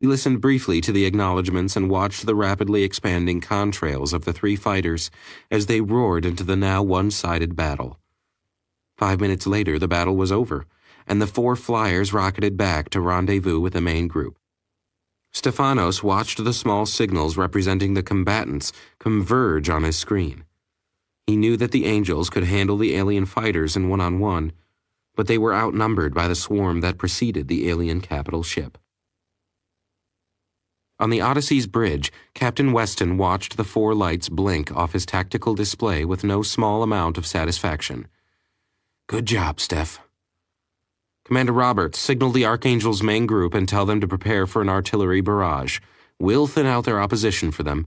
He listened briefly to the acknowledgments and watched the rapidly expanding contrails of the three fighters as they roared into the now one-sided battle. 5 minutes later, the battle was over, and the four flyers rocketed back to rendezvous with the main group. Stefanos watched the small signals representing the combatants converge on his screen. He knew that the Angels could handle the alien fighters in one-on-one, but they were outnumbered by the swarm that preceded the alien capital ship. On the Odyssey's bridge, Captain Weston watched the four lights blink off his tactical display with no small amount of satisfaction. "Good job, Steph." "Commander Roberts, signal the Archangel's main group and tell them to prepare for an artillery barrage. We'll thin out their opposition for them,"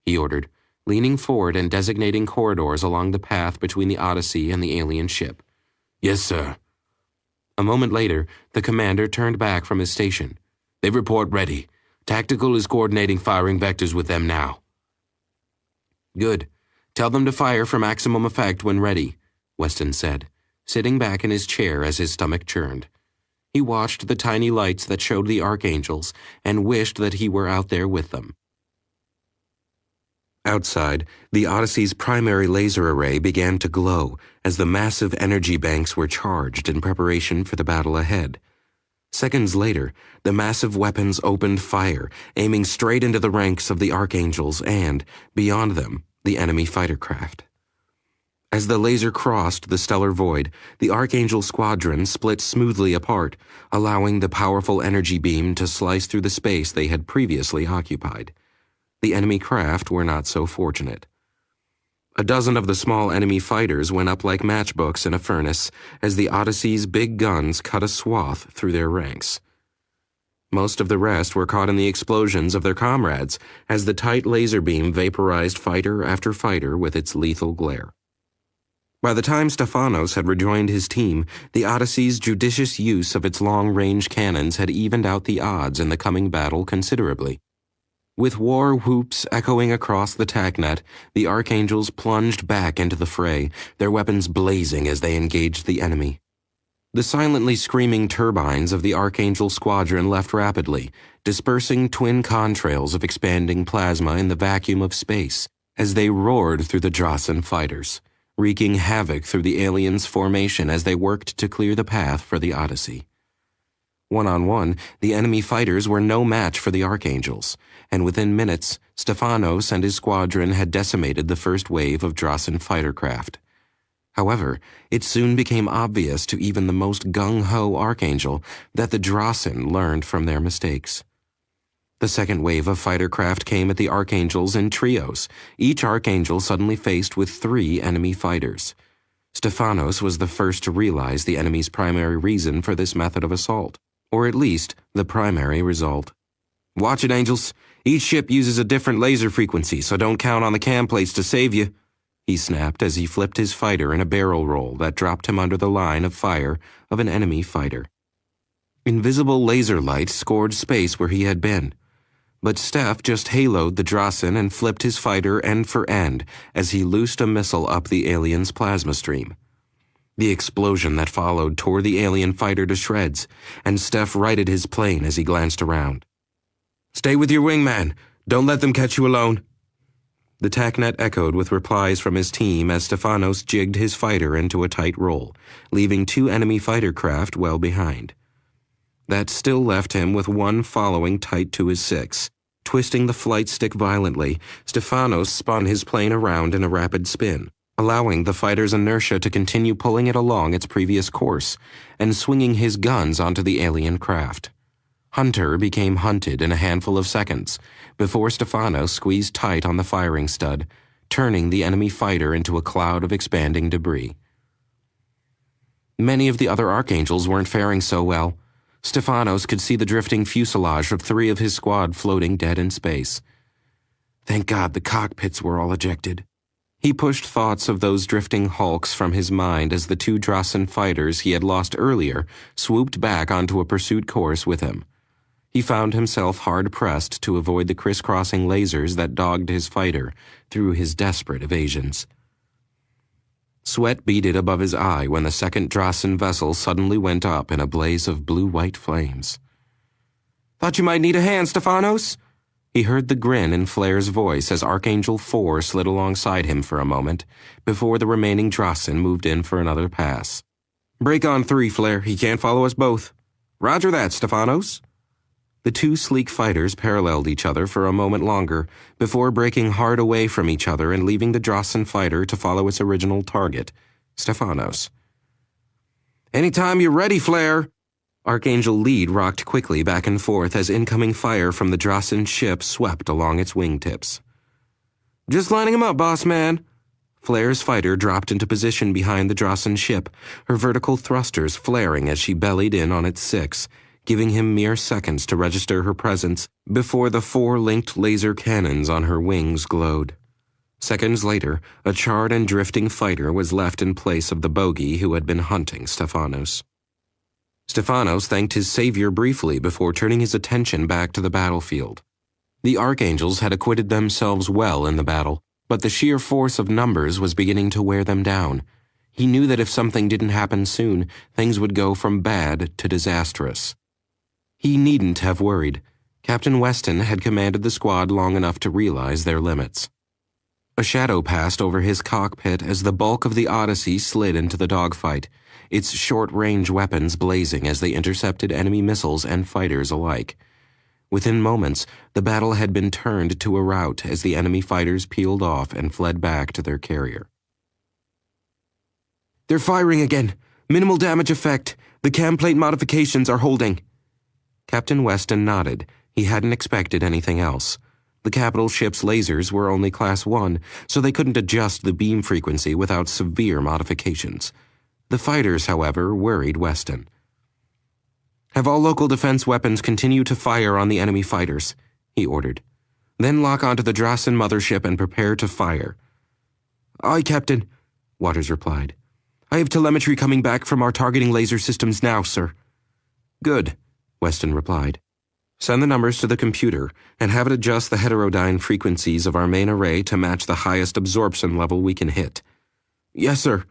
he ordered, leaning forward and designating corridors along the path between the Odyssey and the alien ship. "Yes, sir." A moment later, the commander turned back from his station. "They report ready. Tactical is coordinating firing vectors with them now." "Good. Tell them to fire for maximum effect when ready," Weston said, sitting back in his chair as his stomach churned. He watched the tiny lights that showed the Archangels and wished that he were out there with them. Outside, the Odyssey's primary laser array began to glow as the massive energy banks were charged in preparation for the battle ahead. Seconds later, the massive weapons opened fire, aiming straight into the ranks of the Archangels and, beyond them, the enemy fighter craft. As the laser crossed the stellar void, the Archangel squadron split smoothly apart, allowing the powerful energy beam to slice through the space they had previously occupied. The enemy craft were not so fortunate. A dozen of the small enemy fighters went up like matchbooks in a furnace as the Odyssey's big guns cut a swath through their ranks. Most of the rest were caught in the explosions of their comrades as the tight laser beam vaporized fighter after fighter with its lethal glare. By the time Stefanos had rejoined his team, the Odyssey's judicious use of its long-range cannons had evened out the odds in the coming battle considerably. With war whoops echoing across the TACnet, the Archangels plunged back into the fray, their weapons blazing as they engaged the enemy. The silently screaming turbines of the Archangel squadron left rapidly, dispersing twin contrails of expanding plasma in the vacuum of space as they roared through the Drossen fighters, wreaking havoc through the aliens' formation as they worked to clear the path for the Odyssey. One-on-one, the enemy fighters were no match for the Archangels, and within minutes, Stefanos and his squadron had decimated the first wave of Drossen fighter craft. However, it soon became obvious to even the most gung-ho Archangel that the Drossen learned from their mistakes. The second wave of fighter craft came at the Archangels in trios, each Archangel suddenly faced with 3 enemy fighters. Stefanos was the first to realize the enemy's primary reason for this method of assault, or at least the primary result. "Watch it, Angels. Each ship uses a different laser frequency, so don't count on the cam plates to save you," he snapped as he flipped his fighter in a barrel roll that dropped him under the line of fire of an enemy fighter. Invisible laser light scored space where he had been, but Steph just haloed the Drossen and flipped his fighter end for end as he loosed a missile up the alien's plasma stream. The explosion that followed tore the alien fighter to shreds, and Steph righted his plane as he glanced around. "Stay with your wingman. Don't let them catch you alone." The TACnet echoed with replies from his team as Stefanos jigged his fighter into a tight roll, leaving 2 enemy fighter craft well behind. That still left him with 1 following tight to his 6. Twisting the flight stick violently, Stefanos spun his plane around in a rapid spin, allowing the fighter's inertia to continue pulling it along its previous course, and swinging his guns onto the alien craft. Hunter became hunted in a handful of seconds, before Stefanos squeezed tight on the firing stud, turning the enemy fighter into a cloud of expanding debris. Many of the other Archangels weren't faring so well. Stefanos could see the drifting fuselage of 3 of his squad floating dead in space. Thank God the cockpits were all ejected. He pushed thoughts of those drifting hulks from his mind as the 2 Drossen fighters he had lost earlier swooped back onto a pursuit course with him. He found himself hard-pressed to avoid the crisscrossing lasers that dogged his fighter through his desperate evasions. Sweat beaded above his eye when the second Drossen vessel suddenly went up in a blaze of blue-white flames. Thought you might need a hand, Stefanos? He heard the grin in Flair's voice as Archangel 4 slid alongside him for a moment, before the remaining Drossen moved in for another pass. Break on 3, Flair. He can't follow us both. Roger that, Stefanos. The two sleek fighters paralleled each other for a moment longer, before breaking hard away from each other and leaving the Drossen fighter to follow its original target, Stefanos. Anytime you're ready, Flair. Archangel Lead rocked quickly back and forth as incoming fire from the Drossen ship swept along its wingtips. Just lining him up, boss man. Flair's fighter dropped into position behind the Drossen ship, her vertical thrusters flaring as she bellied in on its 6, giving him mere seconds to register her presence before the 4 linked laser cannons on her wings glowed. Seconds later, a charred and drifting fighter was left in place of the bogey who had been hunting Stefanos. Stefanos thanked his savior briefly before turning his attention back to the battlefield. The Archangels had acquitted themselves well in the battle, but the sheer force of numbers was beginning to wear them down. He knew that if something didn't happen soon, things would go from bad to disastrous. He needn't have worried. Captain Weston had commanded the squad long enough to realize their limits. A shadow passed over his cockpit as the bulk of the Odyssey slid into the dogfight, its short-range weapons blazing as they intercepted enemy missiles and fighters alike. Within moments, the battle had been turned to a rout as the enemy fighters peeled off and fled back to their carrier. They're firing again. Minimal damage effect. The cam plate modifications are holding. Captain Weston nodded. He hadn't expected anything else. The capital ship's lasers were only Class 1, so they couldn't adjust the beam frequency without severe modifications. The fighters, however, worried Weston. Have all local defense weapons continue to fire on the enemy fighters, he ordered. Then lock onto the Drossen mothership and prepare to fire. Aye, Captain, Waters replied. I have telemetry coming back from our targeting laser systems now, sir. Good, Weston replied. Send the numbers to the computer and have it adjust the heterodyne frequencies of our main array to match the highest absorption level we can hit. Yes, sir,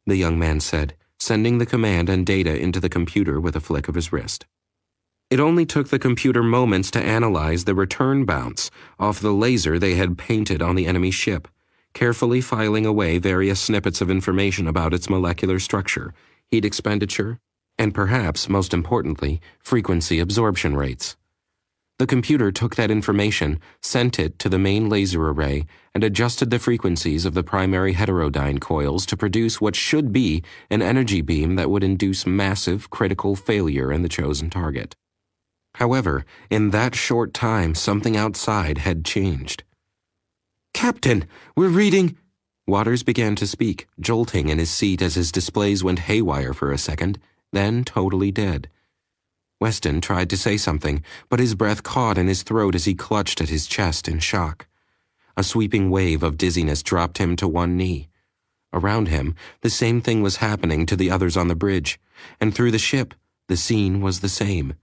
the young man said, sending the command and data into the computer with a flick of his wrist. It only took the computer moments to analyze the return bounce off the laser they had painted on the enemy ship, carefully filing away various snippets of information about its molecular structure, heat expenditure, and perhaps, most importantly, frequency absorption rates. The computer took that information, sent it to the main laser array, and adjusted the frequencies of the primary heterodyne coils to produce what should be an energy beam that would induce massive critical failure in the chosen target. However, in that short time, something outside had changed. Captain, we're reading... Waters began to speak, jolting in his seat as his displays went haywire for a second, then totally dead. Weston tried to say something, but his breath caught in his throat as he clutched at his chest in shock. A sweeping wave of dizziness dropped him to one knee. Around him, the same thing was happening to the others on the bridge, and through the ship, the scene was the same.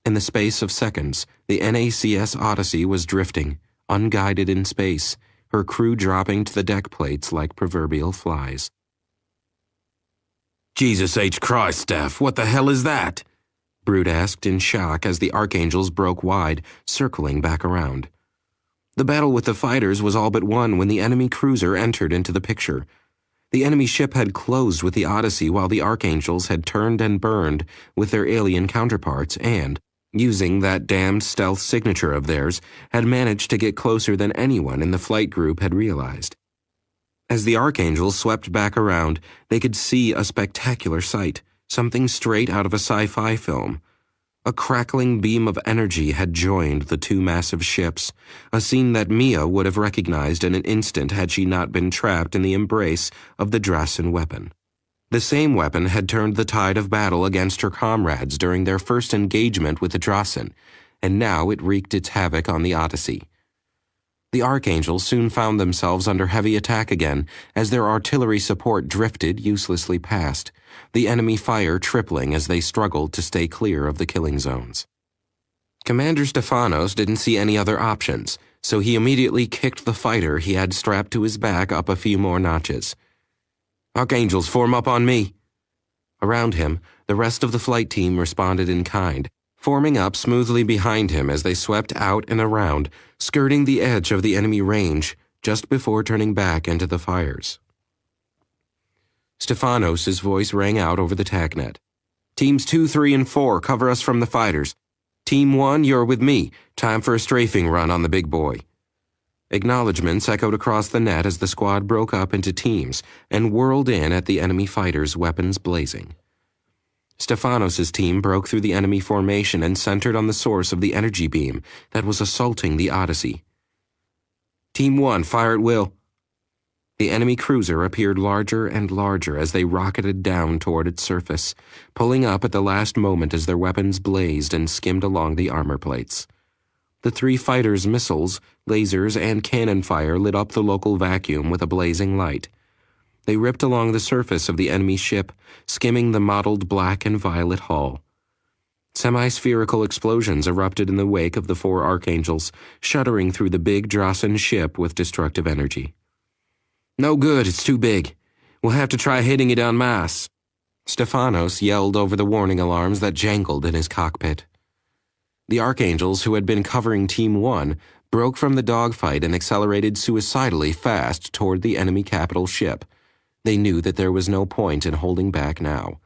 In the space of seconds, the NACS Odyssey was drifting, unguided in space, her crew dropping to the deck plates like proverbial flies. Jesus H. Christ, Steph, what the hell is that? Brute asked in shock as the Archangels broke wide, circling back around. The battle with the fighters was all but won when the enemy cruiser entered into the picture. The enemy ship had closed with the Odyssey while the Archangels had turned and burned with their alien counterparts and, using that damned stealth signature of theirs, had managed to get closer than anyone in the flight group had realized. As the Archangels swept back around, they could see a spectacular sight. Something straight out of a sci-fi film. A crackling beam of energy had joined the two massive ships, a scene that Mia would have recognized in an instant had she not been trapped in the embrace of the Drossen weapon. The same weapon had turned the tide of battle against her comrades during their first engagement with the Drossen, and now it wreaked its havoc on the Odyssey. The Archangels soon found themselves under heavy attack again as their artillery support drifted uselessly past, the enemy fire tripling as they struggled to stay clear of the killing zones. Commander Stefanos didn't see any other options, so he immediately kicked the fighter he had strapped to his back up a few more notches. Archangels, form up on me. Around him, the rest of the flight team responded in kind, forming up smoothly behind him as they swept out and around, skirting the edge of the enemy range just before turning back into the fires. Stefanos' voice rang out over the TACnet. Teams 2, 3, and 4, cover us from the fighters. Team 1, you're with me. Time for a strafing run on the big boy. Acknowledgements echoed across the net as the squad broke up into teams and whirled in at the enemy fighters, weapons blazing. Stefanos' team broke through the enemy formation and centered on the source of the energy beam that was assaulting the Odyssey. Team 1, fire at will. The enemy cruiser appeared larger and larger as they rocketed down toward its surface, pulling up at the last moment as their weapons blazed and skimmed along the armor plates. The 3 fighters' missiles, lasers, and cannon fire lit up the local vacuum with a blazing light. They ripped along the surface of the enemy ship, skimming the mottled black and violet hull. Semi-spherical explosions erupted in the wake of the 4 archangels, shuddering through the big Drossen ship with destructive energy. No good, it's too big. We'll have to try hitting it en masse. Stefanos yelled over the warning alarms that jangled in his cockpit. The archangels who had been covering Team 1 broke from the dogfight and accelerated suicidally fast toward the enemy capital ship. They knew that there was no point in holding back now.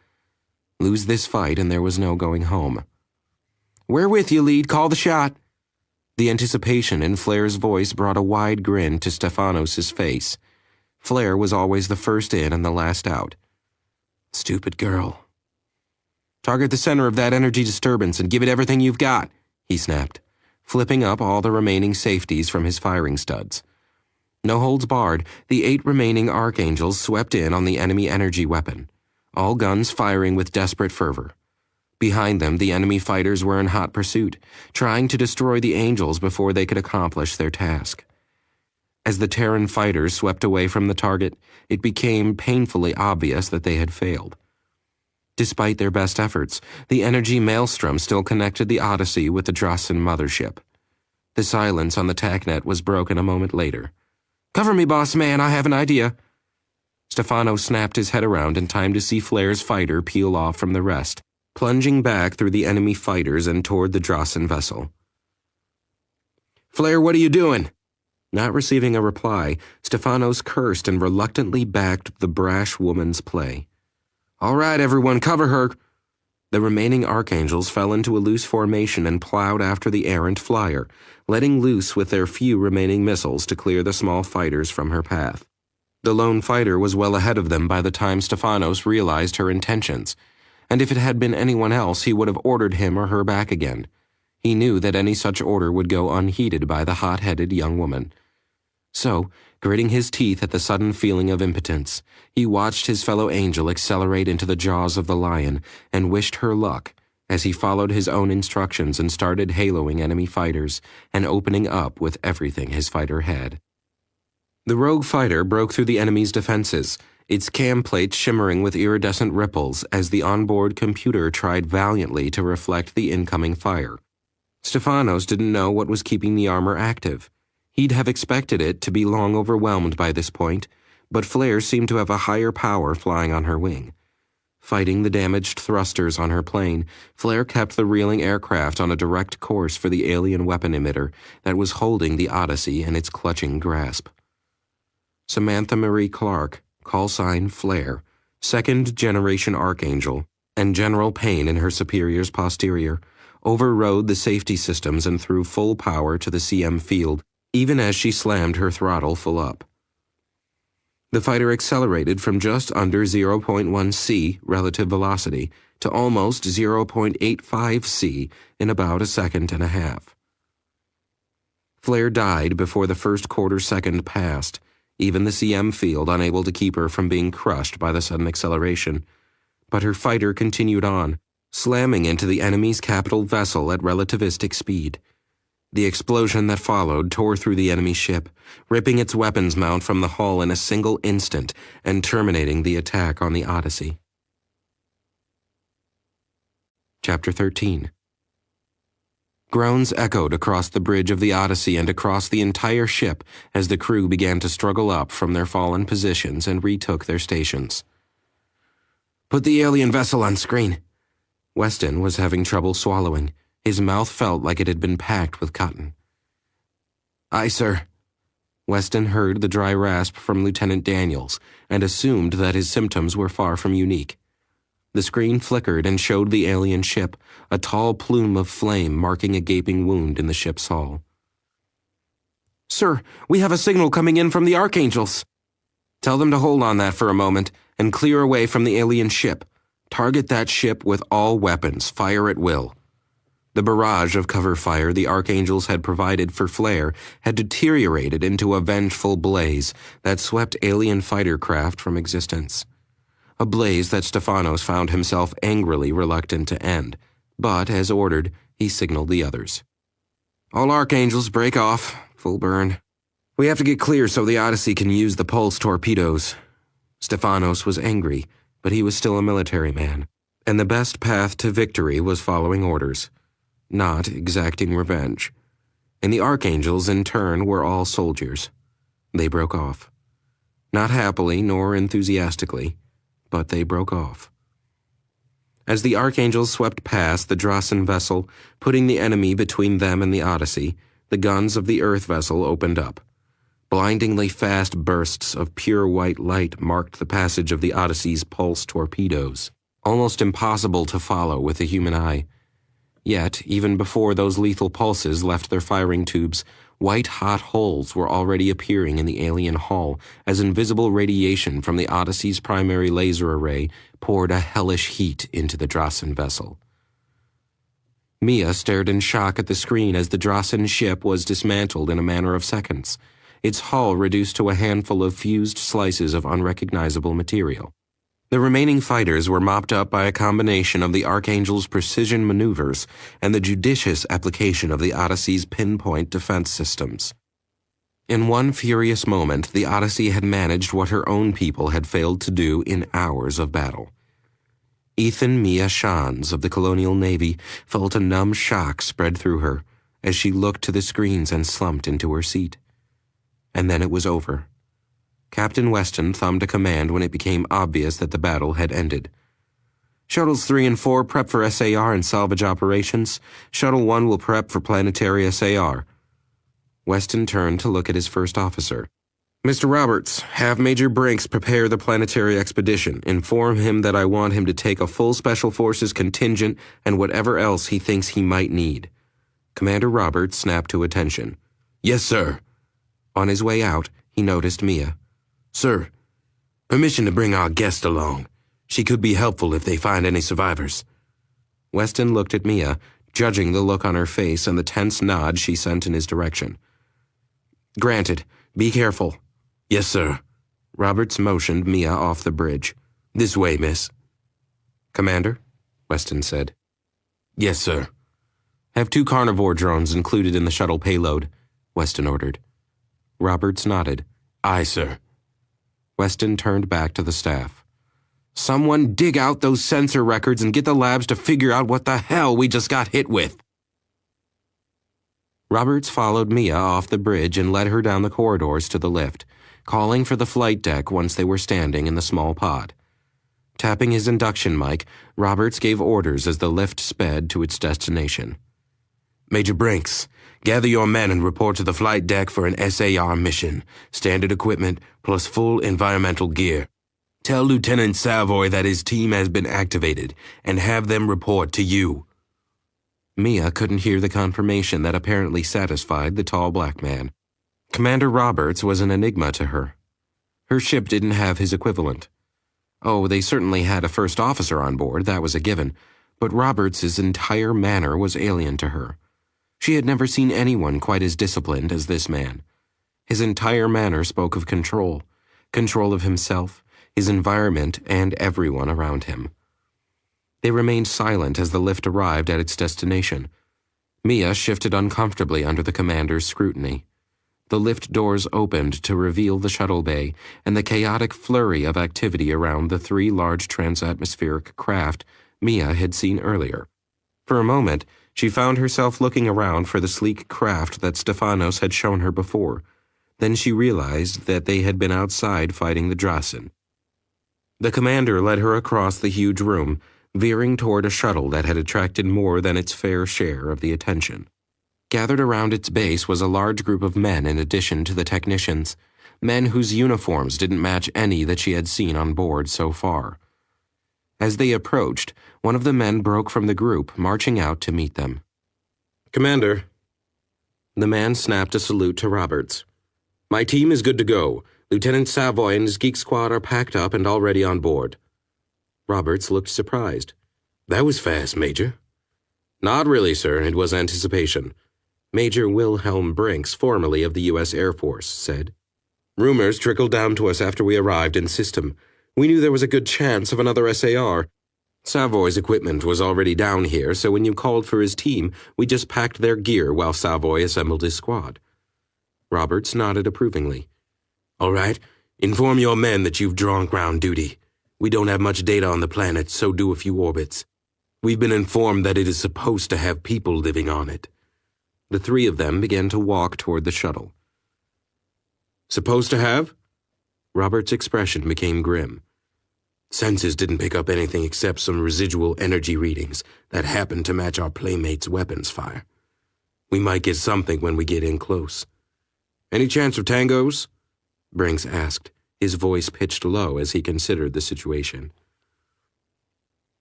Lose this fight and there was no going home. We're with you, lead. Call the shot. The anticipation in Flair's voice brought a wide grin to Stefanos' face. Flair was always the first in and the last out. Stupid girl. Target the center of that energy disturbance and give it everything you've got, he snapped, flipping up all the remaining safeties from his firing studs. No holds barred, the 8 remaining archangels swept in on the enemy energy weapon, all guns firing with desperate fervor. Behind them, the enemy fighters were in hot pursuit, trying to destroy the angels before they could accomplish their task. As the Terran fighters swept away from the target, it became painfully obvious that they had failed. Despite their best efforts, the energy maelstrom still connected the Odyssey with the Drossen mothership. The silence on the TACnet was broken a moment later. Cover me, boss man, I have an idea. Stefano snapped his head around in time to see Flair's fighter peel off from the rest, plunging back through the enemy fighters and toward the Drossen vessel. Flair, what are you doing? Not receiving a reply, Stefanos cursed and reluctantly backed the brash woman's play. All right, everyone, cover her. The remaining archangels fell into a loose formation and plowed after the errant flyer, letting loose with their few remaining missiles to clear the small fighters from her path. The lone fighter was well ahead of them by the time Stefanos realized her intentions, and if it had been anyone else, he would have ordered him or her back again. He knew that any such order would go unheeded by the hot-headed young woman. So, gritting his teeth at the sudden feeling of impotence, he watched his fellow angel accelerate into the jaws of the lion and wished her luck as he followed his own instructions and started haloing enemy fighters and opening up with everything his fighter had. The rogue fighter broke through the enemy's defenses, its cam plates shimmering with iridescent ripples as the onboard computer tried valiantly to reflect the incoming fire. Stefanos didn't know what was keeping the armor active. He'd have expected it to be long overwhelmed by this point, but Flair seemed to have a higher power flying on her wing. Fighting the damaged thrusters on her plane, Flair kept the reeling aircraft on a direct course for the alien weapon emitter that was holding the Odyssey in its clutching grasp. Samantha Marie Clark, callsign Flair, second-generation Archangel, and General Payne in her superior's posterior, overrode the safety systems and threw full power to the CM field, even as she slammed her throttle full up. The fighter accelerated from just under 0.1 c relative velocity to almost 0.85 c in about a second and a half. Flair died before the first quarter-second passed, even the CM field unable to keep her from being crushed by the sudden acceleration. But her fighter continued on, slamming into the enemy's capital vessel at relativistic speed. The explosion that followed tore through the enemy ship, ripping its weapons mount from the hull in a single instant and terminating the attack on the Odyssey. Chapter 13. Groans echoed across the bridge of the Odyssey and across the entire ship as the crew began to struggle up from their fallen positions and retook their stations. Put the alien vessel on screen. Weston was having trouble swallowing. His mouth felt like it had been packed with cotton. "Aye, sir." Weston heard the dry rasp from Lieutenant Daniels and assumed that his symptoms were far from unique. The screen flickered and showed the alien ship, a tall plume of flame marking a gaping wound in the ship's hull. "Sir, we have a signal coming in from the Archangels." "Tell them to hold on that for a moment and clear away from the alien ship. Target that ship with all weapons, fire at will." The barrage of cover fire the Archangels had provided for flare had deteriorated into a vengeful blaze that swept alien fighter craft from existence. A blaze that Stefanos found himself angrily reluctant to end, but, as ordered, he signaled the others. "All Archangels, break off. Full burn. We have to get clear so the Odyssey can use the pulse torpedoes." Stefanos was angry, but he was still a military man, and the best path to victory was following orders, not exacting revenge. And the Archangels, in turn, were all soldiers. They broke off. Not happily nor enthusiastically, but they broke off. As the Archangels swept past the Drasen vessel, putting the enemy between them and the Odyssey, the guns of the Earth vessel opened up. Blindingly fast bursts of pure white light marked the passage of the Odyssey's pulse torpedoes, almost impossible to follow with the human eye. Yet, even before those lethal pulses left their firing tubes, white-hot holes were already appearing in the alien hull as invisible radiation from the Odyssey's primary laser array poured a hellish heat into the Drasen vessel. Mia stared in shock at the screen as the Drasen ship was dismantled in a matter of seconds, its hull reduced to a handful of fused slices of unrecognizable material. The remaining fighters were mopped up by a combination of the Archangel's precision maneuvers and the judicious application of the Odyssey's pinpoint defense systems. In one furious moment, the Odyssey had managed what her own people had failed to do in hours of battle. Ethan Mia Shans of the Colonial Navy felt a numb shock spread through her as she looked to the screens and slumped into her seat. And then it was over. Captain Weston thumbed a command when it became obvious that the battle had ended. "Shuttles 3 and 4 prep for SAR and salvage operations. Shuttle 1 will prep for planetary SAR." Weston turned to look at his first officer. "Mr. Roberts, have Major Brinks prepare the planetary expedition. Inform him that I want him to take a full Special Forces contingent and whatever else he thinks he might need." Commander Roberts snapped to attention. "Yes, sir." On his way out, he noticed Mia. "Sir, permission to bring our guest along. She could be helpful if they find any survivors." Weston looked at Mia, judging the look on her face and the tense nod she sent in his direction. "Granted. Be careful." "Yes, sir." Roberts motioned Mia off the bridge. "This way, miss." "Commander?" Weston said. "Yes, sir." "Have 2 carnivore drones included in the shuttle payload," Weston ordered. Roberts nodded. "Aye, sir." Weston turned back to the staff. "Someone dig out those sensor records and get the labs to figure out what the hell we just got hit with." Roberts followed Mia off the bridge and led her down the corridors to the lift, calling for the flight deck once they were standing in the small pod. Tapping his induction mic, Roberts gave orders as the lift sped to its destination. "Major Brinks, gather your men and report to the flight deck for an SAR mission, standard equipment plus full environmental gear. Tell Lieutenant Savoy that his team has been activated and have them report to you." Mia couldn't hear the confirmation that apparently satisfied the tall black man. Commander Roberts was an enigma to her. Her ship didn't have his equivalent. Oh, they certainly had a first officer on board, that was a given, but Roberts's entire manner was alien to her. She had never seen anyone quite as disciplined as this man. His entire manner spoke of control of himself, his environment, and everyone around him. They remained silent as the lift arrived at its destination. Mia shifted uncomfortably under the commander's scrutiny. The lift doors opened to reveal the shuttle bay and the chaotic flurry of activity around the 3 large transatmospheric craft Mia had seen earlier. For a moment, she found herself looking around for the sleek craft that Stefanos had shown her before. Then she realized that they had been outside fighting the Drasen. The commander led her across the huge room, veering toward a shuttle that had attracted more than its fair share of the attention. Gathered around its base was a large group of men in addition to the technicians, men whose uniforms didn't match any that she had seen on board so far. As they approached, one of the men broke from the group, marching out to meet them. "Commander." The man snapped a salute to Roberts. "My team is good to go. Lieutenant Savoy and his geek squad are packed up and already on board." Roberts looked surprised. "That was fast, Major." "Not really, sir. It was anticipation," Major Wilhelm Brinks, formerly of the U.S. Air Force, said. "Rumors trickled down to us after we arrived in system. We knew there was a good chance of another SAR. Savoy's equipment was already down here, so when you called for his team, we just packed their gear while Savoy assembled his squad." Roberts nodded approvingly. "All right, inform your men that you've drawn ground duty. We don't have much data on the planet, so do a few orbits. We've been informed that it is supposed to have people living on it." The three of them began to walk toward the shuttle. "Supposed to have?" Robert's expression became grim. "Sensors didn't pick up anything except some residual energy readings that happened to match our playmates' weapons fire. We might get something when we get in close." "Any chance of tangos?" Brinks asked, his voice pitched low as he considered the situation.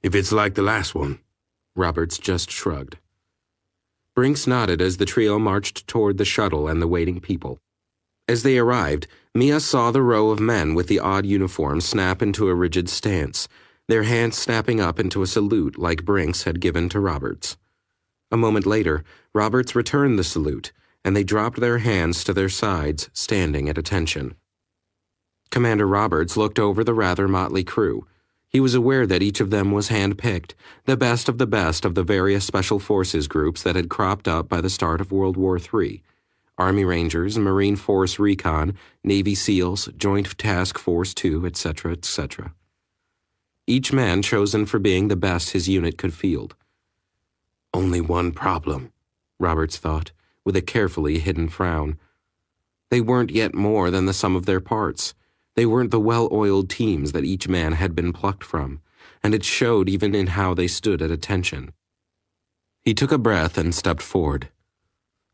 "If it's like the last one," Roberts just shrugged. Brinks nodded as the trio marched toward the shuttle and the waiting people. As they arrived, Mia saw the row of men with the odd uniforms snap into a rigid stance, their hands snapping up into a salute like Brinks had given to Roberts. A moment later, Roberts returned the salute, and they dropped their hands to their sides, standing at attention. Commander Roberts looked over the rather motley crew. He was aware that each of them was hand-picked, the best of the various special forces groups that had cropped up by the start of World War III. Army Rangers, Marine Force Recon, Navy SEALs, Joint Task Force 2, etc., etc. Each man chosen for being the best his unit could field. "Only one problem," Roberts thought, with a carefully hidden frown. They weren't yet more than the sum of their parts. They weren't the well-oiled teams that each man had been plucked from, and it showed even in how they stood at attention. He took a breath and stepped forward.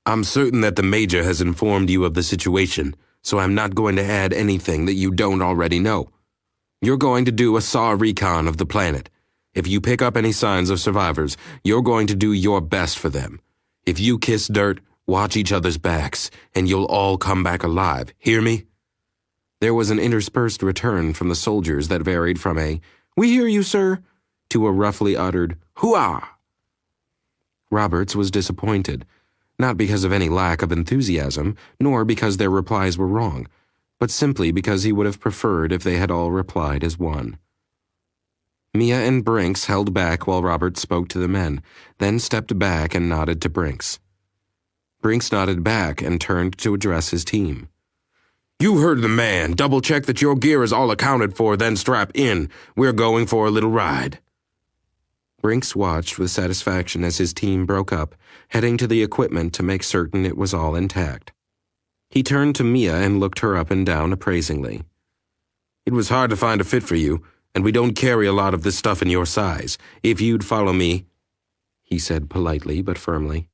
"I'm certain that the Major has informed you of the situation, so I'm not going to add anything that you don't already know. You're going to do a SAW recon of the planet. If you pick up any signs of survivors, you're going to do your best for them. If you kiss dirt, watch each other's backs, and you'll all come back alive. Hear me?" There was an interspersed return from the soldiers that varied from a "We hear you, sir," to a roughly uttered "Hooah!" Roberts was disappointed, not because of any lack of enthusiasm, nor because their replies were wrong, but simply because he would have preferred if they had all replied as one. Mia and Brinks held back while Roberts spoke to the men, then stepped back and nodded to Brinks. Brinks nodded back and turned to address his team. "You heard the man. Double-check that your gear is all accounted for, then strap in. We're going for a little ride." Brinks watched with satisfaction as his team broke up, heading to the equipment to make certain it was all intact. He turned to Mia and looked her up and down appraisingly. "It was hard to find a fit for you, and we don't carry a lot of this stuff in your size. If you'd follow me," he said politely but firmly.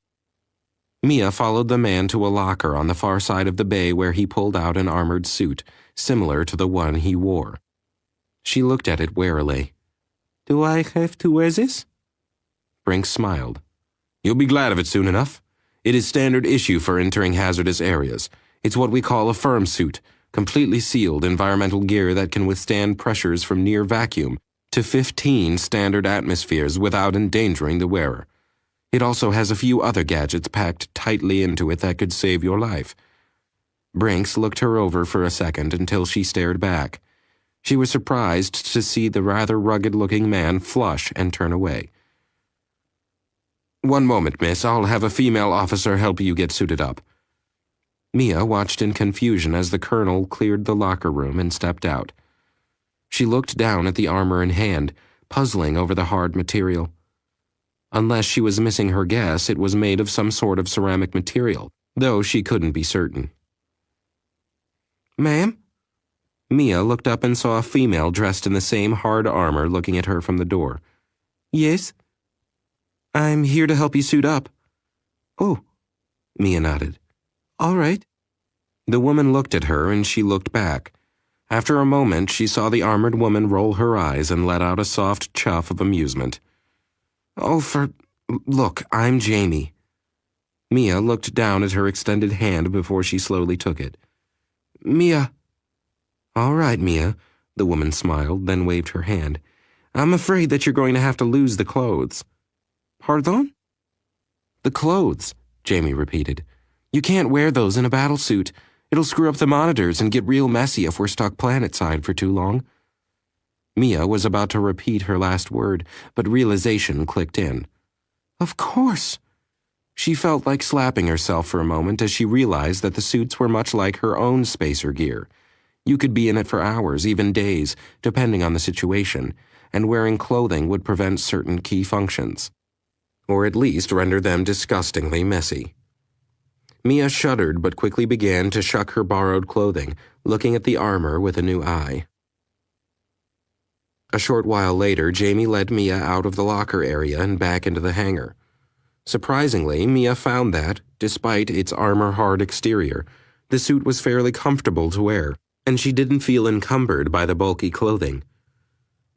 Mia followed the man to a locker on the far side of the bay where he pulled out an armored suit, similar to the one he wore. She looked at it warily. "Do I have to wear this?" Brinks smiled. "You'll be glad of it soon enough. It is standard issue for entering hazardous areas. It's what we call a firm suit, completely sealed environmental gear that can withstand pressures from near vacuum to 15 standard atmospheres without endangering the wearer. It also has a few other gadgets packed tightly into it that could save your life." Brinks looked her over for a second until she stared back. She was surprised to see the rather rugged-looking man flush and turn away. "One moment, miss. I'll have a female officer help you get suited up." Mia watched in confusion as the colonel cleared the locker room and stepped out. She looked down at the armor in hand, puzzling over the hard material. Unless she was missing her guess, it was made of some sort of ceramic material, though she couldn't be certain. "Ma'am?" Mia looked up and saw a female dressed in the same hard armor looking at her from the door. Yes? I'm here to help you suit up. Oh, Mia nodded. All right. The woman looked at her and she looked back. After a moment, she saw the armored woman roll her eyes and let out a soft chuff of amusement. Look, I'm Jamie. Mia looked down at her extended hand before she slowly took it. Mia. All right, Mia, the woman smiled, then waved her hand. I'm afraid that you're going to have to lose the clothes. Pardon? The clothes, Jamie repeated. You can't wear those in a battlesuit. It'll screw up the monitors and get real messy if we're stuck planetside for too long. Mia was about to repeat her last word, but realization clicked in. Of course. She felt like slapping herself for a moment as she realized that the suits were much like her own spacer gear. You could be in it for hours, even days, depending on the situation, and wearing clothing would prevent certain key functions, or at least render them disgustingly messy. Mia shuddered but quickly began to shuck her borrowed clothing, looking at the armor with a new eye. A short while later, Jamie led Mia out of the locker area and back into the hangar. Surprisingly, Mia found that, despite its armor-hard exterior, the suit was fairly comfortable to wear, and she didn't feel encumbered by the bulky clothing.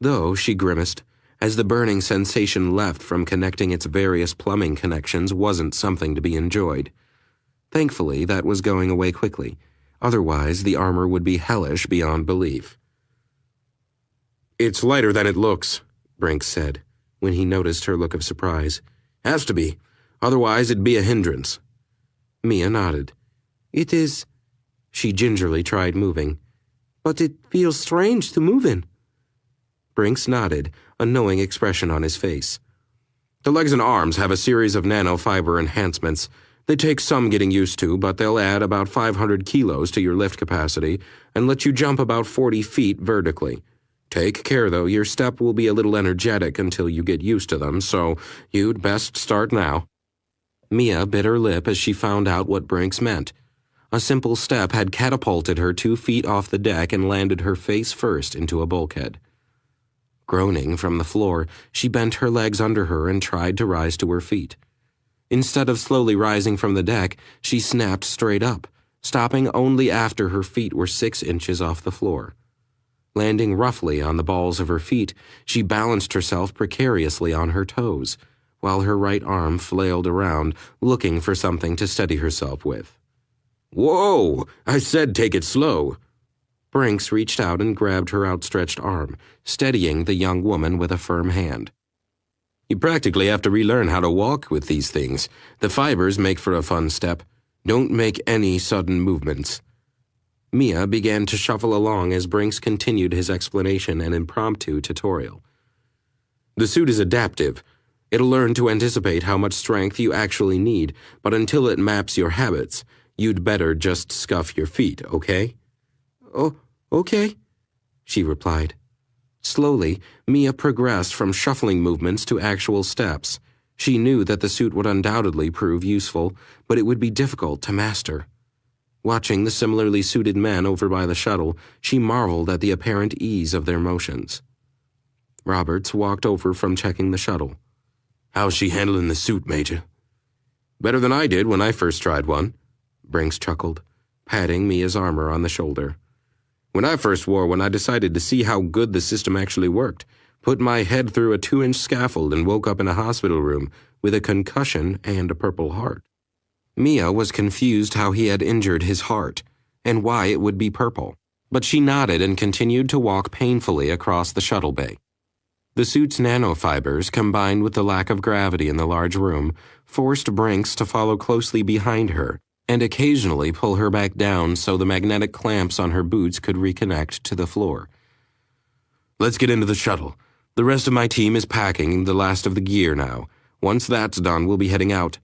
Though, she grimaced, as the burning sensation left from connecting its various plumbing connections wasn't something to be enjoyed. Thankfully, that was going away quickly. Otherwise, the armor would be hellish beyond belief. It's lighter than it looks, Brinks said, when he noticed her look of surprise. Has to be. Otherwise, it'd be a hindrance. Mia nodded. It is. She gingerly tried moving. But it feels strange to move in. Brinks nodded, a knowing expression on his face. The legs and arms have a series of nanofiber enhancements. They take some getting used to, but they'll add about 500 kilos to your lift capacity and let you jump about 40 feet vertically. Take care, though, your step will be a little energetic until you get used to them, so you'd best start now. Mia bit her lip as she found out what Brinks meant. A simple step had catapulted her 2 feet off the deck and landed her face first into a bulkhead. Groaning from the floor, she bent her legs under her and tried to rise to her feet. Instead of slowly rising from the deck, she snapped straight up, stopping only after her feet were 6 inches off the floor. Landing roughly on the balls of her feet, she balanced herself precariously on her toes, while her right arm flailed around, looking for something to steady herself with. Whoa! I said take it slow. Brinks reached out and grabbed her outstretched arm, steadying the young woman with a firm hand. You practically have to relearn how to walk with these things. The fibers make for a fun step. Don't make any sudden movements. Mia began to shuffle along as Brinks continued his explanation and impromptu tutorial. The suit is adaptive. It'll learn to anticipate how much strength you actually need, but until it maps your habits, you'd better just scuff your feet, okay? Oh, okay, she replied. Slowly, Mia progressed from shuffling movements to actual steps. She knew that the suit would undoubtedly prove useful, but it would be difficult to master. Watching the similarly suited men over by the shuttle, she marveled at the apparent ease of their motions. Roberts walked over from checking the shuttle. How's she handling the suit, Major? Better than I did when I first tried one, Brinks chuckled, patting Mia's armor on the shoulder. When I first wore one, I decided to see how good the system actually worked, put my head through a 2-inch scaffold and woke up in a hospital room with a concussion and a Purple Heart. Mia was confused how he had injured his heart, and why it would be purple, but she nodded and continued to walk painfully across the shuttle bay. The suit's nanofibers, combined with the lack of gravity in the large room, forced Brinks to follow closely behind her, and occasionally pull her back down so the magnetic clamps on her boots could reconnect to the floor. Let's get into the shuttle. The rest of my team is packing the last of the gear now. Once that's done, we'll be heading out,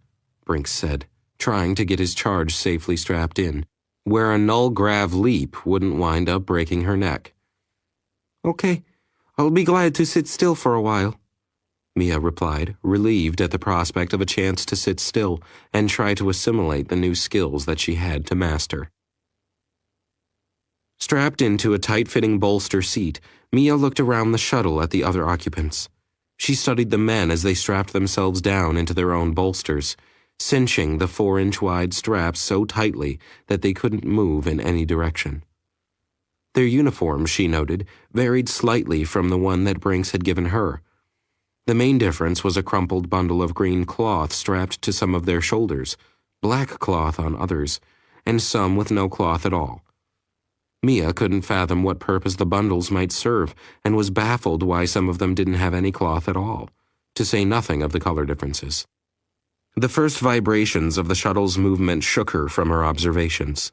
Brinks said, trying to get his charge safely strapped in, where a null-grav leap wouldn't wind up breaking her neck. Okay, I'll be glad to sit still for a while, Mia replied, relieved at the prospect of a chance to sit still and try to assimilate the new skills that she had to master. Strapped into a tight-fitting bolster seat, Mia looked around the shuttle at the other occupants. She studied the men as they strapped themselves down into their own bolsters, cinching the 4-inch-wide straps so tightly that they couldn't move in any direction. Their uniforms, she noted, varied slightly from the one that Brinks had given her. The main difference was a crumpled bundle of green cloth strapped to some of their shoulders, black cloth on others, and some with no cloth at all. Mia couldn't fathom what purpose the bundles might serve and was baffled why some of them didn't have any cloth at all, to say nothing of the color differences. The first vibrations of the shuttle's movement shook her from her observations.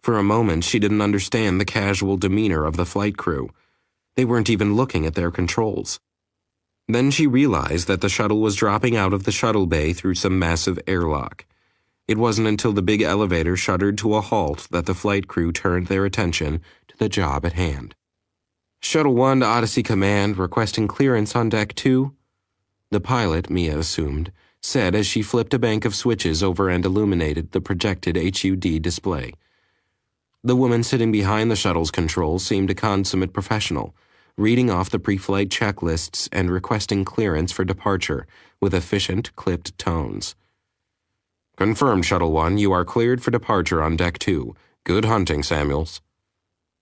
For a moment, she didn't understand the casual demeanor of the flight crew. They weren't even looking at their controls. Then she realized that the shuttle was dropping out of the shuttle bay through some massive airlock. It wasn't until the big elevator shuddered to a halt that the flight crew turned their attention to the job at hand. "Shuttle 1 to Odyssey Command, requesting clearance on Deck 2. The pilot, Mia assumed, said as she flipped a bank of switches over and illuminated the projected HUD display. The woman sitting behind the shuttle's controls seemed a consummate professional, reading off the pre-flight checklists and requesting clearance for departure with efficient, clipped tones. "Confirmed, Shuttle 1, you are cleared for departure on Deck 2. Good hunting, Samuels."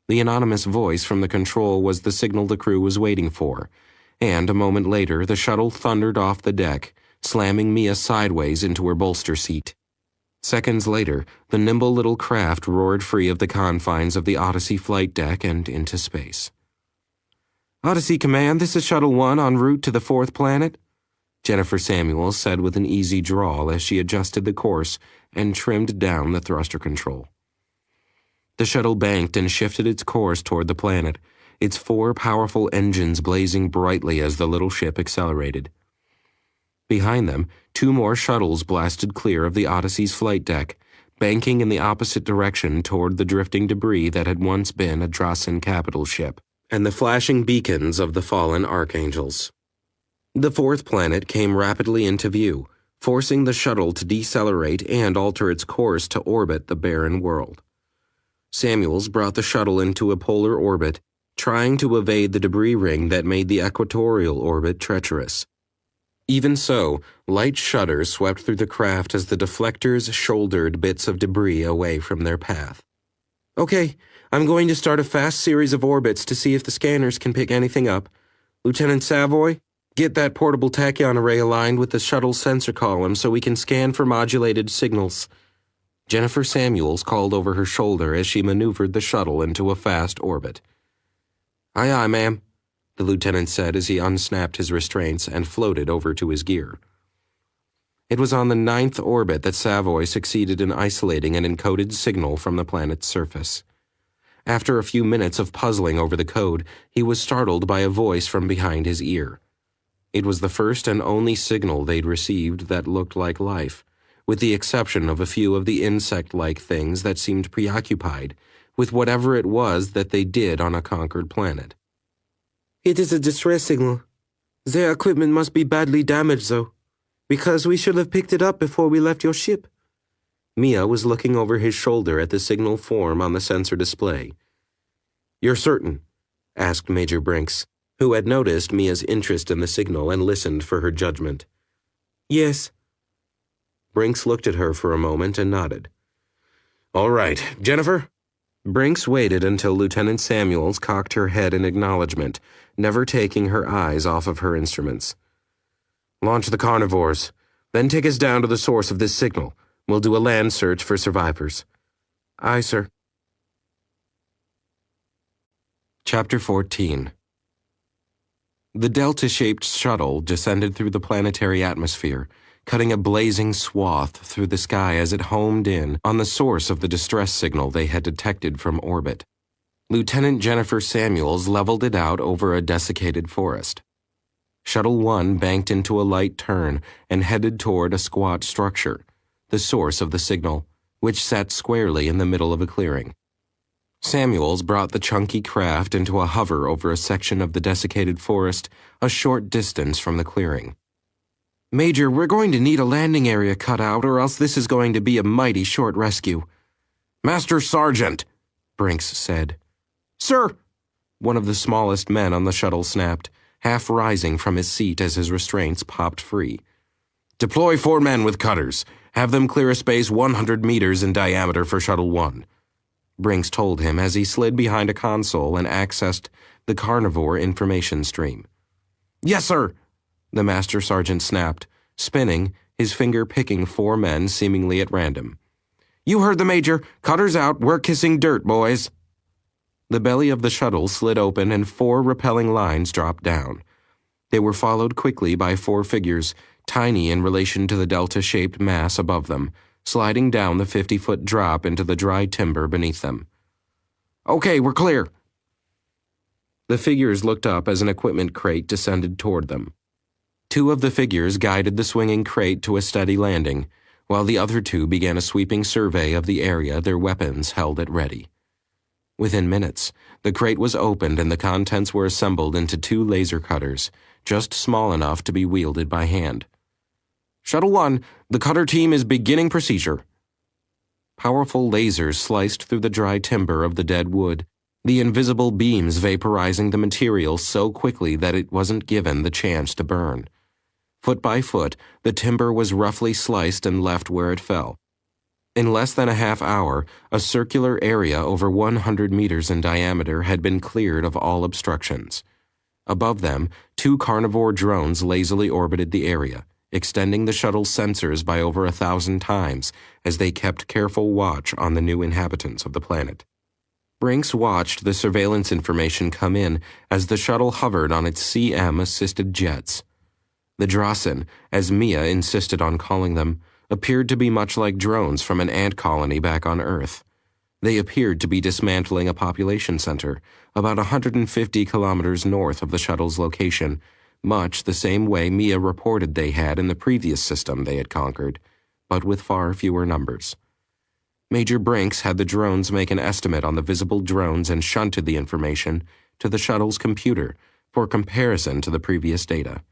The anonymous voice from the control was the signal the crew was waiting for, and a moment later the shuttle thundered off the deck, slamming Mia sideways into her bolster seat. Seconds later, the nimble little craft roared free of the confines of the Odyssey flight deck and into space. "Odyssey Command, this is Shuttle 1 en route to the 4th planet," Jennifer Samuels said with an easy drawl as she adjusted the course and trimmed down the thruster control. The shuttle banked and shifted its course toward the planet, its 4 powerful engines blazing brightly as the little ship accelerated. Behind them, 2 more shuttles blasted clear of the Odyssey's flight deck, banking in the opposite direction toward the drifting debris that had once been a Drasen capital ship, and the flashing beacons of the fallen archangels. The 4th planet came rapidly into view, forcing the shuttle to decelerate and alter its course to orbit the barren world. Samuels brought the shuttle into a polar orbit, trying to evade the debris ring that made the equatorial orbit treacherous. Even so, light shudders swept through the craft as the deflectors shouldered bits of debris away from their path. "Okay, I'm going to start a fast series of orbits to see if the scanners can pick anything up. Lieutenant Savoy, get that portable tachyon array aligned with the shuttle's sensor column so we can scan for modulated signals." Jennifer Samuels called over her shoulder as she maneuvered the shuttle into a fast orbit. "Aye, aye, ma'am," the lieutenant said as he unsnapped his restraints and floated over to his gear. It was on the 9th orbit that Savoy succeeded in isolating an encoded signal from the planet's surface. After a few minutes of puzzling over the code, he was startled by a voice from behind his ear. It was the first and only signal they'd received that looked like life, with the exception of a few of the insect-like things that seemed preoccupied with whatever it was that they did on a conquered planet. "It is a distress signal. Their equipment must be badly damaged, though, because we should have picked it up before we left your ship." Mia was looking over his shoulder at the signal form on the sensor display. "You're certain?" asked Major Brinks, who had noticed Mia's interest in the signal and listened for her judgment. "Yes." Brinks looked at her for a moment and nodded. "All right, Jennifer?" Brinks waited until Lieutenant Samuels cocked her head in acknowledgement, never taking her eyes off of her instruments. "Launch the carnivores, then take us down to the source of this signal. We'll do a land search for survivors." "Aye, sir." Chapter 14. The delta-shaped shuttle descended through the planetary atmosphere, cutting a blazing swath through the sky as it homed in on the source of the distress signal they had detected from orbit. Lieutenant Jennifer Samuels leveled it out over a desiccated forest. Shuttle 1 banked into a light turn and headed toward a squat structure, the source of the signal, which sat squarely in the middle of a clearing. Samuels brought the chunky craft into a hover over a section of the desiccated forest a short distance from the clearing. "Major, we're going to need a landing area cut out, or else this is going to be a mighty short rescue." "Master Sergeant," Brinks said. "Sir," one of the smallest men on the shuttle snapped, half rising from his seat as his restraints popped free. "Deploy 4 men with cutters. Have them clear a space 100 meters in diameter for Shuttle 1. Brinks told him as he slid behind a console and accessed the Carnivore information stream. "Yes, sir," the Master Sergeant snapped, spinning, his finger picking 4 men seemingly at random. "You heard the Major. Cutters out. We're kissing dirt, boys." The belly of the shuttle slid open and 4 repelling lines dropped down. They were followed quickly by 4 figures, tiny in relation to the delta-shaped mass above them, sliding down the 50-foot drop into the dry timber beneath them. "Okay, we're clear." The figures looked up as an equipment crate descended toward them. 2 of the figures guided the swinging crate to a steady landing, while the other 2 began a sweeping survey of the area, their weapons held at ready. Within minutes, the crate was opened and the contents were assembled into 2 laser cutters, just small enough to be wielded by hand. "Shuttle 1, the cutter team is beginning procedure." Powerful lasers sliced through the dry timber of the dead wood, the invisible beams vaporizing the material so quickly that it wasn't given the chance to burn. Foot by foot, the timber was roughly sliced and left where it fell. In less than a half hour, a circular area over 100 meters in diameter had been cleared of all obstructions. Above them, 2 carnivore drones lazily orbited the area, extending the shuttle's sensors by over 1,000 times as they kept careful watch on the new inhabitants of the planet. Brinks watched the surveillance information come in as the shuttle hovered on its CM-assisted jets. The Drossen, as Mia insisted on calling them, appeared to be much like drones from an ant colony back on Earth. They appeared to be dismantling a population center about 150 kilometers north of the shuttle's location, much the same way Mia reported they had in the previous system they had conquered, but with far fewer numbers. Major Brinks had the drones make an estimate on the visible drones and shunted the information to the shuttle's computer for comparison to the previous data.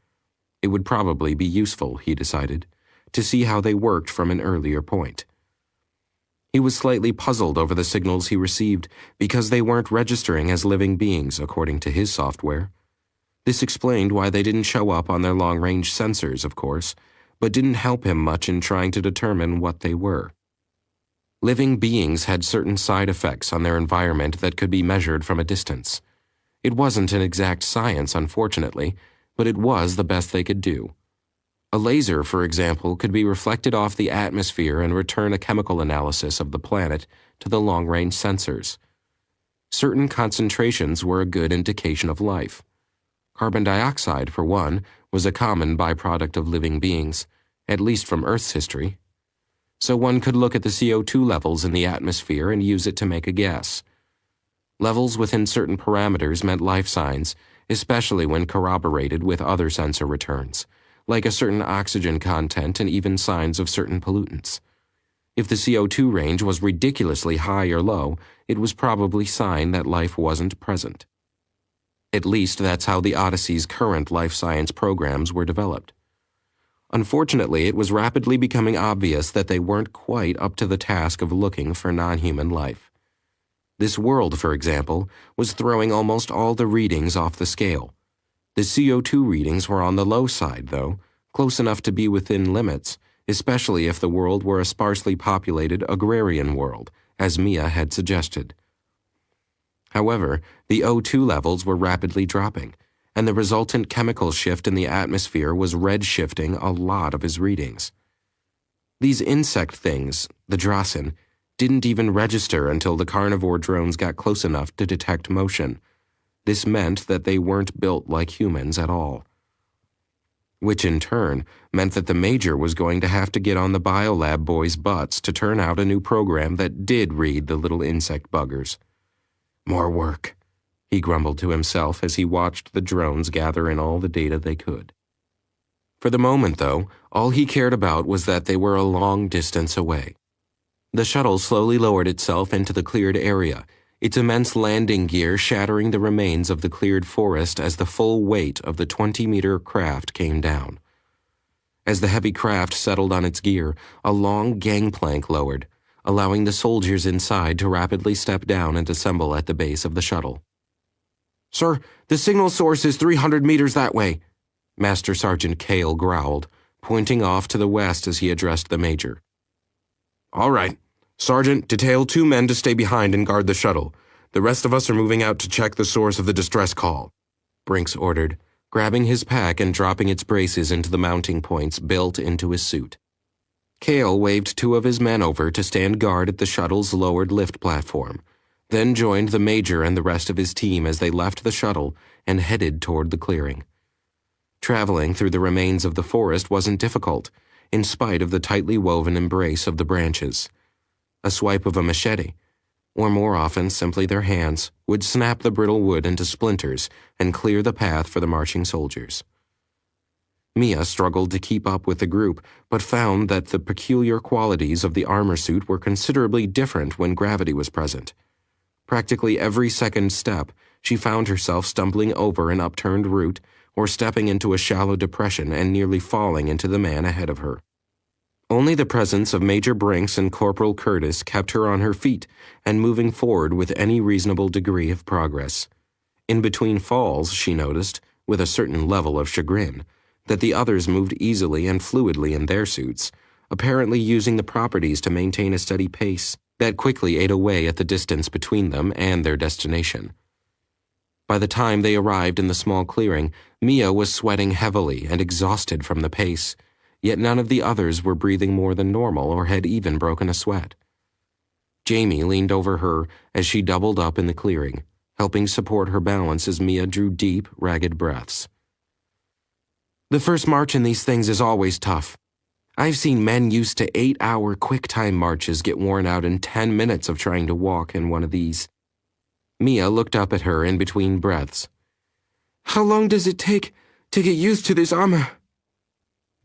It would probably be useful, he decided, to see how they worked from an earlier point. He was slightly puzzled over the signals he received because they weren't registering as living beings according to his software. This explained why they didn't show up on their long-range sensors, of course, but didn't help him much in trying to determine what they were. Living beings had certain side effects on their environment that could be measured from a distance. It wasn't an exact science, unfortunately, but it was the best they could do. A laser, for example, could be reflected off the atmosphere and return a chemical analysis of the planet to the long-range sensors. Certain concentrations were a good indication of life. Carbon dioxide, for one, was a common byproduct of living beings, at least from Earth's history. So one could look at the CO2 levels in the atmosphere and use it to make a guess. Levels within certain parameters meant life signs, especially when corroborated with other sensor returns, like a certain oxygen content and even signs of certain pollutants. If the CO2 range was ridiculously high or low, it was probably a sign that life wasn't present. At least that's how the Odyssey's current life science programs were developed. Unfortunately, it was rapidly becoming obvious that they weren't quite up to the task of looking for non-human life. This world, for example, was throwing almost all the readings off the scale. The CO2 readings were on the low side, though, close enough to be within limits, especially if the world were a sparsely populated agrarian world, as Mia had suggested. However, the O2 levels were rapidly dropping, and the resultant chemical shift in the atmosphere was red-shifting a lot of his readings. These insect things, the Drossen, didn't even register until the carnivore drones got close enough to detect motion. This meant that they weren't built like humans at all. Which in turn meant that the Major was going to have to get on the biolab boys' butts to turn out a new program that did read the little insect buggers. More work, he grumbled to himself as he watched the drones gather in all the data they could. For the moment, though, all he cared about was that they were a long distance away. The shuttle slowly lowered itself into the cleared area, its immense landing gear shattering the remains of the cleared forest as the full weight of the 20-meter craft came down. As the heavy craft settled on its gear, a long gangplank lowered, allowing the soldiers inside to rapidly step down and assemble at the base of the shuttle. "Sir, the signal source is 300 meters that way," Master Sergeant Cale growled, pointing off to the west as he addressed the Major. "All right. Sergeant, detail 2 men to stay behind and guard the shuttle. The rest of us are moving out to check the source of the distress call," Brinks ordered, grabbing his pack and dropping its braces into the mounting points built into his suit. Cale waved 2 of his men over to stand guard at the shuttle's lowered lift platform, then joined the Major and the rest of his team as they left the shuttle and headed toward the clearing. Traveling through the remains of the forest wasn't difficult, in spite of the tightly woven embrace of the branches. A swipe of a machete, or more often simply their hands, would snap the brittle wood into splinters and clear the path for the marching soldiers. Mia struggled to keep up with the group, but found that the peculiar qualities of the armor suit were considerably different when gravity was present. Practically every second step, she found herself stumbling over an upturned root or stepping into a shallow depression and nearly falling into the man ahead of her. Only the presence of Major Brinks and Corporal Curtis kept her on her feet and moving forward with any reasonable degree of progress. In between falls, she noticed, with a certain level of chagrin, that the others moved easily and fluidly in their suits, apparently using the properties to maintain a steady pace that quickly ate away at the distance between them and their destination. By the time they arrived in the small clearing, Mia was sweating heavily and exhausted from the pace, yet none of the others were breathing more than normal or had even broken a sweat. Jamie leaned over her as she doubled up in the clearing, helping support her balance as Mia drew deep, ragged breaths. "The first march in these things is always tough. I've seen men used to 8-hour quick-time marches get worn out in 10 minutes of trying to walk in one of these." Mia looked up at her in between breaths. "How long does it take to get used to this armor?"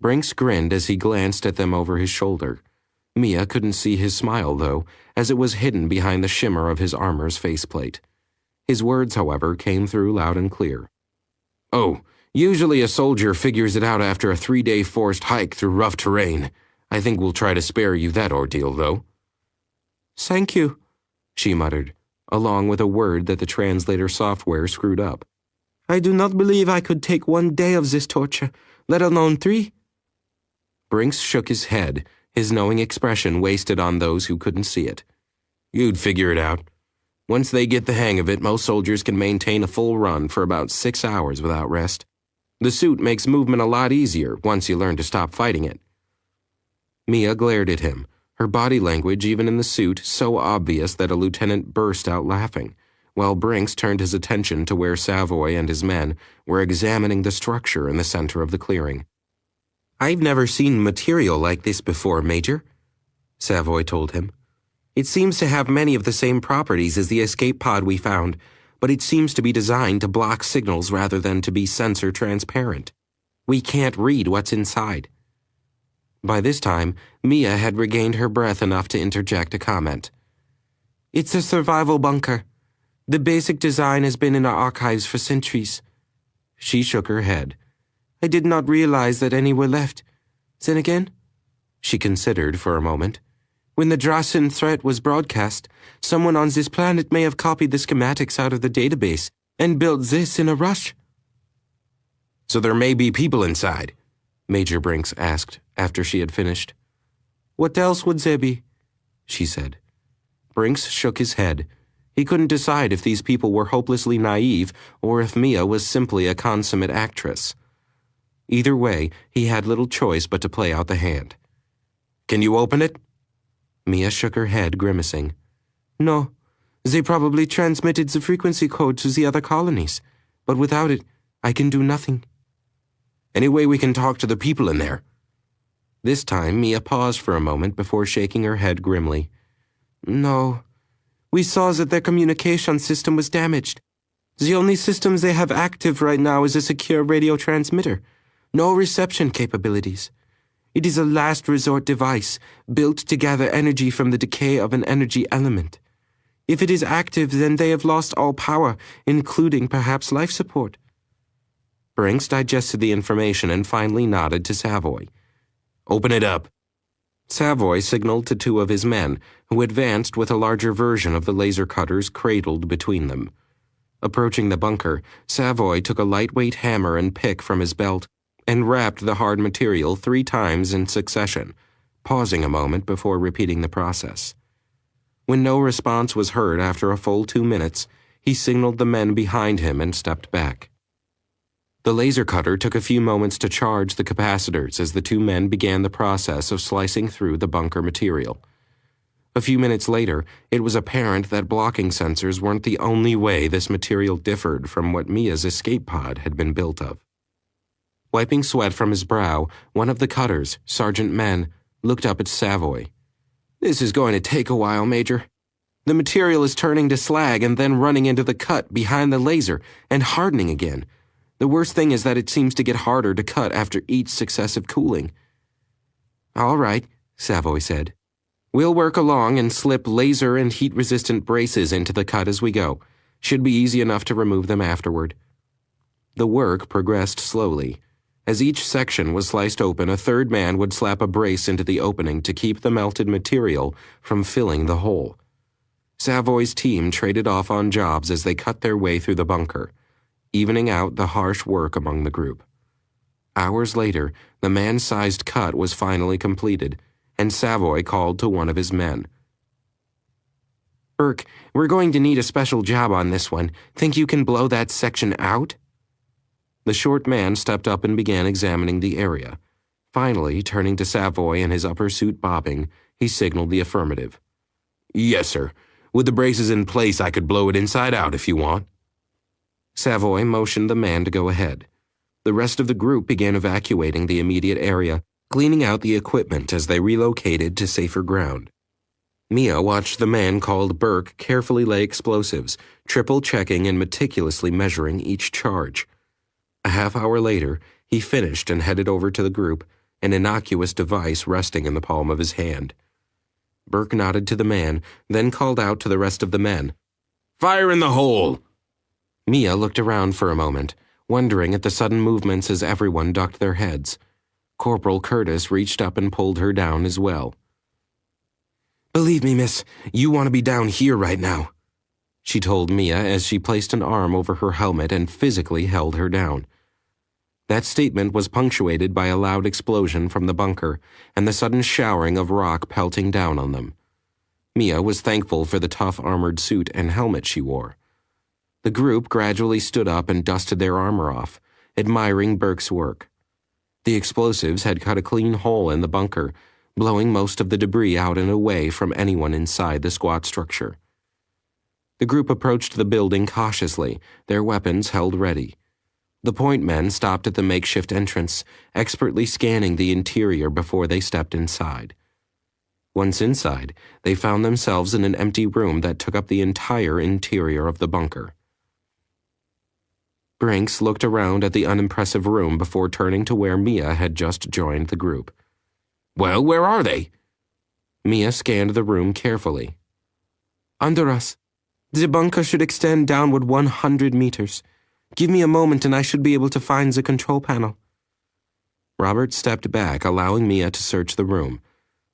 Brinks grinned as he glanced at them over his shoulder. Mia couldn't see his smile, though, as it was hidden behind the shimmer of his armor's faceplate. His words, however, came through loud and clear. "Oh, usually a soldier figures it out after a 3-day forced hike through rough terrain. I think we'll try to spare you that ordeal, though." "Thank you," she muttered, along with a word that the translator software screwed up. "I do not believe I could take 1 day of this torture, let alone 3. Brinks shook his head, his knowing expression wasted on those who couldn't see it. "You'd figure it out. Once they get the hang of it, most soldiers can maintain a full run for about 6 hours without rest. The suit makes movement a lot easier once you learn to stop fighting it." Mia glared at him, her body language even in the suit so obvious that a lieutenant burst out laughing, while Brinks turned his attention to where Savoy and his men were examining the structure in the center of the clearing. "I've never seen material like this before, Major," Savoy told him. "It seems to have many of the same properties as the escape pod we found, but it seems to be designed to block signals rather than to be sensor transparent. We can't read what's inside." By this time, Mia had regained her breath enough to interject a comment. "It's a survival bunker. The basic design has been in our archives for centuries." She shook her head. "I did not realize that any were left. Then again," she considered for a moment, "when the Drasen threat was broadcast, someone on this planet may have copied the schematics out of the database and built this in a rush." "So there may be people inside?" Major Brinks asked after she had finished. "What else would there be?" she said. Brinks shook his head. He couldn't decide if these people were hopelessly naive or if Mia was simply a consummate actress. Either way, he had little choice but to play out the hand. "Can you open it?" Mia shook her head, grimacing. "No. They probably transmitted the frequency code to the other colonies, but without it, I can do nothing." "Any way we can talk to the people in there?" This time, Mia paused for a moment before shaking her head grimly. "No. We saw that their communication system was damaged. The only systems they have active right now is a secure radio transmitter. No reception capabilities. It is a last resort device built to gather energy from the decay of an energy element. If it is active, then they have lost all power, including perhaps life support." Brinks digested the information and finally nodded to Savoy. "Open it up." Savoy signaled to 2 of his men, who advanced with a larger version of the laser cutters cradled between them. Approaching the bunker, Savoy took a lightweight hammer and pick from his belt and rapped the hard material 3 times in succession, pausing a moment before repeating the process. When no response was heard after a full 2 minutes, he signaled the men behind him and stepped back. The laser cutter took a few moments to charge the capacitors as the 2 men began the process of slicing through the bunker material. A few minutes later, it was apparent that blocking sensors weren't the only way this material differed from what Mia's escape pod had been built of. Wiping sweat from his brow, one of the cutters, Sergeant Men, looked up at Savoy. "This is going to take a while, Major. The material is turning to slag and then running into the cut behind the laser and hardening again. The worst thing is that it seems to get harder to cut after each successive cooling." "All right," Savoy said. "We'll work along and slip laser and heat-resistant braces into the cut as we go. Should be easy enough to remove them afterward." The work progressed slowly. As each section was sliced open, a third man would slap a brace into the opening to keep the melted material from filling the hole. Savoy's team traded off on jobs as they cut their way through the bunker, evening out the harsh work among the group. Hours later, the man-sized cut was finally completed, and Savoy called to one of his men. "Burke, we're going to need a special job on this one. Think you can blow that section out?" The short man stepped up and began examining the area. Finally, turning to Savoy and his upper suit bobbing, he signaled the affirmative. "Yes, sir. With the braces in place, I could blow it inside out if you want." Savoy motioned the man to go ahead. The rest of the group began evacuating the immediate area, cleaning out the equipment as they relocated to safer ground. Mia watched the man called Burke carefully lay explosives, triple-checking and meticulously measuring each charge. A half-hour later, he finished and headed over to the group, an innocuous device resting in the palm of his hand. Burke nodded to the man, then called out to the rest of the men. "Fire in the hole!" Mia looked around for a moment, wondering at the sudden movements as everyone ducked their heads. Corporal Curtis reached up and pulled her down as well. "Believe me, miss, you want to be down here right now," she told Mia as she placed an arm over her helmet and physically held her down. That statement was punctuated by a loud explosion from the bunker and the sudden showering of rock pelting down on them. Mia was thankful for the tough armored suit and helmet she wore. The group gradually stood up and dusted their armor off, admiring Burke's work. The explosives had cut a clean hole in the bunker, blowing most of the debris out and away from anyone inside the squat structure. The group approached the building cautiously, their weapons held ready. The point men stopped at the makeshift entrance, expertly scanning the interior before they stepped inside. Once inside, they found themselves in an empty room that took up the entire interior of the bunker. Brinks looked around at the unimpressive room before turning to where Mia had just joined the group. "Well, where are they?" Mia scanned the room carefully. "Under us. The bunker should extend downward 100 meters. Give me a moment and I should be able to find the control panel." Robert stepped back, allowing Mia to search the room.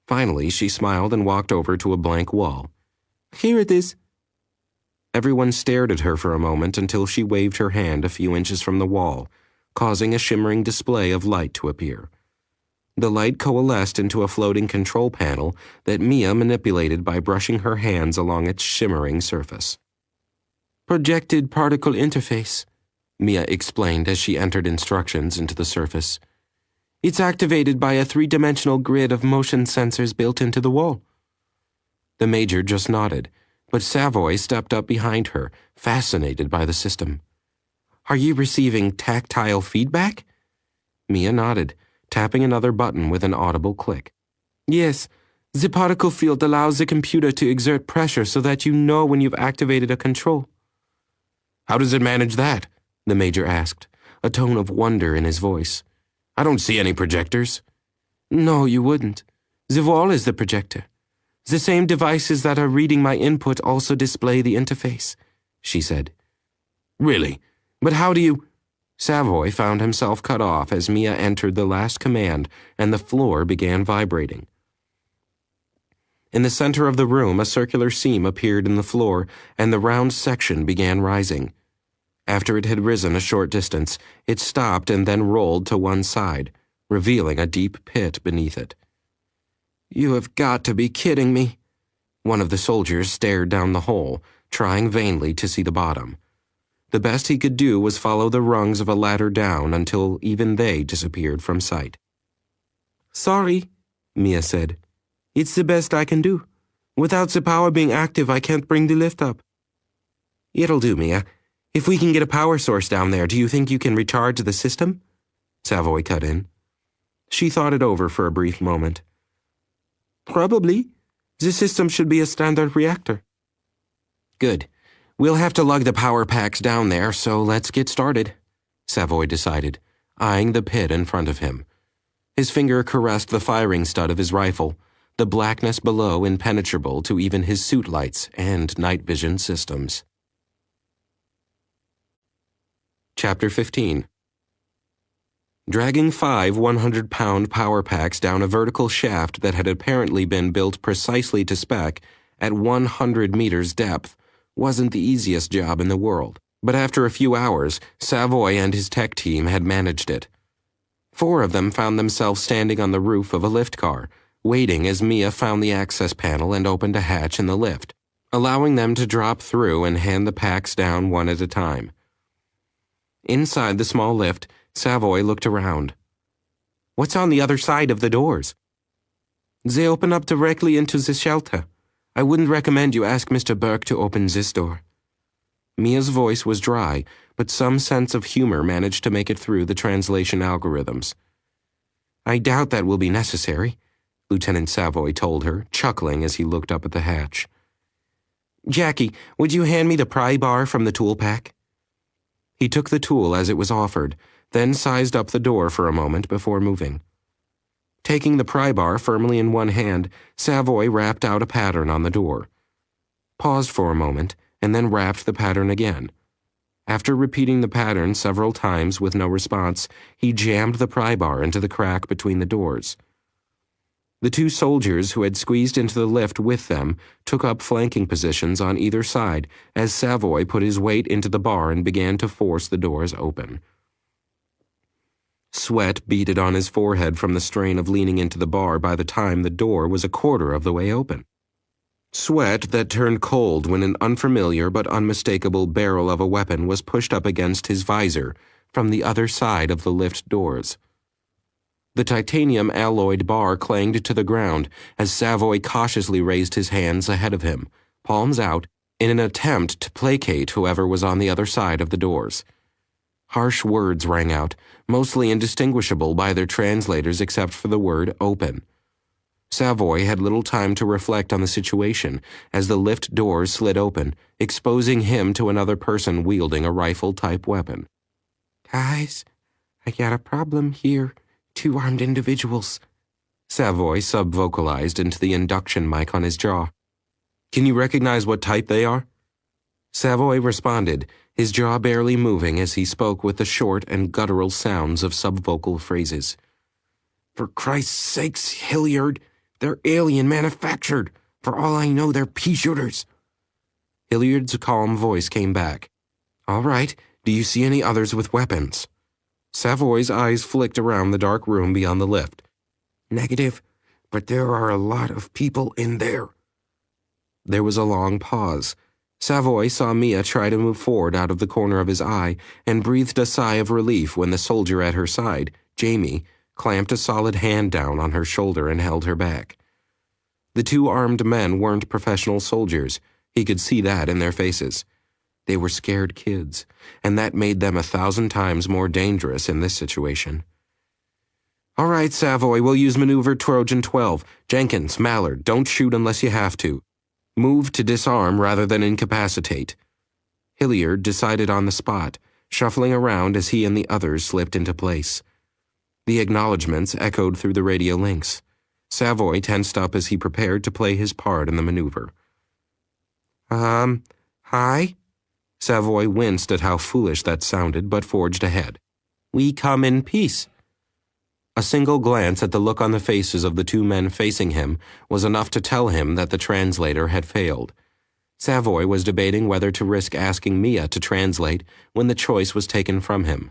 Finally, she smiled and walked over to a blank wall. "Here it is." Everyone stared at her for a moment until she waved her hand a few inches from the wall, causing a shimmering display of light to appear. The light coalesced into a floating control panel that Mia manipulated by brushing her hands along its shimmering surface. "Projected particle interface," Mia explained as she entered instructions into the surface. "It's activated by a 3-dimensional grid of motion sensors built into the wall." The Major just nodded, but Savoy stepped up behind her, fascinated by the system. "Are you receiving tactile feedback?" Mia nodded, tapping another button with an audible click. "Yes, the particle field allows the computer to exert pressure so that you know when you've activated a control." "How does it manage that?" the Major asked, a tone of wonder in his voice. "I don't see any projectors." "No, you wouldn't. The wall is the projector. The same devices that are reading my input also display the interface," she said. "Really? But how do you—" Savoy found himself cut off as Mia entered the last command and the floor began vibrating. In the center of the room, a circular seam appeared in the floor and the round section began rising. After it had risen a short distance, it stopped and then rolled to one side, revealing a deep pit beneath it. "You have got to be kidding me." One of the soldiers stared down the hole, trying vainly to see the bottom. The best he could do was follow the rungs of a ladder down until even they disappeared from sight. "Sorry," Mia said. "It's the best I can do. Without the power being active, I can't bring the lift up." "It'll do, Mia. If we can get a power source down there, do you think you can recharge the system?" Savoy cut in. She thought it over for a brief moment. "Probably. The system should be a standard reactor." "Good. We'll have to lug the power packs down there, so let's get started," Savoy decided, eyeing the pit in front of him. His finger caressed the firing stud of his rifle, the blackness below impenetrable to even his suit lights and night vision systems. Chapter 15. Dragging 5 100-pound power packs down a vertical shaft that had apparently been built precisely to spec at 100 meters depth wasn't the easiest job in the world, but after a few hours, Savoy and his tech team had managed it. 4 of them found themselves standing on the roof of a lift car, waiting as Mia found the access panel and opened a hatch in the lift, allowing them to drop through and hand the packs down one at a time. Inside the small lift, Savoy looked around. "What's on the other side of the doors?" "They open up directly into the shelter. I wouldn't recommend you ask Mr. Burke to open this door." Mia's voice was dry, but some sense of humor managed to make it through the translation algorithms. "I doubt that will be necessary," Lieutenant Savoy told her, chuckling as he looked up at the hatch. "Jackie, would you hand me the pry bar from the tool pack?" He took the tool as it was offered, then sized up the door for a moment before moving. Taking the pry bar firmly in one hand, Savoy rapped out a pattern on the door. Paused for a moment, and then rapped the pattern again. After repeating the pattern several times with no response, he jammed the pry bar into the crack between the doors. The 2 soldiers who had squeezed into the lift with them took up flanking positions on either side as Savoy put his weight into the bar and began to force the doors open. Sweat beaded on his forehead from the strain of leaning into the bar by the time the door was a quarter of the way open. Sweat that turned cold when an unfamiliar but unmistakable barrel of a weapon was pushed up against his visor from the other side of the lift doors. The titanium alloyed bar clanged to the ground as Savoy cautiously raised his hands ahead of him, palms out, in an attempt to placate whoever was on the other side of the doors. Harsh words rang out, mostly indistinguishable by their translators except for the word "open." Savoy had little time to reflect on the situation as the lift doors slid open, exposing him to another person wielding a rifle-type weapon. "Guys, I got a problem here. 2 armed individuals," Savoy sub-vocalized into the induction mic on his jaw. "Can you recognize what type they are?" Savoy responded, his jaw barely moving as he spoke with the short and guttural sounds of subvocal phrases. "For Christ's sakes, Hilliard, they're alien manufactured. For all I know, they're pea-shooters." Hilliard's calm voice came back. "All right, do you see any others with weapons?" Savoy's eyes flicked around the dark room beyond the lift. "Negative, but there are a lot of people in there." There was a long pause. Savoy saw Mia try to move forward out of the corner of his eye and breathed a sigh of relief when the soldier at her side, Jamie, clamped a solid hand down on her shoulder and held her back. The 2 armed men weren't professional soldiers. He could see that in their faces. They were scared kids, and that made them 1,000 times more dangerous in this situation. "All right, Savoy, we'll use maneuver Trojan 12. Jenkins, Mallard, don't shoot unless you have to. Move to disarm rather than incapacitate." Hilliard decided on the spot, shuffling around as he and the others slipped into place. The acknowledgments echoed through the radio links. Savoy tensed up as he prepared to play his part in the maneuver. Hi?" Savoy winced at how foolish that sounded, but forged ahead. "We come in peace." A single glance at the look on the faces of the 2 men facing him was enough to tell him that the translator had failed. Savoy was debating whether to risk asking Mia to translate when the choice was taken from him.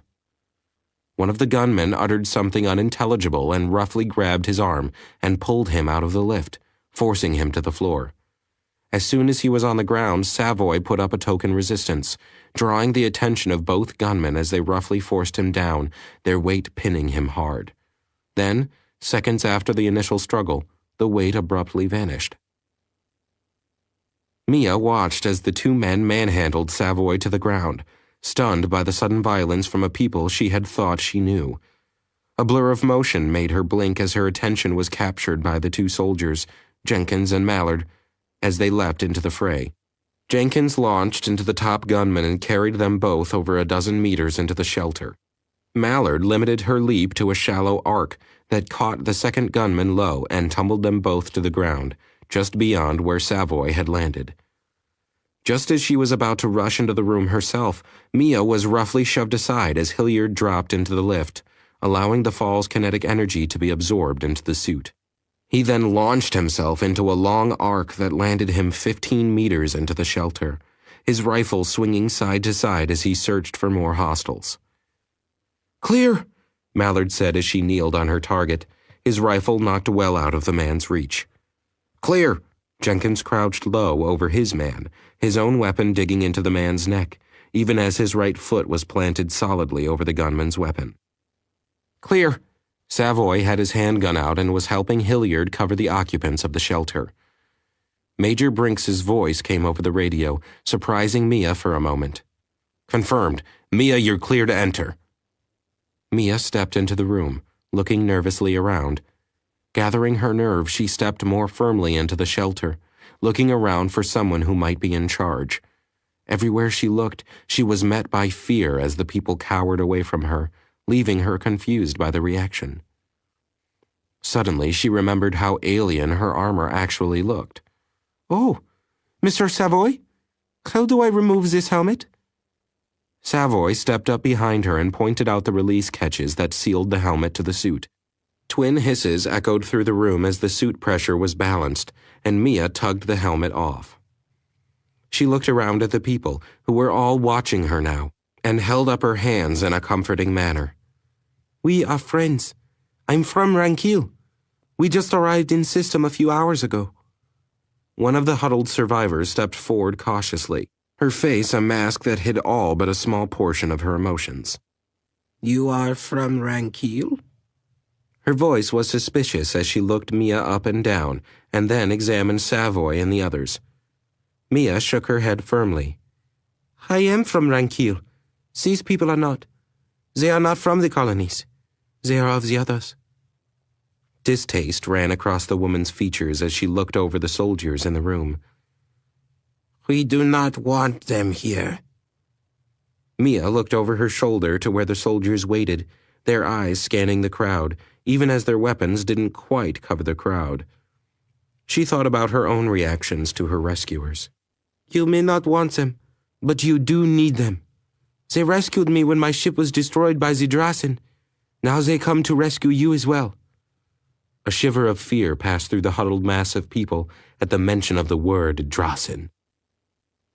One of the gunmen uttered something unintelligible and roughly grabbed his arm and pulled him out of the lift, forcing him to the floor. As soon as he was on the ground, Savoy put up a token resistance, drawing the attention of both gunmen as they roughly forced him down, their weight pinning him hard. Then, seconds after the initial struggle, the weight abruptly vanished. Mia watched as the two men manhandled Savoy to the ground, stunned by the sudden violence from a people she had thought she knew. A blur of motion made her blink as her attention was captured by the two soldiers, Jenkins and Mallard, as they leapt into the fray. Jenkins launched into the top gunman and carried them both over a dozen meters into the shelter. Mallard limited her leap to a shallow arc that caught the second gunman low and tumbled them both to the ground, just beyond where Savoy had landed. Just as she was about to rush into the room herself, Mia was roughly shoved aside as Hilliard dropped into the lift, allowing the fall's kinetic energy to be absorbed into the suit. He then launched himself into a long arc that landed him 15 meters into the shelter, his rifle swinging side to side as he searched for more hostiles. "Clear," Mallard said as she kneeled on her target, his rifle knocked well out of the man's reach. "Clear." Jenkins crouched low over his man, his own weapon digging into the man's neck, even as his right foot was planted solidly over the gunman's weapon. "Clear." Savoy had his handgun out and was helping Hilliard cover the occupants of the shelter. Major Brinks's voice came over the radio, surprising Mia for a moment. "Confirmed. Mia, you're clear to enter." Mia stepped into the room, looking nervously around. Gathering her nerve, she stepped more firmly into the shelter, looking around for someone who might be in charge. Everywhere she looked, she was met by fear as the people cowered away from her, leaving her confused by the reaction. Suddenly, she remembered how alien her armor actually looked. "Oh, Mr. Savoy? How do I remove this helmet?" Savoy stepped up behind her and pointed out the release catches that sealed the helmet to the suit. Twin hisses echoed through the room as the suit pressure was balanced, and Mia tugged the helmet off. She looked around at the people, who were all watching her now, and held up her hands in a comforting manner. "We are friends. I'm from Ranquil. We just arrived in system a few hours ago." One of the huddled survivors stepped forward cautiously, her face a mask that hid all but a small portion of her emotions. "You are from Ranquil?" Her voice was suspicious as she looked Mia up and down, and then examined Savoy and the others. Mia shook her head firmly. "I am from Ranquil. These people are not. They are not from the colonies. They are of the others." Distaste ran across the woman's features as she looked over the soldiers in the room. "We do not want them here." Mia looked over her shoulder to where the soldiers waited, their eyes scanning the crowd, even as their weapons didn't quite cover the crowd. She thought about her own reactions to her rescuers. "You may not want them, but you do need them. They rescued me when my ship was destroyed by the Drasen. Now they come to rescue you as well." A shiver of fear passed through the huddled mass of people at the mention of the word Drasen.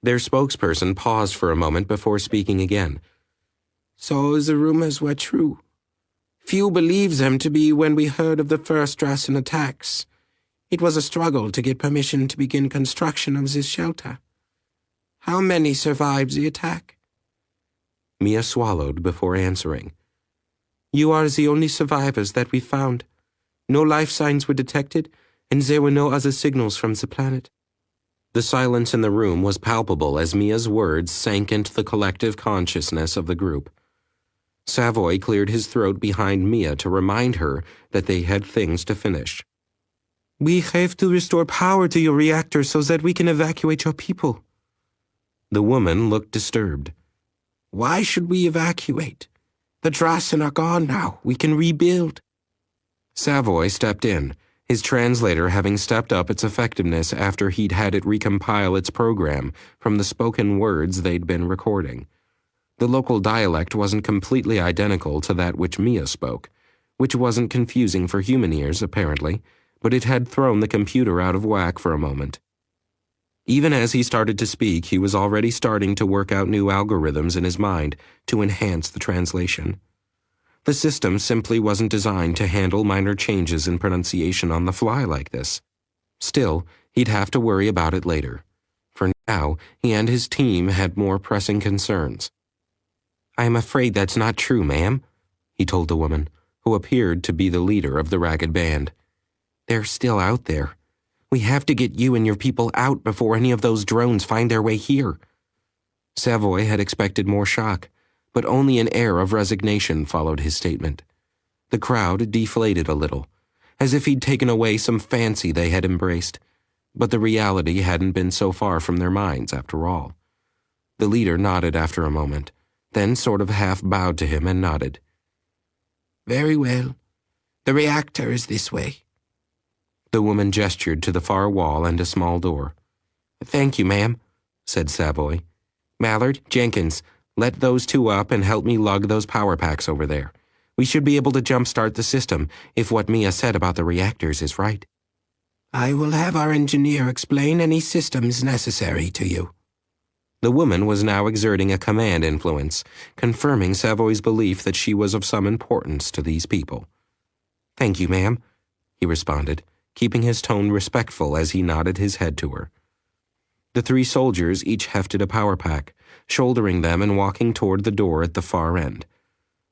Their spokesperson paused for a moment before speaking again. "So the rumors were true. Few believed them to be when we heard of the first Drasen attacks. It was a struggle to get permission to begin construction of this shelter. How many survived the attack?" Mia swallowed before answering. "You are the only survivors that we found. No life signs were detected, and there were no other signals from the planet." The silence in the room was palpable as Mia's words sank into the collective consciousness of the group. Savoy cleared his throat behind Mia to remind her that they had things to finish. "We have to restore power to your reactor so that we can evacuate your people." The woman looked disturbed. "Why should we evacuate? The Drasen are gone now. We can rebuild." Savoy stepped in, his translator having stepped up its effectiveness after he'd had it recompile its program from the spoken words they'd been recording. The local dialect wasn't completely identical to that which Mia spoke, which wasn't confusing for human ears, apparently, but it had thrown the computer out of whack for a moment. Even as he started to speak, he was already starting to work out new algorithms in his mind to enhance the translation. The system simply wasn't designed to handle minor changes in pronunciation on the fly like this. Still, he'd have to worry about it later. For now, he and his team had more pressing concerns. "I'm afraid that's not true, ma'am," he told the woman, who appeared to be the leader of the ragged band. "They're still out there. We have to get you and your people out before any of those drones find their way here." Savoy had expected more shock, but only an air of resignation followed his statement. The crowd deflated a little, as if he'd taken away some fancy they had embraced, but the reality hadn't been so far from their minds after all. The leader nodded after a moment, then sort of half bowed to him and nodded. "Very well. The reactor is this way." The woman gestured to the far wall and a small door. "Thank you, ma'am," said Savoy. "Mallard, Jenkins, let those two up and help me lug those power packs over there. We should be able to jumpstart the system if what Mia said about the reactors is right." "I will have our engineer explain any systems necessary to you." The woman was now exerting a command influence, confirming Savoy's belief that she was of some importance to these people. "Thank you, ma'am," he responded, keeping his tone respectful as he nodded his head to her. The three soldiers each hefted a power pack, shouldering them and walking toward the door at the far end.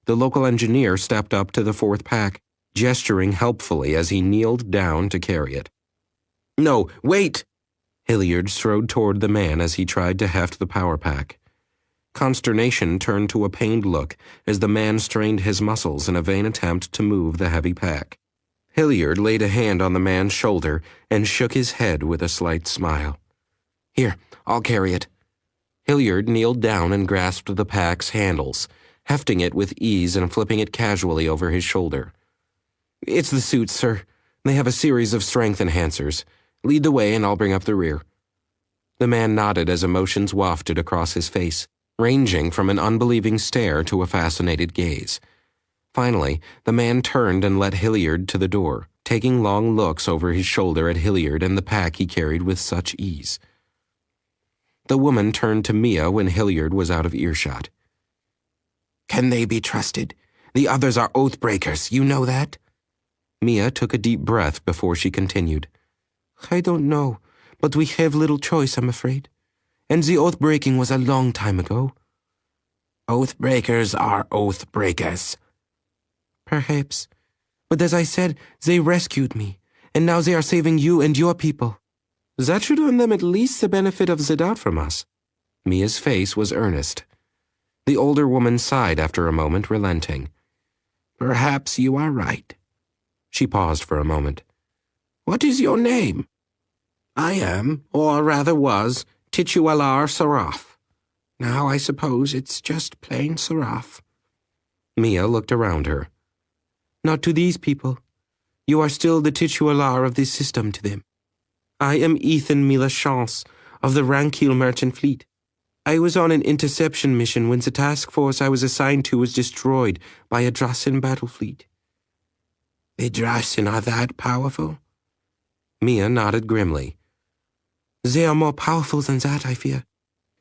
The local engineer stepped up to the fourth pack, gesturing helpfully as he kneeled down to carry it. "No, wait!" Hilliard strode toward the man as he tried to heft the power pack. Consternation turned to a pained look as the man strained his muscles in a vain attempt to move the heavy pack. Hilliard laid a hand on the man's shoulder and shook his head with a slight smile. "Here, I'll carry it." Hilliard kneeled down and grasped the pack's handles, hefting it with ease and flipping it casually over his shoulder. "It's the suits, sir. They have a series of strength enhancers. Lead the way and I'll bring up the rear." The man nodded as emotions wafted across his face, ranging from an unbelieving stare to a fascinated gaze. Finally, the man turned and led Hilliard to the door, taking long looks over his shoulder at Hilliard and the pack he carried with such ease. The woman turned to Mia when Hilliard was out of earshot. "Can they be trusted? The others are oath breakers, you know that?" Mia took a deep breath before she continued. "I don't know, but we have little choice, I'm afraid. And the oath breaking was a long time ago." "Oath breakers are oath breakers." "Perhaps. But as I said, they rescued me, and now they are saving you and your people." "That should earn them at least the benefit of the doubt from us." Mia's face was earnest. The older woman sighed after a moment, relenting. "Perhaps you are right." She paused for a moment. "What is your name?" "I am, or rather was, Titular Saraf. Now I suppose it's just plain Saraf." Mia looked around her. "Not to these people. You are still the titular of this system to them. I am Ethan Milachance of the Ranquil Merchant Fleet. I was on an interception mission when the task force I was assigned to was destroyed by a Drasen battle fleet." "The Drasen are that powerful?" Mia nodded grimly. "They are more powerful than that, I fear.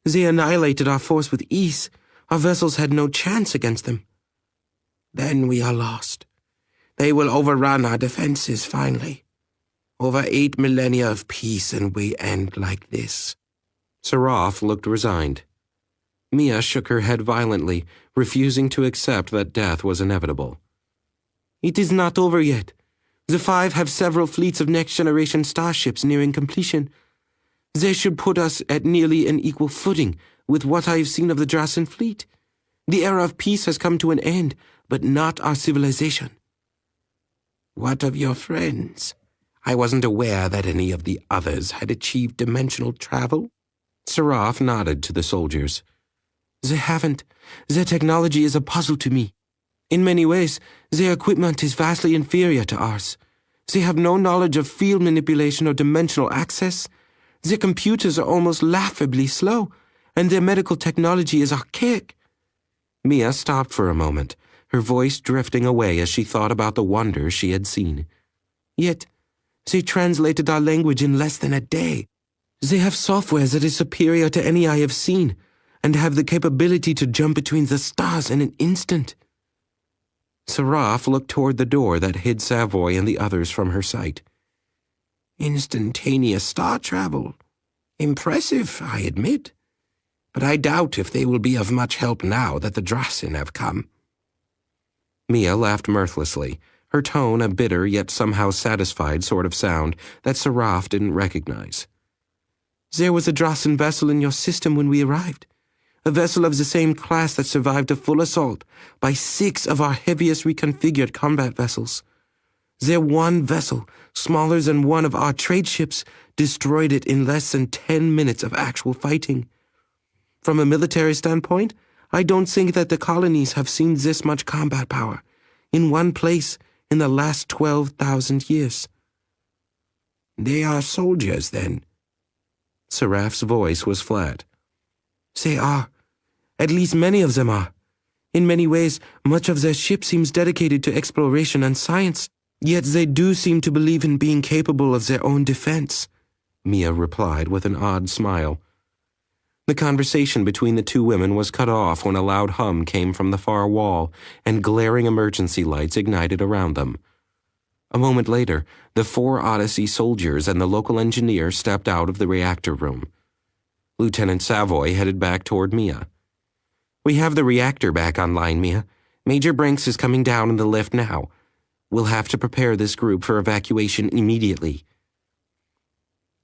They annihilated our force with ease. Our vessels had no chance against them." "Then we are lost. They will overrun our defenses finally. Over 8 millennia of peace, and we end like this." Saraf looked resigned. Mia shook her head violently, refusing to accept that death was inevitable. "It is not over yet. The Five have several fleets of next-generation starships nearing completion. They should put us at nearly an equal footing with what I have seen of the Drasen fleet. The era of peace has come to an end, but not our civilization." "What of your friends? I wasn't aware that any of the others had achieved dimensional travel." Saraf nodded to the soldiers. "They haven't. Their technology is a puzzle to me. In many ways, their equipment is vastly inferior to ours. They have no knowledge of field manipulation or dimensional access. Their computers are almost laughably slow, and their medical technology is archaic." Mia stopped for a moment, her voice drifting away as she thought about the wonders she had seen. "Yet, they translated our language in less than a day. They have software that is superior to any I have seen, and have the capability to jump between the stars in an instant. Saraf looked toward the door that hid Savoy and the others from her sight. Instantaneous star travel. Impressive, I admit. But I doubt if they will be of much help now that the Drasin have come. Mia laughed mirthlessly, her tone a bitter yet somehow satisfied sort of sound that Saraf didn't recognize. There was a Drasin vessel in your system when we arrived. A vessel of the same class that survived a full assault by 6 of our heaviest reconfigured combat vessels. Their one vessel, smaller than one of our trade ships, destroyed it in less than 10 minutes of actual fighting. From a military standpoint, I don't think that the colonies have seen this much combat power in one place in the last 12,000 years. They are soldiers, then? Saraf's voice was flat. They are. At least many of them are. In many ways, much of their ship seems dedicated to exploration and science, yet they do seem to believe in being capable of their own defense, Mia replied with an odd smile. The conversation between the two women was cut off when a loud hum came from the far wall and glaring emergency lights ignited around them. A moment later, the 4 Odyssey soldiers and the local engineer stepped out of the reactor room. Lieutenant Savoy headed back toward Mia. "We have the reactor back online, Mia. Major Brinks is coming down in the lift now. We'll have to prepare this group for evacuation immediately."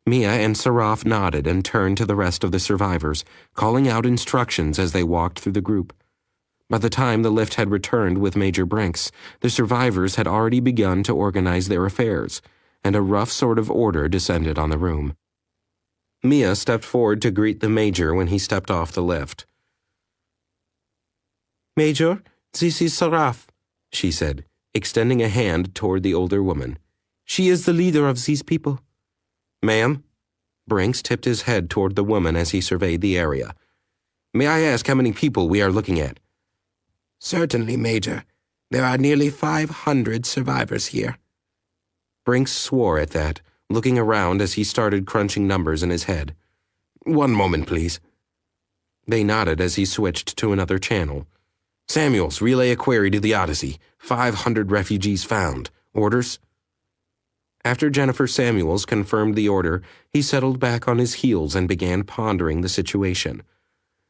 Mia and Saraf nodded and turned to the rest of the survivors, calling out instructions as they walked through the group. By the time the lift had returned with Major Brinks, the survivors had already begun to organize their affairs, and a rough sort of order descended on the room. Mia stepped forward to greet the Major when he stepped off the lift. "Major, this is Saraf," she said, extending a hand toward the older woman. "She is the leader of these people." "Ma'am?" Brinks tipped his head toward the woman as he surveyed the area. "May I ask how many people we are looking at?" Certainly, Major. There are nearly 500 survivors here. Brinks swore at that, looking around as he started crunching numbers in his head. "One moment, please." They nodded as he switched to another channel. "Samuels, relay a query to the Odyssey. 500 refugees found. Orders?" After Jennifer Samuels confirmed the order, he settled back on his heels and began pondering the situation.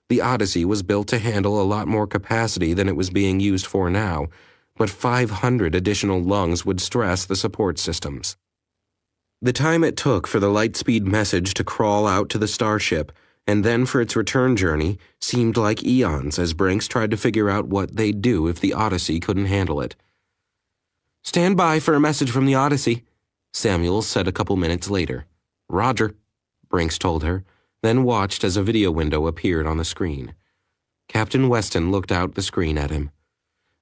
The Odyssey was built to handle a lot more capacity than it was being used for now, but 500 additional lungs would stress the support systems. The time it took for the Lightspeed message to crawl out to the starship, and then for its return journey, seemed like eons as Brinks tried to figure out what they'd do if the Odyssey couldn't handle it. "Stand by for a message from the Odyssey," Samuels said a couple minutes later. "Roger," Brinks told her, then watched as a video window appeared on the screen. Captain Weston looked out the screen at him.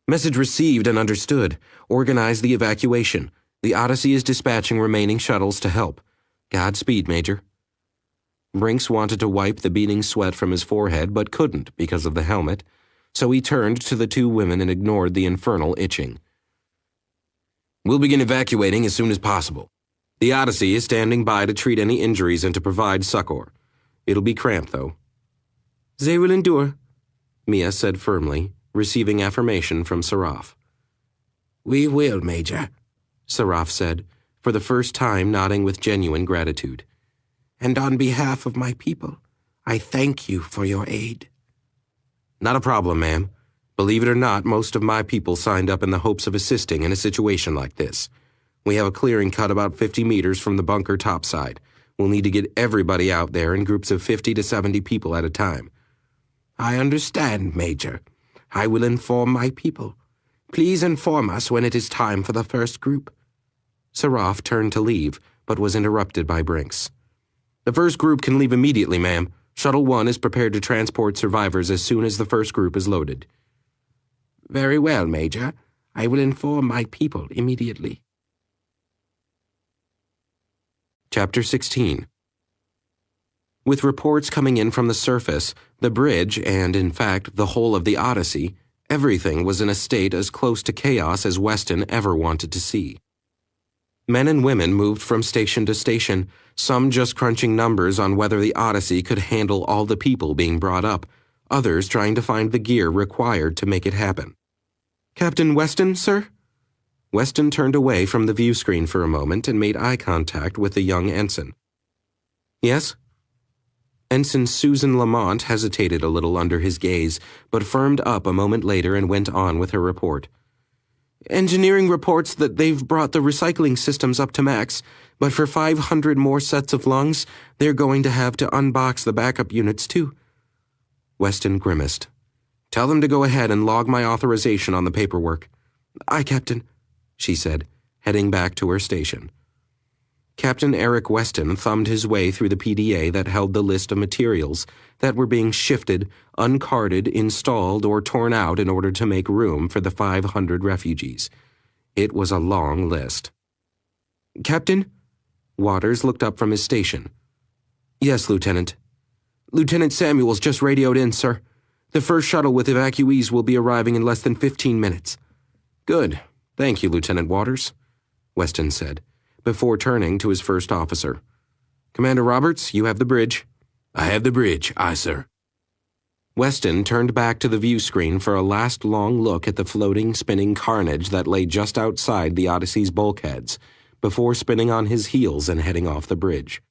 "Message received and understood. Organize the evacuation. The Odyssey is dispatching remaining shuttles to help. Godspeed, Major." Brinks wanted to wipe the beating sweat from his forehead, but couldn't because of the helmet, so he turned to the two women and ignored the infernal itching. "We'll begin evacuating as soon as possible. The Odyssey is standing by to treat any injuries and to provide succor. It'll be cramped, though." "They will endure," Mia said firmly, receiving affirmation from Saraf. "We will, Major," Saraf said, for the first time nodding with genuine gratitude. "And on behalf of my people, I thank you for your aid." "Not a problem, ma'am. Believe it or not, most of my people signed up in the hopes of assisting in a situation like this. We have a clearing cut about 50 meters from the bunker topside. We'll need to get everybody out there in groups of 50 to 70 people at a time." "I understand, Major. I will inform my people. Please inform us when it is time for the first group." Saraf turned to leave, but was interrupted by Brinks. "The first group can leave immediately, ma'am. Shuttle 1 is prepared to transport survivors as soon as the first group is loaded." "Very well, Major. I will inform my people immediately." Chapter 16. With reports coming in from the surface, the bridge, and in fact the whole of the Odyssey, everything was in a state as close to chaos as Weston ever wanted to see. Men and women moved from station to station, some just crunching numbers on whether the Odyssey could handle all the people being brought up, others trying to find the gear required to make it happen. Captain Weston, sir? Weston turned away from the view screen for a moment and made eye contact with the young ensign. Yes? Ensign Susan Lamont hesitated a little under his gaze, but firmed up a moment later and went on with her report. Engineering reports that they've brought the recycling systems up to max, but for 500 more sets of lungs, they're going to have to unbox the backup units too. Weston grimaced. Tell them to go ahead and log my authorization on the paperwork. Aye, Captain, she said, heading back to her station. Captain Eric Weston thumbed his way through the PDA that held the list of materials that were being shifted, uncarted, installed, or torn out in order to make room for the 500 refugees. It was a long list. Captain? Waters looked up from his station. Yes, Lieutenant. Lieutenant Samuels just radioed in, sir. The first shuttle with evacuees will be arriving in less than 15 minutes. Good. Thank you, Lieutenant Waters, Weston said, before turning to his first officer. Commander Roberts, you have the bridge. I have the bridge, aye, sir. Weston turned back to the view screen for a last long look at the floating, spinning carnage that lay just outside the Odyssey's bulkheads, before spinning on his heels and heading off the bridge.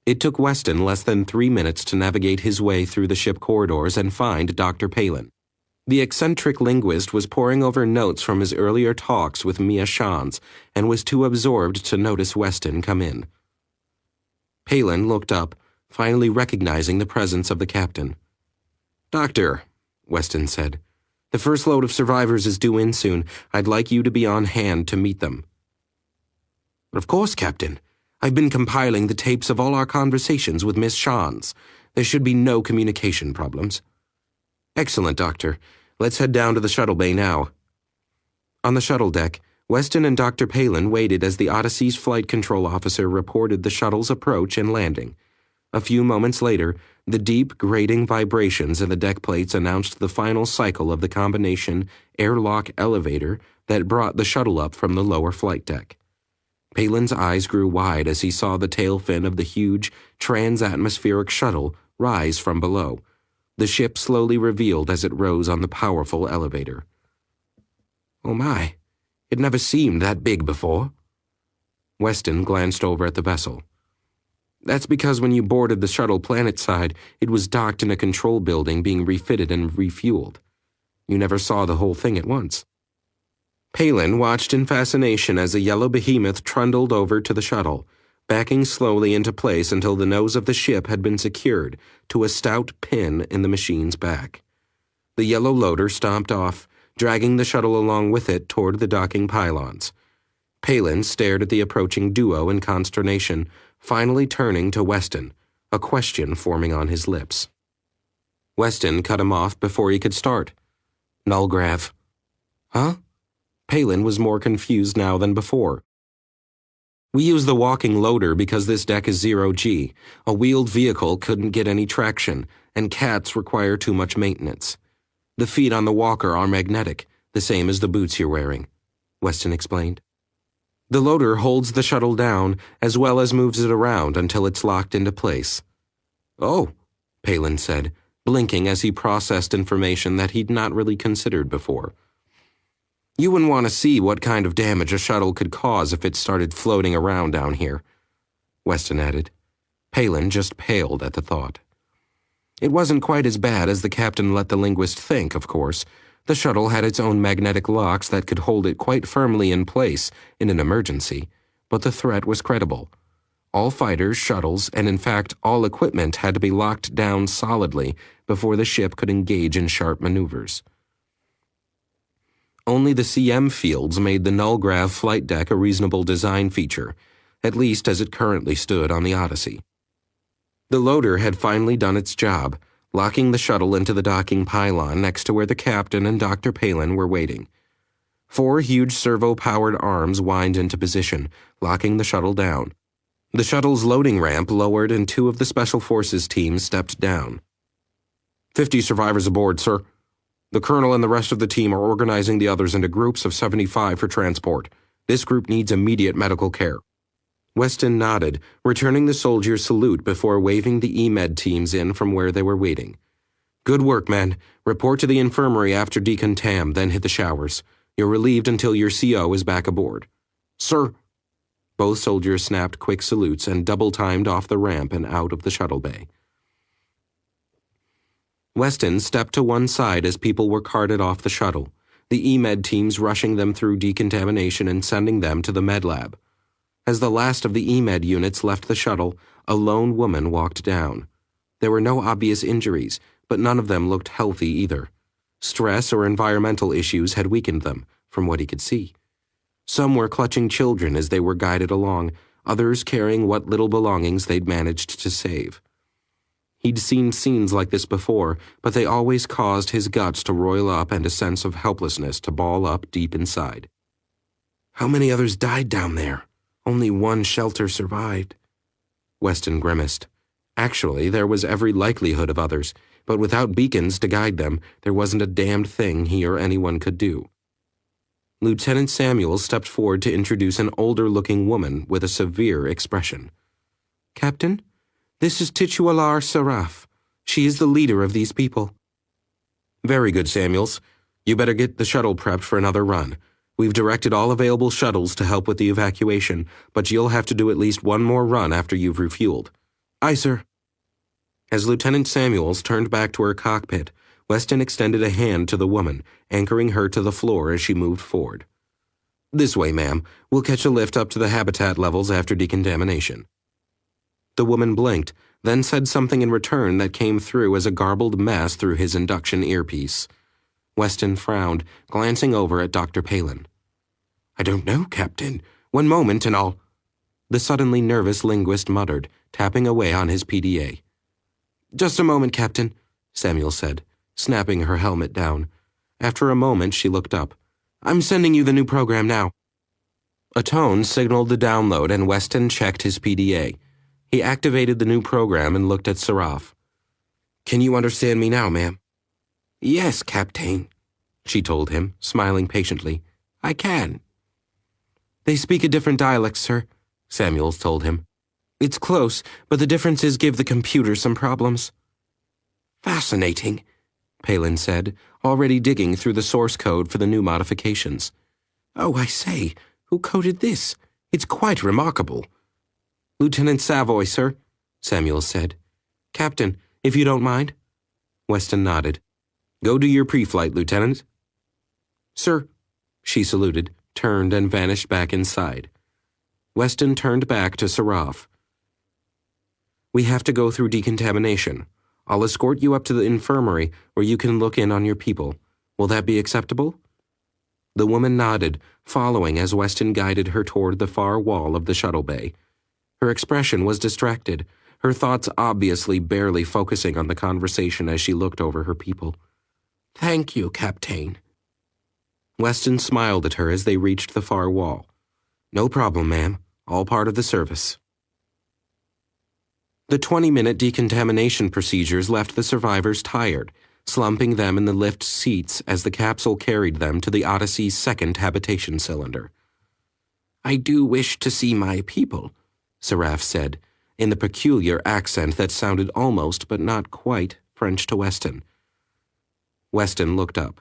It took Weston less than 3 minutes to navigate his way through the ship corridors and find Dr. Palin. The eccentric linguist was poring over notes from his earlier talks with Mia Shans and was too absorbed to notice Weston come in. Palin looked up, finally recognizing the presence of the captain. "Doctor," Weston said, "the first load of survivors is due in soon. I'd like you to be on hand to meet them." "Of course, Captain. I've been compiling the tapes of all our conversations with Miss Shans. There should be no communication problems." "Excellent, Doctor. Let's head down to the shuttle bay now." On the shuttle deck, Weston and Dr. Palin waited as the Odyssey's flight control officer reported the shuttle's approach and landing. A few moments later, the deep, grating vibrations in the deck plates announced the final cycle of the combination airlock elevator that brought the shuttle up from the lower flight deck. Palin's eyes grew wide as he saw the tail fin of the huge, trans-atmospheric shuttle rise from below. The ship slowly revealed as it rose on the powerful elevator. "Oh my, it never seemed that big before." Weston glanced over at the vessel. "That's because when you boarded the shuttle planetside, it was docked in a control building being refitted and refueled. You never saw the whole thing at once." Palin watched in fascination as a yellow behemoth trundled over to the shuttle, backing slowly into place until the nose of the ship had been secured to a stout pin in the machine's back. The yellow loader stomped off, dragging the shuttle along with it toward the docking pylons. Palin stared at the approaching duo in consternation, finally turning to Weston, a question forming on his lips. Weston cut him off before he could start. "Nullgrav." "Huh?" Palin was more confused now than before. "We use the walking loader because this deck is 0G. A wheeled vehicle couldn't get any traction, and cats require too much maintenance. The feet on the walker are magnetic, the same as the boots you're wearing," Weston explained. "The loader holds the shuttle down, as well as moves it around until it's locked into place." "Oh," Palin said, blinking as he processed information that he'd not really considered before. "You wouldn't want to see what kind of damage a shuttle could cause if it started floating around down here," Weston added. Palin just paled at the thought. It wasn't quite as bad as the captain let the linguist think, of course. The shuttle had its own magnetic locks that could hold it quite firmly in place in an emergency, but the threat was credible. All fighters, shuttles, and in fact all equipment had to be locked down solidly before the ship could engage in sharp maneuvers. Only the CM fields made the Nullgrav flight deck a reasonable design feature, at least as it currently stood on the Odyssey. The loader had finally done its job, locking the shuttle into the docking pylon next to where the captain and Dr. Palin were waiting. 4 huge servo-powered arms whined into position, locking the shuttle down. The shuttle's loading ramp lowered and 2 of the Special Forces teams stepped down. 50 survivors aboard, sir. The colonel and the rest of the team are organizing the others into groups of 75 for transport," This group needs immediate medical care." Weston nodded, returning the soldier's salute before waving the EMED teams in from where they were waiting. "Good work, men. Report to the infirmary after decontam, then hit the showers. You're relieved until your CO is back aboard." "Sir." Both soldiers snapped quick salutes and double-timed off the ramp and out of the shuttle bay. Weston stepped to one side as people were carted off the shuttle, the EMED teams rushing them through decontamination and sending them to the med lab. As the last of the EMED units left the shuttle, a lone woman walked down. There were no obvious injuries, but none of them looked healthy either. Stress or environmental issues had weakened them, from what he could see. Some were clutching children as they were guided along, others carrying what little belongings they'd managed to save. He'd seen scenes like this before, but they always caused his guts to roil up and a sense of helplessness to ball up deep inside. "How many others died down there? Only one shelter survived." Weston grimaced. Actually, there was every likelihood of others, but without beacons to guide them, there wasn't a damned thing he or anyone could do. Lieutenant Samuel stepped forward to introduce an older-looking woman with a severe expression. "Captain, this is Titular Saraf. She is the leader of these people." "Very good, Samuels. You better get the shuttle prepped for another run. We've directed all available shuttles to help with the evacuation, but you'll have to do at least one more run after you've refueled." "Aye, sir." As Lieutenant Samuels turned back to her cockpit, Weston extended a hand to the woman, anchoring her to the floor as she moved forward. "This way, ma'am. We'll catch a lift up to the habitat levels after decontamination." The woman blinked, then said something in return that came through as a garbled mess through his induction earpiece. Weston frowned, glancing over at Dr. Palin. "I don't know, Captain. One moment and I'll—" the suddenly nervous linguist muttered, tapping away on his PDA. "Just a moment, Captain," Samuel said, snapping her helmet down. After a moment, she looked up. "I'm sending you the new program now." A tone signaled the download and Weston checked his PDA. He activated the new program and looked at Saraf. "Can you understand me now, ma'am?" "Yes, Captain," she told him, smiling patiently. "I can." "They speak a different dialect, sir," Samuels told him. "It's close, but the differences give the computer some problems." "Fascinating," Palin said, already digging through the source code for the new modifications. "Oh, I say, who coded this? It's quite remarkable." "Lieutenant Savoy, sir," Samuels said. "Captain, if you don't mind." Weston nodded. "Go do your pre-flight, Lieutenant." "Sir." She saluted, turned, and vanished back inside. Weston turned back to Saraf. "We have to go through decontamination. I'll escort you up to the infirmary where you can look in on your people. Will that be acceptable?" The woman nodded, following as Weston guided her toward the far wall of the shuttle bay. Her expression was distracted, her thoughts obviously barely focusing on the conversation as she looked over her people. "Thank you, Captain." Weston smiled at her as they reached the far wall. "No problem, ma'am. All part of the service." The 20-minute decontamination procedures left the survivors tired, slumping them in the lift seats as the capsule carried them to the Odyssey's second habitation cylinder. "I do wish to see my people," Saraf said, in the peculiar accent that sounded almost, but not quite, French to Weston. Weston looked up.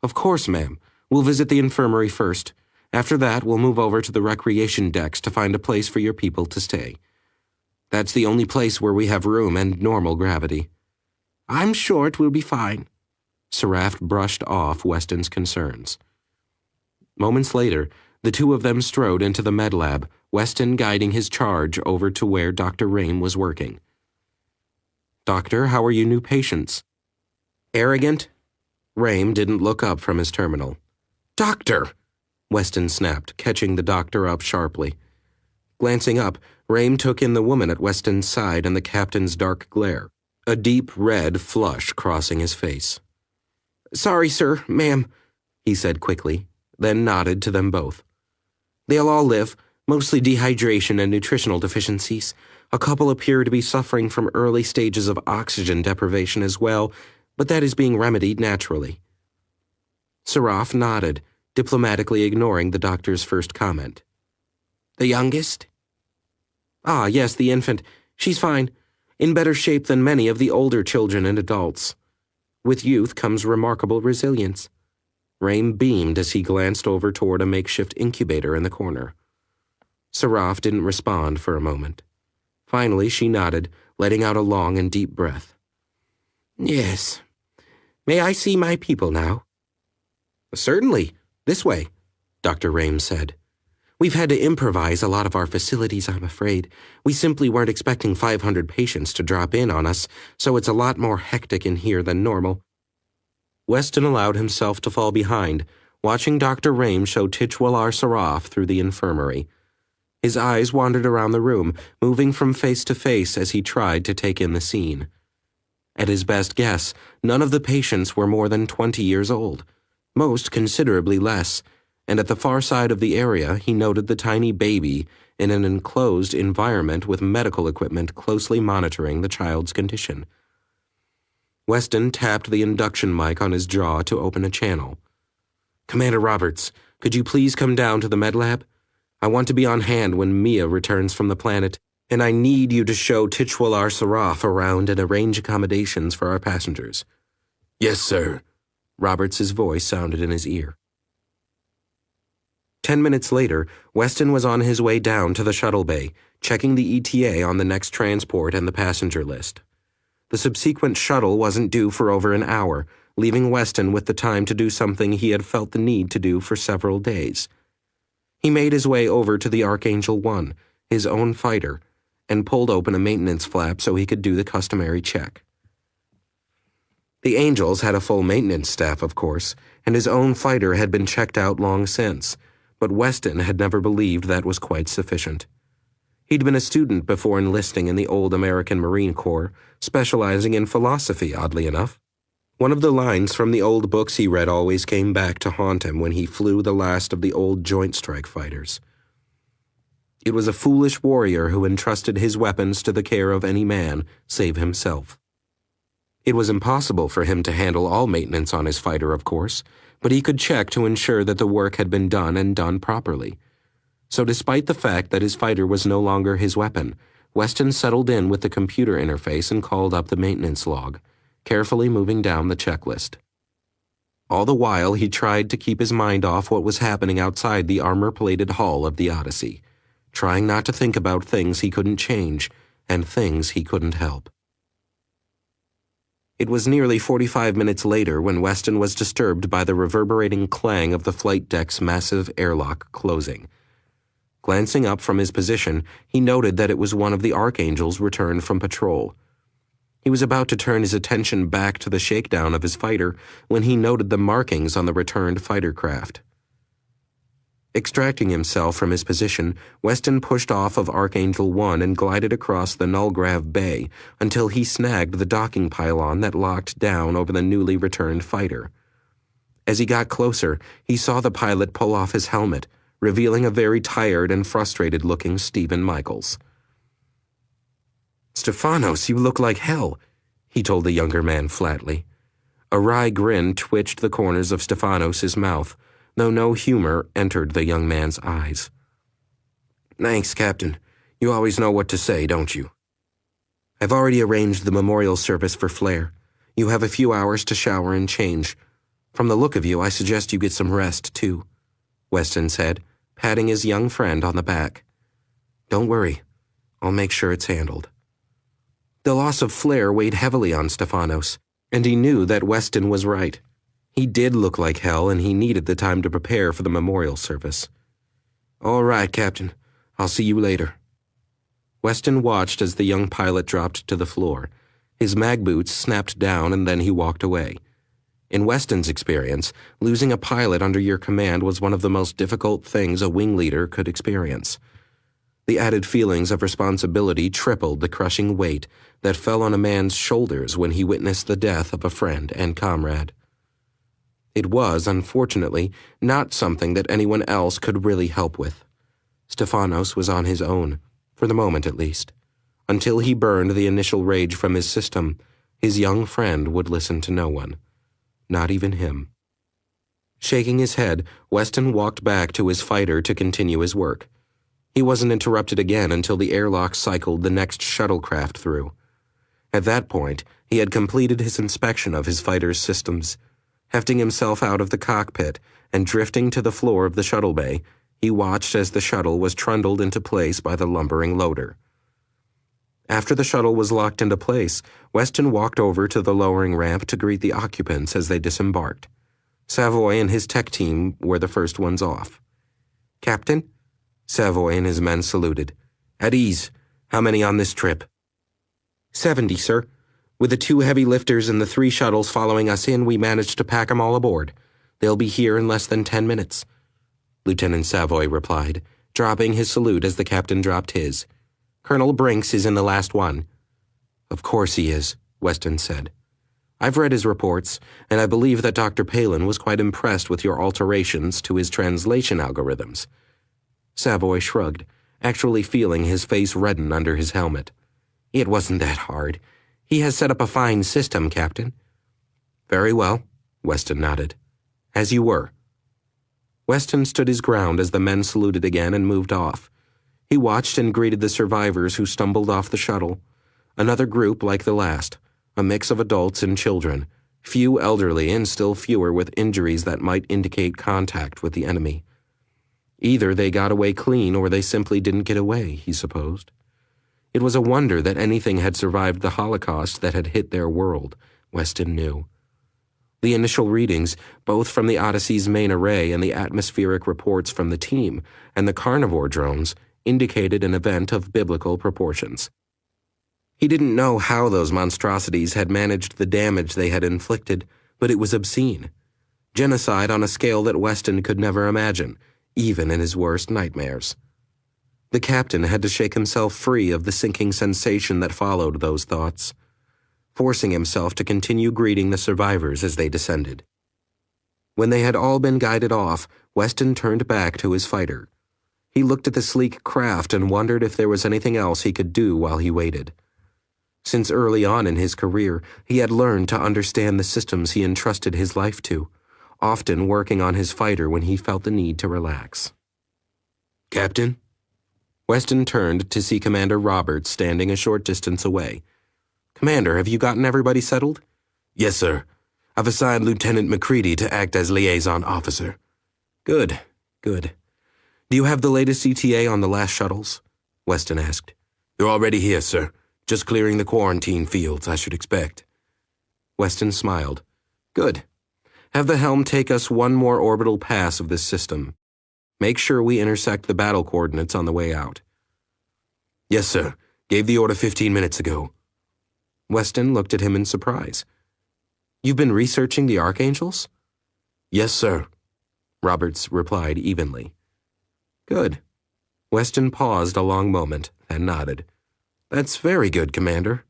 "Of course, ma'am. We'll visit the infirmary first. After that, we'll move over to the recreation decks to find a place for your people to stay. That's the only place where we have room and normal gravity." "I'm sure it will be fine." Saraf brushed off Weston's concerns. Moments later, the two of them strode into the med lab, Weston guiding his charge over to where Dr. Rame was working. "Doctor, how are your new patients?" "Arrogant?" Rame didn't look up from his terminal. "Doctor!" Weston snapped, catching the doctor up sharply. Glancing up, Rame took in the woman at Weston's side and the captain's dark glare, a deep red flush crossing his face. "Sorry, sir, ma'am," he said quickly, then nodded to them both. "They'll all live, mostly dehydration and nutritional deficiencies. A couple appear to be suffering from early stages of oxygen deprivation as well, but that is being remedied naturally." Saraf nodded, diplomatically ignoring the doctor's first comment. The youngest? Ah, yes, the infant. She's fine. In better shape than many of the older children and adults. With youth comes remarkable resilience. Raim beamed as he glanced over toward a makeshift incubator in the corner. Saraf didn't respond for a moment. Finally, she nodded, letting out a long and deep breath. Yes. May I see my people now? Certainly. This way, Dr. Raim said. We've had to improvise a lot of our facilities, I'm afraid. We simply weren't expecting 500 patients to drop in on us, so it's a lot more hectic in here than normal. Weston allowed himself to fall behind, watching Dr. Raim show Titchwalar Saraf through the infirmary. His eyes wandered around the room, moving from face to face as he tried to take in the scene. At his best guess, none of the patients were more than 20 years old, most considerably less, and at the far side of the area he noted the tiny baby in an enclosed environment with medical equipment closely monitoring the child's condition. Weston tapped the induction mic on his jaw to open a channel. Commander Roberts, could you please come down to the med lab? I want to be on hand when Mia returns from the planet, and I need you to show Titchwalar Saraf around and arrange accommodations for our passengers. Yes, sir. Roberts' voice sounded in his ear. 10 minutes later, Weston was on his way down to the shuttle bay, checking the ETA on the next transport and the passenger list. The subsequent shuttle wasn't due for over an hour, leaving Weston with the time to do something he had felt the need to do for several days. He made his way over to the Archangel 1, his own fighter, and pulled open a maintenance flap so he could do the customary check. The Angels had a full maintenance staff, of course, and his own fighter had been checked out long since, but Weston had never believed that was quite sufficient. He'd been a student before enlisting in the old American Marine Corps, specializing in philosophy, oddly enough. One of the lines from the old books he read always came back to haunt him when he flew the last of the old Joint Strike fighters. It was a foolish warrior who entrusted his weapons to the care of any man, save himself. It was impossible for him to handle all maintenance on his fighter, of course, but he could check to ensure that the work had been done and done properly. So despite the fact that his fighter was no longer his weapon, Weston settled in with the computer interface and called up the maintenance log, carefully moving down the checklist. All the while, he tried to keep his mind off what was happening outside the armor-plated hull of the Odyssey, trying not to think about things he couldn't change and things he couldn't help. It was nearly 45 minutes later when Weston was disturbed by the reverberating clang of the flight deck's massive airlock closing. Glancing up from his position, he noted that it was one of the Archangels returned from patrol. He was about to turn his attention back to the shakedown of his fighter when he noted the markings on the returned fighter craft. Extracting himself from his position, Weston pushed off of Archangel 1 and glided across the Nullgrav Bay until he snagged the docking pylon that locked down over the newly returned fighter. As he got closer, he saw the pilot pull off his helmet, revealing a very tired and frustrated-looking Stephen Michaels. "Stefanos, you look like hell," he told the younger man flatly. A wry grin twitched the corners of Stefanos' mouth, though no humor entered the young man's eyes. "Thanks, Captain. You always know what to say, don't you?" "I've already arranged the memorial service for Flair. You have a few hours to shower and change. From the look of you, I suggest you get some rest, too," Weston said, patting his young friend on the back. "Don't worry. I'll make sure it's handled." The loss of Flair weighed heavily on Stefanos, and he knew that Weston was right. He did look like hell, and he needed the time to prepare for the memorial service. "All right, Captain. I'll see you later." Weston watched as the young pilot dropped to the floor. His mag boots snapped down, and then he walked away. In Weston's experience, losing a pilot under your command was one of the most difficult things a wing leader could experience. The added feelings of responsibility tripled the crushing weight that fell on a man's shoulders when he witnessed the death of a friend and comrade. It was, unfortunately, not something that anyone else could really help with. Stefanos was on his own, for the moment at least. Until he burned the initial rage from his system, his young friend would listen to no one. Not even him. Shaking his head, Weston walked back to his fighter to continue his work. He wasn't interrupted again until the airlock cycled the next shuttlecraft through. At that point, he had completed his inspection of his fighter's systems. Hefting himself out of the cockpit and drifting to the floor of the shuttle bay, he watched as the shuttle was trundled into place by the lumbering loader. After the shuttle was locked into place, Weston walked over to the lowering ramp to greet the occupants as they disembarked. Savoy and his tech team were the first ones off. "Captain?" Savoy and his men saluted. "At ease. How many on this trip?" 70, sir. With the 2 heavy lifters and the 3 shuttles following us in, we managed to pack 'em all aboard. They'll be here in less than 10 minutes. Lieutenant Savoy replied, dropping his salute as the captain dropped his. "Colonel Brinks is in the last one." "Of course he is," Weston said. "I've read his reports, and I believe that Dr. Palin was quite impressed with your alterations to his translation algorithms." Savoy shrugged, actually feeling his face redden under his helmet. "It wasn't that hard. He has set up a fine system, Captain." "Very well," Weston nodded. "As you were." Weston stood his ground as the men saluted again and moved off. He watched and greeted the survivors who stumbled off the shuttle. Another group like the last, a mix of adults and children, few elderly and still fewer with injuries that might indicate contact with the enemy. Either they got away clean or they simply didn't get away, he supposed. It was a wonder that anything had survived the Holocaust that had hit their world, Weston knew. The initial readings, both from the Odyssey's main array and the atmospheric reports from the team, and the carnivore drones, indicated an event of biblical proportions. He didn't know how those monstrosities had managed the damage they had inflicted, but it was obscene. Genocide on a scale that Weston could never imagine, even in his worst nightmares. The captain had to shake himself free of the sinking sensation that followed those thoughts, forcing himself to continue greeting the survivors as they descended. When they had all been guided off, Weston turned back to his fighter. He looked at the sleek craft and wondered if there was anything else he could do while he waited. Since early on in his career, he had learned to understand the systems he entrusted his life to, often working on his fighter when he felt the need to relax. "Captain?" Weston turned to see Commander Roberts standing a short distance away. "Commander, have you gotten everybody settled?" "Yes, sir. I've assigned Lieutenant McCready to act as liaison officer." Good. Do you have the latest ETA on the last shuttles?" Weston asked. "They're already here, sir. Just clearing the quarantine fields, I should expect." Weston smiled. "Good. Have the helm take us one more orbital pass of this system. Make sure we intersect the battle coordinates on the way out." "Yes, sir. Gave the order 15 minutes ago." Weston looked at him in surprise. "You've been researching the Archangels?" "Yes, sir," Roberts replied evenly. "Good." Weston paused a long moment, then nodded. "That's very good, Commander."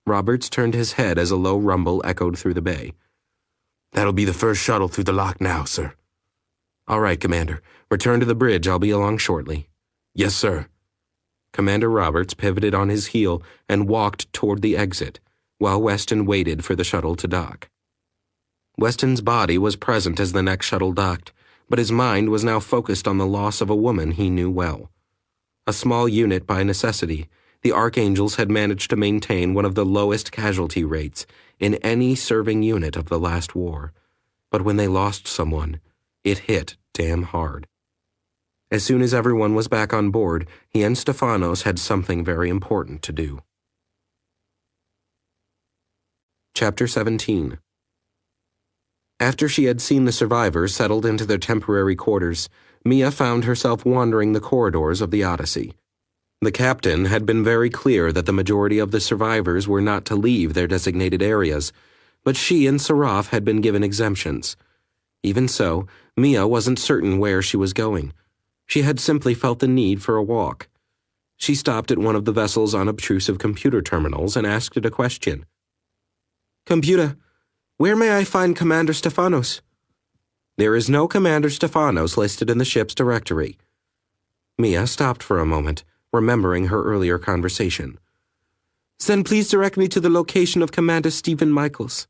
Roberts turned his head as a low rumble echoed through the bay. "That'll be the first shuttle through the lock now, sir." "All right, Commander. Return to the bridge. I'll be along shortly." "Yes, sir." Commander Roberts pivoted on his heel and walked toward the exit, while Weston waited for the shuttle to dock. Weston's body was present as the next shuttle docked, but his mind was now focused on the loss of a woman he knew well. A small unit by necessity, the Archangels had managed to maintain one of the lowest casualty rates in any serving unit of the last war. But when they lost someone, it hit damn hard. As soon as everyone was back on board, he and Stefanos had something very important to do. Chapter 17. After she had seen the survivors settled into their temporary quarters, Mia found herself wandering the corridors of the Odyssey. The captain had been very clear that the majority of the survivors were not to leave their designated areas, but she and Saraf had been given exemptions. Even so, Mia wasn't certain where she was going. She had simply felt the need for a walk. She stopped at one of the vessel's unobtrusive computer terminals and asked it a question. "Computer, where may I find Commander Stefanos?" "There is no Commander Stefanos listed in the ship's directory." Mia stopped for a moment, remembering her earlier conversation. "Then please direct me to the location of Commander Stephen Michaels."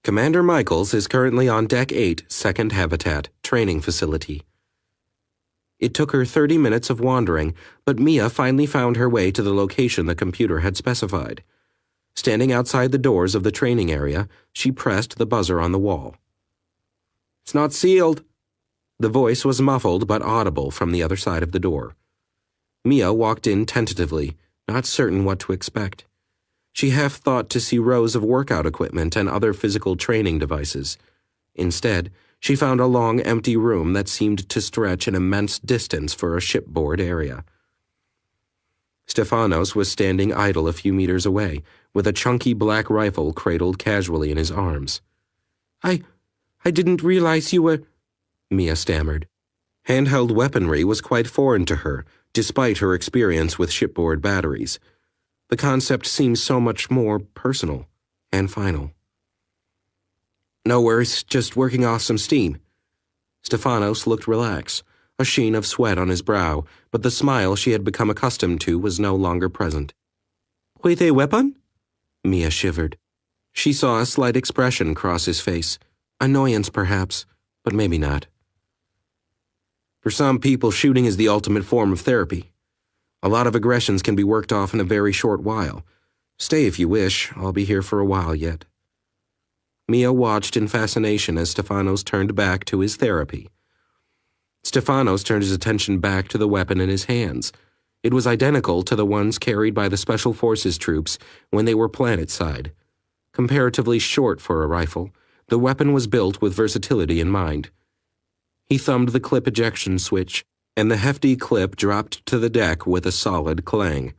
Commander Michaels is currently on Deck 8, Second Habitat, Training Facility. It took her 30 minutes of wandering, but Mia finally found her way to the location the computer had specified. Standing outside the doors of the training area, she pressed the buzzer on the wall. "It's not sealed." The voice was muffled but audible from the other side of the door. Mia walked in tentatively, not certain what to expect. She half thought to see rows of workout equipment and other physical training devices. Instead, she found a long, empty room that seemed to stretch an immense distance for a shipboard area. Stefanos was standing idle a few meters away, with a chunky black rifle cradled casually in his arms. I didn't realize you were—" Mia stammered. Handheld weaponry was quite foreign to her, despite her experience with shipboard batteries. The concept seemed so much more personal and final. "No worries, just working off some steam." Stefanos looked relaxed, a sheen of sweat on his brow, but the smile she had become accustomed to was no longer present. "With a weapon?" Mia shivered. She saw a slight expression cross his face. Annoyance, perhaps, but maybe not. "For some people, shooting is the ultimate form of therapy. A lot of aggressions can be worked off in a very short while. Stay if you wish, I'll be here for a while yet." Mia watched in fascination as Stefanos turned back to his therapy. Stefanos turned his attention back to the weapon in his hands. It was identical to the ones carried by the Special Forces troops when they were planetside. Comparatively short for a rifle, the weapon was built with versatility in mind. He thumbed the clip ejection switch, and the hefty clip dropped to the deck with a solid clang.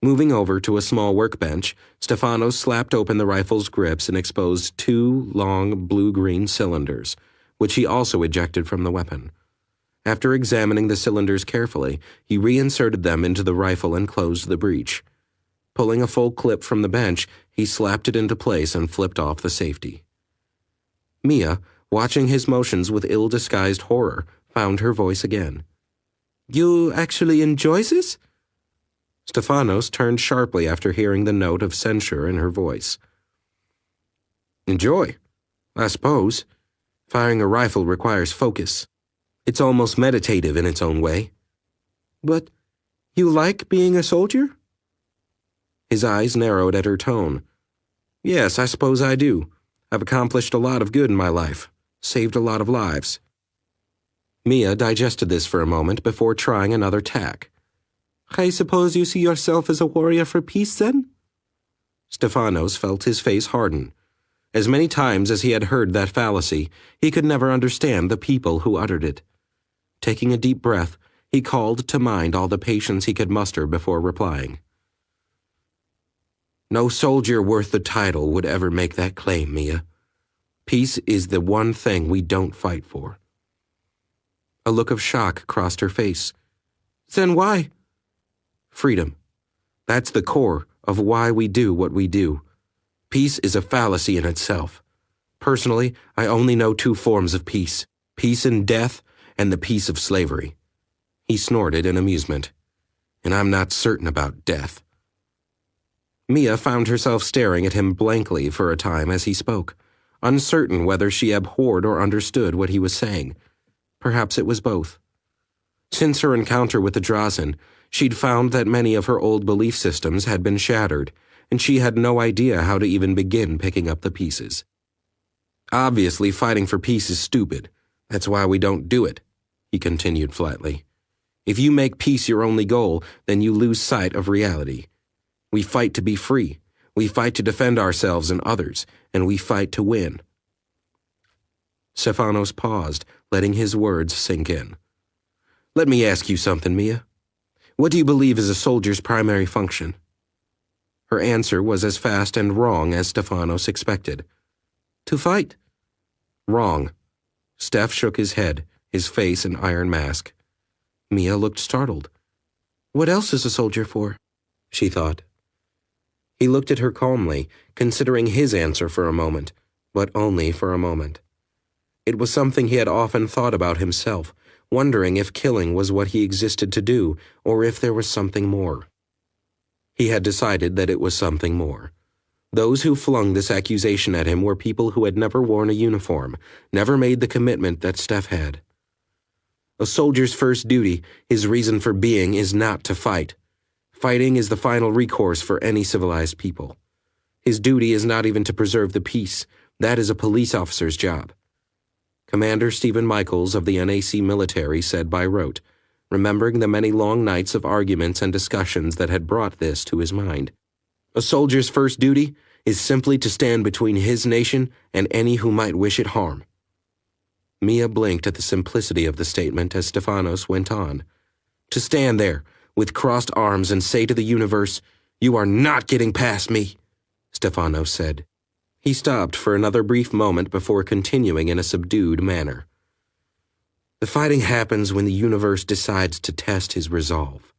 Moving over to a small workbench, Stefanos slapped open the rifle's grips and exposed 2 long blue-green cylinders, which he also ejected from the weapon. After examining the cylinders carefully, he reinserted them into the rifle and closed the breech. Pulling a full clip from the bench, he slapped it into place and flipped off the safety. Mia, watching his motions with ill-disguised horror, found her voice again. "You actually enjoy this?" Stefanos turned sharply after hearing the note of censure in her voice. "Enjoy? I suppose. Firing a rifle requires focus. It's almost meditative in its own way." "But you like being a soldier?" His eyes narrowed at her tone. "Yes, I suppose I do. I've accomplished a lot of good in my life. Saved a lot of lives." Mia digested this for a moment before trying another tack. "I suppose you see yourself as a warrior for peace, then?" Stefanos felt his face harden. As many times as he had heard that fallacy, he could never understand the people who uttered it. Taking a deep breath, he called to mind all the patience he could muster before replying. "No soldier worth the title would ever make that claim, Mia. Peace is the one thing we don't fight for." A look of shock crossed her face. "Then why?" "Freedom. That's the core of why we do what we do. Peace is a fallacy in itself. Personally, I only know 2 forms of peace: peace in death and the peace of slavery." He snorted in amusement. "And I'm not certain about death." Mia found herself staring at him blankly for a time as he spoke, uncertain whether she abhorred or understood what he was saying. Perhaps it was both. Since her encounter with the Drazen, she'd found that many of her old belief systems had been shattered, and she had no idea how to even begin picking up the pieces. "Obviously, fighting for peace is stupid. That's why we don't do it," he continued flatly. "If you make peace your only goal, then you lose sight of reality. We fight to be free. We fight to defend ourselves and others, and we fight to win." Stefanos paused, letting his words sink in. "Let me ask you something, Mia. What do you believe is a soldier's primary function?" Her answer was as fast and wrong as Stefanos expected. "To fight." "Wrong." Steph shook his head, his face an iron mask. Mia looked startled. "What else is a soldier for?" she thought. He looked at her calmly, considering his answer for a moment, but only for a moment. It was something he had often thought about himself, wondering if killing was what he existed to do, or if there was something more. He had decided that it was something more. Those who flung this accusation at him were people who had never worn a uniform, never made the commitment that Steph had. A soldier's first duty, his reason for being, is not to fight. Fighting is the final recourse for any civilized people. His duty is not even to preserve the peace. That is a police officer's job. Commander Stephen Michaels of the NAC military said by rote, remembering the many long nights of arguments and discussions that had brought this to his mind. A soldier's first duty is simply to stand between his nation and any who might wish it harm. Mia blinked at the simplicity of the statement as Stefanos went on. To stand there, with crossed arms, and say to the universe, "You are not getting past me," Stefanos said. He stopped for another brief moment before continuing in a subdued manner. The fighting happens when the universe decides to test his resolve.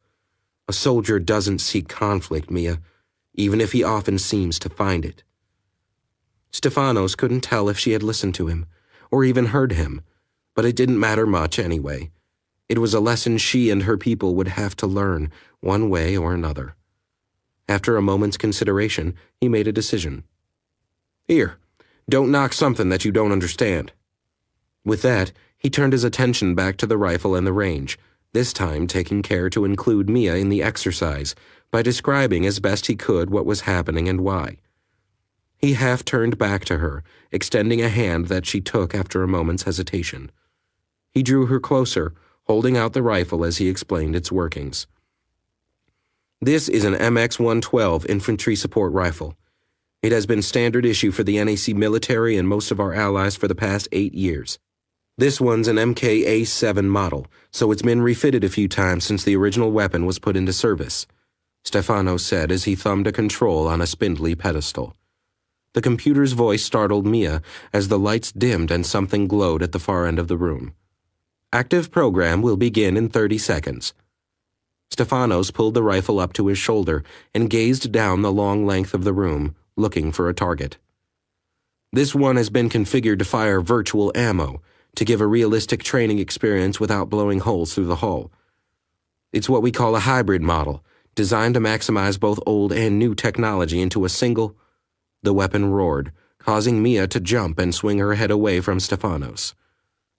A soldier doesn't seek conflict, Mia, even if he often seems to find it. Stefanos couldn't tell if she had listened to him, or even heard him, but it didn't matter much anyway. It was a lesson she and her people would have to learn, one way or another. After a moment's consideration, he made a decision. Here, don't knock something that you don't understand. With that, he turned his attention back to the rifle and the range, this time taking care to include Mia in the exercise by describing as best he could what was happening and why. He half turned back to her, extending a hand that she took after a moment's hesitation. He drew her closer, holding out the rifle as he explained its workings. This is an MX-112 infantry support rifle. It has been standard issue for the NAC military and most of our allies for the past 8 years. This one's an MK-A7 model, so it's been refitted a few times since the original weapon was put into service, Stefanos said as he thumbed a control on a spindly pedestal. The computer's voice startled Mia as the lights dimmed and something glowed at the far end of the room. Active program will begin in 30 seconds. Stefanos pulled the rifle up to his shoulder and gazed down the long length of the room, looking for a target. This one has been configured to fire virtual ammo, to give a realistic training experience without blowing holes through the hull. It's what we call a hybrid model, designed to maximize both old and new technology into a single... The weapon roared, causing Mia to jump and swing her head away from Stefanos.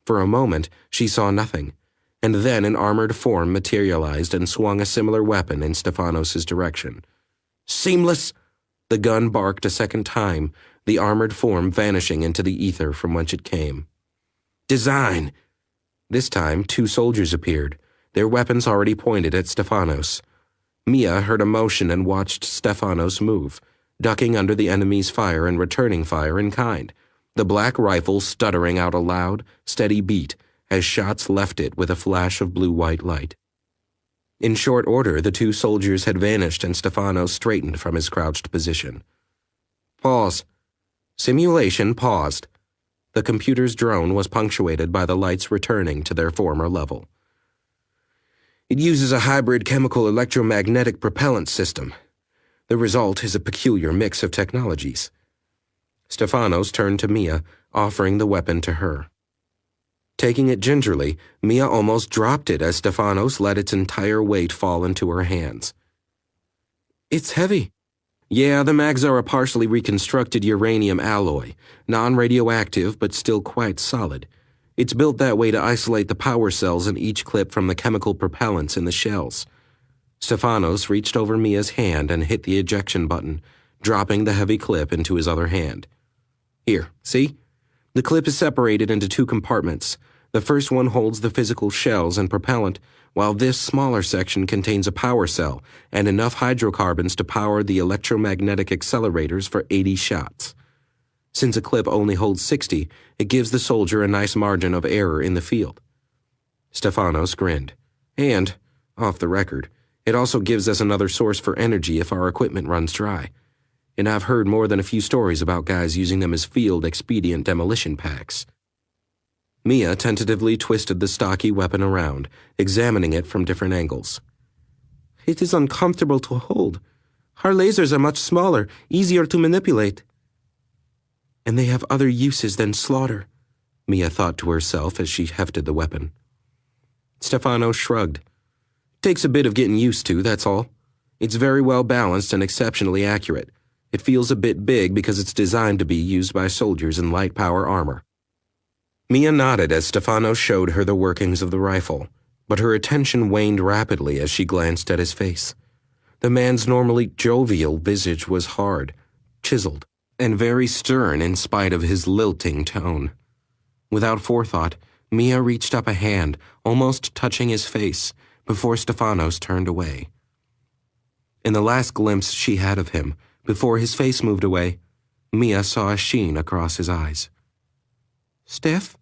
For a moment, she saw nothing, and then an armored form materialized and swung a similar weapon in Stefanos' direction. Seamless! The gun barked a second time, the armored form vanishing into the ether from whence it came. Design! This time, 2 soldiers appeared, their weapons already pointed at Stefanos. Mia heard a motion and watched Stefanos move, ducking under the enemy's fire and returning fire in kind, the black rifle stuttering out a loud, steady beat as shots left it with a flash of blue-white light. In short order, the 2 soldiers had vanished and Stefanos straightened from his crouched position. Pause. Simulation paused. The computer's drone was punctuated by the lights returning to their former level. It uses a hybrid chemical electromagnetic propellant system. The result is a peculiar mix of technologies. Stefanos turned to Mia, offering the weapon to her. Taking it gingerly, Mia almost dropped it as Stefanos let its entire weight fall into her hands. It's heavy. Yeah, the mags are a partially reconstructed uranium alloy, non-radioactive but still quite solid. It's built that way to isolate the power cells in each clip from the chemical propellants in the shells. Stefanos reached over Mia's hand and hit the ejection button, dropping the heavy clip into his other hand. Here, see? The clip is separated into 2 compartments. The first one holds the physical shells and propellant, while this smaller section contains a power cell and enough hydrocarbons to power the electromagnetic accelerators for 80 shots. Since a clip only holds 60, it gives the soldier a nice margin of error in the field. Stefanos grinned. And, off the record, it also gives us another source for energy if our equipment runs dry. And I've heard more than a few stories about guys using them as field-expedient demolition packs. Mia tentatively twisted the stocky weapon around, examining it from different angles. It is uncomfortable to hold. Our lasers are much smaller, easier to manipulate. And they have other uses than slaughter, Mia thought to herself as she hefted the weapon. Stefanos shrugged. Takes a bit of getting used to, that's all. It's very well balanced and exceptionally accurate. It feels a bit big because it's designed to be used by soldiers in light power armor. Mia nodded as Stefano showed her the workings of the rifle, but her attention waned rapidly as she glanced at his face. The man's normally jovial visage was hard, chiseled, and very stern in spite of his lilting tone. Without forethought, Mia reached up a hand, almost touching his face, before Stefano's turned away. In the last glimpse she had of him, before his face moved away, Mia saw a sheen across his eyes. Steph?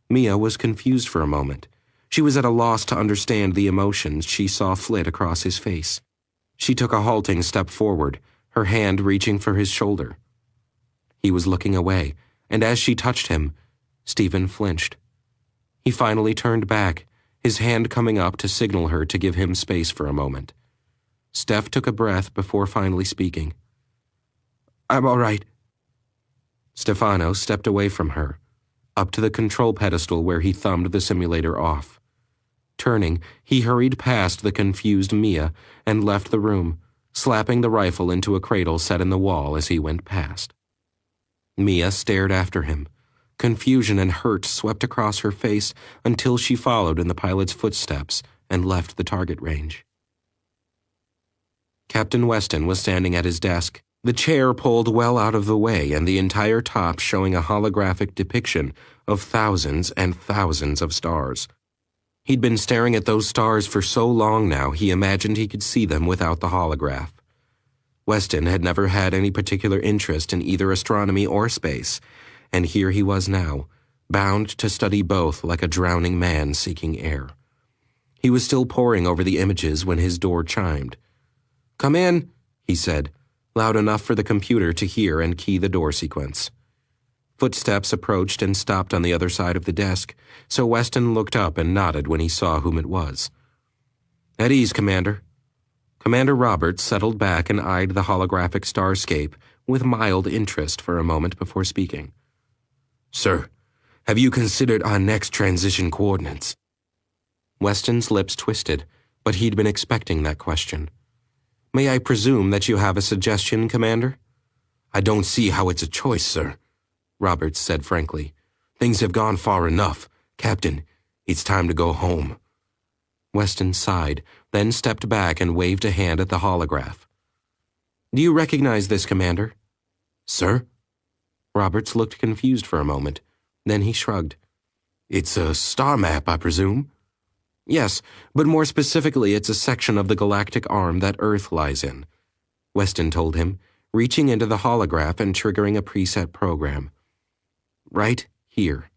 Mia was confused for a moment. She was at a loss to understand the emotions she saw flit across his face. She took a halting step forward, her hand reaching for his shoulder. He was looking away, and as she touched him, Stephen flinched. He finally turned back, his hand coming up to signal her to give him space for a moment. Steph took a breath before finally speaking. I'm all right. Stefano stepped away from her, up to the control pedestal where he thumbed the simulator off. Turning, he hurried past the confused Mia and left the room, slapping the rifle into a cradle set in the wall as he went past. Mia stared after him. Confusion and hurt swept across her face until she followed in the pilot's footsteps and left the target range. Captain Weston was standing at his desk, the chair pulled well out of the way and the entire top showing a holographic depiction of thousands and thousands of stars. He'd been staring at those stars for so long now he imagined he could see them without the holograph. Weston had never had any particular interest in either astronomy or space, and here he was now, bound to study both like a drowning man seeking air. He was still poring over the images when his door chimed. "Come in," he said, loud enough for the computer to hear and key the door sequence. Footsteps approached and stopped on the other side of the desk, so Weston looked up and nodded when he saw whom it was. "At ease, Commander." Commander Roberts settled back and eyed the holographic starscape with mild interest for a moment before speaking. "Sir, have you considered our next transition coordinates?" Weston's lips twisted, but he'd been expecting that question. "May I presume that you have a suggestion, Commander?" "I don't see how it's a choice, sir," Roberts said frankly. "Things have gone far enough. Captain, it's time to go home." Weston sighed, then stepped back and waved a hand at the holograph. "Do you recognize this, Commander?" "Sir?" Roberts looked confused for a moment. Then he shrugged. "It's a star map, I presume?" "Yes, but more specifically it's a section of the galactic arm that Earth lies in," Weston told him, reaching into the holograph and triggering a preset program. "Right here."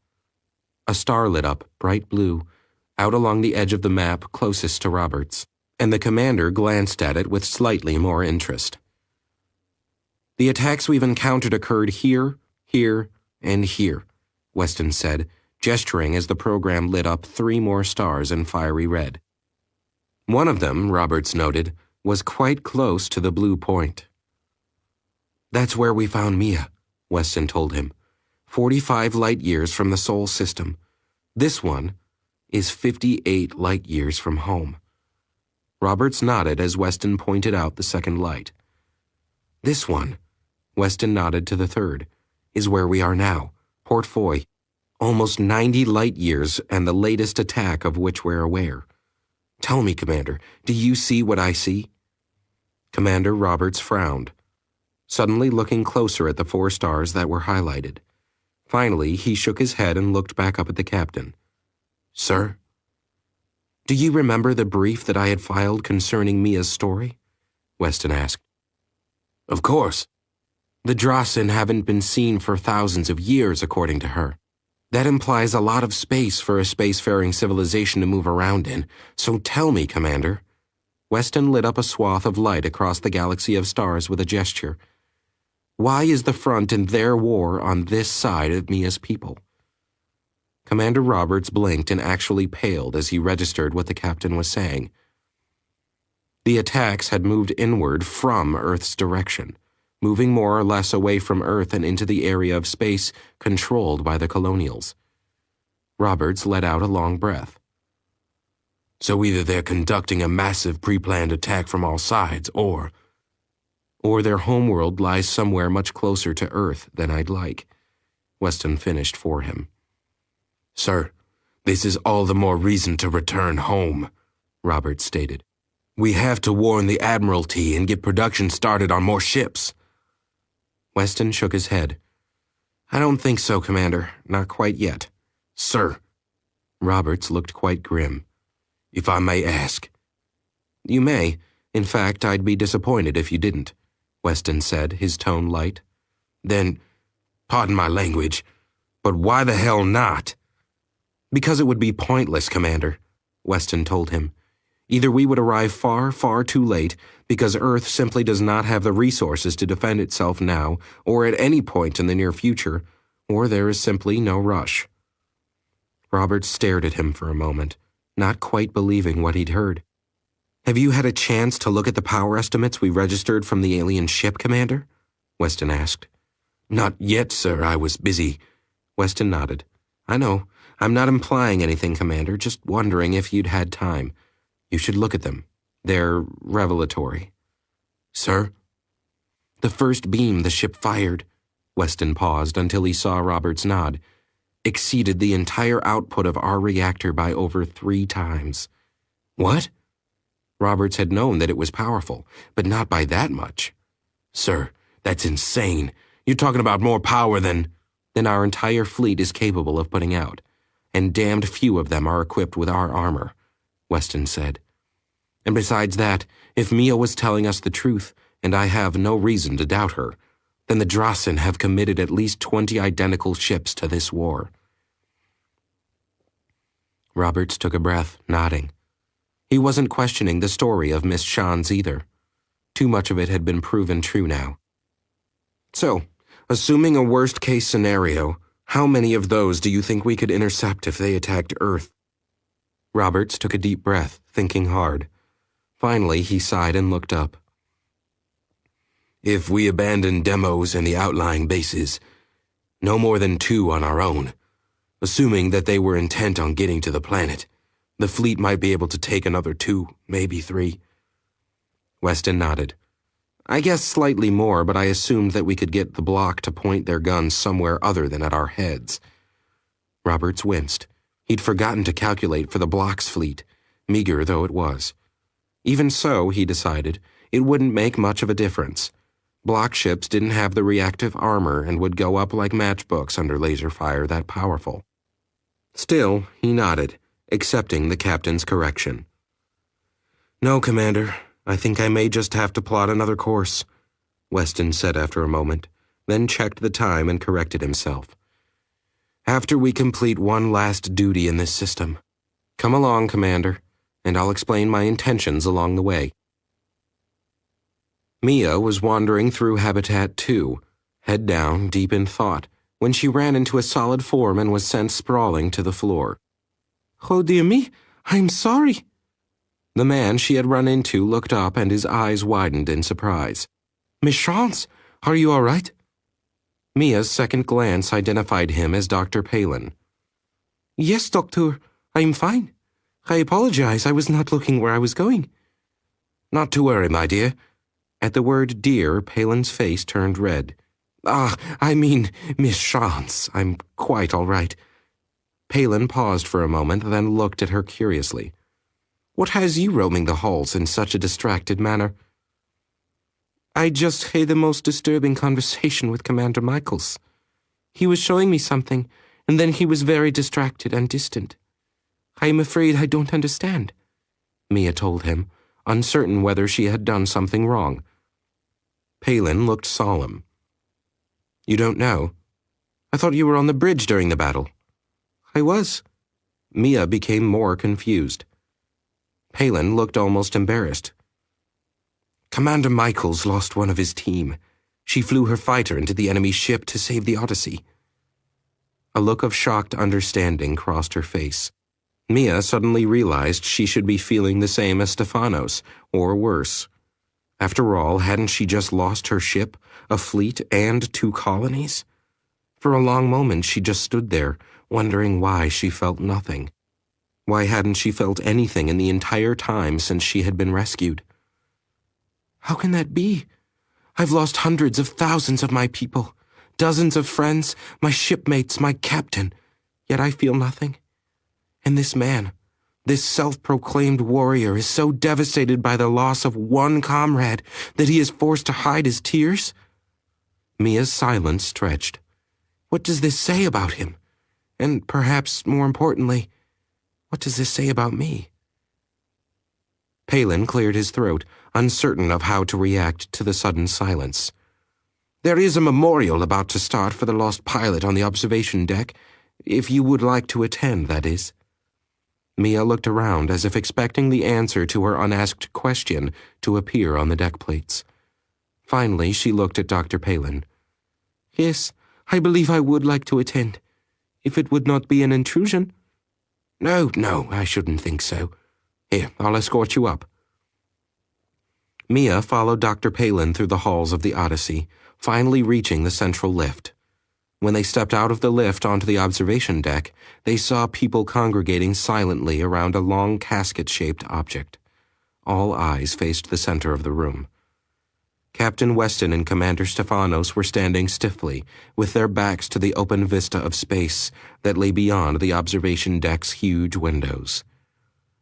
A star lit up, bright blue, out along the edge of the map closest to Roberts, and the commander glanced at it with slightly more interest. "The attacks we've encountered occurred here, here, and here," Weston said, gesturing as the program lit up 3 more stars in fiery red. One of them, Roberts noted, was quite close to the blue point. "That's where we found Mia," Weston told him. 45 light-years from the Sol system. This one is 58 light-years from home. Roberts nodded as Weston pointed out the second light. "This one," Weston nodded to the third, "is where we are now, Port Foy. Almost 90 light-years and the latest attack of which we're aware. Tell me, Commander, do you see what I see?" Commander Roberts frowned, suddenly looking closer at the 4 stars that were highlighted. Finally, he shook his head and looked back up at the captain. "Sir?" "Do you remember the brief that I had filed concerning Mia's story?" Weston asked. "Of course." "The Drasen haven't been seen for thousands of years, according to her. That implies a lot of space for a spacefaring civilization to move around in, so tell me, Commander." Weston lit up a swath of light across the galaxy of stars with a gesture. "Why is the front in their war on this side of Mia's people?" Commander Roberts blinked and actually paled as he registered what the captain was saying. The attacks had moved inward from Earth's direction, moving more or less away from Earth and into the area of space controlled by the colonials. Roberts let out a long breath. "So either they're conducting a massive pre-planned attack from all sides, or..." or their homeworld lies somewhere much closer to Earth than I'd like. Weston finished for him. Sir, this is all the more reason to return home, Roberts stated. We have to warn the Admiralty and get production started on more ships. Weston shook his head. I don't think so, Commander. Not quite yet. Sir. Roberts looked quite grim. If I may ask. You may. In fact, I'd be disappointed if you didn't, Weston said, his tone light. Then, pardon my language, but why the hell not? Because it would be pointless, Commander, Weston told him. Either we would arrive far, far too late, because Earth simply does not have the resources to defend itself now or at any point in the near future, or there is simply no rush. Roberts stared at him for a moment, not quite believing what he'd heard. Have you had a chance to look at the power estimates we registered from the alien ship, Commander? Weston asked. Not yet, sir. I was busy. Weston nodded. I know. I'm not implying anything, Commander, just wondering if you'd had time. You should look at them. They're revelatory. Sir? The first beam the ship fired, Weston paused until he saw Roberts nod, exceeded the entire output of our reactor by over 3 times. What? Roberts had known that it was powerful, but not by that much. Sir, that's insane. You're talking about more power than our entire fleet is capable of putting out, and damned few of them are equipped with our armor, Weston said. And besides that, if Mia was telling us the truth, and I have no reason to doubt her, then the Drasen have committed at least 20 identical ships to this war. Roberts took a breath, nodding. He wasn't questioning the story of Miss Shans either. Too much of it had been proven true now. So, assuming a worst-case scenario, how many of those do you think we could intercept if they attacked Earth? Roberts took a deep breath, thinking hard. Finally, he sighed and looked up. If we abandon demos and the outlying bases, no more than 2 on our own. Assuming that they were intent on getting to the planet, the fleet might be able to take another 2, maybe 3. Weston nodded. I guess slightly more, but I assumed that we could get the block to point their guns somewhere other than at our heads. Roberts winced. He'd forgotten to calculate for the block's fleet, meager though it was. Even so, he decided, it wouldn't make much of a difference. Block ships didn't have the reactive armor and would go up like matchbooks under laser fire that powerful. Still, he nodded, accepting the captain's correction. No, Commander, I think I may just have to plot another course, Weston said after a moment, then checked the time and corrected himself. After we complete one last duty in this system. Come along, Commander, and I'll explain my intentions along the way. Mia was wandering through Habitat 2, head down, deep in thought, when she ran into a solid form and was sent sprawling to the floor. Oh, dear me, I'm sorry. The man she had run into looked up and his eyes widened in surprise. Miss Shans, are you all right? Mia's second glance identified him as Dr. Palin. Yes, Doctor, I'm fine. I apologize, I was not looking where I was going. Not to worry, my dear. At the word dear, Palin's face turned red. I mean, Miss Shans, I'm quite all right. Palin paused for a moment, then looked at her curiously. What has you roaming the halls in such a distracted manner? I just had the most disturbing conversation with Commander Michaels. He was showing me something, and then he was very distracted and distant. I am afraid I don't understand, Mia told him, uncertain whether she had done something wrong. Palin looked solemn. You don't know? I thought you were on the bridge during the battle. I was. Mia became more confused. Palin looked almost embarrassed. Commander Michaels lost one of his team. She flew her fighter into the enemy ship to save the Odyssey. A look of shocked understanding crossed her face. Mia suddenly realized she should be feeling the same as Stefanos, or worse. After all, hadn't she just lost her ship, a fleet, and 2 colonies? For a long moment she just stood there, wondering why she felt nothing. Why hadn't she felt anything in the entire time since she had been rescued? How can that be? I've lost hundreds of thousands of my people, dozens of friends, my shipmates, my captain, yet I feel nothing. And this man, this self-proclaimed warrior, is so devastated by the loss of one comrade that he is forced to hide his tears? Mia's silence stretched. What does this say about him? And perhaps more importantly, what does this say about me? Palin cleared his throat, uncertain of how to react to the sudden silence. There is a memorial about to start for the lost pilot on the observation deck, if you would like to attend, that is. Mia looked around as if expecting the answer to her unasked question to appear on the deck plates. Finally, she looked at Dr. Palin. Yes, I believe I would like to attend, if it would not be an intrusion. No, I shouldn't think so. Here, I'll escort you up. Mia followed Dr. Palin through the halls of the Odyssey, finally reaching the central lift. When they stepped out of the lift onto the observation deck, they saw people congregating silently around a long casket-shaped object. All eyes faced the center of the room. Captain Weston and Commander Stefanos were standing stiffly, with their backs to the open vista of space that lay beyond the observation deck's huge windows.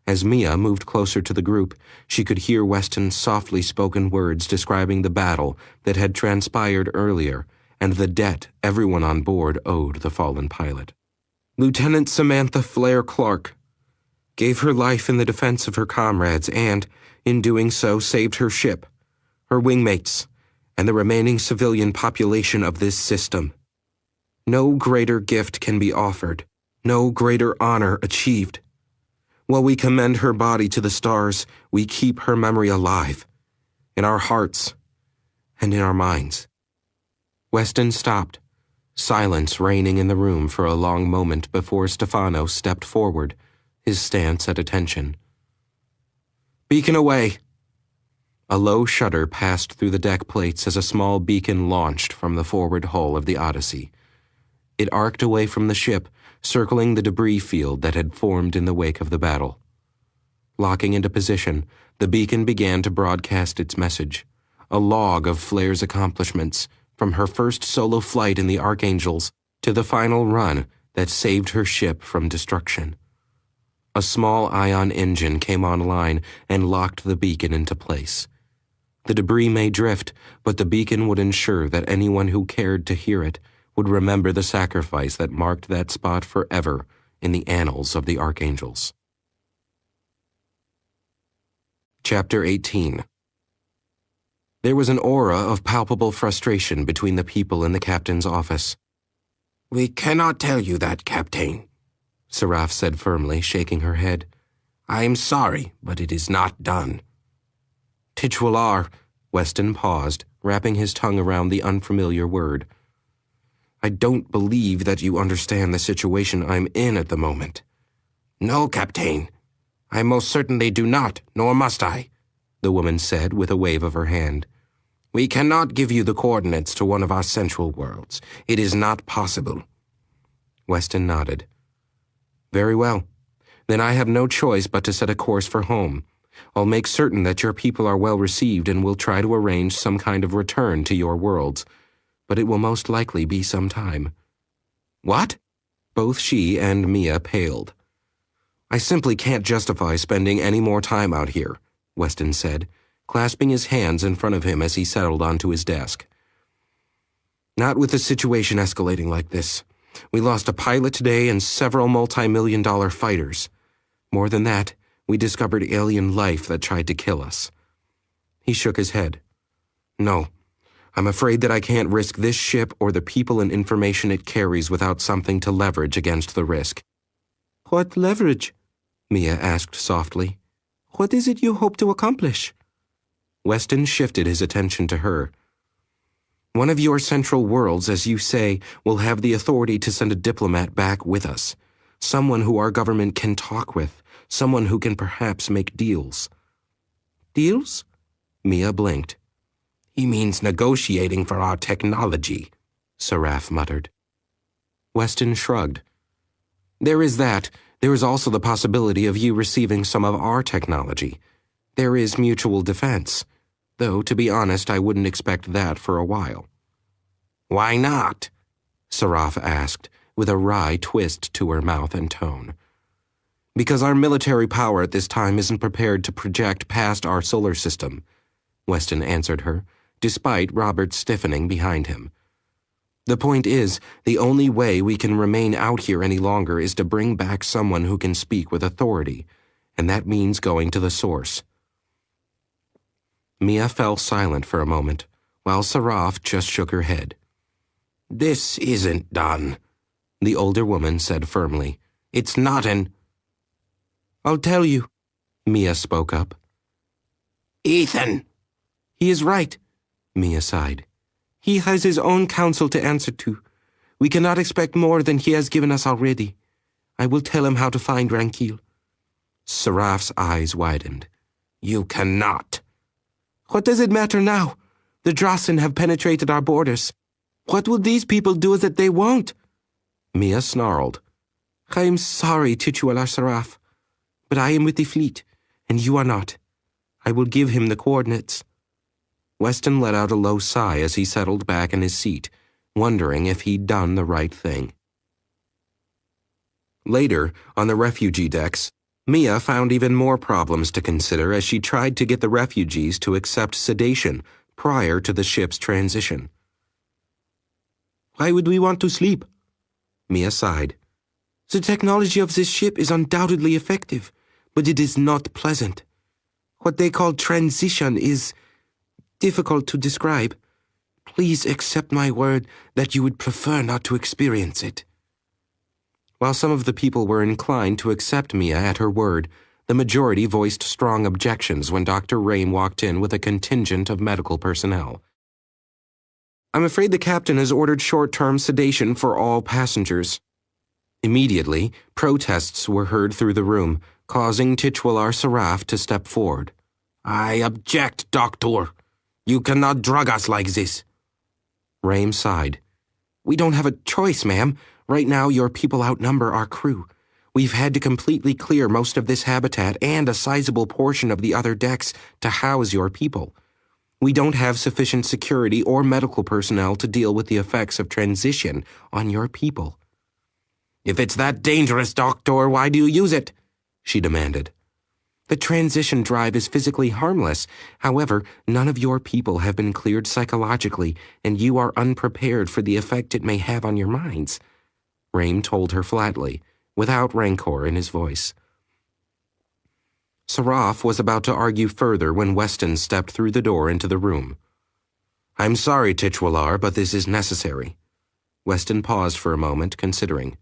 As Mia moved closer to the group, she could hear Weston's softly spoken words describing the battle that had transpired earlier and the debt everyone on board owed the fallen pilot. Lieutenant Samantha Flair Clark gave her life in the defense of her comrades and, in doing so, saved her ship, her wingmates, and the remaining civilian population of this system. No greater gift can be offered, no greater honor achieved. While we commend her body to the stars, we keep her memory alive, in our hearts and in our minds. Weston stopped, silence reigning in the room for a long moment before Stefanos stepped forward, his stance at attention. Beacon away! A low shudder passed through the deck plates as a small beacon launched from the forward hull of the Odyssey. It arced away from the ship, circling the debris field that had formed in the wake of the battle. Locking into position, the beacon began to broadcast its message, a log of Flair's accomplishments, from her first solo flight in the Archangels to the final run that saved her ship from destruction. A small ion engine came online and locked the beacon into place. The debris may drift, but the beacon would ensure that anyone who cared to hear it would remember the sacrifice that marked that spot forever in the annals of the Archangels. Chapter 18. There was an aura of palpable frustration between the people in the captain's office. "We cannot tell you that, Captain," Seraph said firmly, shaking her head. "I am sorry, but it is not done." "Titular," Weston paused, wrapping his tongue around the unfamiliar word. "I don't believe that you understand the situation I'm in at the moment." "No, Captain. I most certainly do not, nor must I," the woman said with a wave of her hand. "We cannot give you the coordinates to one of our central worlds. It is not possible." Weston nodded. "Very well. Then I have no choice but to set a course for home. I'll make certain that your people are well received and will try to arrange some kind of return to your worlds. But it will most likely be some time." "What?" Both she and Mia paled. "I simply can't justify spending any more time out here," Weston said, clasping his hands in front of him as he settled onto his desk. "Not with the situation escalating like this. We lost a pilot today and several multi-million-dollar fighters. More than that, we discovered alien life that tried to kill us." He shook his head. "No, I'm afraid that I can't risk this ship or the people and information it carries without something to leverage against the risk." "What leverage?" Mia asked softly. "What is it you hope to accomplish?" Weston shifted his attention to her. "One of your central worlds, as you say, will have the authority to send a diplomat back with us. Someone who our government can talk with. Someone who can perhaps make deals." "Deals?" Mia blinked. "He means negotiating for our technology," Seraph muttered. Weston shrugged. "There is that. There is also the possibility of you receiving some of our technology. There is mutual defense. though, to be honest, I wouldn't expect that for a while. Why not? Saraf asked, with a wry twist to her mouth and tone. Because our military power at this time isn't prepared to project past our solar system, Weston answered her, despite Robert stiffening behind him. The point is, the only way we can remain out here any longer is to bring back someone who can speak with authority, and that means going to the source. Mia fell silent for a moment, while Saraf just shook her head. This isn't done, the older woman said firmly. It's not an... I'll tell you, Mia spoke up. Ethan! He is right, Mia sighed. He has his own counsel to answer to. We cannot expect more than he has given us already. I will tell him how to find Ranquil. Saraf's eyes widened. You cannot. What does it matter now? The Drasen have penetrated our borders. What will these people do that they won't? Mia snarled. I am sorry, Titular Saraf, but I am with the fleet, and you are not. I will give him the coordinates. Weston let out a low sigh as he settled back in his seat, wondering if he'd done the right thing. Later, on the refugee decks, Mia found even more problems to consider as she tried to get the refugees to accept sedation prior to the ship's transition. Why would we want to sleep? Mia sighed. The technology of this ship is undoubtedly effective, but it is not pleasant. What they call transition is difficult to describe. Please accept my word that you would prefer not to experience it. While some of the people were inclined to accept Mia at her word, the majority voiced strong objections when Dr. Rame walked in with a contingent of medical personnel. I'm afraid the captain has ordered short-term sedation for all passengers. Immediately, protests were heard through the room, causing Titular Saraf to step forward. I object, Doctor. You cannot drug us like this. Rame sighed. We don't have a choice, ma'am. Right now, your people outnumber our crew. We've had to completely clear most of this habitat and a sizable portion of the other decks to house your people. We don't have sufficient security or medical personnel to deal with the effects of transition on your people. If it's that dangerous, Doctor, why do you use it? She demanded. The transition drive is physically harmless. However, none of your people have been cleared psychologically, and you are unprepared for the effect it may have on your minds, Rame told her flatly, without rancor in his voice. Saraf was about to argue further when Weston stepped through the door into the room. I'm sorry, Titular, but this is necessary. Weston paused for a moment, considering.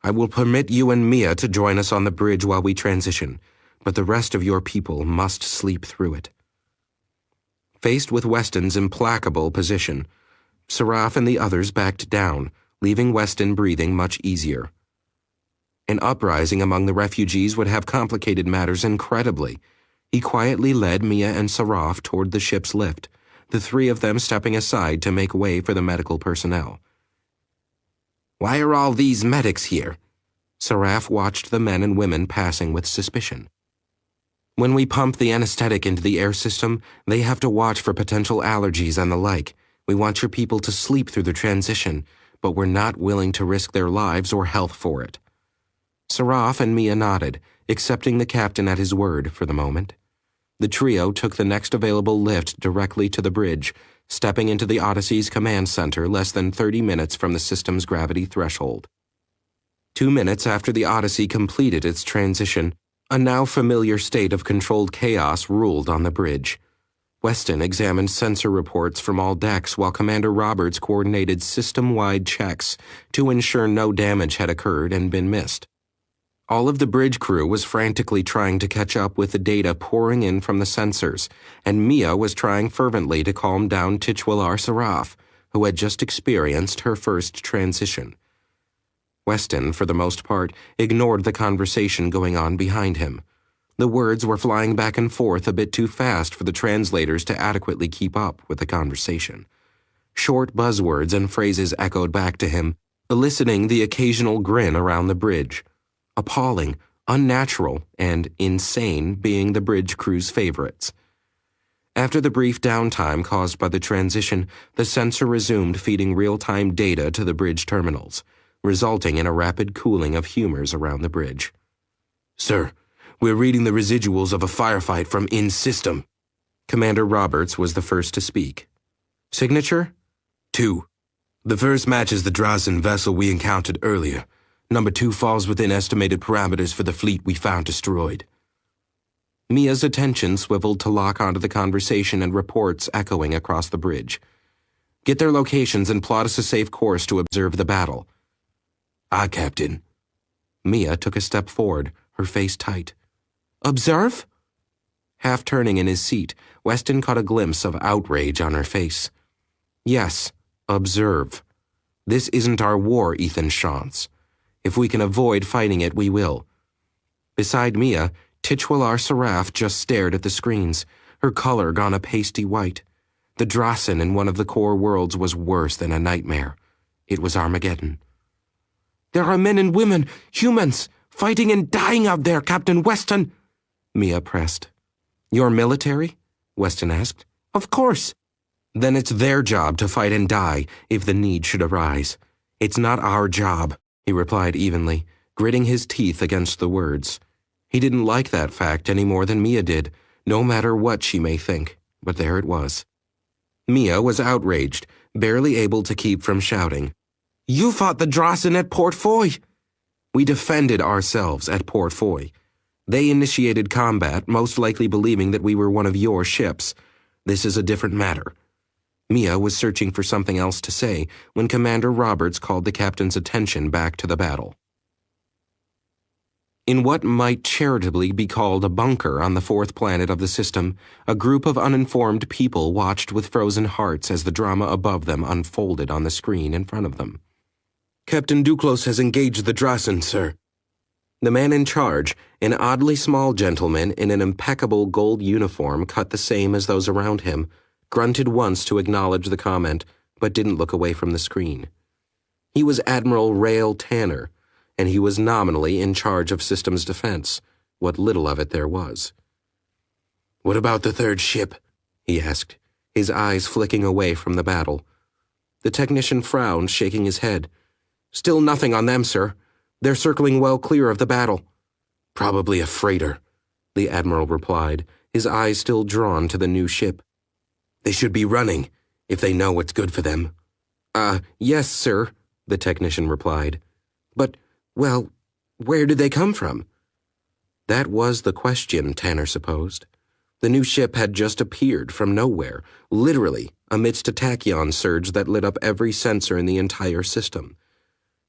I will permit you and Mia to join us on the bridge while we transition, but the rest of your people must sleep through it. Faced with Weston's implacable position, Saraf and the others backed down, leaving Weston breathing much easier. An uprising among the refugees would have complicated matters incredibly. He quietly led Mia and Saraf toward the ship's lift, the three of them stepping aside to make way for the medical personnel. Why are all these medics here? Saraf watched the men and women passing with suspicion. When we pump the anesthetic into the air system, they have to watch for potential allergies and the like. We want your people to sleep through the transition, but we're not willing to risk their lives or health for it. Saraf and Mia nodded, accepting the captain at his word for the moment. The trio took the next available lift directly to the bridge, stepping into the Odyssey's command center less than 30 minutes from the system's gravity threshold. 2 minutes after the Odyssey completed its transition, a now familiar state of controlled chaos ruled on the bridge. Weston examined sensor reports from all decks while Commander Roberts coordinated system-wide checks to ensure no damage had occurred and been missed. All of the bridge crew was frantically trying to catch up with the data pouring in from the sensors, and Mia was trying fervently to calm down Titular Saraf, who had just experienced her first transition. Weston, for the most part, ignored the conversation going on behind him. The words were flying back and forth a bit too fast for the translators to adequately keep up with the conversation. Short buzzwords and phrases echoed back to him, eliciting the occasional grin around the bridge. Appalling, unnatural, and insane being the bridge crew's favorites. After the brief downtime caused by the transition, the sensor resumed feeding real-time data to the bridge terminals, resulting in a rapid cooling of humors around the bridge. Sir, we're reading the residuals of a firefight from in-system. Commander Roberts was the first to speak. Signature? 2. The first matches the Drazen vessel we encountered earlier. Number 2 falls within estimated parameters for the fleet we found destroyed. Mia's attention swiveled to lock onto the conversation and reports echoing across the bridge. Get their locations and plot us a safe course to observe the battle. Aye, Captain. Mia took a step forward, her face tight. Observe? Half turning in his seat, Weston caught a glimpse of outrage on her face. Yes, observe. This isn't our war, Ethan Shantz. If we can avoid fighting it, we will. Beside Mia, Titular Seraph just stared at the screens, her color gone a pasty white. The Drazen in one of the core worlds was worse than a nightmare. It was Armageddon. There are men and women, humans, fighting and dying out there, Captain Weston, Mia pressed. Your military? Weston asked. Of course. Then it's their job to fight and die if the need should arise. It's not our job, he replied evenly, gritting his teeth against the words. He didn't like that fact any more than Mia did, no matter what she may think, but there it was. Mia was outraged, barely able to keep from shouting. You fought the Drazen at Port Foy. We defended ourselves at Port Foy. They initiated combat, most likely believing that we were one of your ships. This is a different matter. Mia was searching for something else to say when Commander Roberts called the captain's attention back to the battle. In what might charitably be called a bunker on the fourth planet of the system, a group of uninformed people watched with frozen hearts as the drama above them unfolded on the screen in front of them. Captain Duclos has engaged the Drazen, sir. The man in charge, an oddly small gentleman in an impeccable gold uniform cut the same as those around him, grunted once to acknowledge the comment, but didn't look away from the screen. He was Admiral Rael Tanner, and he was nominally in charge of systems defense, what little of it there was. What about the third ship? He asked, his eyes flicking away from the battle. The technician frowned, shaking his head. Still nothing on them, sir. They're circling well clear of the battle. Probably a freighter, the Admiral replied, his eyes still drawn to the new ship. They should be running, if they know what's good for them. Yes, sir, the technician replied. But, well, where did they come from? That was the question, Tanner supposed. The new ship had just appeared from nowhere, literally amidst a tachyon surge that lit up every sensor in the entire system.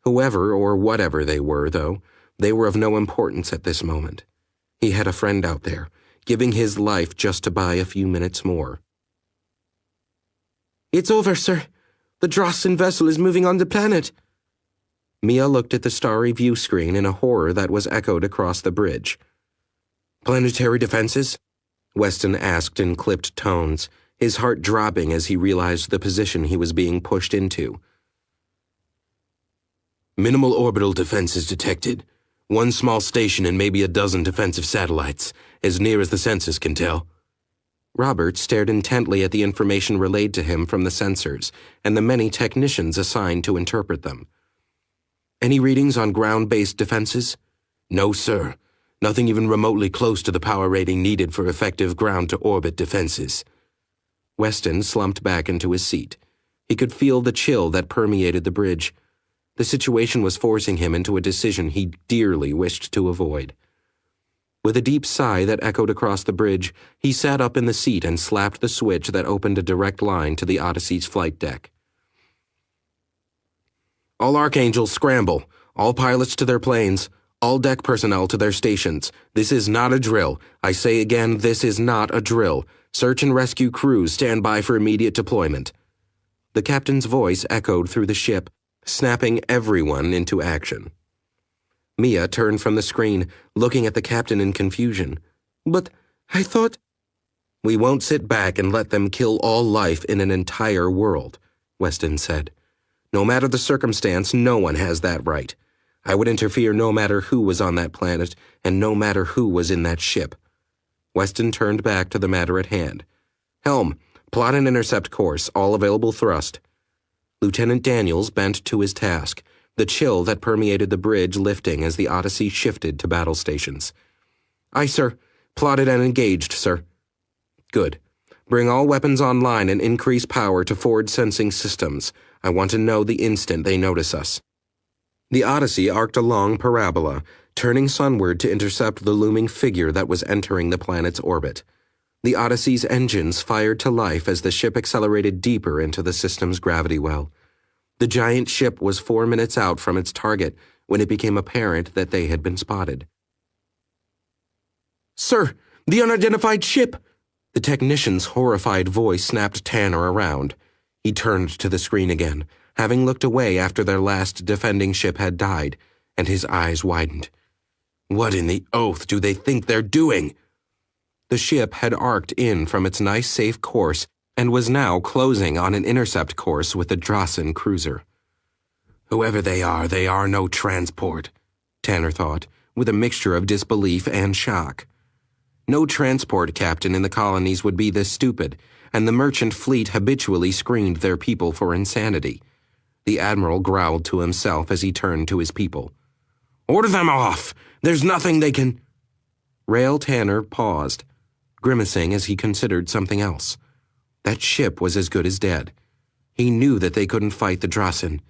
Whoever or whatever they were, though, they were of no importance at this moment. He had a friend out there, giving his life just to buy a few minutes more. It's over, sir. The Drazen vessel is moving on the planet. Mia looked at the starry view screen in a horror that was echoed across the bridge. Planetary defenses? Weston asked in clipped tones, his heart dropping as he realized the position he was being pushed into. Minimal orbital defenses detected. One small station and maybe a dozen defensive satellites, as near as the sensors can tell. Robert stared intently at the information relayed to him from the sensors and the many technicians assigned to interpret them. Any readings on ground-based defenses? No, sir. Nothing even remotely close to the power rating needed for effective ground-to-orbit defenses. Weston slumped back into his seat. He could feel the chill that permeated the bridge. The situation was forcing him into a decision he dearly wished to avoid. With a deep sigh that echoed across the bridge, he sat up in the seat and slapped the switch that opened a direct line to the Odyssey's flight deck. All Archangels scramble. All pilots to their planes. All deck personnel to their stations. This is not a drill. I say again, this is not a drill. Search and rescue crews stand by for immediate deployment. The captain's voice echoed through the ship, snapping everyone into action. Mia turned from the screen, looking at the captain in confusion. But I thought... We won't sit back and let them kill all life in an entire world, Weston said. No matter the circumstance, no one has that right. I would interfere no matter who was on that planet, and no matter who was in that ship. Weston turned back to the matter at hand. Helm, plot and intercept course, all available thrust. Lieutenant Daniels bent to his task, the chill that permeated the bridge lifting as the Odyssey shifted to battle stations. Aye, sir. Plotted and engaged, sir. Good. Bring all weapons online and increase power to forward sensing systems. I want to know the instant they notice us. The Odyssey arced a long parabola, turning sunward to intercept the looming figure that was entering the planet's orbit. The Odyssey's engines fired to life as the ship accelerated deeper into the system's gravity well. The giant ship was 4 minutes out from its target when it became apparent that they had been spotted. "Sir, the unidentified ship!" The technician's horrified voice snapped Tanner around. He turned to the screen again, having looked away after their last defending ship had died, and his eyes widened. What in the oath do they think they're doing? The ship had arced in from its nice safe course and was now closing on an intercept course with the Drasen cruiser. Whoever they are no transport, Tanner thought, with a mixture of disbelief and shock. No transport captain in the colonies would be this stupid, and the merchant fleet habitually screened their people for insanity. The admiral growled to himself as he turned to his people. "Order them off! There's nothing they can—" Rail Tanner paused, grimacing as he considered something else. That ship was as good as dead. He knew that they couldn't fight the Drasen,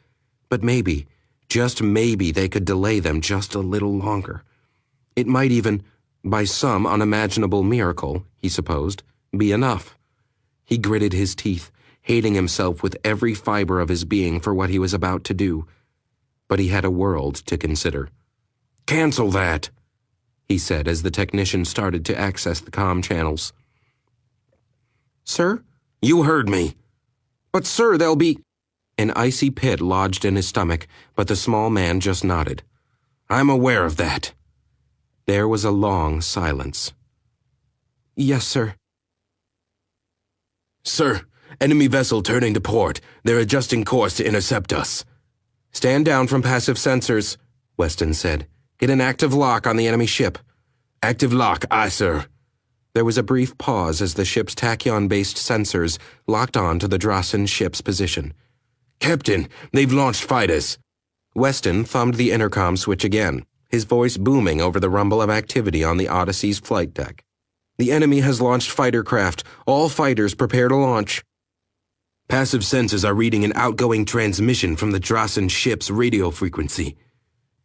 but maybe, just maybe, they could delay them just a little longer. It might even, by some unimaginable miracle, he supposed, be enough. He gritted his teeth, hating himself with every fiber of his being for what he was about to do. But he had a world to consider. "Cancel that," he said as the technician started to access the comm channels. "Sir?" "You heard me." "But sir, they'll be—" An icy pit lodged in his stomach, but the small man just nodded. "I'm aware of that." There was a long silence. "Yes, sir." "Sir, enemy vessel turning to port. They're adjusting course to intercept us." "Stand down from passive sensors," Weston said. "Get an active lock on the enemy ship." "Active lock, aye, sir." There was a brief pause as the ship's tachyon-based sensors locked on to the Drasen ship's position. "Captain, they've launched fighters." Weston thumbed the intercom switch again, his voice booming over the rumble of activity on the Odyssey's flight deck. "The enemy has launched fighter craft. All fighters prepare to launch." "Passive sensors are reading an outgoing transmission from the Drasen ship's radio frequency."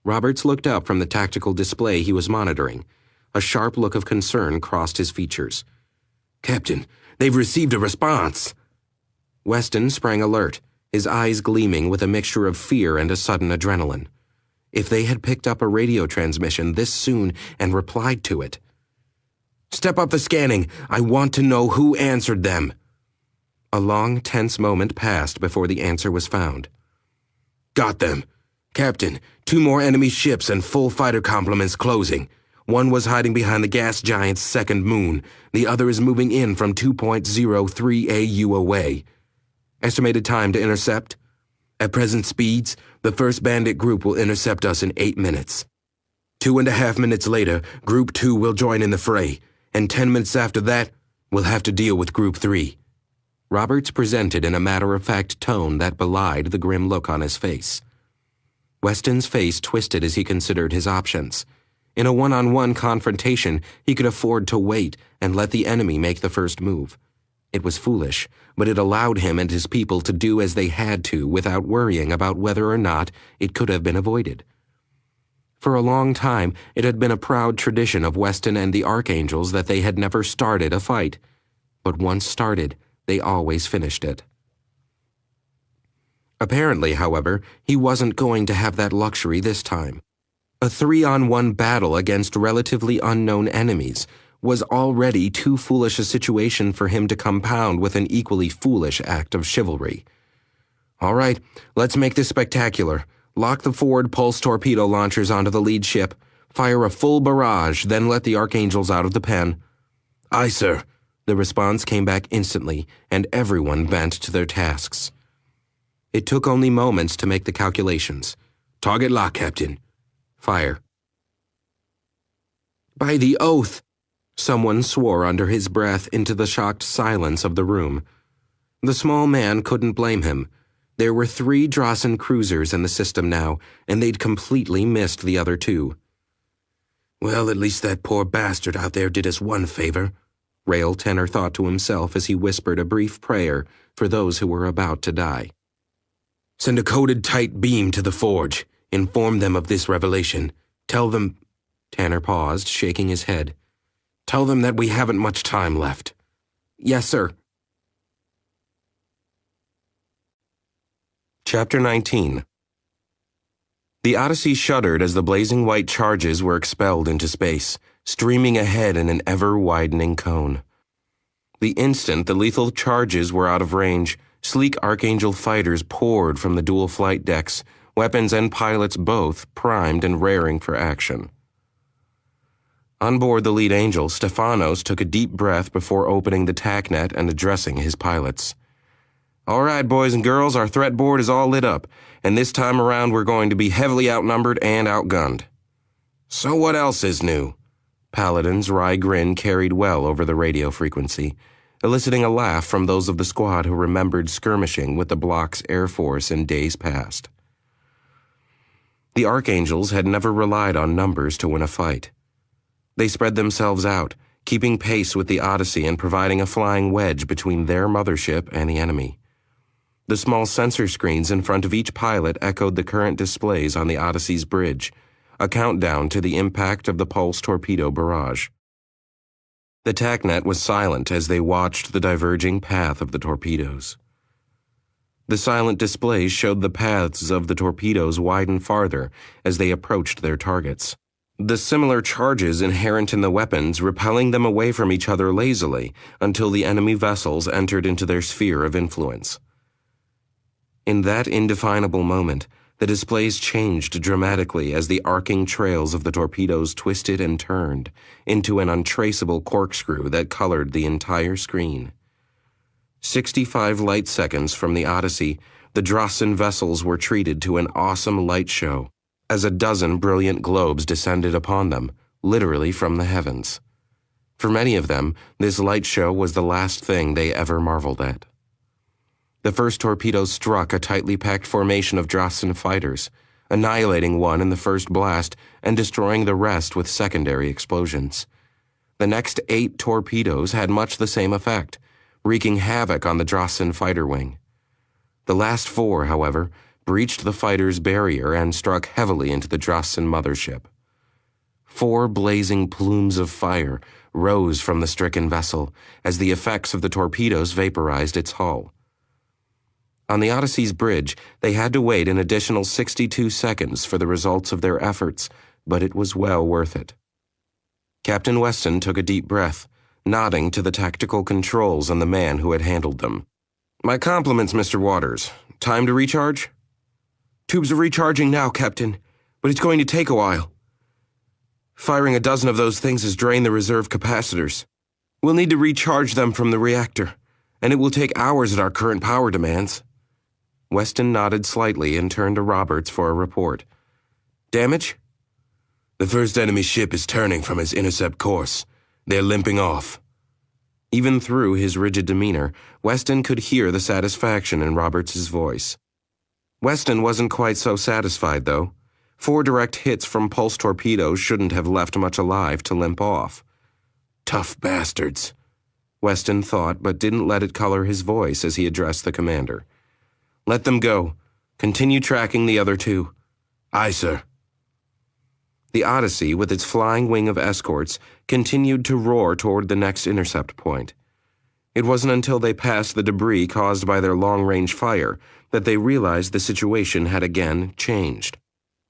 Roberts looked up from the tactical display he was monitoring. A sharp look of concern crossed his features. "Captain, they've received a response." Weston sprang alert, his eyes gleaming with a mixture of fear and a sudden adrenaline. If they had picked up a radio transmission this soon and replied to it. "Step up the scanning. I want to know who answered them." A long, tense moment passed before the answer was found. "Got them. Captain, 2 more enemy ships and full fighter complements closing. One was hiding behind the gas giant's second moon. The other is moving in from 2.03 AU away. Estimated time to intercept? At present speeds, the first bandit group will intercept us in 8 minutes. 2.5 minutes later, Group 2 will join in the fray, and 10 minutes after that, we'll have to deal with Group 3. Roberts presented in a matter-of-fact tone that belied the grim look on his face. Weston's face twisted as he considered his options. In a one-on-one confrontation, he could afford to wait and let the enemy make the first move. It was foolish, but it allowed him and his people to do as they had to without worrying about whether or not it could have been avoided. For a long time, it had been a proud tradition of Weston and the Archangels that they had never started a fight. But once started, they always finished it. Apparently, however, he wasn't going to have that luxury this time. A 3-on-1 battle against relatively unknown enemies was already too foolish a situation for him to compound with an equally foolish act of chivalry. "All right, let's make this spectacular. Lock the forward pulse torpedo launchers onto the lead ship, fire a full barrage, then let the Archangels out of the pen." "Aye, sir." The response came back instantly, and everyone bent to their tasks. It took only moments to make the calculations. "Target lock, Captain." Fire. "By the oath!" Someone swore under his breath into the shocked silence of the room. The small man couldn't blame him. There were 3 Drossen cruisers in the system now, and they'd completely missed the other 2. Well, at least that poor bastard out there did us one favor, Rael Tenner thought to himself as he whispered a brief prayer for those who were about to die. Send a coded tight beam to the forge. Inform them of this revelation. Tell them... Tanner paused, shaking his head. Tell them that we haven't much time left. Yes, sir. Chapter 19. The Odyssey shuddered as the blazing white charges were expelled into space, streaming ahead in an ever-widening cone. The instant the lethal charges were out of range, sleek Archangel fighters poured from the dual flight decks, weapons and pilots both primed and raring for action. On board the lead angel, Stefanos took a deep breath before opening the TACnet and addressing his pilots. All right, boys and girls, our threat board is all lit up, and this time around we're going to be heavily outnumbered and outgunned. So what else is new? Paladin's wry grin carried well over the radio frequency, eliciting a laugh from those of the squad who remembered skirmishing with the block's Air Force in days past. The Archangels had never relied on numbers to win a fight. They spread themselves out, keeping pace with the Odyssey and providing a flying wedge between their mothership and the enemy. The small sensor screens in front of each pilot echoed the current displays on the Odyssey's bridge, a countdown to the impact of the pulse torpedo barrage. The TACnet was silent as they watched the diverging path of the torpedoes. The silent displays showed the paths of the torpedoes widen farther as they approached their targets, the similar charges inherent in the weapons repelling them away from each other lazily until the enemy vessels entered into their sphere of influence. In that indefinable moment, the displays changed dramatically as the arcing trails of the torpedoes twisted and turned into an untraceable corkscrew that colored the entire screen. 65 light seconds from the Odyssey, the Drossen vessels were treated to an awesome light show, as a dozen brilliant globes descended upon them, literally from the heavens. For many of them, this light show was the last thing they ever marveled at. The first torpedo struck a tightly packed formation of Drossen fighters, annihilating one in the first blast and destroying the rest with secondary explosions. The next 8 torpedoes had much the same effect, wreaking havoc on the Drossen fighter wing. The last 4, however, breached the fighter's barrier and struck heavily into the Drossen mothership. 4 blazing plumes of fire rose from the stricken vessel as the effects of the torpedoes vaporized its hull. On the Odyssey's bridge, they had to wait an additional 62 seconds for the results of their efforts, but it was well worth it. Captain Weston took a deep breath, nodding to the tactical controls and the man who had handled them. My compliments, Mr. Waters. Time to recharge? Tubes are recharging now, Captain, but it's going to take a while. Firing a dozen of those things has drained the reserve capacitors. We'll need to recharge them from the reactor, and it will take hours at our current power demands. Weston nodded slightly and turned to Roberts for a report. Damage? The first enemy ship is turning from its intercept course. They're limping off. Even through his rigid demeanor, Weston could hear the satisfaction in Roberts' voice. Weston wasn't quite so satisfied, though. 4 direct hits from pulse torpedoes shouldn't have left much alive to limp off. Tough bastards, Weston thought, but didn't let it color his voice as he addressed the commander. Let them go. Continue tracking the other 2. Aye, sir. The Odyssey, with its flying wing of escorts, continued to roar toward the next intercept point. It wasn't until they passed the debris caused by their long-range fire that they realized the situation had again changed.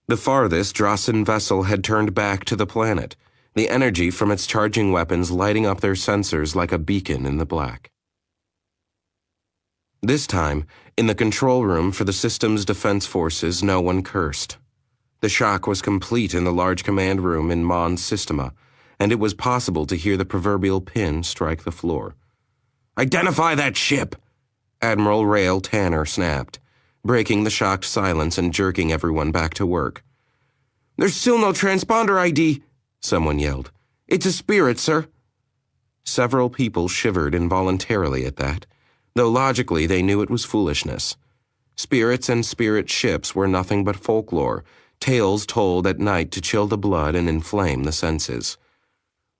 The farthest Drossen vessel had turned back to the planet, the energy from its charging weapons lighting up their sensors like a beacon in the black. This time, in the control room for the system's defense forces, no one cursed. The shock was complete in the large command room in Mons Systema, and it was possible to hear the proverbial pin strike the floor. Identify that ship! Admiral Rael Tanner snapped, breaking the shocked silence and jerking everyone back to work. There's still no transponder ID, someone yelled. It's a Spirit, sir. Several people shivered involuntarily at that, though logically they knew it was foolishness. Spirits and spirit ships were nothing but folklore, tales told at night to chill the blood and inflame the senses.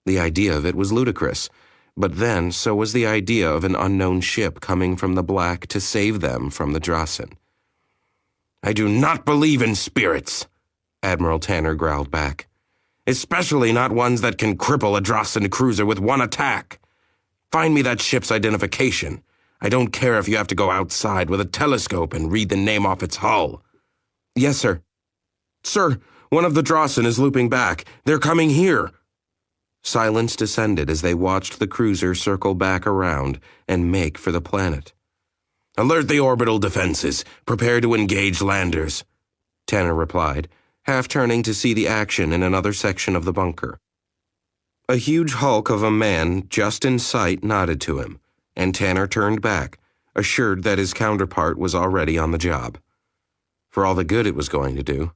The idea of it was ludicrous, but then so was the idea of an unknown ship coming from the black to save them from the Drasen. "I do not believe in spirits," Admiral Tanner growled back. "Especially not ones that can cripple a Drasen cruiser with one attack. Find me that ship's identification. I don't care if you have to go outside with a telescope and read the name off its hull." "Yes, sir." "Sir, one of the Drasen is looping back. They're coming here." Silence descended as they watched the cruiser circle back around and make for the planet. "Alert the orbital defenses. Prepare to engage landers," Tanner replied, half turning to see the action in another section of the bunker. A huge hulk of a man just in sight nodded to him, and Tanner turned back, assured that his counterpart was already on the job. For all the good it was going to do.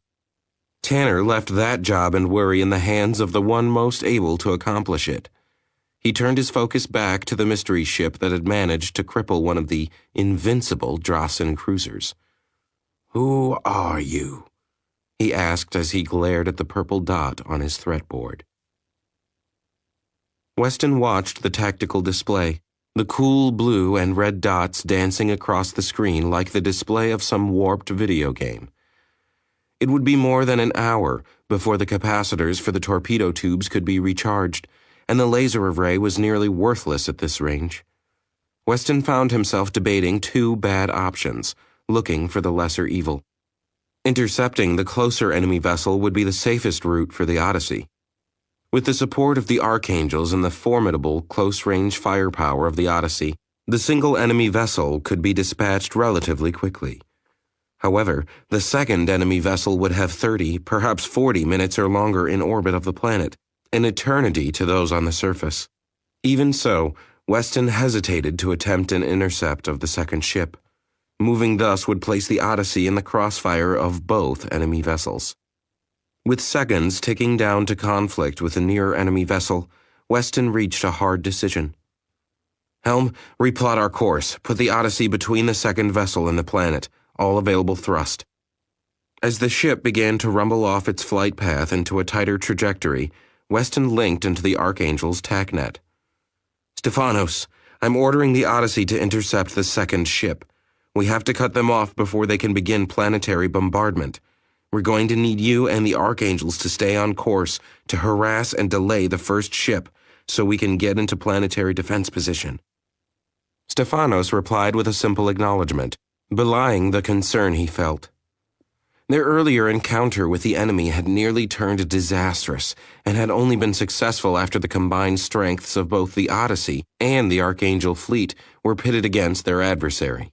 Tanner left that job and worry in the hands of the one most able to accomplish it. He turned his focus back to the mystery ship that had managed to cripple one of the invincible Drasen cruisers. "Who are you?" he asked as he glared at the purple dot on his threat board. Weston watched the tactical display, the cool blue and red dots dancing across the screen like the display of some warped video game. It would be more than an hour before the capacitors for the torpedo tubes could be recharged, and the laser array was nearly worthless at this range. Weston found himself debating two bad options, looking for the lesser evil. Intercepting the closer enemy vessel would be the safest route for the Odyssey. With the support of the Archangels and the formidable close-range firepower of the Odyssey, the single enemy vessel could be dispatched relatively quickly. However, the second enemy vessel would have 30, perhaps 40 minutes or longer in orbit of the planet, an eternity to those on the surface. Even so, Weston hesitated to attempt an intercept of the second ship. Moving thus would place the Odyssey in the crossfire of both enemy vessels. With seconds ticking down to conflict with the nearer enemy vessel, Weston reached a hard decision. "Helm, replot our course. Put the Odyssey between the second vessel and the planet. All available thrust." As the ship began to rumble off its flight path into a tighter trajectory, Weston linked into the Archangel's TACnet. "Stefanos, I'm ordering the Odyssey to intercept the second ship. We have to cut them off before they can begin planetary bombardment. We're going to need you and the Archangels to stay on course to harass and delay the first ship so we can get into planetary defense position." Stefanos replied with a simple acknowledgement, belying the concern he felt. Their earlier encounter with the enemy had nearly turned disastrous and had only been successful after the combined strengths of both the Odyssey and the Archangel fleet were pitted against their adversary.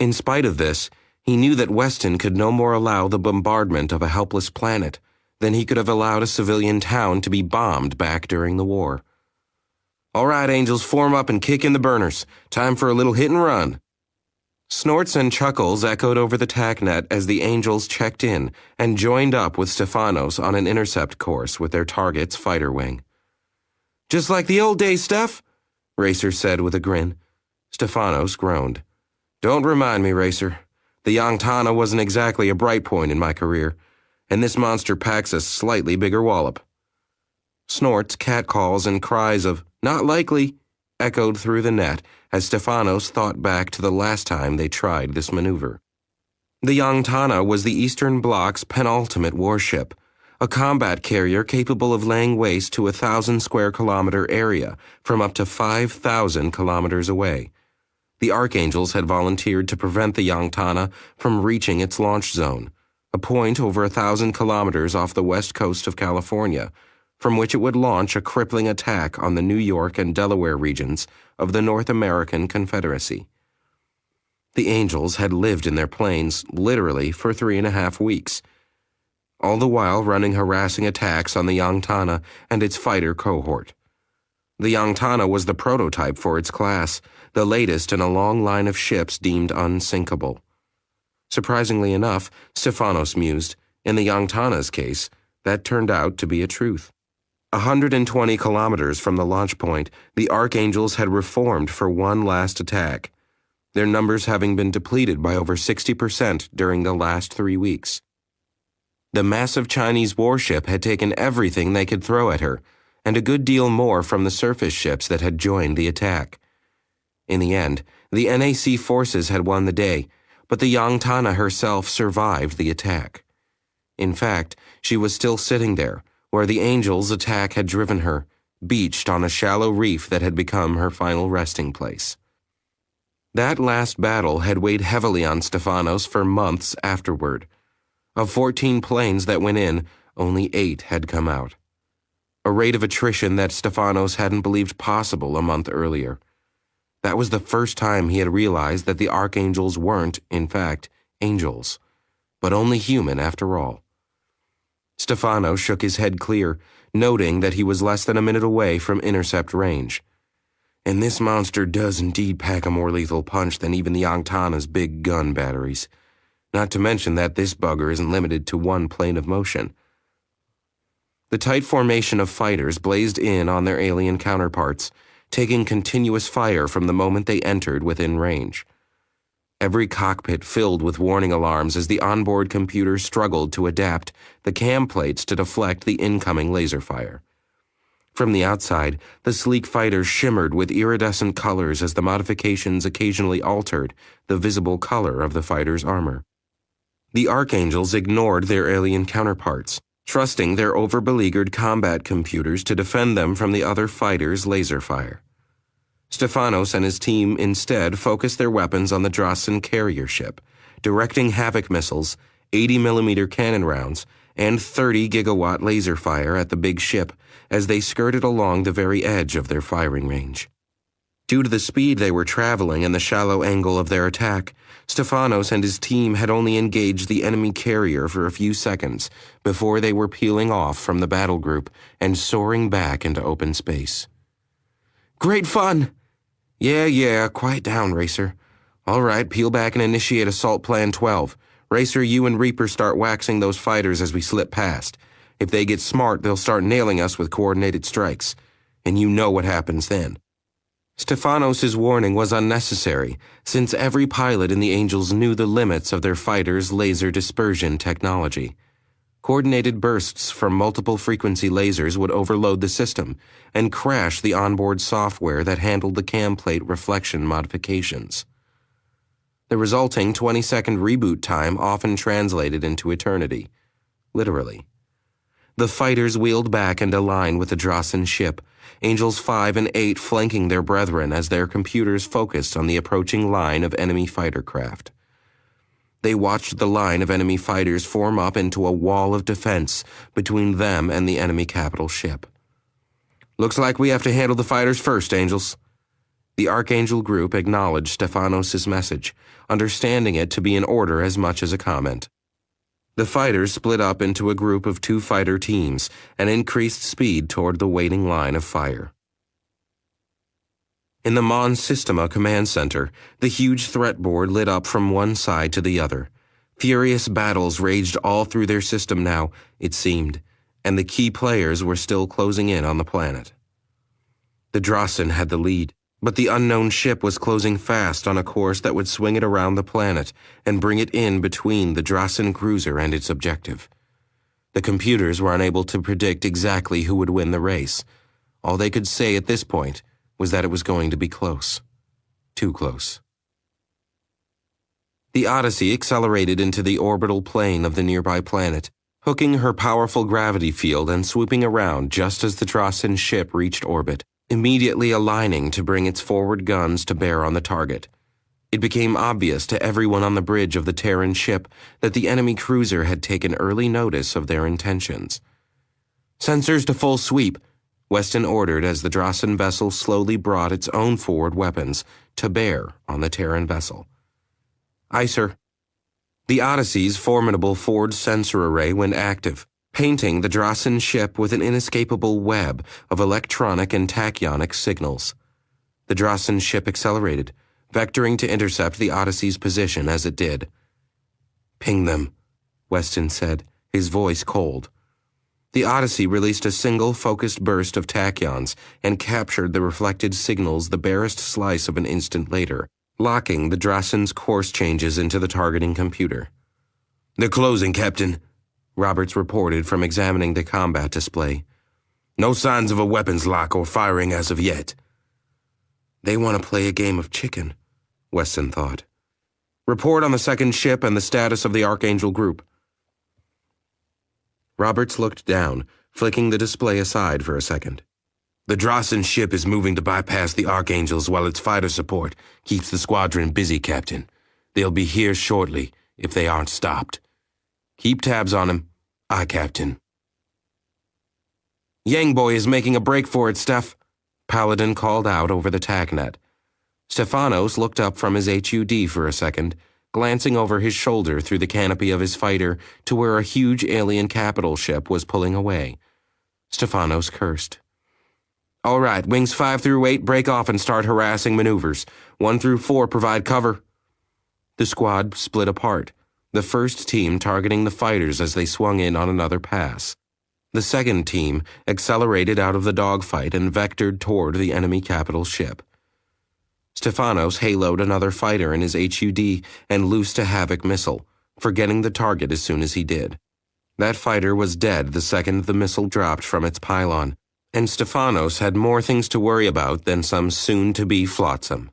In spite of this, he knew that Weston could no more allow the bombardment of a helpless planet than he could have allowed a civilian town to be bombed back during the war. "All right, Angels, form up and kick in the burners. Time for a little hit and run." Snorts and chuckles echoed over the TACnet as the Angels checked in and joined up with Stefanos on an intercept course with their target's fighter wing. "Just like the old days, Steph," Racer said with a grin. Stefanos groaned. "Don't remind me, Racer. The Yangtana wasn't exactly a bright point in my career, and this monster packs a slightly bigger wallop." Snorts, catcalls, and cries of "not likely" echoed through the net as Stefanos thought back to the last time they tried this maneuver. The Yangtana was the Eastern Bloc's penultimate warship, a combat carrier capable of laying waste to a 1,000-square-kilometer area from up to 5,000 kilometers away. The Archangels had volunteered to prevent the Yangtana from reaching its launch zone, a point over 1,000 kilometers off the west coast of California, from which it would launch a crippling attack on the New York and Delaware regions of the North American Confederacy. The Angels had lived in their planes literally for 3.5 weeks, all the while running harassing attacks on the Yangtana and its fighter cohort. The Yangtana was the prototype for its class, the latest in a long line of ships deemed unsinkable. Surprisingly enough, Stefanos mused, in the Yangtana's case, that turned out to be a truth. 120 kilometers from the launch point, the Archangels had reformed for one last attack, their numbers having been depleted by over 60% during the last 3 weeks. The massive Chinese warship had taken everything they could throw at her, and a good deal more from the surface ships that had joined the attack. In the end, the NAC forces had won the day, but the Yangtana herself survived the attack. In fact, she was still sitting there, where the Angels' attack had driven her, beached on a shallow reef that had become her final resting place. That last battle had weighed heavily on Stefanos for months afterward. Of 14 planes that went in, only 8 had come out. A rate of attrition that Stefanos hadn't believed possible a month earlier. That was the first time he had realized that the Archangels weren't, in fact, angels, but only human after all. Stefanos shook his head clear, noting that he was less than a minute away from intercept range. And this monster does indeed pack a more lethal punch than even the Yangtana's big gun batteries. Not to mention that this bugger isn't limited to one plane of motion. The tight formation of fighters blazed in on their alien counterparts, taking continuous fire from the moment they entered within range. Every cockpit filled with warning alarms as the onboard computer struggled to adapt the cam plates to deflect the incoming laser fire. From the outside, the sleek fighters shimmered with iridescent colors as the modifications occasionally altered the visible color of the fighter's armor. The Archangels ignored their alien counterparts, trusting their over-beleaguered combat computers to defend them from the other fighters' laser fire. Stefanos and his team instead focused their weapons on the Drasen carrier ship, directing Havoc missiles, 80mm cannon rounds, and 30-gigawatt laser fire at the big ship as they skirted along the very edge of their firing range. Due to the speed they were traveling and the shallow angle of their attack, Stefanos and his team had only engaged the enemy carrier for a few seconds before they were peeling off from the battle group and soaring back into open space. Great fun! Yeah, quiet down, Racer. All right, peel back and initiate Assault Plan 12. Racer, you and Reaper start waxing those fighters as we slip past. If they get smart, they'll start nailing us with coordinated strikes. And you know what happens then. Stefanos' warning was unnecessary, since every pilot in the Angels knew the limits of their fighters' laser dispersion technology. Coordinated bursts from multiple frequency lasers would overload the system and crash the onboard software that handled the cam plate reflection modifications. The resulting 20-second reboot time often translated into eternity. Literally. The fighters wheeled back into line with the Drasen ship, Angels 5 and 8 flanking their brethren as their computers focused on the approaching line of enemy fighter craft. They watched the line of enemy fighters form up into a wall of defense between them and the enemy capital ship. Looks like we have to handle the fighters first, Angels. The Archangel group acknowledged Stefanos' message, understanding it to be an order as much as a comment. The fighters split up into a group of 2 fighter teams and increased speed toward the waiting line of fire. In the Mon Systema command center, the huge threat board lit up from one side to the other. Furious battles raged all through their system now, it seemed, and the key players were still closing in on the planet. The Drasen had the lead, but the unknown ship was closing fast on a course that would swing it around the planet and bring it in between the Drasen cruiser and its objective. The computers were unable to predict exactly who would win the race. All they could say at this point was that it was going to be close. Too close. The Odyssey accelerated into the orbital plane of the nearby planet, hooking her powerful gravity field and swooping around just as the Drasen ship reached orbit, immediately aligning to bring its forward guns to bear on the target. It became obvious to everyone on the bridge of the Terran ship that the enemy cruiser had taken early notice of their intentions. "Sensors to full sweep," Weston ordered as the Drasen vessel slowly brought its own forward weapons to bear on the Terran vessel. "Aye, sir." The Odyssey's formidable forward sensor array went active, painting the Drasen ship with an inescapable web of electronic and tachyonic signals. The Drasen ship accelerated, vectoring to intercept the Odyssey's position as it did. "Ping them," Weston said, his voice cold. The Odyssey released a single focused burst of tachyons and captured the reflected signals the barest slice of an instant later, locking the Drasen's course changes into the targeting computer. "They're closing, Captain," Roberts reported from examining the combat display. "No signs of a weapons lock or firing as of yet." They want to play a game of chicken, Weston thought. Report on the second ship and the status of the Archangel group. Roberts looked down, flicking the display aside for a second. "The Drasen ship is moving to bypass the Archangels while its fighter support keeps the squadron busy, Captain. They'll be here shortly if they aren't stopped. Keep tabs on him." Aye, Captain. "Yang Boy is making a break for it, Steph," Paladin called out over the TACnet. Stefanos looked up from his HUD for a second, glancing over his shoulder through the canopy of his fighter to where a huge alien capital ship was pulling away. Stefanos cursed. "All right, wings 5 through 8 break off and start harassing maneuvers. 1 through 4 provide cover." The squad split apart, the first team targeting the fighters as they swung in on another pass. The second team accelerated out of the dogfight and vectored toward the enemy capital ship. Stefanos haloed another fighter in his HUD and loosed a Havoc missile, forgetting the target as soon as he did. That fighter was dead the second the missile dropped from its pylon, and Stefanos had more things to worry about than some soon-to-be flotsam.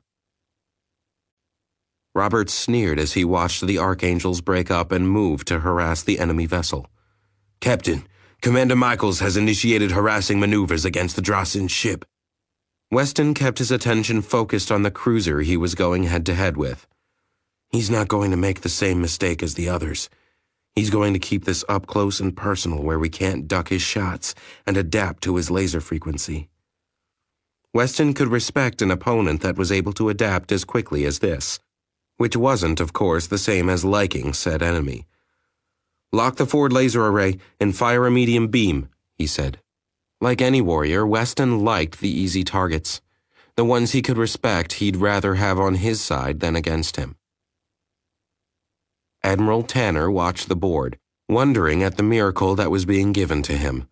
Roberts sneered as he watched the Archangels break up and move to harass the enemy vessel. "Captain, Commander Michaels has initiated harassing maneuvers against the Drasen ship." Weston kept his attention focused on the cruiser he was going head-to-head with. "He's not going to make the same mistake as the others. He's going to keep this up close and personal where we can't duck his shots and adapt to his laser frequency." Weston could respect an opponent that was able to adapt as quickly as this, which wasn't, of course, the same as liking said enemy. "Lock the forward laser array and fire a medium beam," he said. Like any warrior, Weston liked the easy targets. The ones he could respect he'd rather have on his side than against him. Admiral Tanner watched the board, wondering at the miracle that was being given to him.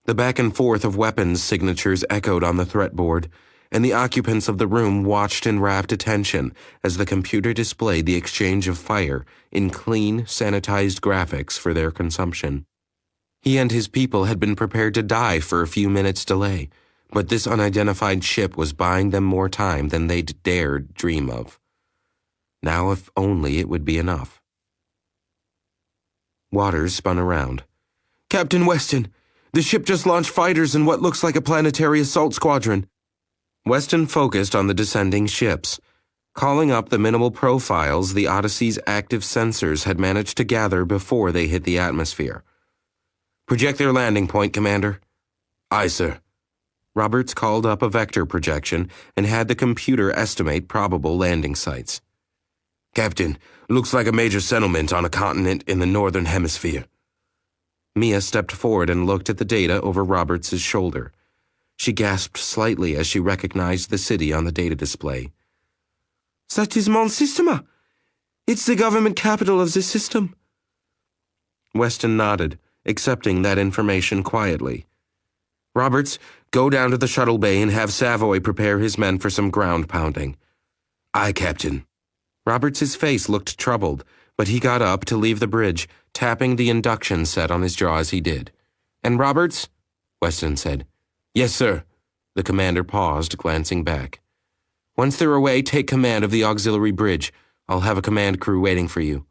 The back and forth of weapons signatures echoed on the threat board, and the occupants of the room watched in rapt attention as the computer displayed the exchange of fire in clean, sanitized graphics for their consumption. He and his people had been prepared to die for a few minutes' delay, but this unidentified ship was buying them more time than they'd dared dream of. Now, if only it would be enough. Waters spun around. "Captain Weston, the ship just launched fighters in what looks like a planetary assault squadron." Weston focused on the descending ships, calling up the minimal profiles the Odyssey's active sensors had managed to gather before they hit the atmosphere. "Project their landing point, Commander." "Aye, sir." Roberts called up a vector projection and had the computer estimate probable landing sites. "Captain, looks like a major settlement on a continent in the northern hemisphere." Mia stepped forward and looked at the data over Roberts' shoulder. She gasped slightly as she recognized the city on the data display. "That is mon systema. It's the government capital of the system." Weston nodded, accepting that information quietly. "Roberts, go down to the shuttle bay and have Savoy prepare his men for some ground pounding." "Aye, Captain." Roberts' face looked troubled, but he got up to leave the bridge, tapping the induction set on his jaw as he did. "And Roberts?" Weston said. "Yes, sir." The commander paused, glancing back. "Once they're away, take command of the auxiliary bridge. I'll have a command crew waiting for you."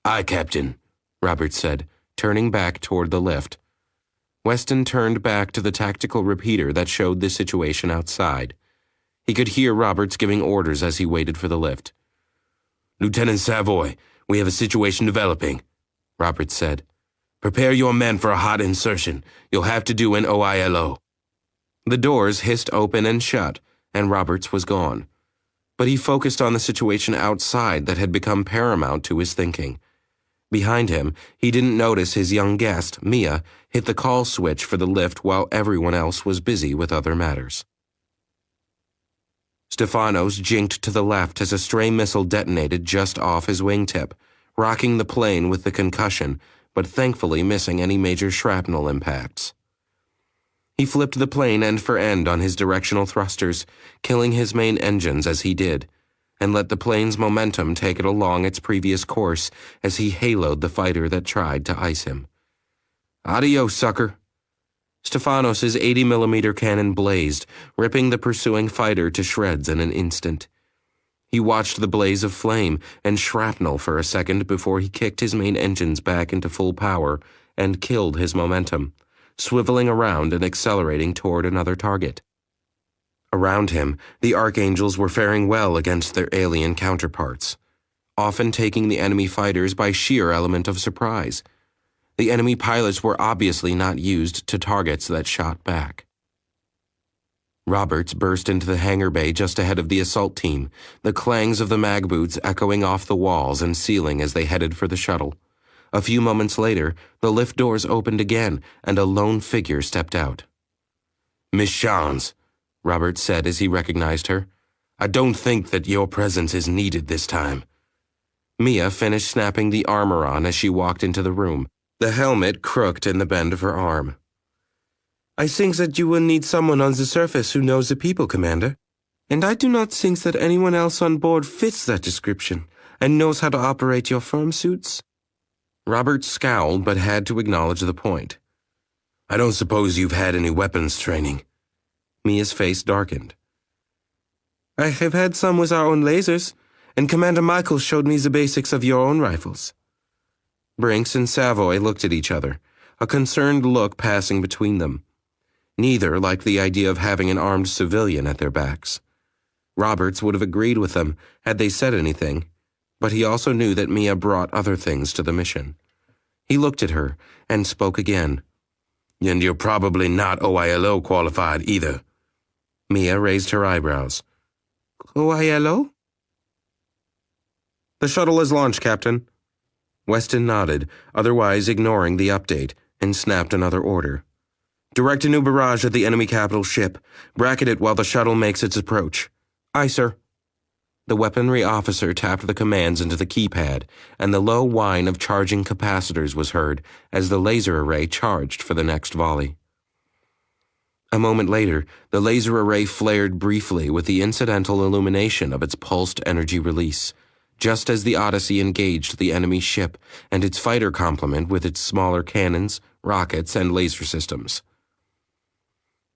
"Aye, Captain," Roberts said, turning back toward the lift. Weston turned back to the tactical repeater that showed the situation outside. He could hear Roberts giving orders as he waited for the lift. "Lieutenant Savoy, we have a situation developing," Roberts said. "Prepare your men for a hot insertion. You'll have to do an OILO." The doors hissed open and shut, and Roberts was gone. But he focused on the situation outside that had become paramount to his thinking. Behind him, he didn't notice his young guest, Mia, hit the call switch for the lift while everyone else was busy with other matters. Stefanos jinked to the left as a stray missile detonated just off his wingtip, rocking the plane with the concussion, but thankfully missing any major shrapnel impacts. He flipped the plane end for end on his directional thrusters, killing his main engines as he did, and let the plane's momentum take it along its previous course as he haloed the fighter that tried to ice him. "Adios, sucker." Stefanos' 80mm cannon blazed, ripping the pursuing fighter to shreds in an instant. He watched the blaze of flame and shrapnel for a second before he kicked his main engines back into full power and killed his momentum, swiveling around and accelerating toward another target. Around him, the Archangels were faring well against their alien counterparts, often taking the enemy fighters by sheer element of surprise. The enemy pilots were obviously not used to targets that shot back. Roberts burst into the hangar bay just ahead of the assault team, the clangs of the mag boots echoing off the walls and ceiling as they headed for the shuttle. A few moments later, the lift doors opened again, and a lone figure stepped out. "Miss Shans," Roberts said as he recognized her, "I don't think that your presence is needed this time." Mia finished snapping the armor on as she walked into the room, the helmet crooked in the bend of her arm. "I think that you will need someone on the surface who knows the people, Commander. And I do not think that anyone else on board fits that description and knows how to operate your firm suits." Roberts scowled but had to acknowledge the point. "I don't suppose you've had any weapons training." Mia's face darkened. "I have had some with our own lasers, and Commander Michael showed me the basics of your own rifles." Brinks and Savoy looked at each other, a concerned look passing between them. Neither liked the idea of having an armed civilian at their backs. Roberts would have agreed with them had they said anything, but he also knew that Mia brought other things to the mission. He looked at her and spoke again. "And you're probably not OILO qualified either." Mia raised her eyebrows. "OILO?" "The shuttle is launched, Captain." Weston nodded, otherwise ignoring the update, and snapped another order. "Direct a new barrage at the enemy capital ship. Bracket it while the shuttle makes its approach." "Aye, sir." The weaponry officer tapped the commands into the keypad, and the low whine of charging capacitors was heard as the laser array charged for the next volley. A moment later, the laser array flared briefly with the incidental illumination of its pulsed energy release, just as the Odyssey engaged the enemy ship and its fighter complement with its smaller cannons, rockets, and laser systems.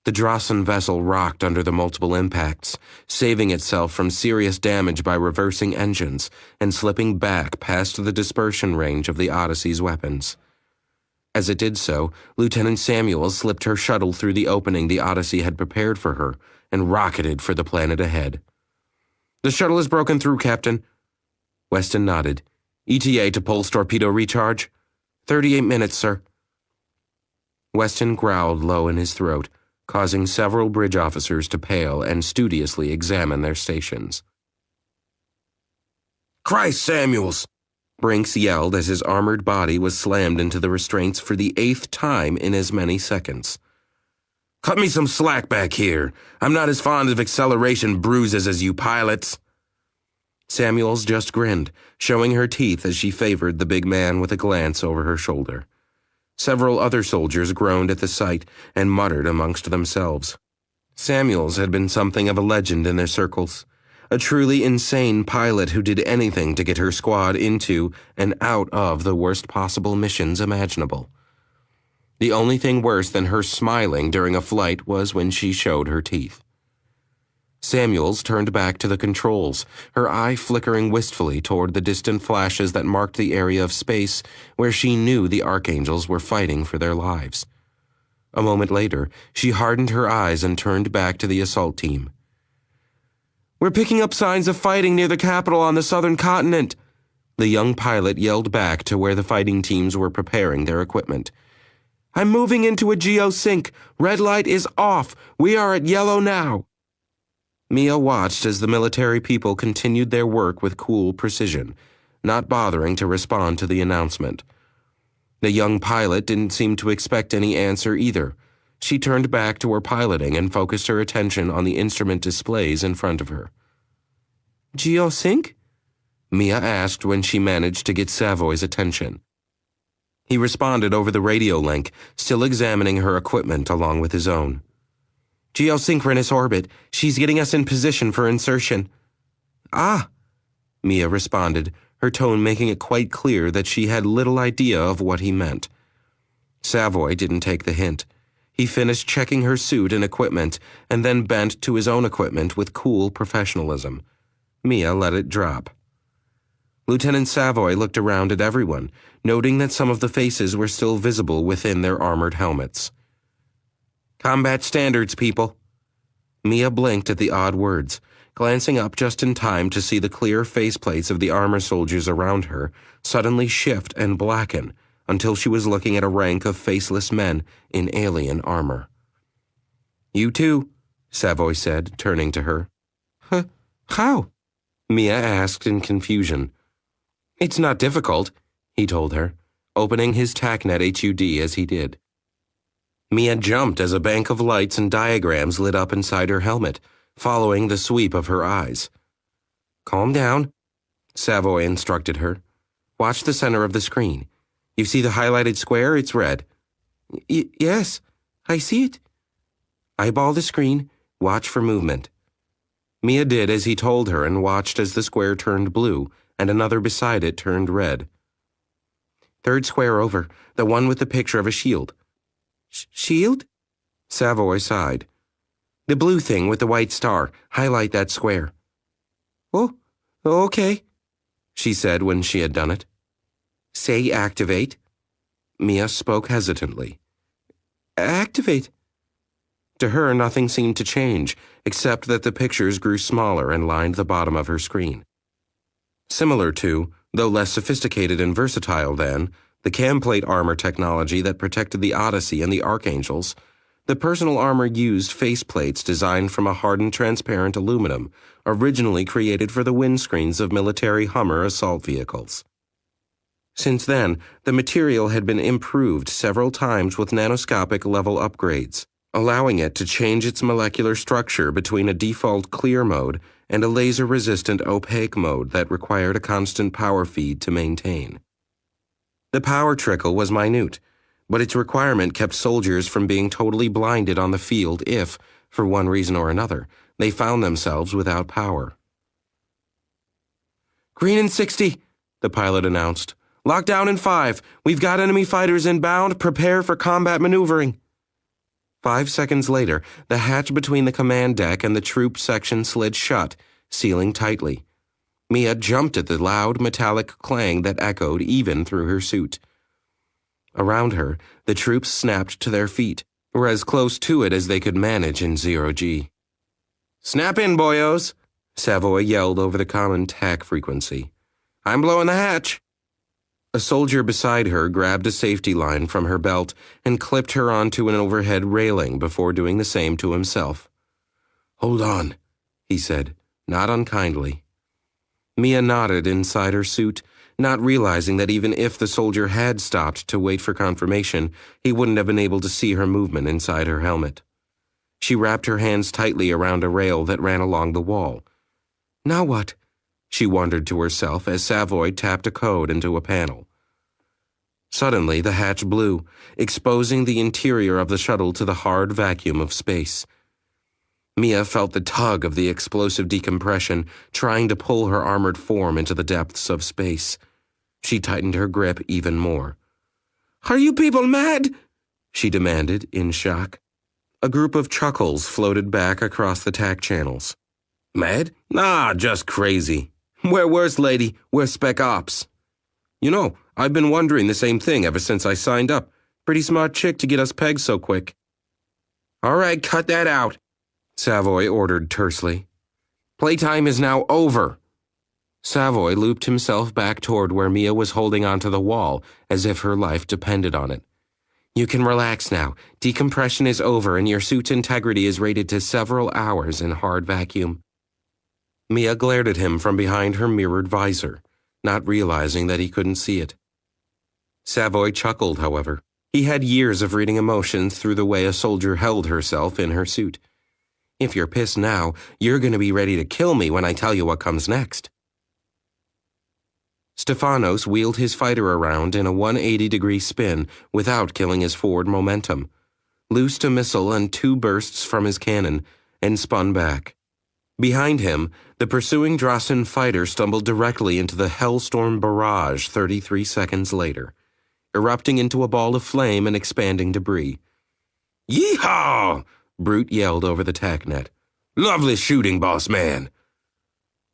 The Drossen vessel rocked under the multiple impacts, saving itself from serious damage by reversing engines and slipping back past the dispersion range of the Odyssey's weapons. As it did so, Lieutenant Samuel slipped her shuttle through the opening the Odyssey had prepared for her and rocketed for the planet ahead. "The shuttle is broken through, Captain." Weston nodded. "ETA to pulse torpedo recharge?" 38 minutes, sir." Weston growled low in his throat, causing several bridge officers to pale and studiously examine their stations. "Christ, Samuels!" Brinks yelled as his armored body was slammed into the restraints for the 8th time in as many seconds. "Cut me some slack back here. I'm not as fond of acceleration bruises as you pilots." Samuels just grinned, showing her teeth as she favored the big man with a glance over her shoulder. Several other soldiers groaned at the sight and muttered amongst themselves. Samuels had been something of a legend in their circles, a truly insane pilot who did anything to get her squad into and out of the worst possible missions imaginable. The only thing worse than her smiling during a flight was when she showed her teeth. Samuels turned back to the controls, her eye flickering wistfully toward the distant flashes that marked the area of space where she knew the Archangels were fighting for their lives. A moment later, she hardened her eyes and turned back to the assault team. "We're picking up signs of fighting near the capital on the southern continent," the young pilot yelled back to where the fighting teams were preparing their equipment. "I'm moving into a geosync. Red light is off. We are at yellow now." Mia watched as the military people continued their work with cool precision, not bothering to respond to the announcement. The young pilot didn't seem to expect any answer either. She turned back to her piloting and focused her attention on the instrument displays in front of her. "Geosync?" Mia asked when she managed to get Savoy's attention. He responded over the radio link, still examining her equipment along with his own. Geosynchronous orbit. She's getting us in position for insertion. Ah, Mia responded, her tone making it quite clear that she had little idea of what he meant. Savoy didn't take the hint. He finished checking her suit and equipment, and then bent to his own equipment with cool professionalism. Mia let it drop. Lieutenant Savoy looked around at everyone, noting that some of the faces were still visible within their armored helmets. Combat standards, people. Mia blinked at the odd words, glancing up just in time to see the clear faceplates of the armor soldiers around her suddenly shift and blacken until she was looking at a rank of faceless men in alien armor. You too, Savoy said, turning to her. How? Mia asked in confusion. It's not difficult, he told her, opening his TACnet HUD as he did. Mia jumped as a bank of lights and diagrams lit up inside her helmet, following the sweep of her eyes. Calm down, Savoy instructed her. Watch the center of the screen. You see the highlighted square? It's red. Yes, I see it. Eyeball the screen. Watch for movement. Mia did as he told her and watched as the square turned blue and another beside it turned red. Third square over, the one with the picture of a shield. Shield? Savoy sighed. The blue thing with the white star. Highlight that square. Oh, okay, she said when she had done it. Say activate. Mia spoke hesitantly. Activate. To her, nothing seemed to change, except that the pictures grew smaller and lined the bottom of her screen. Similar to, though less sophisticated and versatile than, the camplate armor technology that protected the Odyssey and the Archangels, the personal armor used faceplates designed from a hardened transparent aluminum, originally created for the windscreens of military Hummer assault vehicles. Since then, the material had been improved several times with nanoscopic level upgrades, allowing it to change its molecular structure between a default clear mode and a laser-resistant opaque mode that required a constant power feed to maintain. The power trickle was minute, but its requirement kept soldiers from being totally blinded on the field if, for one reason or another, they found themselves without power. Green in 60, the pilot announced. Lockdown in 5. We've got enemy fighters inbound. Prepare for combat maneuvering. 5 seconds later, the hatch between the command deck and the troop section slid shut, sealing tightly. Mia jumped at the loud metallic clang that echoed even through her suit. Around her, the troops snapped to their feet, or as close to it as they could manage in 0G. Snap in, boyos, Savoy yelled over the common TAC frequency. I'm blowing the hatch. A soldier beside her grabbed a safety line from her belt and clipped her onto an overhead railing before doing the same to himself. Hold on, he said, not unkindly. Mia nodded inside her suit, not realizing that even if the soldier had stopped to wait for confirmation, he wouldn't have been able to see her movement inside her helmet. She wrapped her hands tightly around a rail that ran along the wall. Now what? She wondered to herself as Savoy tapped a code into a panel. Suddenly, the hatch blew, exposing the interior of the shuttle to the hard vacuum of space. Mia felt the tug of the explosive decompression, trying to pull her armored form into the depths of space. She tightened her grip even more. Are you people mad? She demanded, in shock. A group of chuckles floated back across the TAC channels. Mad? Nah, just crazy. We're worse, lady. We're Spec Ops. You know, I've been wondering the same thing ever since I signed up. Pretty smart chick to get us pegged so quick. All right, cut that out, Savoy ordered tersely. Playtime is now over. Savoy looped himself back toward where Mia was holding onto the wall, as if her life depended on it. You can relax now. Decompression is over and your suit's integrity is rated to several hours in hard vacuum. Mia glared at him from behind her mirrored visor, not realizing that he couldn't see it. Savoy chuckled, however. He had years of reading emotions through the way a soldier held herself in her suit. If you're pissed now, you're going to be ready to kill me when I tell you what comes next. Stefanos wheeled his fighter around in a 180-degree spin without killing his forward momentum, loosed a missile and 2 bursts from his cannon, and spun back. Behind him, the pursuing Drasen fighter stumbled directly into the Hellstorm barrage 33 seconds later, erupting into a ball of flame and expanding debris. Yeehaw! Brute yelled over the TACnet. Lovely shooting, boss man.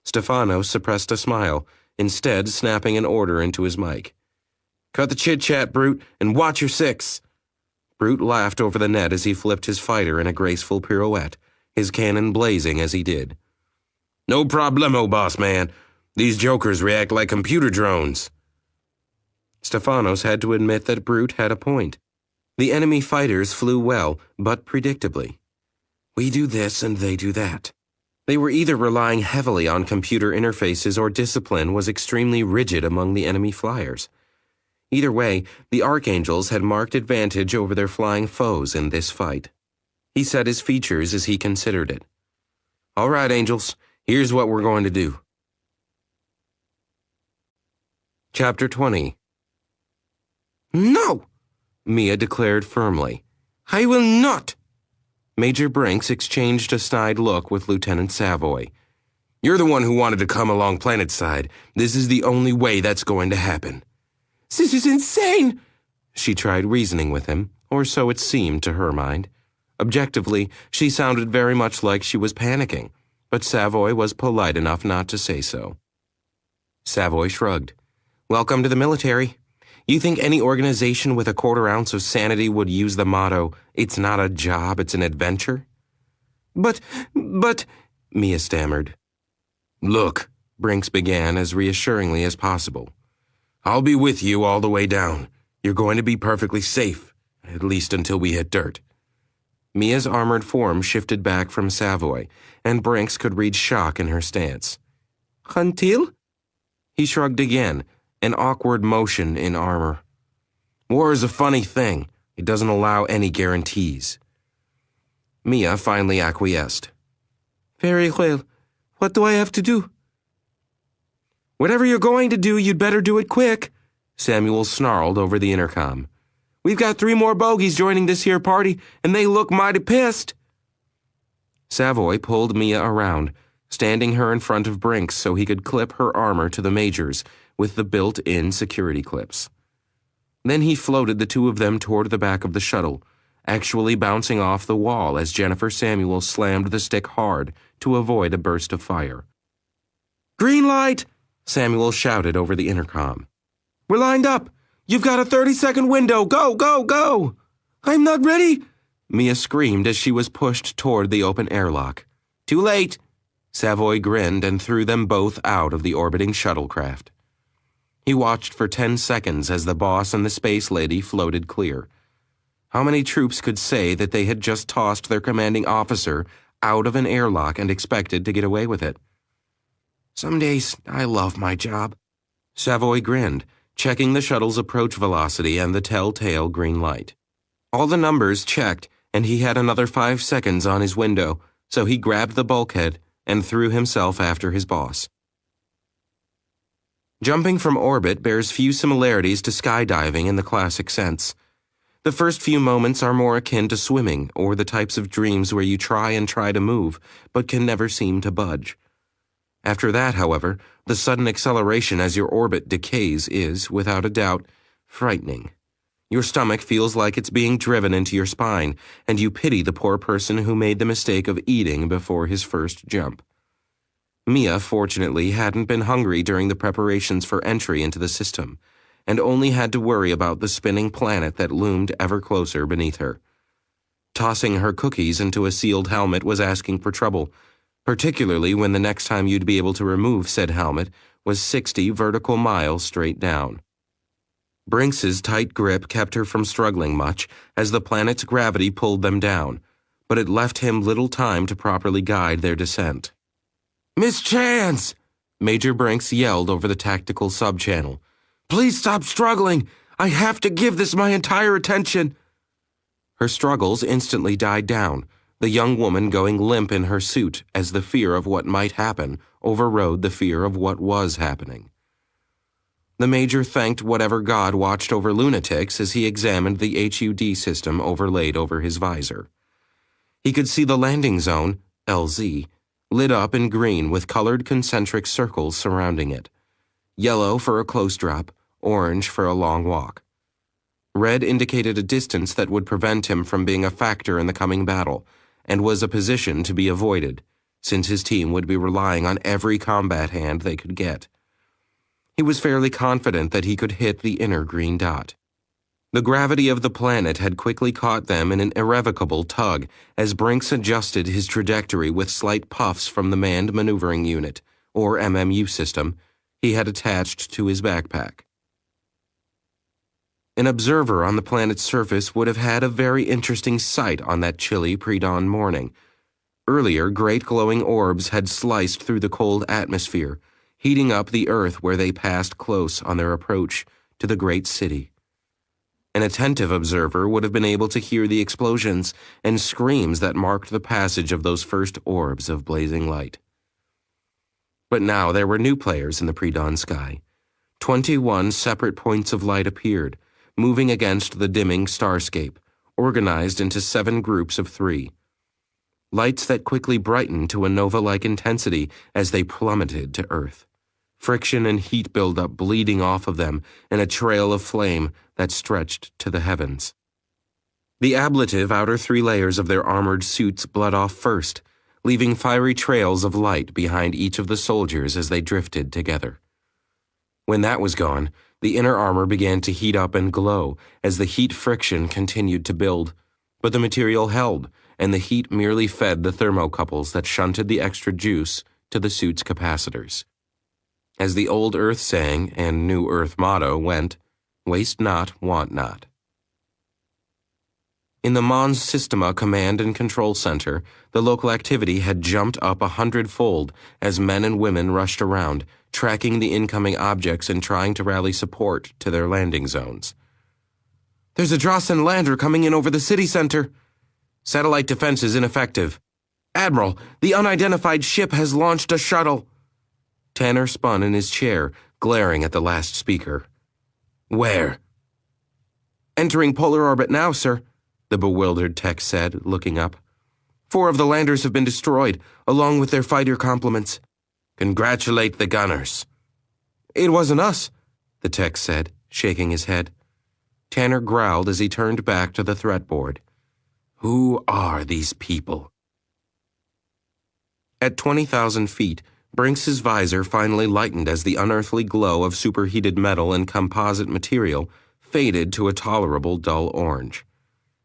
Stefanos suppressed a smile, instead snapping an order into his mic. Cut the chit-chat, Brute, and watch your 6. Brute laughed over the net as he flipped his fighter in a graceful pirouette, his cannon blazing as he did. No problemo, boss man. These jokers react like computer drones. Stefanos had to admit that Brute had a point. The enemy fighters flew well, but predictably. We do this and they do that. They were either relying heavily on computer interfaces or discipline was extremely rigid among the enemy flyers. Either way, the Archangels had marked advantage over their flying foes in this fight. He set his features as he considered it. All right, Angels, here's what we're going to do. Chapter 20. No! Mia declared firmly. I will not! Major Brinks exchanged a snide look with Lieutenant Savoy. You're the one who wanted to come along planetside. This is the only way that's going to happen. This is insane! She tried reasoning with him, or so it seemed to her mind. Objectively, she sounded very much like she was panicking, but Savoy was polite enough not to say so. Savoy shrugged. Welcome to the military. You think any organization with a 1/4 ounce of sanity would use the motto, "It's not a job, it's an adventure"? But, Mia stammered. Look, Brinks began as reassuringly as possible. I'll be with you all the way down. You're going to be perfectly safe, at least until we hit dirt. Mia's armored form shifted back from Savoy, and Brinks could read shock in her stance. Until? He shrugged again, an awkward motion in armor. War is a funny thing. It doesn't allow any guarantees. Mia finally acquiesced. Very well. What do I have to do? Whatever you're going to do, you'd better do it quick, Samuel snarled over the intercom. We've got 3 more bogeys joining this here party, and they look mighty pissed. Savoy pulled Mia around, standing her in front of Brinks so he could clip her armor to the Major's with the built-in security clips. Then he floated the 2 of them toward the back of the shuttle, actually bouncing off the wall as Jennifer Samuel slammed the stick hard to avoid a burst of fire. Green light! Samuel shouted over the intercom. We're lined up! You've got a 30-second window! Go, go, go! I'm not ready! Mia screamed as she was pushed toward the open airlock. Too late! Savoy grinned and threw them both out of the orbiting shuttlecraft. He watched for 10 seconds as the boss and the space lady floated clear. How many troops could say that they had just tossed their commanding officer out of an airlock and expected to get away with it? Some days, I love my job. Savoy grinned, checking the shuttle's approach velocity and the telltale green light. All the numbers checked, and he had another 5 seconds on his window, so he grabbed the bulkhead and threw himself after his boss. Jumping from orbit bears few similarities to skydiving in the classic sense. The first few moments are more akin to swimming or the types of dreams where you try to move, but can never seem to budge. After that, however, the sudden acceleration as your orbit decays is, without a doubt, frightening. Your stomach feels like it's being driven into your spine, and you pity the poor person who made the mistake of eating before his first jump. Mia, fortunately, hadn't been hungry during the preparations for entry into the system, and only had to worry about the spinning planet that loomed ever closer beneath her. Tossing her cookies into a sealed helmet was asking for trouble, particularly when the next time you'd be able to remove said helmet was 60 vertical miles straight down. Brinks's tight grip kept her from struggling much as the planet's gravity pulled them down, but it left him little time to properly guide their descent. Miss Chance! Major Brinks yelled over the tactical sub-channel. Please stop struggling! I have to give this my entire attention! Her struggles instantly died down, the young woman going limp in her suit as the fear of what might happen overrode the fear of what was happening. The Major thanked whatever god watched over lunatics as he examined the HUD system overlaid over his visor. He could see the landing zone, LZ, lit up in green with colored concentric circles surrounding it. Yellow for a close drop, orange for a long walk. Red indicated a distance that would prevent him from being a factor in the coming battle, and was a position to be avoided, since his team would be relying on every combat hand they could get. He was fairly confident that he could hit the inner green dot. The gravity of the planet had quickly caught them in an irrevocable tug as Brinks adjusted his trajectory with slight puffs from the Manned Maneuvering Unit, or MMU system, he had attached to his backpack. An observer on the planet's surface would have had a very interesting sight on that chilly pre-dawn morning. Earlier, great glowing orbs had sliced through the cold atmosphere, heating up the Earth where they passed close on their approach to the great city. An attentive observer would have been able to hear the explosions and screams that marked the passage of those first orbs of blazing light. But now there were new players in the pre-dawn sky. 21 separate points of light appeared, moving against the dimming starscape, organized into 7 groups of 3. Lights that quickly brightened to a nova-like intensity as they plummeted to Earth. Friction and heat buildup bleeding off of them in a trail of flame that stretched to the heavens. The ablative outer 3 layers of their armored suits bled off first, leaving fiery trails of light behind each of the soldiers as they drifted together. When that was gone, the inner armor began to heat up and glow as the heat friction continued to build, but the material held, and the heat merely fed the thermocouples that shunted the extra juice to the suit's capacitors. As the old Earth saying and new Earth motto went, "Waste not, want not." In the Mons Systema Command and Control Center, the local activity had jumped up 100-fold as men and women rushed around, tracking the incoming objects and trying to rally support to their landing zones. There's a Drossen lander coming in over the city center. Satellite defense is ineffective. Admiral, the unidentified ship has launched a shuttle. Tanner spun in his chair, glaring at the last speaker. Where? Entering polar orbit now, sir, the bewildered tech said, looking up. 4 of the landers have been destroyed, along with their fighter complements. Congratulate the gunners. It wasn't us, the tech said, shaking his head. Tanner growled as he turned back to the threat board. Who are these people? At 20,000 feet, Brinks's visor finally lightened as the unearthly glow of superheated metal and composite material faded to a tolerable dull orange.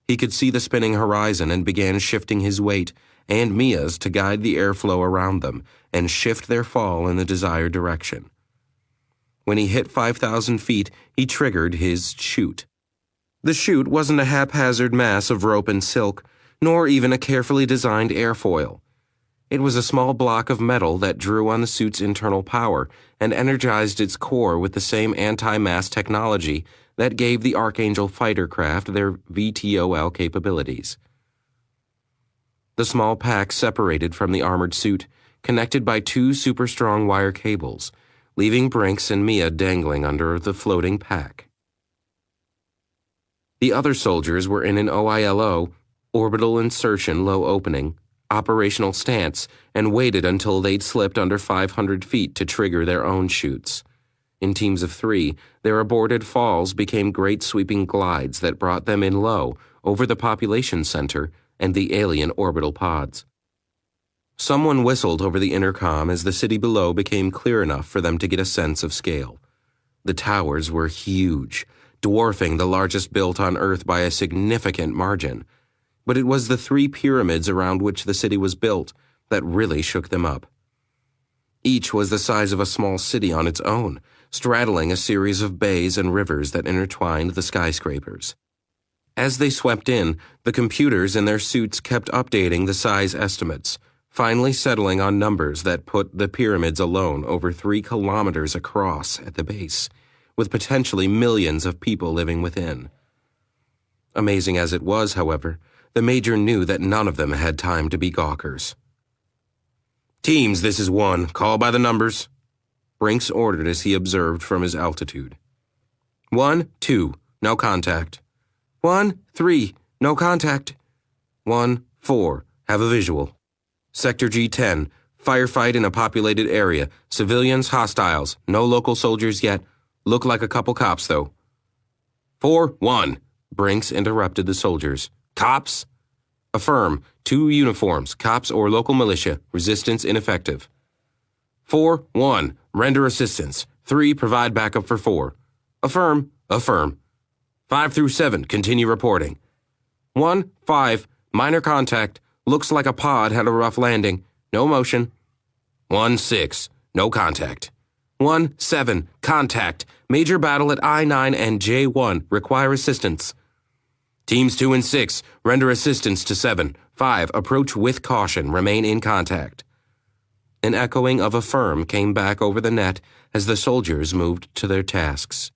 He could see the spinning horizon and began shifting his weight and Mia's to guide the airflow around them and shift their fall in the desired direction. When he hit 5,000 feet, he triggered his chute. The chute wasn't a haphazard mass of rope and silk, nor even a carefully designed airfoil. It was a small block of metal that drew on the suit's internal power and energized its core with the same anti-mass technology that gave the Archangel fighter craft their VTOL capabilities. The small pack separated from the armored suit, connected by 2 super-strong wire cables, leaving Brinks and Mia dangling under the floating pack. The other soldiers were in an OILO, orbital insertion low opening, operational stance, and waited until they'd slipped under 500 feet to trigger their own chutes. In teams of 3, their aborted falls became great sweeping glides that brought them in low over the population center and the alien orbital pods. Someone whistled over the intercom as the city below became clear enough for them to get a sense of scale. The towers were huge, dwarfing the largest built on Earth by a significant margin. But it was the 3 pyramids around which the city was built that really shook them up. Each was the size of a small city on its own, straddling a series of bays and rivers that intertwined the skyscrapers. As they swept in, the computers in their suits kept updating the size estimates, finally settling on numbers that put the pyramids alone over 3 kilometers across at the base, with potentially millions of people living within. Amazing as it was, however, the Major knew that none of them had time to be gawkers. Teams, this is 1. Call by the numbers. Brinks ordered as he observed from his altitude. 1, 2, no contact. 1, 3, no contact. 1, 4, have a visual. Sector G10, firefight in a populated area. Civilians, hostiles. No local soldiers yet. Look like a couple cops, though. 4, 1. Brinks interrupted the soldiers. Cops? Affirm. 2 uniforms, cops or local militia. Resistance ineffective. 4, 1. Render assistance. 3, provide backup for 4. Affirm. Affirm. 5 through 7, continue reporting. 1, 5, minor contact. Looks like a pod had a rough landing. No motion. 1, 6, no contact. 1, 7, contact. Major battle at I-9 and J1. Require assistance. Teams 2 and 6, render assistance to 7. 5, approach with caution. Remain in contact. An echoing of affirm came back over the net as the soldiers moved to their tasks.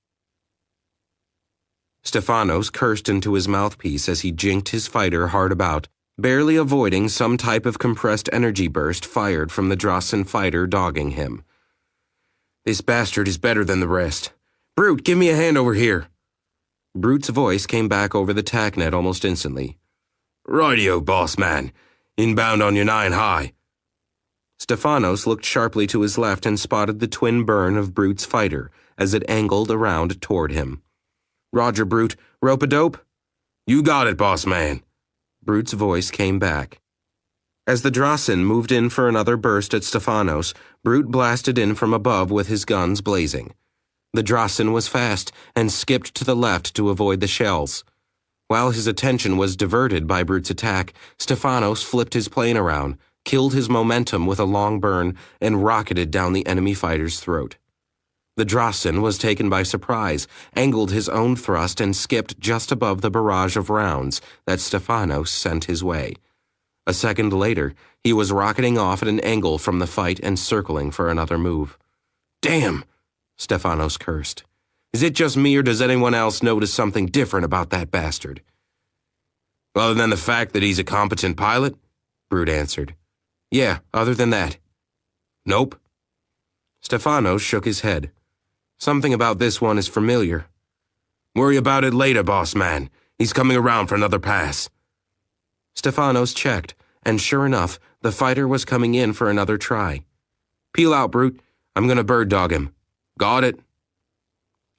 Stefanos cursed into his mouthpiece as he jinked his fighter hard about, barely avoiding some type of compressed energy burst fired from the Drossen fighter dogging him. This bastard is better than the rest. Brute, give me a hand over here. Brute's voice came back over the TACnet almost instantly. Rightio, boss man. Inbound on your 9 high. Stefanos looked sharply to his left and spotted the twin burn of Brute's fighter as it angled around toward him. Roger, Brute. Rope-a-dope? You got it, boss man. Brute's voice came back. As the Drossen moved in for another burst at Stefanos, Brute blasted in from above with his guns blazing. The Drossen was fast and skipped to the left to avoid the shells. While his attention was diverted by Brute's attack, Stefanos flipped his plane around, killed his momentum with a long burn, and rocketed down the enemy fighter's throat. The Drossen was taken by surprise, angled his own thrust, and skipped just above the barrage of rounds that Stefanos sent his way. A second later, he was rocketing off at an angle from the fight and circling for another move. Damn! Stefanos cursed. Is it just me or does anyone else notice something different about that bastard? Other than the fact that he's a competent pilot? Brute answered. Yeah, other than that. Nope. Stefanos shook his head. Something about this one is familiar. Worry about it later, boss man. He's coming around for another pass. Stefanos checked, and sure enough, the fighter was coming in for another try. Peel out, Brute. I'm gonna bird dog him. Got it.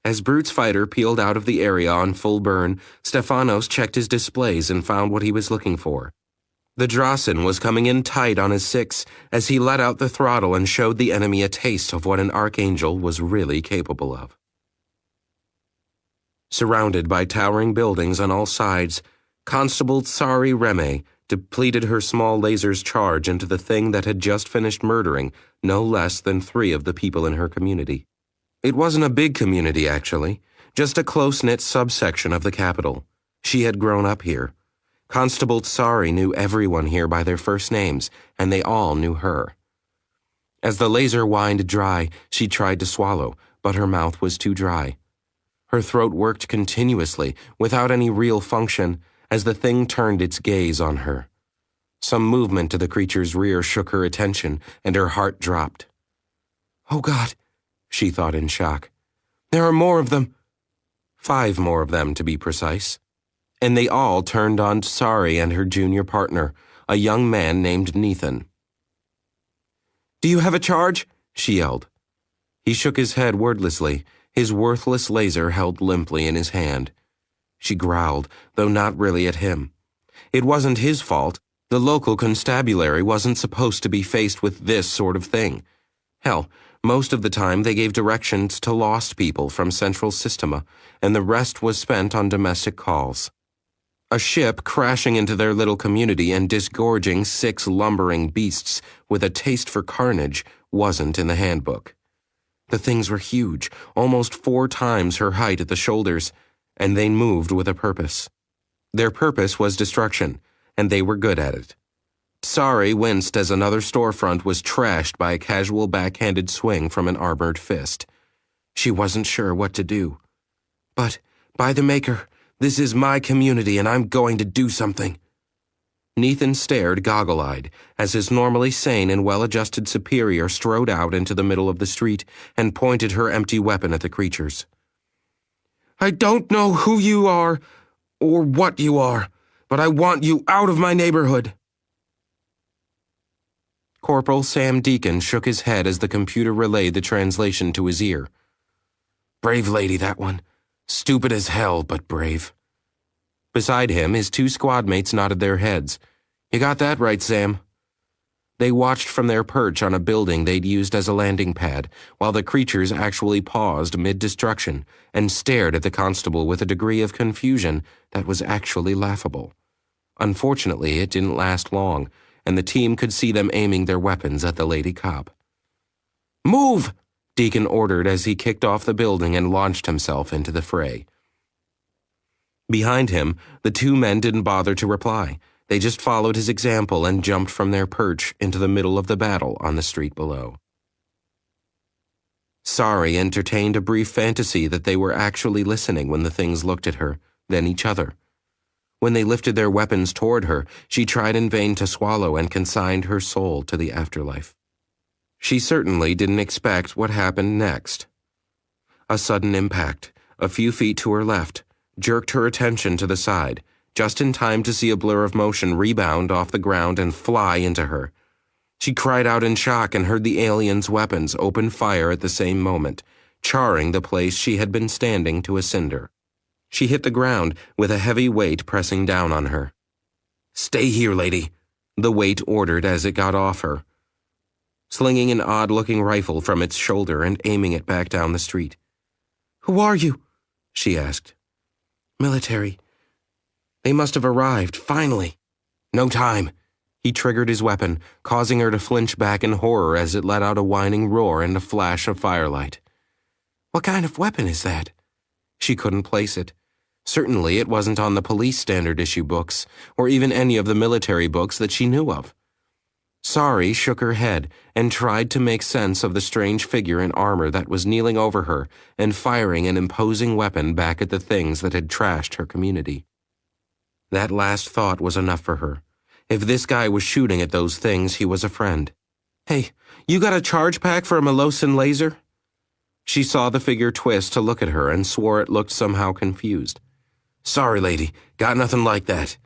As Brute's fighter peeled out of the area on full burn, Stefanos checked his displays and found what he was looking for. The Drossen was coming in tight on his 6 as he let out the throttle and showed the enemy a taste of what an Archangel was really capable of. Surrounded by towering buildings on all sides, Constable Tsari Reme depleted her small laser's charge into the thing that had just finished murdering no less than 3 of the people in her community. It wasn't a big community, actually, just a close-knit subsection of the capital. She had grown up here. Constable Tsari knew everyone here by their first names, and they all knew her. As the laser whined dry, she tried to swallow, but her mouth was too dry. Her throat worked continuously, without any real function, as the thing turned its gaze on her. Some movement to the creature's rear shook her attention, and her heart dropped. Oh, God, she thought in shock. There are more of them. 5 more of them, to be precise. And they all turned on Tsari and her junior partner, a young man named Nathan. Do you have a charge? She yelled. He shook his head wordlessly, his worthless laser held limply in his hand. She growled, though not really at him. It wasn't his fault. The local constabulary wasn't supposed to be faced with this sort of thing. Hell, most of the time they gave directions to lost people from Central Systema, and the rest was spent on domestic calls. A ship crashing into their little community and disgorging 6 lumbering beasts with a taste for carnage wasn't in the handbook. The things were huge, almost 4 times her height at the shoulders, and they moved with a purpose. Their purpose was destruction, and they were good at it. Tsari winced as another storefront was trashed by a casual backhanded swing from an armored fist. She wasn't sure what to do. But, by the Maker, this is my community and I'm going to do something. Nathan stared goggle-eyed as his normally sane and well-adjusted superior strode out into the middle of the street and pointed her empty weapon at the creatures. "I don't know who you are or what you are, but I want you out of my neighborhood." Corporal Sam Deacon shook his head as the computer relayed the translation to his ear. "Brave lady, that one. Stupid as hell, but brave." Beside him, his two squad mates nodded their heads. "You got that right, Sam." They watched from their perch on a building they'd used as a landing pad, while the creatures actually paused mid-destruction and stared at the constable with a degree of confusion that was actually laughable. Unfortunately, it didn't last long, and the team could see them aiming their weapons at the lady cop. "Move!" Deacon ordered as he kicked off the building and launched himself into the fray. Behind him, the two men didn't bother to reply. They just followed his example and jumped from their perch into the middle of the battle on the street below. Sari entertained a brief fantasy that they were actually listening when the things looked at her, then each other. When they lifted their weapons toward her, she tried in vain to swallow and consigned her soul to the afterlife. She certainly didn't expect what happened next. A sudden impact, a few feet to her left, jerked her attention to the side, just in time to see a blur of motion rebound off the ground and fly into her. She cried out in shock and heard the aliens' weapons open fire at the same moment, charring the place she had been standing to a cinder. She hit the ground with a heavy weight pressing down on her. "Stay here, lady," the weight ordered as it got off her, slinging an odd-looking rifle from its shoulder and aiming it back down the street. "Who are you?" she asked. "Military. They must have arrived, finally." "No time." He triggered his weapon, causing her to flinch back in horror as it let out a whining roar and a flash of firelight. What kind of weapon is that? She couldn't place it. Certainly it wasn't on the police standard issue books, or even any of the military books that she knew of. Sari shook her head and tried to make sense of the strange figure in armor that was kneeling over her and firing an imposing weapon back at the things that had trashed her community. That last thought was enough for her. If this guy was shooting at those things, he was a friend. "Hey, you got a charge pack for a Melosan laser?" She saw the figure twist to look at her and swore it looked somehow confused. "Sorry, lady, got nothing like that."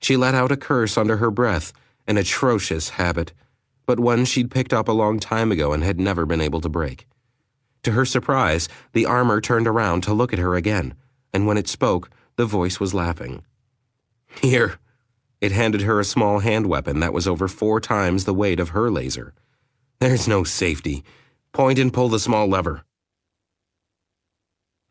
She let out a curse under her breath, an atrocious habit, but one she'd picked up a long time ago and had never been able to break. To her surprise, the armor turned around to look at her again, and when it spoke, the voice was laughing. "Here." It handed her a small hand weapon that was over 4 times the weight of her laser. "There's no safety. Point and pull the small lever."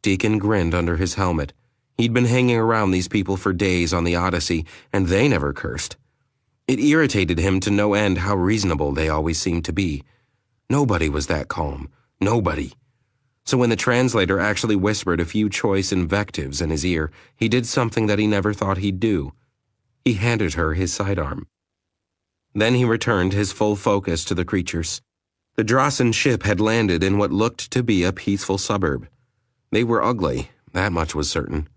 Deacon grinned under his helmet. He'd been hanging around these people for days on the Odyssey, and they never cursed. It irritated him to no end how reasonable they always seemed to be. Nobody was that calm. Nobody. So when the translator actually whispered a few choice invectives in his ear, he did something that he never thought he'd do. He handed her his sidearm. Then he returned his full focus to the creatures. The Drossen ship had landed in what looked to be a peaceful suburb. They were ugly, that much was certain.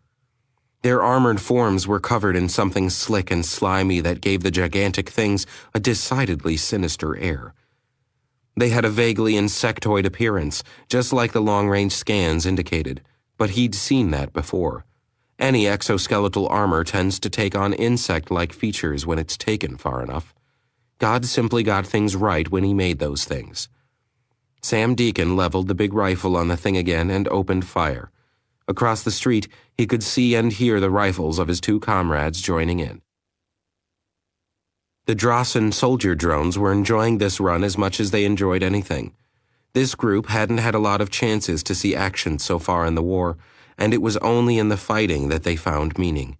Their armored forms were covered in something slick and slimy that gave the gigantic things a decidedly sinister air. They had a vaguely insectoid appearance, just like the long-range scans indicated, but he'd seen that before. Any exoskeletal armor tends to take on insect-like features when it's taken far enough. God simply got things right when he made those things. Sam Deacon leveled the big rifle on the thing again and opened fire. Across the street, he could see and hear the rifles of his 2 comrades joining in. The Drossen soldier drones were enjoying this run as much as they enjoyed anything. This group hadn't had a lot of chances to see action so far in the war, and it was only in the fighting that they found meaning.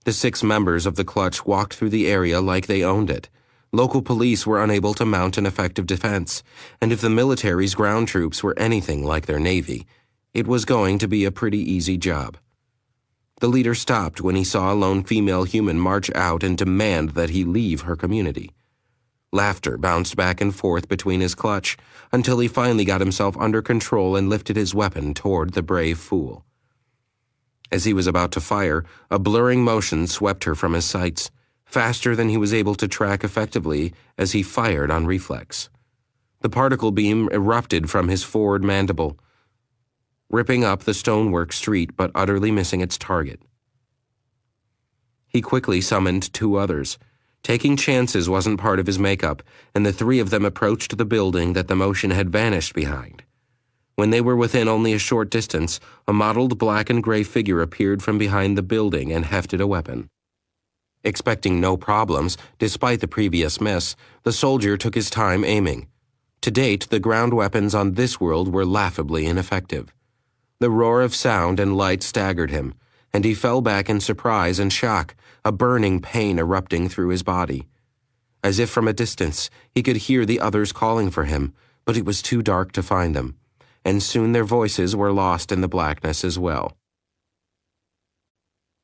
The 6 members of the clutch walked through the area like they owned it. Local police were unable to mount an effective defense, and if the military's ground troops were anything like their navy, it was going to be a pretty easy job. The leader stopped when he saw a lone female human march out and demand that he leave her community. Laughter bounced back and forth between his clutch until he finally got himself under control and lifted his weapon toward the brave fool. As he was about to fire, a blurring motion swept her from his sights. faster than he was able to track effectively as he fired on reflex. The particle beam erupted from his forward mandible, ripping up the stonework street but utterly missing its target. He quickly summoned two others. Taking chances wasn't part of his makeup, and the three of them approached the building that the motion had vanished behind. When they were within only a short distance, a mottled black and gray figure appeared from behind the building and hefted a weapon. Expecting no problems, despite the previous miss, the soldier took his time aiming. To date, the ground weapons on this world were laughably ineffective. The roar of sound and light staggered him, and he fell back in surprise and shock, a burning pain erupting through his body. As if from a distance, he could hear the others calling for him, but it was too dark to find them, and soon their voices were lost in the blackness as well.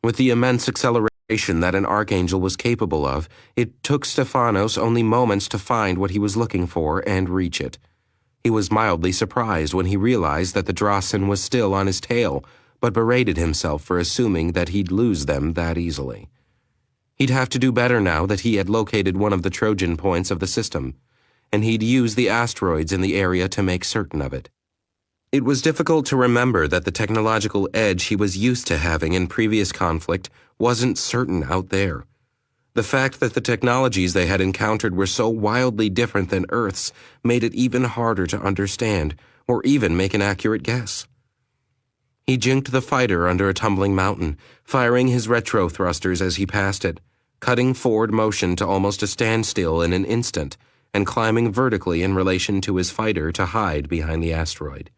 With the immense acceleration that an archangel was capable of, it took Stefanos only moments to find what he was looking for and reach it. He was mildly surprised when he realized that the Drossen was still on his tail, but berated himself for assuming that he'd lose them that easily. He'd have to do better now that he had located one of the Trojan points of the system, and he'd use the asteroids in the area to make certain of it. It was difficult to remember that the technological edge he was used to having in previous conflict wasn't certain out there. The fact that the technologies they had encountered were so wildly different than Earth's made it even harder to understand, or even make an accurate guess. He jinked the fighter under a tumbling mountain, firing his retro thrusters as he passed it, cutting forward motion to almost a standstill in an instant, and climbing vertically in relation to his fighter to hide behind the asteroid.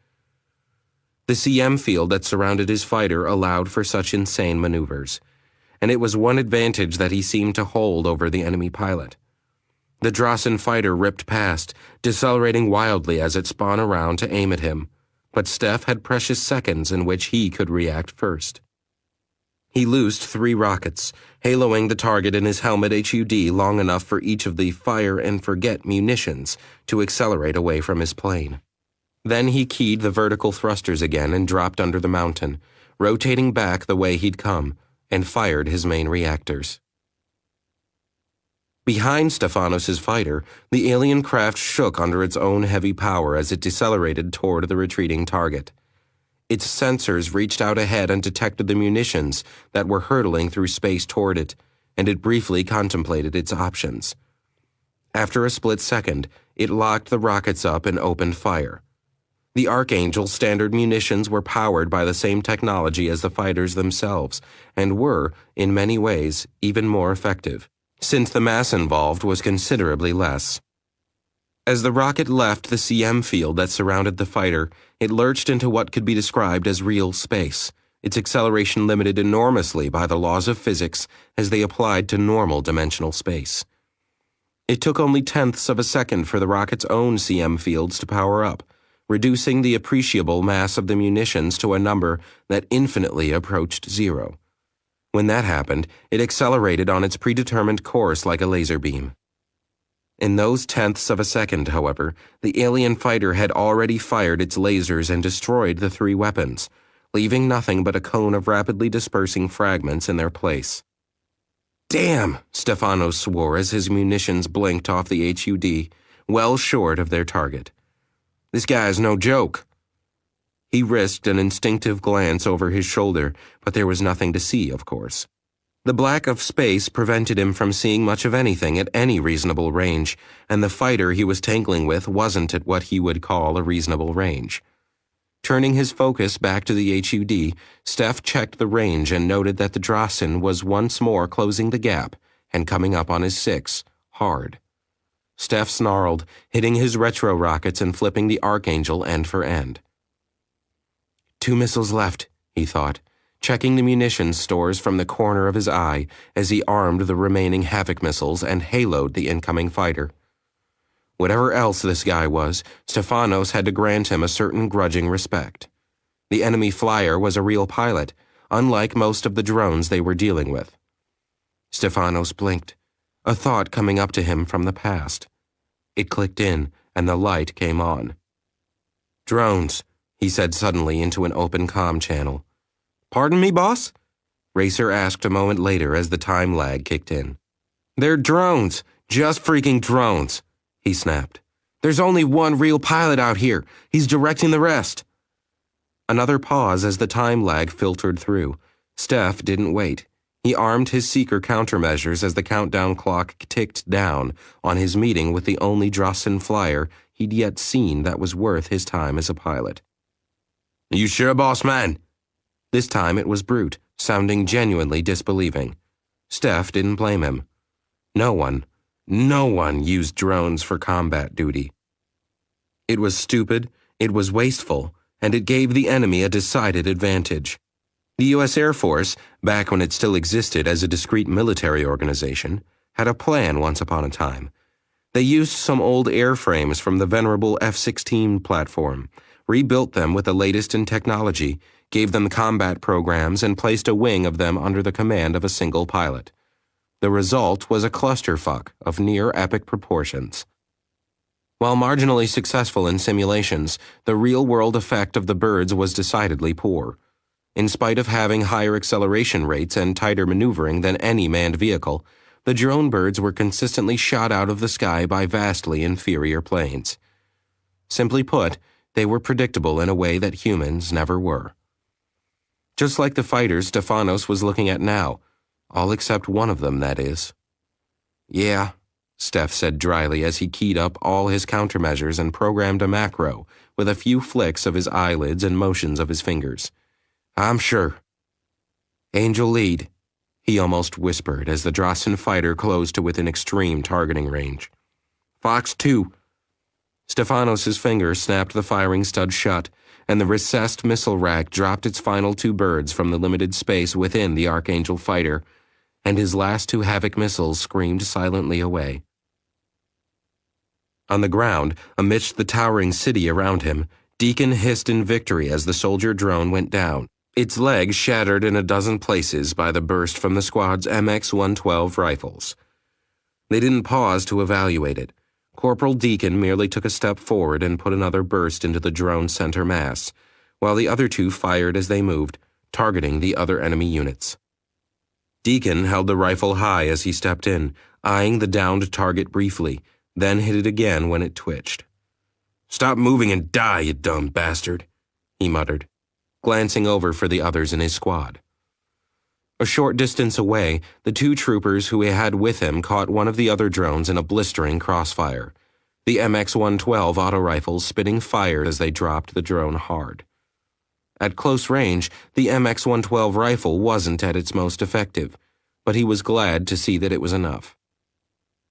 The CM field that surrounded his fighter allowed for such insane maneuvers, and it was one advantage that he seemed to hold over the enemy pilot. The Drossen fighter ripped past, decelerating wildly as it spun around to aim at him, but Steph had precious seconds in which he could react first. He loosed 3 rockets, haloing the target in his helmet HUD long enough for each of the fire and forget munitions to accelerate away from his plane. Then he keyed the vertical thrusters again and dropped under the mountain, rotating back the way he'd come, and fired his main reactors. Behind Stefanos' fighter, the alien craft shook under its own heavy power as it decelerated toward the retreating target. Its sensors reached out ahead and detected the munitions that were hurtling through space toward it, and it briefly contemplated its options. After a split second, it locked the rockets up and opened fire. The Archangel's standard munitions were powered by the same technology as the fighters themselves, and were, in many ways, even more effective, since the mass involved was considerably less. As the rocket left the CM field that surrounded the fighter, it lurched into what could be described as real space, its acceleration limited enormously by the laws of physics as they applied to normal dimensional space. It took only tenths of a second for the rocket's own CM fields to power up, reducing the appreciable mass of the munitions to a number that infinitely approached 0. When that happened, it accelerated on its predetermined course like a laser beam. In those tenths of a second, however, the alien fighter had already fired its lasers and destroyed the 3 weapons, leaving nothing but a cone of rapidly dispersing fragments in their place. "Damn!" Stefanos swore as his munitions blinked off the HUD, well short of their target. "This guy's no joke." He risked an instinctive glance over his shoulder, but there was nothing to see, of course. The black of space prevented him from seeing much of anything at any reasonable range, and the fighter he was tangling with wasn't at what he would call a reasonable range. Turning his focus back to the HUD, Steph checked the range and noted that the Drossen was once more closing the gap and coming up on his 6, hard. Steph snarled, hitting his retro rockets and flipping the Archangel end for end. 2 missiles left, he thought, checking the munitions stores from the corner of his eye as he armed the remaining Havoc missiles and haloed the incoming fighter. Whatever else this guy was, Stefanos had to grant him a certain grudging respect. The enemy flyer was a real pilot, unlike most of the drones they were dealing with. Stefanos blinked, a thought coming up to him from the past. It clicked in, and the light came on. "Drones," he said suddenly into an open comm channel. "Pardon me, boss?" Racer asked a moment later as the time lag kicked in. They're drones. Just freaking drones, he snapped. There's only one real pilot out here. He's directing the rest. Another pause as the time lag filtered through. Steph didn't wait. He armed his seeker countermeasures as the countdown clock ticked down on his meeting with the only Drossen flyer he'd yet seen that was worth his time as a pilot. You sure, boss man? This time it was Brute, sounding genuinely disbelieving. Steph didn't blame him. No one used drones for combat duty. It was stupid, it was wasteful, and it gave the enemy a decided advantage. The U.S. Air Force, back when it still existed as a discrete military organization, had a plan once upon a time. They used some old airframes from the venerable F-16 platform, rebuilt them with the latest in technology, gave them combat programs, and placed a wing of them under the command of a single pilot. The result was a clusterfuck of near-epic proportions. While marginally successful in simulations, the real-world effect of the birds was decidedly poor. In spite of having higher acceleration rates and tighter maneuvering than any manned vehicle, the drone birds were consistently shot out of the sky by vastly inferior planes. Simply put, they were predictable in a way that humans never were. Just like the fighters Stefanos was looking at now, all except one of them, that is. Yeah, Steph said dryly as he keyed up all his countermeasures and programmed a macro with a few flicks of his eyelids and motions of his fingers. I'm sure. Angel lead, he almost whispered as the Drossen fighter closed to within extreme targeting range. Fox 2. Stefanos' fingers snapped the firing stud shut, and the recessed missile rack dropped its final 2 birds from the limited space within the Archangel fighter, and his last 2 Havoc missiles screamed silently away. On the ground, amidst the towering city around him, Deacon hissed in victory as the soldier drone went down, its legs shattered in a dozen places by the burst from the squad's MX-112 rifles. They didn't pause to evaluate it. Corporal Deacon merely took a step forward and put another burst into the drone's center mass, while the other 2 fired as they moved, targeting the other enemy units. Deacon held the rifle high as he stepped in, eyeing the downed target briefly, then hit it again when it twitched. Stop moving and die, you dumb bastard, he muttered, glancing over for the others in his squad. A short distance away, the 2 troopers who he had with him caught one of the other drones in a blistering crossfire, the MX-112 auto rifles spitting fire as they dropped the drone hard. At close range, the MX-112 rifle wasn't at its most effective, but he was glad to see that it was enough.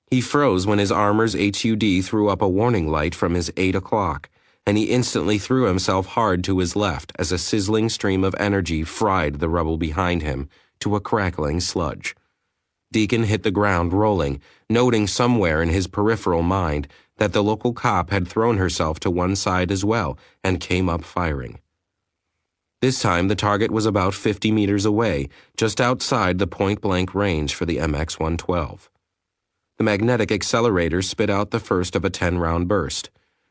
He froze when his armor's HUD threw up a warning light from his 8 o'clock, and he instantly threw himself hard to his left as a sizzling stream of energy fried the rubble behind him to a crackling sludge. Deacon hit the ground rolling, noting somewhere in his peripheral mind that the local cop had thrown herself to one side as well and came up firing. This time the target was about 50 meters away, just outside the point-blank range for the MX-112. The magnetic accelerator spit out the first of a 10-round burst,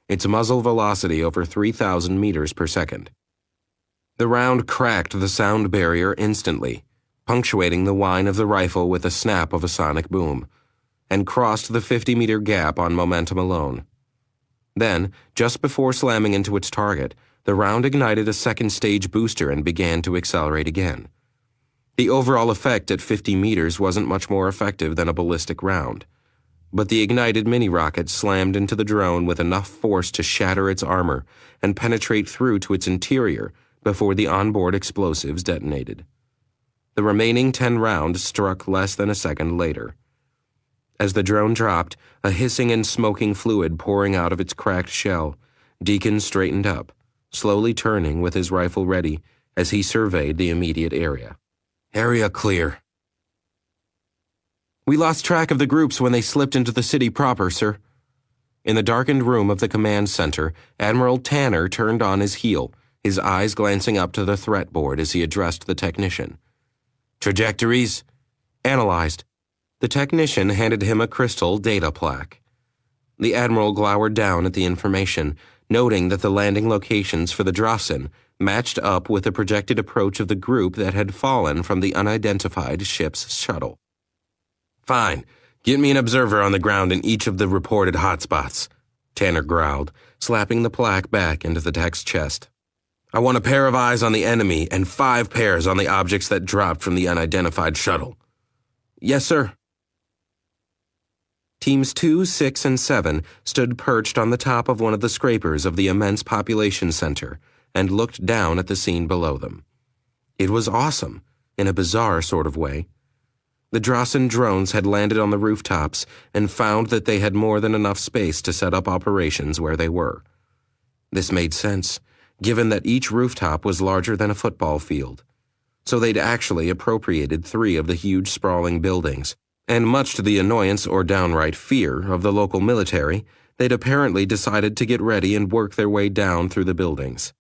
its muzzle velocity over 3,000 meters per second. The round cracked the sound barrier instantly, punctuating the whine of the rifle with a snap of a sonic boom, and crossed the 50-meter gap on momentum alone. Then, just before slamming into its target, the round ignited a second-stage booster and began to accelerate again. The overall effect at 50 meters wasn't much more effective than a ballistic round, but the ignited mini-rocket slammed into the drone with enough force to shatter its armor and penetrate through to its interior before the onboard explosives detonated. The remaining 10 rounds struck less than a second later. As the drone dropped, a hissing and smoking fluid pouring out of its cracked shell, Deacon straightened up, slowly turning with his rifle ready as he surveyed the immediate area. Area clear. We lost track of the groups when they slipped into the city proper, sir. In the darkened room of the command center, Admiral Tanner turned on his heel, his eyes glancing up to the threat board as he addressed the technician. Trajectories? Analyzed. The technician handed him a crystal data plaque. The Admiral glowered down at the information, noting that the landing locations for the Drossen matched up with the projected approach of the group that had fallen from the unidentified ship's shuttle. Fine. Get me an observer on the ground in each of the reported hotspots, Tanner growled, slapping the plaque back into the tech's chest. I want a pair of eyes on the enemy and 5 pairs on the objects that dropped from the unidentified shuttle. Yes, sir. Teams 2, 6, and 7 stood perched on the top of one of the scrapers of the immense population center and looked down at the scene below them. It was awesome, in a bizarre sort of way. The Drossen drones had landed on the rooftops and found that they had more than enough space to set up operations where they were. This made sense, given that each rooftop was larger than a football field. So they'd actually appropriated 3 of the huge sprawling buildings, and much to the annoyance or downright fear of the local military, they'd apparently decided to get ready and work their way down through the buildings.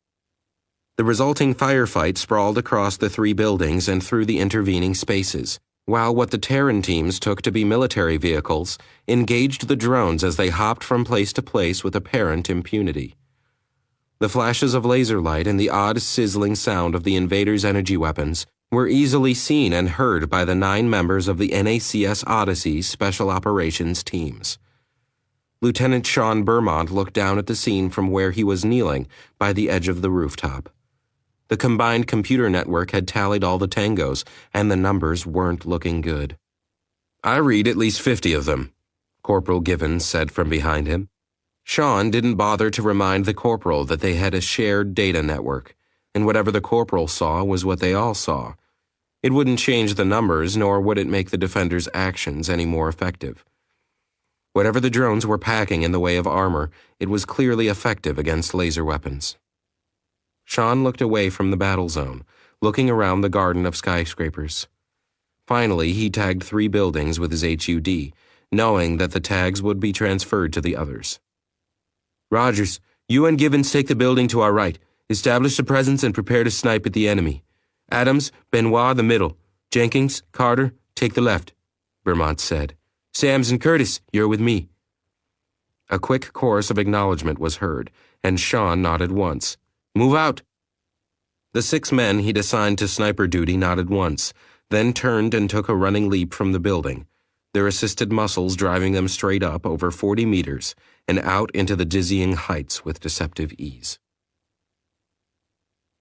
The resulting firefight sprawled across the 3 buildings and through the intervening spaces, while what the Terran teams took to be military vehicles engaged the drones as they hopped from place to place with apparent impunity. The flashes of laser light and the odd sizzling sound of the invaders' energy weapons were easily seen and heard by the 9 members of the NACS Odyssey Special Operations teams. Lieutenant Sean Beaumont looked down at the scene from where he was kneeling by the edge of the rooftop. The combined computer network had tallied all the tangos, and the numbers weren't looking good. I read at least 50 of them, Corporal Givens said from behind him. Sean didn't bother to remind the corporal that they had a shared data network, and whatever the corporal saw was what they all saw. It wouldn't change the numbers, nor would it make the defenders' actions any more effective. Whatever the drones were packing in the way of armor, it was clearly effective against laser weapons. Sean looked away from the battle zone, looking around the garden of skyscrapers. Finally, he tagged 3 buildings with his HUD, knowing that the tags would be transferred to the others. Rogers, you and Givens take the building to our right. Establish a presence and prepare to snipe at the enemy. Adams, Benoit the middle. Jenkins, Carter, take the left, Beaumont said. Sams and Curtis, you're with me. A quick chorus of acknowledgement was heard, and Sean nodded once. Move out. The 6 men he'd assigned to sniper duty nodded once, then turned and took a running leap from the building, their assisted muscles driving them straight up over 40 meters and out into the dizzying heights with deceptive ease.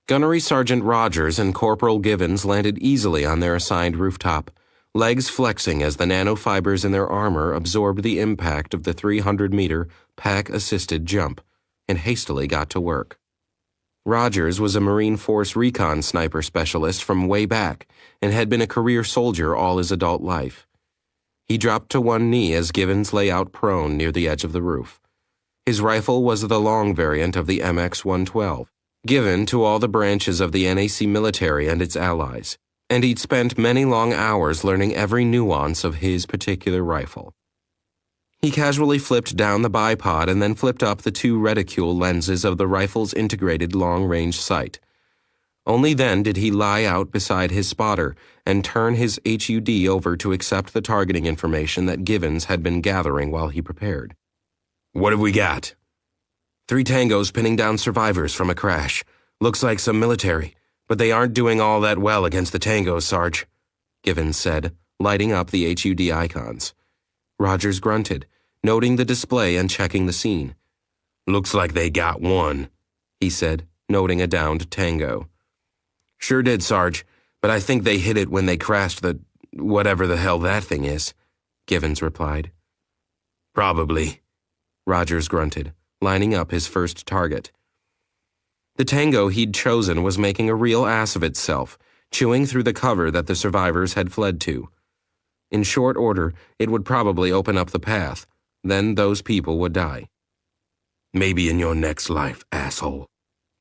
Gunnery Sergeant Rogers and Corporal Givens landed easily on their assigned rooftop, legs flexing as the nanofibers in their armor absorbed the impact of the 300-meter pack-assisted jump, and hastily got to work. Rogers was a Marine Force recon sniper specialist from way back and had been a career soldier all his adult life. He dropped to one knee as Givens lay out prone near the edge of the roof. His rifle was the long variant of the MX-112, given to all the branches of the NAC military and its allies, and he'd spent many long hours learning every nuance of his particular rifle. He casually flipped down the bipod and then flipped up the 2 reticule lenses of the rifle's integrated long-range sight. Only then did he lie out beside his spotter and turn his HUD over to accept the targeting information that Givens had been gathering while he prepared. What have we got? 3 tangos pinning down survivors from a crash. Looks like some military, but they aren't doing all that well against the tangos, Sarge, Givens said, lighting up the HUD icons. Rogers grunted, noting the display and checking the scene. Looks like they got 1, he said, noting a downed tango. Sure did, Sarge, but I think they hit it when they crashed the whatever the hell that thing is, Givens replied. Probably, Rogers grunted, lining up his first target. The tango he'd chosen was making a real ass of itself, chewing through the cover that the survivors had fled to. In short order, it would probably open up the path. Then those people would die. Maybe in your next life, asshole,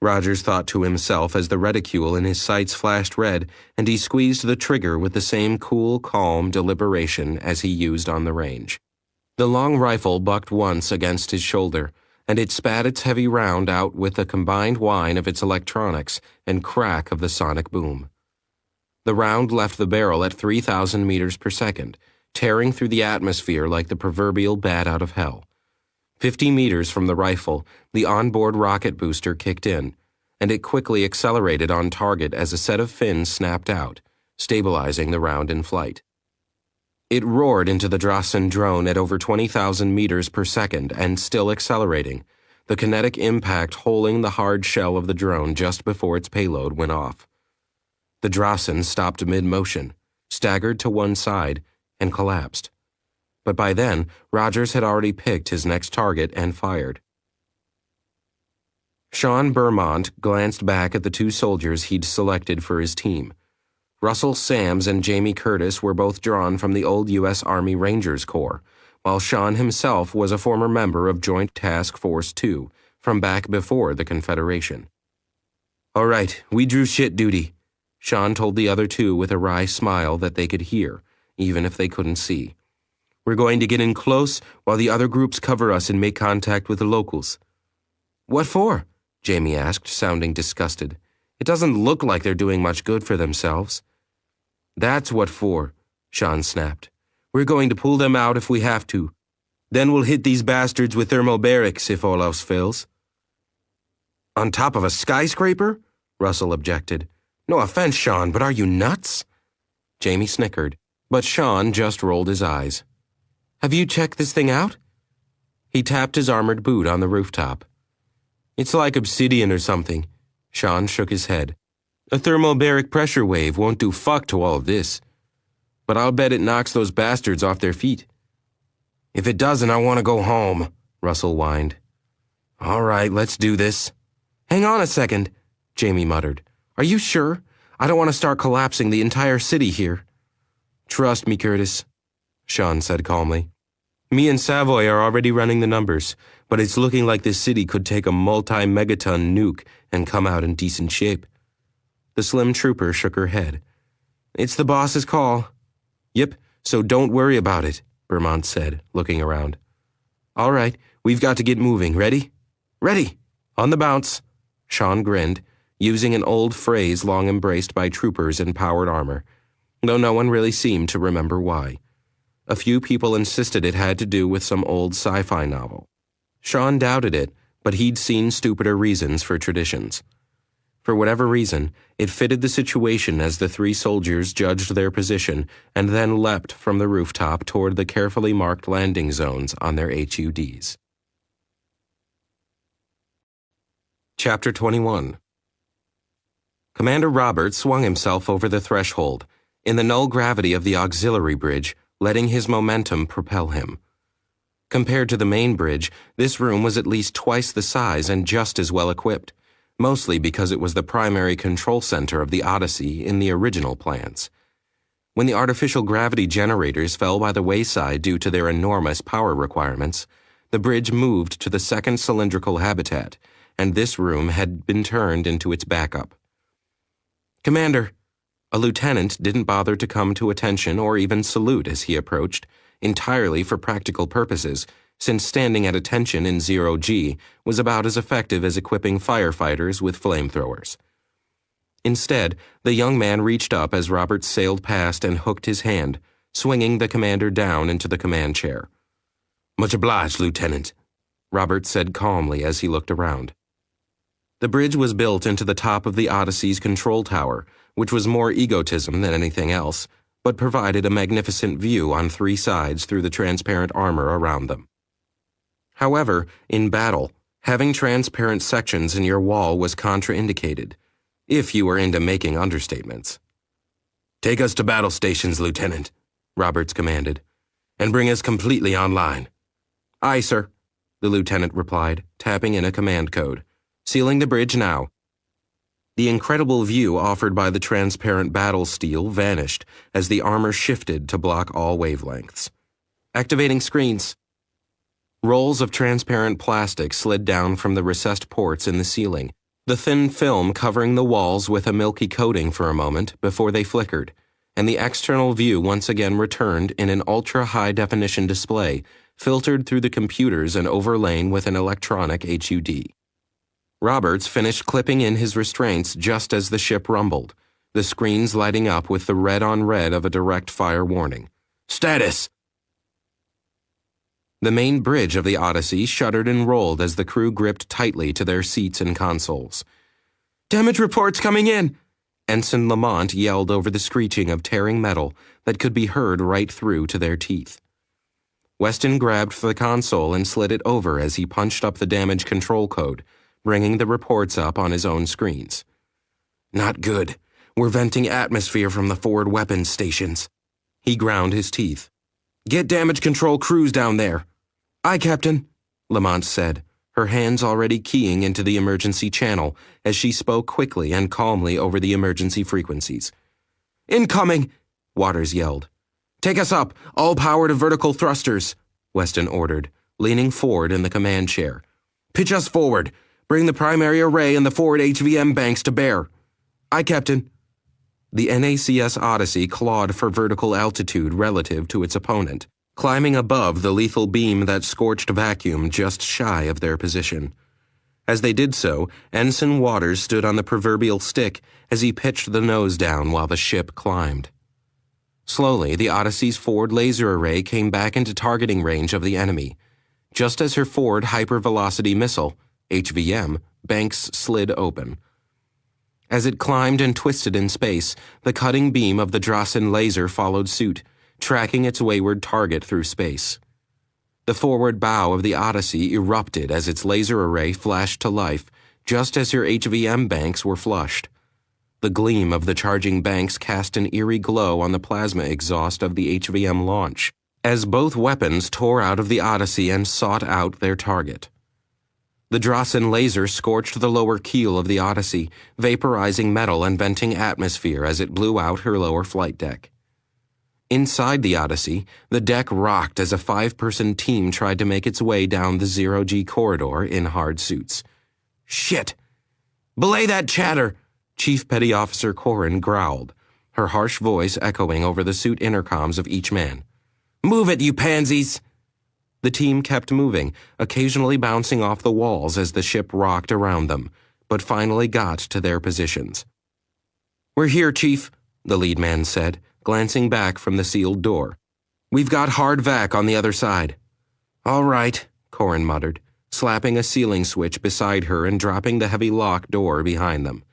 Rogers thought to himself as the reticule in his sights flashed red and he squeezed the trigger with the same cool, calm deliberation as he used on the range. The long rifle bucked once against his shoulder, and it spat its heavy round out with the combined whine of its electronics and crack of the sonic boom. The round left the barrel at 3,000 meters per second, tearing through the atmosphere like the proverbial bat out of hell. 50 meters from the rifle, the onboard rocket booster kicked in, and it quickly accelerated on target as a set of fins snapped out, stabilizing the round in flight. It roared into the Drasen drone at over 20,000 meters per second and still accelerating, the kinetic impact holing the hard shell of the drone just before its payload went off. The Drasen stopped mid-motion, staggered to one side, and collapsed. But by then, Rogers had already picked his next target and fired. Sean Bermont glanced back at the two soldiers he'd selected for his team. Russell Sams and Jamie Curtis were both drawn from the old U.S. Army Rangers Corps, while Sean himself was a former member of Joint Task Force 2 from back before the Confederation. "All right, we drew shit duty," Sean told the other two with a wry smile that they could hear, even if they couldn't see. "We're going to get in close while the other groups cover us and make contact with the locals." "What for?" Jamie asked, sounding disgusted. "It doesn't look like they're doing much good for themselves." "That's what for," Sean snapped. "We're going to pull them out if we have to. Then we'll hit these bastards with thermal barracks if all else fails." "On top of a skyscraper?" Russell objected. "No offense, Sean, but are you nuts?" Jamie snickered, but Sean just rolled his eyes. "Have you checked this thing out?" He tapped his armored boot on the rooftop. "It's like obsidian or something." Sean shook his head. "A thermobaric pressure wave won't do fuck to all of this. But I'll bet it knocks those bastards off their feet." "If it doesn't, I want to go home," Russell whined. "All right, let's do this." "Hang on a second," Jamie muttered. "Are you sure? I don't want to start collapsing the entire city here." "Trust me, Curtis," Sean said calmly. "Me and Savoy are already running the numbers, but it's looking like this city could take a multi-megaton nuke and come out in decent shape." The slim trooper shook her head. "It's the boss's call." "Yep, so don't worry about it," Bermont said, looking around. "All right, we've got to get moving. Ready?" "Ready! On the bounce." Sean grinned, using an old phrase long embraced by troopers in powered armor, though no one really seemed to remember why. A few people insisted it had to do with some old sci-fi novel. Sean doubted it, but he'd seen stupider reasons for traditions. For whatever reason, it fitted the situation as the three soldiers judged their position and then leapt from the rooftop toward the carefully marked landing zones on their HUDs. Chapter 21. Commander Roberts swung himself over the threshold, in the null gravity of the auxiliary bridge, letting his momentum propel him. Compared to the main bridge, this room was at least twice the size and just as well equipped, mostly because it was the primary control center of the Odyssey in the original plans. When the artificial gravity generators fell by the wayside due to their enormous power requirements, the bridge moved to the second cylindrical habitat, and this room had been turned into its backup. "Commander," a lieutenant didn't bother to come to attention or even salute as he approached, entirely for practical purposes, since standing at attention in 0G was about as effective as equipping firefighters with flamethrowers. Instead, the young man reached up as Roberts sailed past and hooked his hand, swinging the commander down into the command chair. "Much obliged, Lieutenant," Roberts said calmly as he looked around. The bridge was built into the top of the Odyssey's control tower, which was more egotism than anything else, but provided a magnificent view on three sides through the transparent armor around them. However, in battle, having transparent sections in your wall was contraindicated, if you were into making understatements. "Take us to battle stations, Lieutenant," Roberts commanded, "and bring us completely online." "Aye, sir," the lieutenant replied, tapping in a command code. "Sealing the bridge now." The incredible view offered by the transparent battle steel vanished as the armor shifted to block all wavelengths. "Activating screens." Rolls of transparent plastic slid down from the recessed ports in the ceiling, the thin film covering the walls with a milky coating for a moment before they flickered, and the external view once again returned in an ultra-high-definition display filtered through the computers and overlain with an electronic HUD. Roberts finished clipping in his restraints just as the ship rumbled, the screens lighting up with the red-on-red of a direct fire warning. "Status!" The main bridge of the Odyssey shuddered and rolled as the crew gripped tightly to their seats and consoles. "Damage reports coming in!" Ensign Lamont yelled over the screeching of tearing metal that could be heard right through to their teeth. Weston grabbed for the console and slid it over as he punched up the damage control code, bringing the reports up on his own screens. Not good. We're venting atmosphere from the forward weapons stations. He ground his teeth. Get damage control crews down there. Aye, Captain, Lamont said, her hands already keying into the emergency channel as she spoke quickly and calmly over the emergency frequencies. Incoming, Waters yelled. Take us up, all power to vertical thrusters, Weston ordered, leaning forward in the command chair. Pitch us forward. Bring the primary array and the forward HVM banks to bear. Aye, Captain. The NACS Odyssey clawed for vertical altitude relative to its opponent, climbing above the lethal beam that scorched vacuum just shy of their position. As they did so, Ensign Waters stood on the proverbial stick as he pitched the nose down while the ship climbed. Slowly, the Odyssey's forward laser array came back into targeting range of the enemy, just as her forward hypervelocity missile, HVM, banks slid open. As it climbed and twisted in space, the cutting beam of the Drossen laser followed suit, tracking its wayward target through space. The forward bow of the Odyssey erupted as its laser array flashed to life, just as her HVM banks were flushed. The gleam of the charging banks cast an eerie glow on the plasma exhaust of the HVM launch, as both weapons tore out of the Odyssey and sought out their target. The Drossen laser scorched the lower keel of the Odyssey, vaporizing metal and venting atmosphere as it blew out her lower flight deck. Inside the Odyssey, the deck rocked as a 5-person team tried to make its way down the zero-G corridor in hard suits. Shit! Belay that chatter! Chief Petty Officer Corrin growled, her harsh voice echoing over the suit intercoms of each man. Move it, you pansies! The team kept moving, occasionally bouncing off the walls as the ship rocked around them, but finally got to their positions. We're here, Chief, the lead man said, glancing back from the sealed door. We've got hard vac on the other side. All right, Corrin muttered, slapping a sealing switch beside her and dropping the heavy lock door behind them.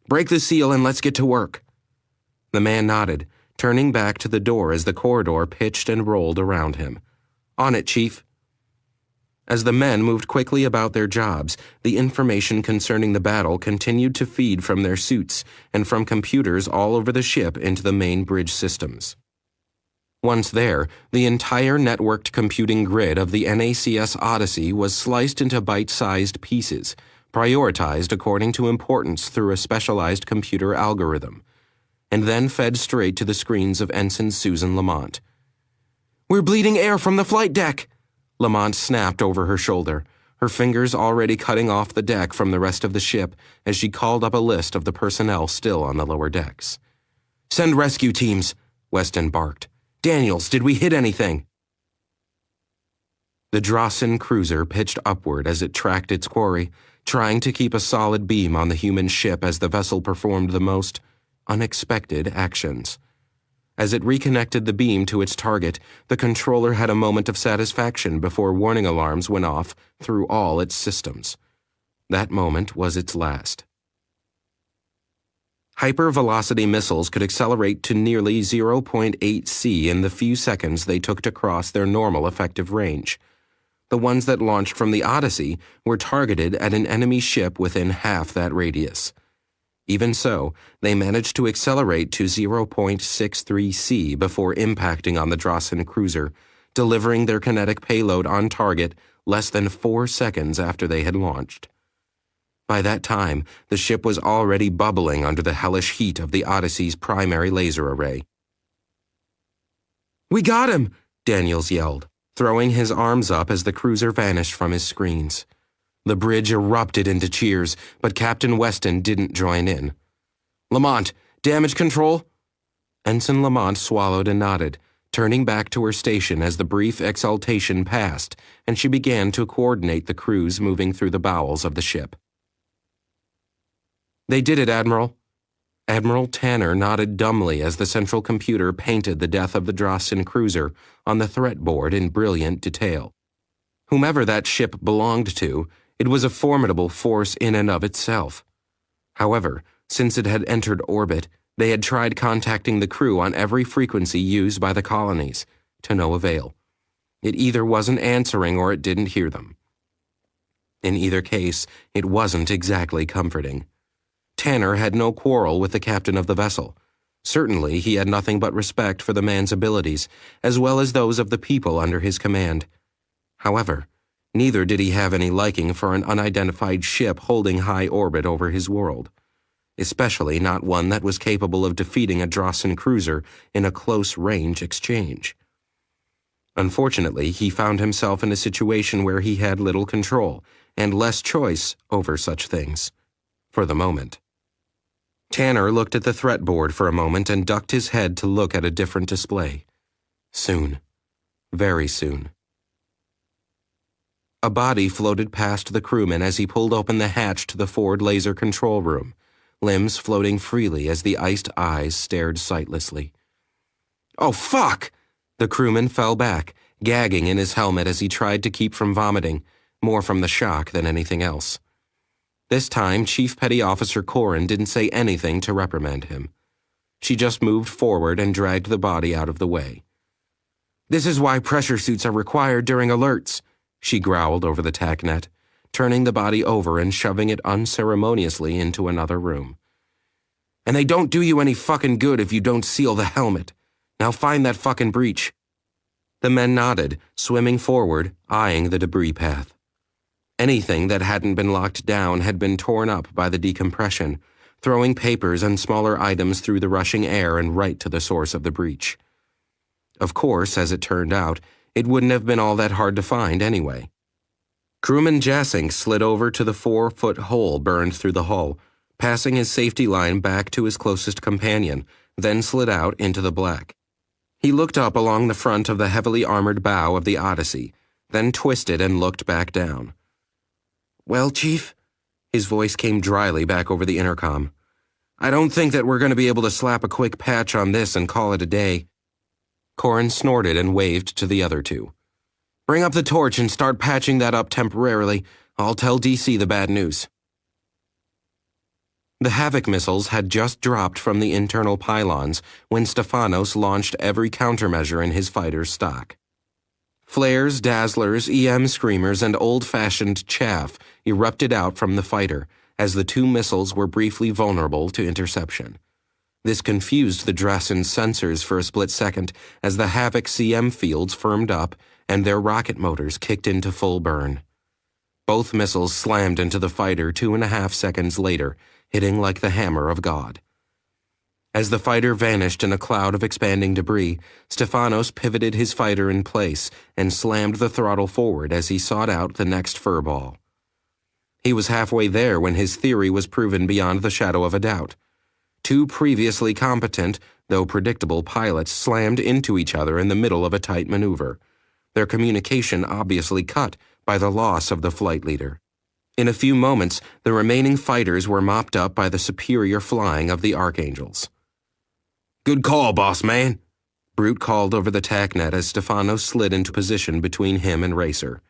Break the seal and let's get to work. The man nodded, turning back to the door as the corridor pitched and rolled around him. On it, Chief. As the men moved quickly about their jobs, the information concerning the battle continued to feed from their suits and from computers all over the ship into the main bridge systems. Once there, the entire networked computing grid of the NACS Odyssey was sliced into bite-sized pieces, prioritized according to importance through a specialized computer algorithm, and then fed straight to the screens of Ensign Susan Lamont. We're bleeding air from the flight deck, Lamont snapped over her shoulder, her fingers already cutting off the deck from the rest of the ship as she called up a list of the personnel still on the lower decks. Send rescue teams, Weston barked. Daniels, did we hit anything? The Drossen cruiser pitched upward as it tracked its quarry, trying to keep a solid beam on the human ship as the vessel performed the most unexpected actions. As it reconnected the beam to its target, the controller had a moment of satisfaction before warning alarms went off through all its systems. That moment was its last. Hypervelocity missiles could accelerate to nearly 0.8 C in the few seconds they took to cross their normal effective range. The ones that launched from the Odyssey were targeted at an enemy ship within half that radius. Even so, they managed to accelerate to 0.63 C before impacting on the Drossen cruiser, delivering their kinetic payload on target less than 4 seconds after they had launched. By that time, the ship was already bubbling under the hellish heat of the Odyssey's primary laser array. We got him, Daniels yelled, throwing his arms up as the cruiser vanished from his screens. The bridge erupted into cheers, but Captain Weston didn't join in. Lamont, damage control? Ensign Lamont swallowed and nodded, turning back to her station as the brief exultation passed, and she began to coordinate the crews moving through the bowels of the ship. They did it, Admiral. Admiral Tanner nodded dumbly as the central computer painted the death of the Drossen cruiser on the threat board in brilliant detail. Whomever that ship belonged to, it was a formidable force in and of itself. However, Since it had entered orbit, they had tried contacting the crew on every frequency used by the colonies, to no avail. It either wasn't answering or it didn't hear them. In either case, it wasn't exactly comforting. Tanner had no quarrel with the captain of the vessel. Certainly, he had nothing but respect for the man's abilities, as well as those of the people under his command. However, neither did he have any liking for an unidentified ship holding high orbit over his world, especially not one that was capable of defeating a Drossen cruiser in a close-range exchange. Unfortunately, he found himself in a situation where he had little control and less choice over such things, for the moment. Tanner looked at the threat board for a moment and ducked his head to look at a different display. Soon. Very soon. A body floated past the crewman as he pulled open the hatch to the forward laser control room, limbs floating freely as the iced eyes stared sightlessly. "Oh, fuck!" The crewman fell back, gagging in his helmet as he tried to keep from vomiting, more from the shock than anything else. This time, Chief Petty Officer Corrin didn't say anything to reprimand him. She just moved forward and dragged the body out of the way. "This is why pressure suits are required during alerts," she growled over the TACnet, turning the body over and shoving it unceremoniously into another room. "And they don't do you any fucking good if you don't seal the helmet. Now find that fucking breach." The men nodded, swimming forward, eyeing the debris path. Anything that hadn't been locked down had been torn up by the decompression, throwing papers and smaller items through the rushing air and right to the source of the breach. Of course, as it turned out, it wouldn't have been all that hard to find anyway. Crewman Jassink slid over to the 4-foot hole burned through the hull, passing his safety line back to his closest companion, then slid out into the black. He looked up along the front of the heavily armored bow of the Odyssey, then twisted and looked back down. "Well, Chief?" His voice came dryly back over the intercom. "I don't think that we're going to be able to slap a quick patch on this and call it a day." Corrin snorted and waved to the other two. "Bring up the torch and start patching that up temporarily. I'll tell DC the bad news." The Havoc missiles had just dropped from the internal pylons when Stefanos launched every countermeasure in his fighter's stock. Flares, dazzlers, EM screamers, and old-fashioned chaff erupted out from the fighter as the two missiles were briefly vulnerable to interception. This confused the Drossen sensors for a split second as the Havoc CM fields firmed up and their rocket motors kicked into full burn. Both missiles slammed into the fighter 2.5 seconds later, hitting like the hammer of God. As the fighter vanished in a cloud of expanding debris, Stefanos pivoted his fighter in place and slammed the throttle forward as he sought out the next furball. He was halfway there when his theory was proven beyond the shadow of a doubt. Two previously competent, though predictable pilots slammed into each other in the middle of a tight maneuver, their communication obviously cut by the loss of the flight leader. In a few moments, the remaining fighters were mopped up by the superior flying of the Archangels. "Good call, boss man," Brute called over the TACnet as Stefanos slid into position between him and Racer.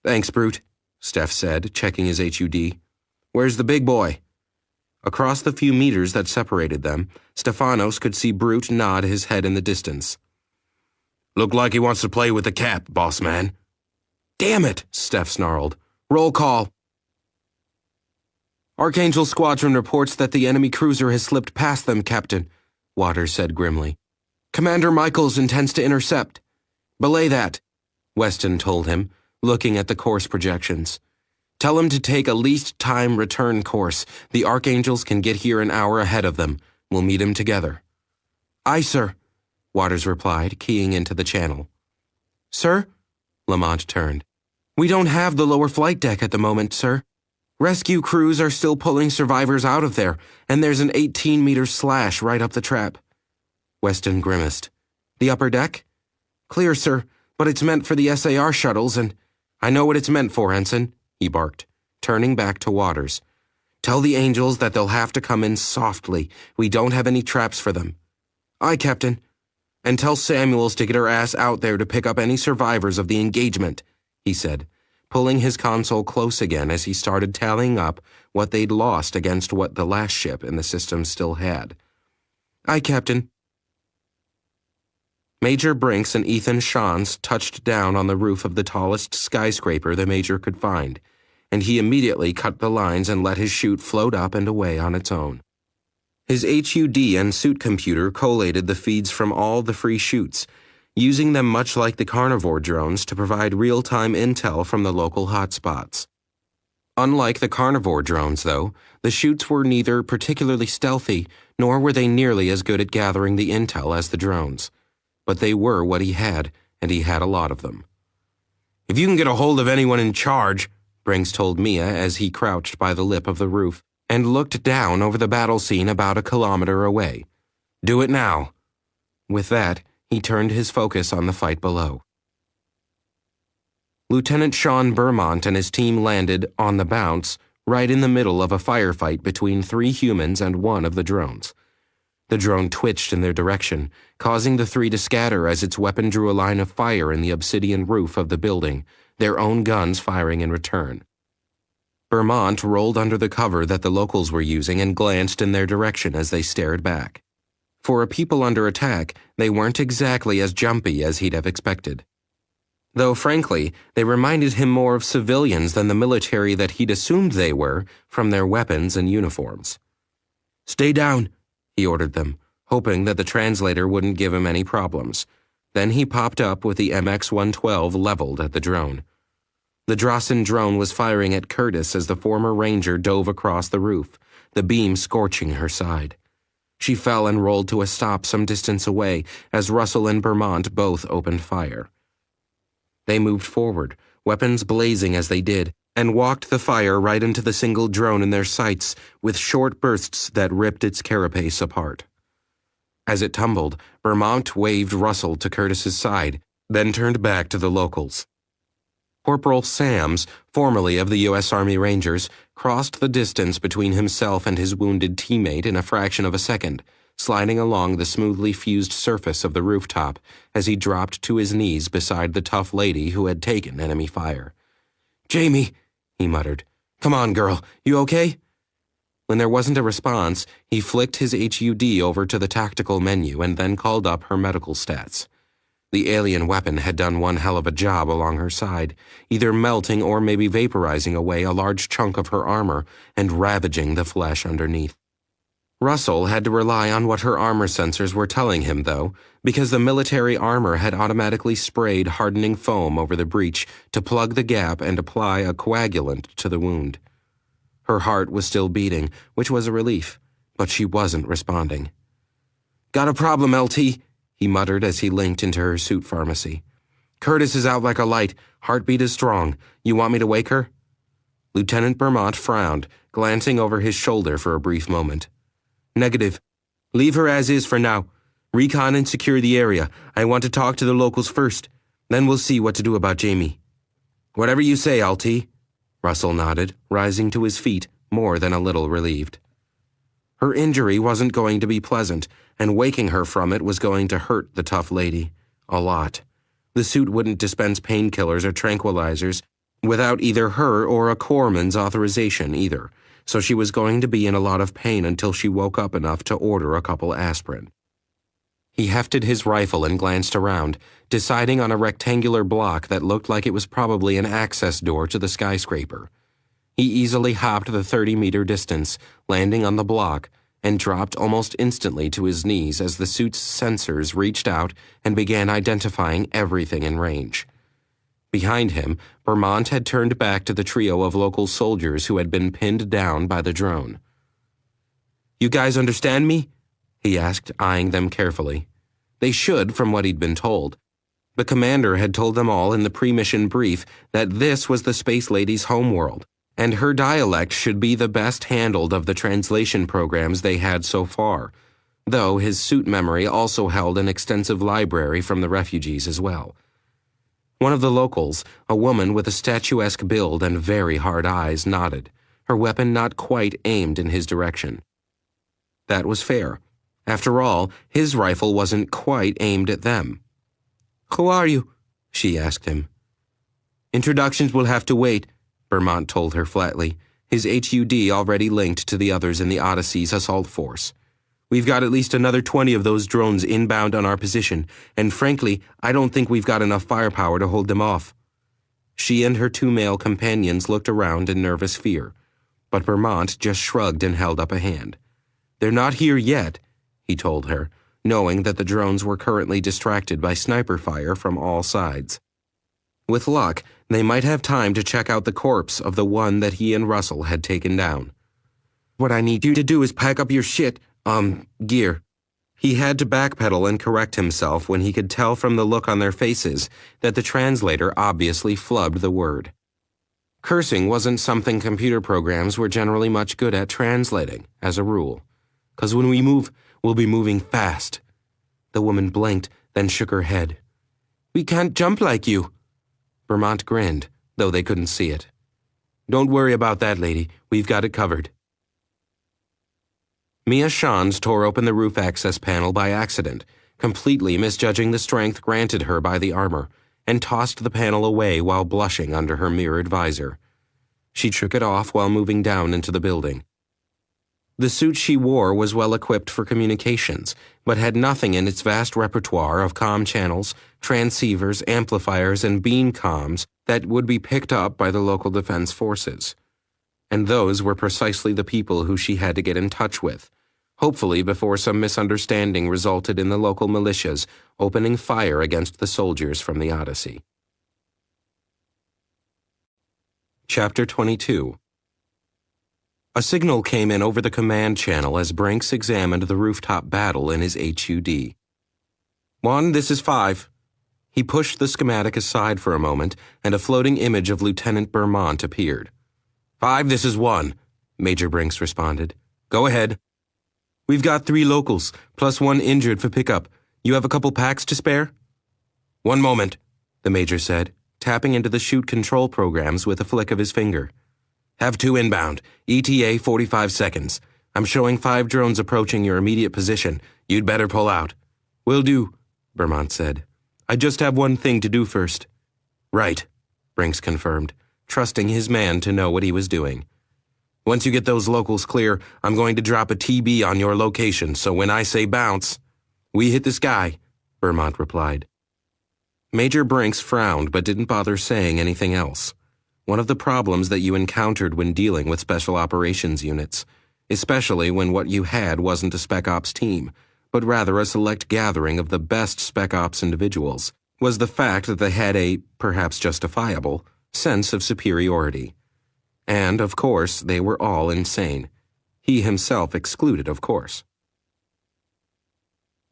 "Thanks, Brute," Steph said, checking his HUD. "Where's the big boy?" Across the few meters that separated them, Stefanos could see Brute nod his head in the distance. "Look like he wants to play with the cap, boss man." "Damn it," Steph snarled. "Roll call." "Archangel Squadron reports that the enemy cruiser has slipped past them, Captain," Waters said grimly. "Commander Michaels intends to intercept." "Belay that," Weston told him, looking at the course projections. "Tell him to take a least time return course. The Archangels can get here an hour ahead of them. We'll meet him together." "Aye, sir," Waters replied, keying into the channel. "Sir?" Lamont turned. "We don't have the lower flight deck at the moment, sir. Rescue crews are still pulling survivors out of there, and there's an 18-meter slash right up the trap." Weston grimaced. "The upper deck?" "Clear, sir, but it's meant for the SAR shuttles and—" "I know what it's meant for, Ensign," he barked, turning back to Waters. "Tell the Angels that they'll have to come in softly. We don't have any traps for them." "Aye, Captain." "And tell Samuels to get her ass out there to pick up any survivors of the engagement," he said, pulling his console close again as he started tallying up what they'd lost against what the last ship in the system still had. Aye, Captain. Major Brinks and Ethan Shans touched down on the roof of the tallest skyscraper the Major could find, and he immediately cut the lines and let his chute float up and away on its own. His HUD and suit computer collated the feeds from all the free chutes, using them much like the carnivore drones to provide real-time intel from the local hotspots. Unlike the carnivore drones, though, the chutes were neither particularly stealthy, nor were they nearly as good at gathering the intel as the drones. But they were what he had, and he had a lot of them. If you can get a hold of anyone in charge, Brinks told Mia as he crouched by the lip of the roof and looked down over the battle scene about a kilometer away. Do it now. With that, he turned his focus on the fight below. Lieutenant Sean Beaumont and his team landed, on the bounce, right in the middle of a firefight between 3 humans and 1 of the drones. The drone twitched in their direction, causing the 3 to scatter as its weapon drew a line of fire in the obsidian roof of the building, their own guns firing in return. Beaumont rolled under the cover that the locals were using and glanced in their direction as they stared back. For a people under attack, they weren't exactly as jumpy as he'd have expected. Though, frankly, they reminded him more of civilians than the military that he'd assumed they were from their weapons and uniforms. Stay down, he ordered them, hoping that the translator wouldn't give him any problems. Then he popped up with the MX-112 leveled at the drone. The Drossen drone was firing at Curtis as the former ranger dove across the roof, the beam scorching her side. She fell and rolled to a stop some distance away as Russell and Beaumont both opened fire. They moved forward, weapons blazing as they did, and walked the fire right into the single drone in their sights with short bursts that ripped its carapace apart. As it tumbled, Beaumont waved Russell to Curtis's side, then turned back to the locals. Corporal Sams, formerly of the U.S. Army Rangers, crossed the distance between himself and his wounded teammate in a fraction of a second, sliding along the smoothly fused surface of the rooftop as he dropped to his knees beside the tough lady who had taken enemy fire. Jamie, he muttered. Come on, girl, you okay? When there wasn't a response, he flicked his HUD over to the tactical menu and then called up her medical stats. The alien weapon had done one hell of a job along her side, either melting or maybe vaporizing away a large chunk of her armor and ravaging the flesh underneath. Russell had to rely on what her armor sensors were telling him, though, because the military armor had automatically sprayed hardening foam over the breach to plug the gap and apply a coagulant to the wound. Her heart was still beating, which was a relief, but she wasn't responding. Got a problem, LT, he muttered as he linked into her suit pharmacy. Curtis is out like a light. Heartbeat is strong. You want me to wake her? Lieutenant Beaumont frowned, glancing over his shoulder for a brief moment. Negative. Leave her as is for now. Recon and secure the area. I want to talk to the locals first. Then we'll see what to do about Jamie. Whatever you say, LT. Russell nodded, rising to his feet, more than a little relieved. Her injury wasn't going to be pleasant, and waking her from it was going to hurt the tough lady. A lot. The suit wouldn't dispense painkillers or tranquilizers without either her or a corpsman's authorization either, so she was going to be in a lot of pain until she woke up enough to order a couple aspirin. He hefted his rifle and glanced around, deciding on a rectangular block that looked like it was probably an access door to the skyscraper. He easily hopped the 30-meter distance, landing on the block, and dropped almost instantly to his knees as the suit's sensors reached out and began identifying everything in range. Behind him, Beaumont had turned back to the trio of local soldiers who had been pinned down by the drone. You guys understand me? He asked, eyeing them carefully. They should, from what he'd been told. The commander had told them all in the pre-mission brief that this was the Space Lady's homeworld, and her dialect should be the best handled of the translation programs they had so far, though his suit memory also held an extensive library from the refugees as well. One of the locals, a woman with a statuesque build and very hard eyes, nodded, her weapon not quite aimed in his direction. That was fair. After all, his rifle wasn't quite aimed at them. Who are you? She asked him. Introductions will have to wait, Vermont told her flatly, his HUD already linked to the others in the Odyssey's assault force. We've got at least another 20 of those drones inbound on our position, and frankly, I don't think we've got enough firepower to hold them off. She and her 2 male companions looked around in nervous fear, but Vermont just shrugged and held up a hand. They're not here yet, he told her, knowing that the drones were currently distracted by sniper fire from all sides. With luck, they might have time to check out the corpse of the one that he and Russell had taken down. What I need you to do is pack up your shit, gear. He had to backpedal and correct himself when he could tell from the look on their faces that the translator obviously flubbed the word. Cursing wasn't something computer programs were generally much good at translating, as a rule. 'Cause when we move, we'll be moving fast. The woman blinked, then shook her head. We can't jump like you. Vermont grinned, though they couldn't see it. Don't worry about that, lady. We've got it covered. Mia Shans tore open the roof access panel by accident, completely misjudging the strength granted her by the armor, and tossed the panel away while blushing under her mirrored visor. She shook it off while moving down into the building. The suit she wore was well equipped for communications, but had nothing in its vast repertoire of comm channels, transceivers, amplifiers, and beam comms that would be picked up by the local defense forces. And those were precisely the people who she had to get in touch with, hopefully before some misunderstanding resulted in the local militias opening fire against the soldiers from the Odyssey. Chapter 22. A signal came in over the command channel as Brinks examined the rooftop battle in his HUD. 1, this is 5. He pushed the schematic aside for a moment, and a floating image of Lieutenant Vermont appeared. 5, this is 1, Major Brinks responded. Go ahead. We've got 3 locals, plus 1 injured for pickup. You have a couple packs to spare? 1 moment, the Major said, tapping into the chute control programs with a flick of his finger. Have 2 inbound. ETA 45 seconds. I'm showing 5 drones approaching your immediate position. You'd better pull out. Will do, Vermont said. I just have one thing to do first. Right, Brinks confirmed, trusting his man to know what he was doing. Once you get those locals clear, I'm going to drop a TB on your location, so when I say bounce, we hit the sky, Vermont replied. Major Brinks frowned but didn't bother saying anything else. One of the problems that you encountered when dealing with special operations units, especially when what you had wasn't a Spec Ops team, but rather a select gathering of the best Spec Ops individuals, was the fact that they had a, perhaps justifiable, sense of superiority. And, of course, they were all insane. He himself excluded, of course.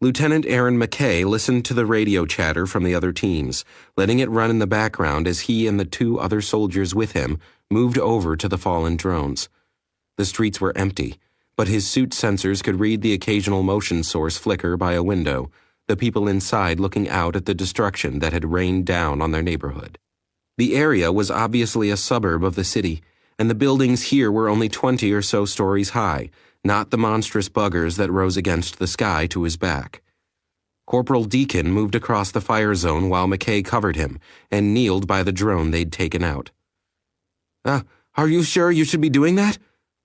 Lieutenant Aaron McKay listened to the radio chatter from the other teams, letting it run in the background as he and the 2 other soldiers with him moved over to the fallen drones. The streets were empty, but his suit sensors could read the occasional motion source flicker by a window, the people inside looking out at the destruction that had rained down on their neighborhood. The area was obviously a suburb of the city, and the buildings here were only 20 or so stories high, not the monstrous buggers that rose against the sky to his back. Corporal Deacon moved across the fire zone while McKay covered him and kneeled by the drone they'd taken out. Are you sure you should be doing that?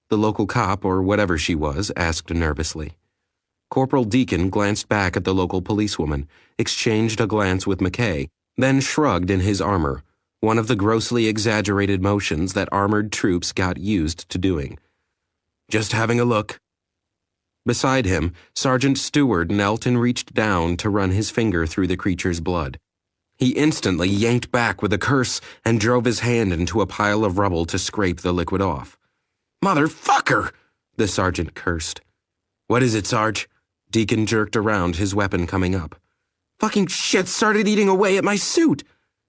The local cop, or whatever she was, asked nervously. Corporal Deacon glanced back at the local policewoman, exchanged a glance with McKay, then shrugged in his armor, one of the grossly exaggerated motions that armored troops got used to doing. Just having a look. Beside him, Sergeant Stewart knelt and reached down to run his finger through the creature's blood. He instantly yanked back with a curse and drove his hand into a pile of rubble to scrape the liquid off. Motherfucker! The sergeant cursed. What is it, Sarge? Deacon jerked around, his weapon coming up. Fucking shit started eating away at my suit,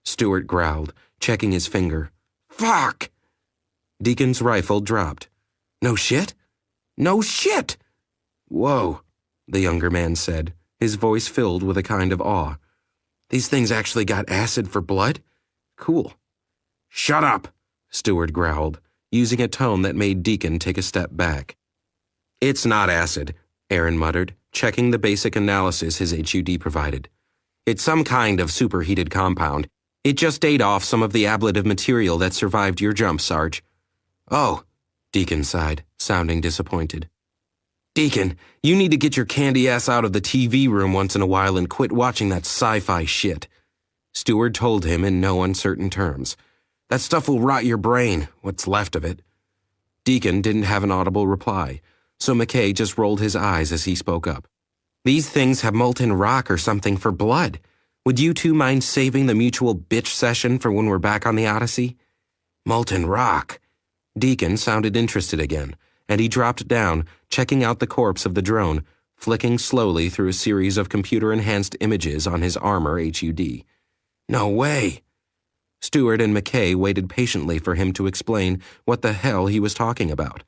Stewart growled, checking his finger. Fuck! Deacon's rifle dropped. No shit? No shit! Whoa, the younger man said, his voice filled with a kind of awe. These things actually got acid for blood? Cool. Shut up, Stewart growled, using a tone that made Deacon take a step back. It's not acid, Aaron muttered, checking the basic analysis his HUD provided. It's some kind of superheated compound. It just ate off some of the ablative material that survived your jump, Sarge. Oh, Deacon sighed, sounding disappointed. Deacon, you need to get your candy ass out of the TV room once in a while and quit watching that sci-fi shit. Stewart told him in no uncertain terms. That stuff will rot your brain, what's left of it. Deacon didn't have an audible reply, so McKay just rolled his eyes as he spoke up. These things have molten rock or something for blood. Would you two mind saving the mutual bitch session for when we're back on the Odyssey? Molten rock. Deacon sounded interested again, and he dropped down, checking out the corpse of the drone, flicking slowly through a series of computer-enhanced images on his armor HUD. No way. Stewart and McKay waited patiently for him to explain what the hell he was talking about,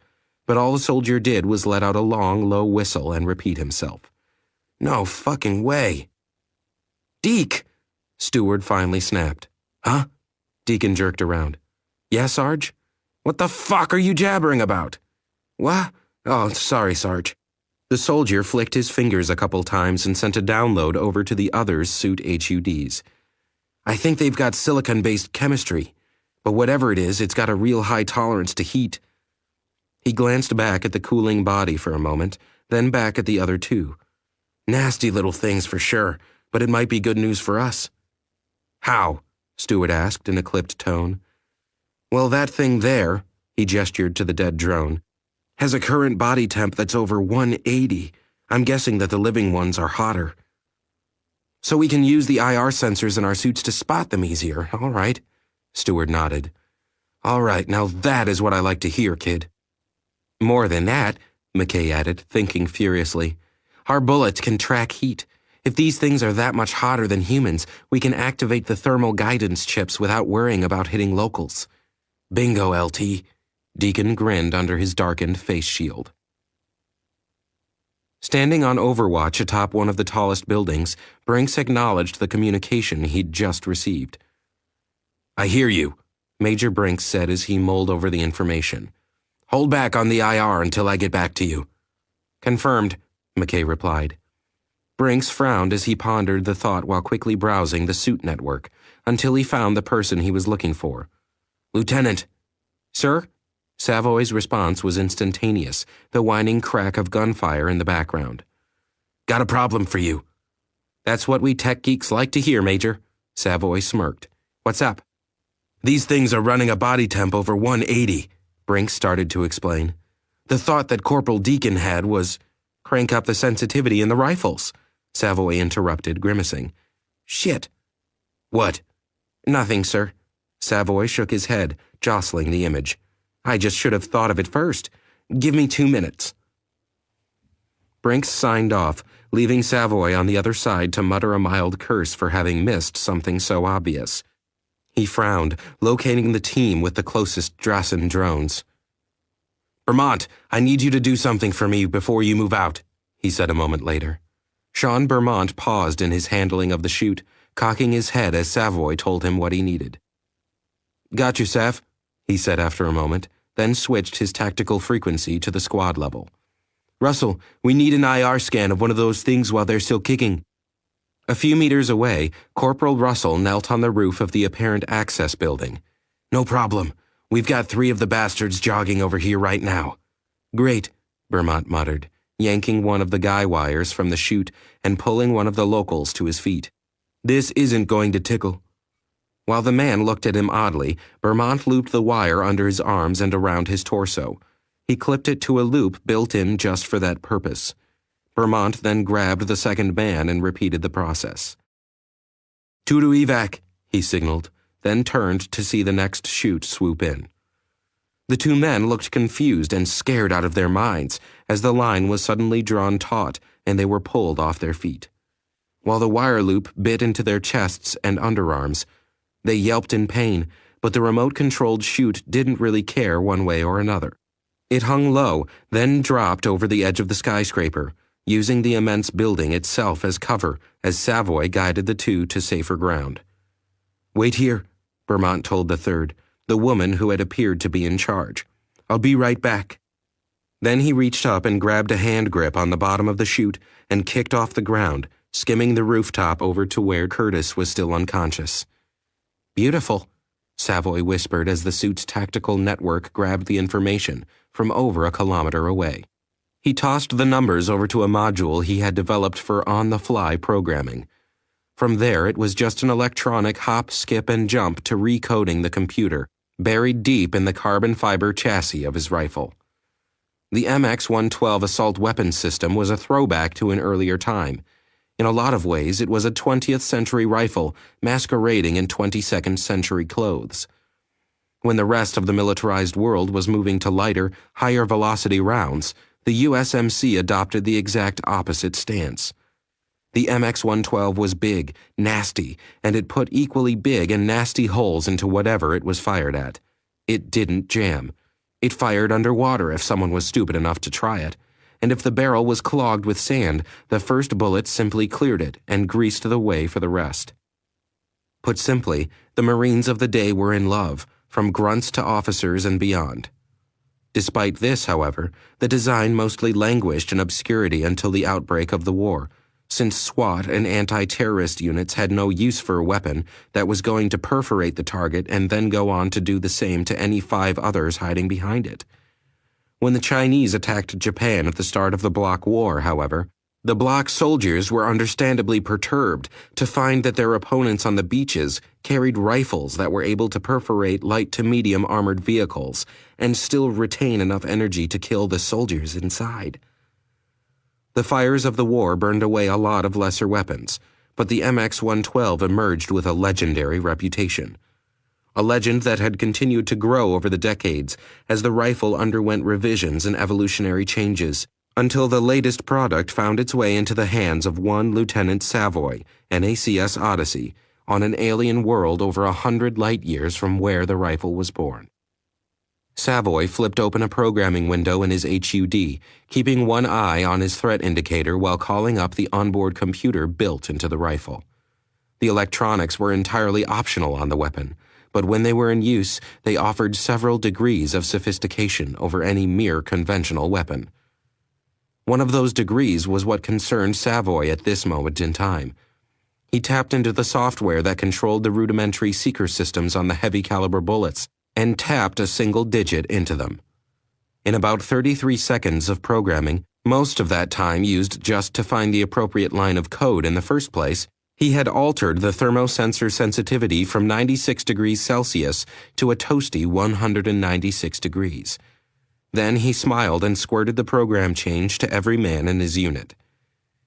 but all the soldier did was let out a long, low whistle and repeat himself. No fucking way. Deke! Stewart finally snapped. Huh? Deacon jerked around. Yes, Sarge? What the fuck are you jabbering about? What? Oh, sorry, Sarge. The soldier flicked his fingers a couple times and sent a download over to the others' suit HUDs. I think they've got silicon-based chemistry, but whatever it is, it's got a real high tolerance to heat. He glanced back at the cooling body for a moment, then back at the other two. Nasty little things for sure, but it might be good news for us. How? Stewart asked in a clipped tone. Well, that thing there, he gestured to the dead drone, has a current body temp that's over 180. I'm guessing that the living ones are hotter. So we can use the IR sensors in our suits to spot them easier, all right? Stewart nodded. All right, now that is what I like to hear, kid. More than that, McKay added, thinking furiously. Our bullets can track heat. If these things are that much hotter than humans, we can activate the thermal guidance chips without worrying about hitting locals. Bingo, LT. Deacon grinned under his darkened face shield. Standing on overwatch atop one of the tallest buildings, Brinks acknowledged the communication he'd just received. I hear you, Major Brinks said as he mulled over the information. Hold back on the IR until I get back to you. Confirmed, McKay replied. Brinks frowned as he pondered the thought while quickly browsing the suit network, until he found the person he was looking for. Lieutenant. Sir? Savoy's response was instantaneous, the whining crack of gunfire in the background. Got a problem for you. That's what we tech geeks like to hear, Major. Savoy smirked. What's up? These things are running a body temp over 180, Brinks started to explain. The thought that Corporal Deacon had was, crank up the sensitivity in the rifles, Savoy interrupted, grimacing. Shit. What? Nothing, sir. Savoy shook his head, jostling the image. I just should have thought of it first. Give me 2 minutes. Brinks signed off, leaving Savoy on the other side to mutter a mild curse for having missed something so obvious. He frowned, locating the team with the closest Drassen drones. Vermont, I need you to do something for me before you move out, he said a moment later. Sean Vermont paused in his handling of the chute, cocking his head as Savoy told him what he needed. Got you, Sav, he said after a moment, then switched his tactical frequency to the squad level. Russell, we need an IR scan of one of those things while they're still kicking. A few meters away, Corporal Russell knelt on the roof of the apparent access building. No problem. We've got 3 of the bastards jogging over here right now. Great, Vermont muttered, yanking one of the guy wires from the chute and pulling one of the locals to his feet. This isn't going to tickle. While the man looked at him oddly, Vermont looped the wire under his arms and around his torso. He clipped it to a loop built in just for that purpose. Vermont then grabbed the second man and repeated the process. 2 to evac, he signaled, then turned to see the next chute swoop in. The 2 men looked confused and scared out of their minds as the line was suddenly drawn taut and they were pulled off their feet. While the wire loop bit into their chests and underarms, they yelped in pain, but the remote-controlled chute didn't really care one way or another. It hung low, then dropped over the edge of the skyscraper, using the immense building itself as cover as Savoy guided the 2 to safer ground. Wait here, Vermont told the third, the woman who had appeared to be in charge. I'll be right back. Then he reached up and grabbed a hand grip on the bottom of the chute and kicked off the ground, skimming the rooftop over to where Curtis was still unconscious. Beautiful, Savoy whispered as the suit's tactical network grabbed the information from over a kilometer away. He tossed the numbers over to a module he had developed for on-the-fly programming. From there, it was just an electronic hop, skip, and jump to recoding the computer, buried deep in the carbon fiber chassis of his rifle. The MX-112 assault weapons system was a throwback to an earlier time. In a lot of ways, it was a 20th century rifle masquerading in 22nd century clothes. When the rest of the militarized world was moving to lighter, higher velocity rounds, the USMC adopted the exact opposite stance. The MX-112 was big, nasty, and it put equally big and nasty holes into whatever it was fired at. It didn't jam. It fired underwater if someone was stupid enough to try it, and if the barrel was clogged with sand, the first bullet simply cleared it and greased the way for the rest. Put simply, the Marines of the day were in love, from grunts to officers and beyond. Despite this, however, the design mostly languished in obscurity until the outbreak of the war, since SWAT and anti-terrorist units had no use for a weapon that was going to perforate the target and then go on to do the same to any 5 others hiding behind it. When the Chinese attacked Japan at the start of the Bloc War, however, the Bloc soldiers were understandably perturbed to find that their opponents on the beaches carried rifles that were able to perforate light to medium armored vehicles and still retain enough energy to kill the soldiers inside. The fires of the war burned away a lot of lesser weapons, but the MX-112 emerged with a legendary reputation. A legend that had continued to grow over the decades as the rifle underwent revisions and evolutionary changes, until the latest product found its way into the hands of one Lieutenant Savoy, NACS Odyssey, on an alien world over 100 light-years from where the rifle was born. Savoy flipped open a programming window in his HUD, keeping one eye on his threat indicator while calling up the onboard computer built into the rifle. The electronics were entirely optional on the weapon, but when they were in use, they offered several degrees of sophistication over any mere conventional weapon. One of those degrees was what concerned Savoy at this moment in time. He tapped into the software that controlled the rudimentary seeker systems on the heavy-caliber bullets, and tapped a single digit into them. In about 33 seconds of programming, most of that time used just to find the appropriate line of code in the first place, he had altered the thermosensor sensitivity from 96 degrees Celsius to a toasty 196 degrees. Then he smiled and squirted the program change to every man in his unit.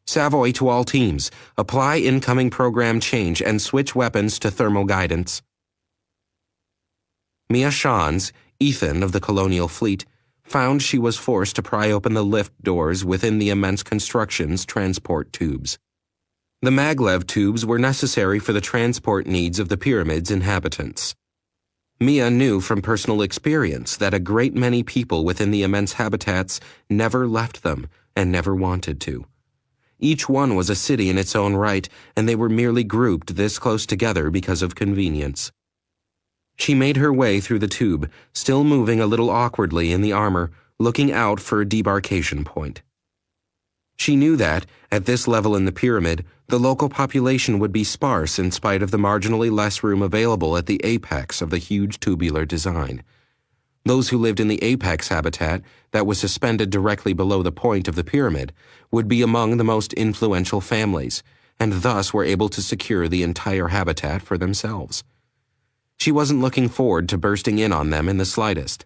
Savoy to all teams, apply incoming program change and switch weapons to thermal guidance. Mia Shans, Ethan of the Colonial Fleet, found she was forced to pry open the lift doors within the immense construction's transport tubes. The maglev tubes were necessary for the transport needs of the pyramid's inhabitants. Mia knew from personal experience that a great many people within the immense habitats never left them and never wanted to. Each one was a city in its own right, and they were merely grouped this close together because of convenience. She made her way through the tube, still moving a little awkwardly in the armor, looking out for a debarkation point. She knew that, at this level in the pyramid, the local population would be sparse in spite of the marginally less room available at the apex of the huge tubular design. Those who lived in the apex habitat, that was suspended directly below the point of the pyramid, would be among the most influential families, and thus were able to secure the entire habitat for themselves. She wasn't looking forward to bursting in on them in the slightest.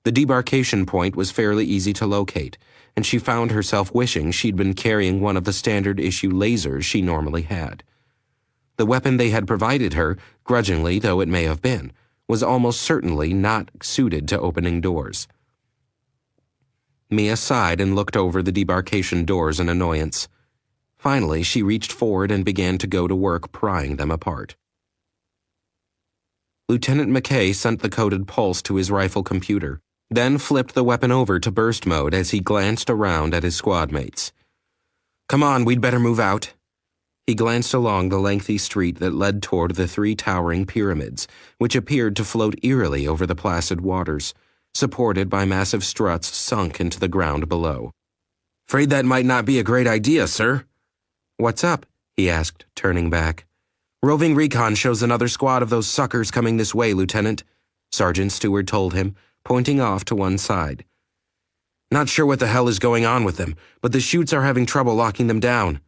The debarkation point was fairly easy to locate, and she found herself wishing she'd been carrying one of the standard-issue lasers she normally had. The weapon they had provided her, grudgingly though it may have been, was almost certainly not suited to opening doors. Mia sighed and looked over the debarkation doors in annoyance. Finally, she reached forward and began to go to work prying them apart. Lieutenant McKay sent the coded pulse to his rifle computer, then flipped the weapon over to burst mode as he glanced around at his squad mates. "Come on, we'd better move out." He glanced along the lengthy street that led toward the 3 towering pyramids, which appeared to float eerily over the placid waters, supported by massive struts sunk into the ground below. "Afraid that might not be a great idea, sir." "What's up?" he asked, turning back. Roving recon shows another squad of those suckers coming this way, Lieutenant, Sergeant Stewart told him, pointing off to one side. Not sure what the hell is going on with them, but the chutes are having trouble locking them down.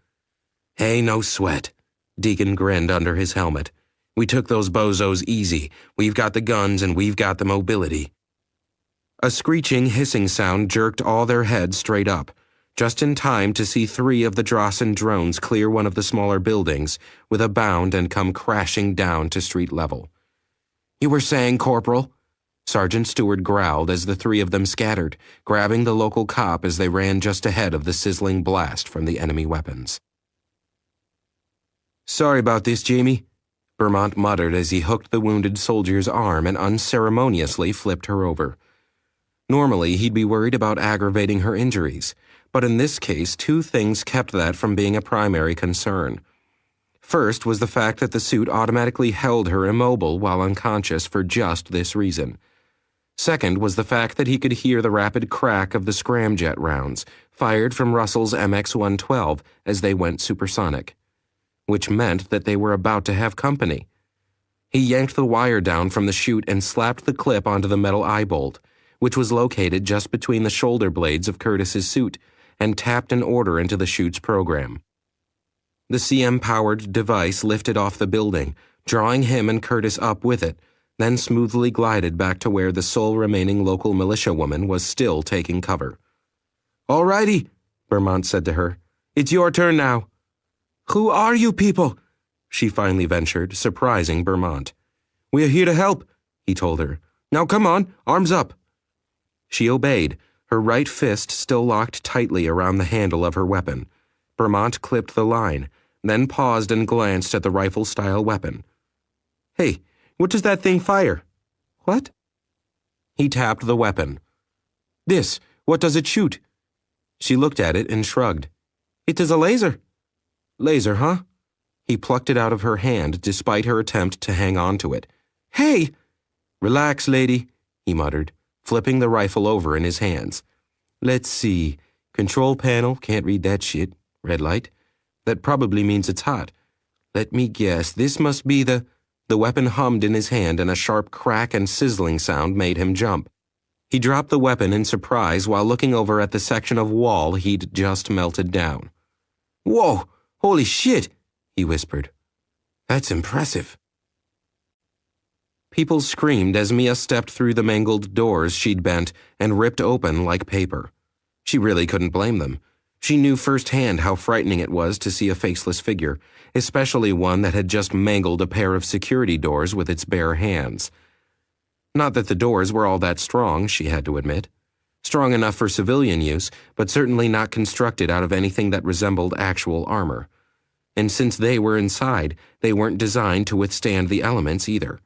Hey, no sweat. Deacon grinned under his helmet. We took those bozos easy. We've got the guns and we've got the mobility. A screeching, hissing sound jerked all their heads straight up, just in time to see 3 of the Drossen drones clear one of the smaller buildings with a bound and come crashing down to street level. You were saying, Corporal? Sergeant Stewart growled as the 3 of them scattered, grabbing the local cop as they ran just ahead of the sizzling blast from the enemy weapons. Sorry about this, Jamie, Vermont muttered as he hooked the wounded soldier's arm and unceremoniously flipped her over. Normally, he'd be worried about aggravating her injuries, but in this case, 2 things kept that from being a primary concern. First was the fact that the suit automatically held her immobile while unconscious for just this reason. Second was the fact that he could hear the rapid crack of the scramjet rounds fired from Russell's MX-112 as they went supersonic, which meant that they were about to have company. He yanked the wire down from the chute and slapped the clip onto the metal eye bolt, which was located just between the shoulder blades of Curtis's suit, and tapped an order into the chute's program. The CM-powered device lifted off the building, drawing him and Curtis up with it, then smoothly glided back to where the sole remaining local militia woman was still taking cover. All righty, Vermont said to her. It's your turn now. Who are you people? She finally ventured, surprising Vermont. We're here to help, he told her. Now come on, arms up. She obeyed, her right fist still locked tightly around the handle of her weapon. Vermont clipped the line, then paused and glanced at the rifle-style weapon. Hey, what does that thing fire? What? He tapped the weapon. This, what does it shoot? She looked at it and shrugged. It is a laser. Laser, huh? He plucked it out of her hand despite her attempt to hang on to it. Hey! Relax, lady, he muttered, flipping the rifle over in his hands. Let's see. Control panel, can't read that shit. Red light. That probably means it's hot. Let me guess, this must be the weapon hummed in his hand and a sharp crack and sizzling sound made him jump. He dropped the weapon in surprise while looking over at the section of wall he'd just melted down. Whoa! Holy shit! He whispered. That's impressive. People screamed as Mia stepped through the mangled doors she'd bent and ripped open like paper. She really couldn't blame them. She knew firsthand how frightening it was to see a faceless figure, especially one that had just mangled a pair of security doors with its bare hands. Not that the doors were all that strong, she had to admit. Strong enough for civilian use, but certainly not constructed out of anything that resembled actual armor. And since they were inside, they weren't designed to withstand the elements either.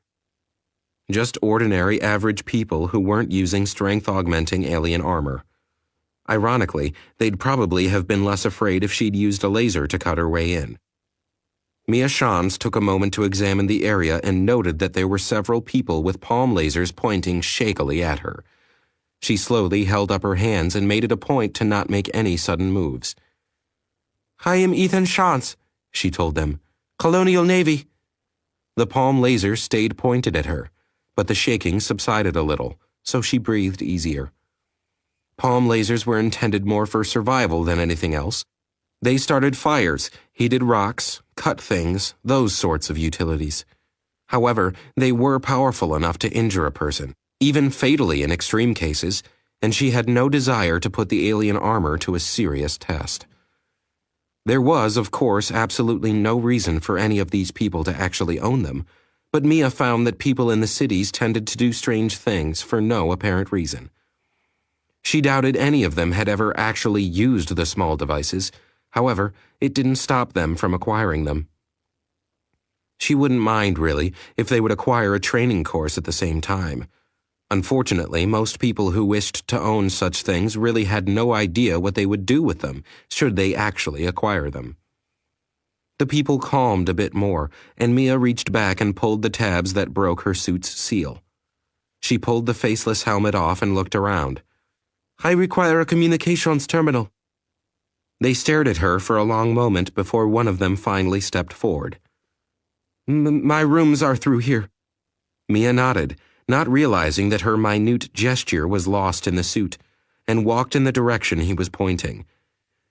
Just ordinary average people who weren't using strength-augmenting alien armor. Ironically, they'd probably have been less afraid if she'd used a laser to cut her way in. Mia Shans took a moment to examine the area and noted that there were several people with palm lasers pointing shakily at her. She slowly held up her hands and made it a point to not make any sudden moves. I am Ethan Shans, she told them. Colonial Navy. The palm laser stayed pointed at her, but the shaking subsided a little, so she breathed easier. Palm lasers were intended more for survival than anything else. They started fires, heated rocks, cut things, those sorts of utilities. However, they were powerful enough to injure a person, even fatally in extreme cases, and she had no desire to put the alien armor to a serious test. There was, of course, absolutely no reason for any of these people to actually own them, but Mia found that people in the cities tended to do strange things for no apparent reason. She doubted any of them had ever actually used the small devices. However, it didn't stop them from acquiring them. She wouldn't mind, really, if they would acquire a training course at the same time. Unfortunately, most people who wished to own such things really had no idea what they would do with them, should they actually acquire them. The people calmed a bit more, and Mia reached back and pulled the tabs that broke her suit's seal. She pulled the faceless helmet off and looked around. I require a communications terminal. They stared at her for a long moment before one of them finally stepped forward. My rooms are through here. Mia nodded, not realizing that her minute gesture was lost in the suit, and walked in the direction he was pointing.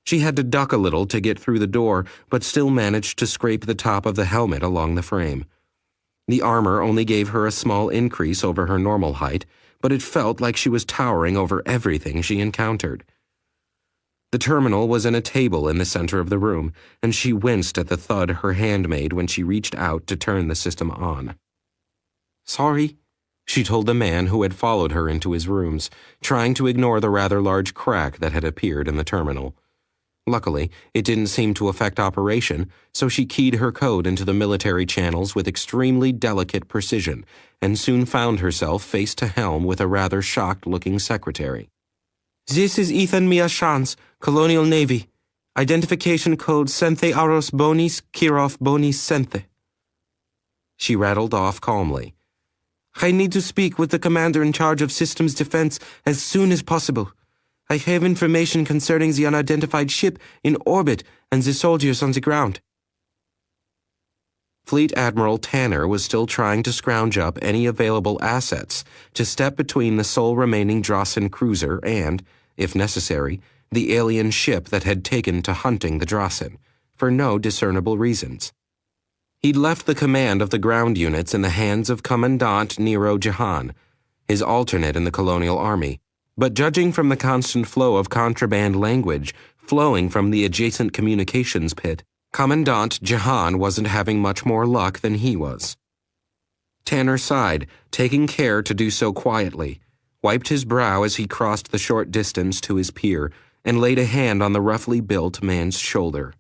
She had to duck a little to get through the door, but still managed to scrape the top of the helmet along the frame. The armor only gave her a small increase over her normal height, but it felt like she was towering over everything she encountered. The terminal was in a table in the center of the room, and she winced at the thud her hand made when she reached out to turn the system on. Sorry, she told the man who had followed her into his rooms, trying to ignore the rather large crack that had appeared in the terminal. Luckily, it didn't seem to affect operation, so she keyed her code into the military channels with extremely delicate precision, and soon found herself face to helm with a rather shocked-looking secretary. This is Ethan Mia Shans, Colonial Navy. Identification code Senthe Aros Bonis Kirov Bonis Senthe. She rattled off calmly. I need to speak with the commander in charge of systems defense as soon as possible. I have information concerning the unidentified ship in orbit and the soldiers on the ground. Fleet Admiral Tanner was still trying to scrounge up any available assets to step between the sole remaining Drossen cruiser and, if necessary, the alien ship that had taken to hunting the Drossen, for no discernible reasons. He'd left the command of the ground units in the hands of Commandant Nero Jahan, his alternate in the Colonial Army, but judging from the constant flow of contraband language flowing from the adjacent communications pit, Commandant Jahan wasn't having much more luck than he was. Tanner sighed, taking care to do so quietly, wiped his brow as he crossed the short distance to his pier, and laid a hand on the roughly built man's shoulder.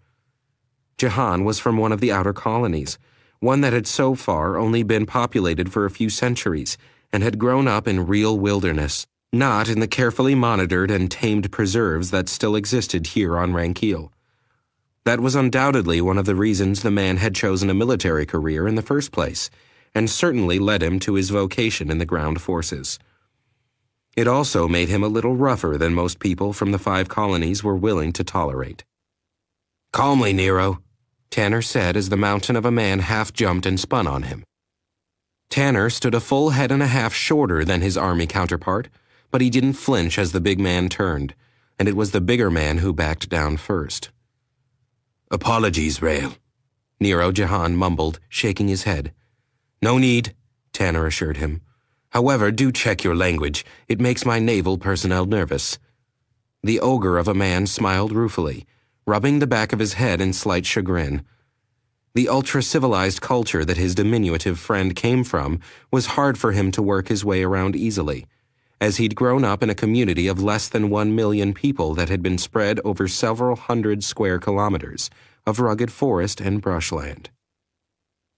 Jahan was from one of the outer colonies, one that had so far only been populated for a few centuries, and had grown up in real wilderness, not in the carefully monitored and tamed preserves that still existed here on Ranquil. That was undoubtedly one of the reasons the man had chosen a military career in the first place, and certainly led him to his vocation in the ground forces. It also made him a little rougher than most people from the 5 colonies were willing to tolerate. "Calmly, Nero," Tanner said as the mountain of a man half-jumped and spun on him. Tanner stood a full head and a half shorter than his army counterpart, but he didn't flinch as the big man turned, and it was the bigger man who backed down first. "Apologies, Rael," Nero Jahan mumbled, shaking his head. "No need," Tanner assured him. "However, do check your language. It makes my naval personnel nervous." The ogre of a man smiled ruefully, rubbing the back of his head in slight chagrin. The ultra-civilized culture that his diminutive friend came from was hard for him to work his way around easily, as he'd grown up in a community of less than 1 million people that had been spread over several hundred square kilometers of rugged forest and brushland.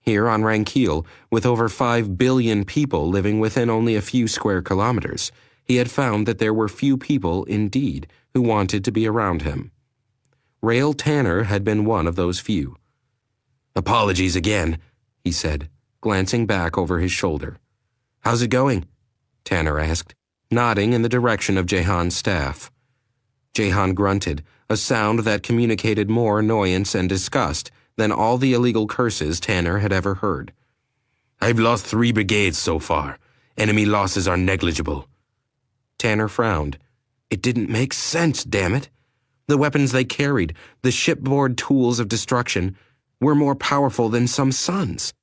Here on Ranquil, with over 5 billion people living within only a few square kilometers, he had found that there were few people, indeed, who wanted to be around him. Rael Tanner had been one of those few. "Apologies again," he said, glancing back over his shoulder. "How's it going?" Tanner asked, nodding in the direction of Jahan's staff. Jahan grunted, a sound that communicated more annoyance and disgust than all the illegal curses Tanner had ever heard. "I've lost 3 brigades so far. Enemy losses are negligible." Tanner frowned. It didn't make sense, damn it. The weapons they carried, the shipboard tools of destruction, were more powerful than some suns.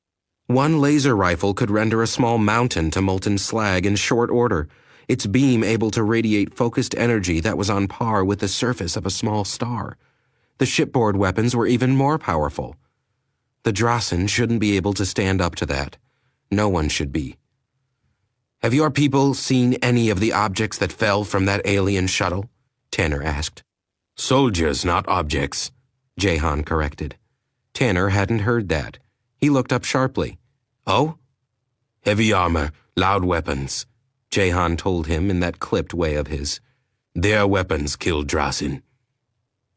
One laser rifle could render a small mountain to molten slag in short order, its beam able to radiate focused energy that was on par with the surface of a small star. The shipboard weapons were even more powerful. The Drossen shouldn't be able to stand up to that. No one should be. "Have your people seen any of the objects that fell from that alien shuttle?" Tanner asked. "Soldiers, not objects," Jahan corrected. Tanner hadn't heard that. He looked up sharply. "Oh?" "Heavy armor, loud weapons," Jahan told him in that clipped way of his. "Their weapons killed Drossen."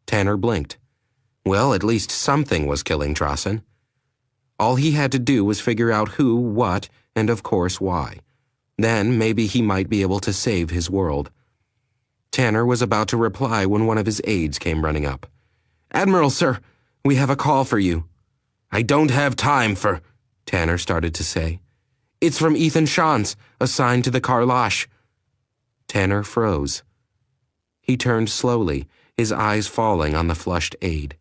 Tanner blinked. Well, at least something was killing Drossen. All he had to do was figure out who, what, and of course why. Then maybe he might be able to save his world. Tanner was about to reply when one of his aides came running up. "Admiral, sir, we have a call for you." "I don't have time for—" Tanner started to say. It's from Ethan Shans, assigned to the Karlash. Tanner froze. He turned slowly, his eyes falling on the flushed aide.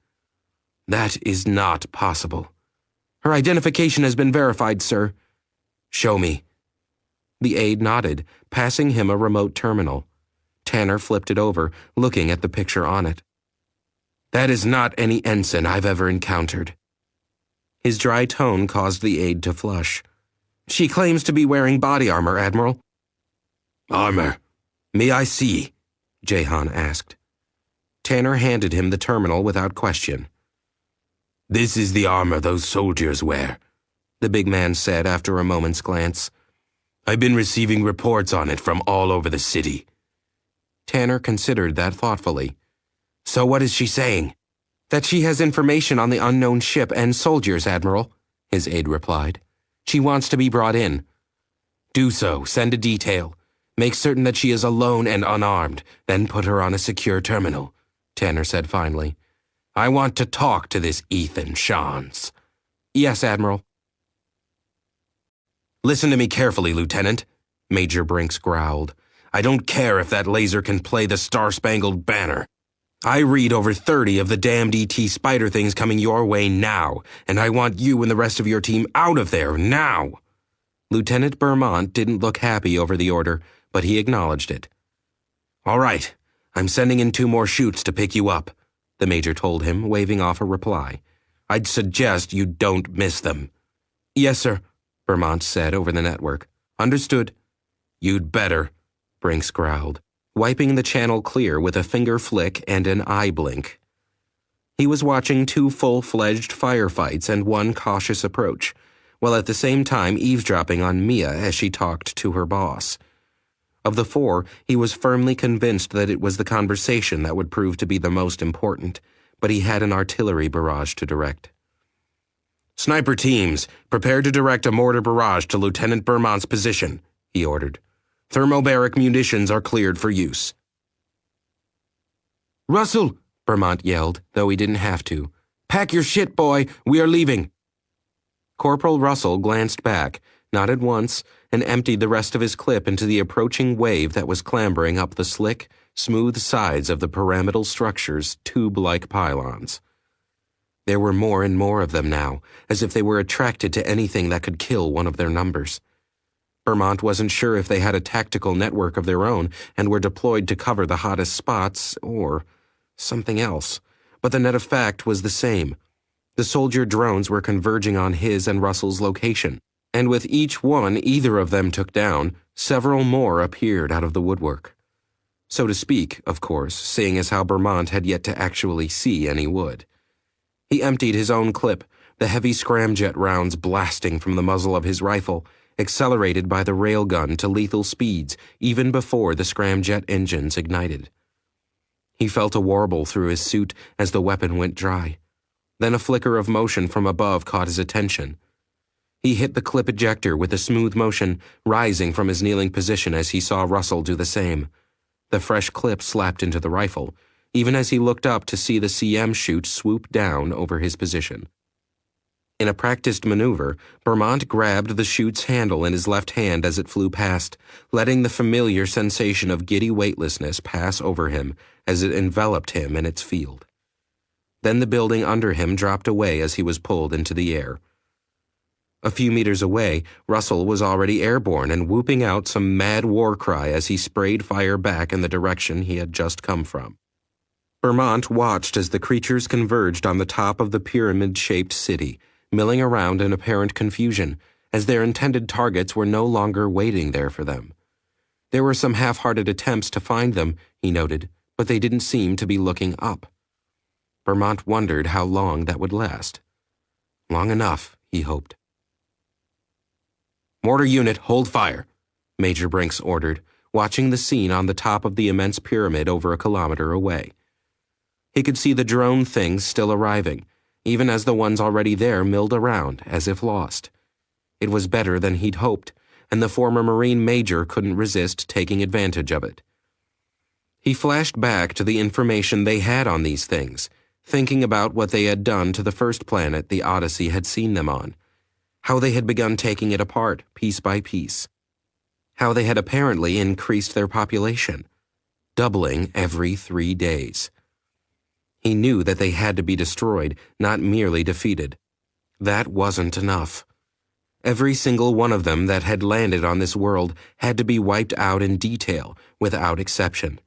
That is not possible. Her identification has been verified, sir. Show me. The aide nodded, passing him a remote terminal. Tanner flipped it over, looking at the picture on it. That is not any ensign I've ever encountered. His dry tone caused the aide to flush. She claims to be wearing body armor, Admiral. Armor? May I see? Jehan asked. Tanner handed him the terminal without question. This is the armor those soldiers wear, the big man said after a moment's glance. I've been receiving reports on it from all over the city. Tanner considered that thoughtfully. So what is she saying? That she has information on the unknown ship and soldiers, Admiral, his aide replied. She wants to be brought in. Do so, send a detail. Make certain that she is alone and unarmed, then put her on a secure terminal, Tanner said finally. I want to talk to this Ethan Shans. Yes, Admiral. Listen to me carefully, Lieutenant, Major Brinks growled. I don't care if that laser can play the Star-Spangled Banner. I read over 30 of the damned ET spider things coming your way now, and I want you and the rest of your team out of there now. Lieutenant Beaumont didn't look happy over the order, but he acknowledged it. All right, I'm sending in 2 more chutes to pick you up, the major told him, waving off a reply. I'd suggest you don't miss them. Yes, sir, Beaumont said over the network. Understood. You'd better, Brinks growled, wiping the channel clear with a finger flick and an eye blink. He was watching 2 full-fledged firefights and 1 cautious approach, while at the same time eavesdropping on Mia as she talked to her boss. Of the 4, he was firmly convinced that it was the conversation that would prove to be the most important, but he had an artillery barrage to direct. Sniper teams, prepare to direct a mortar barrage to Lieutenant Beaumont's position, he ordered. Thermobaric munitions are cleared for use. Russell, Beaumont yelled, though he didn't have to. Pack your shit, boy. We are leaving. Corporal Russell glanced back, nodded once, and emptied the rest of his clip into the approaching wave that was clambering up the slick, smooth sides of the pyramidal structure's tube-like pylons. There were more and more of them now, as if they were attracted to anything that could kill one of their numbers. Beaumont wasn't sure if they had a tactical network of their own and were deployed to cover the hottest spots, or something else, but the net of fact was the same. The soldier drones were converging on his and Russell's location, and with each one either of them took down, several more appeared out of the woodwork. So to speak, of course, seeing as how Beaumont had yet to actually see any wood. He emptied his own clip, the heavy scramjet rounds blasting from the muzzle of his rifle, accelerated by the railgun to lethal speeds even before the scramjet engines ignited. He felt a warble through his suit as the weapon went dry. Then a flicker of motion from above caught his attention. He hit the clip ejector with a smooth motion, rising from his kneeling position as he saw Russell do the same. The fresh clip slapped into the rifle, even as he looked up to see the CM chute swoop down over his position. In a practiced maneuver, Beaumont grabbed the chute's handle in his left hand as it flew past, letting the familiar sensation of giddy weightlessness pass over him as it enveloped him in its field. Then the building under him dropped away as he was pulled into the air. A few meters away, Russell was already airborne and whooping out some mad war cry as he sprayed fire back in the direction he had just come from. Beaumont watched as the creatures converged on the top of the pyramid-shaped city, milling around in apparent confusion, as their intended targets were no longer waiting there for them. There were some half-hearted attempts to find them, he noted, but they didn't seem to be looking up. Beaumont wondered how long that would last. Long enough, he hoped. Mortar unit, hold fire, Major Brinks ordered, watching the scene on the top of the immense pyramid over a kilometer away. He could see the drone things still arriving, even as the ones already there milled around, as if lost. It was better than he'd hoped, and the former Marine major couldn't resist taking advantage of it. He flashed back to the information they had on these things, thinking about what they had done to the first planet the Odyssey had seen them on. how they had begun taking it apart, piece by piece. How they had apparently increased their population, doubling every 3 days. He knew that they had to be destroyed, not merely defeated. That wasn't enough. Every single one of them that had landed on this world had to be wiped out in detail, without exception.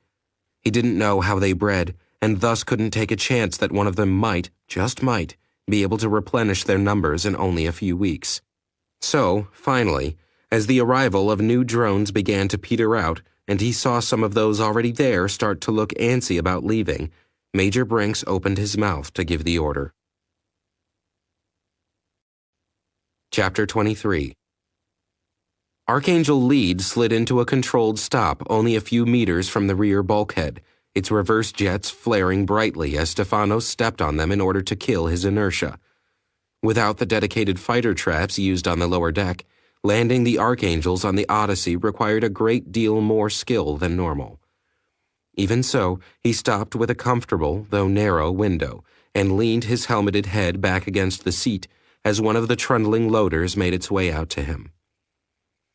He didn't know how they bred, and thus couldn't take a chance that one of them might, just might, be able to replenish their numbers in only a few weeks. So, finally, as the arrival of new drones began to peter out, and he saw some of those already there start to look antsy about leaving, Major Brinks opened his mouth to give the order. Chapter 23. Archangel Lead slid into a controlled stop only a few meters from the rear bulkhead, its reverse jets flaring brightly as Stefanos stepped on them in order to kill his inertia. Without the dedicated fighter traps used on the lower deck, landing the Archangels on the Odyssey required a great deal more skill than normal. Even so, he stopped with a comfortable, though narrow, window, and leaned his helmeted head back against the seat as one of the trundling loaders made its way out to him.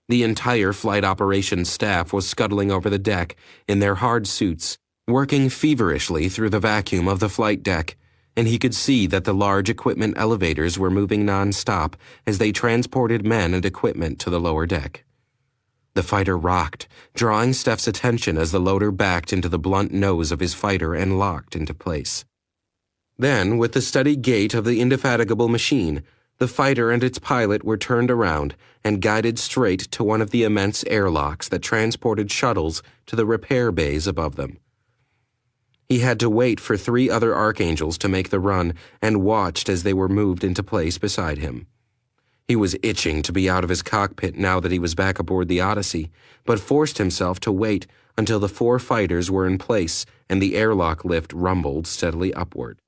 The entire flight operations staff was scuttling over the deck in their hard suits, working feverishly through the vacuum of the flight deck, and he could see that the large equipment elevators were moving non-stop as they transported men and equipment to the lower deck. The fighter rocked, drawing Steph's attention as the loader backed into the blunt nose of his fighter and locked into place. Then, with the steady gait of the indefatigable machine, the fighter and its pilot were turned around and guided straight to one of the immense airlocks that transported shuttles to the repair bays above them. He had to wait for 3 other Archangels to make the run and watched as they were moved into place beside him. He was itching to be out of his cockpit now that he was back aboard the Odyssey, but forced himself to wait until the 4 fighters were in place and the airlock lift rumbled steadily upward.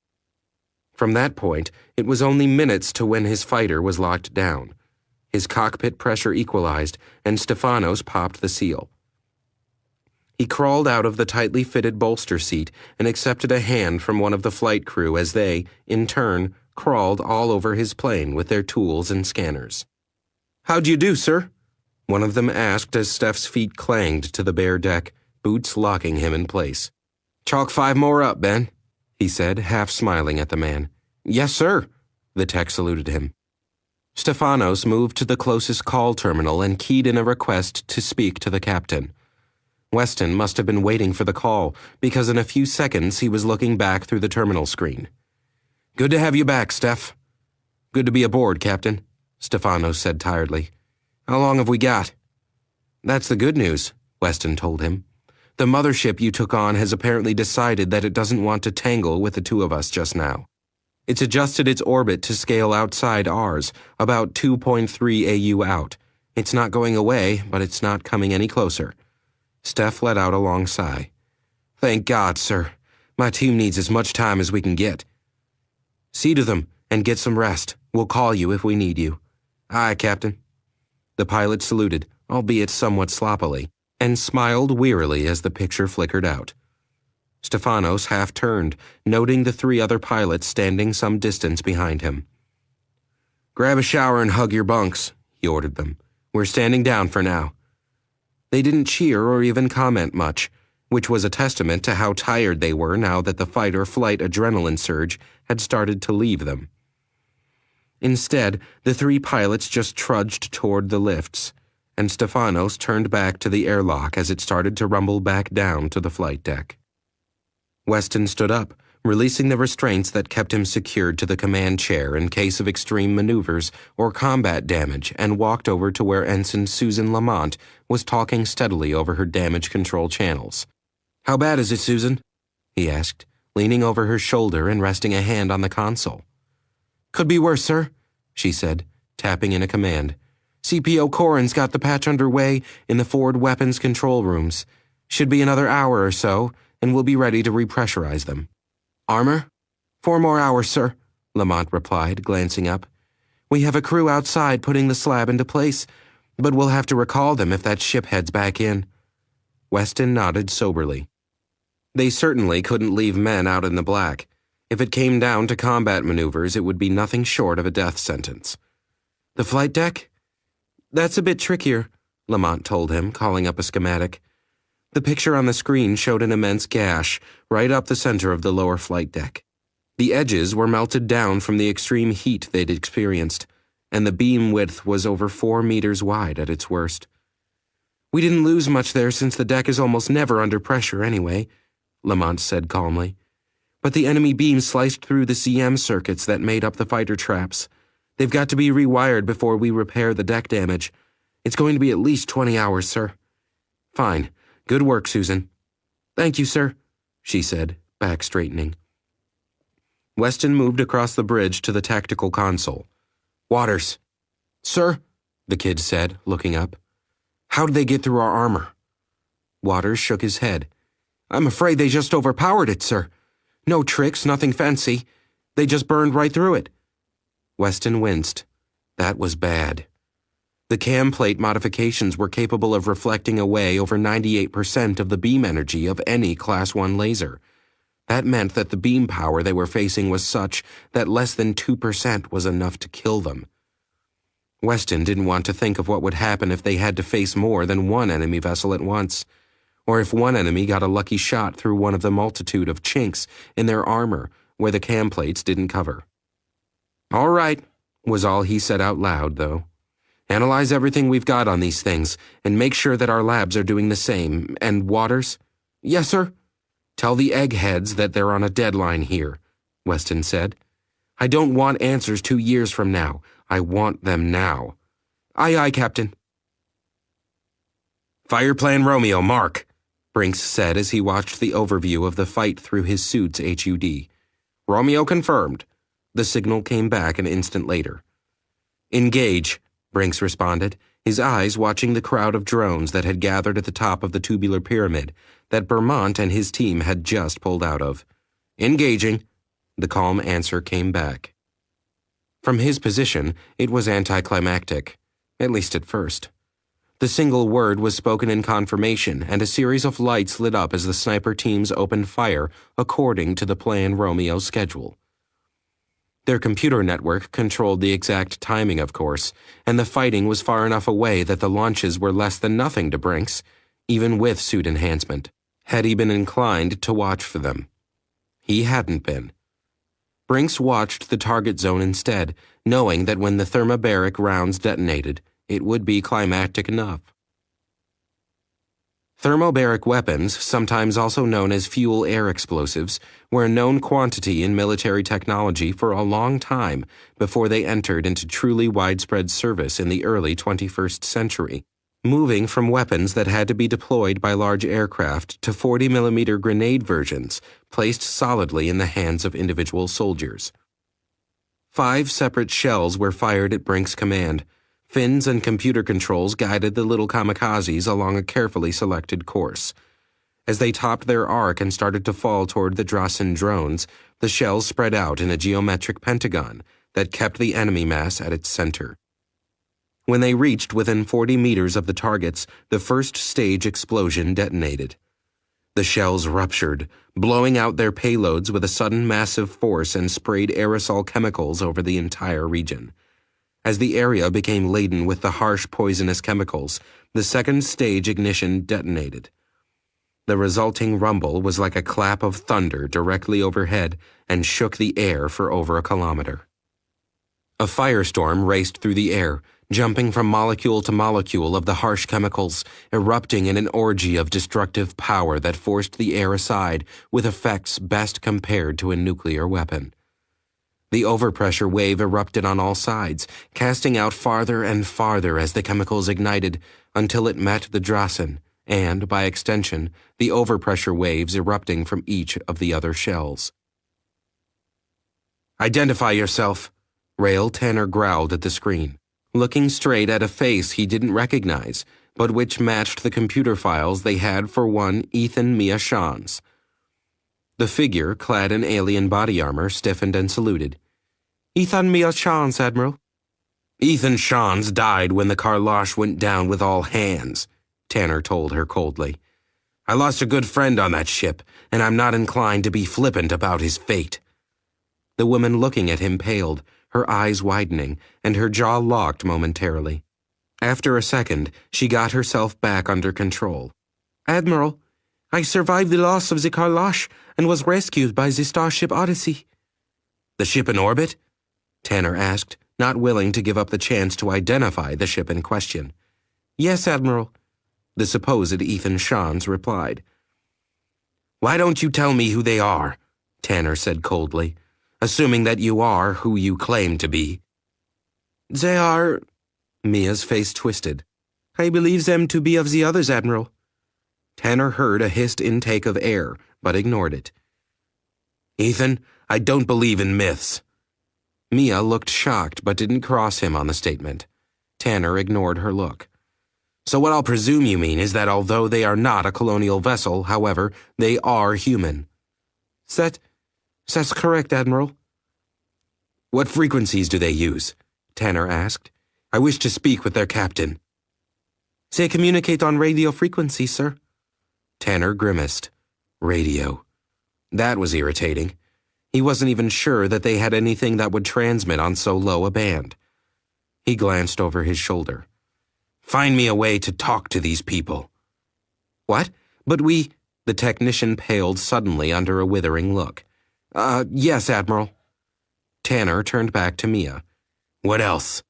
From that point, it was only minutes to when his fighter was locked down. His cockpit pressure equalized, and Stefanos popped the seal. He crawled out of the tightly fitted bolster seat and accepted a hand from one of the flight crew as they, in turn, crawled all over his plane with their tools and scanners. "How'd you do, sir?" one of them asked as Steph's feet clanged to the bare deck, boots locking him in place. "Chalk 5 more up, Ben," he said, half smiling at the man. "Yes, sir," the tech saluted him. Stefanos moved to the closest call terminal and keyed in a request to speak to the captain. Weston must have been waiting for the call, because in a few seconds he was looking back through the terminal screen. "Good to have you back, Steph." "Good to be aboard, Captain," Stefanos said tiredly. "How long have we got?" "That's the good news," Weston told him. "The mothership you took on has apparently decided that it doesn't want to tangle with the 2 of us just now. It's adjusted its orbit to scale outside ours, about 2.3 AU out. It's not going away, but it's not coming any closer." Steph let out a long sigh. "Thank God, sir. My team needs as much time as we can get." "See to them, and get some rest. We'll call you if we need you." "Aye, Captain." The pilot saluted, albeit somewhat sloppily, and smiled wearily as the picture flickered out. Stefanos half turned, noting the 3 other pilots standing some distance behind him. "Grab a shower and hug your bunks," he ordered them. "We're standing down for now." They didn't cheer or even comment much, which was a testament to how tired they were now that the fight-or-flight adrenaline surge had started to leave them. Instead, the 3 pilots just trudged toward the lifts, and Stefanos turned back to the airlock as it started to rumble back down to the flight deck. Weston stood up, releasing the restraints that kept him secured to the command chair in case of extreme maneuvers or combat damage, and walked over to where Ensign Susan Lamont was talking steadily over her damage control channels. "How bad is it, Susan?" he asked, leaning over her shoulder and resting a hand on the console. "Could be worse, sir," she said, tapping in a command. "CPO Corin's got the patch underway in the forward weapons control rooms. Should be another hour or so, and we'll be ready to repressurize them." "Armor?" 4 more hours, sir," Lamont replied, glancing up. "We have a crew outside putting the slab into place, but we'll have to recall them if that ship heads back in." Weston nodded soberly. They certainly couldn't leave men out in the black. If it came down to combat maneuvers, it would be nothing short of a death sentence. The flight deck? That's a bit trickier, Lamont told him, calling up a schematic. The picture on the screen showed an immense gash right up the center of the lower flight deck. The edges were melted down from the extreme heat they'd experienced, and the beam width was over 4 meters wide at its worst. We didn't lose much there since the deck is almost never under pressure anyway, Lamont said calmly. But the enemy beam sliced through the CM circuits that made up the fighter traps. They've got to be rewired before we repair the deck damage. It's going to be at least 20 hours, sir. Fine. Good work, Susan. Thank you, sir, she said, back straightening. Weston moved across the bridge to the tactical console. Waters. Sir, the kid said, looking up. How did they get through our armor? Waters shook his head. I'm afraid they just overpowered it, sir. No tricks, nothing fancy. They just burned right through it. Weston winced. That was bad. The cam plate modifications were capable of reflecting away over 98% of the beam energy of any Class 1 laser. That meant that the beam power they were facing was such that less than 2% was enough to kill them. Weston didn't want to think of what would happen if they had to face more than one enemy vessel at once, or if one enemy got a lucky shot through one of the multitude of chinks in their armor where the cam plates didn't cover. All right, was all he said out loud, though. Analyze everything we've got on these things, and make sure that our labs are doing the same. And Waters? Yes, sir? Tell the eggheads that they're on a deadline here, Weston said. I don't want answers 2 years from now. I want them now. Aye, aye, Captain. Fire Plan Romeo, mark, Brinks said as he watched the overview of the fight through his suit's HUD. Romeo confirmed. The signal came back an instant later. Engage, Brinks responded, his eyes watching the crowd of drones that had gathered at the top of the tubular pyramid that Vermont and his team had just pulled out of. Engaging, the calm answer came back. From his position, it was anticlimactic, at least at first. The single word was spoken in confirmation, and a series of lights lit up as the sniper teams opened fire according to the Plan Romeo schedule. Their computer network controlled the exact timing, of course, and the fighting was far enough away that the launches were less than nothing to Brinks, even with suit enhancement, had he been inclined to watch for them. He hadn't been. Brinks watched the target zone instead, knowing that when the thermobaric rounds detonated, it would be climactic enough. Thermobaric weapons, sometimes also known as fuel-air explosives, were a known quantity in military technology for a long time before they entered into truly widespread service in the early 21st century, moving from weapons that had to be deployed by large aircraft to 40mm grenade versions placed solidly in the hands of individual soldiers. 5 separate shells were fired at Brinks' command. Fins and computer controls guided the little kamikazes along a carefully selected course. As they topped their arc and started to fall toward the Drasen drones, the shells spread out in a geometric pentagon that kept the enemy mass at its center. When they reached within 40 meters of the targets, the first stage explosion detonated. The shells ruptured, blowing out their payloads with a sudden massive force and sprayed aerosol chemicals over the entire region. As the area became laden with the harsh poisonous chemicals, the second stage ignition detonated. The resulting rumble was like a clap of thunder directly overhead and shook the air for over a kilometer. A firestorm raced through the air, jumping from molecule to molecule of the harsh chemicals, erupting in an orgy of destructive power that forced the air aside with effects best compared to a nuclear weapon. The overpressure wave erupted on all sides, casting out farther and farther as the chemicals ignited until it met the Drasen, and, by extension, the overpressure waves erupting from each of the other shells. Identify yourself, Rail Tanner growled at the screen, looking straight at a face he didn't recognize, but which matched the computer files they had for one Ethan Mia Shans. The figure, clad in alien body armor, stiffened and saluted. Ethan Mia Shans, Admiral. Ethan Shans died when the Karlash went down with all hands, Tanner told her coldly. I lost a good friend on that ship, and I'm not inclined to be flippant about his fate. The woman looking at him paled, her eyes widening and her jaw locked momentarily. After a second, she got herself back under control. Admiral, I survived the loss of the Karlash and was rescued by the starship Odyssey. The ship in orbit? Tanner asked, not willing to give up the chance to identify the ship in question. Yes, Admiral, the supposed Ethan Shans replied. Why don't you tell me who they are? Tanner said coldly, assuming that you are who you claim to be. They are... Mia's face twisted. I believe them to be of the others, Admiral. Tanner heard a hissed intake of air, but ignored it. Ethan, I don't believe in myths. Mia looked shocked but didn't cross him on the statement. Tanner ignored her look. So what I'll presume you mean is that although they are not a colonial vessel, however, they are human. That's correct, Admiral. What frequencies do they use? Tanner asked. I wish to speak with their captain. They communicate on radio frequency, sir. Tanner grimaced. Radio. That was irritating. He wasn't even sure that they had anything that would transmit on so low a band. He glanced over his shoulder. Find me a way to talk to these people. What? But we... The technician paled suddenly under a withering look. Yes, Admiral. Tanner turned back to Mia. What else?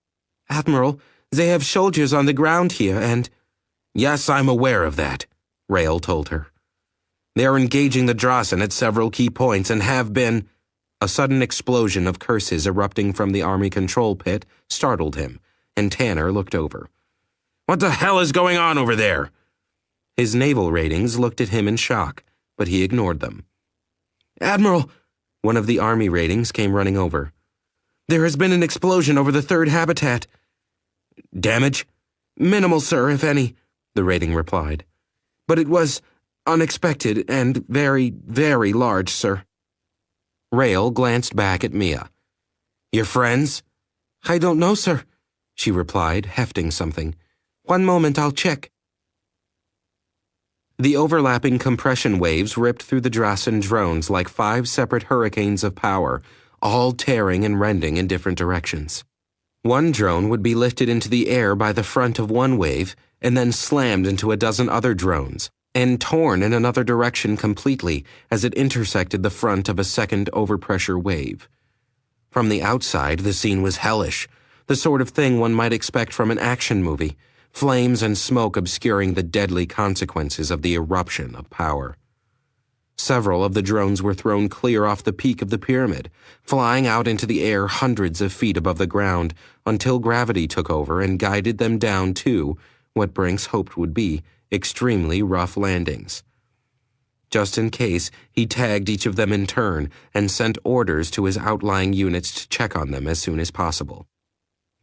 Admiral, they have soldiers on the ground here and... Yes, I'm aware of that, Rael told her. They are engaging the Drasen at several key points and have been... A sudden explosion of curses erupting from the Army control pit startled him, and Tanner looked over. What the hell is going on over there? His naval ratings looked at him in shock, but he ignored them. Admiral, one of the Army ratings came running over. There has been an explosion over the third habitat. Damage? Minimal, sir, if any, the rating replied. But it was unexpected and very, very large, sir. Rael glanced back at Mia. Your friends? I don't know, sir, she replied, hefting something. 1 moment, I'll check. The overlapping compression waves ripped through the Drasen drones like 5 separate hurricanes of power, all tearing and rending in different directions. One drone would be lifted into the air by the front of one wave and then slammed into a dozen other drones, and torn in another direction completely as it intersected the front of a second overpressure wave. From the outside, the scene was hellish, the sort of thing one might expect from an action movie, flames and smoke obscuring the deadly consequences of the eruption of power. Several of the drones were thrown clear off the peak of the pyramid, flying out into the air hundreds of feet above the ground until gravity took over and guided them down to what Brinks hoped would be extremely rough landings. Just in case, he tagged each of them in turn and sent orders to his outlying units to check on them as soon as possible.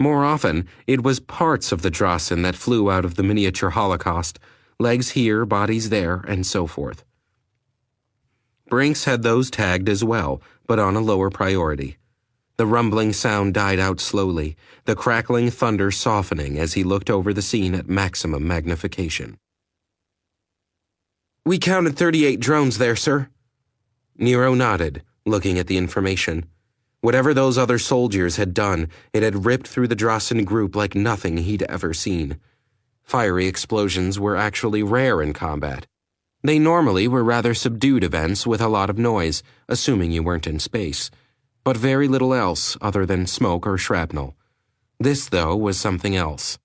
More often, it was parts of the Drasen that flew out of the miniature Holocaust, legs here, bodies there, and so forth. Brinks had those tagged as well, but on a lower priority. The rumbling sound died out slowly, the crackling thunder softening as he looked over the scene at maximum magnification. We counted 38 drones there, sir. Nero nodded, looking at the information. Whatever those other soldiers had done, it had ripped through the Drasen group like nothing he'd ever seen. Fiery explosions were actually rare in combat. They normally were rather subdued events with a lot of noise, assuming you weren't in space, but very little else other than smoke or shrapnel. This, though, was something else.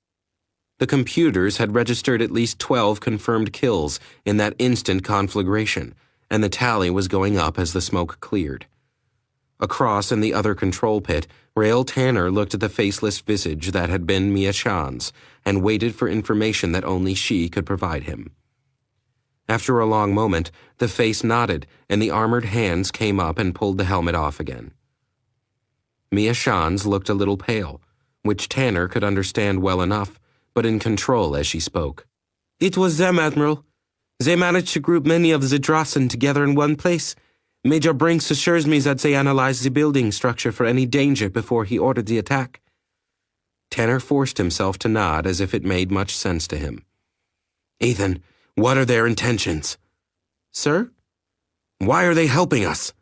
The computers had registered at least 12 confirmed kills in that instant conflagration, and the tally was going up as the smoke cleared. Across in the other control pit, Rael Tanner looked at the faceless visage that had been Mia Shan's and waited for information that only she could provide him. After a long moment, the face nodded and the armored hands came up and pulled the helmet off again. Mia Shan's looked a little pale, which Tanner could understand well enough, but in control as she spoke. It was them, Admiral. They managed to group many of the Drasen together in one place. Major Brinks assures me that they analyzed the building structure for any danger before he ordered the attack. Tanner forced himself to nod as if it made much sense to him. Ethan, what are their intentions? Sir? Why are they helping us?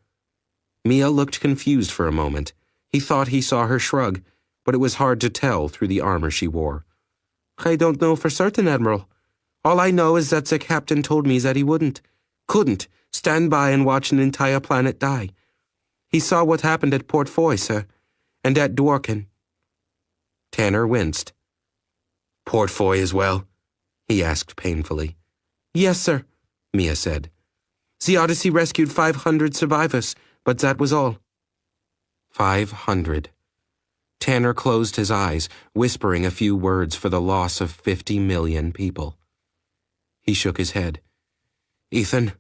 Mia looked confused for a moment. He thought he saw her shrug, but it was hard to tell through the armor she wore. I don't know for certain, Admiral. All I know is that the captain told me that he couldn't, stand by and watch an entire planet die. He saw what happened at Port Foy, sir, and at Dworkin. Tanner winced. Port Foy as well? He asked painfully. Yes, sir, Mia said. The Odyssey rescued 500 survivors, but that was all. 500. Tanner closed his eyes, whispering a few words for the loss of 50 million people. He shook his head. Ethan,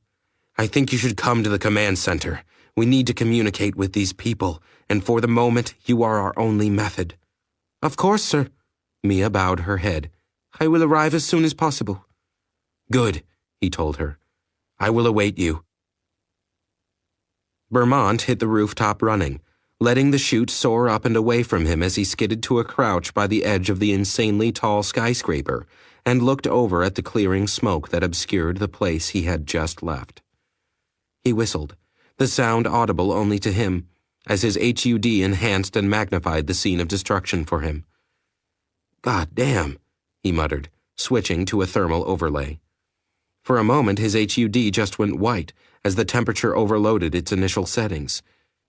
I think you should come to the command center. We need to communicate with these people, and for the moment, you are our only method. Of course, sir. Mia bowed her head. I will arrive as soon as possible. Good, he told her. I will await you. Vermont hit the rooftop running, letting the chute soar up and away from him as he skidded to a crouch by the edge of the insanely tall skyscraper and looked over at the clearing smoke that obscured the place he had just left. He whistled, the sound audible only to him, as his HUD enhanced and magnified the scene of destruction for him. God damn, he muttered, switching to a thermal overlay. For a moment his HUD just went white as the temperature overloaded its initial settings,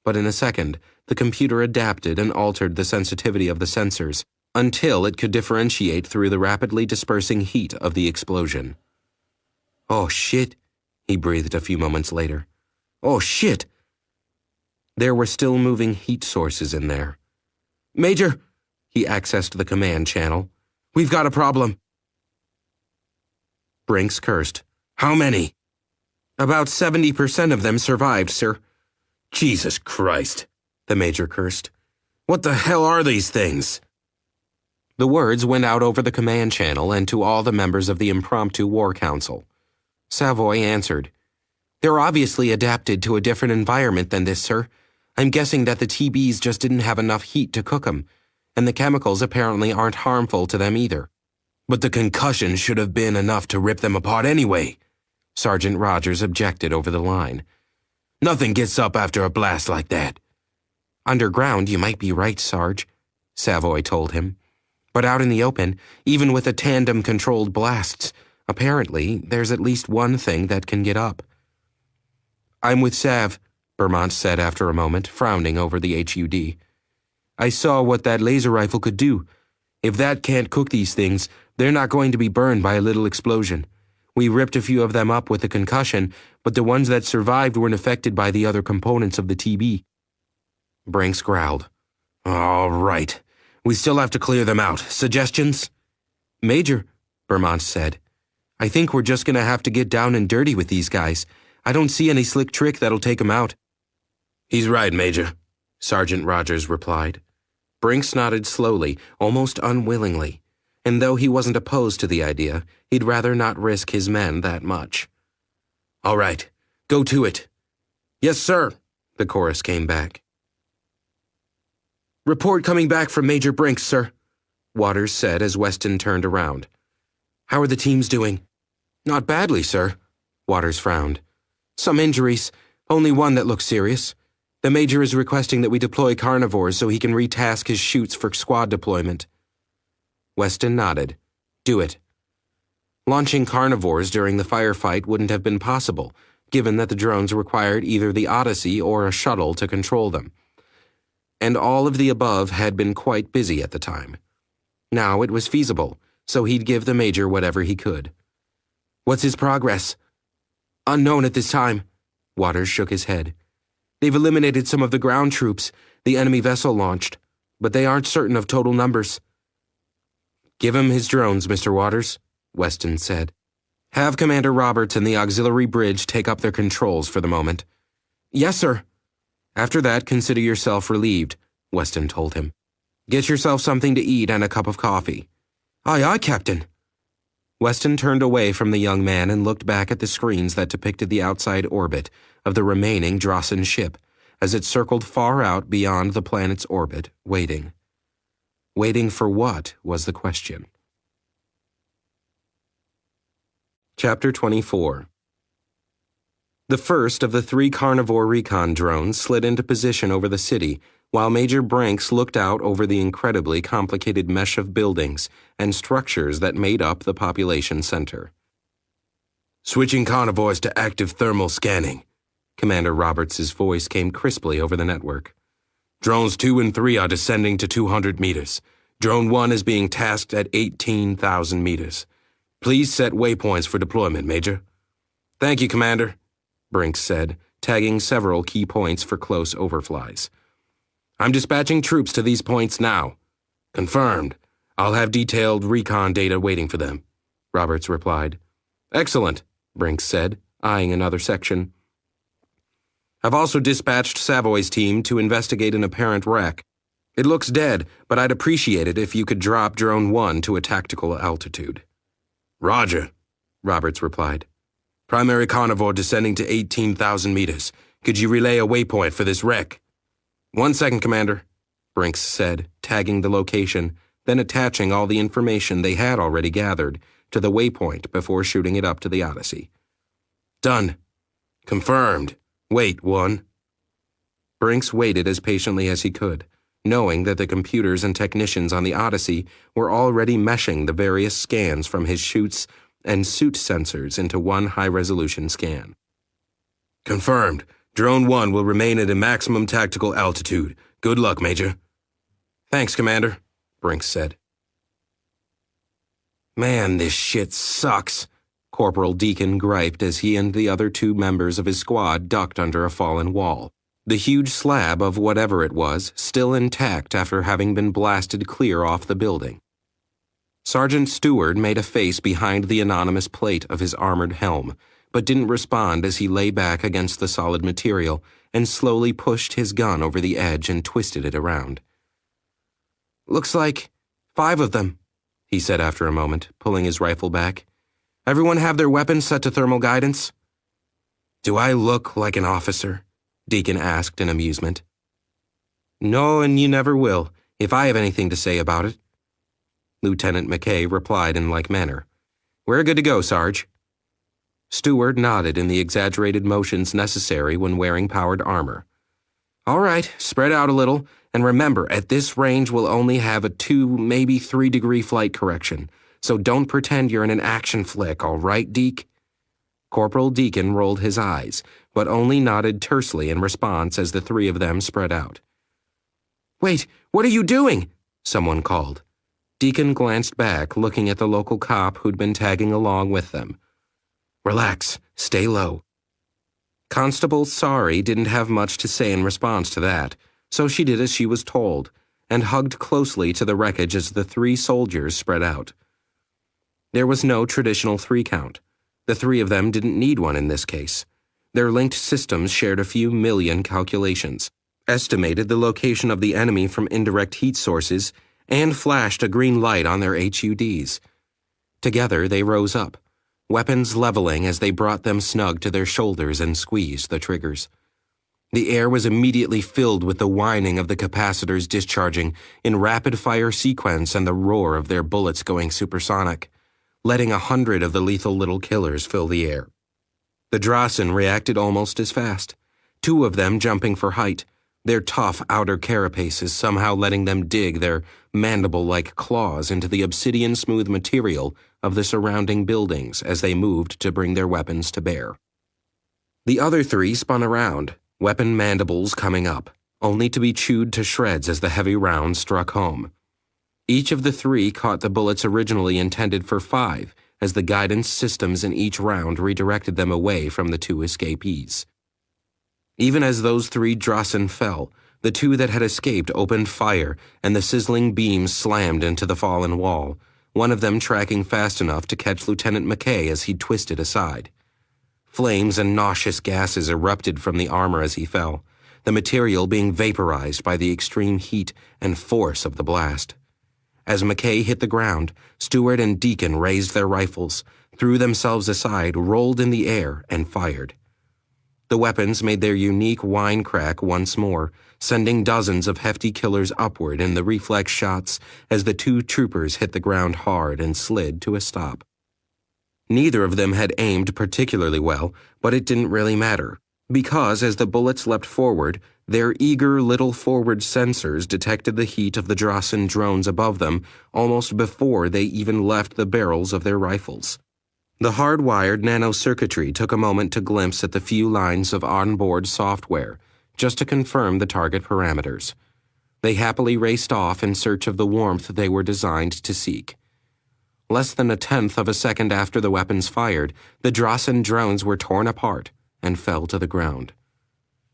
but in a second the computer adapted and altered the sensitivity of the sensors until it could differentiate through the rapidly dispersing heat of the explosion. Oh shit, he breathed a few moments later. Oh shit! There were still moving heat sources in there. Major, he accessed the command channel. We've got a problem. Brinks cursed. How many? About 70% of them survived, sir. Jesus Christ, the major cursed. What the hell are these things? The words went out over the command channel and to all the members of the impromptu war council. Savoy answered. They're obviously adapted to a different environment than this, sir. I'm guessing that the TBs just didn't have enough heat to cook them, and the chemicals apparently aren't harmful to them either. But the concussion should have been enough to rip them apart anyway, Sergeant Rogers objected over the line. Nothing gets up after a blast like that. Underground, you might be right, Sarge, Savoy told him. But out in the open, even with the tandem-controlled blasts, apparently there's at least one thing that can get up. I'm with Sav, Vermont said after a moment, frowning over the HUD. I saw what that laser rifle could do. If that can't cook these things, they're not going to be burned by a little explosion. We ripped a few of them up with a concussion, but the ones that survived weren't affected by the other components of the TB. Brinks growled. All right. We still have to clear them out. Suggestions? Major, Vermont said. I think we're just going to have to get down and dirty with these guys. I don't see any slick trick that'll take them out. He's right, Major, Sergeant Rogers replied. Brinks nodded slowly, almost unwillingly, and though he wasn't opposed to the idea, he'd rather not risk his men that much. All right, go to it. Yes, sir, the chorus came back. Report coming back from Major Brinks, sir, Waters said as Weston turned around. How are the teams doing? Not badly, sir, Waters frowned. Some injuries, only one that looks serious. The Major is requesting that we deploy carnivores so he can retask his chutes for squad deployment. Weston nodded. Do it. Launching carnivores during the firefight wouldn't have been possible, given that the drones required either the Odyssey or a shuttle to control them. And all of the above had been quite busy at the time. Now it was feasible, so he'd give the Major whatever he could. What's his progress? Unknown at this time. Waters shook his head. They've eliminated some of the ground troops the enemy vessel launched, but they aren't certain of total numbers. Give him his drones, Mr. Waters, Weston said. Have Commander Roberts and the auxiliary bridge take up their controls for the moment. Yes, sir. After that, consider yourself relieved, Weston told him. Get yourself something to eat and a cup of coffee. Aye, aye, Captain. Weston turned away from the young man and looked back at the screens that depicted the outside orbit of the remaining Drossen ship as it circled far out beyond the planet's orbit, waiting. Waiting for what was the question. Chapter 24. The first of the 3 carnivore recon drones slid into position over the city, while Major Branks looked out over the incredibly complicated mesh of buildings and structures that made up the population center. Switching convoys to active thermal scanning. Commander Roberts' voice came crisply over the network. Drones 2 and 3 are descending to 200 meters. Drone 1 is being tasked at 18,000 meters. Please set waypoints for deployment, Major. Thank you, Commander, Brinks said, tagging several key points for close overflies. I'm dispatching troops to these points now. Confirmed. I'll have detailed recon data waiting for them, Roberts replied. Excellent, Brinks said, eyeing another section. I've also dispatched Savoy's team to investigate an apparent wreck. It looks dead, but I'd appreciate it if you could drop Drone 1 to a tactical altitude. Roger, Roberts replied. Primary carnivore descending to 18,000 meters. Could you relay a waypoint for this wreck? 1 second, Commander, Brinks said, tagging the location, then attaching all the information they had already gathered to the waypoint before shooting it up to the Odyssey. Done. Confirmed. Wait, 1. Brinks waited as patiently as he could, knowing that the computers and technicians on the Odyssey were already meshing the various scans from his chutes and suit sensors into one high-resolution scan. Confirmed. Drone 1 will remain at a maximum tactical altitude. Good luck, Major. Thanks, Commander, Brinks said. Man, this shit sucks, Corporal Deacon griped as he and the other 2 members of his squad ducked under a fallen wall, the huge slab of whatever it was still intact after having been blasted clear off the building. Sergeant Stewart made a face behind the anonymous plate of his armored helm, but didn't respond as he lay back against the solid material and slowly pushed his gun over the edge and twisted it around. Looks like 5 of them, he said after a moment, pulling his rifle back. Everyone have their weapons set to thermal guidance? Do I look like an officer? Deacon asked in amusement. No, and you never will, if I have anything to say about it. Lieutenant McKay replied in like manner. We're good to go, Sarge. Stewart nodded in the exaggerated motions necessary when wearing powered armor. All right, spread out a little, and remember, at this range we'll only have a 2, maybe 3 degree flight correction, so don't pretend you're in an action flick, all right, Deke? Corporal Deacon rolled his eyes, but only nodded tersely in response as the 3 of them spread out. Wait, what are you doing? Someone called. Deacon glanced back, looking at the local cop who'd been tagging along with them. Relax, stay low. Constable Sorry didn't have much to say in response to that, so she did as she was told, and hugged closely to the wreckage as the 3 soldiers spread out. There was no traditional 3 count. The 3 of them didn't need one in this case. Their linked systems shared a few million calculations, estimated the location of the enemy from indirect heat sources, and flashed a green light on their HUDs. Together they rose up, weapons leveling as they brought them snug to their shoulders and squeezed the triggers. The air was immediately filled with the whining of the capacitors discharging in rapid-fire sequence and the roar of their bullets going supersonic, letting 100 of the lethal little killers fill the air. The Drasen reacted almost as fast, 2 of them jumping for height, their tough outer carapaces somehow letting them dig their mandible-like claws into the obsidian-smooth material of the surrounding buildings as they moved to bring their weapons to bear. The other 3 spun around, weapon mandibles coming up, only to be chewed to shreds as the heavy rounds struck home. Each of the 3 caught the bullets originally intended for 5, as the guidance systems in each round redirected them away from the 2 escapees. Even as those 3 Drasen fell, the 2 that had escaped opened fire, and the sizzling beams slammed into the fallen wall, one of them tracking fast enough to catch Lieutenant McKay as he twisted aside. Flames and nauseous gases erupted from the armor as he fell, the material being vaporized by the extreme heat and force of the blast. As McKay hit the ground, Stewart and Deacon raised their rifles, threw themselves aside, rolled in the air, and fired. The weapons made their unique whine crack once more, sending dozens of hefty killers upward in the reflex shots as the 2 troopers hit the ground hard and slid to a stop. Neither of them had aimed particularly well, but it didn't really matter, because as the bullets leapt forward, Their eager little forward sensors detected the heat of the Drossen drones above them almost before they even left the barrels of their rifles. The hard-wired nanocircuitry took a moment to glimpse at the few lines of onboard software, just to confirm the target parameters. They happily raced off in search of the warmth they were designed to seek. Less than a tenth of a second after the weapons fired, the Drossen drones were torn apart and fell to the ground.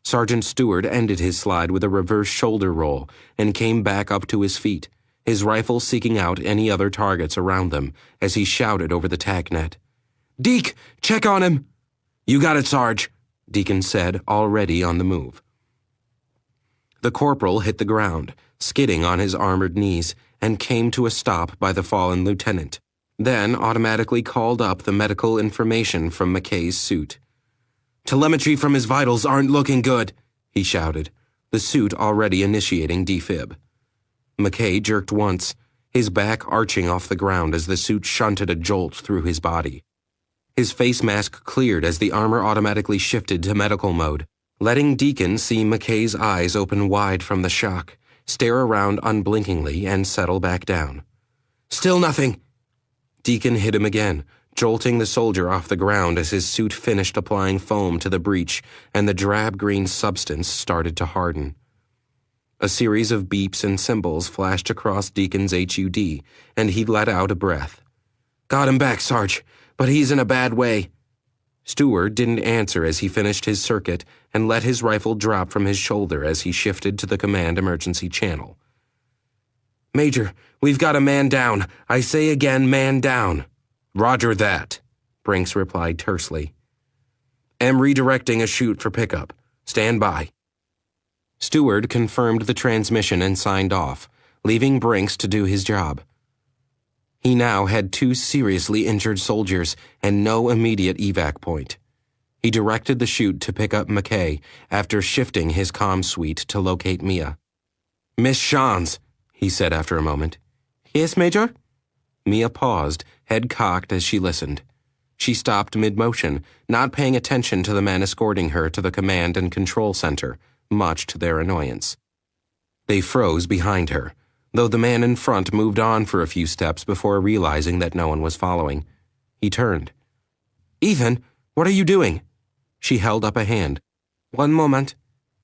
Sergeant Stewart ended his slide with a reverse shoulder roll and came back up to his feet, his rifle seeking out any other targets around them as he shouted over the tagnet. "Deke, check on him!" "You got it, Sarge," Deacon said, already on the move. The corporal hit the ground, skidding on his armored knees, and came to a stop by the fallen lieutenant, then automatically called up the medical information from McKay's suit. "Telemetry from his vitals aren't looking good," he shouted, the suit already initiating defib. McKay jerked once, his back arching off the ground as the suit shunted a jolt through his body. His face mask cleared as the armor automatically shifted to medical mode, letting Deacon see McKay's eyes open wide from the shock, stare around unblinkingly, and settle back down. "Still nothing." Deacon hit him again, jolting the soldier off the ground as his suit finished applying foam to the breach and the drab-green substance started to harden. A series of beeps and symbols flashed across Deacon's HUD, and he let out a breath. "Got him back, Sarge, but he's in a bad way." Stewart didn't answer as he finished his circuit and let his rifle drop from his shoulder as he shifted to the command emergency channel. "Major, we've got a man down. I say again, man down." "Roger that," Brinks replied tersely. "Am redirecting a chute for pickup. Stand by." Stewart confirmed the transmission and signed off, leaving Brinks to do his job. He now had 2 seriously injured soldiers and no immediate evac point. He directed the chute to pick up McKay after shifting his comm suite to locate Mia. "Miss Shans," he said after a moment. "Yes, Major?" Mia paused, head cocked as she listened. She stopped mid-motion, not paying attention to the man escorting her to the command and control center, much to their annoyance. They froze behind her, though the man in front moved on for a few steps before realizing that no one was following. He turned. "Ethan, what are you doing?" She held up a hand. "One moment.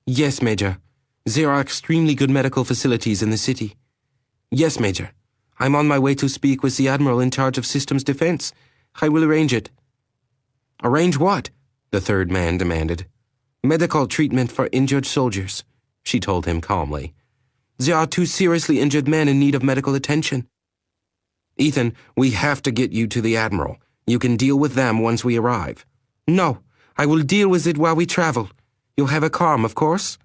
Yes, Major. There are extremely good medical facilities in the city. Yes, Major. I'm on my way to speak with the Admiral in charge of systems defense. I will arrange it." "Arrange what?" the third man demanded. "Medical treatment for injured soldiers," she told him calmly. "There are 2 seriously injured men in need of medical attention." "Ethan, we have to get you to the Admiral. You can deal with them once we arrive." "No, I will deal with it while we travel. You'll have a comm, of course?"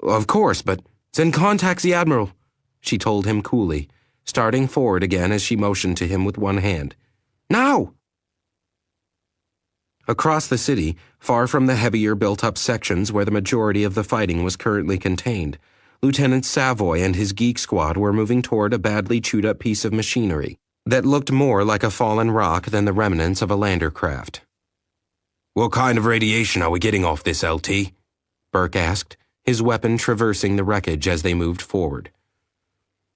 "Of course, but—" "Then contact the Admiral," she told him coolly, starting forward again as she motioned to him with one hand. "Now!" Across the city, far from the heavier built-up sections where the majority of the fighting was currently contained, Lieutenant Savoy and his geek squad were moving toward a badly chewed-up piece of machinery that looked more like a fallen rock than the remnants of a lander craft. "What kind of radiation are we getting off this, LT?" Burke asked, his weapon traversing the wreckage as they moved forward.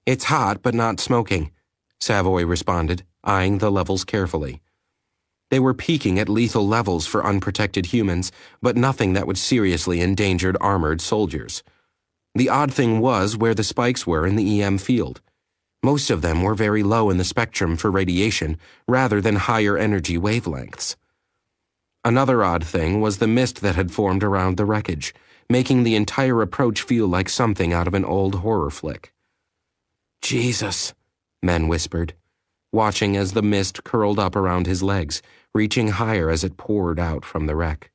"It's hot, but not smoking," Savoy responded, eyeing the levels carefully. They were peaking at lethal levels for unprotected humans, but nothing that would seriously endanger armored soldiers. The odd thing was where the spikes were in the EM field. Most of them were very low in the spectrum for radiation, rather than higher energy wavelengths. Another odd thing was the mist that had formed around the wreckage, making the entire approach feel like something out of an old horror flick. "Jesus," Men whispered, watching as the mist curled up around his legs, reaching higher as it poured out from the wreck.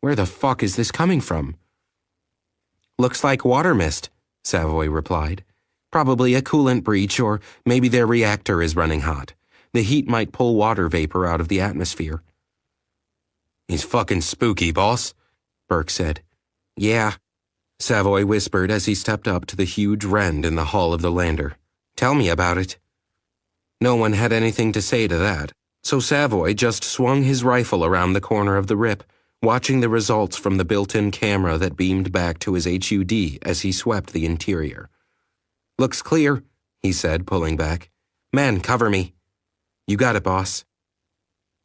"Where the fuck is this coming from?" "Looks like water mist," Savoy replied. "Probably a coolant breach, or maybe their reactor is running hot. The heat might pull water vapor out of the atmosphere." "He's fucking spooky, boss," Burke said. "Yeah," Savoy whispered as he stepped up to the huge rend in the hull of the lander. "Tell me about it." No one had anything to say to that, so Savoy just swung his rifle around the corner of the rip, watching the results from the built-in camera that beamed back to his HUD as he swept the interior. "Looks clear," he said, pulling back. "Men, cover me." "You got it, boss."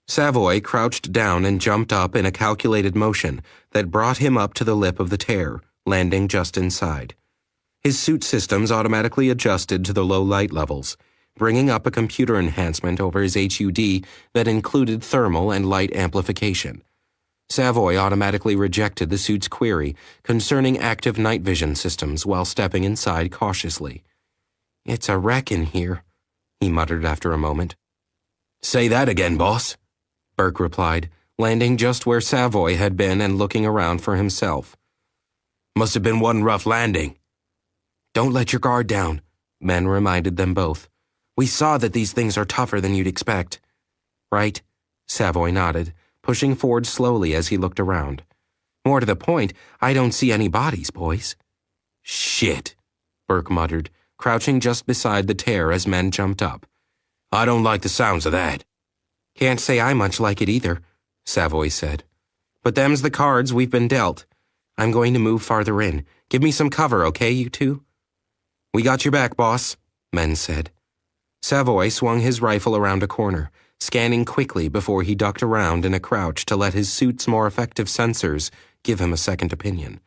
Savoy crouched down and jumped up in a calculated motion that brought him up to the lip of the tear, landing just inside. His suit systems automatically adjusted to the low light levels, bringing up a computer enhancement over his HUD that included thermal and light amplification. Savoy automatically rejected the suit's query concerning active night vision systems while stepping inside cautiously. "It's a wreck in here," he muttered after a moment. "Say that again, boss," Burke replied, landing just where Savoy had been and looking around for himself. "Must have been one rough landing." "Don't let your guard down," Men reminded them both. "We saw that these things are tougher than you'd expect." "Right," Savoy nodded, pushing forward slowly as he looked around. "More to the point, I don't see any bodies, boys." "Shit," Burke muttered, crouching just beside the tear as Men jumped up. "I don't like the sounds of that." "Can't say I much like it either," Savoy said. "But them's the cards we've been dealt. I'm going to move farther in. Give me some cover, okay, you two?" "We got your back, boss," Men said. Savoy swung his rifle around a corner, scanning quickly before he ducked around in a crouch to let his suit's more effective sensors give him a second opinion.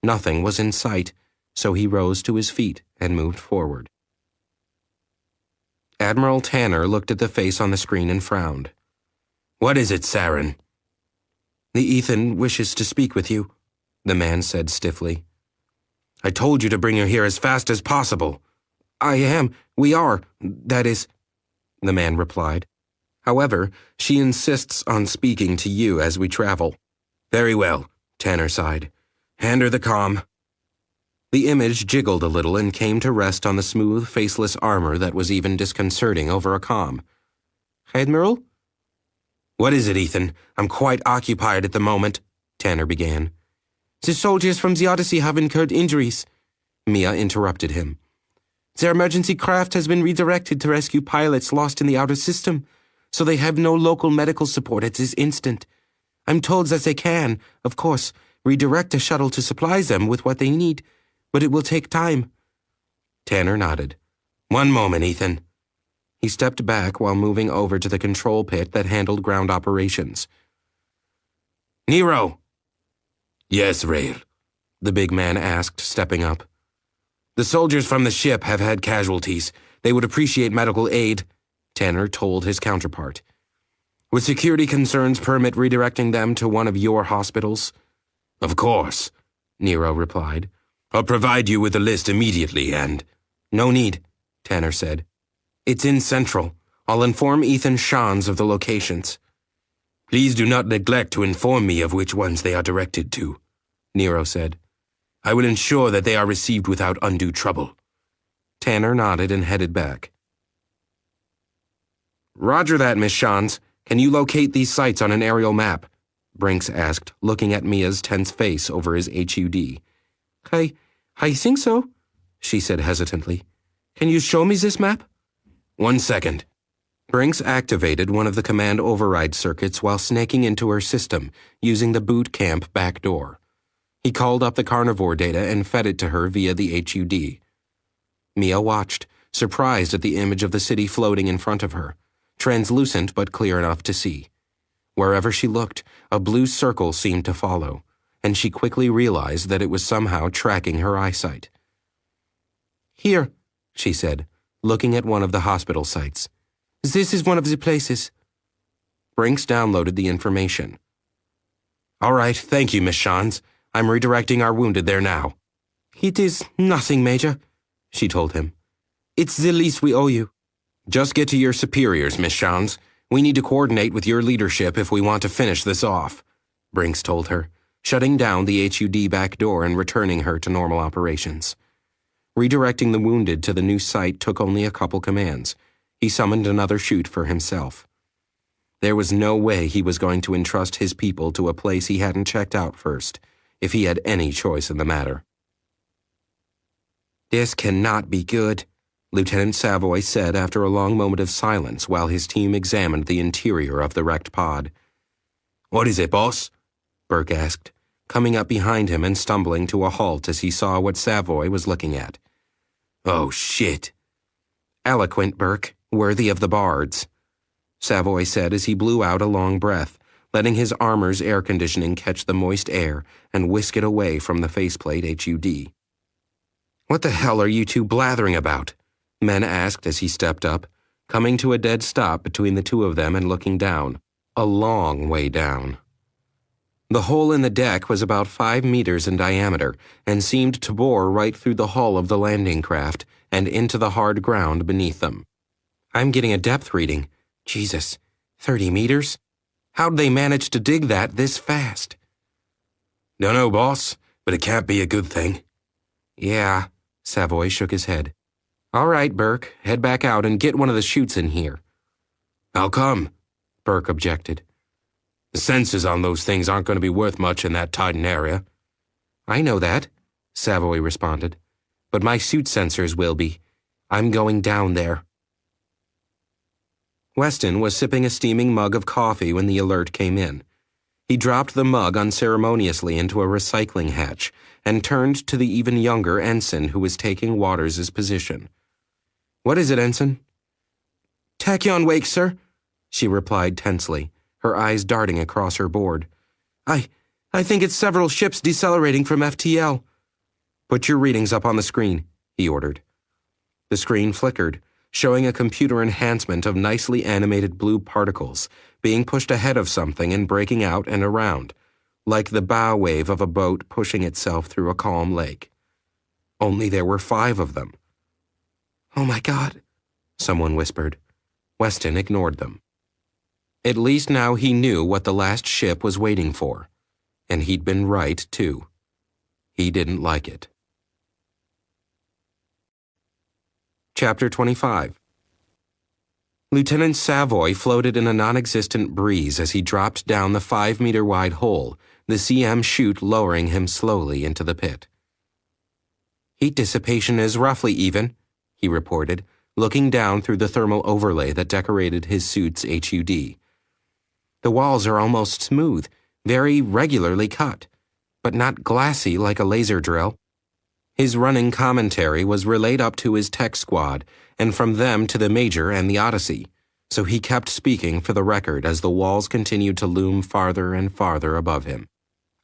Nothing was in sight, so he rose to his feet and moved forward. Admiral Tanner looked at the face on the screen and frowned. "What is it, Saren?" "The Ethan wishes to speak with you," the man said stiffly. "I told you to bring her here as fast as possible." "I am. We are. That is," the man replied. "However, she insists on speaking to you as we travel." "Very well," Tanner sighed. "Hand her the comm." The image jiggled a little and came to rest on the smooth, faceless armor that was even disconcerting over a comm. "Admiral?" "What is it, Ethan? I'm quite occupied at the moment," Tanner began. "The soldiers from the Odyssey have incurred injuries," Mia interrupted him. "Their emergency craft has been redirected to rescue pilots lost in the outer system, so they have no local medical support at this instant. I'm told that they can, of course, redirect a shuttle to supply them with what they need, but it will take time." Tanner nodded. "One moment, Ethan." He stepped back while moving over to the control pit that handled ground operations. "Nero!" "Yes, Rail," the big man asked, stepping up. "The soldiers from the ship have had casualties. They would appreciate medical aid," Tanner told his counterpart. "Would security concerns permit redirecting them to one of your hospitals?" "Of course," Nero replied. "I'll provide you with a list immediately and—" "No need," Tanner said. "It's in Central. I'll inform Ethan Shans of the locations." "Please do not neglect to inform me of which ones they are directed to," Nero said. "I will ensure that they are received without undue trouble." Tanner nodded and headed back. "Roger that, Miss Shans. Can you locate these sites on an aerial map?" Brinks asked, looking at Mia's tense face over his HUD. I think so," she said hesitantly. "Can you show me this map?" "1 second." Brinks activated one of the command override circuits while snaking into her system, using the boot camp back door. He called up the carnivore data and fed it to her via the HUD. Mia watched, surprised at the image of the city floating in front of her, translucent but clear enough to see. Wherever she looked, a blue circle seemed to follow, and she quickly realized that it was somehow tracking her eyesight. "Here," she said, looking at one of the hospital sites. "This is one of the places." Brinks downloaded the information. "All right, thank you, Miss Shans. I'm redirecting our wounded there now." "It is nothing, Major," she told him. "It's the least we owe you." "Just get to your superiors, Miss Shans. We need to coordinate with your leadership if we want to finish this off," Brinks told her, shutting down the HUD back door and returning her to normal operations. Redirecting the wounded to the new site took only a couple commands. He summoned another chute for himself. There was no way he was going to entrust his people to a place he hadn't checked out first, if he had any choice in the matter. "This cannot be good," Lieutenant Savoy said after a long moment of silence while his team examined the interior of the wrecked pod. "What is it, boss?" Burke asked, coming up behind him and stumbling to a halt as he saw what Savoy was looking at. Oh, shit. Eloquent, Burke, worthy of the bards, Savoy said as he blew out a long breath, letting his armor's air conditioning catch the moist air and whisk it away from the faceplate HUD. What the hell are you two blathering about? Men asked as he stepped up, coming to a dead stop between the two of them and looking down, a long way down. The hole in the deck was about 5 meters in diameter and seemed to bore right through the hull of the landing craft and into the hard ground beneath them. I'm getting a depth reading. Jesus, 30 meters? How'd they manage to dig that this fast? Dunno, boss, but it can't be a good thing. Yeah, Savoy shook his head. All right, Burke, head back out and get one of the chutes in here. How come? Burke objected. The sensors on those things aren't going to be worth much in that Titan area. I know that, Savoy responded, but my suit sensors will be. I'm going down there. Weston was sipping a steaming mug of coffee when the alert came in. He dropped the mug unceremoniously into a recycling hatch and turned to the even younger ensign who was taking Waters' position. What is it, Ensign? Tachyon wake, sir, she replied tensely, her eyes darting across her board. I think it's several ships decelerating from FTL. Put your readings up on the screen, he ordered. The screen flickered, showing a computer enhancement of nicely animated blue particles being pushed ahead of something and breaking out and around, like the bow wave of a boat pushing itself through a calm lake. Only there were 5 of them. Oh my God, someone whispered. Weston ignored them. At least now he knew what the last ship was waiting for, and he'd been right, too. He didn't like it. Chapter 25. Lieutenant Savoy floated in a non-existent breeze as he dropped down the 5-meter-wide hole, the CM chute lowering him slowly into the pit. Heat dissipation is roughly even, he reported, looking down through the thermal overlay that decorated his suit's HUD. The walls are almost smooth, very regularly cut, but not glassy like a laser drill. His running commentary was relayed up to his tech squad, and from them to the Major and the Odyssey, so he kept speaking for the record as the walls continued to loom farther and farther above him.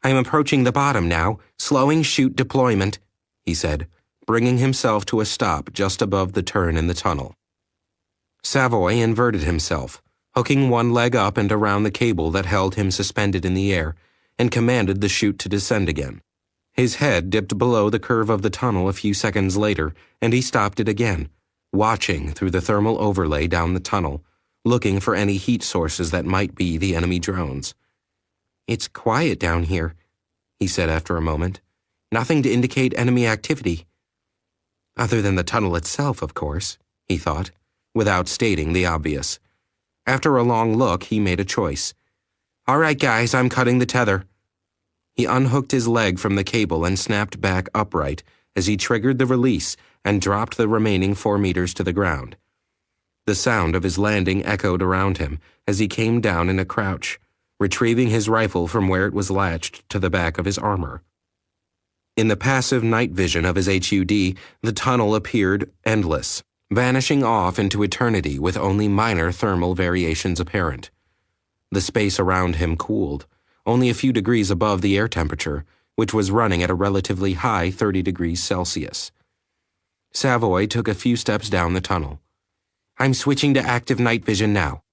I'm approaching the bottom now, slowing chute deployment, he said, bringing himself to a stop just above the turn in the tunnel. Savoy inverted himself, hooking one leg up and around the cable that held him suspended in the air, and commanded the chute to descend again. His head dipped below the curve of the tunnel a few seconds later, and he stopped it again, watching through the thermal overlay down the tunnel, looking for any heat sources that might be the enemy drones. It's quiet down here, he said after a moment. Nothing to indicate enemy activity. Other than the tunnel itself, of course, he thought, without stating the obvious. After a long look, he made a choice. All right, guys, I'm cutting the tether. He unhooked his leg from the cable and snapped back upright as he triggered the release and dropped the remaining 4 meters to the ground. The sound of his landing echoed around him as he came down in a crouch, retrieving his rifle from where it was latched to the back of his armor. In the passive night vision of his HUD, the tunnel appeared endless, vanishing off into eternity with only minor thermal variations apparent. The space around him cooled, only a few degrees above the air temperature, which was running at a relatively high 30 degrees Celsius. Savoy took a few steps down the tunnel. I'm switching to active night vision now.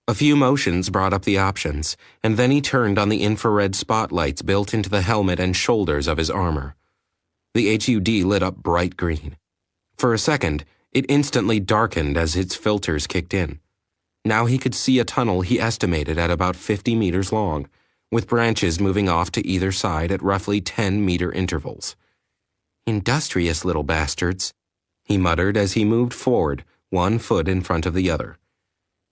A few motions brought up the options, and then he turned on the infrared spotlights built into the helmet and shoulders of his armor. The HUD lit up bright green. For a second, it instantly darkened as its filters kicked in. Now he could see a tunnel he estimated at about 50 meters long, with branches moving off to either side at roughly 10-meter intervals. Industrious little bastards, he muttered as he moved forward, 1 foot in front of the other.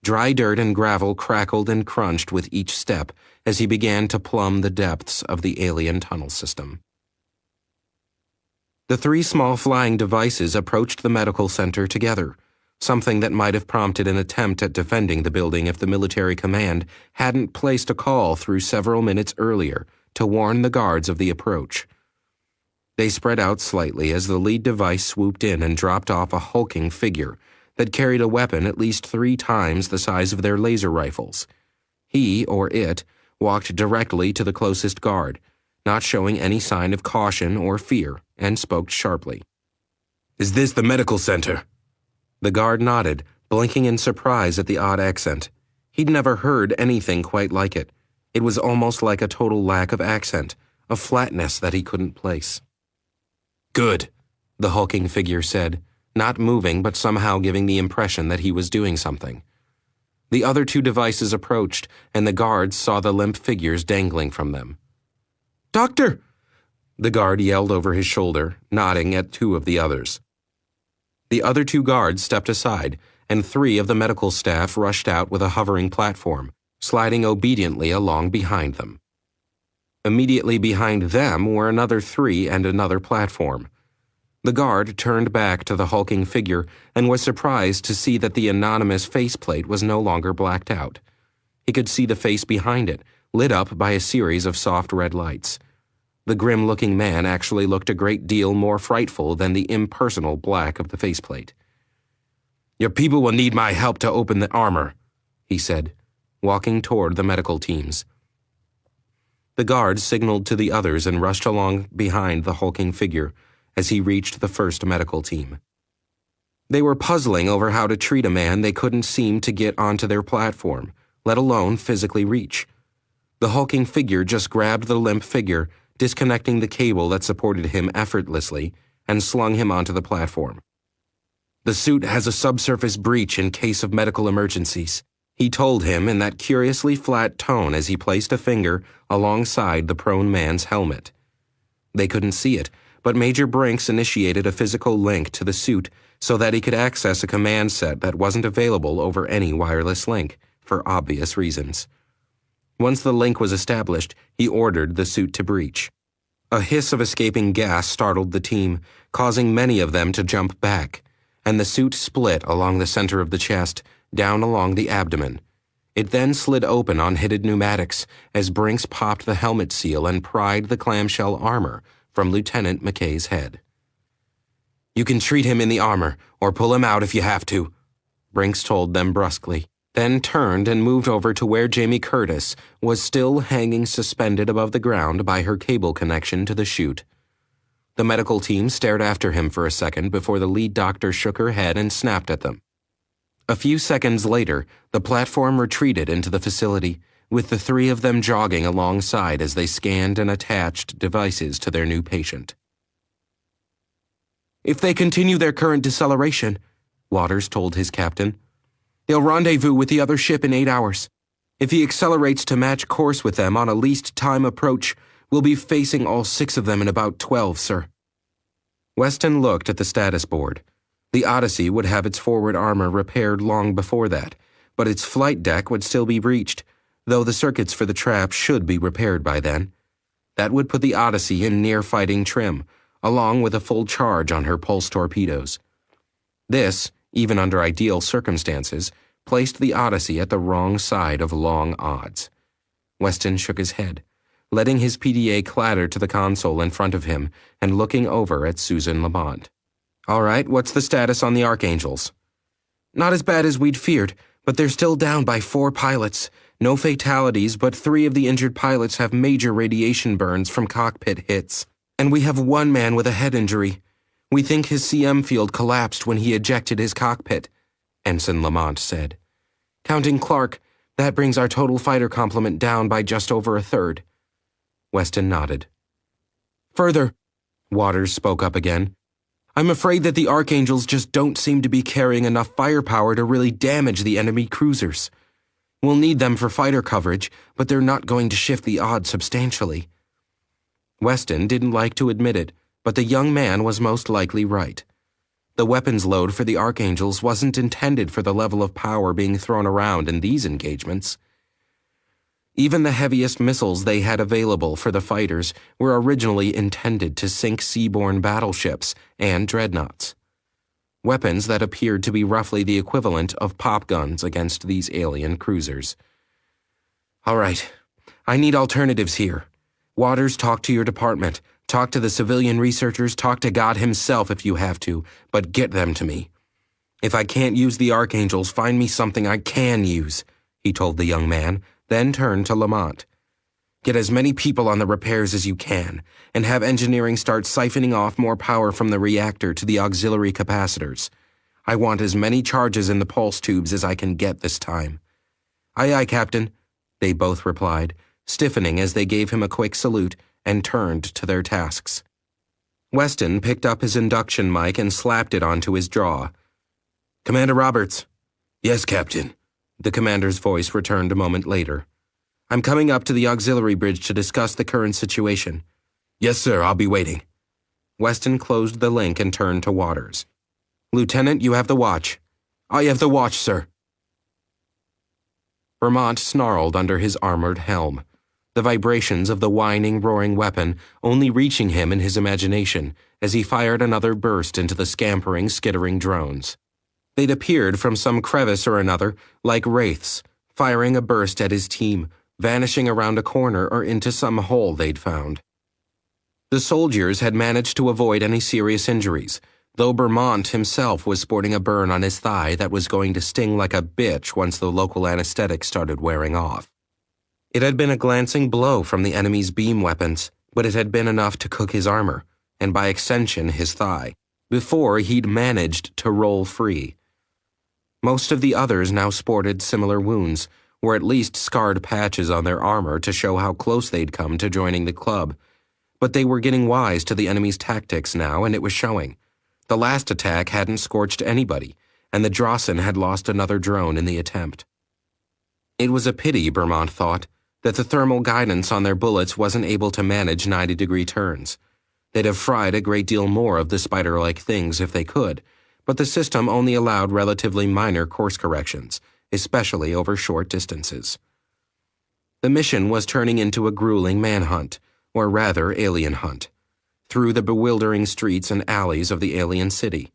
Dry dirt and gravel crackled and crunched with each step as he began to plumb the depths of the alien tunnel system. The 3 small flying devices approached the medical center together, something that might have prompted an attempt at defending the building if the military command hadn't placed a call through several minutes earlier to warn the guards of the approach. They spread out slightly as the lead device swooped in and dropped off a hulking figure that carried a weapon at least 3 times the size of their laser rifles. He, or it, walked directly to the closest guard, not showing any sign of caution or fear, and spoke sharply. "Is this the medical center?" The guard nodded, blinking in surprise at the odd accent. He'd never heard anything quite like it. It was almost like a total lack of accent, a flatness that he couldn't place. "Good," the hulking figure said, not moving but somehow giving the impression that he was doing something. The other 2 devices approached, and the guards saw the limp figures dangling from them. "Doctor!" The guard yelled over his shoulder, nodding at 2 of the others. The other 2 guards stepped aside, and 3 of the medical staff rushed out with a hovering platform, sliding obediently along behind them. Immediately behind them were another 3 and another platform. The guard turned back to the hulking figure and was surprised to see that the anonymous faceplate was no longer blacked out. He could see the face behind it, lit up by a series of soft red lights. The grim-looking man actually looked a great deal more frightful than the impersonal black of the faceplate. "Your people will need my help to open the armor," he said, walking toward the medical teams. The guard signaled to the others and rushed along behind the hulking figure as he reached the first medical team. They were puzzling over how to treat a man they couldn't seem to get onto their platform, let alone physically reach. The hulking figure just grabbed the limp figure, disconnecting the cable that supported him effortlessly, and slung him onto the platform. "The suit has a subsurface breach in case of medical emergencies," he told him in that curiously flat tone as he placed a finger alongside the prone man's helmet. They couldn't see it, but Major Brinks initiated a physical link to the suit so that he could access a command set that wasn't available over any wireless link, for obvious reasons. Once the link was established, he ordered the suit to breach. A hiss of escaping gas startled the team, causing many of them to jump back, and the suit split along the center of the chest, down along the abdomen. It then slid open on hitted pneumatics as Brinks popped the helmet seal and pried the clamshell armor from Lieutenant McKay's head. "You can treat him in the armor, or pull him out if you have to," Brinks told them brusquely, then turned and moved over to where Jamie Curtis was still hanging suspended above the ground by her cable connection to the chute. The medical team stared after him for a second before the lead doctor shook her head and snapped at them. A few seconds later, the platform retreated into the facility, with the 3 of them jogging alongside as they scanned and attached devices to their new patient. "If they continue their current deceleration," Waters told his captain, "they'll rendezvous with the other ship in 8 hours. If he accelerates to match course with them on a least time approach, we'll be facing all 6 of them in about 12, sir." Weston looked at the status board. The Odyssey would have its forward armor repaired long before that, but its flight deck would still be breached, though the circuits for the trap should be repaired by then. That would put the Odyssey in near-fighting trim, along with a full charge on her pulse torpedoes. This, even under ideal circumstances, placed the Odyssey at the wrong side of long odds. Weston shook his head, letting his PDA clatter to the console in front of him and looking over at Susan Lamont. "All right, what's the status on the Archangels?" "Not as bad as we'd feared, but they're still down by 4 pilots. No fatalities, but 3 of the injured pilots have major radiation burns from cockpit hits. And we have 1 man with a head injury. We think his CM field collapsed when he ejected his cockpit," Ensign Lamont said. "Counting Clark, that brings our total fighter complement down by just over a third." Weston nodded. "Further," Waters spoke up again, "I'm afraid that the Archangels just don't seem to be carrying enough firepower to really damage the enemy cruisers. We'll need them for fighter coverage, but they're not going to shift the odds substantially." Weston didn't like to admit it, but the young man was most likely right. The weapons load for the Archangels wasn't intended for the level of power being thrown around in these engagements. Even the heaviest missiles they had available for the fighters were originally intended to sink seaborne battleships and dreadnoughts. weapons that appeared to be roughly the equivalent of pop guns against these alien cruisers. "All right, I need alternatives here. Waters, talk to your department. Talk to the civilian researchers. Talk to God himself if you have to, but get them to me. If I can't use the Archangels, find me something I can use," he told the young man, then turned to Lamont. "Get as many people on the repairs as you can, and have engineering start siphoning off more power from the reactor to the auxiliary capacitors. I want as many charges in the pulse tubes as I can get this time." "Aye, aye, Captain," they both replied, stiffening as they gave him a quick salute and turned to their tasks. Weston picked up his induction mic and slapped it onto his jaw. "Commander Roberts." "Yes, Captain." The commander's voice returned a moment later. "I'm coming up to the auxiliary bridge to discuss the current situation." "Yes, sir, I'll be waiting." Weston closed the link and turned to Waters. "Lieutenant, you have the watch." "I have the watch, sir." Vermont snarled under his armored helm, the vibrations of the whining, roaring weapon only reaching him in his imagination as he fired another burst into the scampering, skittering drones. They'd appeared from some crevice or another, like wraiths, firing a burst at his team, vanishing around a corner or into some hole they'd found. The soldiers had managed to avoid any serious injuries, though Vermont himself was sporting a burn on his thigh that was going to sting like a bitch once the local anesthetic started wearing off. It had been a glancing blow from the enemy's beam weapons, but it had been enough to cook his armor, and by extension his thigh, before he'd managed to roll free. Most of the others now sported similar wounds, or at least scarred patches on their armor to show how close they'd come to joining the club. But they were getting wise to the enemy's tactics now, and it was showing. The last attack hadn't scorched anybody, and the Drossen had lost another drone in the attempt. It was a pity, Vermont thought, that the thermal guidance on their bullets wasn't able to manage 90-degree turns. They'd have fried a great deal more of the spider-like things if they could, but the system only allowed relatively minor course corrections, especially over short distances. The mission was turning into a grueling manhunt, or rather alien hunt, through the bewildering streets and alleys of the alien city,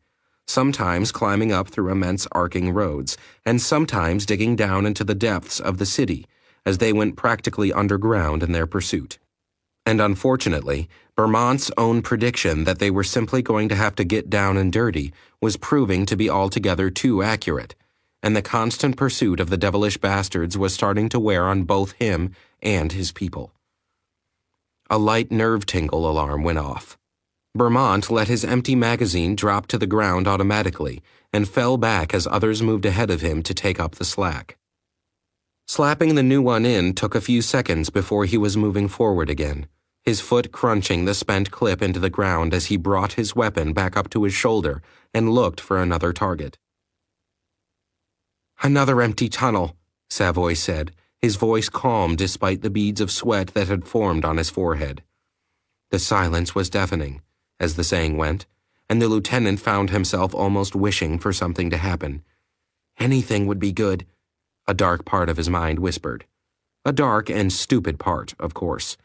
sometimes climbing up through immense arcing roads, and sometimes digging down into the depths of the city as they went practically underground in their pursuit. And unfortunately, Vermont's own prediction that they were simply going to have to get down and dirty was proving to be altogether too accurate, and the constant pursuit of the devilish bastards was starting to wear on both him and his people. A light nerve tingle alarm went off. Vermont let his empty magazine drop to the ground automatically and fell back as others moved ahead of him to take up the slack. Slapping the new one in took a few seconds before he was moving forward again, his foot crunching the spent clip into the ground as he brought his weapon back up to his shoulder and looked for another target. "Another empty tunnel," Savoy said, his voice calm despite the beads of sweat that had formed on his forehead. The silence was deafening, as the saying went, and the lieutenant found himself almost wishing for something to happen. Anything would be good, a dark part of his mind whispered. A dark and stupid part, of course.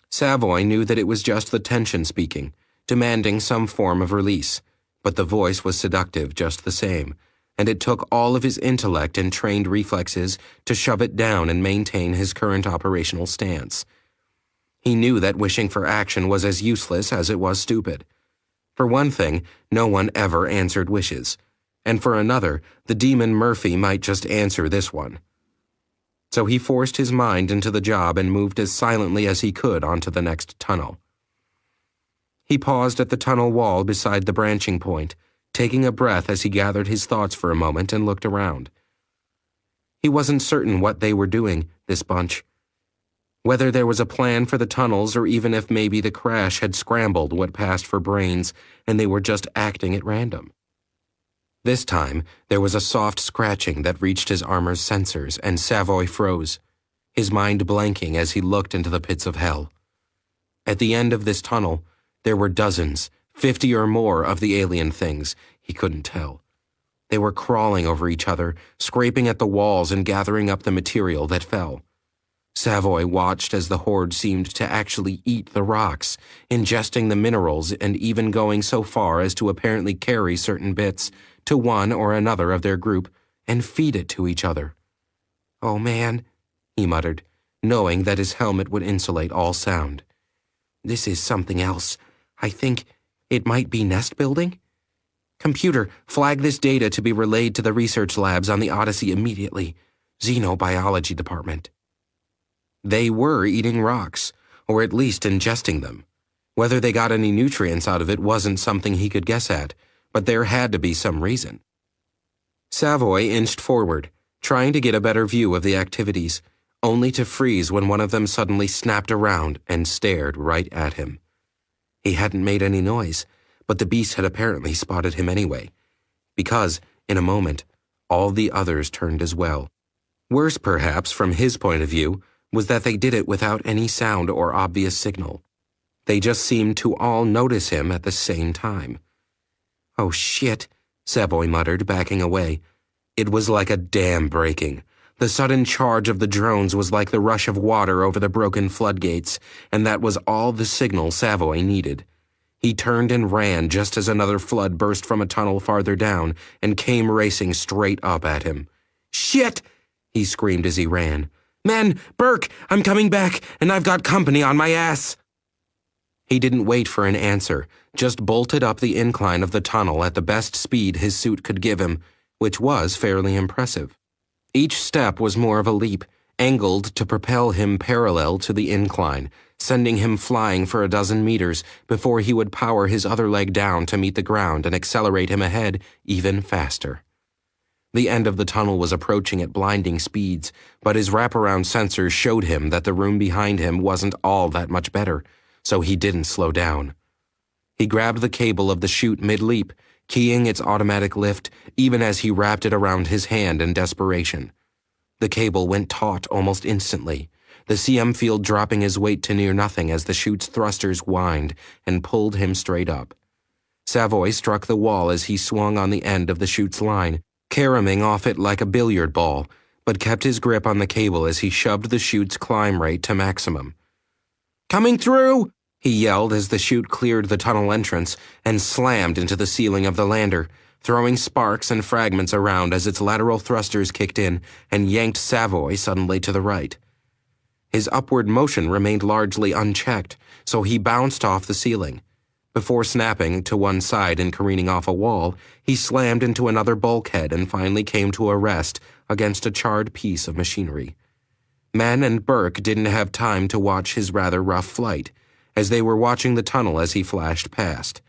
Savoy knew that it was just the tension speaking, demanding some form of release, but the voice was seductive just the same, and it took all of his intellect and trained reflexes to shove it down and maintain his current operational stance. He knew that wishing for action was as useless as it was stupid. For one thing, no one ever answered wishes, and for another, the demon Murphy might just answer this one. So he forced his mind into the job and moved as silently as he could onto the next tunnel. He paused at the tunnel wall beside the branching point, taking a breath as he gathered his thoughts for a moment and looked around. He wasn't certain what they were doing, this bunch. Whether there was a plan for the tunnels or even if maybe the crash had scrambled what passed for brains and they were just acting at random. This time, there was a soft scratching that reached his armor's sensors and Savoy froze, his mind blanking as he looked into the pits of hell. At the end of this tunnel, there were dozens, 50 or more of the alien things, he couldn't tell. They were crawling over each other, scraping at the walls and gathering up the material that fell. Savoy watched as the horde seemed to actually eat the rocks, ingesting the minerals and even going so far as to apparently carry certain bits to one or another of their group and feed it to each other. "Oh man," he muttered, knowing that his helmet would insulate all sound. "This is something else. I think it might be nest building? Computer, flag this data to be relayed to the research labs on the Odyssey immediately. Xenobiology department." They were eating rocks, or at least ingesting them. Whether they got any nutrients out of it wasn't something he could guess at, but there had to be some reason. Savoy inched forward, trying to get a better view of the activities, only to freeze when one of them suddenly snapped around and stared right at him. He hadn't made any noise, but the beast had apparently spotted him anyway, because, in a moment, all the others turned as well. Worse, perhaps, from his point of view, was that they did it without any sound or obvious signal. They just seemed to all notice him at the same time. "Oh shit," Savoy muttered, backing away. It was like a dam breaking. The sudden charge of the drones was like the rush of water over the broken floodgates, and that was all the signal Savoy needed. He turned and ran just as another flood burst from a tunnel farther down and came racing straight up at him. "Shit!" he screamed as he ran. "Men, Burke, I'm coming back, and I've got company on my ass." He didn't wait for an answer, just bolted up the incline of the tunnel at the best speed his suit could give him, which was fairly impressive. Each step was more of a leap, angled to propel him parallel to the incline, sending him flying for a dozen meters before he would power his other leg down to meet the ground and accelerate him ahead even faster. The end of the tunnel was approaching at blinding speeds, but his wraparound sensors showed him that the room behind him wasn't all that much better, so he didn't slow down. He grabbed the cable of the chute mid-leap, keying its automatic lift even as he wrapped it around his hand in desperation. The cable went taut almost instantly, the CM field dropping his weight to near nothing as the chute's thrusters whined and pulled him straight up. Savoy struck the wall as he swung on the end of the chute's line, caroming off it like a billiard ball, but kept his grip on the cable as he shoved the chute's climb rate to maximum. "Coming through!" he yelled as the chute cleared the tunnel entrance and slammed into the ceiling of the lander, throwing sparks and fragments around as its lateral thrusters kicked in and yanked Savoy suddenly to the right. His upward motion remained largely unchecked, so he bounced off the ceiling. Before snapping to one side and careening off a wall, he slammed into another bulkhead and finally came to a rest against a charred piece of machinery. Men and Burke didn't have time to watch his rather rough flight, as they were watching the tunnel as he flashed past.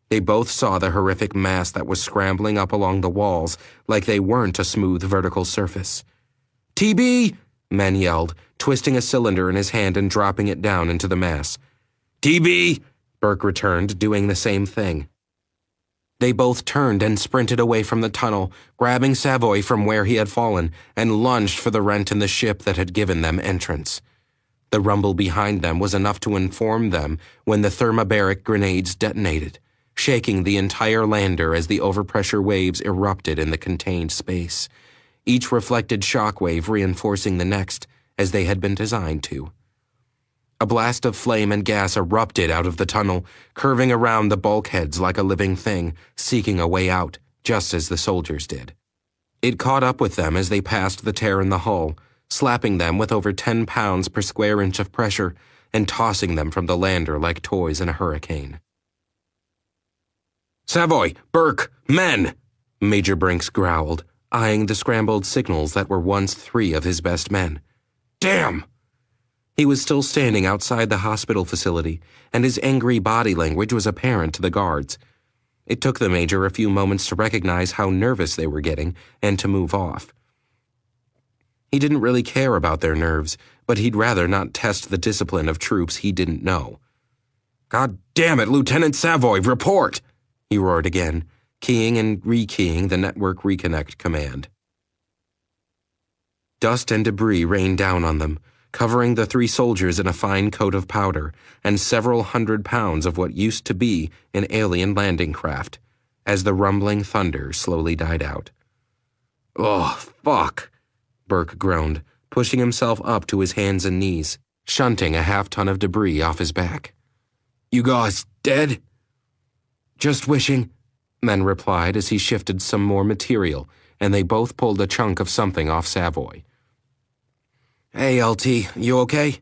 They both saw the horrific mass that was scrambling up along the walls like they weren't a smooth vertical surface. "TB!" Men yelled, twisting a cylinder in his hand and dropping it down into the mass. "TB!" Burke returned, doing the same thing. They both turned and sprinted away from the tunnel, grabbing Savoy from where he had fallen, and lunged for the rent in the ship that had given them entrance. The rumble behind them was enough to inform them when the thermobaric grenades detonated, shaking the entire lander as the overpressure waves erupted in the contained space, each reflected shockwave reinforcing the next, as they had been designed to. A blast of flame and gas erupted out of the tunnel, curving around the bulkheads like a living thing, seeking a way out, just as the soldiers did. It caught up with them as they passed the tear in the hull, slapping them with over 10 pounds per square inch of pressure and tossing them from the lander like toys in a hurricane. "Savoy! Burke! Men!" Major Brinks growled, eyeing the scrambled signals that were once 3 of his best men. "Damn!" He was still standing outside the hospital facility, and his angry body language was apparent to the guards. It took the major a few moments to recognize how nervous they were getting and to move off. He didn't really care about their nerves, but he'd rather not test the discipline of troops he didn't know. "God damn it, Lieutenant Savoy, report!" he roared again, keying and rekeying the network reconnect command. Dust and debris rained down on them, covering the 3 soldiers in a fine coat of powder and several 100 pounds of what used to be an alien landing craft, as the rumbling thunder slowly died out. "Oh, fuck," Burke groaned, pushing himself up to his hands and knees, shunting a half-ton of debris off his back. You guys dead? Just wishing, Men replied as he shifted some more material, and they both pulled a chunk of something off Savoy. Hey, LT, you okay?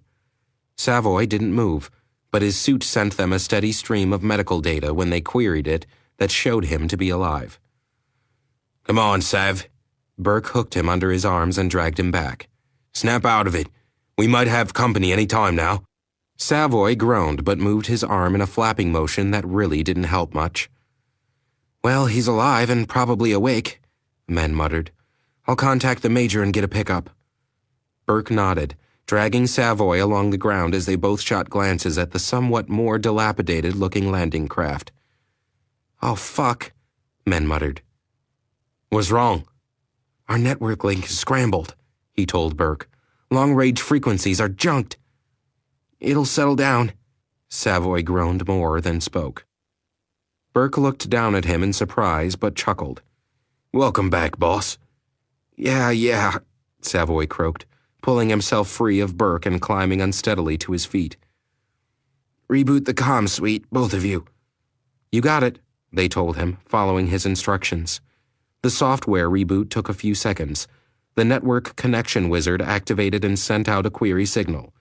Savoy didn't move, but his suit sent them a steady stream of medical data when they queried it that showed him to be alive. Come on, Sav. Burke hooked him under his arms and dragged him back. Snap out of it. We might have company any time now. Savoy groaned but moved his arm in a flapping motion that really didn't help much. Well, he's alive and probably awake, Men muttered. I'll contact the Major and get a pickup. Burke nodded, dragging Savoy along the ground as they both shot glances at the somewhat more dilapidated-looking landing craft. Oh, fuck, Men muttered. What's wrong? Our network link is scrambled, he told Burke. Long-range frequencies are junked. It'll settle down. Savoy groaned more than spoke. Burke looked down at him in surprise but chuckled. Welcome back, boss. Yeah, Savoy croaked, pulling himself free of Burke and climbing unsteadily to his feet. Reboot the comm suite, both of you. You got it, they told him, following his instructions. The software reboot took a few seconds. The network connection wizard activated and sent out a query signal.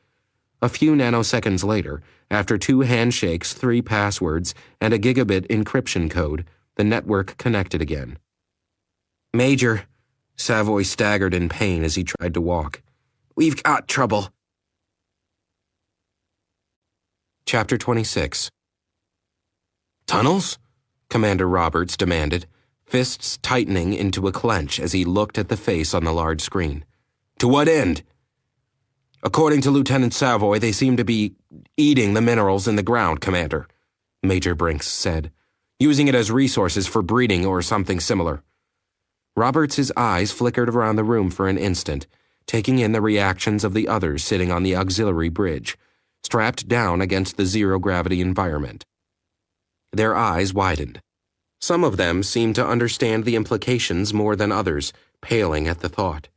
A few nanoseconds later, after 2 handshakes, 3 passwords, and a gigabit encryption code, the network connected again. Major, Savoy staggered in pain as he tried to walk. We've got trouble. Chapter 26. Tunnels? Commander Roberts demanded, fists tightening into a clench as he looked at the face on the large screen. To what end? According to Lieutenant Savoy, they seem to be eating the minerals in the ground, Commander, Major Brinks said, using it as resources for breeding or something similar. Roberts' eyes flickered around the room for an instant, taking in the reactions of the others sitting on the auxiliary bridge, strapped down against the zero-gravity environment. Their eyes widened. Some of them seemed to understand the implications more than others, paling at the thought.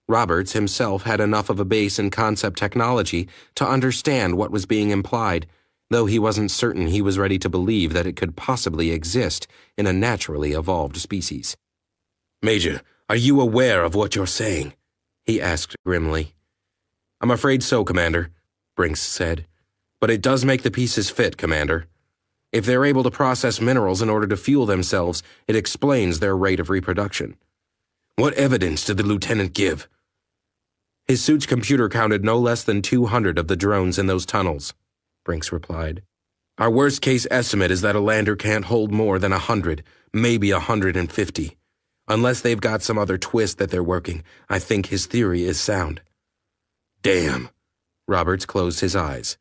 Roberts himself had enough of a base in concept technology to understand what was being implied, though he wasn't certain he was ready to believe that it could possibly exist in a naturally evolved species. Major, are you aware of what you're saying? He asked grimly. I'm afraid so, Commander, Brinks said. But it does make the pieces fit, Commander. If they're able to process minerals in order to fuel themselves, it explains their rate of reproduction. What evidence did the lieutenant give? His suit's computer counted no less than 200 of the drones in those tunnels, Brinks replied. Our worst-case estimate is that a lander can't hold more than 100, maybe 150. Unless they've got some other twist that they're working, I think his theory is sound. Damn. Roberts closed his eyes.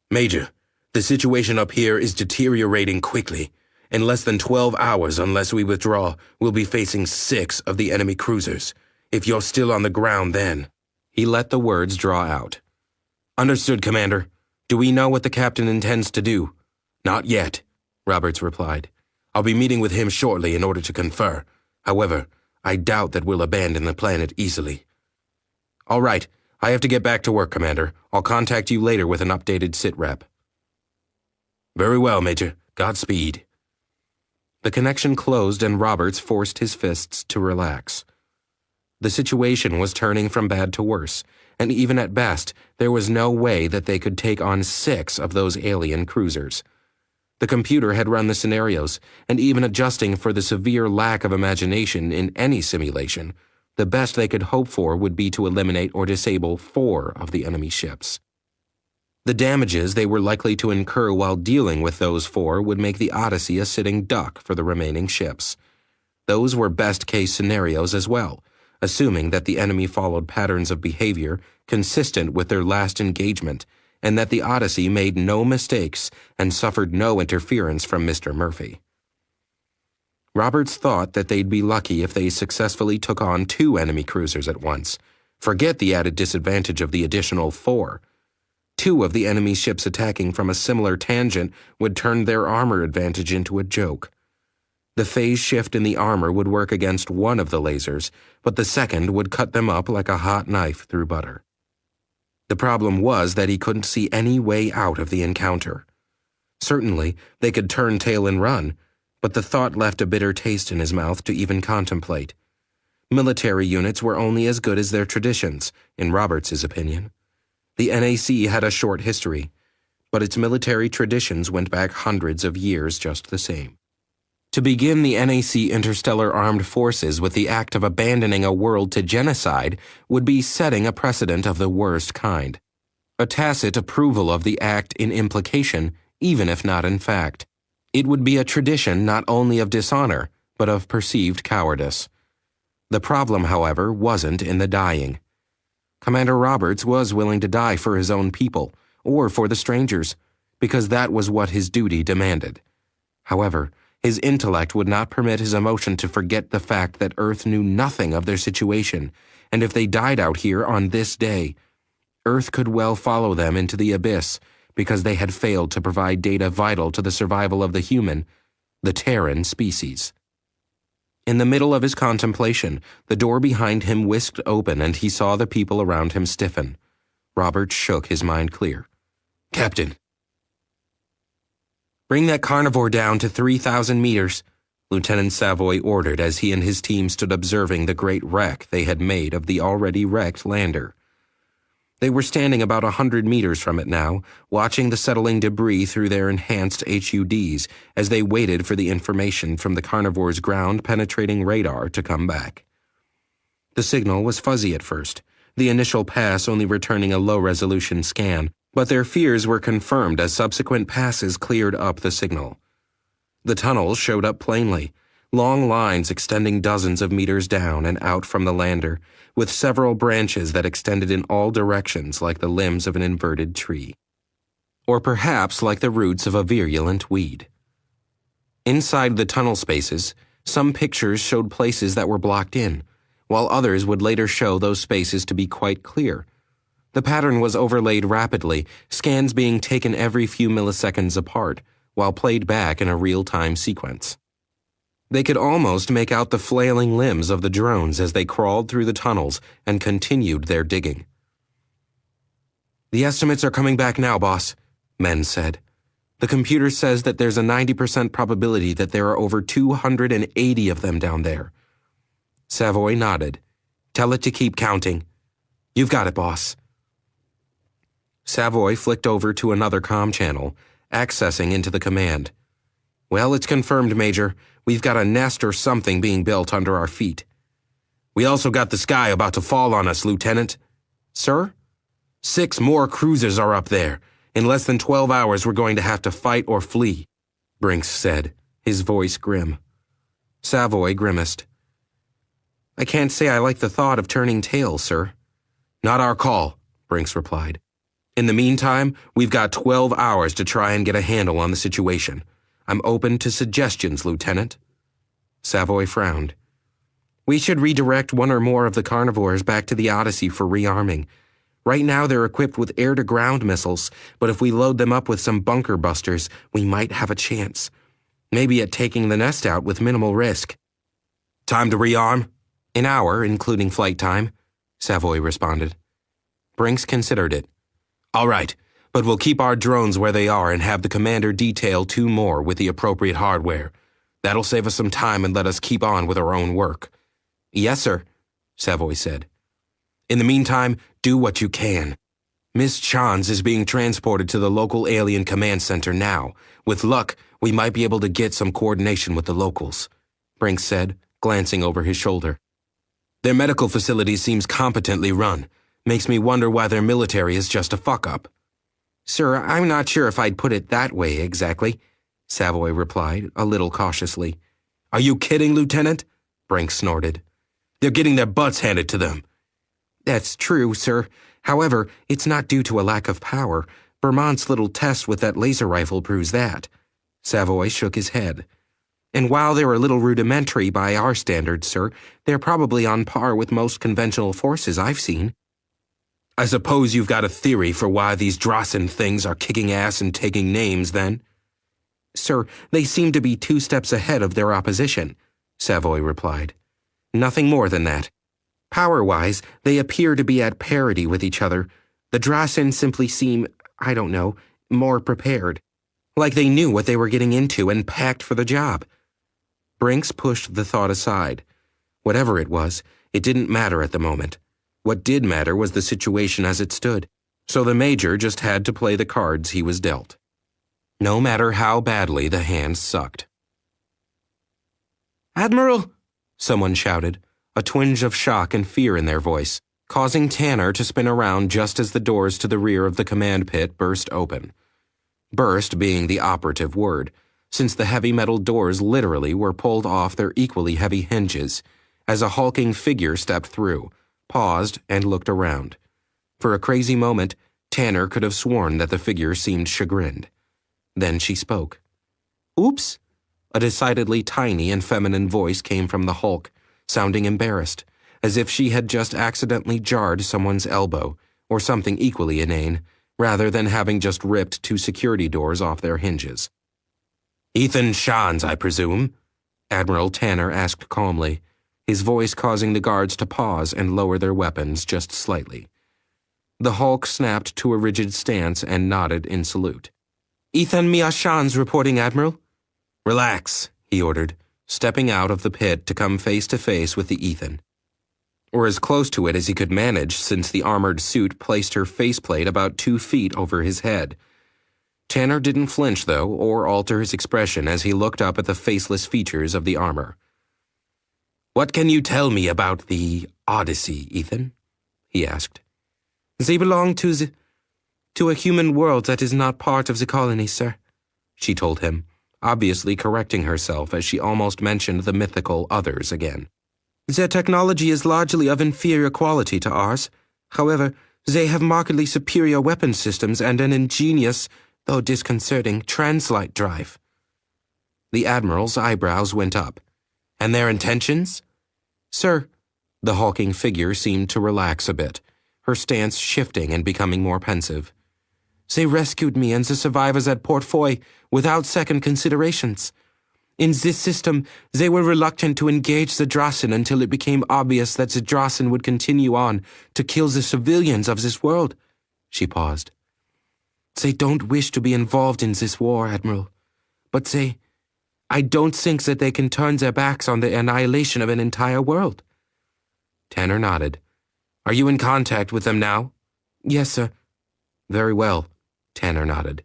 Major, the situation up here is deteriorating quickly. In less than 12 hours, unless we withdraw, we'll be facing 6 of the enemy cruisers. If you're still on the ground then. He let the words draw out. Understood, Commander. Do we know what the captain intends to do? Not yet, Roberts replied. I'll be meeting with him shortly in order to confer. However, I doubt that we'll abandon the planet easily. All right, I have to get back to work, Commander. I'll contact you later with an updated sitrep. Very well, Major. Godspeed. The connection closed and Roberts forced his fists to relax. The situation was turning from bad to worse, and even at best, there was no way that they could take on 6 of those alien cruisers. The computer had run the scenarios, and even adjusting for the severe lack of imagination in any simulation, the best they could hope for would be to eliminate or disable 4 of the enemy ships. The damages they were likely to incur while dealing with those 4 would make the Odyssey a sitting duck for the remaining ships. Those were best-case scenarios as well, assuming that the enemy followed patterns of behavior consistent with their last engagement, and that the Odyssey made no mistakes and suffered no interference from Mr. Murphy. Roberts thought that they'd be lucky if they successfully took on 2 enemy cruisers at once. Forget the added disadvantage of the additional 4. 2 of the enemy ships attacking from a similar tangent would turn their armor advantage into a joke. The phase shift in the armor would work against one of the lasers, but the second would cut them up like a hot knife through butter. The problem was that he couldn't see any way out of the encounter. Certainly, they could turn tail and run, but the thought left a bitter taste in his mouth to even contemplate. Military units were only as good as their traditions, in Roberts' opinion. The NAC had a short history, but its military traditions went back hundreds of years just the same. To begin the NAC Interstellar Armed Forces with the act of abandoning a world to genocide would be setting a precedent of the worst kind. A tacit approval of the act in implication, even if not in fact. It would be a tradition not only of dishonor, but of perceived cowardice. The problem, however, wasn't in the dying. Commander Roberts was willing to die for his own people, or for the strangers, because that was what his duty demanded. However, his intellect would not permit his emotion to forget the fact that Earth knew nothing of their situation, and if they died out here on this day, Earth could well follow them into the abyss because they had failed to provide data vital to the survival of the human, the Terran species. In the middle of his contemplation, the door behind him whisked open and he saw the people around him stiffen. Robert shook his mind clear. "Captain." "Bring that carnivore down to 3,000 meters, Lieutenant Savoy ordered as he and his team stood observing the great wreck they had made of the already wrecked lander. They were standing about 100 meters from it now, watching the settling debris through their enhanced HUDs as they waited for the information from the carnivore's ground-penetrating radar to come back. The signal was fuzzy at first, the initial pass only returning a low-resolution scan, but their fears were confirmed as subsequent passes cleared up the signal. The tunnels showed up plainly, long lines extending dozens of meters down and out from the lander, with several branches that extended in all directions like the limbs of an inverted tree. Or perhaps like the roots of a virulent weed. Inside the tunnel spaces, some pictures showed places that were blocked in, while others would later show those spaces to be quite clear. The pattern was overlaid rapidly, scans being taken every few milliseconds apart, while played back in a real-time sequence. They could almost make out the flailing limbs of the drones as they crawled through the tunnels and continued their digging. "The estimates are coming back now, boss," Men said. "The computer says that there's a 90% probability that there are over 280 of them down there." Savoy nodded. "Tell it to keep counting." "You've got it, boss." Savoy flicked over to another comm channel, accessing into the command. "Well, it's confirmed, Major. We've got a nest or something being built under our feet." "We also got the sky about to fall on us, Lieutenant." "Sir?" 6 more cruisers are up there. In less than 12 hours, we're going to have to fight or flee," Brinks said, his voice grim. Savoy grimaced. "I can't say I like the thought of turning tail, sir." "Not our call," Brinks replied. "In the meantime, we've got 12 hours to try and get a handle on the situation. I'm open to suggestions, Lieutenant." Savoy frowned. "We should redirect one or more of the carnivores back to the Odyssey for rearming. Right now they're equipped with air-to-ground missiles, but if we load them up with some bunker busters, we might have a chance. Maybe at taking the nest out with minimal risk." "Time to rearm?" "An hour, including flight time," Savoy responded. Brinks considered it. "All right, but we'll keep our drones where they are and have the commander detail 2 more with the appropriate hardware. That'll save us some time and let us keep on with our own work." "Yes, sir," Savoy said. "In the meantime, do what you can. Miss Chans is being transported to the local alien command center now. With luck, we might be able to get some coordination with the locals," Brinks said, glancing over his shoulder. "Their medical facility seems competently run. Makes me wonder why their military is just a fuck-up." "Sir, I'm not sure if I'd put it that way exactly," Savoy replied, a little cautiously. "Are you kidding, Lieutenant?" Brinks snorted. "They're getting their butts handed to them." "That's true, sir. However, it's not due to a lack of power. Vermont's little test with that laser rifle proves that." Savoy shook his head. "And while they're a little rudimentary by our standards, sir, they're probably on par with most conventional forces I've seen." "I suppose you've got a theory for why these Drossen things are kicking ass and taking names, then?" Sir, they seem to be 2 steps ahead of their opposition, Savoy replied. Nothing more than that. Power-wise, they appear to be at parity with each other. The Drasen simply seem, I don't know, more prepared. Like they knew what they were getting into and packed for the job. Brinks pushed the thought aside. Whatever it was, it didn't matter at the moment. What did matter was the situation as it stood. So the Major just had to play the cards he was dealt. No matter how badly the hand sucked. Admiral! Someone shouted, a twinge of shock and fear in their voice, causing Tanner to spin around just as the doors to the rear of the command pit burst open. Burst being the operative word, since the heavy metal doors literally were pulled off their equally heavy hinges, as a hulking figure stepped through, paused, and looked around. For a crazy moment, Tanner could have sworn that the figure seemed chagrined. Then she spoke. Oops. A decidedly tiny and feminine voice came from the hulk, sounding embarrassed, as if she had just accidentally jarred someone's elbow, or something equally inane, rather than having just ripped 2 security doors off their hinges. Ethan Shans, I presume? Admiral Tanner asked calmly, his voice causing the guards to pause and lower their weapons just slightly. The hulk snapped to a rigid stance and nodded in salute. Ethan Mia Shans reporting, Admiral. Relax, he ordered, stepping out of the pit to come face to face with the Ethan. Or as close to it as he could manage, since the armored suit placed her faceplate about 2 feet over his head. Tanner didn't flinch, though, or alter his expression as he looked up at the faceless features of the armor. What can you tell me about the Odyssey, Ethan? He asked. They belong to a human world that is not part of the colony, sir, she told him, obviously correcting herself as she almost mentioned the mythical others again. Their technology is largely of inferior quality to ours. However, they have markedly superior weapon systems and an ingenious, though disconcerting, translite drive. The Admiral's eyebrows went up. And their intentions? Sir, the hulking figure seemed to relax a bit, her stance shifting and becoming more pensive. They rescued me and the survivors at Port Foy without second considerations. In this system, they were reluctant to engage the Drasen until it became obvious that the Drasen would continue on to kill the civilians of this world. She paused. They don't wish to be involved in this war, Admiral. But I don't think that they can turn their backs on the annihilation of an entire world. Tanner nodded. Are you in contact with them now? Yes, sir. Very well, Tanner nodded.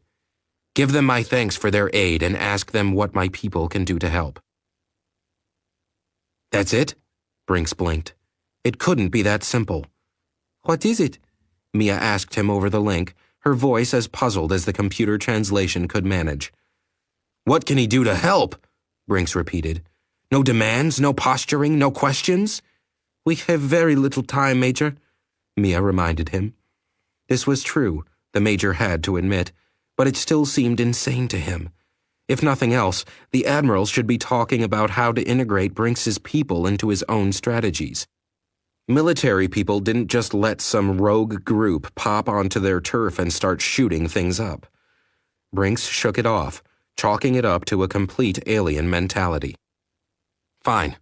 Give them my thanks for their aid and ask them what my people can do to help. That's it? Brinks blinked. It couldn't be that simple. What is it? Mia asked him over the link, her voice as puzzled as the computer translation could manage. What can he do to help? Brinks repeated. No demands, no posturing, no questions? We have very little time, Major, Mia reminded him. This was true, the Major had to admit, but it still seemed insane to him. If nothing else, the Admiral should be talking about how to integrate Brinks's people into his own strategies. Military people didn't just let some rogue group pop onto their turf and start shooting things up. Brinks shook it off, chalking it up to a complete alien mentality. Fine.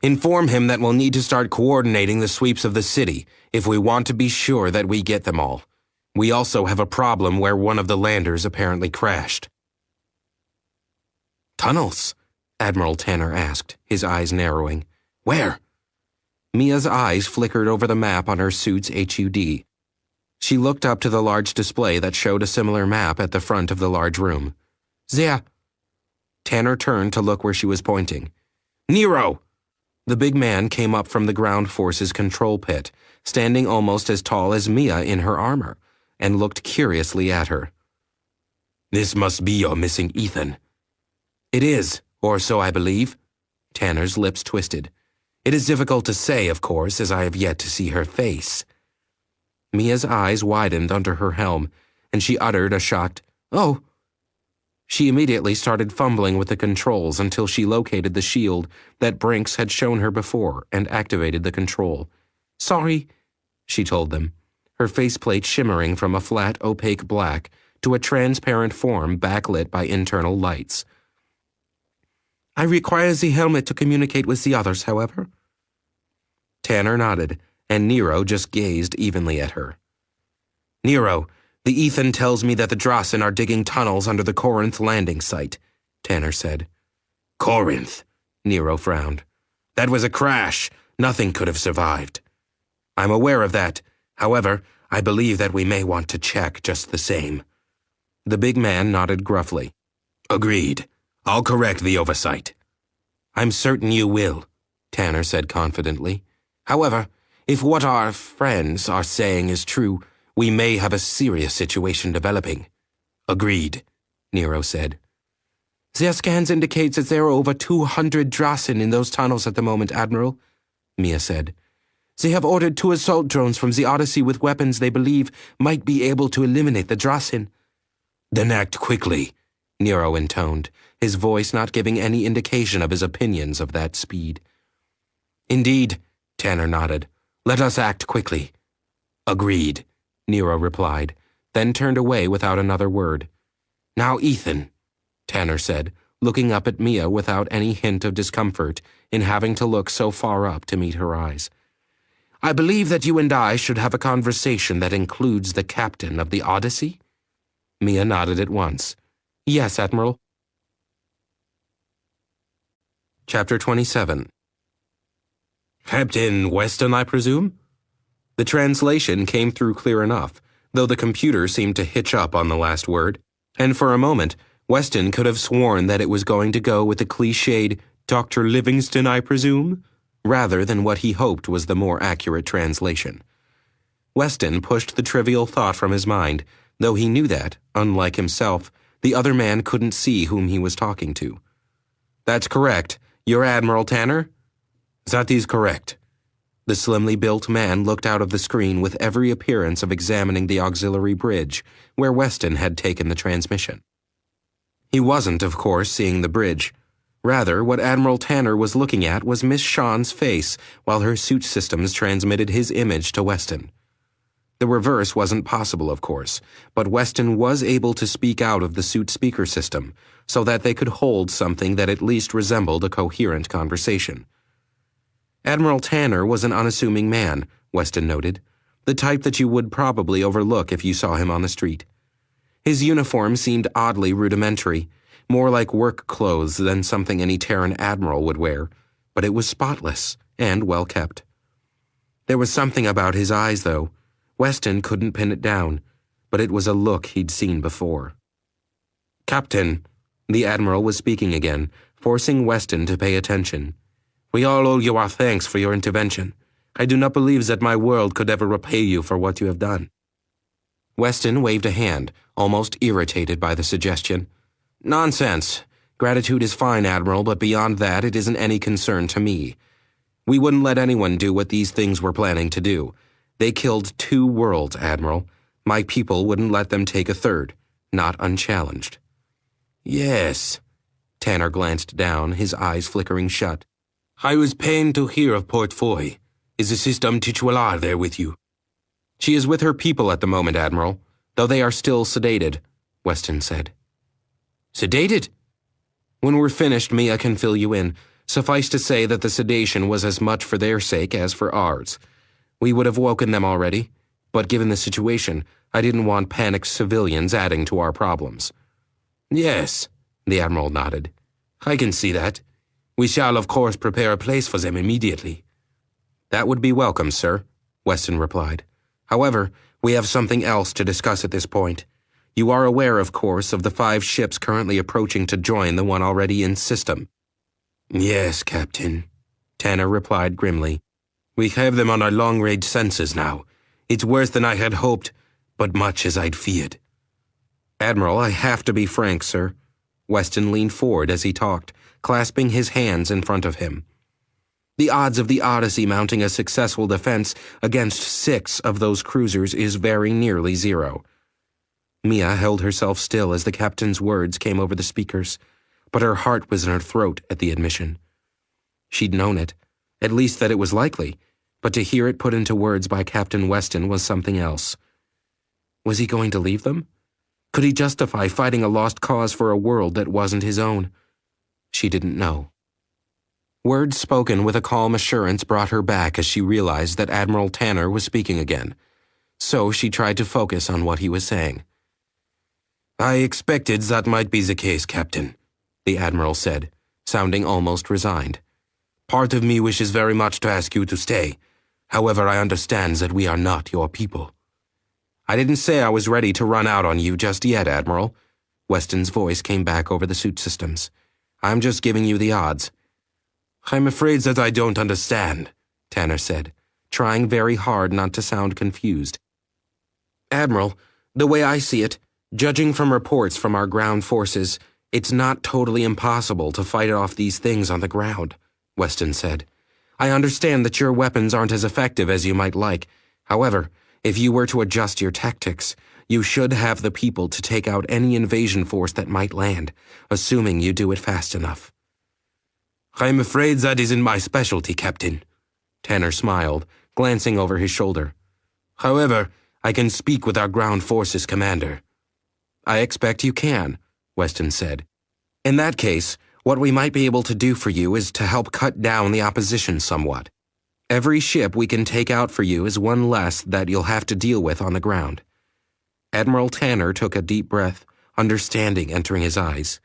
Inform him that we'll need to start coordinating the sweeps of the city if we want to be sure that we get them all. We also have a problem where one of the landers apparently crashed. Tunnels? Admiral Tanner asked, his eyes narrowing. Where? Mia's eyes flickered over the map on her suit's HUD. She looked up to the large display that showed a similar map at the front of the large room. There. Tanner turned to look where she was pointing. Nero! The big man came up from the ground forces control pit, standing almost as tall as Mia in her armor, and looked curiously at her. This must be your missing Ethan. It is, or so I believe. Tanner's lips twisted. It is difficult to say, of course, as I have yet to see her face. Mia's eyes widened under her helm, and she uttered a shocked, "Oh." She immediately started fumbling with the controls until she located the shield that Brinks had shown her before and activated the control. "Sorry," she told them, her faceplate shimmering from a flat, opaque black to a transparent form backlit by internal lights. I require the helmet to communicate with the others, however. Tanner nodded, and Nero just gazed evenly at her. Nero, the Ethan tells me that the Drossen are digging tunnels under the Corinth landing site, Tanner said. Corinth, Nero frowned. That was a crash. Nothing could have survived. I'm aware of that. However, I believe that we may want to check just the same. The big man nodded gruffly. Agreed. I'll correct the oversight. I'm certain you will, Tanner said confidently. However, if what our friends are saying is true, we may have a serious situation developing. Agreed, Nero said. Their scans indicate that there are over 200 Drossen in those tunnels at the moment, Admiral, Mia said. They have ordered 2 assault drones from the Odyssey with weapons they believe might be able to eliminate the Drossen. Then act quickly, Nero intoned, his voice not giving any indication of his opinions of that speed. Indeed, Tanner nodded. Let us act quickly. Agreed, Nero replied, then turned away without another word. Now, Ethan, Tanner said, looking up at Mia without any hint of discomfort in having to look so far up to meet her eyes. I believe that you and I should have a conversation that includes the captain of the Odyssey? Mia nodded at once. Yes, Admiral. Chapter 27. Captain Weston, I presume? The translation came through clear enough, though the computer seemed to hitch up on the last word, and for a moment, Weston could have sworn that it was going to go with the cliched, Dr. Livingston, I presume, rather than what he hoped was the more accurate translation. Weston pushed the trivial thought from his mind, though he knew that, unlike himself, the other man couldn't see whom he was talking to. That's correct. You're Admiral Tanner? That is correct. The slimly built man looked out of the screen with every appearance of examining the auxiliary bridge, where Weston had taken the transmission. He wasn't, of course, seeing the bridge. Rather, what Admiral Tanner was looking at was Miss Shawn's face while her suit systems transmitted his image to Weston. The reverse wasn't possible, of course, but Weston was able to speak out of the suit speaker system so that they could hold something that at least resembled a coherent conversation. Admiral Tanner was an unassuming man, Weston noted, the type that you would probably overlook if you saw him on the street. His uniform seemed oddly rudimentary, more like work clothes than something any Terran admiral would wear, but it was spotless and well kept. There was something about his eyes, though. Weston couldn't pin it down, but it was a look he'd seen before. Captain, the Admiral was speaking again, forcing Weston to pay attention. We all owe you our thanks for your intervention. I do not believe that my world could ever repay you for what you have done. Weston waved a hand, almost irritated by the suggestion. Nonsense. Gratitude is fine, Admiral, but beyond that, it isn't any concern to me. We wouldn't let anyone do what these things were planning to do. They killed 2 worlds, Admiral. My people wouldn't let them take a third, not unchallenged. Yes. Tanner glanced down, his eyes flickering shut. I was pained to hear of Port Foy. Is the system titular there with you? She is with her people at the moment, Admiral, though they are still sedated, Weston said. Sedated? When we're finished, Mia can fill you in. Suffice to say that the sedation was as much for their sake as for ours. We would have woken them already, but given the situation, I didn't want panicked civilians adding to our problems. Yes, the Admiral nodded. I can see that. We shall, of course, prepare a place for them immediately. That would be welcome, sir, Weston replied. However, we have something else to discuss at this point. You are aware, of course, of the 5 ships currently approaching to join the one already in system. Yes, Captain, Tanner replied grimly. We have them on our long-range sensors now. It's worse than I had hoped, but much as I'd feared. Admiral, I have to be frank, sir. Weston leaned forward as he talked, clasping his hands in front of him. The odds of the Odyssey mounting a successful defense against 6 of those cruisers is very nearly 0. Mia held herself still as the captain's words came over the speakers, but her heart was in her throat at the admission. She'd known it, at least that it was likely, but to hear it put into words by Captain Weston was something else. Was he going to leave them? Could he justify fighting a lost cause for a world that wasn't his own? She didn't know. Words spoken with a calm assurance brought her back as she realized that Admiral Tanner was speaking again. So she tried to focus on what he was saying. "I expected that might be the case, Captain," the Admiral said, sounding almost resigned. "Part of me wishes very much to ask you to stay. However, I understand that we are not your people." "I didn't say I was ready to run out on you just yet, Admiral." Weston's voice came back over the suit systems. "I'm just giving you the odds." "I'm afraid that I don't understand," Tanner said, trying very hard not to sound confused. "Admiral, the way I see it, judging from reports from our ground forces, it's not totally impossible to fight off these things on the ground," Weston said. "I understand that your weapons aren't as effective as you might like. However, if you were to adjust your tactics, you should have the people to take out any invasion force that might land, assuming you do it fast enough." "I'm afraid that isn't my specialty, Captain," Tanner smiled, glancing over his shoulder. "However, I can speak with our ground forces commander." "I expect you can," Weston said. "In that case, what we might be able to do for you is to help cut down the opposition somewhat. Every ship we can take out for you is one less that you'll have to deal with on the ground." Admiral Tanner took a deep breath, understanding entering his eyes.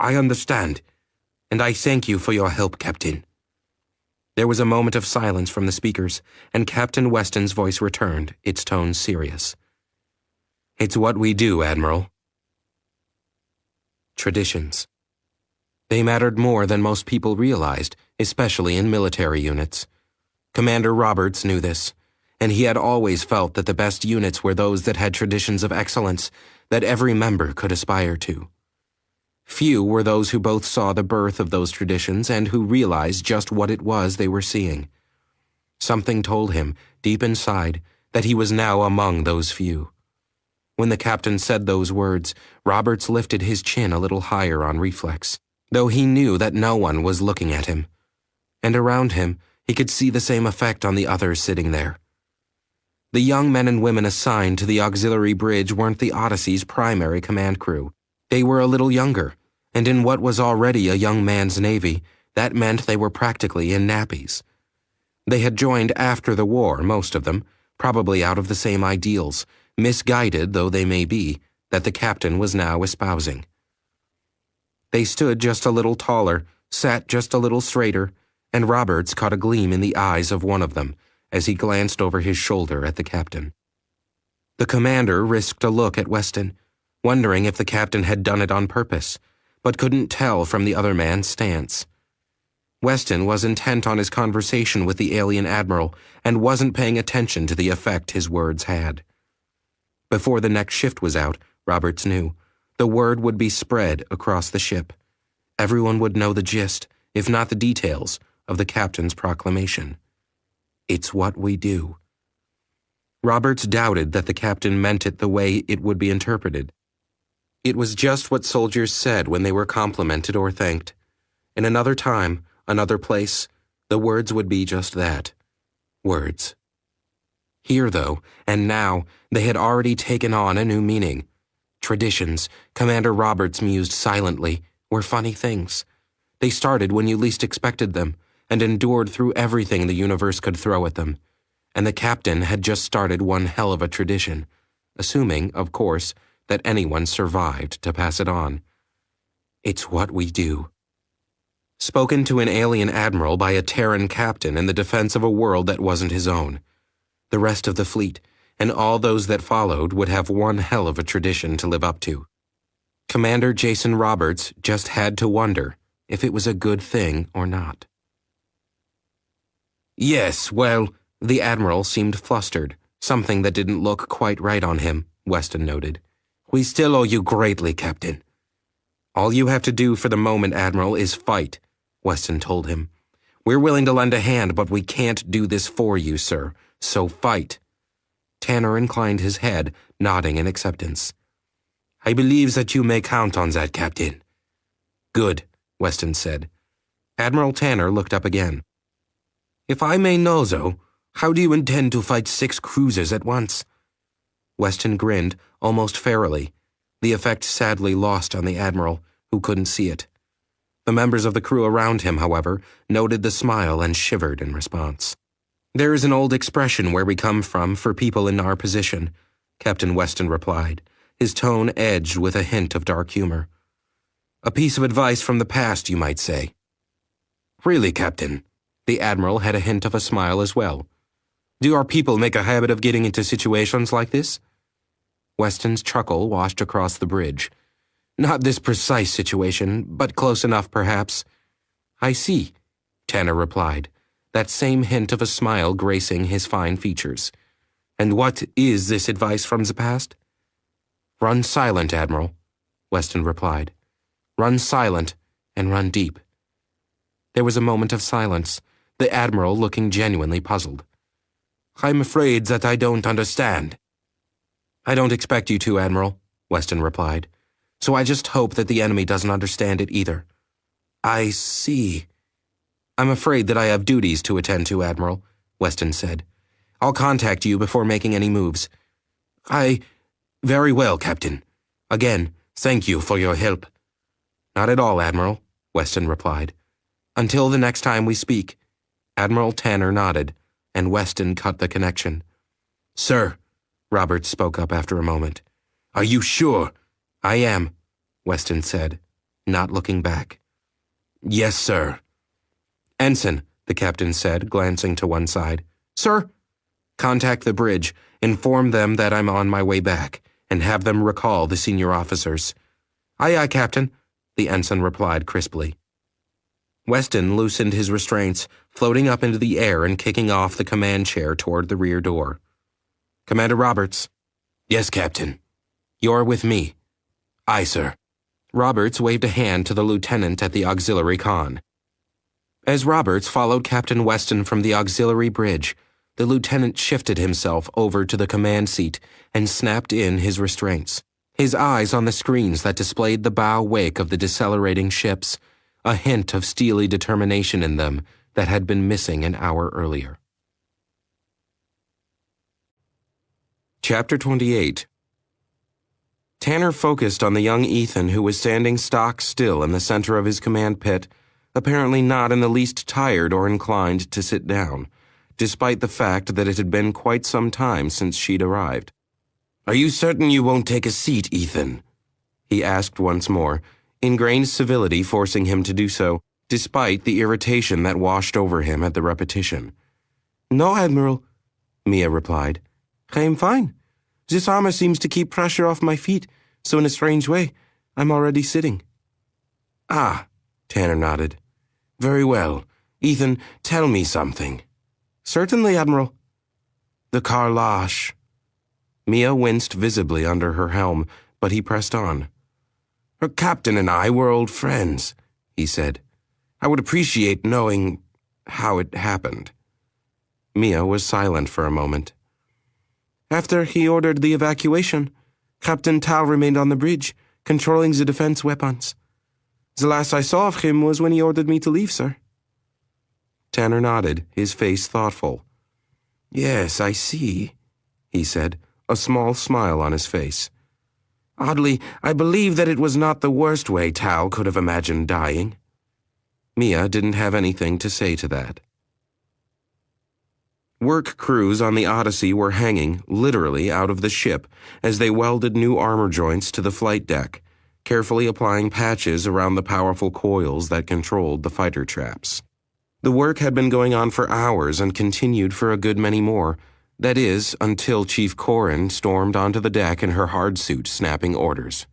"I understand, and I thank you for your help, Captain." There was a moment of silence from the speakers, and Captain Weston's voice returned, its tone serious. "It's what we do, Admiral." Traditions. They mattered more than most people realized, especially in military units. Commander Roberts knew this, and he had always felt that the best units were those that had traditions of excellence that every member could aspire to. Few were those who both saw the birth of those traditions and who realized just what it was they were seeing. Something told him, deep inside, that he was now among those few. When the captain said those words, Roberts lifted his chin a little higher on reflex, though he knew that no one was looking at him. And around him, he could see the same effect on the others sitting there. The young men and women assigned to the auxiliary bridge weren't the Odyssey's primary command crew. They were a little younger, and in what was already a young man's navy, that meant they were practically in nappies. They had joined after the war, most of them, probably out of the same ideals, misguided though they may be, that the captain was now espousing. They stood just a little taller, sat just a little straighter, and Roberts caught a gleam in the eyes of one of them as he glanced over his shoulder at the captain. The commander risked a look at Weston, wondering if the captain had done it on purpose, but couldn't tell from the other man's stance. Weston was intent on his conversation with the alien admiral and wasn't paying attention to the effect his words had. Before the next shift was out, Roberts knew, the word would be spread across the ship. Everyone would know the gist, if not the details, of the captain's proclamation. It's what we do. Roberts doubted that the captain meant it the way it would be interpreted. It was just what soldiers said when they were complimented or thanked. In another time, another place, the words would be just that. Words. Here, though, and now, they had already taken on a new meaning. Traditions, Commander Roberts mused silently, were funny things. They started when you least expected them, and endured through everything the universe could throw at them. And the captain had just started one hell of a tradition, assuming, of course, that anyone survived to pass it on. It's what we do. Spoken to an alien admiral by a Terran captain in the defense of a world that wasn't his own. The rest of the fleet, and all those that followed, would have one hell of a tradition to live up to. Commander Jason Roberts just had to wonder if it was a good thing or not. "Yes, well," the admiral seemed flustered, something that didn't look quite right on him, Weston noted. "We still owe you greatly, Captain." "All you have to do for the moment, Admiral, is fight," Weston told him. "We're willing to lend a hand, but we can't do this for you, sir, so fight." Tanner inclined his head, nodding in acceptance. "I believe that you may count on that, Captain." "Good," Weston said. Admiral Tanner looked up again. "If I may know, though, how do you intend to fight 6 cruisers at once?" Weston grinned, almost ferally, the effect sadly lost on the Admiral, who couldn't see it. The members of the crew around him, however, noted the smile and shivered in response. "There is an old expression where we come from for people in our position," Captain Weston replied, his tone edged with a hint of dark humor. "A piece of advice from the past, you might say." "Really, Captain?" The Admiral had a hint of a smile as well. "Do our people make a habit of getting into situations like this?" Weston's chuckle washed across the bridge. "Not this precise situation, but close enough, perhaps." "I see," Tanner replied, that same hint of a smile gracing his fine features. "And what is this advice from the past?" "Run silent, Admiral," Weston replied. "Run silent and run deep." There was a moment of silence, the Admiral looking genuinely puzzled. "I'm afraid that I don't understand." "I don't expect you to, Admiral," Weston replied. "So I just hope that the enemy doesn't understand it either." "I see." "I'm afraid that I have duties to attend to, Admiral," Weston said. "I'll contact you before making any moves." Very well, Captain. Again, thank you for your help." "Not at all, Admiral," Weston replied. "Until the next time we speak." Admiral Tanner nodded, and Weston cut the connection. "Sir," Roberts spoke up after a moment. "Are you sure?" "I am," Weston said, not looking back. "Yes, sir." "Ensign," the captain said, glancing to one side. "Sir?" "Contact the bridge, inform them that I'm on my way back, and have them recall the senior officers." "Aye, aye, Captain," the ensign replied crisply. Weston loosened his restraints, floating up into the air and kicking off the command chair toward the rear door. "Commander Roberts." "Yes, Captain." "You're with me." "Aye, sir." Roberts waved a hand to the lieutenant at the auxiliary con. As Roberts followed Captain Weston from the auxiliary bridge, the lieutenant shifted himself over to the command seat and snapped in his restraints, his eyes on the screens that displayed the bow wake of the decelerating ships, a hint of steely determination in them that had been missing an hour earlier. Chapter 28. Tanner focused on the young Ethan who was standing stock still in the center of his command pit, apparently not in the least tired or inclined to sit down, despite the fact that it had been quite some time since she'd arrived. "Are you certain you won't take a seat, Ethan?" he asked once more, ingrained civility forcing him to do so, despite the irritation that washed over him at the repetition. "No, Admiral," Mia replied. "I am fine. This armor seems to keep pressure off my feet, so in a strange way, I'm already sitting." "Ah," Tanner nodded. "Very well. Ethan, tell me something." "Certainly, Admiral." "The carrelage." Mia winced visibly under her helm, but he pressed on. "Her captain and I were old friends," he said. "I would appreciate knowing how it happened." Mia was silent for a moment. "After he ordered the evacuation, Captain Tal remained on the bridge, controlling the defense weapons. The last I saw of him was when he ordered me to leave, sir." Tanner nodded, his face thoughtful. "Yes, I see," he said, a small smile on his face. "Oddly, I believe that it was not the worst way Tal could have imagined dying." Mia didn't have anything to say to that. Work crews on the Odyssey were hanging, literally, out of the ship as they welded new armor joints to the flight deck, carefully applying patches around the powerful coils that controlled the fighter traps. The work had been going on for hours and continued for a good many more, that is, until Chief Corrin stormed onto the deck in her hard suit, snapping orders.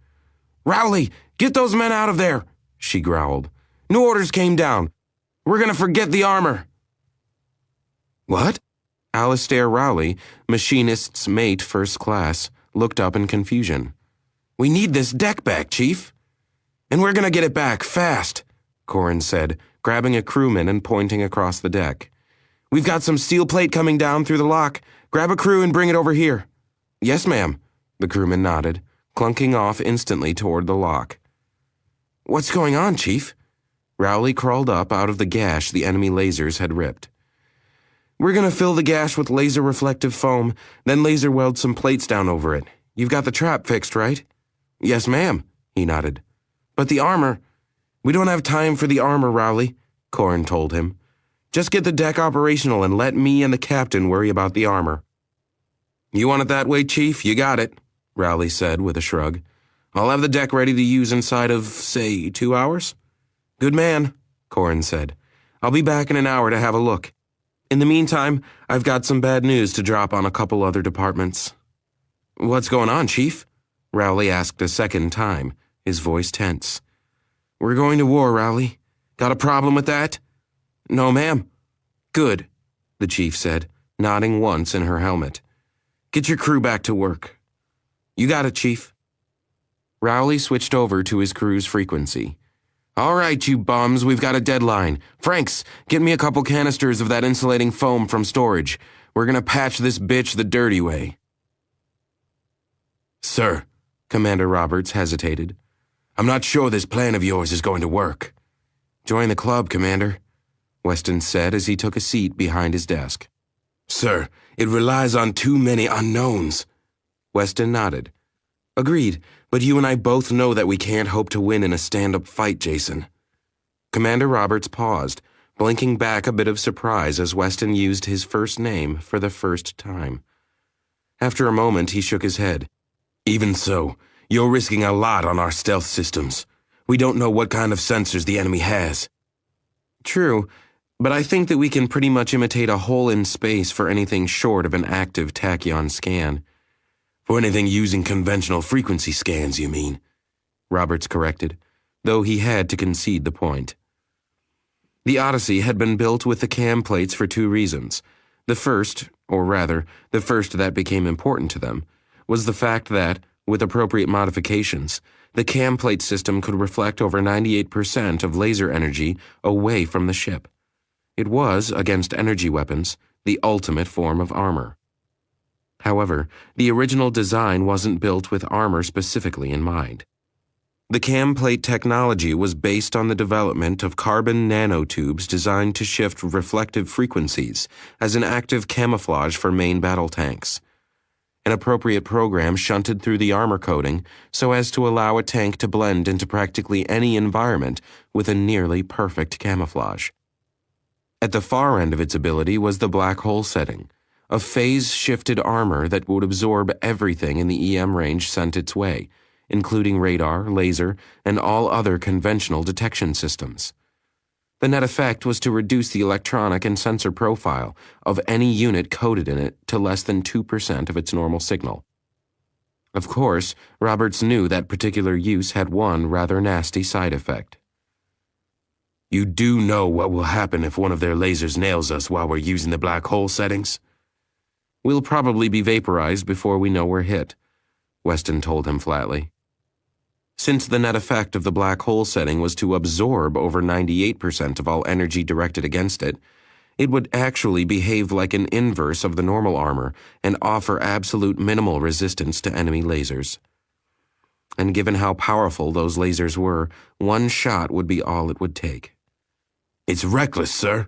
"Rowley, get those men out of there," she growled. "New orders came down. We're going to forget the armor." "What?" Alistair Rowley, machinist's mate first class, looked up in confusion. "We need this deck back, Chief." "And we're going to get it back, fast," Corrin said, grabbing a crewman and pointing across the deck. "We've got some steel plate coming down through the lock. Grab a crew and bring it over here." "Yes, ma'am," the crewman nodded, clunking off instantly toward the lock. "What's going on, Chief?" Rowley crawled up out of the gash the enemy lasers had ripped. "We're going to fill the gash with laser reflective foam, then laser weld some plates down over it. You've got the trap fixed, right? Yes, ma'am, he nodded. But the armor... We don't have time for the armor, Rowley, Corrin told him. Just get the deck operational and let me and the captain worry about the armor. You want it that way, Chief? You got it, Rowley said with a shrug. I'll have the deck ready to use inside of, say, 2 hours? Good man, Corrin said. I'll be back in an hour to have a look. In the meantime, I've got some bad news to drop on a couple other departments. What's going on, Chief? Rowley asked a second time, his voice tense. We're going to war, Rowley. Got a problem with that? No, ma'am. Good, the chief said, nodding once in her helmet. Get your crew back to work. You got it, Chief. Rowley switched over to his crew's frequency. All right, you bums, we've got a deadline. Franks, get me a couple canisters of that insulating foam from storage. We're gonna patch this bitch the dirty way. Sir, Commander Roberts hesitated. I'm not sure this plan of yours is going to work. Join the club, Commander, Weston said as he took a seat behind his desk. Sir, it relies on too many unknowns. Weston nodded. Agreed, but you and I both know that we can't hope to win in a stand-up fight, Jason. Commander Roberts paused, blinking back a bit of surprise as Weston used his first name for the first time. After a moment, he shook his head. Even so, you're risking a lot on our stealth systems. We don't know what kind of sensors the enemy has. True, but I think that we can pretty much imitate a hole in space for anything short of an active tachyon scan. For anything using conventional frequency scans, you mean? Roberts corrected, though he had to concede the point. The Odyssey had been built with the cam plates for 2 reasons. The first, or rather, the first that became important to them, was the fact that, with appropriate modifications, the cam plate system could reflect over 98% of laser energy away from the ship. It was, against energy weapons, the ultimate form of armor. However, the original design wasn't built with armor specifically in mind. The cam plate technology was based on the development of carbon nanotubes designed to shift reflective frequencies as an active camouflage for main battle tanks. An appropriate program shunted through the armor coating so as to allow a tank to blend into practically any environment with a nearly perfect camouflage. At the far end of its ability was the black hole setting, a phase-shifted armor that would absorb everything in the EM range sent its way, including radar, laser, and all other conventional detection systems. The net effect was to reduce the electronic and sensor profile of any unit coded in it to less than 2% of its normal signal. Of course, Roberts knew that particular use had one rather nasty side effect. You do know what will happen if one of their lasers nails us while we're using the black hole settings? We'll probably be vaporized before we know we're hit, Weston told him flatly. Since the net effect of the black hole setting was to absorb over 98% of all energy directed against it, it would actually behave like an inverse of the normal armor and offer absolute minimal resistance to enemy lasers. And given how powerful those lasers were, one shot would be all it would take. It's reckless, sir,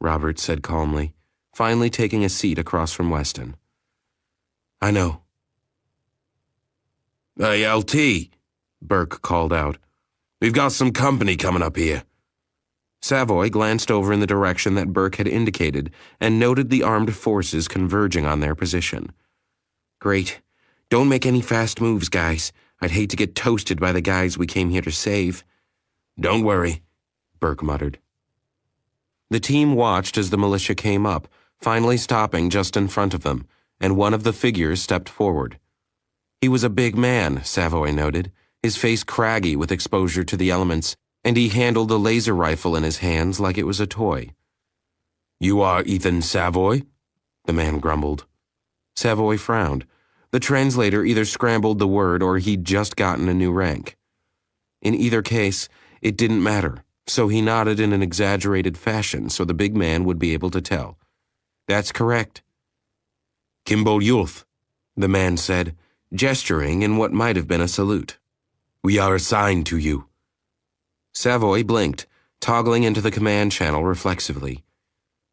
Roberts said calmly, finally taking a seat across from Weston. I know. Hey, LT, Burke called out. We've got some company coming up here. Savoy glanced over in the direction that Burke had indicated and noted the armed forces converging on their position. Great. Don't make any fast moves, guys. I'd hate to get toasted by the guys we came here to save. Don't worry, Burke muttered. The team watched as the militia came up, finally stopping just in front of them, and one of the figures stepped forward. He was a big man, Savoy noted, his face craggy with exposure to the elements, and he handled a laser rifle in his hands like it was a toy. You are Ethan Savoy? The man grumbled. Savoy frowned. The translator either scrambled the word or he'd just gotten a new rank. In either case, it didn't matter, so he nodded in an exaggerated fashion so the big man would be able to tell. That's correct. Kimball Yulth, the man said, gesturing in what might have been a salute. We are assigned to you. Savoy blinked, toggling into the command channel reflexively.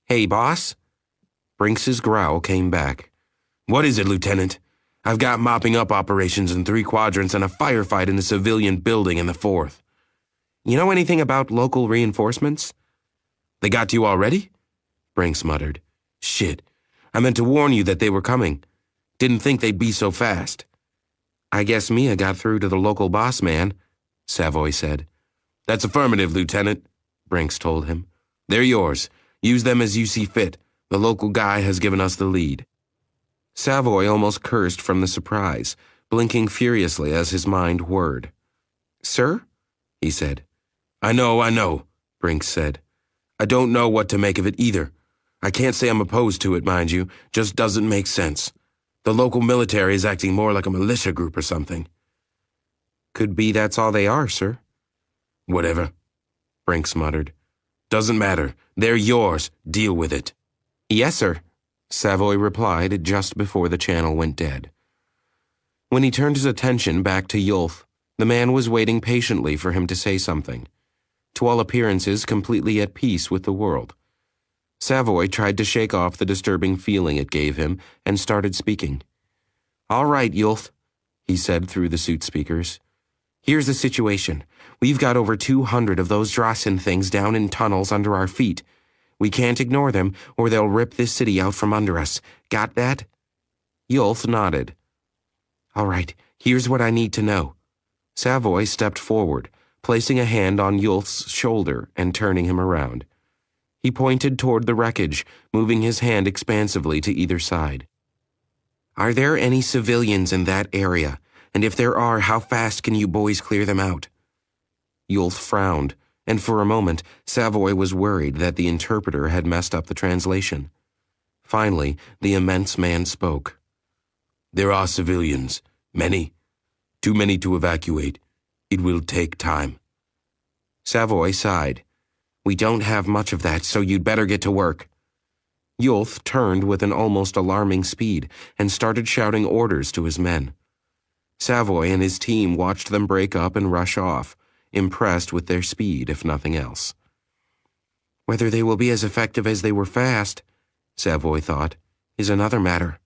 Hey, boss? Brinks's growl came back. What is it, Lieutenant? I've got mopping up operations in 3 quadrants and a firefight in a civilian building in the 4th. You know anything about local reinforcements? They got to you already? Brinks muttered. Shit. I meant to warn you that they were coming. Didn't think they'd be so fast. I guess Mia got through to the local boss man, Savoy said. That's affirmative, Lieutenant, Brinks told him. They're yours. Use them as you see fit. The local guy has given us the lead. Savoy almost cursed from the surprise, blinking furiously as his mind whirred. Sir? He said. I know, Brinks said. I don't know what to make of it either. I can't say I'm opposed to it, mind you, just doesn't make sense. The local military is acting more like a militia group or something. Could be that's all they are, sir. Whatever, Brinks muttered. Doesn't matter. They're yours. Deal with it. Yes, sir, Savoy replied just before the channel went dead. When he turned his attention back to Yulf, the man was waiting patiently for him to say something. To all appearances, completely at peace with the world. Savoy tried to shake off the disturbing feeling it gave him and started speaking. All right, Yulf, he said through the suit speakers. Here's the situation. We've got over 200 of those Drossen things down in tunnels under our feet. We can't ignore them, or they'll rip this city out from under us. Got that? Yulf nodded. All right, here's what I need to know. Savoy stepped forward, placing a hand on Yulf's shoulder and turning him around. He pointed toward the wreckage, moving his hand expansively to either side. Are there any civilians in that area? And if there are, how fast can you boys clear them out? Yulf frowned, and for a moment, Savoy was worried that the interpreter had messed up the translation. Finally, the immense man spoke. There are civilians. Many. Too many to evacuate. It will take time. Savoy sighed. We don't have much of that, so you'd better get to work. Yulf turned with an almost alarming speed and started shouting orders to his men. Savoy and his team watched them break up and rush off, impressed with their speed, if nothing else. Whether they will be as effective as they were fast, Savoy thought, is another matter.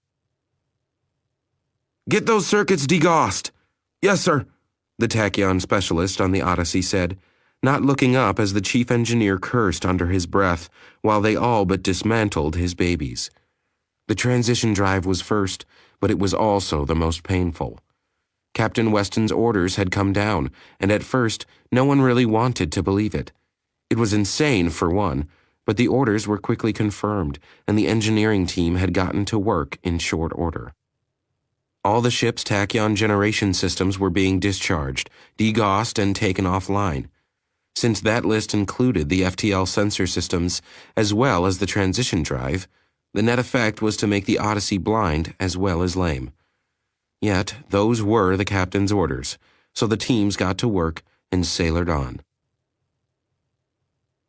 Get those circuits degaussed. Yes, sir, the tachyon specialist on the Odyssey said, not looking up as the chief engineer cursed under his breath while they all but dismantled his babies. The transition drive was first, but it was also the most painful. Captain Weston's orders had come down, and at first, no one really wanted to believe it. It was insane, for one, but the orders were quickly confirmed, and the engineering team had gotten to work in short order. All the ship's tachyon generation systems were being discharged, degaussed, and taken offline. Since that list included the FTL sensor systems, as well as the transition drive, the net effect was to make the Odyssey blind as well as lame. Yet, those were the captain's orders, so the teams got to work and sailored on.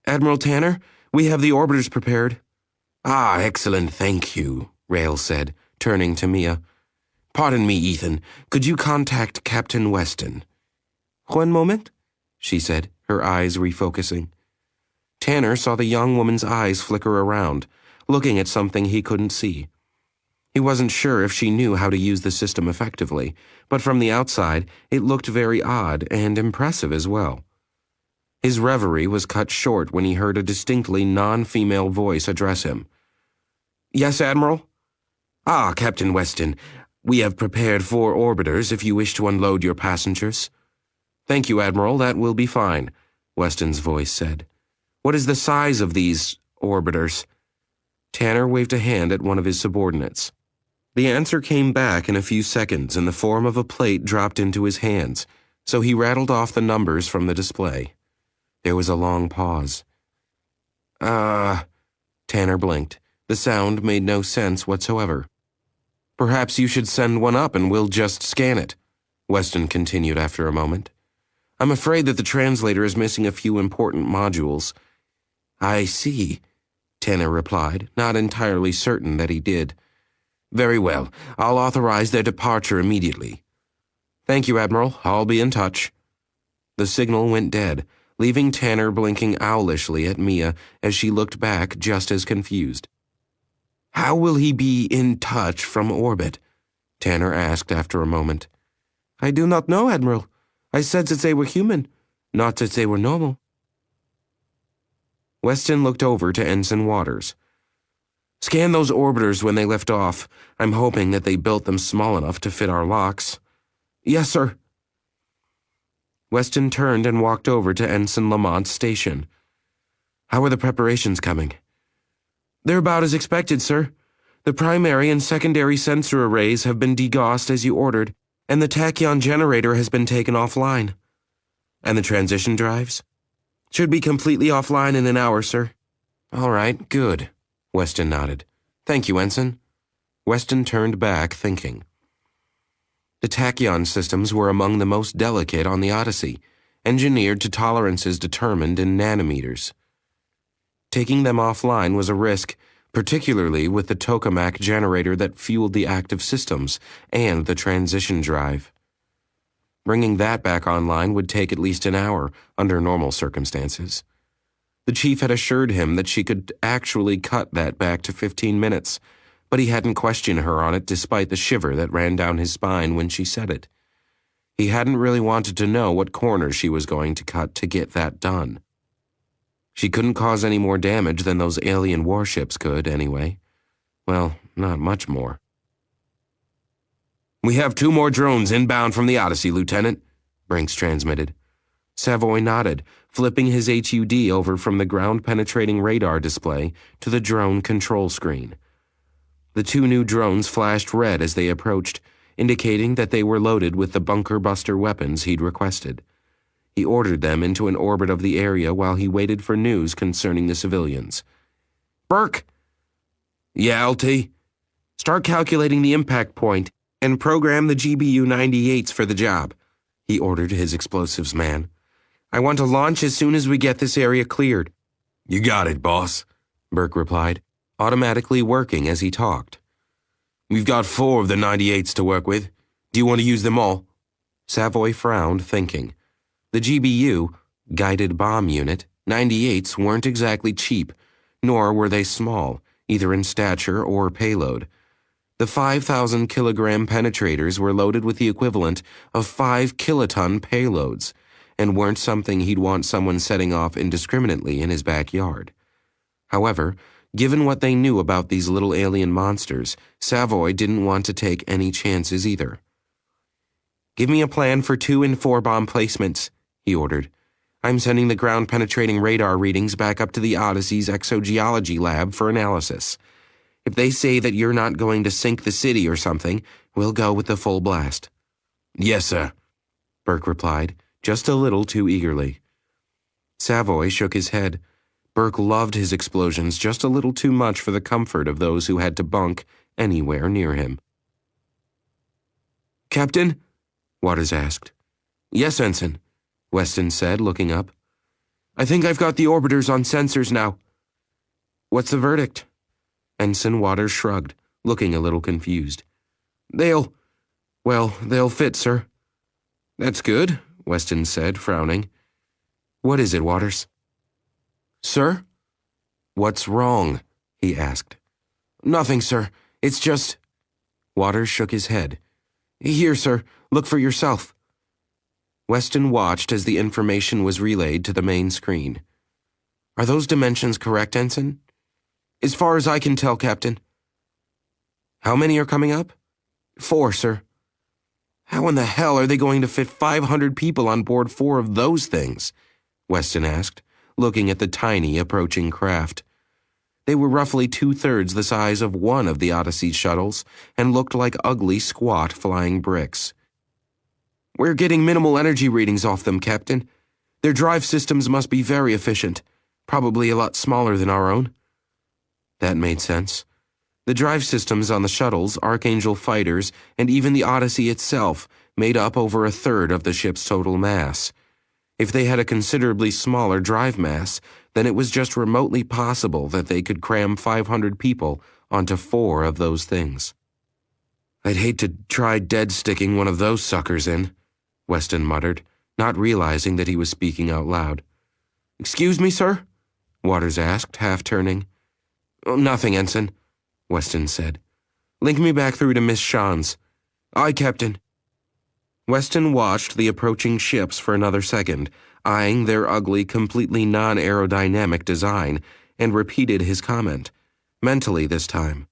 Admiral Tanner, we have the orbiters prepared. Ah, excellent, thank you, Rail said, turning to Mia. Pardon me, Ethan. Could you contact Captain Weston? One moment, she said, her eyes refocusing. Tanner saw the young woman's eyes flicker around, looking at something he couldn't see. He wasn't sure if she knew how to use the system effectively, but from the outside, it looked very odd and impressive as well. His reverie was cut short when he heard a distinctly non-female voice address him. Yes, Admiral? Ah, Captain Weston, we have prepared 4 orbiters if you wish to unload your passengers. Thank you, Admiral, that will be fine, Weston's voice said. What is the size of these orbiters? Tanner waved a hand at one of his subordinates. The answer came back in a few seconds in the form of a plate dropped into his hands, so he rattled off the numbers from the display. There was a long pause. Tanner blinked. The sound made no sense whatsoever. Perhaps you should send one up and we'll just scan it, Weston continued after a moment. I'm afraid that the translator is missing a few important modules. I see, Tanner replied, not entirely certain that he did. Very well. I'll authorize their departure immediately. Thank you, Admiral. I'll be in touch. The signal went dead, leaving Tanner blinking owlishly at Mia as she looked back just as confused. How will he be in touch from orbit? Tanner asked after a moment. I do not know, Admiral. I said that they were human, not that they were normal. Weston looked over to Ensign Waters. Scan those orbiters when they lift off. I'm hoping that they built them small enough to fit our locks. Yes, sir. Weston turned and walked over to Ensign Lamont's station. How are the preparations coming? They're about as expected, sir. The primary and secondary sensor arrays have been degaussed as you ordered, and the tachyon generator has been taken offline. And the transition drives? Should be completely offline in an hour, sir. All right, good. Weston nodded. Thank you, Ensign. Weston turned back, thinking. The tachyon systems were among the most delicate on the Odyssey, engineered to tolerances determined in nanometers. Taking them offline was a risk, particularly with the tokamak generator that fueled the active systems and the transition drive. Bringing that back online would take at least an hour under normal circumstances. The chief had assured him that she could actually cut that back to 15 minutes, but he hadn't questioned her on it despite the shiver that ran down his spine when she said it. He hadn't really wanted to know what corner she was going to cut to get that done. She couldn't cause any more damage than those alien warships could, anyway. Well, not much more. We have 2 more drones inbound from the Odyssey, Lieutenant, Brinks transmitted. Savoy nodded, flipping his HUD over from the ground-penetrating radar display to the drone control screen. The 2 new drones flashed red as they approached, indicating that they were loaded with the bunker-buster weapons he'd requested. He ordered them into an orbit of the area while he waited for news concerning the civilians. Burke! Yeah, LT? Start calculating the impact point and program the GBU-98s for the job, he ordered his explosives man. I want to launch as soon as we get this area cleared. You got it, boss, Burke replied, automatically working as he talked. We've got 4 of the 98s to work with. Do you want to use them all? Savoy frowned, thinking. The GBU, Guided Bomb Unit, 98s weren't exactly cheap, nor were they small, either in stature or payload. The 5,000-kilogram penetrators were loaded with the equivalent of 5-kiloton payloads, and weren't something he'd want someone setting off indiscriminately in his backyard. However, given what they knew about these little alien monsters, Savoy didn't want to take any chances either. Give me a plan for 2 and 4 bomb placements, he ordered. I'm sending the ground-penetrating radar readings back up to the Odyssey's exogeology lab for analysis. If they say that you're not going to sink the city or something, we'll go with the full blast. Yes, sir, Burke replied, just a little too eagerly. Savoy shook his head. Burke loved his explosions just a little too much for the comfort of those who had to bunk anywhere near him. Captain? Waters asked. Yes, Ensign, Weston said, looking up. I think I've got the orbiters on sensors now. What's the verdict? Ensign Waters shrugged, looking a little confused. They'll fit, sir. That's good, Weston said, frowning. What is it, Waters? Sir? What's wrong? He asked. Nothing, sir. It's just... Waters shook his head. Here, sir. Look for yourself. Weston watched as the information was relayed to the main screen. Are those dimensions correct, Ensign? As far as I can tell, Captain. How many are coming up? 4, sir. How in the hell are they going to fit 500 people on board 4 of those things? Weston asked, looking at the tiny, approaching craft. They were roughly 2/3 the size of one of the Odyssey's shuttles and looked like ugly, squat flying bricks. We're getting minimal energy readings off them, Captain. Their drive systems must be very efficient, probably a lot smaller than our own. That made sense. The drive systems on the shuttles, Archangel fighters, and even the Odyssey itself made up over 1/3 of the ship's total mass. If they had a considerably smaller drive mass, then it was just remotely possible that they could cram 500 people onto 4 of those things. I'd hate to try dead-sticking one of those suckers in, Weston muttered, not realizing that he was speaking out loud. Excuse me, sir? Waters asked, half turning. Nothing, Ensign, Weston said. Link me back through to Miss Shaw's. Aye, Captain. Weston watched the approaching ships for another second, eyeing their ugly, completely non-aerodynamic design, and repeated his comment, mentally this time.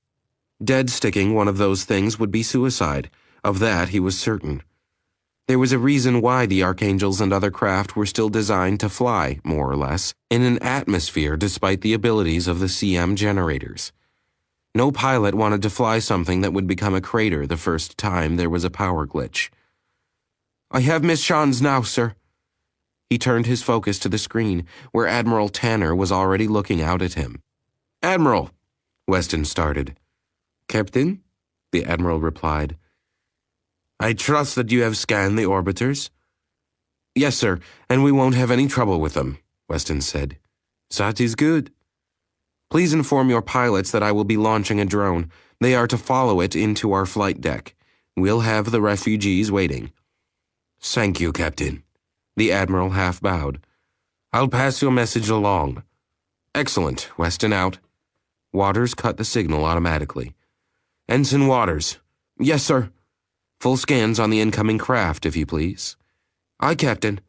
Dead-sticking one of those things would be suicide. Of that he was certain. There was a reason why the Archangels and other craft were still designed to fly, more or less, in an atmosphere despite the abilities of the CM generators. No pilot wanted to fly something that would become a crater the first time there was a power glitch. I have Miss Shans now, sir. He turned his focus to the screen, where Admiral Tanner was already looking out at him. Admiral, Weston started. Captain? The Admiral replied. I trust that you have scanned the orbiters? Yes, sir, and we won't have any trouble with them, Weston said. That is good. Please inform your pilots that I will be launching a drone. They are to follow it into our flight deck. We'll have the refugees waiting. Thank you, Captain. The Admiral half bowed. I'll pass your message along. Excellent. Weston out. Waters cut the signal automatically. Ensign Waters. Yes, sir. Full scans on the incoming craft, if you please. Aye, Captain.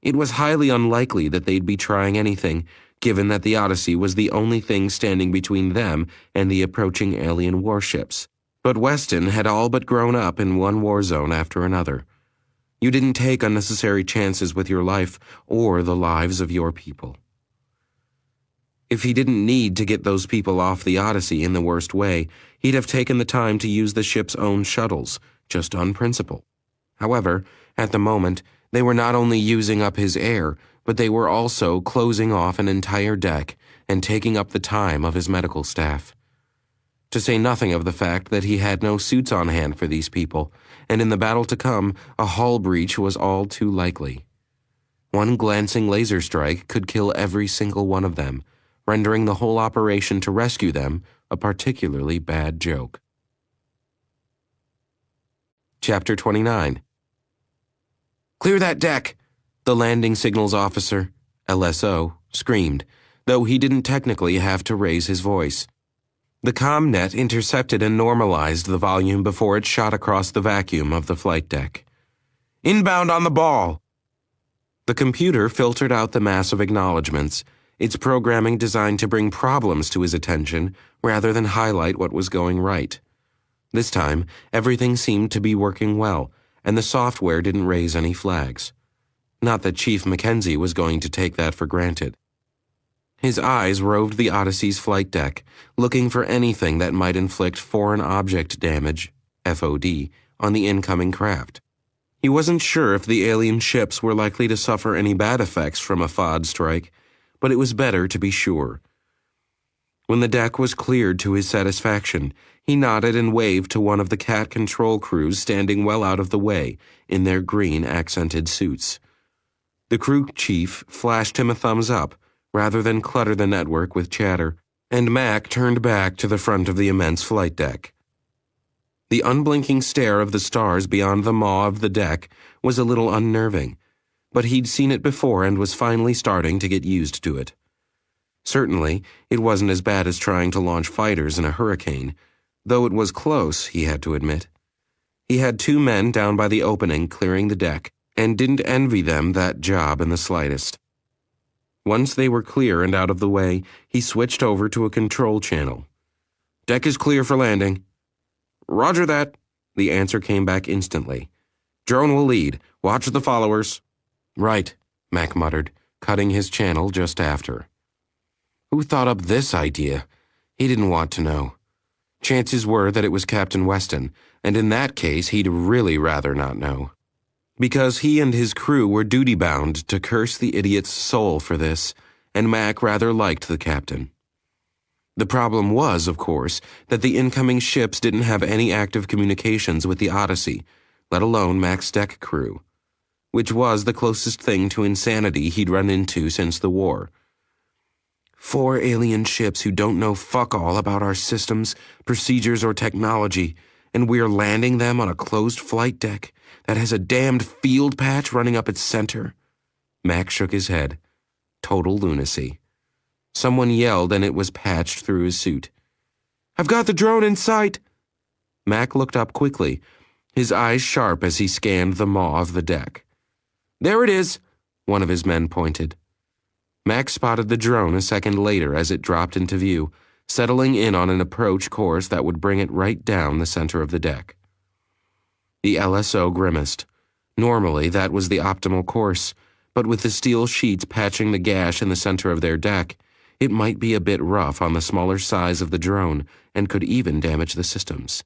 It was highly unlikely that they'd be trying anything, given that the Odyssey was the only thing standing between them and the approaching alien warships. But Weston had all but grown up in one war zone after another. You didn't take unnecessary chances with your life or the lives of your people. If he didn't need to get those people off the Odyssey in the worst way, he'd have taken the time to use the ship's own shuttles, just on principle. However, at the moment, they were not only using up his air, but they were also closing off an entire deck and taking up the time of his medical staff. To say nothing of the fact that he had no suits on hand for these people, and in the battle to come, a hull breach was all too likely. One glancing laser strike could kill every single one of them, rendering the whole operation to rescue them a particularly bad joke. Chapter 29. Clear that deck! The landing signals officer, LSO, screamed, though he didn't technically have to raise his voice. The ComNet intercepted and normalized the volume before it shot across the vacuum of the flight deck. Inbound on the ball! The computer filtered out the mass of acknowledgments, its programming designed to bring problems to his attention rather than highlight what was going right. This time, everything seemed to be working well, and the software didn't raise any flags. Not that Chief Mackenzie was going to take that for granted. His eyes roved the Odyssey's flight deck, looking for anything that might inflict foreign object damage, FOD, on the incoming craft. He wasn't sure if the alien ships were likely to suffer any bad effects from a FOD strike, but it was better to be sure. When the deck was cleared to his satisfaction, he nodded and waved to one of the CAT control crews standing well out of the way in their green accented suits. The crew chief flashed him a thumbs up, rather than clutter the network with chatter, and Mac turned back to the front of the immense flight deck. The unblinking stare of the stars beyond the maw of the deck was a little unnerving, but he'd seen it before and was finally starting to get used to it. Certainly, it wasn't as bad as trying to launch fighters in a hurricane, though it was close, he had to admit. He had 2 men down by the opening clearing the deck, and didn't envy them that job in the slightest. Once they were clear and out of the way, he switched over to a control channel. Deck is clear for landing. Roger that. The answer came back instantly. Drone will lead. Watch the followers. Right, Mac muttered, cutting his channel just after. Who thought up this idea? He didn't want to know. Chances were that it was Captain Weston, and in that case he'd really rather not know. Because he and his crew were duty-bound to curse the idiot's soul for this, and Mac rather liked the captain. The problem was, of course, that the incoming ships didn't have any active communications with the Odyssey, let alone Mac's deck crew, which was the closest thing to insanity he'd run into since the war. 4 alien ships who don't know fuck all about our systems, procedures, or technology, and we're landing them on a closed flight deck that has a damned field patch running up its center. Mac shook his head. Total lunacy. Someone yelled and it was patched through his suit. I've got the drone in sight! Mac looked up quickly, his eyes sharp as he scanned the maw of the deck. "There it is," one of his men pointed. Mac spotted the drone a second later as it dropped into view, settling in on an approach course that would bring it right down the center of the deck. The LSO grimaced. Normally, that was the optimal course, but with the steel sheets patching the gash in the center of their deck, it might be a bit rough on the smaller size of the drone and could even damage the systems.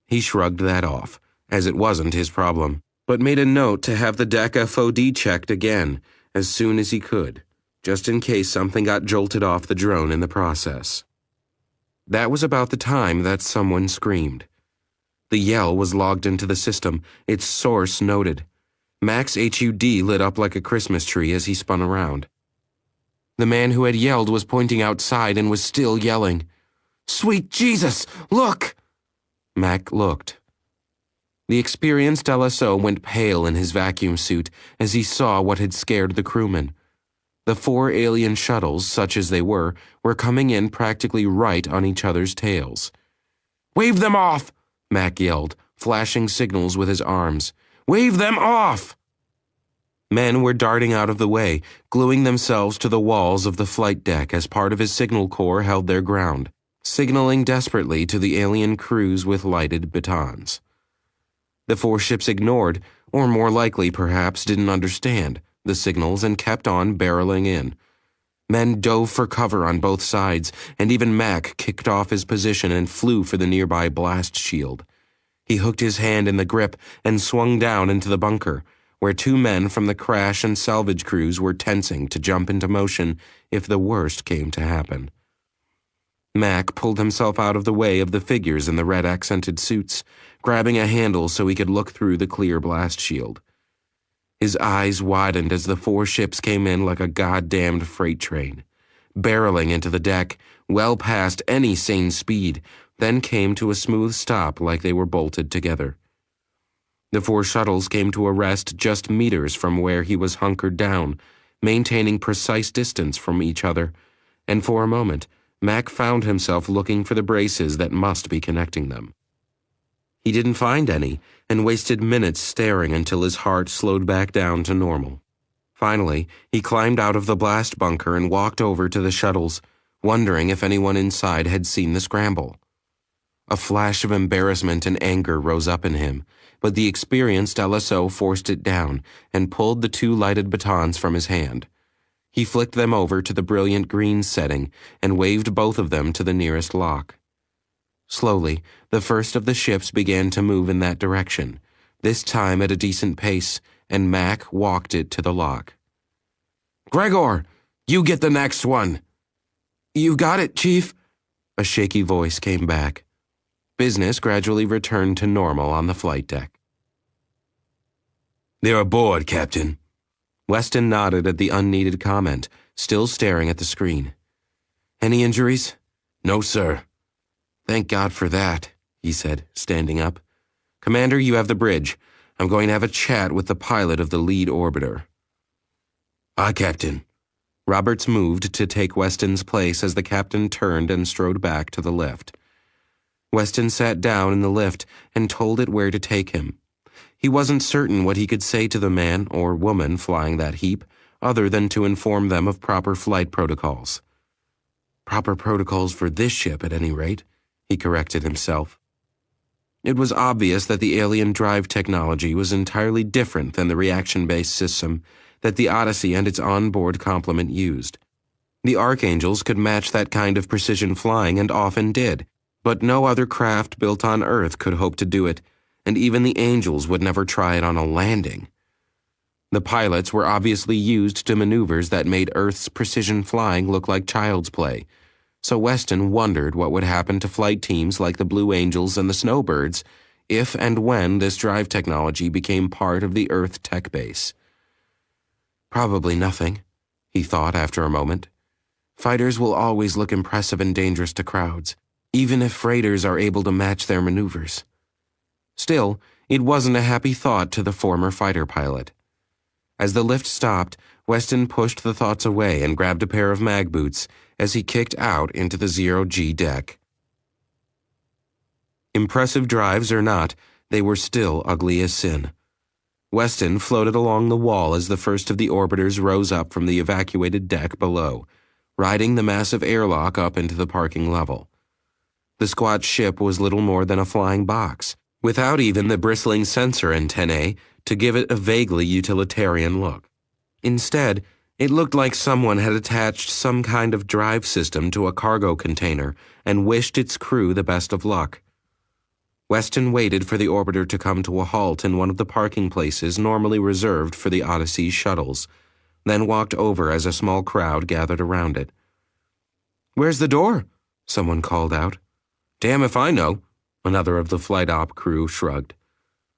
He shrugged that off, as it wasn't his problem, but made a note to have the deck FOD checked again as soon as he could, just in case something got jolted off the drone in the process. That was about the time that someone screamed. The yell was logged into the system, its source noted. Mac's HUD lit up like a Christmas tree as he spun around. The man who had yelled was pointing outside and was still yelling. "Sweet Jesus, look!" Mac looked. The experienced LSO went pale in his vacuum suit as he saw what had scared the crewmen. The 4 alien shuttles, such as they were coming in practically right on each other's tails. "Wave them off!" Mac yelled, flashing signals with his arms. "Wave them off!" Men were darting out of the way, gluing themselves to the walls of the flight deck as part of his signal corps held their ground, signaling desperately to the alien crews with lighted batons. The 4 ships ignored, or more likely perhaps didn't understand, the signals and kept on barreling in. Men dove for cover on both sides, and even Mac kicked off his position and flew for the nearby blast shield. He hooked his hand in the grip and swung down into the bunker, where 2 men from the crash and salvage crews were tensing to jump into motion if the worst came to happen. Mac pulled himself out of the way of the figures in the red-accented suits, grabbing a handle so he could look through the clear blast shield. His eyes widened as the 4 ships came in like a goddamned freight train, barreling into the deck, well past any sane speed, then came to a smooth stop like they were bolted together. The 4 shuttles came to a rest just meters from where he was hunkered down, maintaining precise distance from each other, and for a moment, Mac found himself looking for the braces that must be connecting them. He didn't find any, and wasted minutes staring until his heart slowed back down to normal. Finally, he climbed out of the blast bunker and walked over to the shuttles, wondering if anyone inside had seen the scramble. A flash of embarrassment and anger rose up in him, but the experienced LSO forced it down and pulled the 2 lighted batons from his hand. He flicked them over to the brilliant green setting and waved both of them to the nearest lock. Slowly, the first of the ships began to move in that direction, this time at a decent pace, and Mac walked it to the lock. "Gregor, you get the next one." "You got it, Chief," a shaky voice came back. Business gradually returned to normal on the flight deck. "They're aboard, Captain." Weston nodded at the unneeded comment, still staring at the screen. "Any injuries?" "No, sir." "Thank God for that," he said, standing up. "Commander, you have the bridge. I'm going to have a chat with the pilot of the lead orbiter." "Aye, Captain." Roberts moved to take Weston's place as the captain turned and strode back to the lift. Weston sat down in the lift and told it where to take him. He wasn't certain what he could say to the man or woman flying that heap, other than to inform them of proper flight protocols. Proper protocols for this ship, at any rate, he corrected himself. It was obvious that the alien drive technology was entirely different than the reaction-based system that the Odyssey and its onboard complement used. The Archangels could match that kind of precision flying and often did, but no other craft built on Earth could hope to do it, and even the Angels would never try it on a landing. The pilots were obviously used to maneuvers that made Earth's precision flying look like child's play, so Weston wondered what would happen to flight teams like the Blue Angels and the Snowbirds if and when this drive technology became part of the Earth tech base. Probably nothing, he thought after a moment. Fighters will always look impressive and dangerous to crowds, even if freighters are able to match their maneuvers. Still, it wasn't a happy thought to the former fighter pilot. As the lift stopped, Weston pushed the thoughts away and grabbed a pair of mag boots as he kicked out into the 0G deck. Impressive drives or not, They were still ugly as sin. Weston floated along the wall as the first of the orbiters rose up from the evacuated deck below, riding the massive airlock up into the parking level. The squat ship was little more than a flying box, without even the bristling sensor antennae to give it a vaguely utilitarian look. Instead, it looked like someone had attached some kind of drive system to a cargo container and wished its crew the best of luck. Weston waited for the orbiter to come to a halt in one of the parking places normally reserved for the Odyssey's shuttles, then walked over as a small crowd gathered around it. "Where's the door?" someone called out. "Damn if I know," another of the flight op crew shrugged.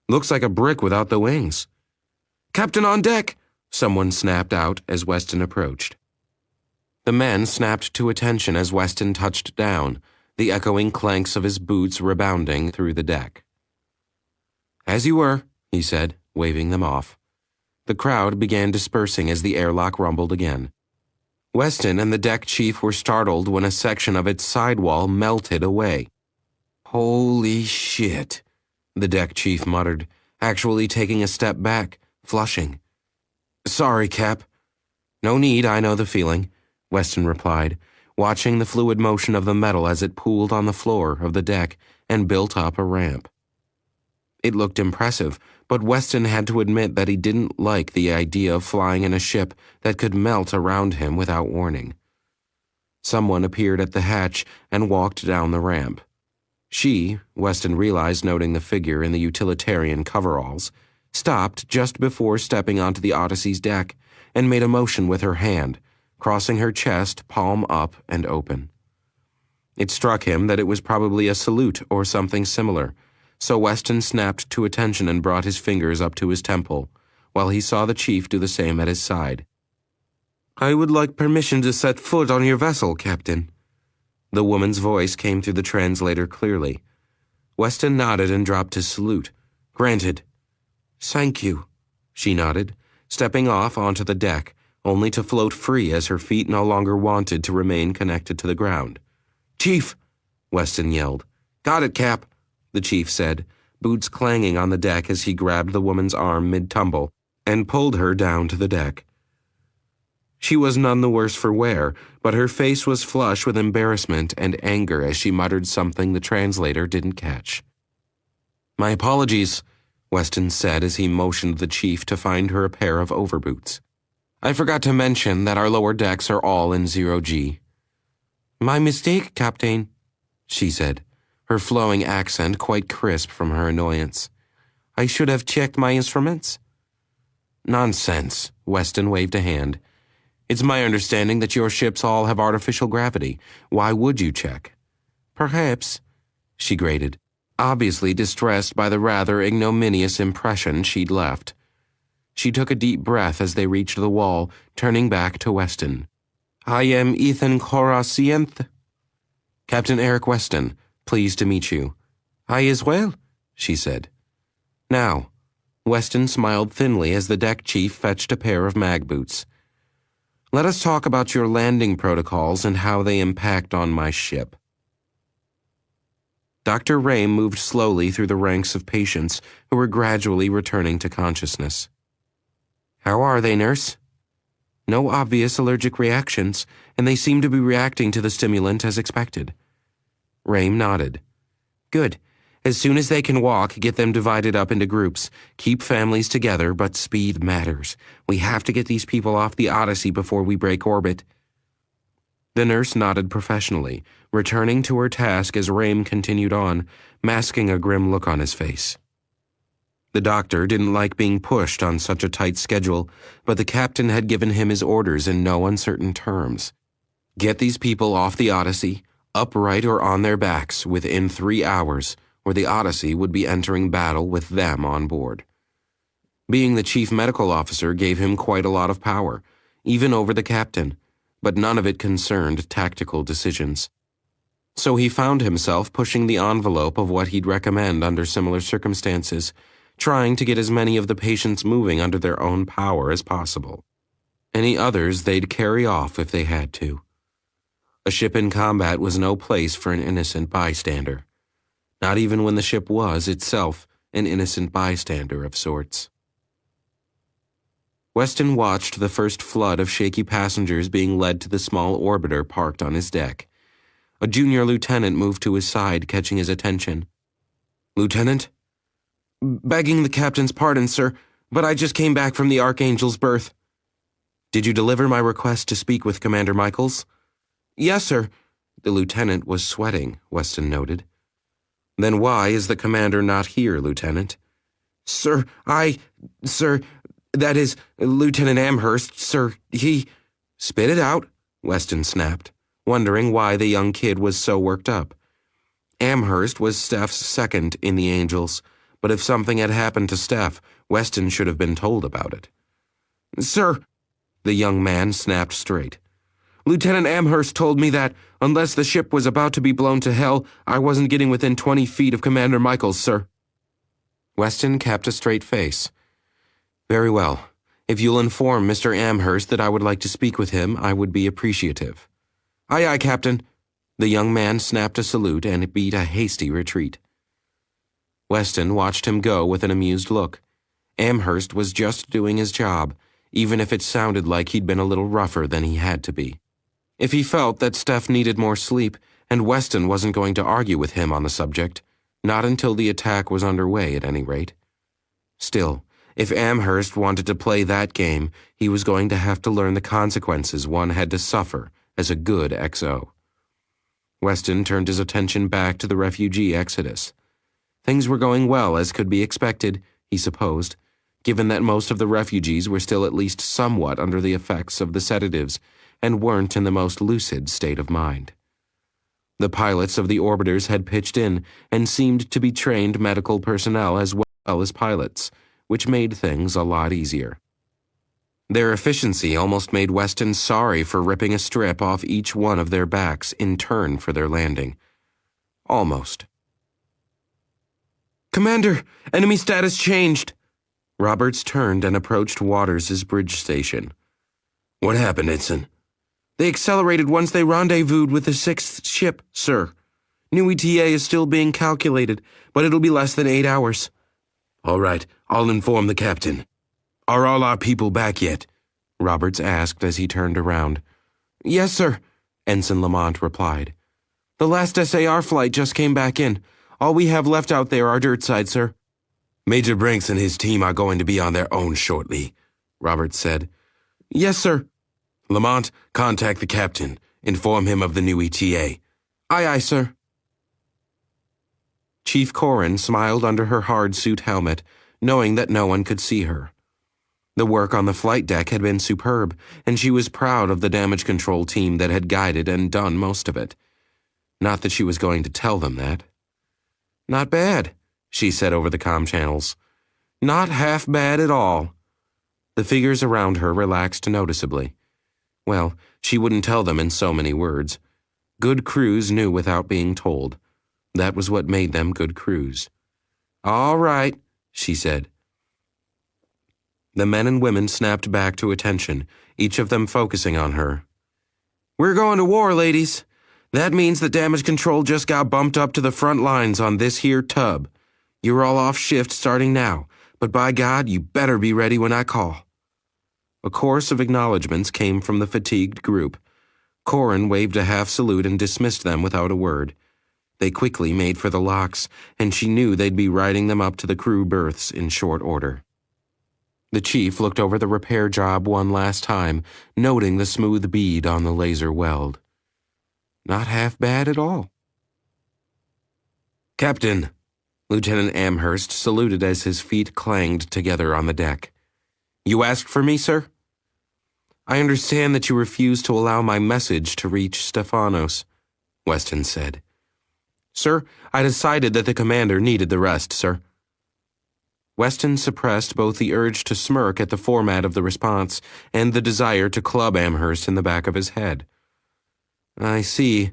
"Looks like a brick without the wings." "Captain on deck!" someone snapped out as Weston approached. The men snapped to attention as Weston touched down, the echoing clanks of his boots rebounding through the deck. "As you were," he said, waving them off. The crowd began dispersing as the airlock rumbled again. Weston and the deck chief were startled when a section of its sidewall melted away. "Holy shit," the deck chief muttered, actually taking a step back, flushing. "Sorry, Cap." "No need, I know the feeling," Weston replied, watching the fluid motion of the metal as it pooled on the floor of the deck and built up a ramp. It looked impressive, but Weston had to admit that he didn't like the idea of flying in a ship that could melt around him without warning. Someone appeared at the hatch and walked down the ramp. She, Weston realized noting the figure in the utilitarian coveralls, stopped just before stepping onto the Odyssey's deck and made a motion with her hand, crossing her chest, palm up and open. It struck him that it was probably a salute or something similar, so Weston snapped to attention and brought his fingers up to his temple, while he saw the chief do the same at his side. "I would like permission to set foot on your vessel, Captain." The woman's voice came through the translator clearly. Weston nodded and dropped his salute. "Granted." "Thank you," she nodded, stepping off onto the deck, only to float free as her feet no longer wanted to remain connected to the ground. "Chief!" Weston yelled. "Got it, Cap," the chief said, boots clanging on the deck as he grabbed the woman's arm mid-tumble and pulled her down to the deck. She was none the worse for wear, but her face was flush with embarrassment and anger as she muttered something the translator didn't catch. "My apologies," Weston said as he motioned the chief to find her a pair of overboots. "I forgot to mention that our lower decks are all in 0G. "My mistake, Captain," she said, her flowing accent quite crisp from her annoyance. "I should have checked my instruments." "Nonsense," Weston waved a hand. "It's my understanding that your ships all have artificial gravity. Why would you check?" "Perhaps," she grated, obviously distressed by the rather ignominious impression she'd left. She took a deep breath as they reached the wall, turning back to Weston. "I am Ethan Corasienth." "Captain Eric Weston, pleased to meet you." "I as well," she said. "Now," Weston smiled thinly as the deck chief fetched a pair of mag boots. "Let us talk about your landing protocols and how they impact on my ship." Dr. Ray moved slowly through the ranks of patients who were gradually returning to consciousness. "How are they, nurse?" "No obvious allergic reactions, and they seem to be reacting to the stimulant as expected." Rame nodded. "Good. As soon as they can walk, get them divided up into groups. Keep families together, but speed matters. We have to get these people off the Odyssey before we break orbit." The nurse nodded professionally, returning to her task as Rame continued on, masking a grim look on his face. The doctor didn't like being pushed on such a tight schedule, but the captain had given him his orders in no uncertain terms. Get these people off the Odyssey, upright or on their backs, within 3 hours, or the Odyssey would be entering battle with them on board. Being the chief medical officer gave him quite a lot of power, even over the captain, but none of it concerned tactical decisions. So he found himself pushing the envelope of what he'd recommend under similar circumstances, trying to get as many of the patients moving under their own power as possible. Any others they'd carry off if they had to. A ship in combat was no place for an innocent bystander. Not even when the ship was, itself, an innocent bystander of sorts. Weston watched the first flood of shaky passengers being led to the small orbiter parked on his deck. A junior lieutenant moved to his side, catching his attention. "Lieutenant?" "Begging the captain's pardon, sir, but I just came back from the Archangel's berth." "Did you deliver my request to speak with Commander Michaels?" "Yes, sir." The lieutenant was sweating, Weston noted. "Then why is the commander not here, Lieutenant?" Sir, that is, Lieutenant Amherst, sir, he—" "Spit it out," Weston snapped, wondering why the young kid was so worked up. Amherst was Steph's second in the Angels, but if something had happened to Steph, Weston should have been told about it. "Sir," the young man snapped straight. "Lieutenant Amherst told me that, unless the ship was about to be blown to hell, I wasn't getting within 20 feet of Commander Michaels, sir." Weston kept a straight face. "Very well. If you'll inform Mr. Amherst that I would like to speak with him, I would be appreciative." "Aye, aye, Captain." The young man snapped a salute and beat a hasty retreat. Weston watched him go with an amused look. Amherst was just doing his job, even if it sounded like he'd been a little rougher than he had to be. If he felt that Steph needed more sleep, and Weston wasn't going to argue with him on the subject, not until the attack was underway at any rate. Still, if Amherst wanted to play that game, he was going to have to learn the consequences one had to suffer as a good XO. Weston turned his attention back to the refugee exodus. Things were going well, as could be expected, he supposed, given that most of the refugees were still at least somewhat under the effects of the sedatives and weren't in the most lucid state of mind. The pilots of the orbiters had pitched in and seemed to be trained medical personnel as well as pilots, which made things a lot easier. Their efficiency almost made Weston sorry for ripping a strip off each one of their backs in turn for their landing. Almost. "Commander, enemy status changed." Roberts turned and approached Waters' bridge station. "What happened, Ensign?" "They accelerated once they rendezvoused with the 6th ship, sir. New ETA is still being calculated, but it'll be less than 8 hours." "All right, I'll inform the captain." "Are all our people back yet?" Roberts asked as he turned around. "Yes, sir," Ensign Lamont replied. "The last SAR flight just came back in. All we have left out there are dirt side, sir." "Major Brinks and his team are going to be on their own shortly," Roberts said. "Yes, sir." "Lamont, contact the captain. Inform him of the new ETA." "Aye, aye, sir." Chief Corrin smiled under her hard suit helmet, knowing that no one could see her. The work on the flight deck had been superb, and she was proud of the damage control team that had guided and done most of it. Not that she was going to tell them that. "Not bad," she said over the comm channels. "Not half bad at all." The figures around her relaxed noticeably. Well, she wouldn't tell them in so many words. Good crews knew without being told. That was what made them good crews. "All right," she said. The men and women snapped back to attention, each of them focusing on her. "We're going to war, ladies. That means that damage control just got bumped up to the front lines on this here tub. You're all off shift starting now, but by God, you better be ready when I call." A chorus of acknowledgments came from the fatigued group. Corrin waved a half salute and dismissed them without a word. They quickly made for the locks, and she knew they'd be riding them up to the crew berths in short order. The chief looked over the repair job one last time, noting the smooth bead on the laser weld. Not half bad at all. "Captain," Lieutenant Amherst saluted as his feet clanged together on the deck. "You asked for me, sir?" "I understand that you refused to allow my message to reach Stephanos," Weston said. "Sir, I decided that the commander needed the rest, sir." Weston suppressed both the urge to smirk at the format of the response and the desire to club Amherst in the back of his head. "I see."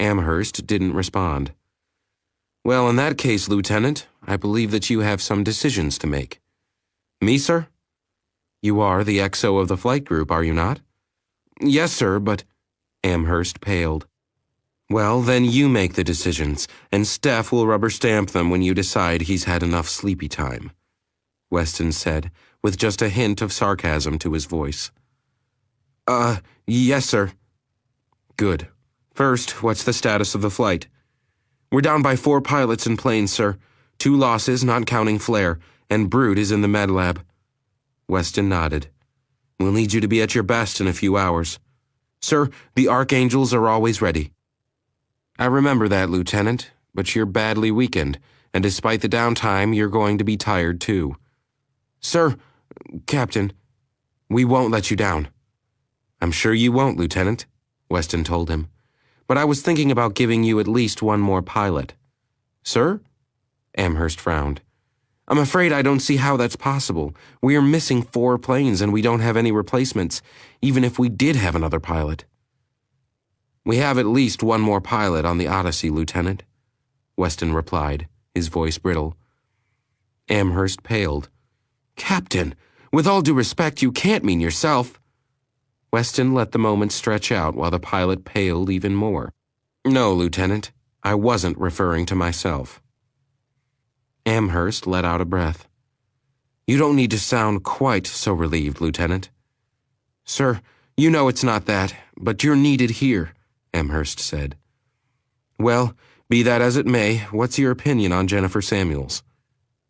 Amherst didn't respond. "Well, in that case, Lieutenant, I believe that you have some decisions to make." "Me, sir?" "You are the XO of the flight group, are you not?" "Yes, sir, but—" Amherst paled. Well, then you make the decisions, and Steph will rubber stamp them when you decide he's had enough sleepy time," Weston said, with just a hint of sarcasm to his voice. Yes, sir." "Good. First, what's the status of the flight?" "We're down by 4 pilots and planes, sir. 2 losses, not counting Flair, and Brood is in the med lab." Weston nodded. "We'll need you to be at your best in a few hours. Sir, the Archangels are always ready." "I remember that, Lieutenant, but you're badly weakened, and despite the downtime, you're going to be tired too." "Sir, Captain, we won't let you down." "I'm sure you won't, Lieutenant," Weston told him. "But I was thinking about giving you at least one more pilot." "Sir?" Amherst frowned. "I'm afraid I don't see how that's possible. We are missing 4 planes and we don't have any replacements, even if we did have another pilot." "We have at least one more pilot on the Odyssey, Lieutenant," Weston replied, his voice brittle. Amherst paled. "Captain, with all due respect, you can't mean yourself." Weston let the moment stretch out while the pilot paled even more. "No, Lieutenant, I wasn't referring to myself." Amherst let out a breath. "You don't need to sound quite so relieved, Lieutenant." "Sir, you know it's not that, but you're needed here," Amherst said. "Well, be that as it may, what's your opinion on Jennifer Samuels?"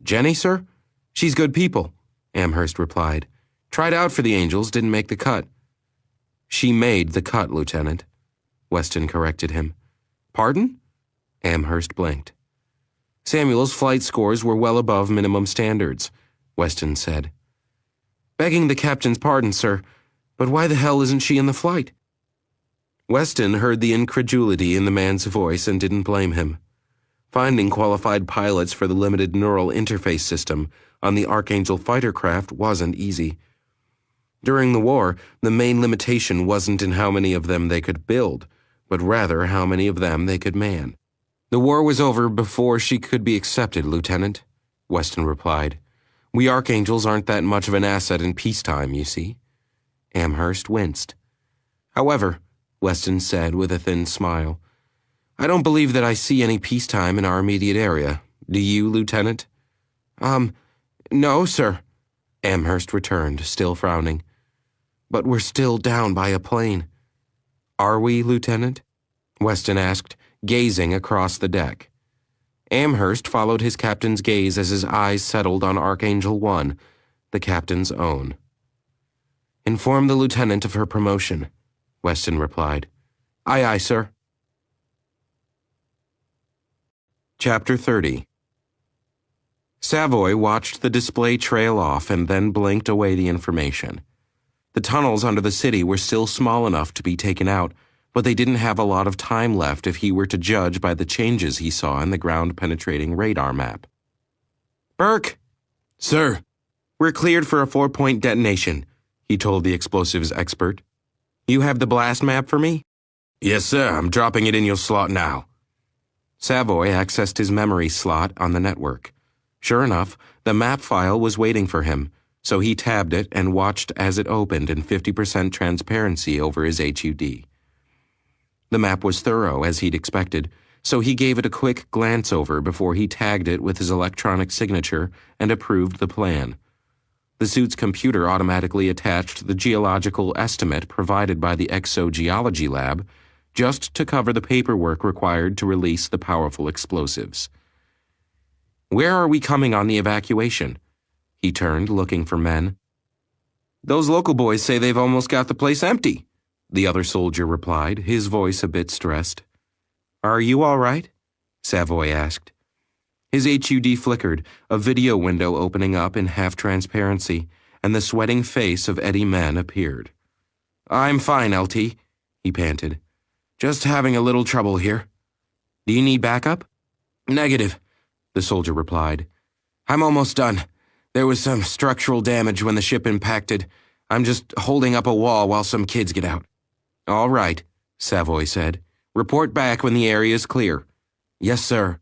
"Jenny, sir? She's good people," Amherst replied. "Tried out for the Angels, didn't make the cut." "She made the cut, Lieutenant," Weston corrected him. "Pardon?" Amherst blinked. "Samuel's flight scores were well above minimum standards," Weston said. "Begging the captain's pardon, sir, but why the hell isn't she in the flight?" Weston heard the incredulity in the man's voice and didn't blame him. Finding qualified pilots for the limited neural interface system on the Archangel fighter craft wasn't easy. During the war, the main limitation wasn't in how many of them they could build, but rather how many of them they could man. "The war was over before she could be accepted, Lieutenant," Weston replied. "We Archangels aren't that much of an asset in peacetime, you see." Amherst winced. "However," Weston said with a thin smile, "I don't believe that I see any peacetime in our immediate area. Do you, Lieutenant?" No, sir," Amherst returned, still frowning. "But we're still down by a plane." "Are we, Lieutenant?" Weston asked, gazing across the deck. Amherst followed his captain's gaze as his eyes settled on Archangel 1, the captain's own. "Inform the lieutenant of her promotion," Weston replied. "Aye, aye, sir." Chapter 30. Savoy watched the display trail off and then blinked away the information. The tunnels under the city were still small enough to be taken out, but they didn't have a lot of time left if he were to judge by the changes he saw in the ground-penetrating radar map. "Burke!" "Sir." "We're cleared for a 4-point detonation," he told the explosives expert. "You have the blast map for me?" "Yes, sir. I'm dropping it in your slot now." Savoy accessed his memory slot on the network. Sure enough, the map file was waiting for him, so he tabbed it and watched as it opened in 50% transparency over his HUD. The map was thorough, as he'd expected, so he gave it a quick glance over before he tagged it with his electronic signature and approved the plan. The suit's computer automatically attached the geological estimate provided by the exogeology lab, just to cover the paperwork required to release the powerful explosives. "Where are we coming on the evacuation?" He turned, looking for men. "Those local boys say they've almost got the place empty," the other soldier replied, his voice a bit stressed. "Are you all right?" Savoy asked. His HUD flickered, a video window opening up in half-transparency, and the sweating face of Eddie Mann appeared. "I'm fine, LT," he panted. "Just having a little trouble here." "Do you need backup?" "Negative," the soldier replied. "I'm almost done. There was some structural damage when the ship impacted. I'm just holding up a wall while some kids get out." "All right," Savoy said. "Report back when the area is clear." "Yes, sir."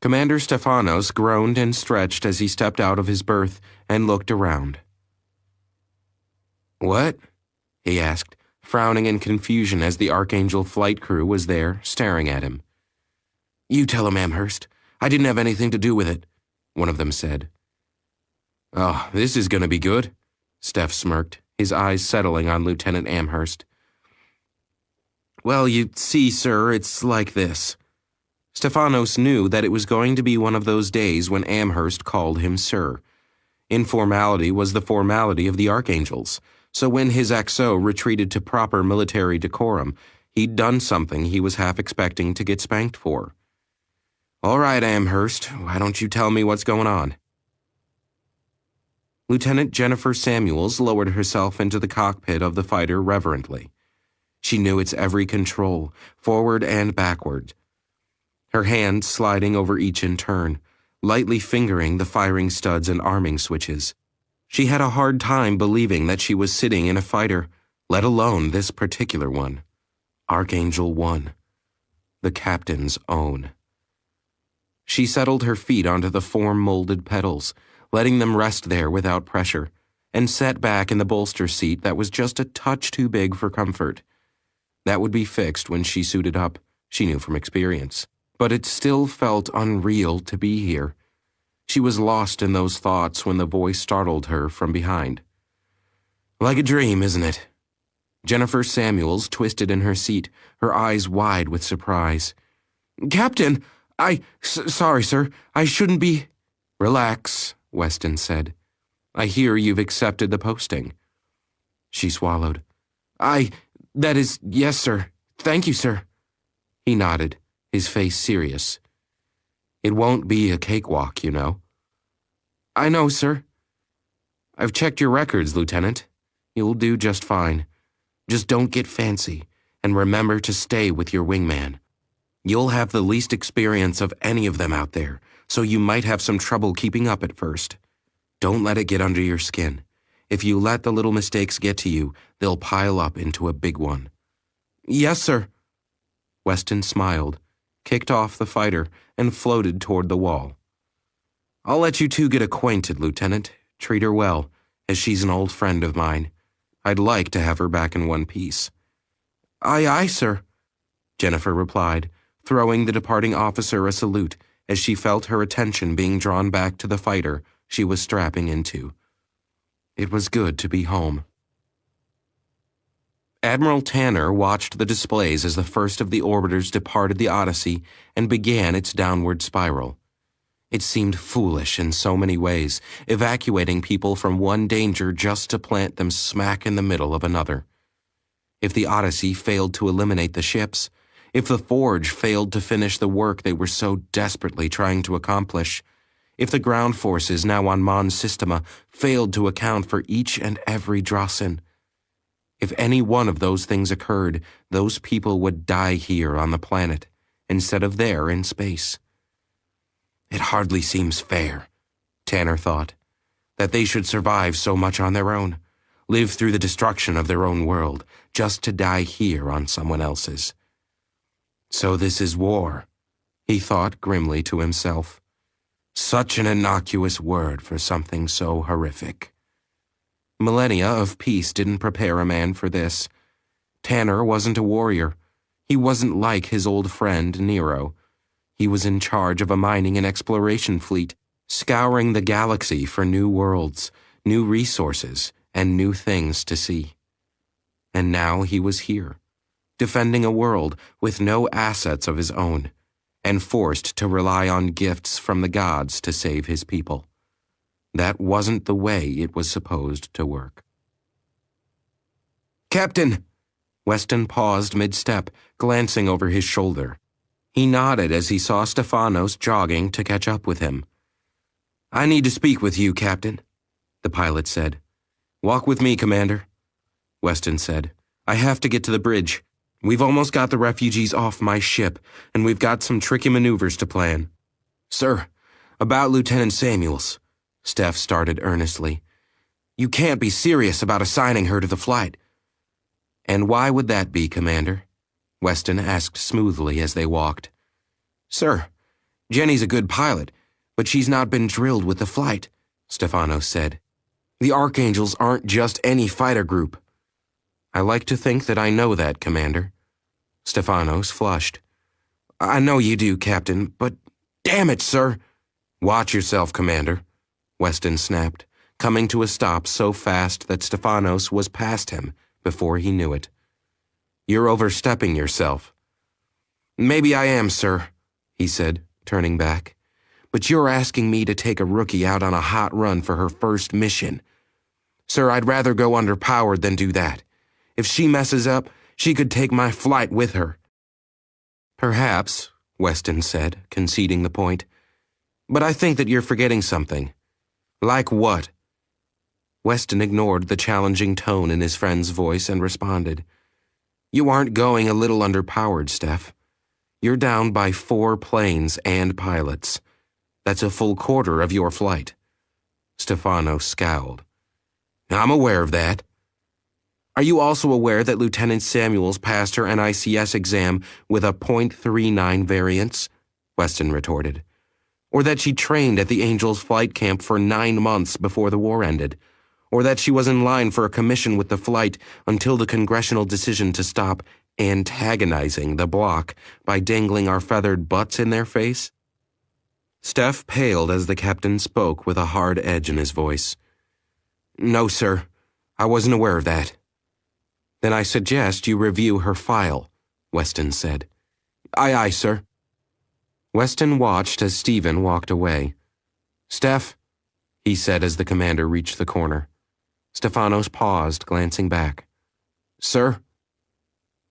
Commander Stefanos groaned and stretched as he stepped out of his berth and looked around. "What?" he asked. frowning in confusion as the Archangel flight crew was there, staring at him. "You tell him, Amherst. I didn't have anything to do with it," one of them said. "Oh, this is going to be good," Steph smirked, his eyes settling on Lieutenant Amherst. "Well, you see, sir, it's like this." Stefanos knew that it was going to be one of those days when Amherst called him sir. Informality was the formality of the Archangels, so when his XO retreated to proper military decorum, he'd done something he was half expecting to get spanked for. "All right, Amherst, why don't you tell me what's going on?" Lieutenant Jennifer Samuels lowered herself into the cockpit of the fighter reverently. She knew its every control, forward and backward, her hand sliding over each in turn, lightly fingering the firing studs and arming switches. She had a hard time believing that she was sitting in a fighter, let alone this particular one. Archangel 1. The captain's own. She settled her feet onto the form-molded pedals, letting them rest there without pressure, and sat back in the bolster seat that was just a touch too big for comfort. That would be fixed when she suited up, she knew from experience. But it still felt unreal to be here. She was lost in those thoughts when the voice startled her from behind. "Like a dream, isn't it?" Jennifer Samuels twisted in her seat, her eyes wide with surprise. "Captain, sorry, sir, I shouldn't be—" "Relax," Weston said. "I hear you've accepted the posting." She swallowed. That is, yes, sir. Thank you, sir." He nodded, his face serious. "It won't be a cakewalk, you know." "I know, sir." "I've checked your records, Lieutenant. You'll do just fine. Just don't get fancy, and remember to stay with your wingman. You'll have the least experience of any of them out there, so you might have some trouble keeping up at first. Don't let it get under your skin. If you let the little mistakes get to you, they'll pile up into a big one." "Yes, sir." Weston smiled, kicked off the fighter, and floated toward the wall. "I'll let you two get acquainted, Lieutenant. Treat her well, as she's an old friend of mine. I'd like to have her back in one piece." Aye, sir," Jennifer replied, throwing the departing officer a salute as she felt her attention being drawn back to the fighter she was strapping into. It was good to be home. Admiral Tanner watched the displays as the first of the orbiters departed the Odyssey and began its downward spiral. It seemed foolish in so many ways, evacuating people from one danger just to plant them smack in the middle of another. If the Odyssey failed to eliminate the ships, if the Forge failed to finish the work they were so desperately trying to accomplish, if the ground forces now on Mons Systema failed to account for each and every Drossin. If any one of those things occurred, those people would die here on the planet, instead of there in space. It hardly seems fair, Tanner thought, that they should survive so much on their own, live through the destruction of their own world, just to die here on someone else's. So this is war, he thought grimly to himself. Such an innocuous word for something so horrific. Millennia of peace didn't prepare a man for this. Tanner wasn't a warrior. He wasn't like his old friend Nero. He was in charge of a mining and exploration fleet, scouring the galaxy for new worlds, new resources, and new things to see. And now he was here, defending a world with no assets of his own, and forced to rely on gifts from the gods to save his people. That wasn't the way it was supposed to work. "Captain!" Weston paused mid-step, glancing over his shoulder. He nodded as he saw Stefanos jogging to catch up with him. "I need to speak with you, Captain," the pilot said. "Walk with me, Commander," Weston said. "I have to get to the bridge. We've almost got the refugees off my ship, and we've got some tricky maneuvers to plan." "Sir, about Lieutenant Samuels," Steph started earnestly. "You can't be serious about assigning her to the flight." "And why would that be, Commander?" Weston asked smoothly as they walked. "Sir, Jenny's a good pilot, but she's not been drilled with the flight," Stefanos said. "The Archangels aren't just any fighter group." I like to think that I know that, Commander. Stefanos flushed. I know you do, Captain, but damn it, sir. Watch yourself, Commander, Weston snapped, coming to a stop so fast that Stefanos was past him before he knew it. You're overstepping yourself. Maybe I am, sir, he said, turning back. But you're asking me to take a rookie out on a hot run for her first mission. Sir, I'd rather go underpowered than do that. If she messes up, she could take my flight with her. Perhaps, Weston said, conceding the point. But I think that you're forgetting something. Like what? Weston ignored the challenging tone in his friend's voice and responded. You aren't going a little underpowered, Steph. You're down by 4 planes and pilots. That's a full quarter of your flight. Stefanos scowled. I'm aware of that. Are you also aware that Lieutenant Samuels passed her NICS exam with a .39 variance? Weston retorted. Or that she trained at the Angels flight camp for 9 months before the war ended? Or that she was in line for a commission with the flight until the congressional decision to stop antagonizing the bloc by dangling our feathered butts in their face? Steph paled as the captain spoke with a hard edge in his voice. No, sir. I wasn't aware of that. Then I suggest you review her file, Weston said. Aye, aye, sir. Weston watched as Stephen walked away. Steph, he said as the commander reached the corner. Stefanos paused, glancing back. Sir?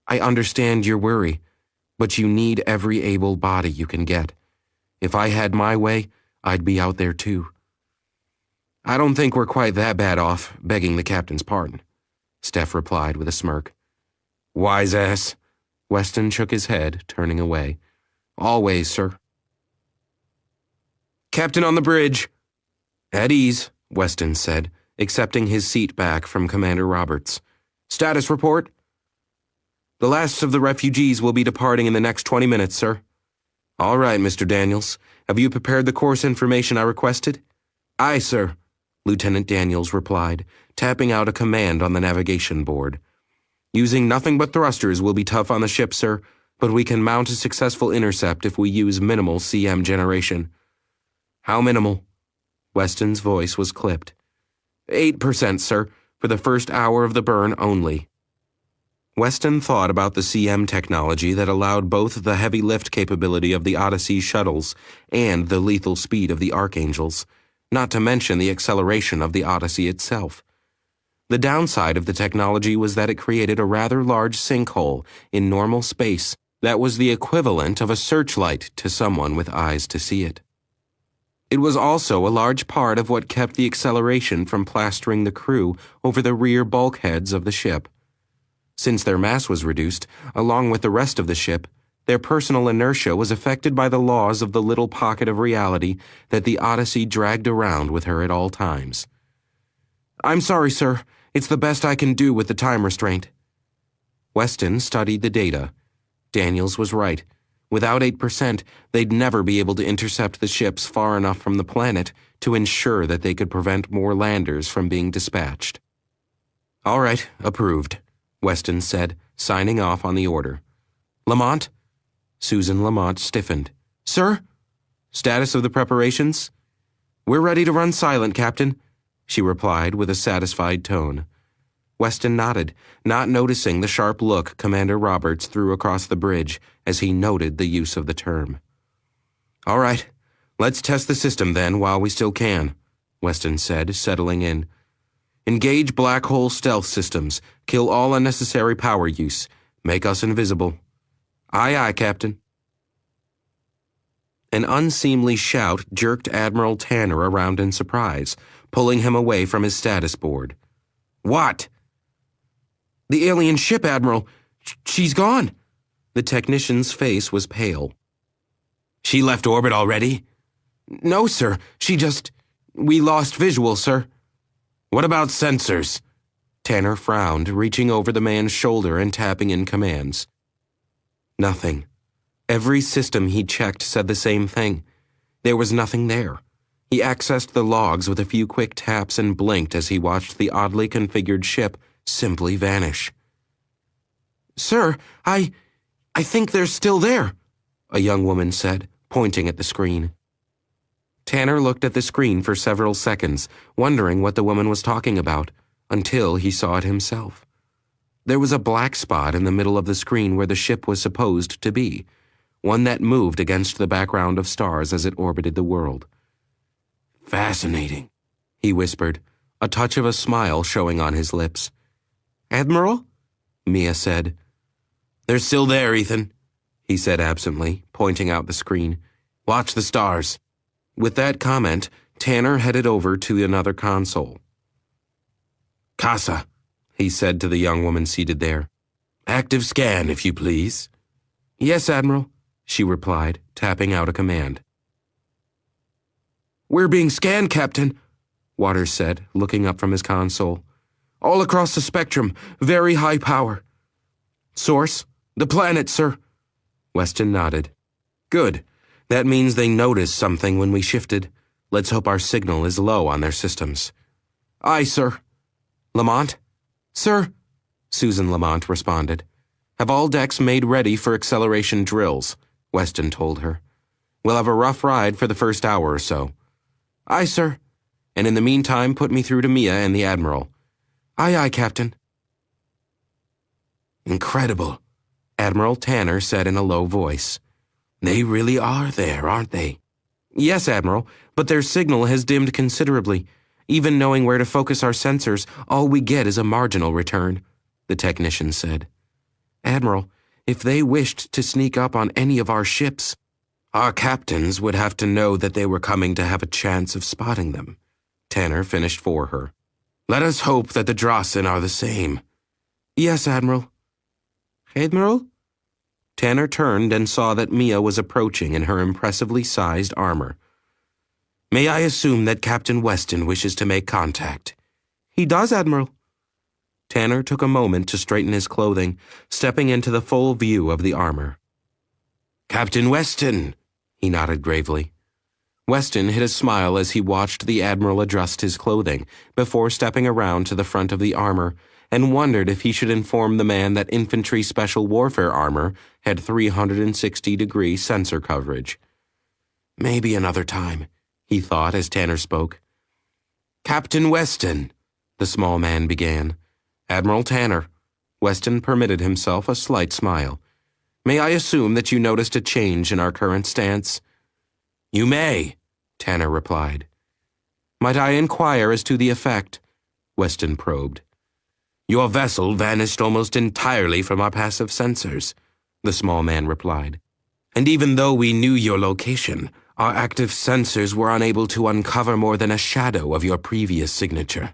I understand your worry, but you need every able body you can get. If I had my way, I'd be out there too. I don't think we're quite that bad off, begging the captain's pardon, Steph replied with a smirk. Wise ass. Weston shook his head, turning away. Always, sir. Captain on the bridge. At ease, Weston said, accepting his seat back from Commander Roberts. Status report? The last of the refugees will be departing in the next 20 minutes, sir. All right, Mr. Daniels. Have you prepared the course information I requested? Aye, sir, Lieutenant Daniels replied, tapping out a command on the navigation board. Using nothing but thrusters will be tough on the ship, sir, but we can mount a successful intercept if we use minimal CM generation. How minimal? Weston's voice was clipped. 8%, sir, for the first hour of the burn only. Weston thought about the CM technology that allowed both the heavy lift capability of the Odyssey shuttles and the lethal speed of the Archangels, not to mention the acceleration of the Odyssey itself. The downside of the technology was that it created a rather large sinkhole in normal space that was the equivalent of a searchlight to someone with eyes to see it. It was also a large part of what kept the acceleration from plastering the crew over the rear bulkheads of the ship. Since their mass was reduced, along with the rest of the ship, their personal inertia was affected by the laws of the little pocket of reality that the Odyssey dragged around with her at all times. I'm sorry, sir. It's the best I can do with the time restraint. Weston studied the data. Daniels was right. Without 8%, they'd never be able to intercept the ships far enough from the planet to ensure that they could prevent more landers from being dispatched. All right, approved, Weston said, signing off on the order. Lamont? Susan Lamont stiffened. Sir? Status of the preparations? We're ready to run silent, Captain, she replied with a satisfied tone. Weston nodded, not noticing the sharp look Commander Roberts threw across the bridge as he noted the use of the term. All right, let's test the system then while we still can, Weston said, settling in. Engage black hole stealth systems. Kill all unnecessary power use. Make us invisible. Aye, aye, Captain. An unseemly shout jerked Admiral Tanner around in surprise, pulling him away from his status board. What? The alien ship, Admiral. She's gone. The technician's face was pale. She left orbit already? No, sir. We lost visual, sir. What about sensors? Tanner frowned, reaching over the man's shoulder and tapping in commands. Nothing. Every system he checked said the same thing. There was nothing there. He accessed the logs with a few quick taps and blinked as he watched the oddly configured ship simply vanish. Sir, I think they're still there, a young woman said, pointing at the screen. Tanner looked at the screen for several seconds, wondering what the woman was talking about, until he saw it himself. There was a black spot in the middle of the screen where the ship was supposed to be, one that moved against the background of stars as it orbited the world. Fascinating, he whispered, a touch of a smile showing on his lips. Admiral? Mia said. They're still there, Ethan, he said absently, pointing out the screen. Watch the stars. With that comment, Tanner headed over to another console. Casa, he said to the young woman seated there. Active scan, if you please. Yes, Admiral, she replied, tapping out a command. We're being scanned, Captain, Waters said, looking up from his console. All across the spectrum, very high power. Source, the planet, sir. Weston nodded. Good. That means they noticed something when we shifted. Let's hope our signal is low on their systems. Aye, sir. Lamont? Sir? Susan Lamont responded. Have all decks made ready for acceleration drills, Weston told her. We'll have a rough ride for the first hour or so. Aye, sir. And in the meantime, put me through to Mia and the Admiral. Aye, aye, Captain. Incredible, Admiral Tanner said in a low voice. They really are there, aren't they? Yes, Admiral, but their signal has dimmed considerably. Even knowing where to focus our sensors, all we get is a marginal return, the technician said. Admiral, if they wished to sneak up on any of our ships, our captains would have to know that they were coming to have a chance of spotting them, Tanner finished for her. Let us hope that the Drossen are the same. Yes, Admiral. Admiral? Tanner turned and saw that Mia was approaching in her impressively sized armor. May I assume that Captain Weston wishes to make contact? He does, Admiral. Tanner took a moment to straighten his clothing, stepping into the full view of the armor. Captain Weston, he nodded gravely. Weston hid a smile as he watched the Admiral adjust his clothing before stepping around to the front of the armor and wondered if he should inform the man that infantry special warfare armor had 360-degree sensor coverage. Maybe another time, he thought as Tanner spoke. Captain Weston, the small man began. Admiral Tanner. Weston permitted himself a slight smile. May I assume that you noticed a change in our current stance? You may, Tanner replied. Might I inquire as to the effect? Weston probed. Your vessel vanished almost entirely from our passive sensors, the small man replied. And even though we knew your location, our active sensors were unable to uncover more than a shadow of your previous signature.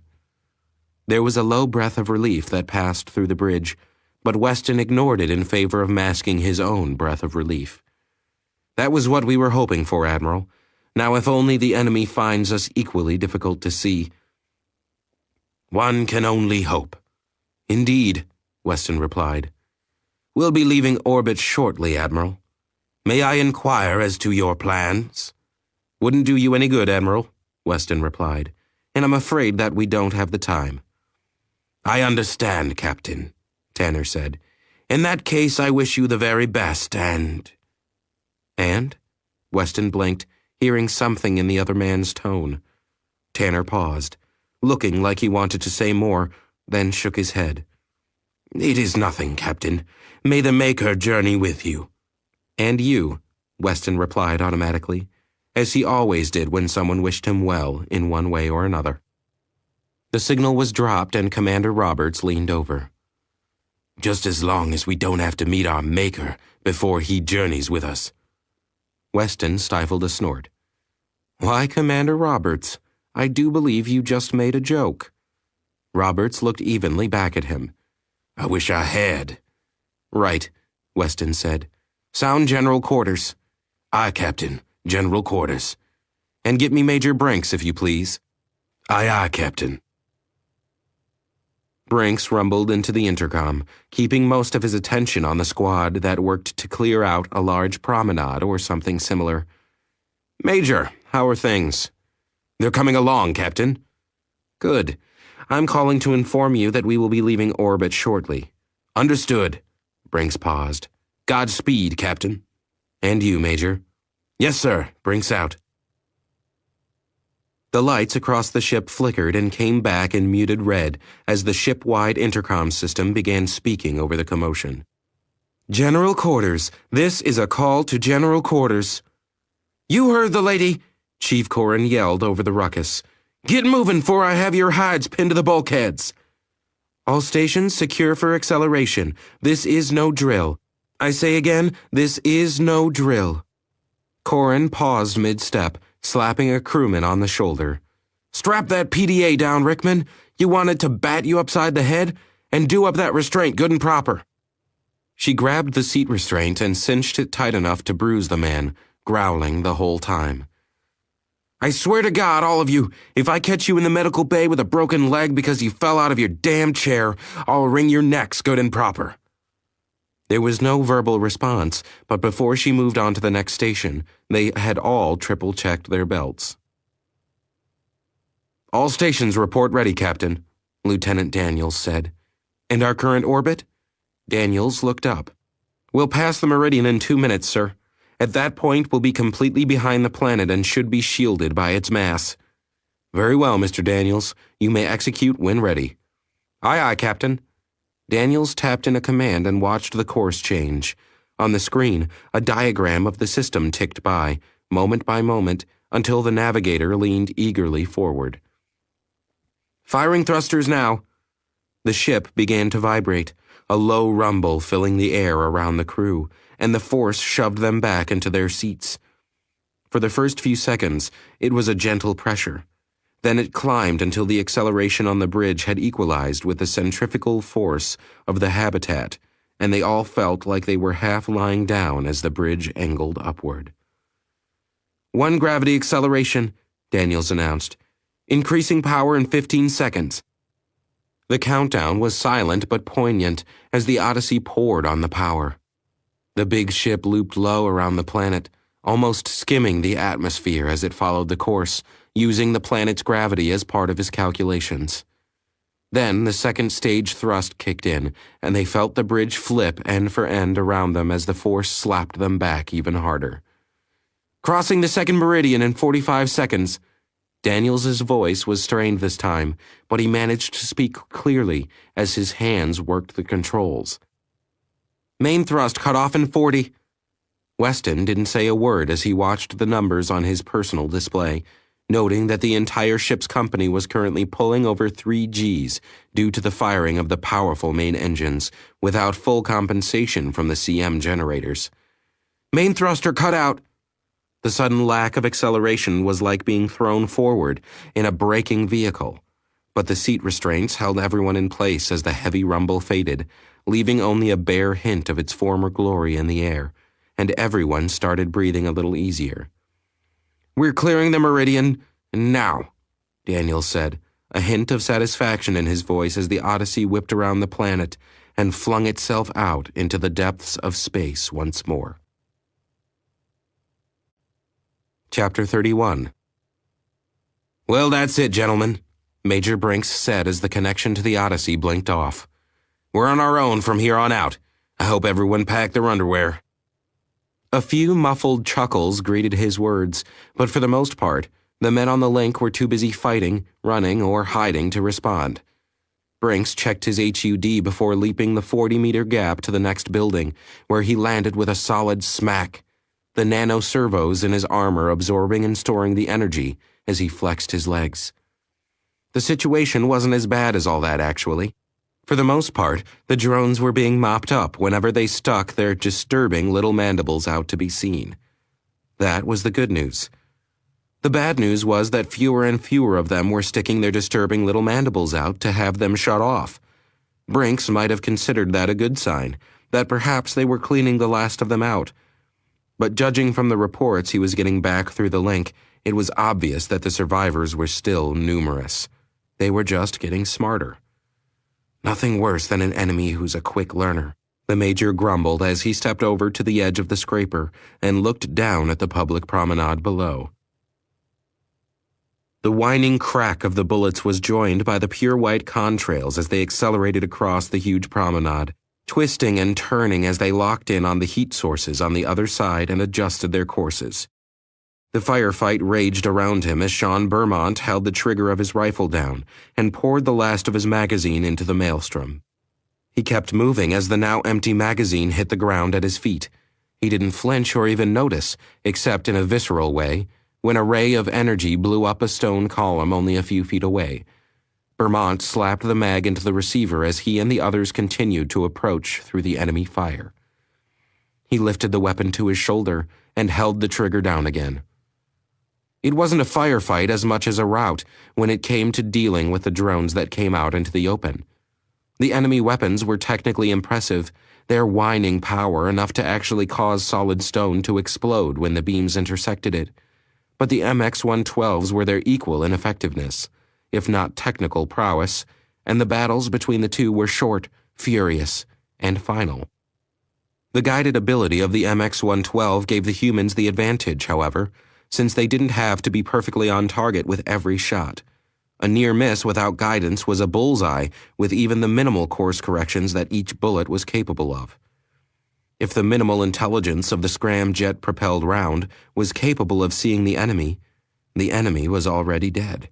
There was a low breath of relief that passed through the bridge, but Weston ignored it in favor of masking his own breath of relief. That was what we were hoping for, Admiral. Now if only the enemy finds us equally difficult to see. One can only hope. Indeed, Weston replied. We'll be leaving orbit shortly, Admiral. May I inquire as to your plans? Wouldn't do you any good, Admiral, Weston replied, and I'm afraid that we don't have the time. I understand, Captain, Tanner said. In that case, I wish you the very best and... And? Weston blinked, hearing something in the other man's tone. Tanner paused, looking like he wanted to say more, then shook his head. It is nothing, Captain. May the Maker journey with you. And you, Weston replied automatically, as he always did when someone wished him well in one way or another. The signal was dropped and Commander Roberts leaned over. Just as long as we don't have to meet our Maker before he journeys with us. Weston stifled a snort. Why, Commander Roberts, I do believe you just made a joke. Roberts looked evenly back at him. I wish I had. Right, Weston said. Sound general quarters. Aye, Captain. General quarters. And get me Major Brinks, if you please. Aye, aye, Captain. Brinks rumbled into the intercom, keeping most of his attention on the squad that worked to clear out a large promenade or something similar. Major, how are things? They're coming along, Captain. Good. I'm calling to inform you that we will be leaving orbit shortly. Understood, Brinks paused. Godspeed, Captain. And you, Major. Yes, sir. Brinks out. The lights across the ship flickered and came back in muted red as the ship-wide intercom system began speaking over the commotion. General Quarters, this is a call to General Quarters. You heard the lady, Chief Corrin yelled over the ruckus. Get moving, for I have your hides pinned to the bulkheads. All stations secure for acceleration. This is no drill. I say again, this is no drill. Corrin paused mid-step, slapping a crewman on the shoulder. Strap that PDA down, Rickman. You wanted to bat you upside the head? And do up that restraint good and proper. She grabbed the seat restraint and cinched it tight enough to bruise the man, growling the whole time. I swear to God, all of you, if I catch you in the medical bay with a broken leg because you fell out of your damn chair, I'll wring your necks good and proper. There was no verbal response, but before she moved on to the next station, they had all triple-checked their belts. All stations report ready, Captain, Lieutenant Daniels said. And our current orbit? Daniels looked up. We'll pass the meridian in 2 minutes, sir. At that point, we'll be completely behind the planet and should be shielded by its mass. Very well, Mr. Daniels. You may execute when ready. Aye, aye, Captain. Daniels tapped in a command and watched the course change. On the screen, a diagram of the system ticked by, moment by moment, until the navigator leaned eagerly forward. Firing thrusters now. The ship began to vibrate, a low rumble filling the air around the crew, and the force shoved them back into their seats. For the first few seconds, it was a gentle pressure. Then it climbed until the acceleration on the bridge had equalized with the centrifugal force of the habitat, and they all felt like they were half lying down as the bridge angled upward. 1 gravity acceleration, Daniels announced. Increasing power in 15 seconds. The countdown was silent but poignant as the Odyssey poured on the power. The big ship looped low around the planet, almost skimming the atmosphere as it followed the course, using the planet's gravity as part of his calculations. Then the second stage thrust kicked in, and they felt the bridge flip end for end around them as the force slapped them back even harder. Crossing the second meridian in 45 seconds. Daniels's voice was strained this time, but he managed to speak clearly as his hands worked the controls. Main thrust cut off in 40. Weston didn't say a word as he watched the numbers on his personal display, noting that the entire ship's company was currently pulling over 3 Gs due to the firing of the powerful main engines, without full compensation from the CM generators. Main thruster cut out. The sudden lack of acceleration was like being thrown forward in a braking vehicle, but the seat restraints held everyone in place as the heavy rumble faded, leaving only a bare hint of its former glory in the air, and everyone started breathing a little easier. We're clearing the meridian now, Daniels said, a hint of satisfaction in his voice as the Odyssey whipped around the planet and flung itself out into the depths of space once more. Chapter 31. Well, that's it, gentlemen, Major Brinks said as the connection to the Odyssey blinked off. We're on our own from here on out. I hope everyone packed their underwear. A few muffled chuckles greeted his words, but for the most part, the men on the link were too busy fighting, running, or hiding to respond. Brinks checked his HUD before leaping the 40-meter gap to the next building, where he landed with a solid smack, the nano servos in his armor absorbing and storing the energy as he flexed his legs. The situation wasn't as bad as all that, actually. For the most part, the drones were being mopped up whenever they stuck their disturbing little mandibles out to be seen. That was the good news. The bad news was that fewer and fewer of them were sticking their disturbing little mandibles out to have them shut off. Brinks might have considered that a good sign, that perhaps they were cleaning the last of them out. But judging from the reports he was getting back through the link, it was obvious that the survivors were still numerous. They were just getting smarter. Nothing worse than an enemy who's a quick learner, the Major grumbled as he stepped over to the edge of the scraper and looked down at the public promenade below. The whining crack of the bullets was joined by the pure white contrails as they accelerated across the huge promenade. twisting and turning as they locked in on the heat sources on the other side and adjusted their courses. The firefight raged around him as Sean Beaumont held the trigger of his rifle down and poured the last of his magazine into the maelstrom. He kept moving as the now empty magazine hit the ground at his feet. He didn't flinch or even notice, except in a visceral way, when a ray of energy blew up a stone column only a few feet away. Beaumont slapped the mag into the receiver as he and the others continued to approach through the enemy fire. He lifted the weapon to his shoulder and held the trigger down again. It wasn't a firefight as much as a rout when it came to dealing with the drones that came out into the open. The enemy weapons were technically impressive, their whining power enough to actually cause solid stone to explode when the beams intersected it. But the MX-112s were their equal in effectiveness, if not technical prowess, and the battles between the two were short, furious, and final. The guided ability of the MX-112 gave the humans the advantage, however, since they didn't have to be perfectly on target with every shot. A near miss without guidance was a bullseye with even the minimal course corrections that each bullet was capable of. If the minimal intelligence of the scramjet-propelled round was capable of seeing the enemy was already dead.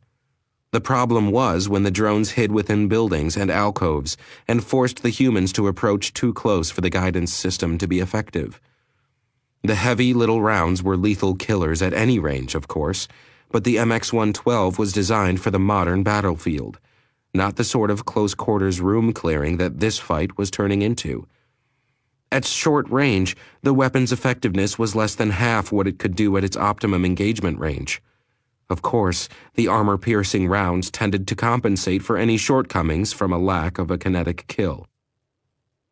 The problem was when the drones hid within buildings and alcoves and forced the humans to approach too close for the guidance system to be effective. The heavy little rounds were lethal killers at any range, of course, but the MX-112 was designed for the modern battlefield, not the sort of close-quarters room clearing that this fight was turning into. At short range, the weapon's effectiveness was less than half what it could do at its optimum engagement range. Of course, the armor-piercing rounds tended to compensate for any shortcomings from a lack of a kinetic kill.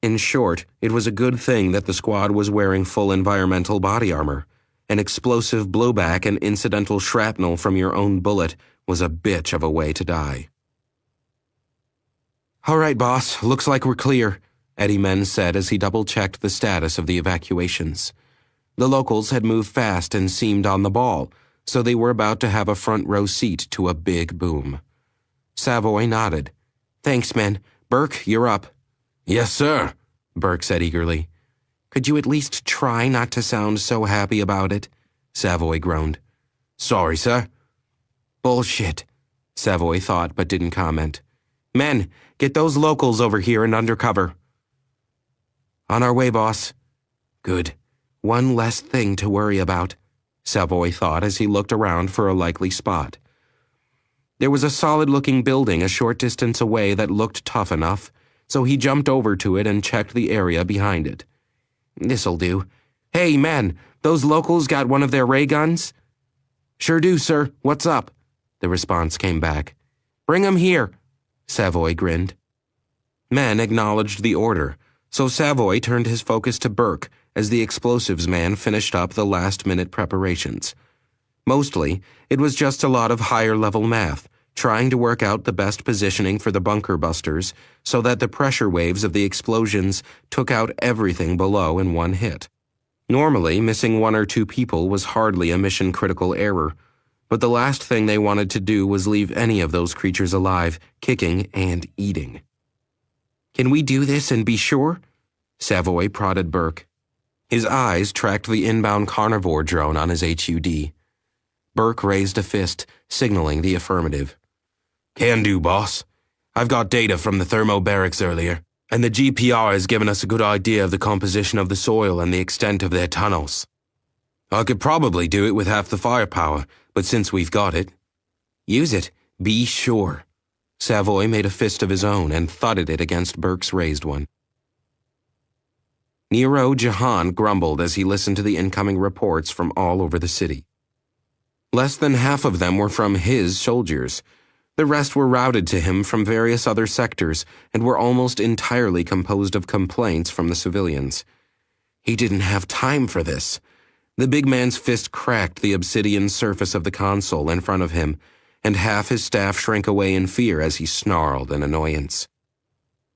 In short, it was a good thing that the squad was wearing full environmental body armor. An explosive blowback and incidental shrapnel from your own bullet was a bitch of a way to die. "All right, boss, looks like we're clear," Eddie Men said as he double-checked the status of the evacuations. The locals had moved fast and seemed on the ball, so they were about to have a front-row seat to a big boom. Savoy nodded. "Thanks, men. Burke, you're up." "Yes, sir," Burke said eagerly. "Could you at least try not to sound so happy about it?" Savoy groaned. "Sorry, sir." "Bullshit," Savoy thought but didn't comment. "Men, get those locals over here and under cover." "On our way, boss." "Good. One less thing to worry about," Savoy thought as he looked around for a likely spot. There was a solid-looking building a short distance away that looked tough enough, so he jumped over to it and checked the area behind it. "This'll do. Hey, men, those locals got one of their ray guns?" "Sure do, sir. What's up?" The response came back. "Bring 'em here," Savoy grinned. Men acknowledged the order, so Savoy turned his focus to Burke as the explosives man finished up the last-minute preparations. Mostly, it was just a lot of higher-level math, trying to work out the best positioning for the bunker busters so that the pressure waves of the explosions took out everything below in one hit. Normally, missing one or two people was hardly a mission-critical error, but the last thing they wanted to do was leave any of those creatures alive, kicking and eating. "Can we do this and be sure?" Savoy prodded Burke. His eyes tracked the inbound carnivore drone on his HUD. Burke raised a fist, signaling the affirmative. "Can do, boss. I've got data from the thermobarics earlier, and the GPR has given us a good idea of the composition of the soil and the extent of their tunnels. I could probably do it with half the firepower, but since we've got it..." "Use it. Be sure." Savoy made a fist of his own and thudded it against Burke's raised one. Nero Jahan grumbled as he listened to the incoming reports from all over the city. Less than half of them were from his soldiers. The rest were routed to him from various other sectors and were almost entirely composed of complaints from the civilians. He didn't have time for this. The big man's fist cracked the obsidian surface of the console in front of him, and half his staff shrank away in fear as he snarled in annoyance.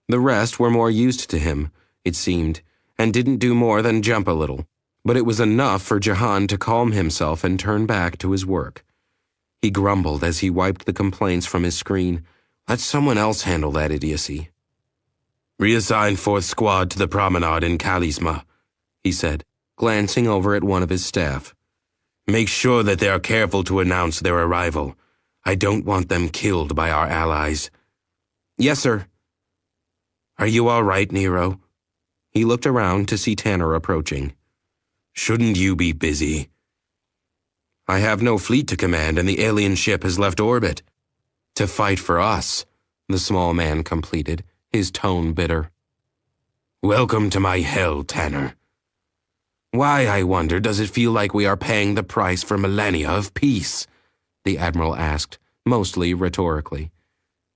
The rest were more used to him, it seemed, and didn't do more than jump a little, but it was enough for Jahan to calm himself and turn back to his work. He grumbled as he wiped the complaints from his screen. Let someone else handle that idiocy. Reassign 4th Squad to the promenade in Kalisma, he said, glancing over at one of his staff. Make sure that they are careful to announce their arrival. I don't want them killed by our allies. Yes, sir. Are you all right, Nero? He looked around to see Tanner approaching. Shouldn't you be busy? I have no fleet to command, and the alien ship has left orbit. To fight for us, the small man completed, his tone bitter. Welcome to my hell, Tanner. Why, I wonder, does it feel like we are paying the price for millennia of peace? The Admiral asked, mostly rhetorically.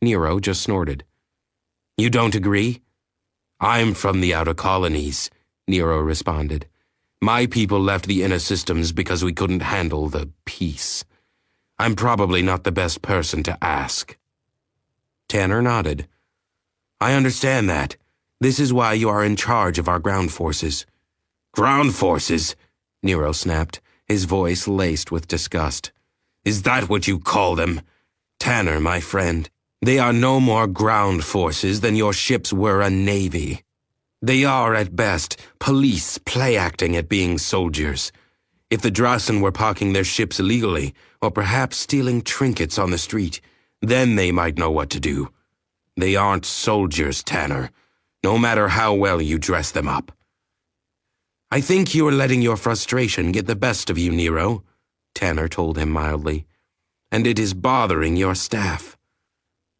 Nero just snorted. You don't agree? I'm from the outer colonies, Nero responded. My people left the inner systems because we couldn't handle the peace. I'm probably not the best person to ask. Tanner nodded. I understand that. This is why you are in charge of our ground forces. Ground forces? Nero snapped, his voice laced with disgust. Is that what you call them? Tanner, my friend, they are no more ground forces than your ships were a navy. They are, at best, police play-acting at being soldiers. If the Drassen were parking their ships illegally, or perhaps stealing trinkets on the street, then they might know what to do. They aren't soldiers, Tanner, no matter how well you dress them up. I think you are letting your frustration get the best of you, Nero, Tanner told him mildly, and it is bothering your staff.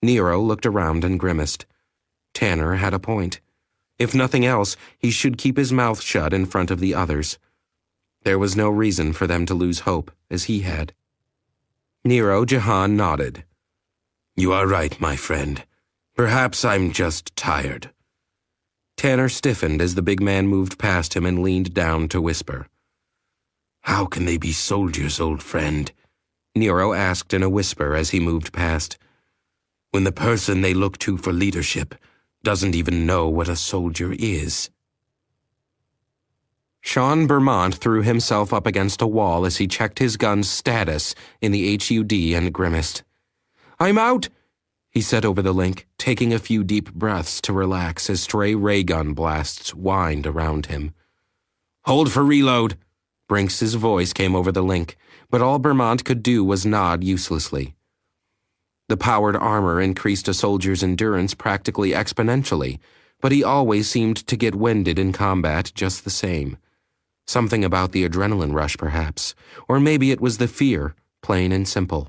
Nero looked around and grimaced. Tanner had a point. If nothing else, he should keep his mouth shut in front of the others. There was no reason for them to lose hope, as he had. Nero Jahan nodded. You are right, my friend. Perhaps I'm just tired. Tanner stiffened as the big man moved past him and leaned down to whisper. How can they be soldiers, old friend? Nero asked in a whisper as he moved past. When the person they look to for leadership doesn't even know what a soldier is. Sean Vermont threw himself up against a wall as he checked his gun's status in the HUD and grimaced. I'm out, he said over the link, taking a few deep breaths to relax as stray ray gun blasts whined around him. Hold for reload, Brinks' voice came over the link, but all Vermont could do was nod uselessly. The powered armor increased a soldier's endurance practically exponentially, but he always seemed to get winded in combat just the same. Something about the adrenaline rush, perhaps, or maybe it was the fear, plain and simple.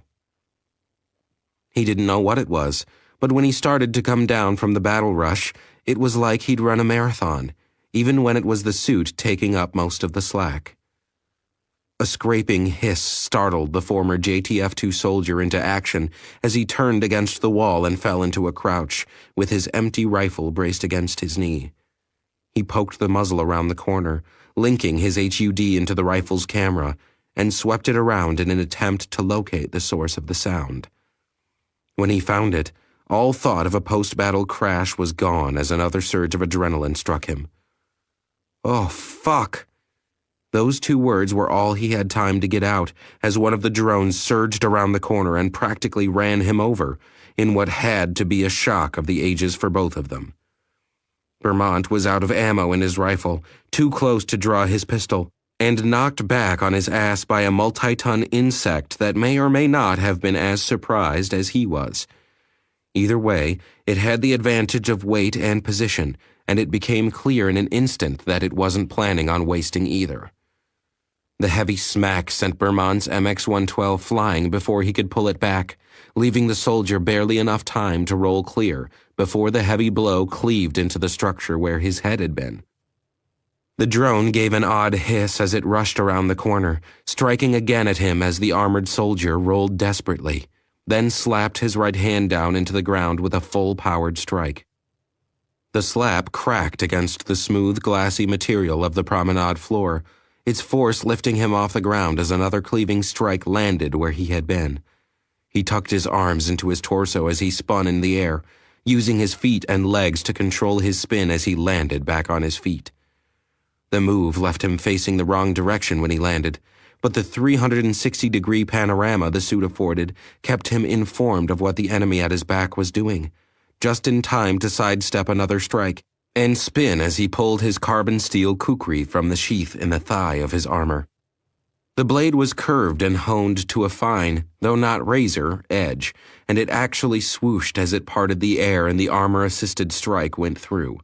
He didn't know what it was, but when he started to come down from the battle rush, it was like he'd run a marathon, even when it was the suit taking up most of the slack. A scraping hiss startled the former JTF-2 soldier into action as he turned against the wall and fell into a crouch, with his empty rifle braced against his knee. He poked the muzzle around the corner, linking his HUD into the rifle's camera, and swept it around in an attempt to locate the source of the sound. When he found it, all thought of a post-battle crash was gone as another surge of adrenaline struck him. Oh, fuck! Those 2 words were all he had time to get out as one of the drones surged around the corner and practically ran him over, in what had to be a shock of the ages for both of them. Vermont was out of ammo in his rifle, too close to draw his pistol, and knocked back on his ass by a multi-ton insect that may or may not have been as surprised as he was. Either way, it had the advantage of weight and position, and it became clear in an instant that it wasn't planning on wasting either. The heavy smack sent Vermont's MX-112 flying before he could pull it back, leaving the soldier barely enough time to roll clear before the heavy blow cleaved into the structure where his head had been. The drone gave an odd hiss as it rushed around the corner, striking again at him as the armored soldier rolled desperately, then slapped his right hand down into the ground with a full-powered strike. The slap cracked against the smooth, glassy material of the promenade floor, its force lifting him off the ground as another cleaving strike landed where he had been. He tucked his arms into his torso as he spun in the air, using his feet and legs to control his spin as he landed back on his feet. The move left him facing the wrong direction when he landed, but the 360-degree panorama the suit afforded kept him informed of what the enemy at his back was doing, just in time to sidestep another strike, and spin as he pulled his carbon steel kukri from the sheath in the thigh of his armor. The blade was curved and honed to a fine, though not razor, edge, and it actually swooshed as it parted the air and the armor-assisted strike went through.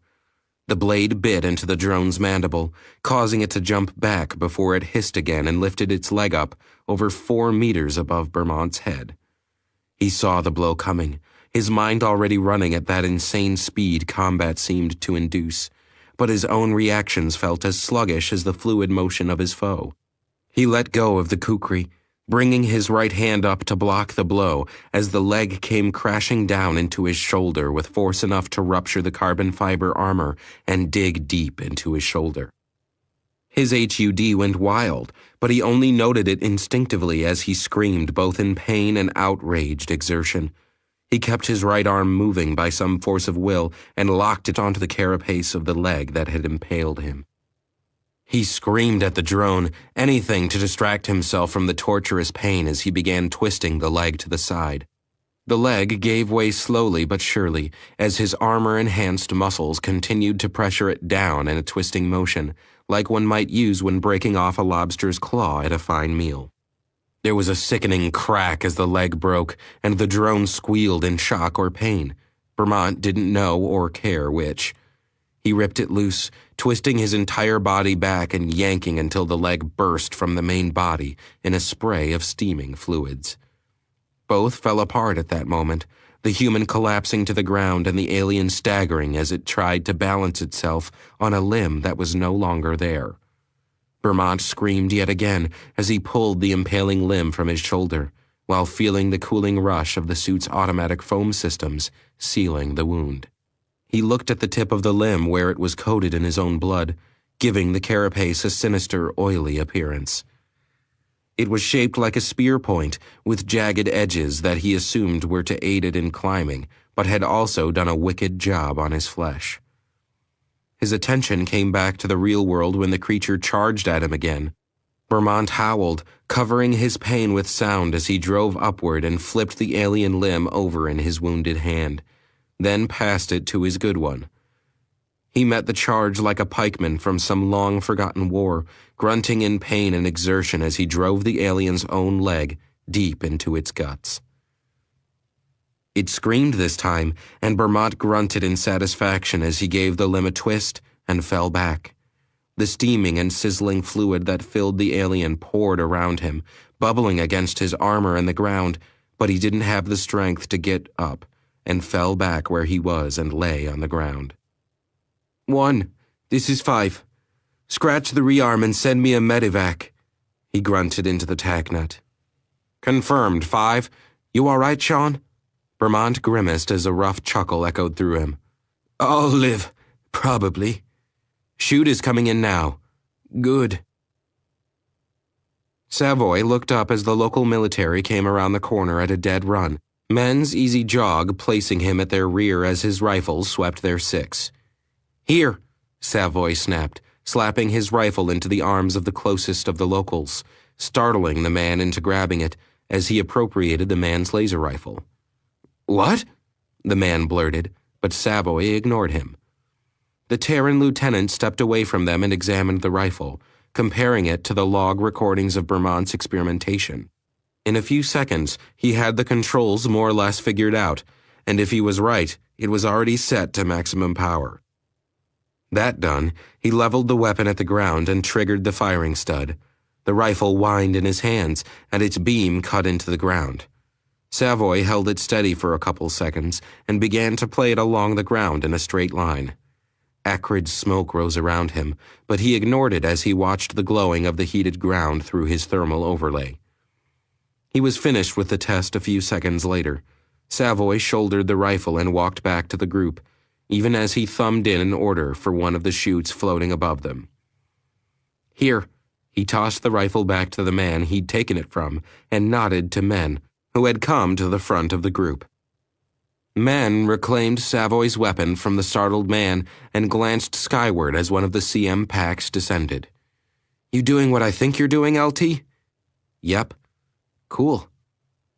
The blade bit into the drone's mandible, causing it to jump back before it hissed again and lifted its leg up over 4 meters above Vermont's head. He saw the blow coming, his mind already running at that insane speed combat seemed to induce, but his own reactions felt as sluggish as the fluid motion of his foe. He let go of the kukri, bringing his right hand up to block the blow as the leg came crashing down into his shoulder with force enough to rupture the carbon fiber armor and dig deep into his shoulder. His HUD went wild, but he only noted it instinctively as he screamed both in pain and outraged exertion. He kept his right arm moving by some force of will and locked it onto the carapace of the leg that had impaled him. He screamed at the drone, anything to distract himself from the torturous pain as he began twisting the leg to the side. The leg gave way slowly but surely as his armor-enhanced muscles continued to pressure it down in a twisting motion, like one might use when breaking off a lobster's claw at a fine meal. There was a sickening crack as the leg broke, and the drone squealed in shock or pain. Vermont didn't know or care which. He ripped it loose, twisting his entire body back and yanking until the leg burst from the main body in a spray of steaming fluids. Both fell apart at that moment, the human collapsing to the ground and the alien staggering as it tried to balance itself on a limb that was no longer there. Vermont screamed yet again as he pulled the impaling limb from his shoulder, while feeling the cooling rush of the suit's automatic foam systems sealing the wound. He looked at the tip of the limb where it was coated in his own blood, giving the carapace a sinister, oily appearance. It was shaped like a spear point, with jagged edges that he assumed were to aid it in climbing, but had also done a wicked job on his flesh. His attention came back to the real world when the creature charged at him again. Vermont howled, covering his pain with sound as he drove upward and flipped the alien limb over in his wounded hand, then passed it to his good one. He met the charge like a pikeman from some long-forgotten war, grunting in pain and exertion as he drove the alien's own leg deep into its guts. It screamed this time, and Vermont grunted in satisfaction as he gave the limb a twist and fell back. The steaming and sizzling fluid that filled the alien poured around him, bubbling against his armor and the ground, but he didn't have the strength to get up, and fell back where he was and lay on the ground. 1, this is 5. Scratch the rearm and send me a medevac, he grunted into the tack nut. Confirmed, 5. You all right, Sean? Vermont grimaced as a rough chuckle echoed through him. I'll live, probably. Chute is coming in now. Good. Savoy looked up as the local military came around the corner at a dead run, men's easy jog placing him at their rear as his rifles swept their 6. Here, Savoy snapped, slapping his rifle into the arms of the closest of the locals, startling the man into grabbing it as he appropriated the man's laser rifle. What? The man blurted, but Savoy ignored him. The Terran lieutenant stepped away from them and examined the rifle, comparing it to the log recordings of Vermont's experimentation. In a few seconds, he had the controls more or less figured out, and if he was right, it was already set to maximum power. That done, he leveled the weapon at the ground and triggered the firing stud. The rifle whined in his hands, and its beam cut into the ground. Savoy held it steady for a couple seconds and began to play it along the ground in a straight line. Acrid smoke rose around him, but he ignored it as he watched the glowing of the heated ground through his thermal overlay. He was finished with the test a few seconds later. Savoy shouldered the rifle and walked back to the group, even as he thumbed in an order for one of the chutes floating above them. Here. He tossed the rifle back to the man he'd taken it from and nodded to men who had come to the front of the group. Men reclaimed Savoy's weapon from the startled man and glanced skyward as one of the CM packs descended. You doing what I think you're doing, LT? Yep. Cool.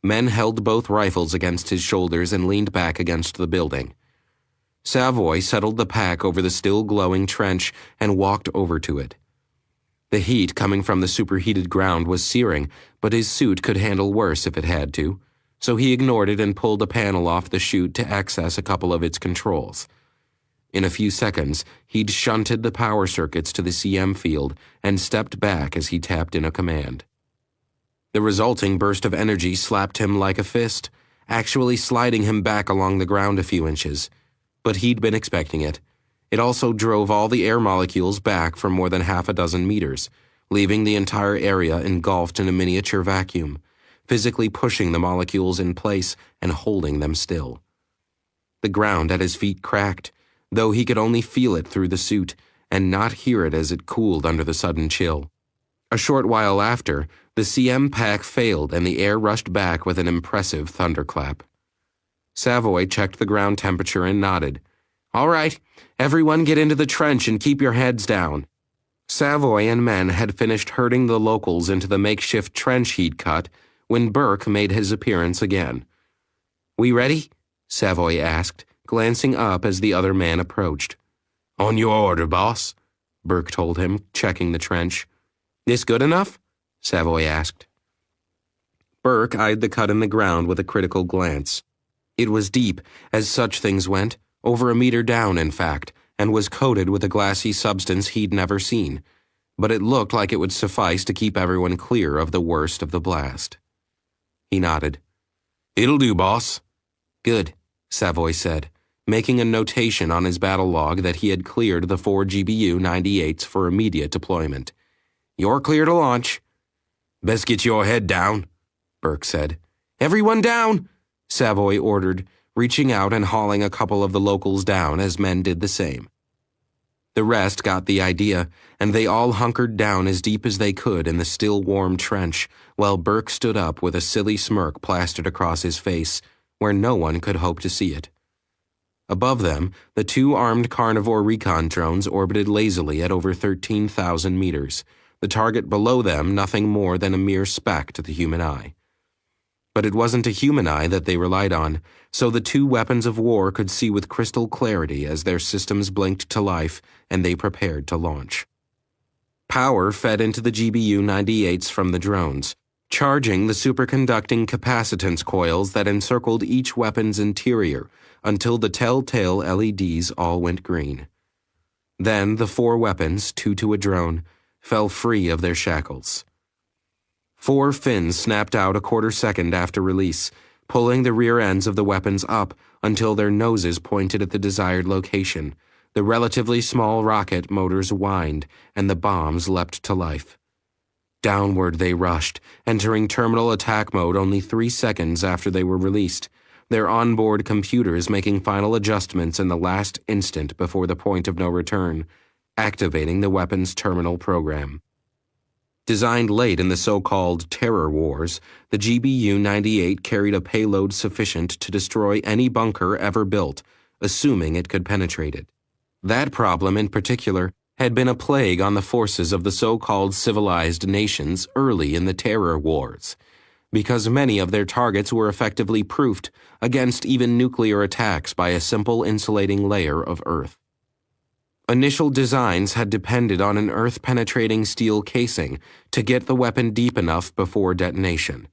Men held both rifles against his shoulders and leaned back against the building. Savoy settled the pack over the still glowing trench and walked over to it. The heat coming from the superheated ground was searing, but his suit could handle worse if it had to, so he ignored it and pulled a panel off the chute to access a couple of its controls. In a few seconds, he'd shunted the power circuits to the CM field and stepped back as he tapped in a command. The resulting burst of energy slapped him like a fist, actually sliding him back along the ground a few inches. But he'd been expecting it. It also drove all the air molecules back for more than half a dozen meters, leaving the entire area engulfed in a miniature vacuum, physically pushing the molecules in place and holding them still. The ground at his feet cracked, though he could only feel it through the suit and not hear it as it cooled under the sudden chill. A short while after, the CM pack failed and the air rushed back with an impressive thunderclap. Savoy checked the ground temperature and nodded. "All right, everyone get into the trench and keep your heads down." Savoy and men had finished herding the locals into the makeshift trench he'd cut when Burke made his appearance again. "We ready?" Savoy asked, glancing up as the other man approached. "On your order, boss," Burke told him, checking the trench. "This good enough?" Savoy asked. Burke eyed the cut in the ground with a critical glance. It was deep, as such things went, over a meter down, in fact, and was coated with a glassy substance he'd never seen, but it looked like it would suffice to keep everyone clear of the worst of the blast. He nodded. "It'll do, boss." "Good," Savoy said, making a notation on his battle log that he had cleared the 4 GBU-98s for immediate deployment. "You're clear to launch." "Best get your head down," Burke said. "Everyone down!" Savoy ordered, reaching out and hauling a couple of the locals down as men did the same. The rest got the idea, and they all hunkered down as deep as they could in the still warm trench, while Burke stood up with a silly smirk plastered across his face, where no one could hope to see it. Above them, the 2 armed carnivore recon drones orbited lazily at over 13,000 meters, the target below them nothing more than a mere speck to the human eye. But it wasn't a human eye that they relied on, so the 2 weapons of war could see with crystal clarity as their systems blinked to life and they prepared to launch. Power fed into the GBU-98s from the drones, charging the superconducting capacitance coils that encircled each weapon's interior until the telltale LEDs all went green. Then the 4 weapons, 2 to a drone, fell free of their shackles. 4 fins snapped out a quarter second after release, pulling the rear ends of the weapons up until their noses pointed at the desired location. The relatively small rocket motors whined, and the bombs leapt to life. Downward they rushed, entering terminal attack mode only 3 seconds after they were released, their onboard computers making final adjustments in the last instant before the point of no return, activating the weapon's terminal program. Designed late in the so-called Terror Wars, the GBU-98 carried a payload sufficient to destroy any bunker ever built, assuming it could penetrate it. That problem, in particular, had been a plague on the forces of the so-called civilized nations early in the Terror Wars, because many of their targets were effectively proofed against even nuclear attacks by a simple insulating layer of Earth. Initial designs had depended on an Earth-penetrating steel casing to get the weapon deep enough before detonation.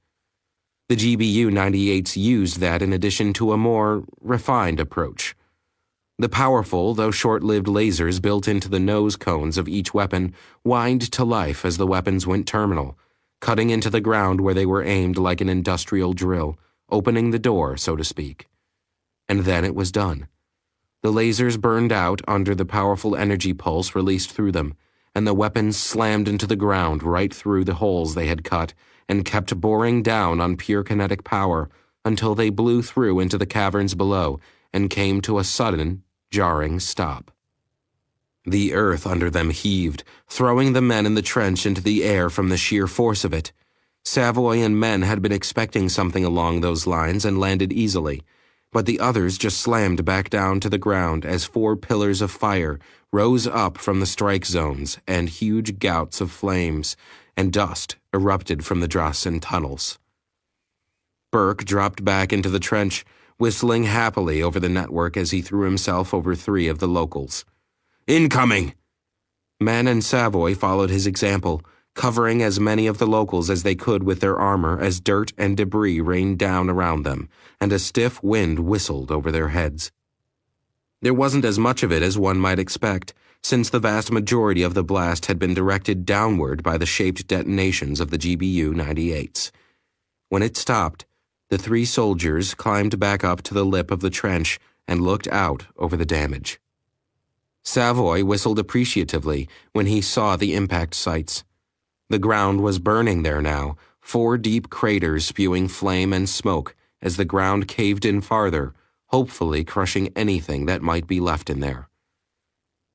The GBU-98s used that in addition to a more refined approach. The powerful, though short-lived lasers built into the nose cones of each weapon whined to life as the weapons went terminal, cutting into the ground where they were aimed like an industrial drill, opening the door, so to speak. And then it was done. The lasers burned out under the powerful energy pulse released through them, and the weapons slammed into the ground right through the holes they had cut and kept boring down on pure kinetic power until they blew through into the caverns below and came to a sudden, jarring stop. The earth under them heaved, throwing the men in the trench into the air from the sheer force of it. Savoy and men had been expecting something along those lines and landed easily, but the others just slammed back down to the ground as 4 pillars of fire rose up from the strike zones and huge gouts of flames and dust erupted from the dross and tunnels. Burke dropped back into the trench, whistling happily over the network as he threw himself over 3 of the locals. "Incoming!" Mann and Savoy followed his example, covering as many of the locals as they could with their armor as dirt and debris rained down around them, and a stiff wind whistled over their heads. There wasn't as much of it as one might expect, since the vast majority of the blast had been directed downward by the shaped detonations of the GBU-98s. When it stopped, the 3 soldiers climbed back up to the lip of the trench and looked out over the damage. Savoy whistled appreciatively when he saw the impact sites. The ground was burning there now, 4 deep craters spewing flame and smoke as the ground caved in farther, hopefully crushing anything that might be left in there.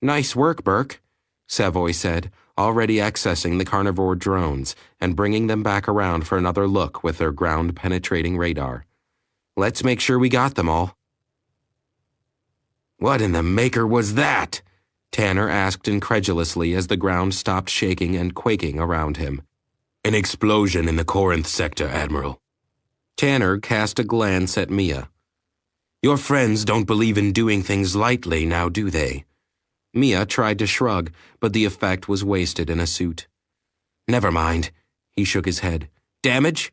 "Nice work, Burke," Savoy said, already accessing the carnivore drones and bringing them back around for another look with their ground-penetrating radar. "Let's make sure we got them all." "What in the maker was that?" Tanner asked incredulously as the ground stopped shaking and quaking around him. "An explosion in the Corinth sector, Admiral." Tanner cast a glance at Mia. "Your friends don't believe in doing things lightly now, do they?" Mia tried to shrug, but the effect was wasted in a suit. "Never mind," he shook his head. "Damage?"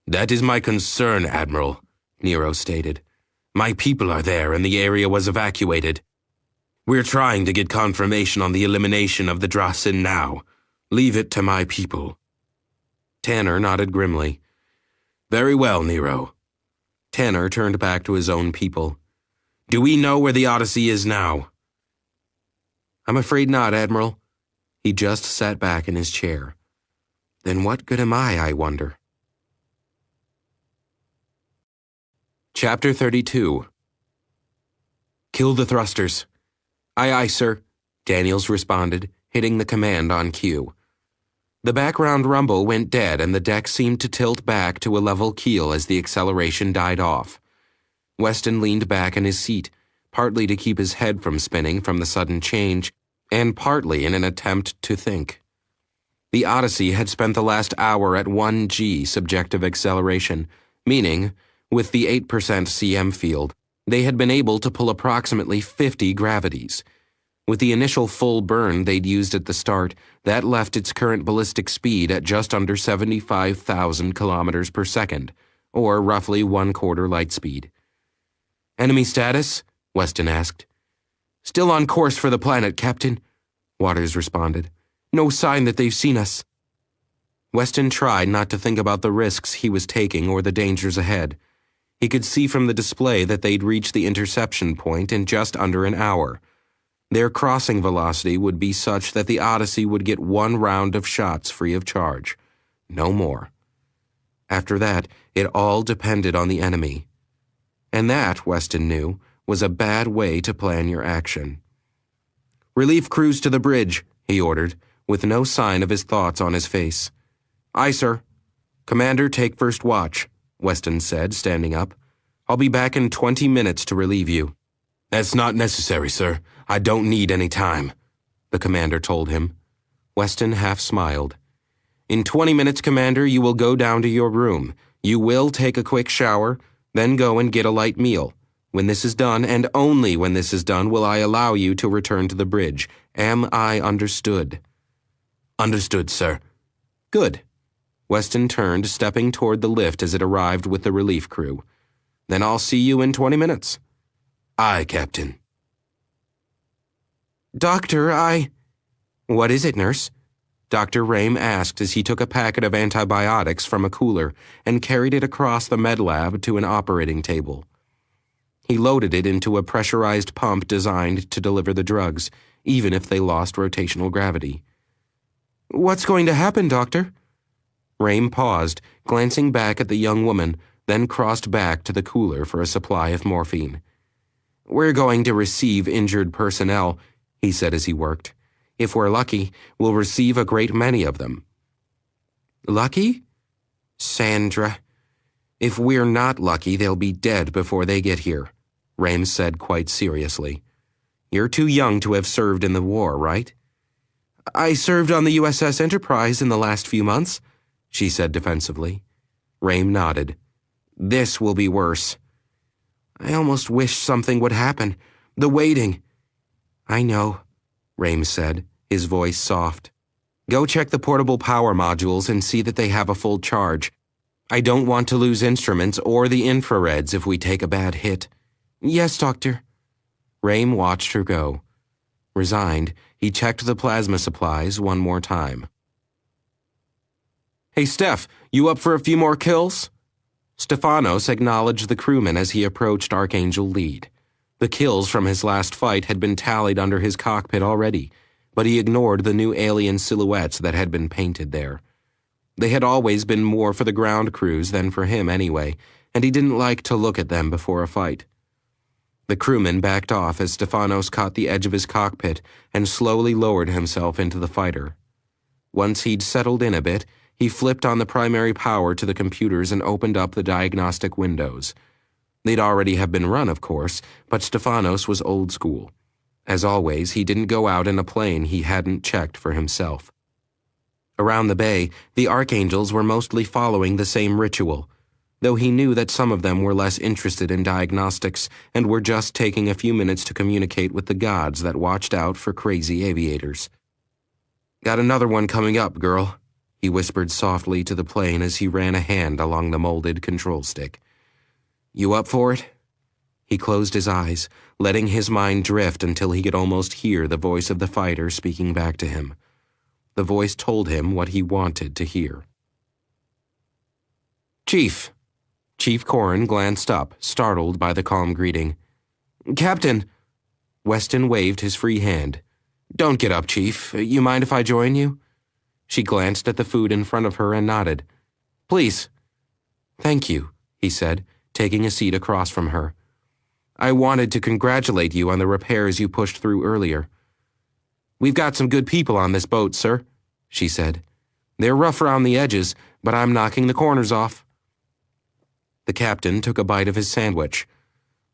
"That is my concern, Admiral," Nero stated. "My people are there and the area was evacuated. We're trying to get confirmation on the elimination of the Drasin now. Leave it to my people." Tanner nodded grimly. "Very well, Nero." Tanner turned back to his own people. "Do we know where the Odyssey is now?" "I'm afraid not, Admiral." He just sat back in his chair. "Then what good am I wonder?" Chapter 32. "Kill the thrusters." "Aye, aye, sir," Daniels responded, hitting the command on cue. The background rumble went dead and the deck seemed to tilt back to a level keel as the acceleration died off. Weston leaned back in his seat, partly to keep his head from spinning from the sudden change, and partly in an attempt to think. The Odyssey had spent the last hour at 1g subjective acceleration, meaning, with the 8% CM field, they had been able to pull approximately 50 gravities. With the initial full burn they'd used at the start, that left its current ballistic speed at just under 75,000 kilometers per second, or roughly 1/4 light speed. "Enemy status?" Weston asked. "Still on course for the planet, Captain," Waters responded. "No sign that they've seen us." Weston tried not to think about the risks he was taking or the dangers ahead. He could see from the display that they'd reached the interception point in just under an hour. Their crossing velocity would be such that the Odyssey would get 1 round of shots free of charge. No more. After that, it all depended on the enemy. And that, Weston knew, was a bad way to plan your action. "Relief crews to the bridge," he ordered, with no sign of his thoughts on his face. "Aye, sir." "Commander, take first watch," Weston said, standing up. "I'll be back in 20 minutes to relieve you." "That's not necessary, sir. I don't need any time," the commander told him. Weston half smiled. "In 20 minutes, Commander, you will go down to your room. You will take a quick shower, then go and get a light meal. When this is done, and only when this is done, will I allow you to return to the bridge. Am I understood?" "Understood, sir." "Good." Weston turned, stepping toward the lift as it arrived with the relief crew. "Then I'll see you in 20 minutes." "Aye, Captain." "Doctor, What is it, nurse?" Dr. Rame asked as he took a packet of antibiotics from a cooler and carried it across the med lab to an operating table. He loaded it into a pressurized pump designed to deliver the drugs, even if they lost rotational gravity. "What's going to happen, Doctor?" Rame paused, glancing back at the young woman, then crossed back to the cooler for a supply of morphine. "We're going to receive injured personnel," he said as he worked. "If we're lucky, we'll receive a great many of them." "Lucky?" "Sandra. If we're not lucky, they'll be dead before they get here," Rame said quite seriously. "You're too young to have served in the war, right?" "I served on the USS Enterprise in the last few months," she said defensively. Rame nodded. "This will be worse. I almost wish something would happen. The waiting. I know, Rames said, his voice soft. Go check the portable power modules and see that they have a full charge. I don't want to lose instruments or the infrareds if we take a bad hit. Yes, Doctor. Rame watched her go. Resigned, he checked the plasma supplies one more time. Hey, Steph, you up for a few more kills? Stefanos acknowledged the crewman as he approached Archangel Lead. The kills from his last fight had been tallied under his cockpit already, but he ignored the new alien silhouettes that had been painted there. They had always been more for the ground crews than for him anyway, and he didn't like to look at them before a fight. The crewman backed off as Stefanos caught the edge of his cockpit and slowly lowered himself into the fighter. Once he'd settled in a bit, he flipped on the primary power to the computers and opened up the diagnostic windows. They'd already have been run, of course, but Stefanos was old school. As always, he didn't go out in a plane he hadn't checked for himself. Around the bay, the Archangels were mostly following the same ritual, though he knew that some of them were less interested in diagnostics and were just taking a few minutes to communicate with the gods that watched out for crazy aviators. Got another one coming up, girl, he whispered softly to the plane as he ran a hand along the molded control stick. You up for it? He closed his eyes, letting his mind drift until he could almost hear the voice of the fighter speaking back to him. The voice told him what he wanted to hear. Chief. Chief Corrin glanced up, startled by the calm greeting. Captain. Weston waved his free hand. Don't get up, Chief. You mind if I join you? She glanced at the food in front of her and nodded. Please. Thank you, he said, taking a seat across from her. I wanted to congratulate you on the repairs you pushed through earlier. We've got some good people on this boat, sir, she said. They're rough around the edges, but I'm knocking the corners off. The captain took a bite of his sandwich.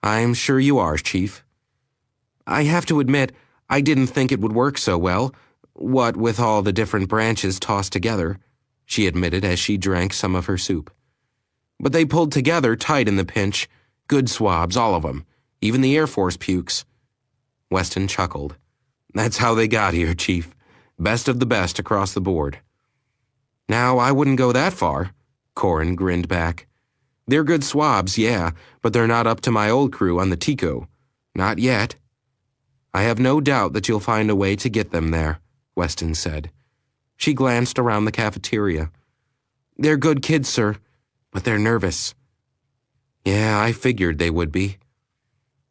I'm sure you are, Chief. I have to admit, I didn't think it would work so well, what with all the different branches tossed together, she admitted as she drank some of her soup. But they pulled together tight in the pinch. Good swabs, all of them. Even the Air Force pukes. Weston chuckled. That's how they got here, Chief. Best of the best across the board. Now, I wouldn't go that far, Corrin grinned back. They're good swabs, yeah, but they're not up to my old crew on the Tico. Not yet. I have no doubt that you'll find a way to get them there, Weston said. She glanced around the cafeteria. They're good kids, sir, but they're nervous. Yeah, I figured they would be.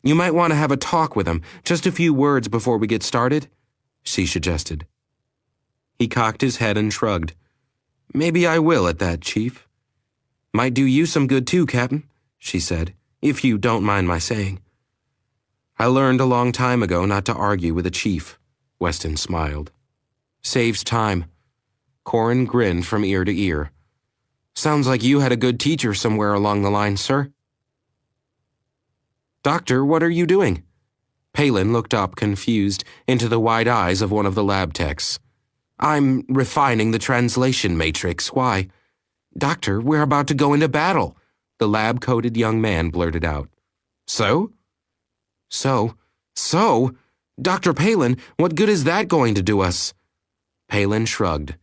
You might want to have a talk with them, just a few words before we get started, she suggested. He cocked his head and shrugged. Maybe I will at that, Chief. Might do you some good too, Captain, she said, if you don't mind my saying. I learned a long time ago not to argue with a chief, Weston smiled. Saves time. Corrin grinned from ear to ear. Sounds like you had a good teacher somewhere along the line, sir. Doctor, what are you doing? Palin looked up, confused, into the wide eyes of one of the lab techs. I'm refining the translation matrix. Why? Doctor, we're about to go into battle, the lab-coated young man blurted out. So? So? Dr. Palin, what good is that going to do us? Palin shrugged.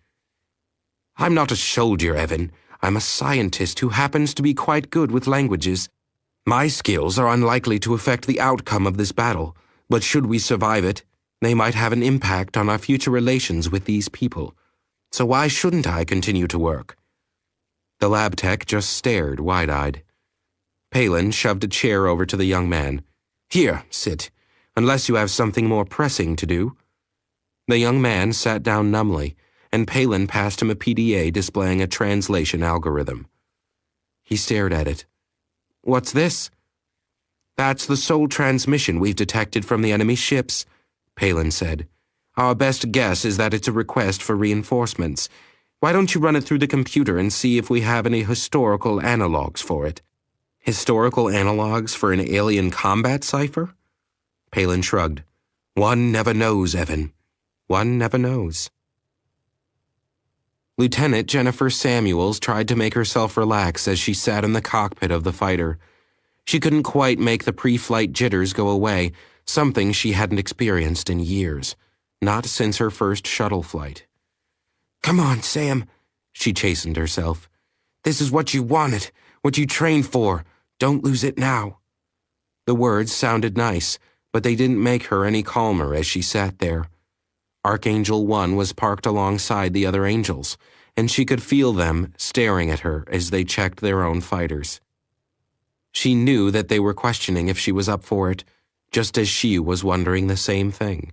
I'm not a soldier, Evan. I'm a scientist who happens to be quite good with languages. My skills are unlikely to affect the outcome of this battle, but should we survive it, they might have an impact on our future relations with these people. So why shouldn't I continue to work? The lab tech just stared wide-eyed. Palin shoved a chair over to the young man. Here, sit, unless you have something more pressing to do. The young man sat down numbly, and Palin passed him a PDA displaying a translation algorithm. He stared at it. What's this? That's the sole transmission we've detected from the enemy ships, Palin said. Our best guess is that it's a request for reinforcements. Why don't you run it through the computer and see if we have any historical analogs for it? Historical analogs for an alien combat cipher? Palin shrugged. One never knows, Evan. One never knows. Lieutenant Jennifer Samuels tried to make herself relax as she sat in the cockpit of the fighter. She couldn't quite make the pre-flight jitters go away, something she hadn't experienced in years, not since her first shuttle flight. Come on, Sam, she chastened herself. This is what you wanted, what you trained for. Don't lose it now. The words sounded nice, but they didn't make her any calmer as she sat there. Archangel 1 was parked alongside the other angels, and she could feel them staring at her as they checked their own fighters. She knew that they were questioning if she was up for it, just as she was wondering the same thing.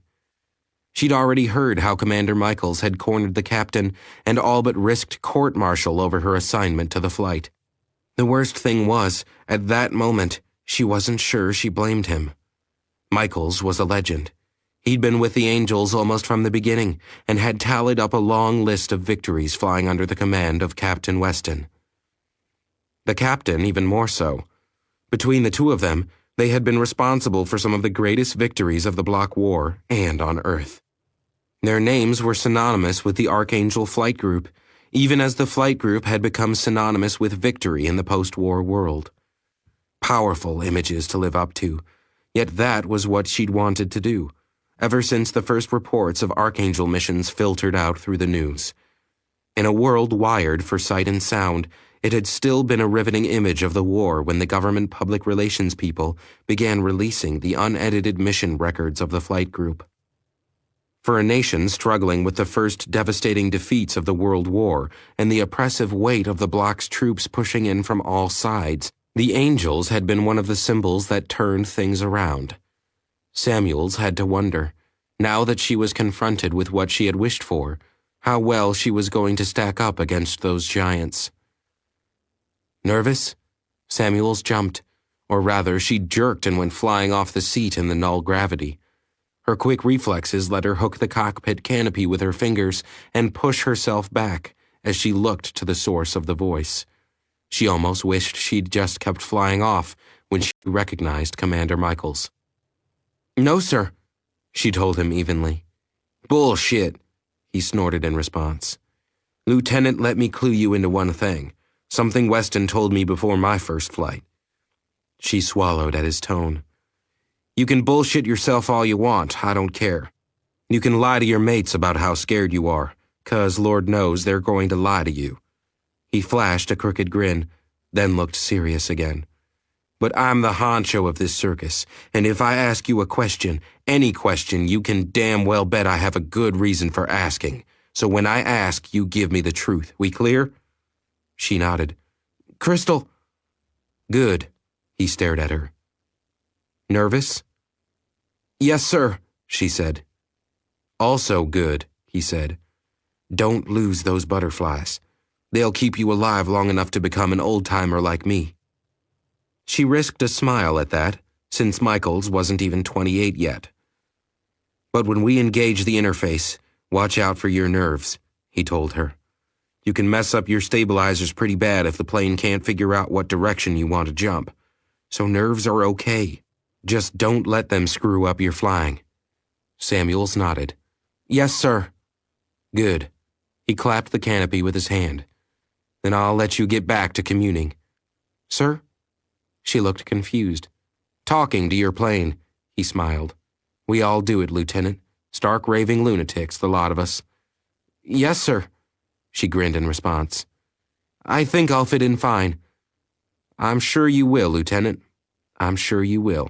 She'd already heard how Commander Michaels had cornered the captain and all but risked court-martial over her assignment to the flight. The worst thing was, at that moment, she wasn't sure she blamed him. Michaels was a legend. He'd been with the Angels almost from the beginning and had tallied up a long list of victories flying under the command of Captain Weston. The captain even more so. Between the two of them, they had been responsible for some of the greatest victories of the Block War and on Earth. Their names were synonymous with the Archangel Flight Group, even as the flight group had become synonymous with victory in the post-war world. Powerful images to live up to, yet that was what she'd wanted to do, ever since the first reports of Archangel missions filtered out through the news. In a world wired for sight and sound, it had still been a riveting image of the war when the government public relations people began releasing the unedited mission records of the flight group. For a nation struggling with the first devastating defeats of the World War and the oppressive weight of the Block's troops pushing in from all sides, the Angels had been one of the symbols that turned things around. Samuels had to wonder, now that she was confronted with what she had wished for, how well she was going to stack up against those giants. Nervous? Samuels jumped, or rather, she jerked and went flying off the seat in the null gravity. Her quick reflexes let her hook the cockpit canopy with her fingers and push herself back as she looked to the source of the voice. She almost wished she'd just kept flying off when she recognized Commander Michaels. No, sir, she told him evenly. Bullshit, he snorted in response. Lieutenant, let me clue you into one thing. Something Weston told me before my first flight. She swallowed at his tone. You can bullshit yourself all you want, I don't care. You can lie to your mates about how scared you are, 'cause Lord knows they're going to lie to you. He flashed a crooked grin, then looked serious again. But I'm the honcho of this circus, and if I ask you a question, any question, you can damn well bet I have a good reason for asking. So when I ask, you give me the truth. We clear? She nodded. Crystal. Good. He stared at her. Nervous? Yes, sir, she said. Also good, he said. Don't lose those butterflies. They'll keep you alive long enough to become an old-timer like me. She risked a smile at that, since Michaels wasn't even 28 yet. But when we engage the interface, watch out for your nerves, he told her. You can mess up your stabilizers pretty bad if the plane can't figure out what direction you want to jump. So nerves are okay. Just don't let them screw up your flying. Samuels nodded. Yes, sir. Good. He clapped the canopy with his hand. Then I'll let you get back to communing. Sir? She looked confused. Talking to your plane, he smiled. We all do it, Lieutenant. Stark raving lunatics, the lot of us. Yes, sir, she grinned in response. I think I'll fit in fine. I'm sure you will, Lieutenant. I'm sure you will.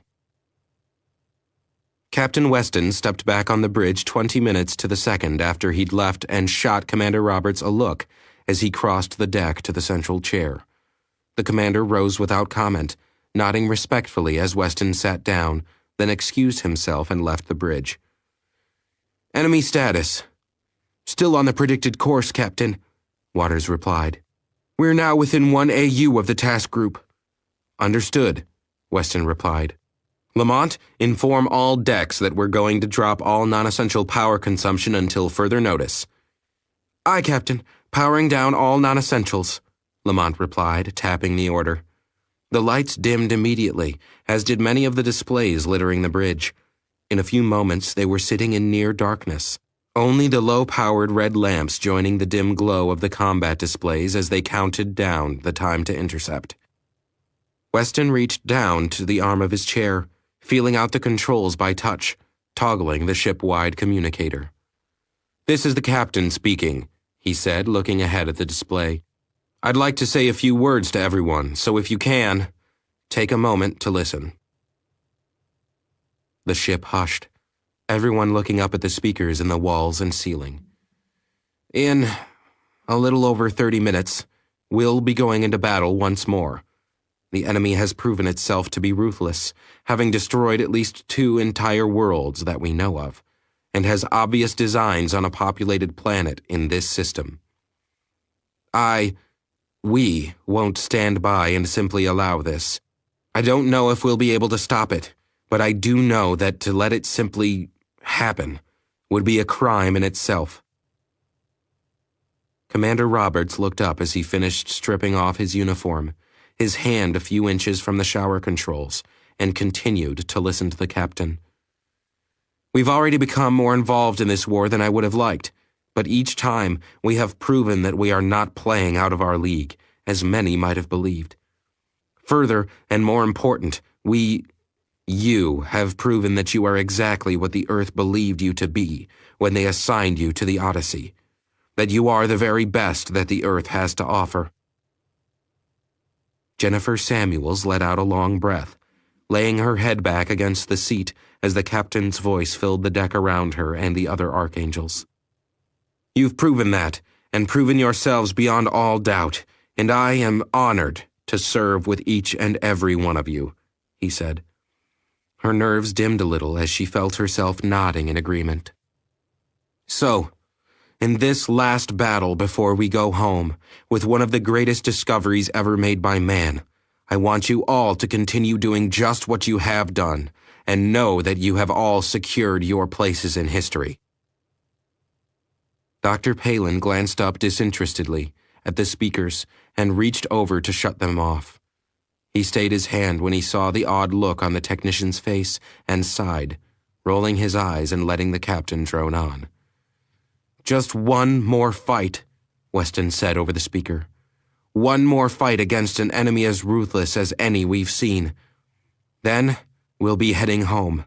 Captain Weston stepped back on the bridge 20 minutes to the second after he'd left and shot Commander Roberts a look as he crossed the deck to the central chair. The commander rose without comment, nodding respectfully as Weston sat down, then excused himself and left the bridge. Enemy status. Still on the predicted course, Captain, Waters replied. We're now within 1 AU of the task group. Understood, Weston replied. Lamont, inform all decks that we're going to drop all non-essential power consumption until further notice. Aye, Captain. Powering down all non-essentials, Lamont replied, tapping the order. The lights dimmed immediately, as did many of the displays littering the bridge. In a few moments, they were sitting in near darkness, only the low-powered red lamps joining the dim glow of the combat displays as they counted down the time to intercept. Weston reached down to the arm of his chair, feeling out the controls by touch, toggling the ship-wide communicator. "This is the captain speaking," he said, looking ahead at the display. "I'd like to say a few words to everyone, so if you can, take a moment to listen." The ship hushed, everyone looking up at the speakers in the walls and ceiling. "In a little over 30 minutes, we'll be going into battle once more. The enemy has proven itself to be ruthless, having destroyed at least 2 entire worlds that we know of, and has obvious designs on a populated planet in this system. We won't stand by and simply allow this. I don't know if we'll be able to stop it, but I do know that to let it simply happen would be a crime in itself." Commander Roberts looked up as he finished stripping off his uniform, his hand a few inches from the shower controls, and continued to listen to the captain. "We've already become more involved in this war than I would have liked, but each time we have proven that we are not playing out of our league, as many might have believed. Further, and more important, you have proven that you are exactly what the Earth believed you to be when they assigned you to the Odyssey, that you are the very best that the Earth has to offer." Jennifer Samuels let out a long breath, laying her head back against the seat as the captain's voice filled the deck around her and the other archangels. "You've proven that, and proven yourselves beyond all doubt, and I am honored to serve with each and every one of you," he said. Her nerves dimmed a little as she felt herself nodding in agreement. "So, in this last battle before we go home, with one of the greatest discoveries ever made by man, I want you all to continue doing just what you have done, and know that you have all secured your places in history." Dr. Palin glanced up disinterestedly at the speakers and reached over to shut them off. He stayed his hand when he saw the odd look on the technician's face and sighed, rolling his eyes and letting the captain drone on. "Just one more fight," Weston said over the speaker. "One more fight against an enemy as ruthless as any we've seen. Then we'll be heading home."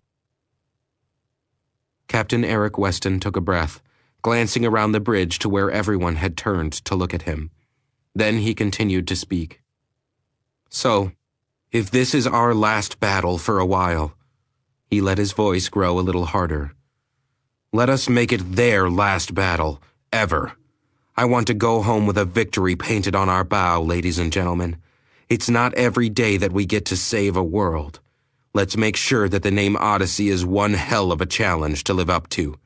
Captain Eric Weston took a breath, glancing around the bridge to where everyone had turned to look at him. Then he continued to speak. "So, if this is our last battle for a while," he let his voice grow a little harder, "let us make it their last battle, ever. I want to go home with a victory painted on our bow, ladies and gentlemen. It's not every day that we get to save a world. Let's make sure that the name Odyssey is one hell of a challenge to live up to."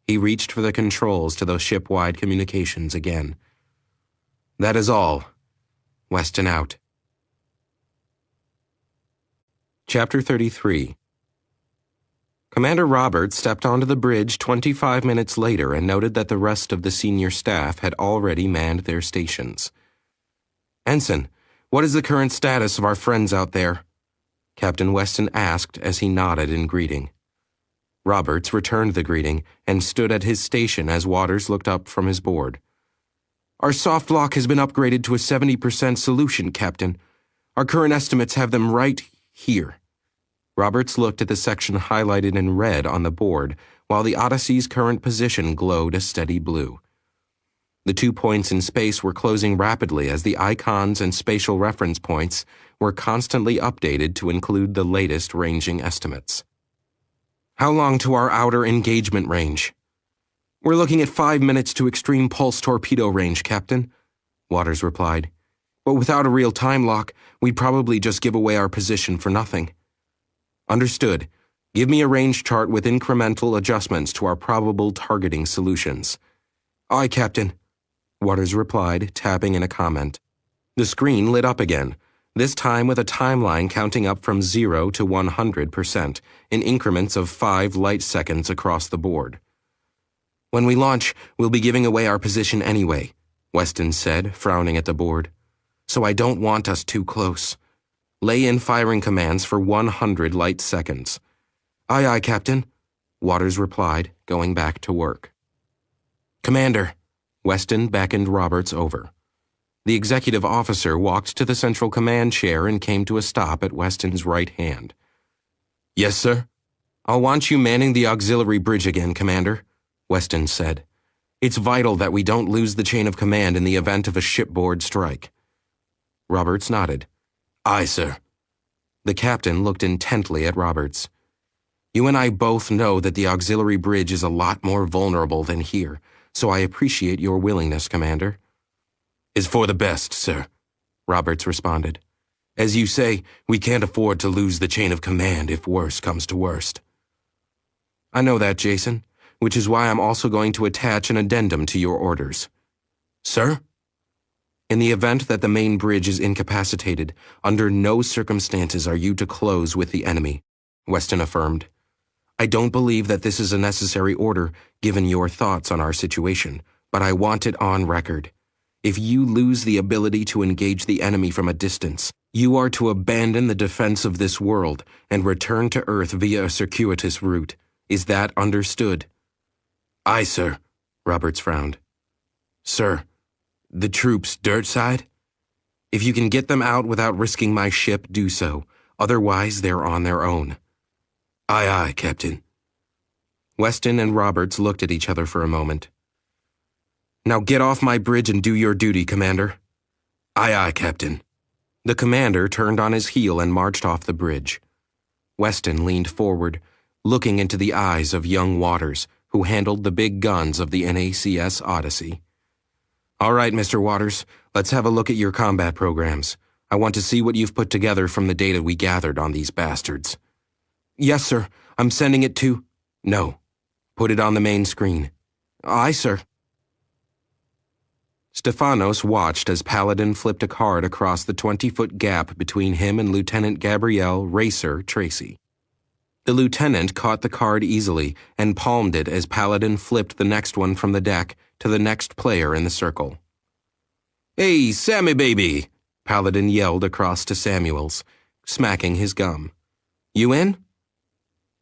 He reached for the controls to those ship-wide communications again. "That is all. Weston out." Chapter 33. Commander Roberts stepped onto the bridge 25 minutes later and noted that the rest of the senior staff had already manned their stations. "Ensign, what is the current status of our friends out there?" Captain Weston asked as he nodded in greeting. Roberts returned the greeting and stood at his station as Waters looked up from his board. "Our soft lock has been upgraded to a 70% solution, Captain. Our current estimates have them right here." Roberts looked at the section highlighted in red on the board, while the Odyssey's current position glowed a steady blue. The 2 points in space were closing rapidly as the icons and spatial reference points were constantly updated to include the latest ranging estimates. "How long to our outer engagement range?" "We're looking at 5 minutes to extreme pulse torpedo range, Captain," Waters replied. "But without a real time lock, we'd probably just give away our position for nothing." "Understood. Give me a range chart with incremental adjustments to our probable targeting solutions." "Aye, Captain," Waters replied, tapping in a comment. The screen lit up again, this time with a timeline counting up from 0 to 100% in increments of 5 light seconds across the board. "When we launch, we'll be giving away our position anyway," Weston said, frowning at the board. "So I don't want us too close. Lay in firing commands for 100 light seconds." "Aye, aye, Captain," Waters replied, going back to work. "Commander," Weston beckoned Roberts over. The executive officer walked to the central command chair and came to a stop at Weston's right hand. "Yes, sir?" "I'll want you manning the auxiliary bridge again, Commander," Weston said. "It's vital that we don't lose the chain of command in the event of a shipboard strike." Roberts nodded. "Aye, sir." The captain looked intently at Roberts. "You and I both know that the auxiliary bridge is a lot more vulnerable than here, so I appreciate your willingness, Commander." "Is for the best, sir," Roberts responded. "As you say, we can't afford to lose the chain of command if worse comes to worst." "I know that, Jason, which is why I'm also going to attach an addendum to your orders." "Sir?" "In the event that the main bridge is incapacitated, under no circumstances are you to close with the enemy," Weston affirmed. "I don't believe that this is a necessary order, given your thoughts on our situation, but I want it on record. If you lose the ability to engage the enemy from a distance, you are to abandon the defense of this world and return to Earth via a circuitous route. Is that understood?" "Aye, sir," Roberts frowned. "Sir, the troops dirt side? If you can get them out without risking my ship, do so. Otherwise, they're on their own." "Aye, aye, Captain." Weston and Roberts looked at each other for a moment. "Now get off my bridge and do your duty, Commander." "Aye, aye, Captain." The commander turned on his heel and marched off the bridge. Weston leaned forward, looking into the eyes of young Waters, who handled the big guns of the NACS Odyssey. "All right, Mr. Waters, let's have a look at your combat programs. I want to see what you've put together from the data we gathered on these bastards." "Yes, sir. I'm sending it to—" "No. Put it on the main screen." "Aye, sir." Stefanos watched as Paladin flipped a card across the 20-foot gap between him and Lieutenant Gabrielle Racer Tracy. The lieutenant caught the card easily and palmed it as Paladin flipped the next one from the deck to the next player in the circle. "Hey, Sammy baby!" Paladin yelled across to Samuels, smacking his gum. "You in?"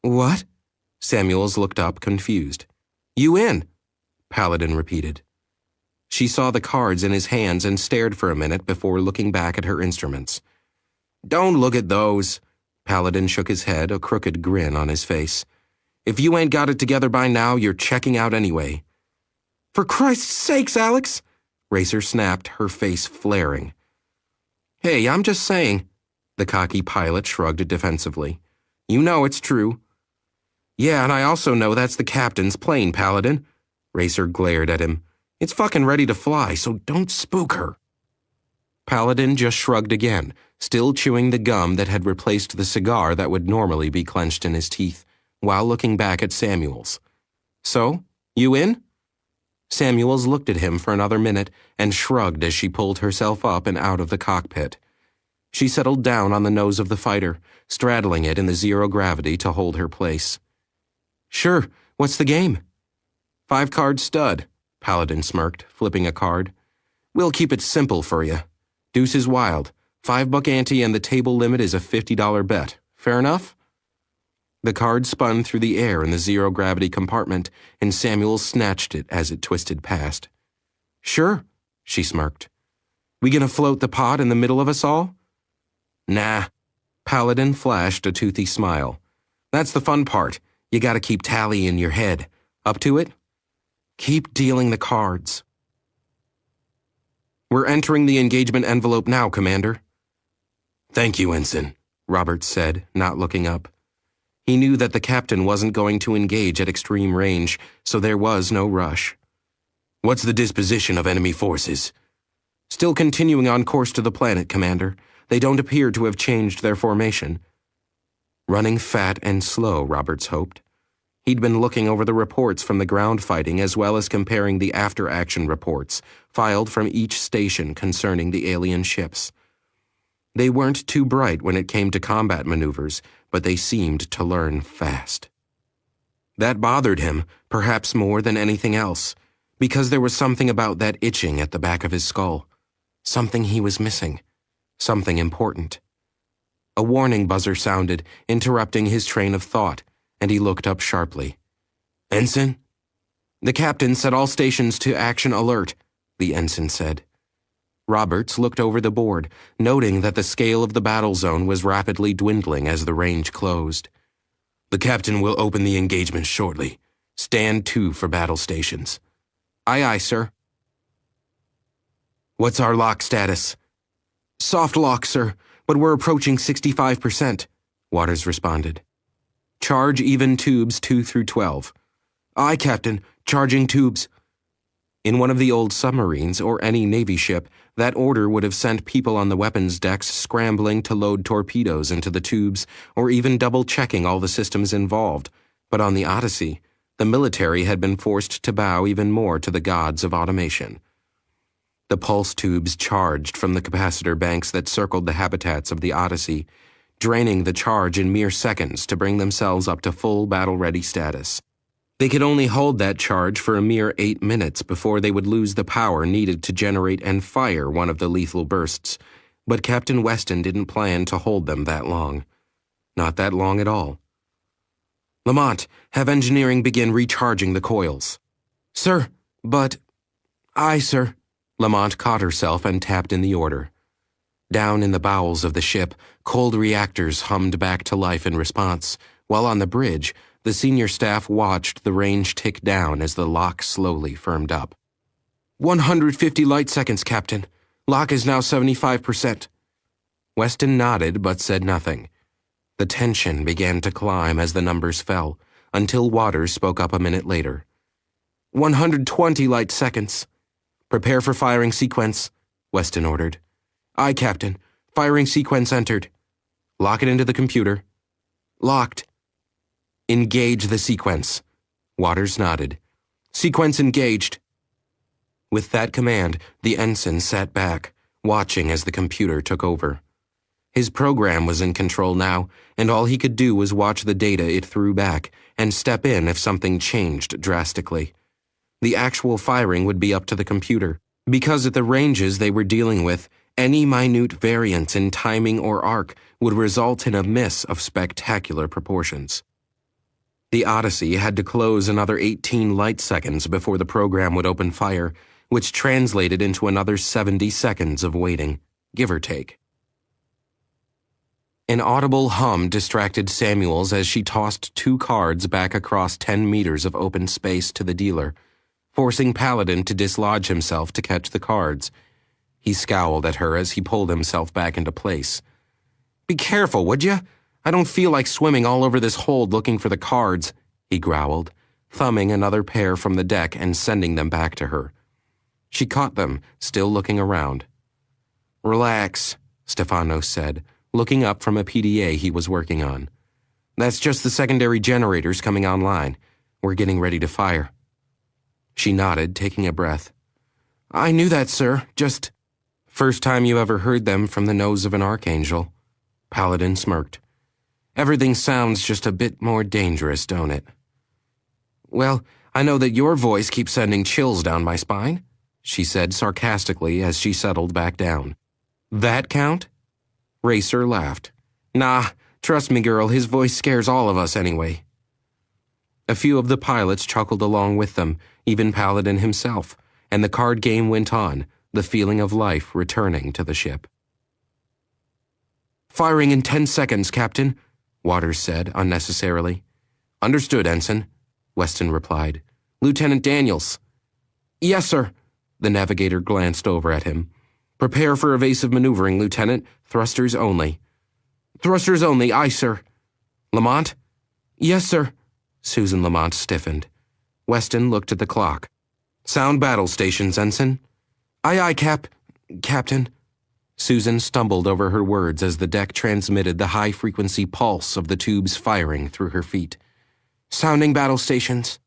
"What?" Samuels looked up, confused. "You in?" Paladin repeated. She saw the cards in his hands and stared for a minute before looking back at her instruments. "Don't look at those." Paladin shook his head, a crooked grin on his face. "If you ain't got it together by now, you're checking out anyway." "For Christ's sakes, Alex!" Racer snapped, her face flaring. "Hey, I'm just saying." The cocky pilot shrugged defensively. "You know it's true." "Yeah, and I also know that's the captain's plane, Paladin." Racer glared at him. "It's fucking ready to fly, so don't spook her." Paladin just shrugged again, still chewing the gum that had replaced the cigar that would normally be clenched in his teeth, while looking back at Samuels. "So, you in?" Samuels looked at him for another minute and shrugged as she pulled herself up and out of the cockpit. She settled down on the nose of the fighter, straddling it in the zero gravity to hold her place. "Sure, what's the game?" 5-card stud, Paladin smirked, flipping a card. "We'll keep it simple for you. Deuce is wild. $5 ante and the table limit is a $50 bet. Fair enough?" The card spun through the air in the zero-gravity compartment, and Samuel snatched it as it twisted past. "Sure," she smirked. "We gonna float the pot in the middle of us all?" "Nah." Paladin flashed a toothy smile. "That's the fun part. You gotta keep tally in your head. Up to it?" "Keep dealing the cards." "We're entering the engagement envelope now, Commander." "Thank you, Ensign," Roberts said, not looking up. He knew that the captain wasn't going to engage at extreme range, so there was no rush. "What's the disposition of enemy forces?" "Still continuing on course to the planet, Commander. They don't appear to have changed their formation." Running fat and slow, Roberts hoped. He'd been looking over the reports from the ground fighting as well as comparing the after-action reports filed from each station concerning the alien ships. They weren't too bright when it came to combat maneuvers, but they seemed to learn fast. That bothered him, perhaps more than anything else, because there was something about that itching at the back of his skull. Something he was missing. Something important. A warning buzzer sounded, interrupting his train of thought, and he looked up sharply. "Ensign?" "The captain set all stations to action alert," the ensign said. Roberts looked over the board, noting that the scale of the battle zone was rapidly dwindling as the range closed. The captain will open the engagement shortly. Stand to for battle stations. Aye, aye, sir. What's our lock status? Soft lock, sir, but we're approaching 65%, Waters responded. Charge even tubes 2 through 12. Aye, Captain. Charging tubes. In one of the old submarines or any Navy ship, that order would have sent people on the weapons decks scrambling to load torpedoes into the tubes or even double-checking all the systems involved. But on the Odyssey, the military had been forced to bow even more to the gods of automation. The pulse tubes charged from the capacitor banks that circled the habitats of the Odyssey, draining the charge in mere seconds to bring themselves up to full battle-ready status. They could only hold that charge for a mere 8 minutes before they would lose the power needed to generate and fire one of the lethal bursts, but Captain Weston didn't plan to hold them that long. Not that long at all. Lamont, have engineering begin recharging the coils. Sir, but... Aye, sir. Lamont caught herself and tapped in the order. Down in the bowels of the ship, cold reactors hummed back to life in response, while on the bridge, the senior staff watched the range tick down as the lock slowly firmed up. 150 light seconds, Captain. Lock is now 75%. Weston nodded but said nothing. The tension began to climb as the numbers fell, until Waters spoke up a minute later. 120 light seconds. Prepare for firing sequence, Weston ordered. Aye, Captain. Firing sequence entered. Lock it into the computer. Locked. Engage the sequence. Waters nodded. Sequence engaged. With that command, the ensign sat back, watching as the computer took over. His program was in control now, and all he could do was watch the data it threw back and step in if something changed drastically. The actual firing would be up to the computer, because at the ranges they were dealing with, any minute variance in timing or arc would result in a miss of spectacular proportions. The Odyssey had to close another 18 light seconds before the program would open fire, which translated into another 70 seconds of waiting, give or take. An audible hum distracted Samuels as she tossed 2 cards back across 10 meters of open space to the dealer, forcing Paladin to dislodge himself to catch the cards. He scowled at her as he pulled himself back into place. Be careful, would you? I don't feel like swimming all over this hold looking for the cards, he growled, thumbing another pair from the deck and sending them back to her. She caught them, still looking around. Relax, Stefanos said, looking up from a PDA he was working on. That's just the secondary generators coming online. We're getting ready to fire. She nodded, taking a breath. I knew that, sir. Just... First time you ever heard them from the nose of an archangel. Paladin smirked. Everything sounds just a bit more dangerous, don't it? Well, I know that your voice keeps sending chills down my spine, she said sarcastically as she settled back down. That count? Racer laughed. Nah, trust me, girl, his voice scares all of us anyway. A few of the pilots chuckled along with them, even Paladin himself, and the card game went on, the feeling of life returning to the ship. Firing in 10 seconds, Captain, Waters said unnecessarily. Understood, Ensign, Weston replied. Lieutenant Daniels. Yes, sir. The navigator glanced over at him. Prepare for evasive maneuvering, Lieutenant. Thrusters only. Thrusters only, aye, sir. Lamont? Yes, sir. Susan Lamont stiffened. Weston looked at the clock. Sound battle stations, Ensign. Aye, aye, Captain. Susan stumbled over her words as the deck transmitted the high-frequency pulse of the tubes firing through her feet. Sounding battle stations.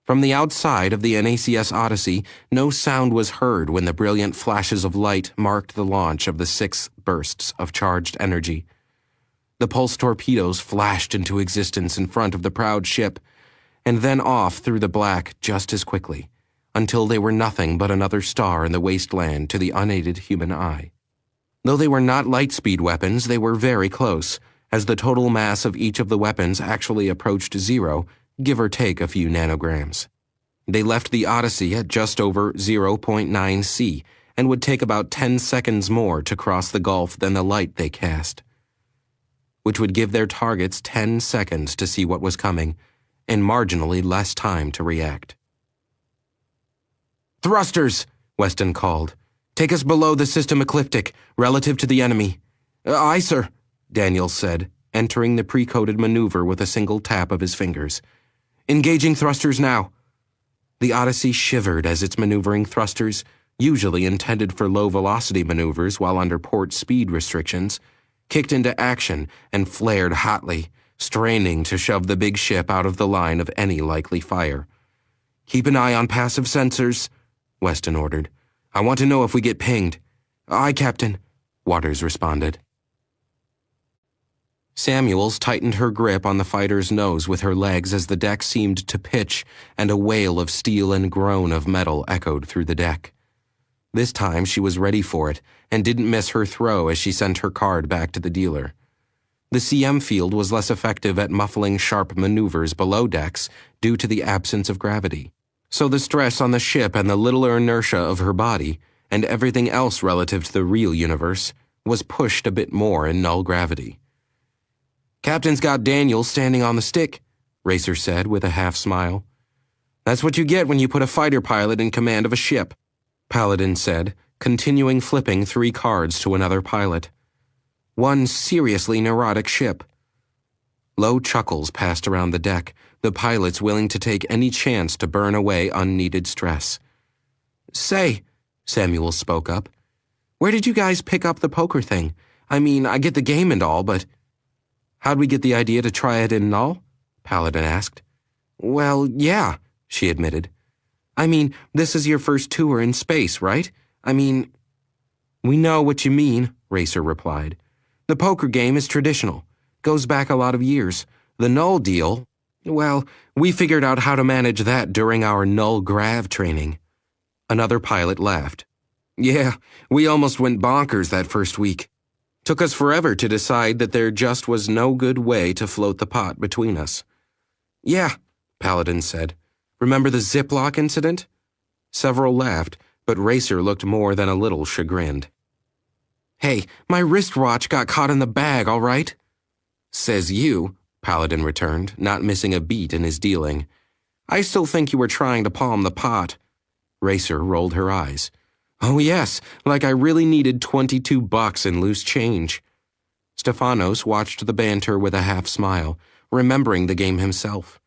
From the outside of the NACS Odyssey, no sound was heard when the brilliant flashes of light marked the launch of the 6 bursts of charged energy. The pulse torpedoes flashed into existence in front of the proud ship, and then off through the black just as quickly, until they were nothing but another star in the wasteland to the unaided human eye. Though they were not light-speed weapons, they were very close, as the total mass of each of the weapons actually approached 0, give or take a few nanograms. They left the Odyssey at just over 0.9 C and would take about 10 seconds more to cross the gulf than the light they cast, which would give their targets 10 seconds to see what was coming and marginally less time to react. "Thrusters!" Weston called. "Take us below the system ecliptic, relative to the enemy." "Aye, sir," Daniel said, entering the pre-coded maneuver with a single tap of his fingers. "Engaging thrusters now." The Odyssey shivered as its maneuvering thrusters, usually intended for low-velocity maneuvers while under port speed restrictions, kicked into action and flared hotly, straining to shove the big ship out of the line of any likely fire. "Keep an eye on passive sensors," Weston ordered. "I want to know if we get pinged." "Aye, Captain," Waters responded. Samuels tightened her grip on the fighter's nose with her legs as the deck seemed to pitch and a wail of steel and groan of metal echoed through the deck. This time she was ready for it and didn't miss her throw as she sent her card back to the dealer. The CM field was less effective at muffling sharp maneuvers below decks due to the absence of gravity. So the stress on the ship and the littler inertia of her body, and everything else relative to the real universe, was pushed a bit more in null gravity. "Captain's got Daniel standing on the stick," Racer said with a half-smile. "That's what you get when you put a fighter pilot in command of a ship," Paladin said, continuing flipping 3 cards to another pilot. "One seriously neurotic ship." Low chuckles passed around the deck, the pilots willing to take any chance to burn away unneeded stress. "Say," Samuel spoke up, "where did you guys pick up the poker thing? I mean, I get the game and all, but—" "How'd we get the idea to try it in null?" Paladin asked. "Well, yeah," she admitted. "I mean, this is your first tour in space, right? I mean—" "We know what you mean," Racer replied. "The poker game is traditional. Goes back a lot of years. The null deal, well, we figured out how to manage that during our null grav training." Another pilot laughed. "Yeah, we almost went bonkers that first week. Took us forever to decide that there just was no good way to float the pot between us." "Yeah," Paladin said. "Remember the Ziploc incident?" Several laughed, but Racer looked more than a little chagrined. "Hey, my wristwatch got caught in the bag, all right?" "Says you," Paladin returned, not missing a beat in his dealing. "I still think you were trying to palm the pot." Racer rolled her eyes. "Oh yes, like I really needed $22 in loose change." Stefanos watched the banter with a half-smile, remembering the game himself.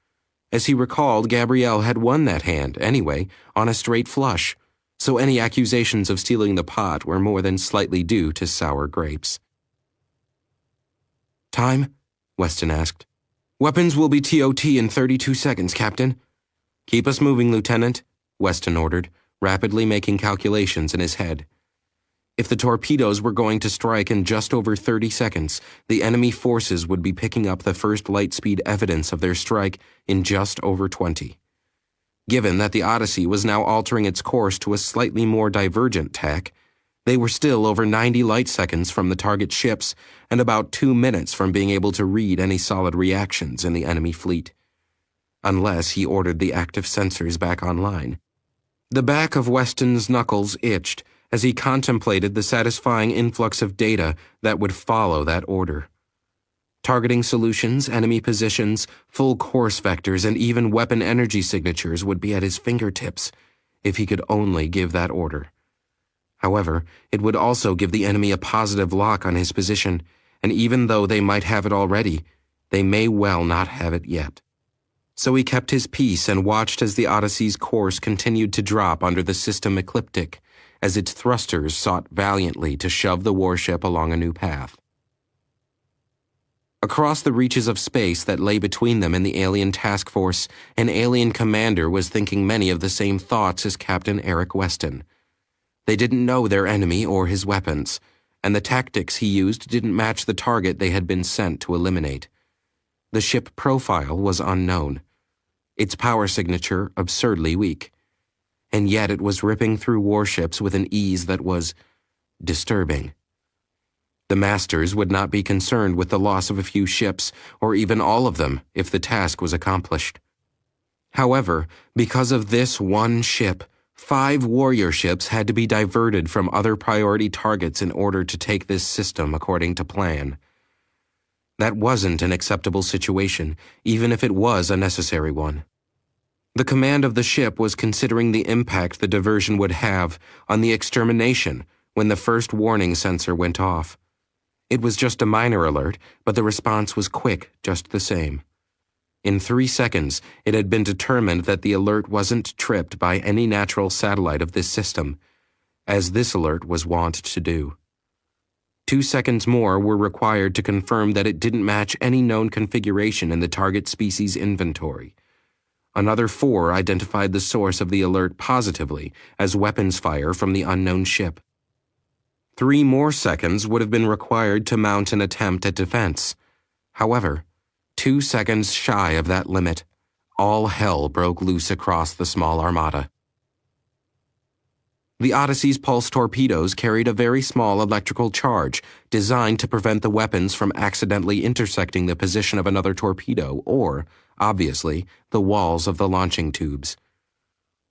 As he recalled, Gabrielle had won that hand, anyway, on a straight flush, so any accusations of stealing the pot were more than slightly due to sour grapes. "Time?" Weston asked. "Weapons will be TOT in 32 seconds, Captain." "Keep us moving, Lieutenant," Weston ordered, rapidly making calculations in his head. If the torpedoes were going to strike in just over 30 seconds, the enemy forces would be picking up the first light-speed evidence of their strike in just over 20. Given that the Odyssey was now altering its course to a slightly more divergent tack, they were still over 90 light seconds from the target ships and about 2 minutes from being able to read any solid reactions in the enemy fleet. Unless he ordered the active sensors back online. The back of Weston's knuckles itched as he contemplated the satisfying influx of data that would follow that order. Targeting solutions, enemy positions, full course vectors, and even weapon energy signatures would be at his fingertips if he could only give that order. However, it would also give the enemy a positive lock on his position, and even though they might have it already, they may well not have it yet. So he kept his peace and watched as the Odyssey's course continued to drop under the system ecliptic, as its thrusters sought valiantly to shove the warship along a new path. Across the reaches of space that lay between them and the alien task force, an alien commander was thinking many of the same thoughts as Captain Eric Weston. They didn't know their enemy or his weapons, and the tactics he used didn't match the target they had been sent to eliminate. The ship profile was unknown, its power signature absurdly weak, and yet it was ripping through warships with an ease that was disturbing. The masters would not be concerned with the loss of a few ships, or even all of them, if the task was accomplished. However, because of this one ship, 5 warrior ships had to be diverted from other priority targets in order to take this system according to plan. That wasn't an acceptable situation, even if it was a necessary one. The command of the ship was considering the impact the diversion would have on the extermination when the first warning sensor went off. It was just a minor alert, but the response was quick just the same. In 3 seconds, it had been determined that the alert wasn't tripped by any natural satellite of this system, as this alert was wont to do. 2 seconds more were required to confirm that it didn't match any known configuration in the target species inventory. Another 4 identified the source of the alert positively as weapons fire from the unknown ship. 3 more seconds would have been required to mount an attempt at defense. However, 2 seconds shy of that limit, all hell broke loose across the small armada. The Odyssey's pulse torpedoes carried a very small electrical charge designed to prevent the weapons from accidentally intersecting the position of another torpedo or, obviously, the walls of the launching tubes.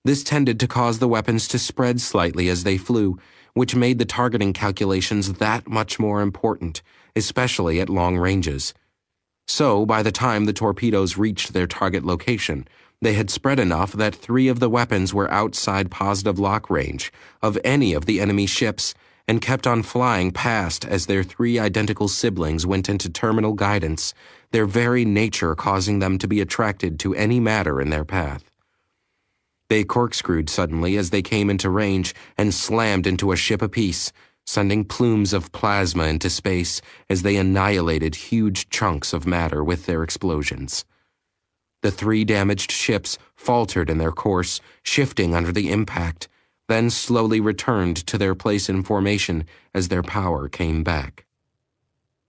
This tended to cause the weapons to spread slightly as they flew, which made the targeting calculations that much more important, especially at long ranges. So, by the time the torpedoes reached their target location, they had spread enough that 3 of the weapons were outside positive lock range of any of the enemy ships and kept on flying past as their 3 identical siblings went into terminal guidance, their very nature causing them to be attracted to any matter in their path. They corkscrewed suddenly as they came into range and slammed into a ship apiece, sending plumes of plasma into space as they annihilated huge chunks of matter with their explosions. The 3 damaged ships faltered in their course, shifting under the impact, then slowly returned to their place in formation as their power came back.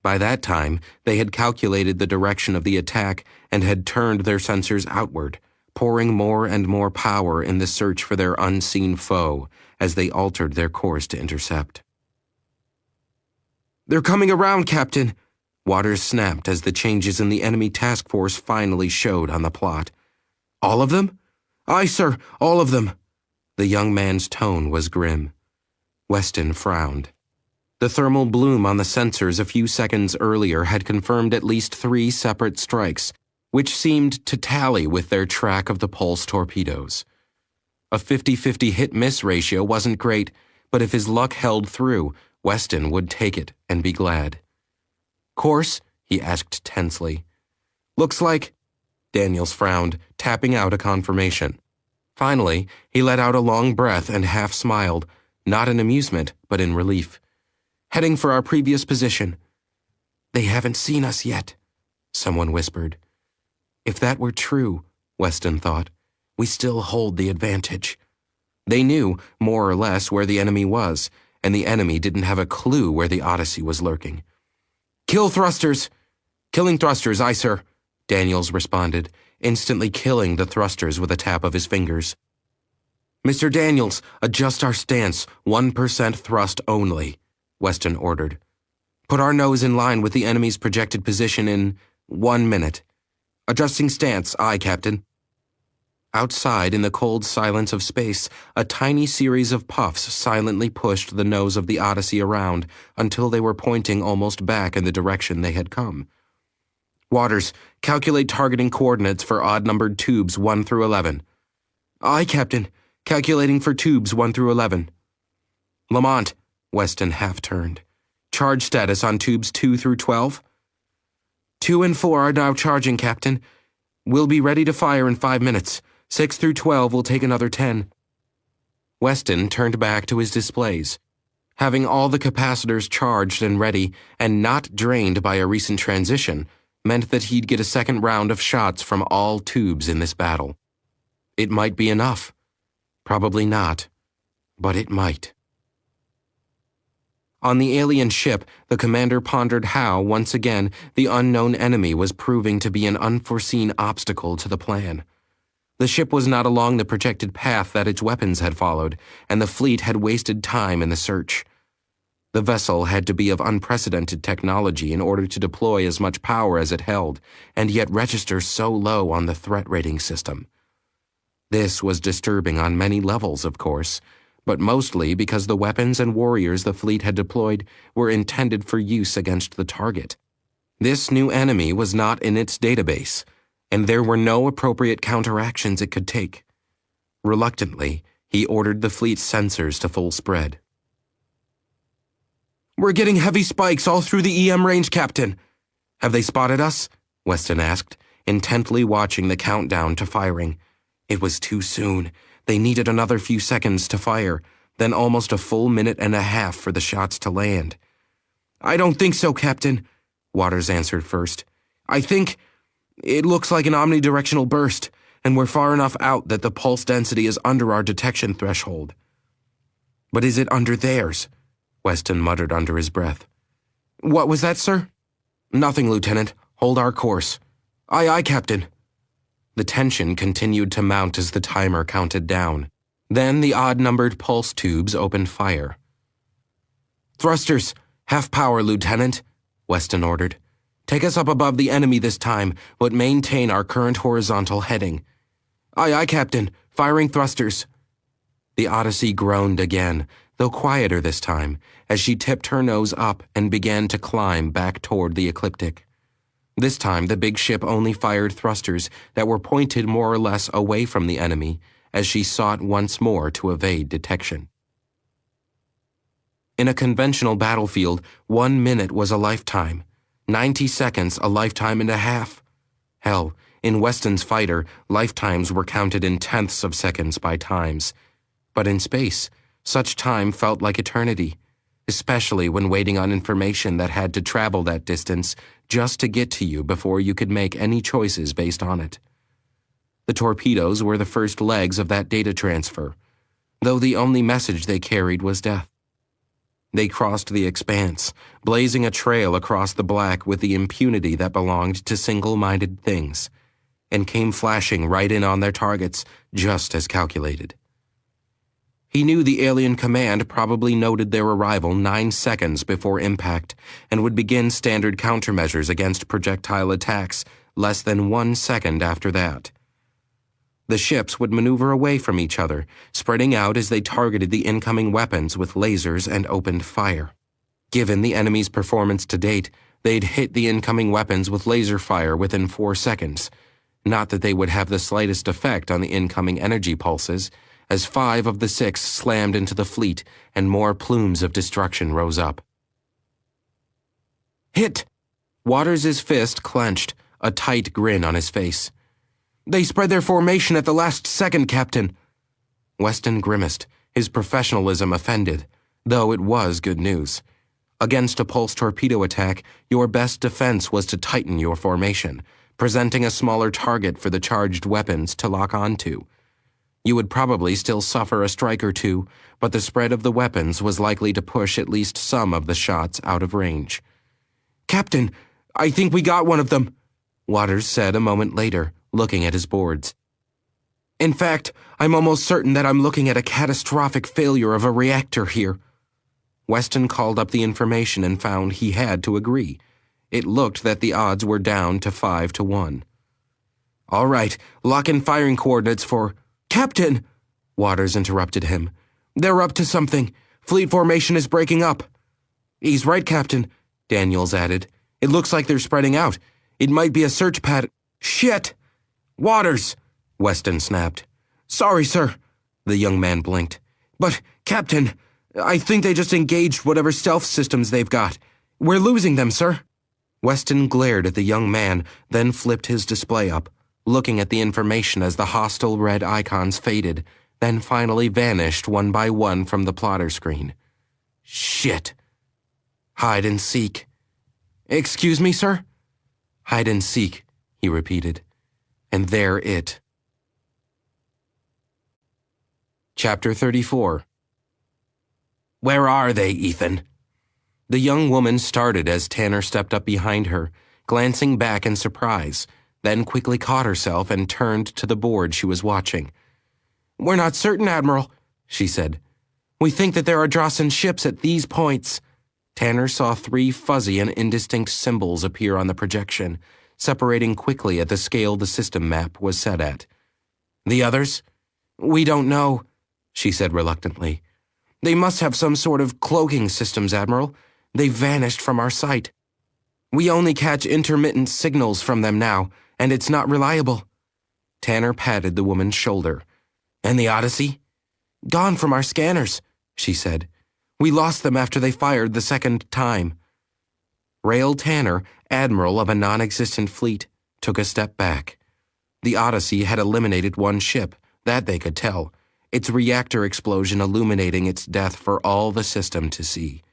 By that time, they had calculated the direction of the attack and had turned their sensors outward, pouring more and more power in the search for their unseen foe as they altered their course to intercept. "They're coming around, Captain!" Waters snapped as the changes in the enemy task force finally showed on the plot. "All of them?" "Aye, sir, all of them." The young man's tone was grim. Weston frowned. The thermal bloom on the sensors a few seconds earlier had confirmed at least 3 separate strikes, which seemed to tally with their track of the pulse torpedoes. A 50-50 hit-miss ratio wasn't great, but if his luck held through, Weston would take it and be glad. "Course?" he asked tensely. "Looks like—" Daniels frowned, tapping out a confirmation. Finally, he let out a long breath and half smiled, not in amusement, but in relief. "Heading for our previous position." "They haven't seen us yet," someone whispered. If that were true, Weston thought, we still hold the advantage. They knew, more or less, where the enemy was, and the enemy didn't have a clue where the Odyssey was lurking. "Kill thrusters!" "Killing thrusters, aye, sir," Daniels responded, instantly killing the thrusters with a tap of his fingers. "Mr. Daniels, adjust our stance, 1% thrust only," Weston ordered. "Put our nose in line with the enemy's projected position in 1 minute. Adjusting stance, aye, Captain." Outside, in the cold silence of space, a tiny series of puffs silently pushed the nose of the Odyssey around until they were pointing almost back in the direction they had come. "Waters, calculate targeting coordinates for odd-numbered tubes 1 through 11. "Aye, Captain. Calculating for tubes 1 through 11. "Lamont," Weston half-turned. "Charge status on tubes 2 through 12? 2 and 4 are now charging, Captain. We'll be ready to fire in 5 minutes. 6 through 12 will take another 10. Weston turned back to his displays. Having all the capacitors charged and ready, and not drained by a recent transition, meant that he'd get a second round of shots from all tubes in this battle. It might be enough. Probably not. But it might. On the alien ship, the commander pondered how, once again, the unknown enemy was proving to be an unforeseen obstacle to the plan. The ship was not along the projected path that its weapons had followed, and the fleet had wasted time in the search. The vessel had to be of unprecedented technology in order to deploy as much power as it held, and yet register so low on the threat rating system. This was disturbing on many levels, of course, but mostly because the weapons and warriors the fleet had deployed were intended for use against the target. This new enemy was not in its database, and there were no appropriate counteractions it could take. Reluctantly, he ordered the fleet's sensors to full spread. "We're getting heavy spikes all through the EM range, Captain." "Have they spotted us?" Weston asked, intently watching the countdown to firing. It was too soon. They needed another few seconds to fire, then almost a full minute and a half for the shots to land. "I don't think so, Captain," Waters answered first. "I think it looks like an omnidirectional burst, and we're far enough out that the pulse density is under our detection threshold." "But is it under theirs?" Weston muttered under his breath. "What was that, sir?" "Nothing, Lieutenant. Hold our course." "Aye, aye, Captain." The tension continued to mount as the timer counted down. Then the odd-numbered pulse tubes opened fire. "Thrusters, half power, Lieutenant," Weston ordered. "Take us up above the enemy this time, but maintain our current horizontal heading." "Aye, aye, Captain. Firing thrusters." The Odyssey groaned again, though quieter this time, as she tipped her nose up and began to climb back toward the ecliptic. This time, the big ship only fired thrusters that were pointed more or less away from the enemy as she sought once more to evade detection. In a conventional battlefield, 1 minute was a lifetime, 90 seconds a lifetime and a half. Hell, in Weston's fighter, lifetimes were counted in tenths of seconds by times. But in space, such time felt like eternity, especially when waiting on information that had to travel that distance just to get to you before you could make any choices based on it. The torpedoes were the first legs of that data transfer, though the only message they carried was death. They crossed the expanse, blazing a trail across the black with the impunity that belonged to single-minded things, and came flashing right in on their targets, just as calculated. He knew the alien command probably noted their arrival 9 seconds before impact and would begin standard countermeasures against projectile attacks less than 1 second after that. The ships would maneuver away from each other, spreading out as they targeted the incoming weapons with lasers and opened fire. Given the enemy's performance to date, they'd hit the incoming weapons with laser fire within 4 seconds. Not that they would have the slightest effect on the incoming energy pulses, as 5 of the 6 slammed into the fleet and more plumes of destruction rose up. "Hit!" Waters' fist clenched, a tight grin on his face. "They spread their formation at the last second, Captain." Weston grimaced, his professionalism offended, though it was good news. Against a pulse torpedo attack, your best defense was to tighten your formation, presenting a smaller target for the charged weapons to lock onto. You would probably still suffer a strike or two, but the spread of the weapons was likely to push at least some of the shots out of range. "Captain, I think we got one of them," Waters said a moment later, looking at his boards. "In fact, I'm almost certain that I'm looking at a catastrophic failure of a reactor here." Weston called up the information and found he had to agree. It looked that the odds were down to 5 to 1. "All right, lock in firing coordinates for—" "Captain!" Waters interrupted him. "They're up to something. Fleet formation is breaking up." "He's right, Captain," Daniels added. "It looks like they're spreading out. It might be a search pad—" "Shit! Waters!" Weston snapped. "Sorry, sir." The young man blinked. "But, Captain, I think they just engaged whatever stealth systems they've got. We're losing them, sir." Weston glared at the young man, then flipped his display up, looking at the information as the hostile red icons faded, then finally vanished one by one from the plotter screen. "Shit." "Hide and seek." "Excuse me, sir?" "Hide and seek," he repeated. And there it. Chapter 34. "Where are they, Ethan?" The young woman started as Tanner stepped up behind her, glancing back in surprise, then quickly caught herself and turned to the board she was watching. "We're not certain, Admiral," she said. "We think that there are Drossen ships at these points." Tanner saw 3 fuzzy and indistinct symbols appear on the projection, separating quickly at the scale the system map was set at. "The others?" We don't know, she said reluctantly. They must have some sort of cloaking systems, Admiral. They vanished from our sight. We only catch intermittent signals from them now, and it's not reliable. Tanner patted the woman's shoulder. And the Odyssey? Gone from our scanners, she said. We lost them after they fired the second time. Rail Tanner, admiral of a non-existent fleet, took a step back. The Odyssey had eliminated one ship, that they could tell, its reactor explosion illuminating its death for all the system to see.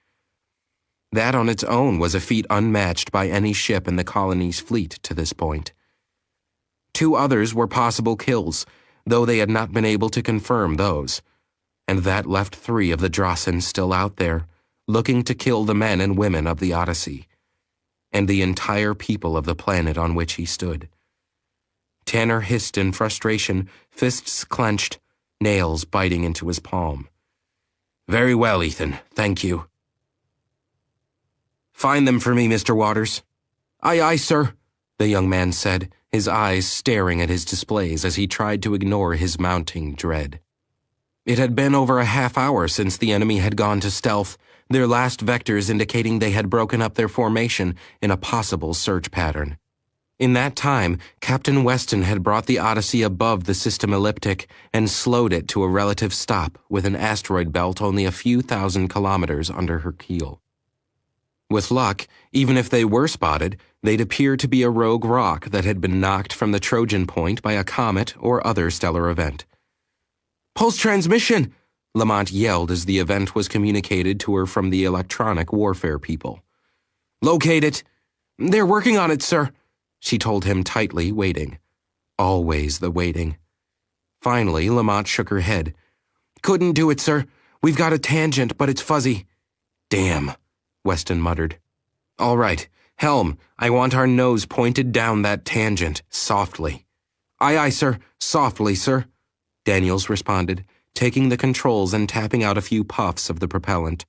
That on its own was a feat unmatched by any ship in the colony's fleet to this point. 2 others were possible kills, though they had not been able to confirm those, and that left 3 of the Drossens still out there, looking to kill the men and women of the Odyssey, and the entire people of the planet on which he stood. Tanner hissed in frustration, fists clenched, nails biting into his palm. Very well, Ethan, thank you. Find them for me, Mr. Waters. Aye, aye, sir, the young man said, his eyes staring at his displays as he tried to ignore his mounting dread. It had been over a half hour since the enemy had gone to stealth, their last vectors indicating they had broken up their formation in a possible search pattern. In that time, Captain Weston had brought the Odyssey above the system elliptic and slowed it to a relative stop with an asteroid belt only a few thousand kilometers under her keel. With luck, even if they were spotted, they'd appear to be a rogue rock that had been knocked from the Trojan point by a comet or other stellar event. Pulse transmission! Lamont yelled as the event was communicated to her from the electronic warfare people. Locate it! They're working on it, sir, she told him tightly, waiting. Always the waiting. Finally, Lamont shook her head. Couldn't do it, sir. We've got a tangent, but it's fuzzy. Damn, Weston muttered. All right, helm, I want our nose pointed down that tangent, softly. Aye, aye, sir. Softly, sir, Daniels responded, taking the controls and tapping out a few puffs of the propellant.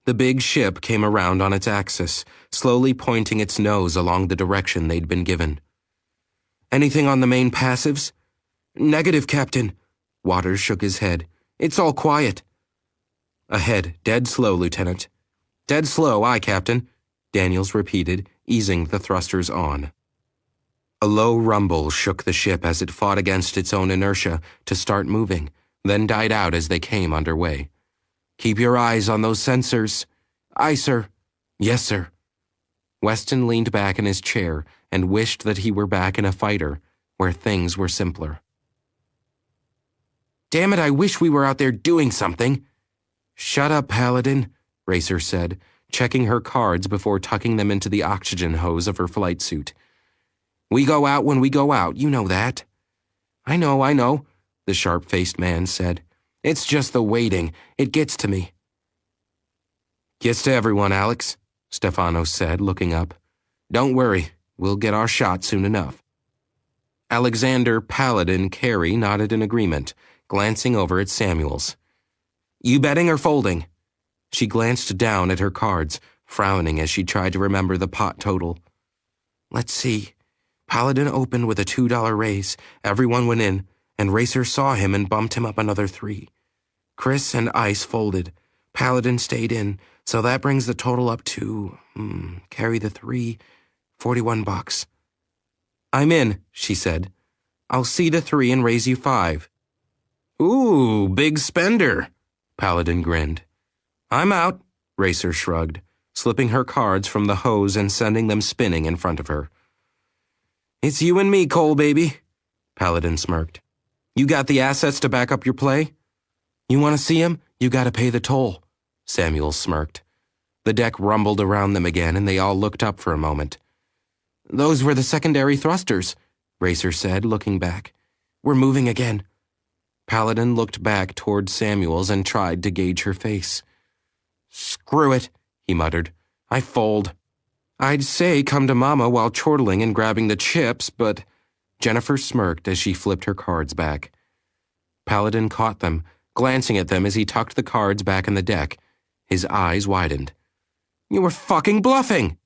The big ship came around on its axis, slowly pointing its nose along the direction they'd been given. Anything on the main passives? Negative, Captain. Waters shook his head. It's all quiet. Ahead, dead slow, Lieutenant. Dead slow, aye, Captain, Daniels repeated, easing the thrusters on. A low rumble shook the ship as it fought against its own inertia to start moving, then died out as they came underway. Keep your eyes on those sensors. Aye, sir. Yes, sir. Weston leaned back in his chair and wished that he were back in a fighter, where things were simpler. Damn it, I wish we were out there doing something. Shut up, Paladin, Racer said, checking her cards before tucking them into the oxygen hose of her flight suit. We go out when we go out, you know that. I know, the sharp-faced man said. It's just the waiting. It gets to me. Gets to everyone, Alex, Stefanos said, looking up. Don't worry, we'll get our shot soon enough. Alexander Paladin Currie nodded in agreement, glancing over at Samuels. You betting or folding? She glanced down at her cards, frowning as she tried to remember the pot total. Let's see. Paladin opened with a $2 raise. Everyone went in, and Racer saw him and bumped him up another 3. Chris and Ice folded. Paladin stayed in, so that brings the total up to, carry the 3, $41. I'm in, she said. I'll cede a 3 and raise you 5. Ooh, big spender, Paladin grinned. I'm out, Racer shrugged, slipping her cards from the hose and sending them spinning in front of her. It's you and me, Cole, baby, Paladin smirked. You got the assets to back up your play? You want to see him? You got to pay the toll, Samuel smirked. The deck rumbled around them again, and they all looked up for a moment. Those were the secondary thrusters, Racer said, looking back. We're moving again. Paladin looked back toward Samuel's and tried to gauge her face. Screw it, he muttered. I fold. I'd say come to Mama while chortling and grabbing the chips, but... Jennifer smirked as she flipped her cards back. Paladin caught them, glancing at them as he tucked the cards back in the deck. His eyes widened. You were fucking bluffing!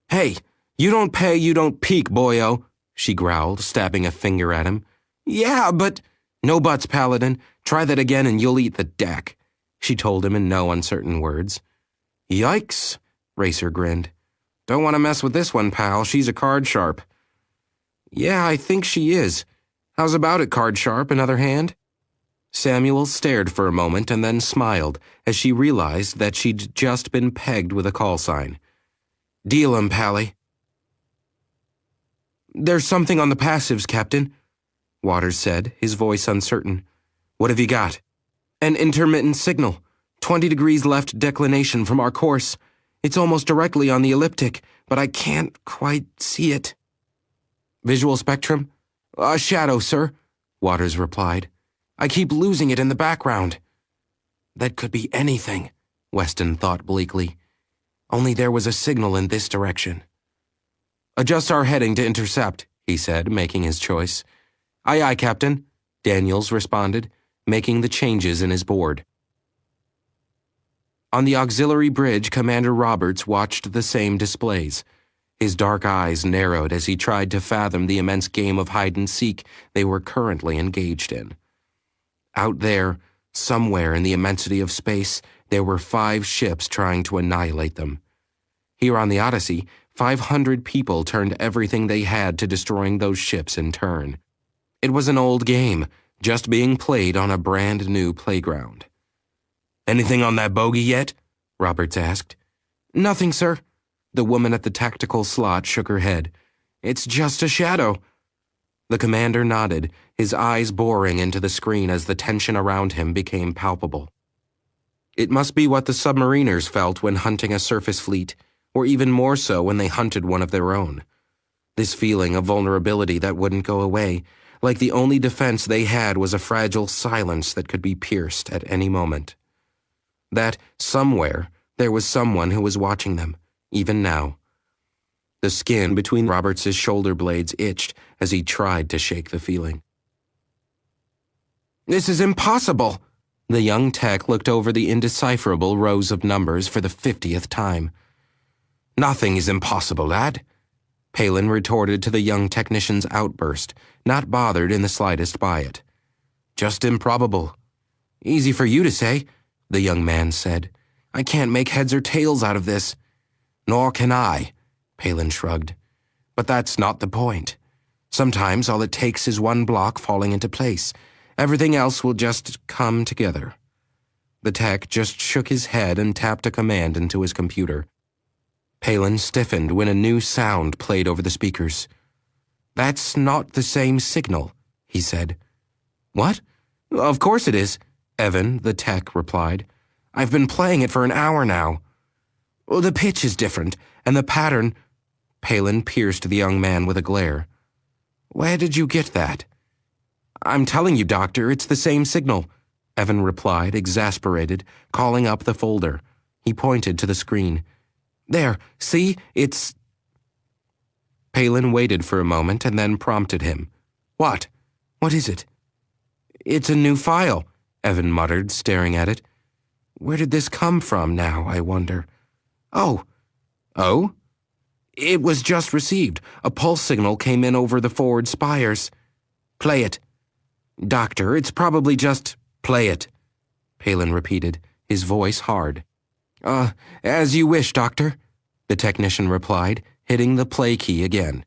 Hey, you don't pay, you don't peek, boyo, she growled, stabbing a finger at him. Yeah, but... No buts, Paladin. Try that again and you'll eat the deck, she told him in no uncertain words. Yikes, Racer grinned. Don't want to mess with this one, pal. She's a card sharp. Yeah, I think she is. How's about it, card sharp? Another hand? Samuel stared for a moment and then smiled as she realized that she'd just been pegged with a call sign. Deal 'em, Pally. There's something on the passives, Captain, Waters said, his voice uncertain. What have you got? An intermittent signal. 20 degrees left declination from our course. It's almost directly on the elliptic, but I can't quite see it. Visual spectrum? A shadow, sir, Waters replied. I keep losing it in the background. That could be anything, Weston thought bleakly. Only there was a signal in this direction. Adjust our heading to intercept, he said, making his choice. Aye, aye, Captain, Daniels responded, making the changes in his board. On the auxiliary bridge, Commander Roberts watched the same displays. His dark eyes narrowed as he tried to fathom the immense game of hide-and-seek they were currently engaged in. Out there, somewhere in the immensity of space, there were 5 ships trying to annihilate them. Here on the Odyssey, 500 people turned everything they had to destroying those ships in turn. It was an old game, just being played on a brand new playground. Anything on that bogey yet? Roberts asked. Nothing, sir. The woman at the tactical slot shook her head. It's just a shadow. The commander nodded, his eyes boring into the screen as the tension around him became palpable. It must be what the submariners felt when hunting a surface fleet, or even more so when they hunted one of their own. This feeling of vulnerability that wouldn't go away, like the only defense they had was a fragile silence that could be pierced at any moment. That, somewhere, there was someone who was watching them, even now. The skin between Roberts's shoulder blades itched as he tried to shake the feeling. This is impossible! The young tech looked over the indecipherable rows of numbers for the 50th time. Nothing is impossible, lad, Palin retorted to the young technician's outburst, not bothered in the slightest by it. Just improbable. Easy for you to say, the young man said. I can't make heads or tails out of this. Nor can I, Palin shrugged. But that's not the point. Sometimes all it takes is one block falling into place. Everything else will just come together. The tech just shook his head and tapped a command into his computer. Palin stiffened when a new sound played over the speakers. That's not the same signal, he said. What? Of course it is, Evan, the tech, replied. I've been playing it for an hour now. Well, the pitch is different, and the pattern... Palin pierced the young man with a glare. Where did you get that? I'm telling you, Doctor, it's the same signal, Evan replied, exasperated, calling up the folder. He pointed to the screen. There, see, it's... Palin waited for a moment and then prompted him. What? What is it? It's a new file, Evan muttered, staring at it. Where did this come from now, I wonder? Oh. Oh? It was just received. A pulse signal came in over the forward spires. Play it. Doctor, it's probably just... Play it, Palin repeated, his voice hard. As you wish, Doctor, the technician replied, hitting the play key again.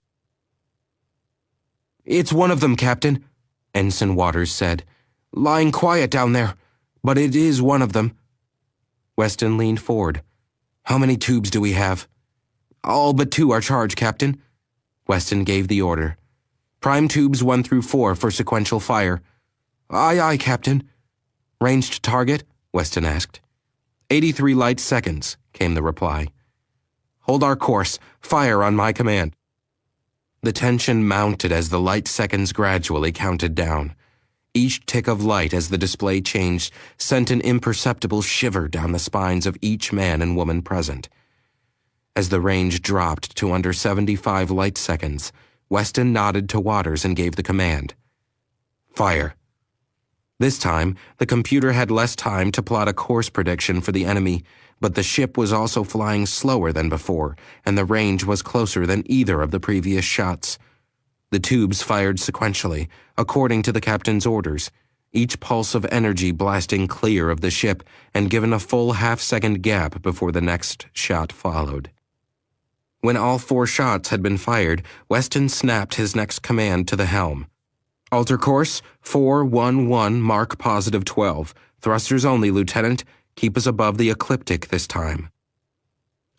It's one of them, Captain, Ensign Waters said. Lying quiet down there, but it is one of them. Weston leaned forward. How many tubes do we have? All but 2 are charged, Captain. Weston gave the order. Prime tubes 1 through 4 for sequential fire. Aye, aye, Captain. Ranged target? Weston asked. 83 light seconds, came the reply. Hold our course. Fire on my command. The tension mounted as the light seconds gradually counted down. Each tick of light as the display changed sent an imperceptible shiver down the spines of each man and woman present. As the range dropped to under 75 light seconds, Weston nodded to Waters and gave the command. Fire. This time, the computer had less time to plot a course prediction for the enemy, but the ship was also flying slower than before, and the range was closer than either of the previous shots. The tubes fired sequentially, according to the captain's orders. each pulse of energy blasting clear of the ship and given a full half-second gap before the next shot followed. When all 4 shots had been fired, Weston snapped his next command to the helm. "Alter course, 411 Mark positive 12. Thrusters only, Lieutenant. Keep us above the ecliptic this time."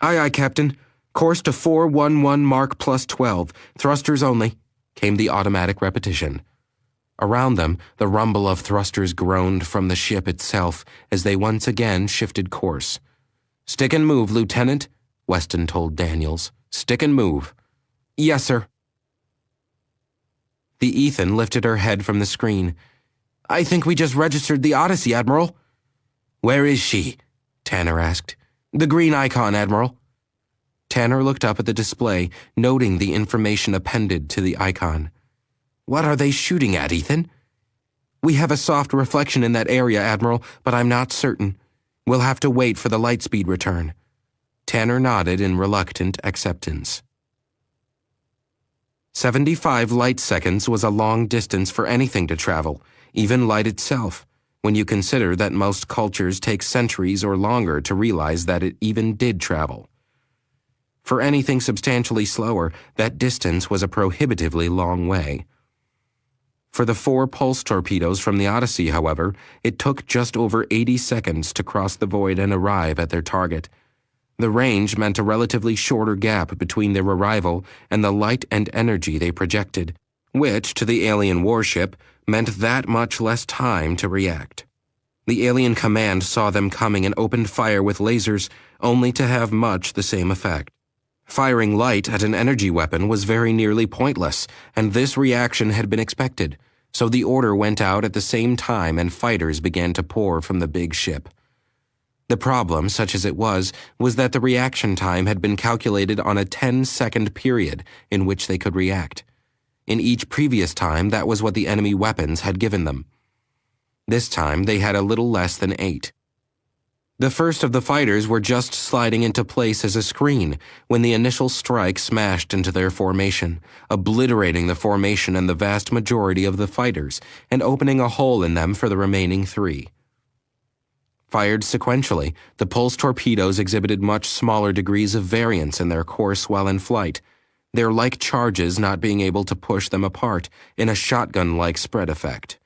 "Aye, aye, Captain. Course to 411 Mark plus 12. Thrusters only," came the automatic repetition. Around them, the rumble of thrusters groaned from the ship itself as they once again shifted course. "Stick and move, Lieutenant," Weston told Daniels. "Stick and move." "Yes, sir." The Ethan lifted her head from the screen. "I think we just registered the Odyssey, Admiral." "Where is she?" Tanner asked. "The green icon, Admiral." Tanner looked up at the display, noting the information appended to the icon. "What are they shooting at, Ethan?" "We have a soft reflection in that area, Admiral, but I'm not certain. We'll have to wait for the light speed return." Tanner nodded in reluctant acceptance. 75 light seconds was a long distance for anything to travel, even light itself, when you consider that most cultures take centuries or longer to realize that it even did travel. For anything substantially slower, that distance was a prohibitively long way. For the 4 pulse torpedoes from the Odyssey, however, it took just over 80 seconds to cross the void and arrive at their target. The range meant a relatively shorter gap between their arrival and the light and energy they projected, which, to the alien warship, meant that much less time to react. The alien command saw them coming and opened fire with lasers, only to have much the same effect. Firing light at an energy weapon was very nearly pointless, and this reaction had been expected, so the order went out at the same time and fighters began to pour from the big ship. The problem, such as it was that the reaction time had been calculated on a 10-second period in which they could react. In each previous time, that was what the enemy weapons had given them. This time, they had a little less than 8. The first of the fighters were just sliding into place as a screen when the initial strike smashed into their formation, obliterating the formation and the vast majority of the fighters, and opening a hole in them for the remaining 3. Fired sequentially, the pulse torpedoes exhibited much smaller degrees of variance in their course while in flight, their like charges not being able to push them apart in a shotgun-like spread effect.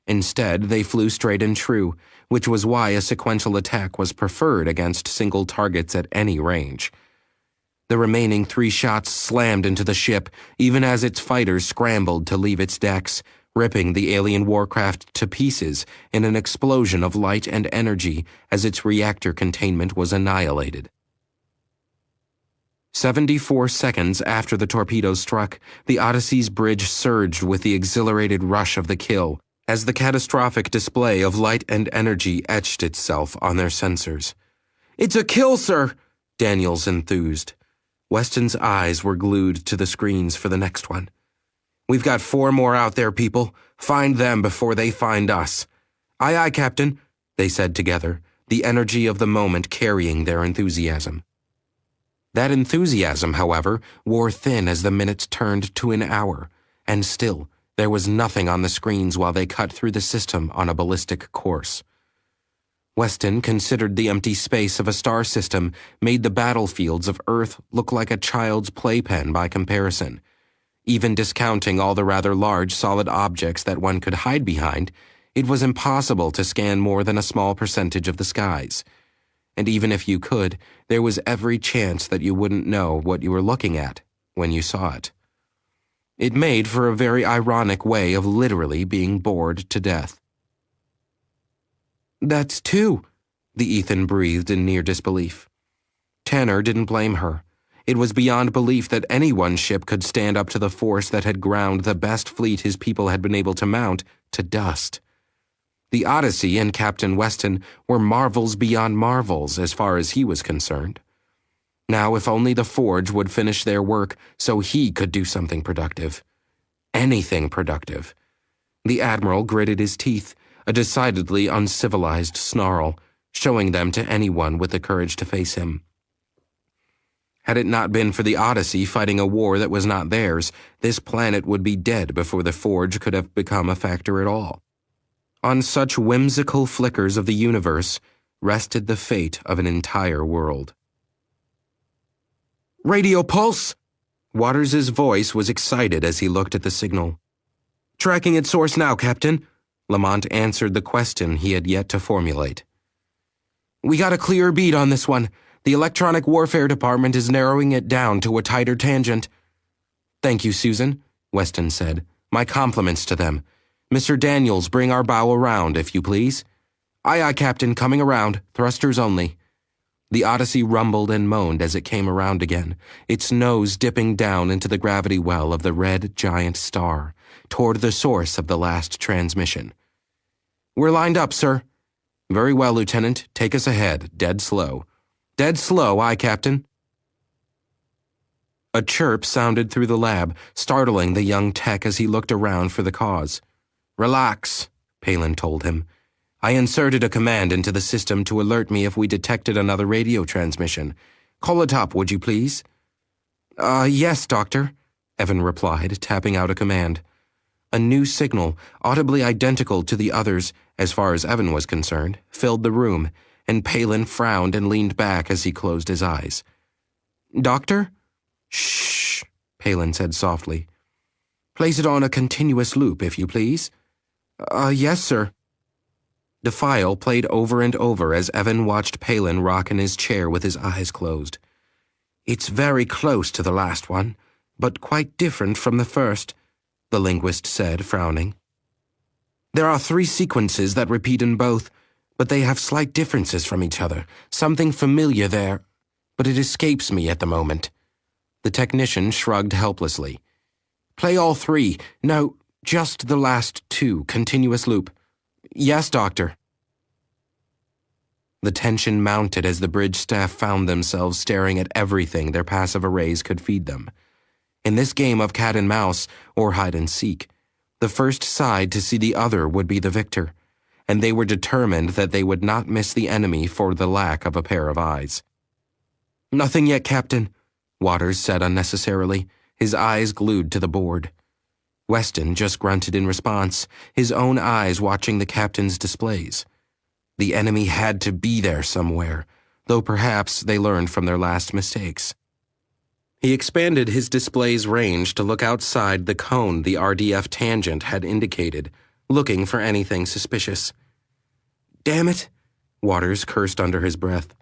Instead, they flew straight and true, which was why a sequential attack was preferred against single targets at any range. The remaining 3 shots slammed into the ship, even as its fighters scrambled to leave its decks, ripping the alien warcraft to pieces in an explosion of light and energy as its reactor containment was annihilated. 74 seconds after the torpedoes struck, the Odyssey's bridge surged with the exhilarated rush of the kill, as the catastrophic display of light and energy etched itself on their sensors. "It's a kill, sir!" Daniels enthused. Weston's eyes were glued to the screens for the next one. "We've got 4 more out there, people. Find them before they find us." "Aye, aye, Captain," they said together, the energy of the moment carrying their enthusiasm. That enthusiasm, however, wore thin as the minutes turned to an hour, and still, there was nothing on the screens while they cut through the system on a ballistic course. Weston considered the empty space of a star system made the battlefields of Earth look like a child's playpen by comparison. Even discounting all the rather large solid objects that one could hide behind, it was impossible to scan more than a small percentage of the skies. And even if you could, there was every chance that you wouldn't know what you were looking at when you saw it. It made for a very ironic way of literally being bored to death. "That's 2, the Ethan breathed in near disbelief. Tanner didn't blame her. It was beyond belief that any one ship could stand up to the force that had ground the best fleet his people had been able to mount to dust. The Odyssey and Captain Weston were marvels beyond marvels as far as he was concerned. Now, if only the Forge would finish their work so he could do something productive. Anything productive. The Admiral gritted his teeth, a decidedly uncivilized snarl, showing them to anyone with the courage to face him. Had it not been for the Odyssey fighting a war that was not theirs, this planet would be dead before the Forge could have become a factor at all. On such whimsical flickers of the universe rested the fate of an entire world. Radio pulse! Waters' voice was excited as he looked at the signal. Tracking its source now, Captain. Lamont answered the question he had yet to formulate. We got a clear bead on this one. The electronic warfare department is narrowing it down to a tighter tangent. Thank you, Susan, Weston said. My compliments to them. Mr. Daniels, bring our bow around, if you please. Aye, aye, Captain, coming around. Thrusters only. The Odyssey rumbled and moaned as it came around again, its nose dipping down into the gravity well of the red giant star, toward the source of the last transmission. We're lined up, sir. Very well, Lieutenant. Take us ahead, dead slow. Dead slow, aye, Captain. A chirp sounded through the lab, startling the young tech as he looked around for the cause. Relax, Palin told him. I inserted a command into the system to alert me if we detected another radio transmission. Call it up, would you please? Yes, Doctor, Evan replied, tapping out a command. A new signal, audibly identical to the others, as far as Evan was concerned, filled the room, and Palin frowned and leaned back as he closed his eyes. Doctor? Shh, Palin said softly. Place it on a continuous loop, if you please. Yes, sir. The file played over and over as Evan watched Palin rock in his chair with his eyes closed. It's very close to the last one, but quite different from the first, the linguist said, frowning. There are 3 sequences that repeat in both, but they have slight differences from each other. Something familiar there, but it escapes me at the moment. The technician shrugged helplessly. Play all 3. No, just the last 2, continuous loop. Yes, Doctor. The tension mounted as the bridge staff found themselves staring at everything their passive arrays could feed them. In this game of cat and mouse, or hide and seek, the first side to see the other would be the victor, and they were determined that they would not miss the enemy for the lack of a pair of eyes. Nothing yet, Captain, Waters said unnecessarily, his eyes glued to the board. Weston just grunted in response, his own eyes watching the captain's displays. The enemy had to be there somewhere, though perhaps they learned from their last mistakes. He expanded his display's range to look outside the cone the RDF tangent had indicated, looking for anything suspicious. Damn it, Waters cursed under his breath.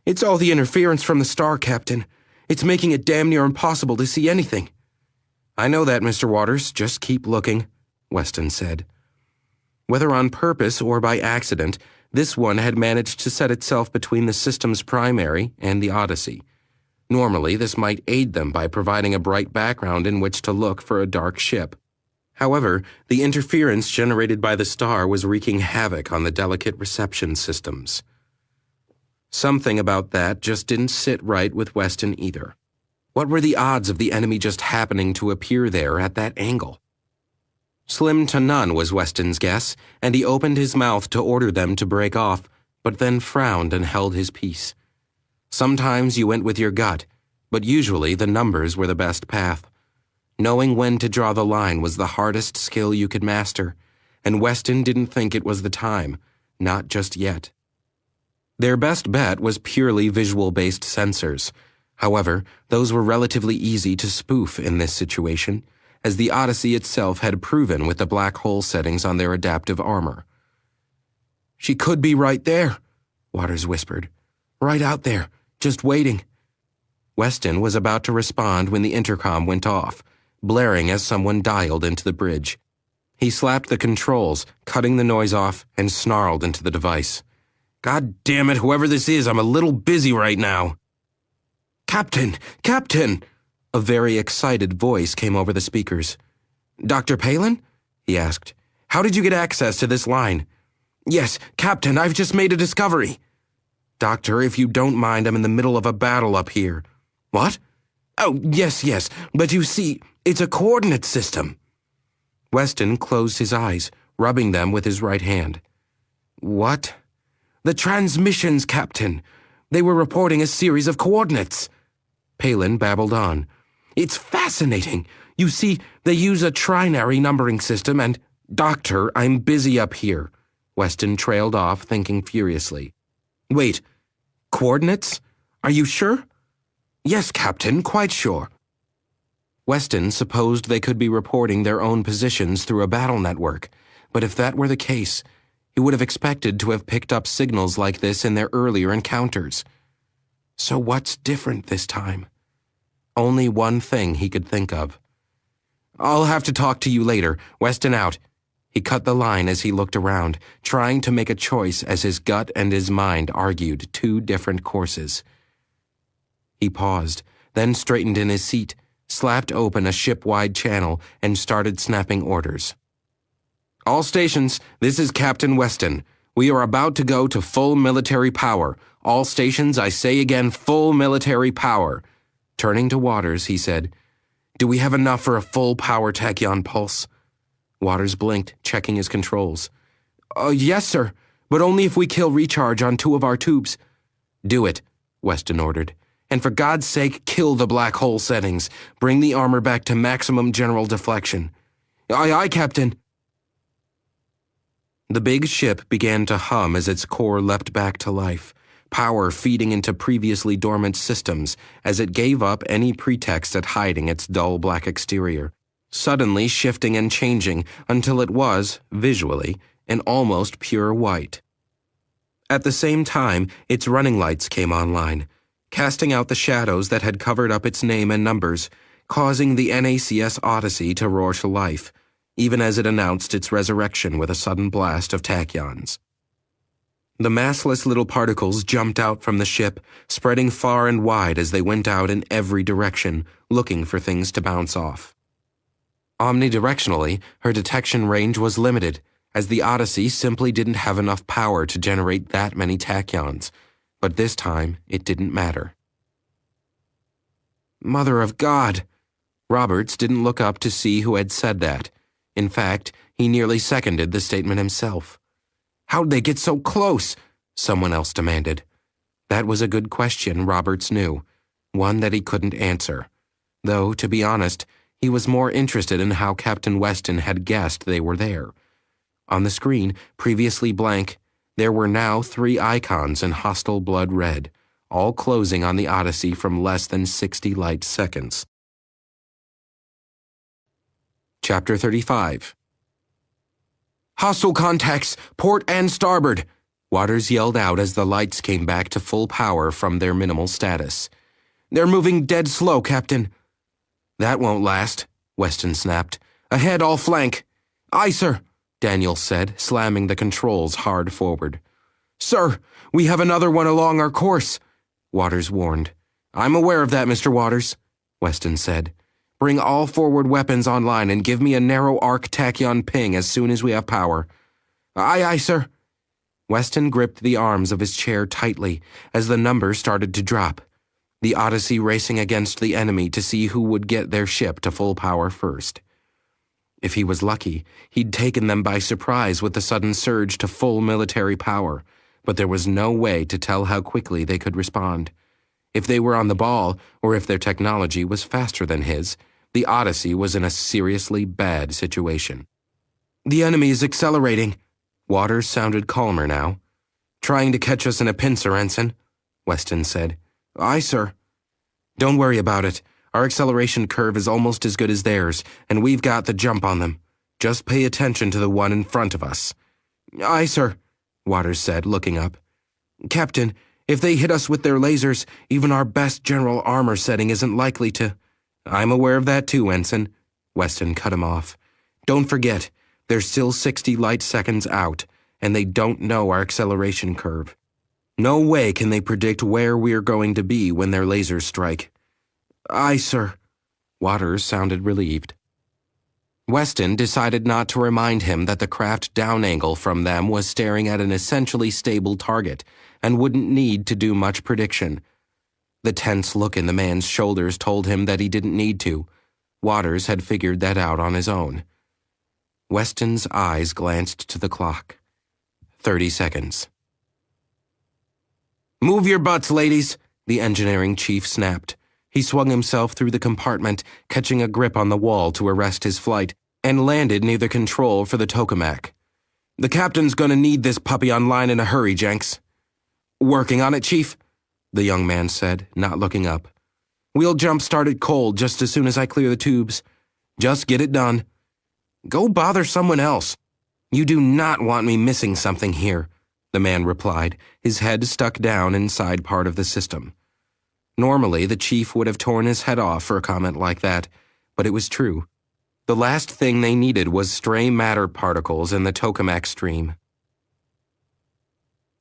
It's all the interference from the star, Captain. It's making it damn near impossible to see anything. I know that, Mr. Waters. Just keep looking, Weston said. Whether on purpose or by accident, this one had managed to set itself between the system's primary and the Odyssey. Normally, this might aid them by providing a bright background in which to look for a dark ship. However, the interference generated by the star was wreaking havoc on the delicate reception systems. Something about that just didn't sit right with Weston either. What were the odds of the enemy just happening to appear there at that angle? Slim to none was Weston's guess, and he opened his mouth to order them to break off, but then frowned and held his peace. Sometimes you went with your gut, but usually the numbers were the best path. Knowing when to draw the line was the hardest skill you could master, and Weston didn't think it was the time, not just yet. Their best bet was purely visual-based sensors. However, those were relatively easy to spoof in this situation, as the Odyssey itself had proven with the black hole settings on their adaptive armor. She could be right there, Waters whispered. Right out there, just waiting. Weston was about to respond when the intercom went off, blaring as someone dialed into the bridge. He slapped the controls, cutting the noise off, and snarled into the device. God damn it, whoever this is, I'm a little busy right now. Captain! Captain! A very excited voice came over the speakers. Dr. Palin? He asked. How did you get access to this line? Yes, Captain, I've just made a discovery. Doctor, if you don't mind, I'm in the middle of a battle up here. What? Oh, yes, but you see, it's a coordinate system. Weston closed his eyes, rubbing them with his right hand. What? The transmissions, Captain. They were reporting a series of coordinates. Palin babbled on. It's fascinating. You see, they use a trinary numbering system and... Doctor, I'm busy up here. Weston trailed off, thinking furiously. Wait, coordinates? Are you sure? Yes, Captain, quite sure. Weston supposed they could be reporting their own positions through a battle network, but if that were the case, he would have expected to have picked up signals like this in their earlier encounters. So what's different this time? Only one thing he could think of. I'll have to talk to you later. Weston out. He cut the line as he looked around, trying to make a choice as his gut and his mind argued two different courses. He paused, then straightened in his seat, slapped open a ship-wide channel, and started snapping orders. All stations, this is Captain Weston. We are about to go to full military power. All stations, I say again, full military power. Turning to Waters, he said, Do we have enough for a full power tachyon pulse? Waters blinked, checking his controls. Yes, sir, but only if we kill recharge on 2 of our tubes. Do it, Weston ordered. And for God's sake, kill the black hole settings. Bring the armor back to maximum general deflection. Aye, aye, Captain. The big ship began to hum as its core leapt back to life, power feeding into previously dormant systems as it gave up any pretext at hiding its dull black exterior, suddenly shifting and changing until it was, visually, an almost pure white. At the same time, its running lights came online, casting out the shadows that had covered up its name and numbers, causing the NACS Odyssey to roar to life, even as it announced its resurrection with a sudden blast of tachyons. The massless little particles jumped out from the ship, spreading far and wide as they went out in every direction, looking for things to bounce off. Omnidirectionally, her detection range was limited, as the Odyssey simply didn't have enough power to generate that many tachyons, but this time it didn't matter. Mother of God! Roberts didn't look up to see who had said that. In fact, he nearly seconded the statement himself. How'd they get so close? Someone else demanded. That was a good question, Roberts knew, one that he couldn't answer. Though, to be honest, he was more interested in how Captain Weston had guessed they were there. On the screen, previously blank, there were now 3 icons in hostile blood red, all closing on the Odyssey from less than 60 light seconds. Chapter 35. Hostile contacts, port and starboard, Waters yelled out as the lights came back to full power from their minimal status. They're moving dead slow, Captain. That won't last, Weston snapped. Ahead, all flank. Aye, sir, Daniel said, slamming the controls hard forward. Sir, we have another one along our course, Waters warned. I'm aware of that, Mr. Waters, Weston said. Bring all forward weapons online and give me a narrow arc tachyon ping as soon as we have power. Aye, aye, sir. Weston gripped the arms of his chair tightly as the numbers started to drop, the Odyssey racing against the enemy to see who would get their ship to full power first. If he was lucky, he'd taken them by surprise with the sudden surge to full military power, but there was no way to tell how quickly they could respond. If they were on the ball, or if their technology was faster than his, the Odyssey was in a seriously bad situation. The enemy is accelerating. Waters sounded calmer now. Trying to catch us in a pincer, Ensign, Weston said. Aye, sir. Don't worry about it. Our acceleration curve is almost as good as theirs, and we've got the jump on them. Just pay attention to the one in front of us. Aye, sir, Waters said, looking up. Captain, if they hit us with their lasers, even our best general armor setting isn't likely to... I'm aware of that too, Ensign, Weston cut him off. Don't forget, they're still 60 light seconds out, and they don't know our acceleration curve. No way can they predict where we're going to be when their lasers strike. Aye, sir. Waters sounded relieved. Weston decided not to remind him that the craft down angle from them was staring at an essentially stable target and wouldn't need to do much prediction. The tense look in the man's shoulders told him that he didn't need to. Waters had figured that out on his own. Weston's eyes glanced to the clock. 30 seconds. Move your butts, ladies, the engineering chief snapped. He swung himself through the compartment, catching a grip on the wall to arrest his flight, and landed near the control for the tokamak. The captain's gonna need this puppy online in a hurry, Jenks. Working on it, Chief, the young man said, not looking up. We'll jump-start it cold just as soon as I clear the tubes. Just get it done. Go bother someone else. You do not want me missing something here, the man replied, his head stuck down inside part of the system. Normally, the chief would have torn his head off for a comment like that, but it was true. The last thing they needed was stray matter particles in the tokamak stream.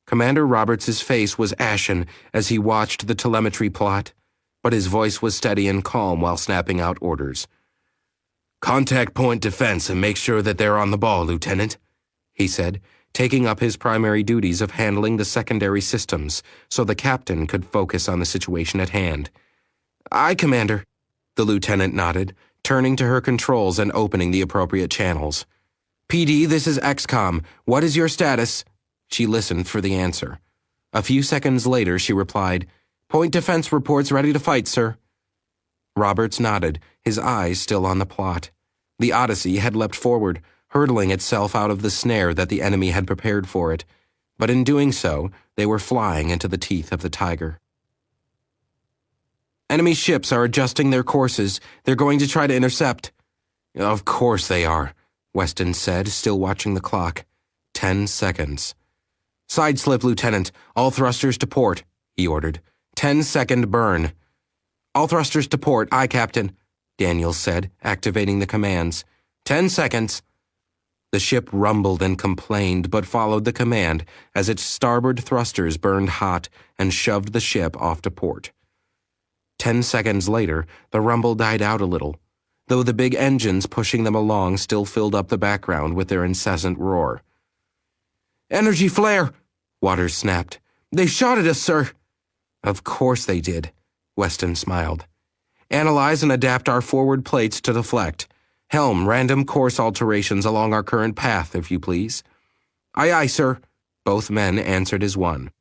Commander Roberts' face was ashen as he watched the telemetry plot, but his voice was steady and calm while snapping out orders. Contact point defense and make sure that they're on the ball, Lieutenant, he said, taking up his primary duties of handling the secondary systems so the captain could focus on the situation at hand. Aye, Commander, the lieutenant nodded, turning to her controls and opening the appropriate channels. PD, this is XCOM. What is your status? She listened for the answer. A few seconds later, she replied, Point defense reports ready to fight, sir. Roberts nodded, his eyes still on the plot. The Odyssey had leapt forward, hurtling itself out of the snare that the enemy had prepared for it, but in doing so, they were flying into the teeth of the tiger. Enemy ships are adjusting their courses. They're going to try to intercept. Of course they are, Weston said, still watching the clock. 10 seconds. Side slip, Lieutenant. All thrusters to port, he ordered. 10-second burn. All thrusters to port, aye, Captain, Daniels said, activating the commands. 10 seconds. The ship rumbled and complained, but followed the command as its starboard thrusters burned hot and shoved the ship off to port. 10 seconds later, the rumble died out a little, though the big engines pushing them along still filled up the background with their incessant roar. Energy flare, Waters snapped. They shot at us, sir. Of course they did, Weston smiled. Analyze and adapt our forward plates to deflect. Helm random course alterations along our current path, if you please. Aye, aye, sir. Both men answered as one.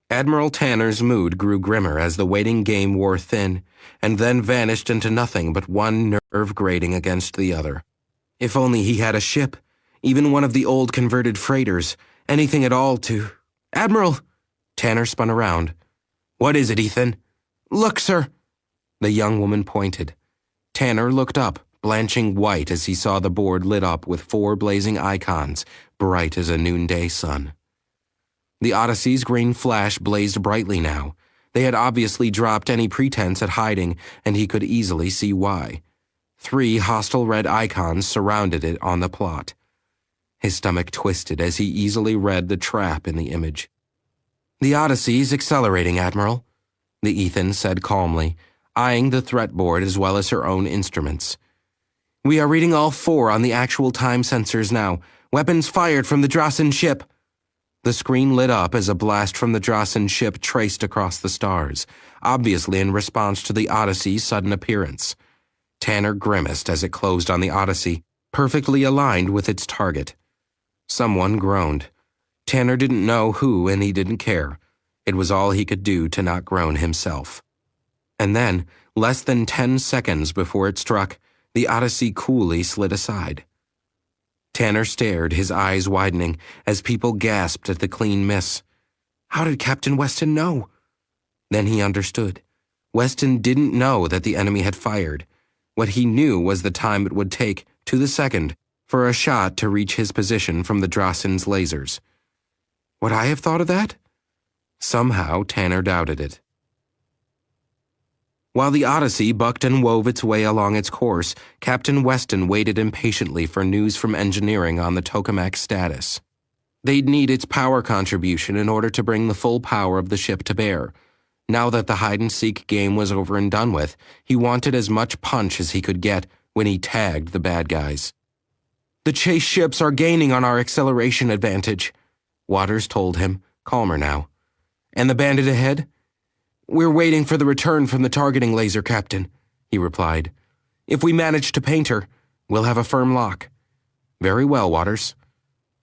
Admiral Tanner's mood grew grimmer as the waiting game wore thin, and then vanished into nothing but one nerve grating against the other. If only he had a ship, even one of the old converted freighters, anything at all to... Admiral! Tanner spun around. What is it, Ethan? Look, sir. The young woman pointed. Tanner looked up, blanching white as he saw the board lit up with 4 blazing icons, bright as a noonday sun. The Odyssey's green flash blazed brightly now. They had obviously dropped any pretense at hiding, and he could easily see why. 3 hostile red icons surrounded it on the plot. His stomach twisted as he easily read the trap in the image. The Odyssey's accelerating, Admiral, the Ethan said calmly, eyeing the threat board as well as her own instruments. We are reading all 4 on the actual time sensors now. Weapons fired from the Drasen ship. The screen lit up as a blast from the Drasen ship traced across the stars, obviously in response to the Odyssey's sudden appearance. Tanner grimaced as it closed on the Odyssey, perfectly aligned with its target. Someone groaned. Tanner didn't know who, and he didn't care. It was all he could do to not groan himself. And then, less than 10 seconds before it struck, the Odyssey coolly slid aside. Tanner stared, his eyes widening, as people gasped at the clean miss. How did Captain Weston know? Then he understood. Weston didn't know that the enemy had fired. What he knew was the time it would take, to the second, for a shot to reach his position from the Drasen's lasers. Would I have thought of that? Somehow, Tanner doubted it. While the Odyssey bucked and wove its way along its course, Captain Weston waited impatiently for news from engineering on the tokamak status. They'd need its power contribution in order to bring the full power of the ship to bear. Now that the hide-and-seek game was over and done with, he wanted as much punch as he could get when he tagged the bad guys. The chase ships are gaining on our acceleration advantage, Waters told him, calmer now. And the bandit ahead? We're waiting for the return from the targeting laser, Captain, he replied. If we manage to paint her, we'll have a firm lock. Very well, Waters.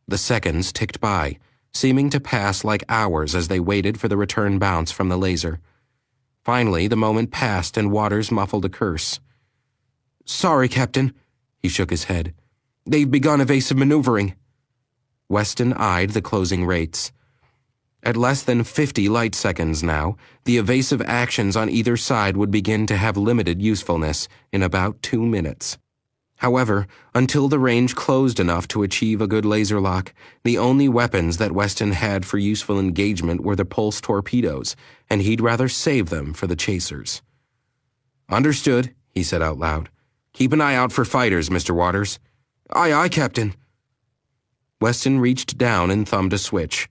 The seconds ticked by, seeming to pass like hours as they waited for the return bounce from the laser. Finally, the moment passed and Waters muffled a curse. Sorry, Captain, he shook his head. They've begun evasive maneuvering. Weston eyed the closing rates. At less than 50 light seconds now, the evasive actions on either side would begin to have limited usefulness in about 2 minutes. However, until the range closed enough to achieve a good laser lock, the only weapons that Weston had for useful engagement were the pulse torpedoes, and he'd rather save them for the chasers. Understood, he said out loud. Keep an eye out for fighters, Mr. Waters. Aye, aye, Captain. Weston reached down and thumbed a switch.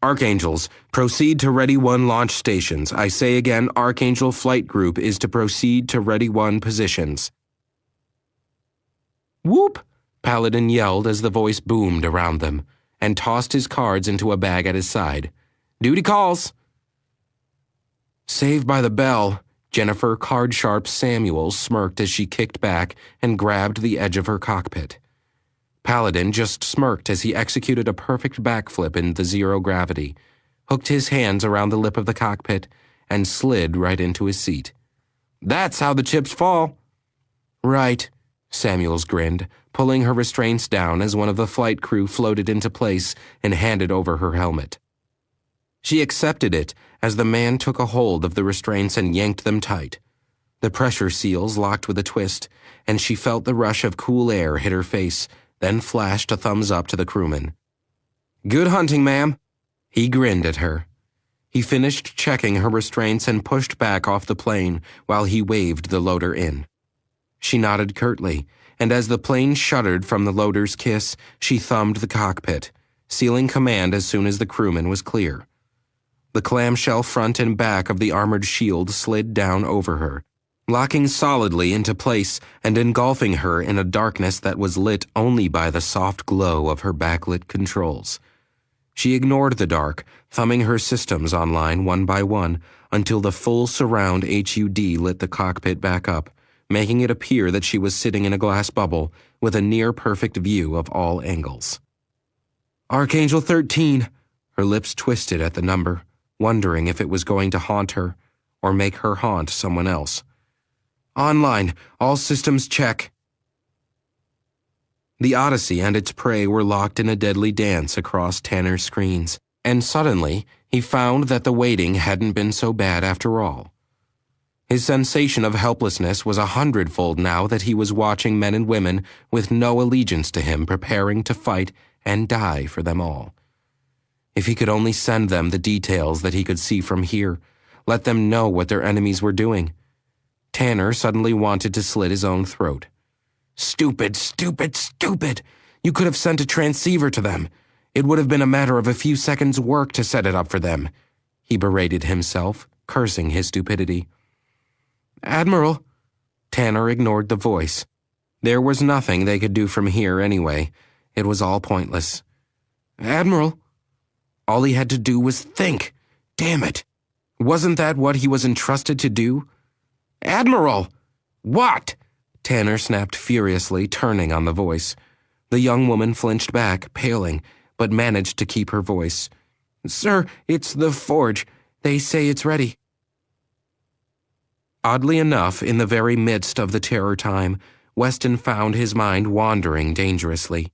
Archangels, proceed to Ready 1 launch stations. I say again, Archangel Flight Group is to proceed to Ready 1 positions. Whoop! Paladin yelled as the voice boomed around them, and tossed his cards into a bag at his side. Duty calls! Saved by the bell, Jennifer Card-Sharp Samuels smirked as she kicked back and grabbed the edge of her cockpit. Paladin just smirked as he executed a perfect backflip into zero gravity, hooked his hands around the lip of the cockpit, and slid right into his seat. That's how the chips fall. Right, Samuels grinned, pulling her restraints down as one of the flight crew floated into place and handed over her helmet. She accepted it as the man took a hold of the restraints and yanked them tight. The pressure seals locked with a twist, and she felt the rush of cool air hit her face, then flashed a thumbs up to the crewman. Good hunting, ma'am. He grinned at her. He finished checking her restraints and pushed back off the plane while he waved the loader in. She nodded curtly, and as the plane shuddered from the loader's kiss, she thumbed the cockpit, sealing command as soon as the crewman was clear. The clamshell front and back of the armored shield slid down over her, locking solidly into place and engulfing her in a darkness that was lit only by the soft glow of her backlit controls. She ignored the dark, thumbing her systems online one by one until the full surround HUD lit the cockpit back up, making it appear that she was sitting in a glass bubble with a near-perfect view of all angles. Archangel 13, her lips twisted at the number, wondering if it was going to haunt her or make her haunt someone else. Online, all systems check. The Odyssey and its prey were locked in a deadly dance across Tanner's screens, and suddenly he found that the waiting hadn't been so bad after all. His sensation of helplessness was 100-fold now that he was watching men and women with no allegiance to him preparing to fight and die for them all. If he could only send them the details that he could see from here, let them know what their enemies were doing. Tanner suddenly wanted to slit his own throat. Stupid, stupid, stupid! You could have sent a transceiver to them. It would have been a matter of a few seconds' work to set it up for them. He berated himself, cursing his stupidity. Admiral! Tanner ignored the voice. There was nothing they could do from here anyway. It was all pointless. Admiral! All he had to do was think. Damn it! Wasn't that what he was entrusted to do? Admiral! What? Tanner snapped furiously, turning on the voice. The young woman flinched back, paling, but managed to keep her voice. Sir, it's the forge. They say it's ready. Oddly enough, in the very midst of the terror time, Weston found his mind wandering dangerously.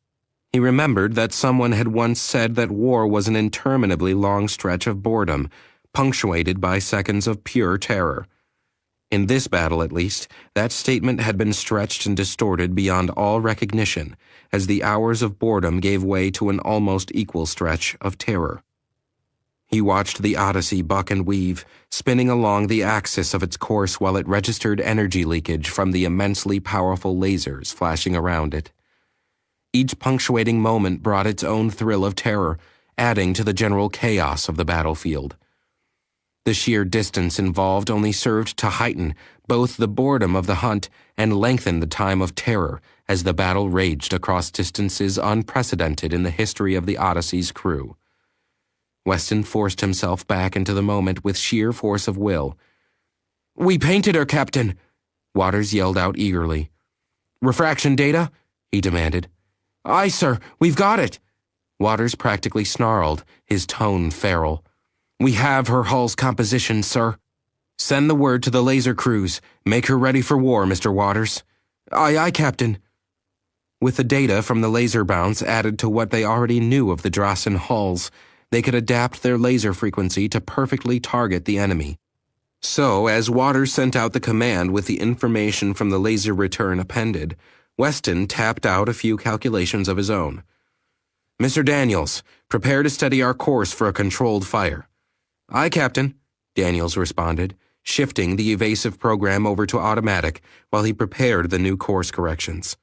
He remembered that someone had once said that war was an interminably long stretch of boredom, punctuated by seconds of pure terror. In this battle, at least, that statement had been stretched and distorted beyond all recognition, as the hours of boredom gave way to an almost equal stretch of terror. He watched the Odyssey buck and weave, spinning along the axis of its course while it registered energy leakage from the immensely powerful lasers flashing around it. Each punctuating moment brought its own thrill of terror, adding to the general chaos of the battlefield. The sheer distance involved only served to heighten both the boredom of the hunt and lengthen the time of terror as the battle raged across distances unprecedented in the history of the Odyssey's crew. Weston forced himself back into the moment with sheer force of will. We painted her, Captain! Waters yelled out eagerly. Refraction data? He demanded. Aye, sir, we've got it! Waters practically snarled, his tone feral. We have her hull's composition, sir. Send the word to the laser crews. Make her ready for war, Mr. Waters. Aye, aye, Captain. With the data from the laser bounce added to what they already knew of the Drassen hulls, they could adapt their laser frequency to perfectly target the enemy. So, as Waters sent out the command with the information from the laser return appended, Weston tapped out a few calculations of his own. "Mr. Daniels, prepare to steady our course for a controlled fire." "Aye, Captain," Daniels responded, shifting the evasive program over to automatic while he prepared the new course corrections.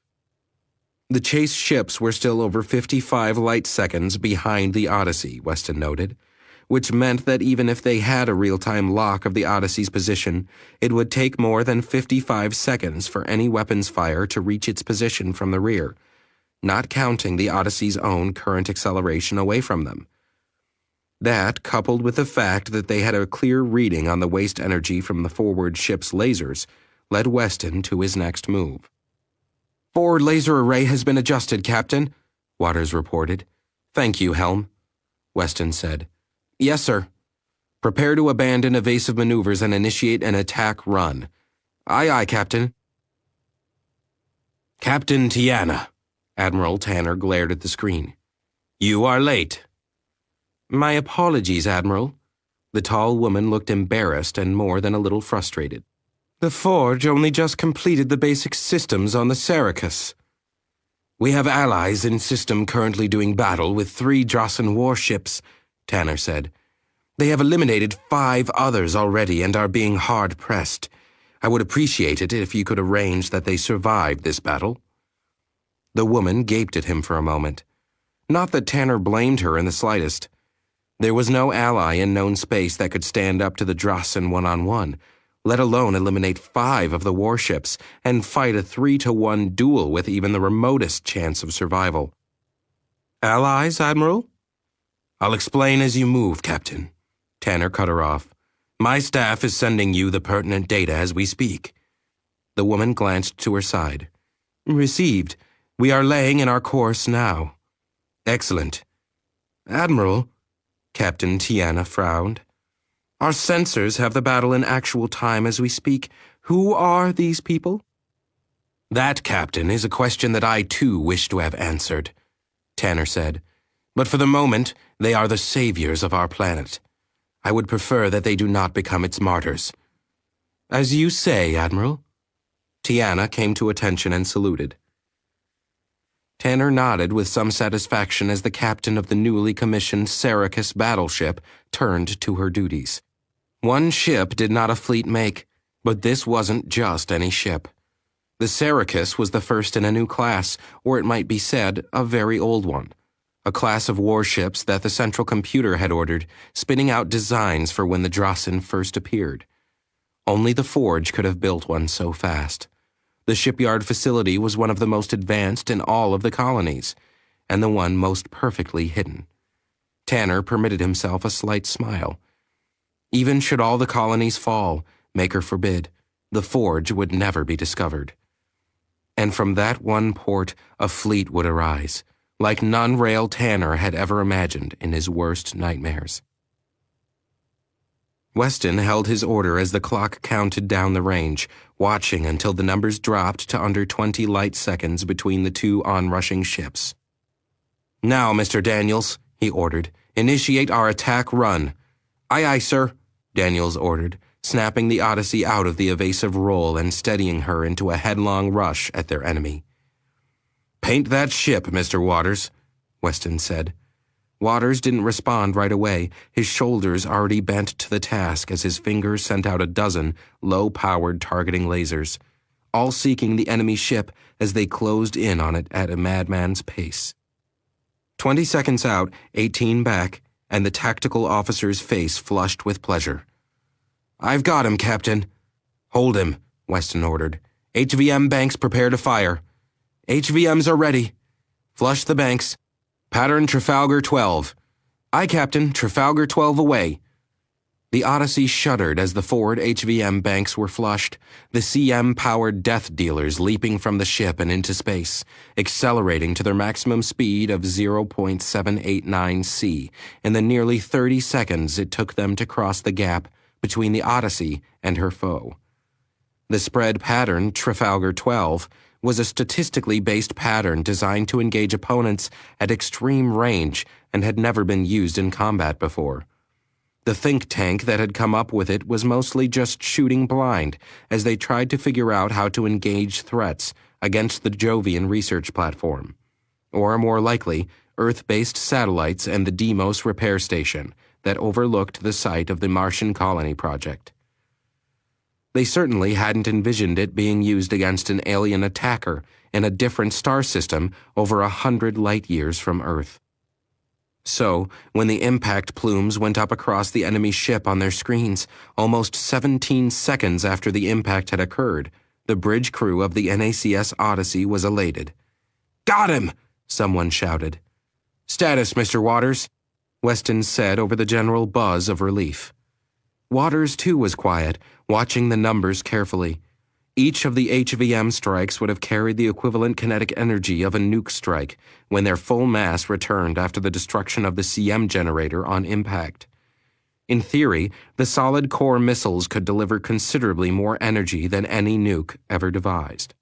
The chase ships were still over 55 light seconds behind the Odyssey, Weston noted, which meant that even if they had a real-time lock of the Odyssey's position, it would take more than 55 seconds for any weapons fire to reach its position from the rear, not counting the Odyssey's own current acceleration away from them. That, coupled with the fact that they had a clear reading on the waste energy from the forward ship's lasers, led Weston to his next move. "Forward laser array has been adjusted, Captain," Waters reported. "Thank you, Helm," Weston said. "Yes, sir." "Prepare to abandon evasive maneuvers and initiate an attack run." "Aye, aye, Captain." "Captain Tiana," Admiral Tanner glared at the screen. "You are late." "My apologies, Admiral." The tall woman looked embarrassed and more than a little frustrated. "The Forge only just completed the basic systems on the Syracuse." "We have allies in system currently doing battle with 3 Drassen warships," Tanner said. "They have eliminated 5 others already and are being hard-pressed. I would appreciate it if you could arrange that they survive this battle." The woman gaped at him for a moment. Not that Tanner blamed her in the slightest. There was no ally in known space that could stand up to the Drassen one-on-one, let alone eliminate 5 of the warships and fight a 3-to-1 duel with even the remotest chance of survival. "Allies, Admiral?" "I'll explain as you move, Captain." Tanner cut her off. "My staff is sending you the pertinent data as we speak." The woman glanced to her side. "Received. We are laying in our course now." "Excellent." "Admiral," Captain Tiana frowned. "Our sensors have the battle in actual time as we speak. Who are these people?" "That, Captain, is a question that I too wish to have answered," Tanner said. "But for the moment, they are the saviors of our planet. I would prefer that they do not become its martyrs." "As you say, Admiral." Tiana came to attention and saluted. Tanner nodded with some satisfaction as the captain of the newly commissioned Syracuse battleship turned to her duties. One ship did not a fleet make, but this wasn't just any ship. The Syracuse was the first in a new class, or it might be said, a very old one. A class of warships that the central computer had ordered, spinning out designs for when the Drassen first appeared. Only the Forge could have built one so fast. The shipyard facility was one of the most advanced in all of the colonies, and the one most perfectly hidden. Tanner permitted himself a slight smile. Even should all the colonies fall, Maker forbid, the Forge would never be discovered. And from that one port, a fleet would arise, like none Rail Tanner had ever imagined in his worst nightmares. Weston held his order as the clock counted down the range, watching until the numbers dropped to under 20 light seconds between the 2 onrushing ships. "Now, Mr. Daniels," he ordered, "initiate our attack run." "Aye, aye, sir," Daniels ordered, snapping the Odyssey out of the evasive roll and steadying her into a headlong rush at their enemy. "Paint that ship, Mr. Waters," Weston said. Waters didn't respond right away, his shoulders already bent to the task as his fingers sent out a dozen low-powered targeting lasers, all seeking the enemy ship as they closed in on it at a madman's pace. 20 seconds out, 18 back, and the tactical officer's face flushed with pleasure. "I've got him, Captain." "Hold him," Weston ordered. "HVM banks prepare to fire." "HVMs are ready." "Flush the banks. Pattern Trafalgar 12. "Aye, Captain, Trafalgar 12 away." The Odyssey shuddered as the forward HVM banks were flushed, the CM-powered death dealers leaping from the ship and into space, accelerating to their maximum speed of 0.789 C in the nearly 30 seconds it took them to cross the gap between the Odyssey and her foe. The spread pattern Trafalgar 12 was a statistically based pattern designed to engage opponents at extreme range and had never been used in combat before. The think tank that had come up with it was mostly just shooting blind as they tried to figure out how to engage threats against the Jovian research platform. Or more likely, Earth-based satellites and the Deimos repair station that overlooked the site of the Martian colony project. They certainly hadn't envisioned it being used against an alien attacker in a different star system over 100 light-years from Earth. So, when the impact plumes went up across the enemy ship on their screens, almost 17 seconds after the impact had occurred, the bridge crew of the NACS Odyssey was elated. "Got him!" someone shouted. "Status, Mr. Waters," Weston said over the general buzz of relief. Waters, too, was quiet, watching the numbers carefully. Each of the HVM strikes would have carried the equivalent kinetic energy of a nuke strike when their full mass returned after the destruction of the CM generator on impact. In theory, the solid core missiles could deliver considerably more energy than any nuke ever devised.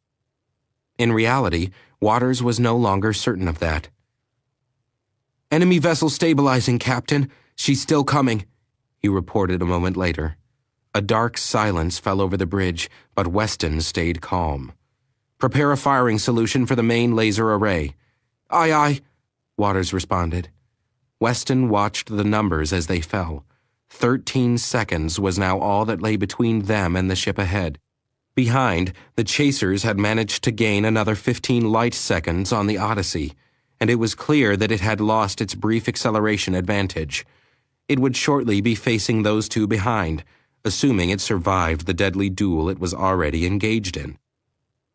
In reality, Waters was no longer certain of that. "Enemy vessel stabilizing, Captain. She's still coming," he reported a moment later. A dark silence fell over the bridge, but Weston stayed calm. "Prepare a firing solution for the main laser array." "Aye, aye," Waters responded. Weston watched the numbers as they fell. 13 seconds was now all that lay between them and the ship ahead. Behind, the chasers had managed to gain another 15 light seconds on the Odyssey, and it was clear that it had lost its brief acceleration advantage. It would shortly be facing those two behind, assuming it survived the deadly duel it was already engaged in.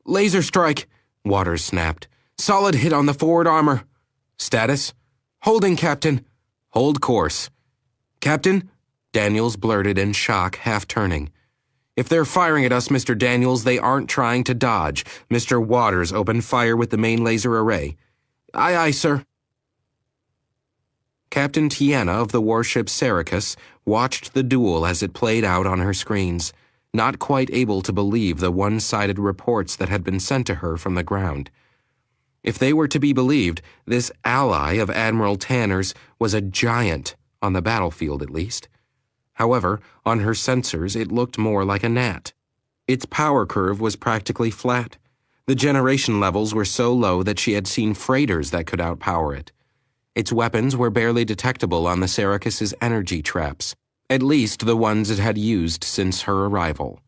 "Laser strike," Waters snapped. "Solid hit on the forward armor." "Status?" "Holding, Captain." "Hold course." "Captain?" Daniels blurted in shock, half turning. "If they're firing at us, Mr. Daniels, they aren't trying to dodge. Mr. Waters opened fire with the main laser array." "Aye, aye, sir." Captain Tiana of the warship Syracuse watched the duel as it played out on her screens, not quite able to believe the one-sided reports that had been sent to her from the ground. If they were to be believed, this ally of Admiral Tanner's was a giant, on the battlefield at least. However, on her sensors it looked more like a gnat. Its power curve was practically flat. The generation levels were so low that she had seen freighters that could outpower it. Its weapons were barely detectable on the Syracuse's energy traps, at least the ones it had used since her arrival.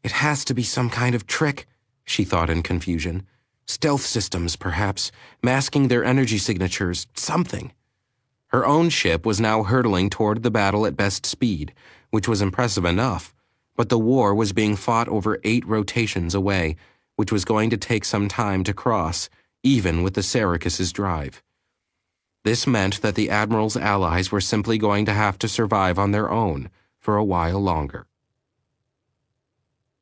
"It has to be some kind of trick," she thought in confusion. "Stealth systems, perhaps, masking their energy signatures, something." Her own ship was now hurtling toward the battle at best speed, which was impressive enough, but the war was being fought over 8 rotations away, which was going to take some time to cross, even with the Syracuse's drive. This meant that the Admiral's allies were simply going to have to survive on their own for a while longer.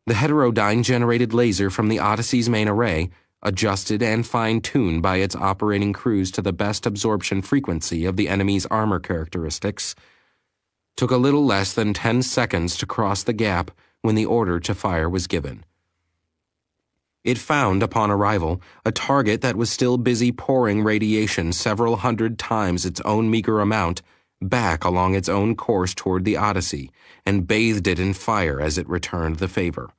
The heterodyne-generated laser from the Odyssey's main array, adjusted and fine-tuned by its operating crews to the best absorption frequency of the enemy's armor characteristics, took a little less than 10 seconds to cross the gap when the order to fire was given. It found, upon arrival, a target that was still busy pouring radiation several hundred times its own meager amount back along its own course toward the Odyssey, and bathed it in fire as it returned the favor.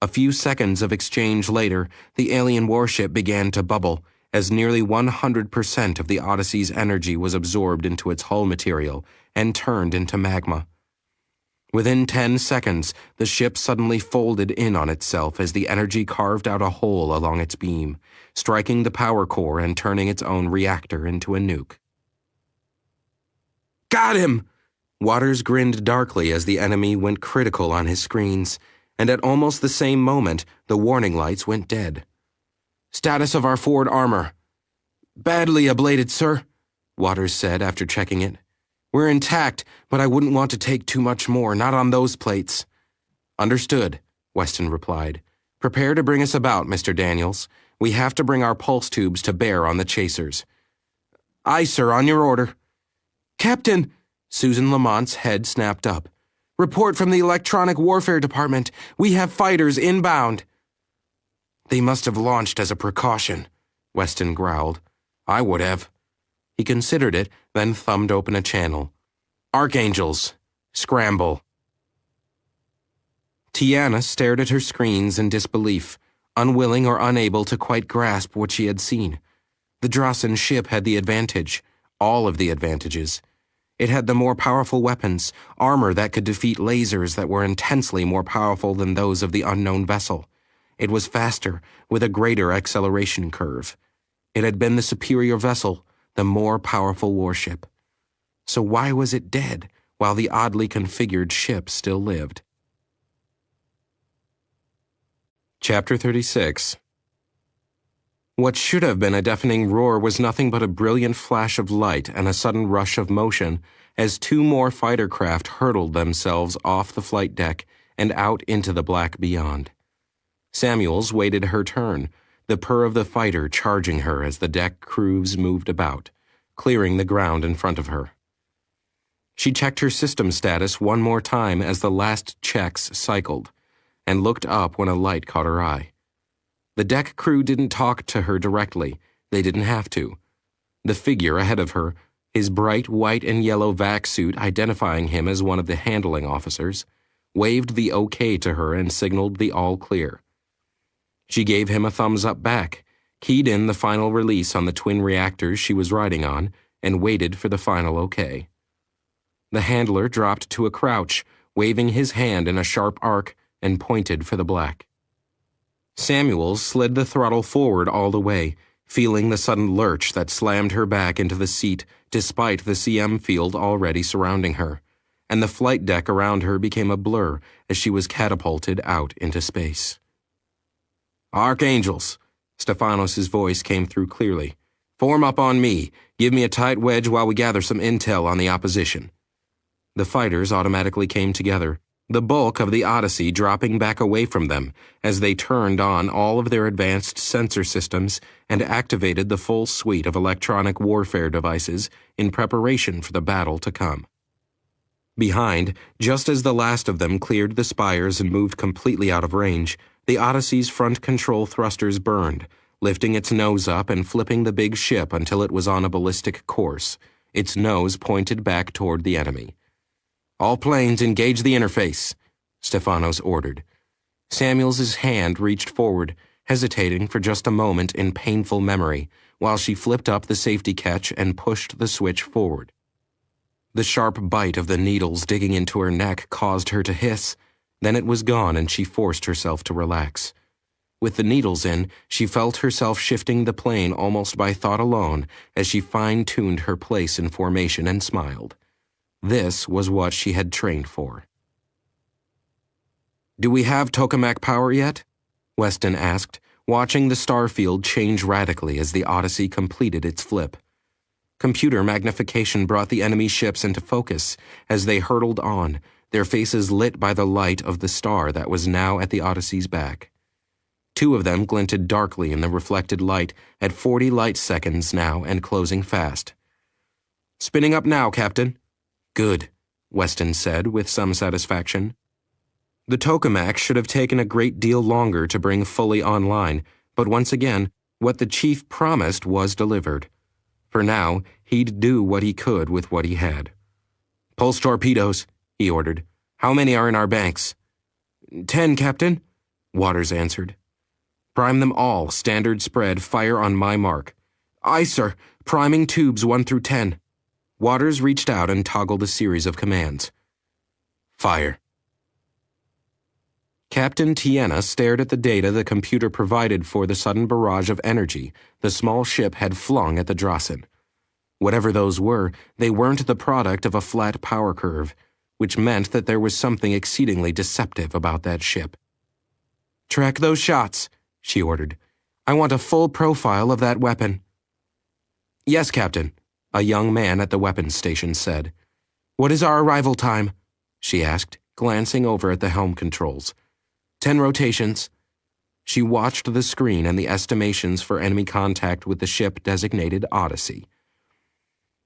A few seconds of exchange later, the alien warship began to bubble, as nearly 100% of the Odyssey's energy was absorbed into its hull material and turned into magma. Within 10 seconds, the ship suddenly folded in on itself as the energy carved out a hole along its beam, striking the power core and turning its own reactor into a nuke. "Got him!" Waters grinned darkly as the enemy went critical on his screens, and at almost the same moment, the warning lights went dead. "Status of our forward armor." "Badly ablated, sir," Waters said after checking it. "We're intact, but I wouldn't want to take too much more, not on those plates." "Understood," Weston replied. "Prepare to bring us about, Mr. Daniels. We have to bring our pulse tubes to bear on the chasers." "Aye, sir, on your order." "Captain!" Susan Lamont's head snapped up. "Report from the Electronic Warfare Department. We have fighters inbound." They must have launched as a precaution, Weston growled. I would have. He considered it, then thumbed open a channel. Archangels, scramble. Tiana stared at her screens in disbelief, unwilling or unable to quite grasp what she had seen. The Drossen ship had the advantage, all of the advantages. It had the more powerful weapons, armor that could defeat lasers that were intensely more powerful than those of the unknown vessel. It was faster, with a greater acceleration curve. It had been the superior vessel, the more powerful warship. So why was it dead, while the oddly configured ship still lived? Chapter 36. What should have been a deafening roar was nothing but a brilliant flash of light and a sudden rush of motion as two more fighter craft hurtled themselves off the flight deck and out into the black beyond. Samuels waited her turn, the purr of the fighter charging her as the deck crews moved about, clearing the ground in front of her. She checked her system status one more time as the last checks cycled, and looked up when a light caught her eye. The deck crew didn't talk to her directly. They didn't have to. The figure ahead of her, his bright white and yellow vac suit identifying him as one of the handling officers, waved the OK to her and signaled the all clear. She gave him a thumbs up back, keyed in the final release on the twin reactors she was riding on, and waited for the final OK. The handler dropped to a crouch, waving his hand in a sharp arc, and pointed for the black. Samuels slid the throttle forward all the way, feeling the sudden lurch that slammed her back into the seat despite the CM field already surrounding her, and the flight deck around her became a blur as she was catapulted out into space. Archangels, Stefanos' voice came through clearly. Form up on me. Give me a tight wedge while we gather some intel on the opposition. The fighters automatically came together, the bulk of the Odyssey dropping back away from them as they turned on all of their advanced sensor systems and activated the full suite of electronic warfare devices in preparation for the battle to come. Behind, just as the last of them cleared the spires and moved completely out of range, the Odyssey's front control thrusters burned, lifting its nose up and flipping the big ship until it was on a ballistic course, its nose pointed back toward the enemy. All planes engage the interface, Stefanos ordered. Samuels's hand reached forward, hesitating for just a moment in painful memory, while she flipped up the safety catch and pushed the switch forward. The sharp bite of the needles digging into her neck caused her to hiss. Then it was gone and she forced herself to relax. With the needles in, she felt herself shifting the plane almost by thought alone as she fine-tuned her place in formation and smiled. This was what she had trained for. Do we have tokamak power yet? Weston asked, watching the star field change radically as the Odyssey completed its flip. Computer magnification brought the enemy ships into focus as they hurtled on, their faces lit by the light of the star that was now at the Odyssey's back. Two of them glinted darkly in the reflected light at 40 light seconds now and closing fast. Spinning up now, Captain. Good, Weston said with some satisfaction. The tokamak should have taken a great deal longer to bring fully online, but once again, what the chief promised was delivered. For now, he'd do what he could with what he had. Pulse torpedoes, he ordered. How many are in our banks? 10, Captain, Waters answered. Prime them all, standard spread, fire on my mark. Aye, sir, priming tubes 1 through 10. Waters reached out and toggled a series of commands. Fire. Captain Tiana stared at the data the computer provided for the sudden barrage of energy the small ship had flung at the Drossen. Whatever those were, they weren't the product of a flat power curve, which meant that there was something exceedingly deceptive about that ship. Track those shots, she ordered. I want a full profile of that weapon. Yes, Captain, a young man at the weapons station said. What is our arrival time? She asked, glancing over at the helm controls. 10 rotations. She watched the screen and the estimations for enemy contact with the ship designated Odyssey.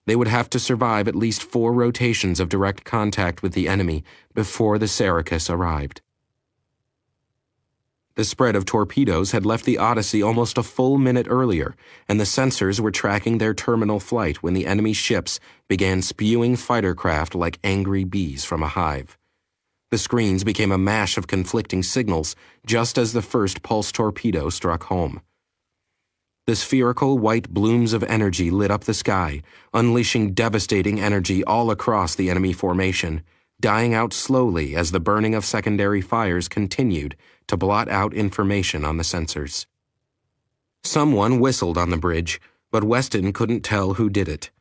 They would have to survive at least 4 rotations of direct contact with the enemy before the Syracuse arrived. The spread of torpedoes had left the Odyssey almost a full minute earlier, and the sensors were tracking their terminal flight when the enemy ships began spewing fighter craft like angry bees from a hive. The screens became a mash of conflicting signals just as the first pulse torpedo struck home. The spherical white blooms of energy lit up the sky, unleashing devastating energy all across the enemy formation, dying out slowly as the burning of secondary fires continued to blot out information on the sensors. Someone whistled on the bridge, but Weston couldn't tell who did it.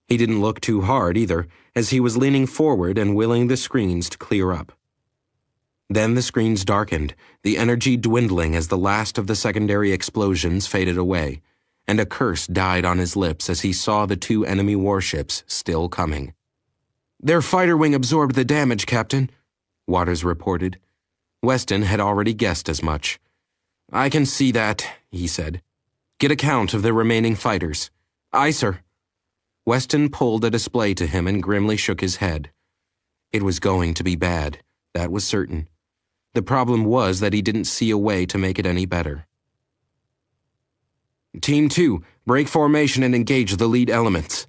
He didn't look too hard either, as he was leaning forward and willing the screens to clear up. Then the screens darkened, the energy dwindling as the last of the secondary explosions faded away, and a curse died on his lips as he saw the two enemy warships still coming. "Their fighter wing absorbed the damage, Captain," Waters reported. Weston had already guessed as much. "I can see that," he said. "Get a count of the remaining fighters." "Aye, sir." Weston pulled a display to him and grimly shook his head. It was going to be bad, that was certain. The problem was that he didn't see a way to make it any better. "Team 2, break formation and engage the lead elements."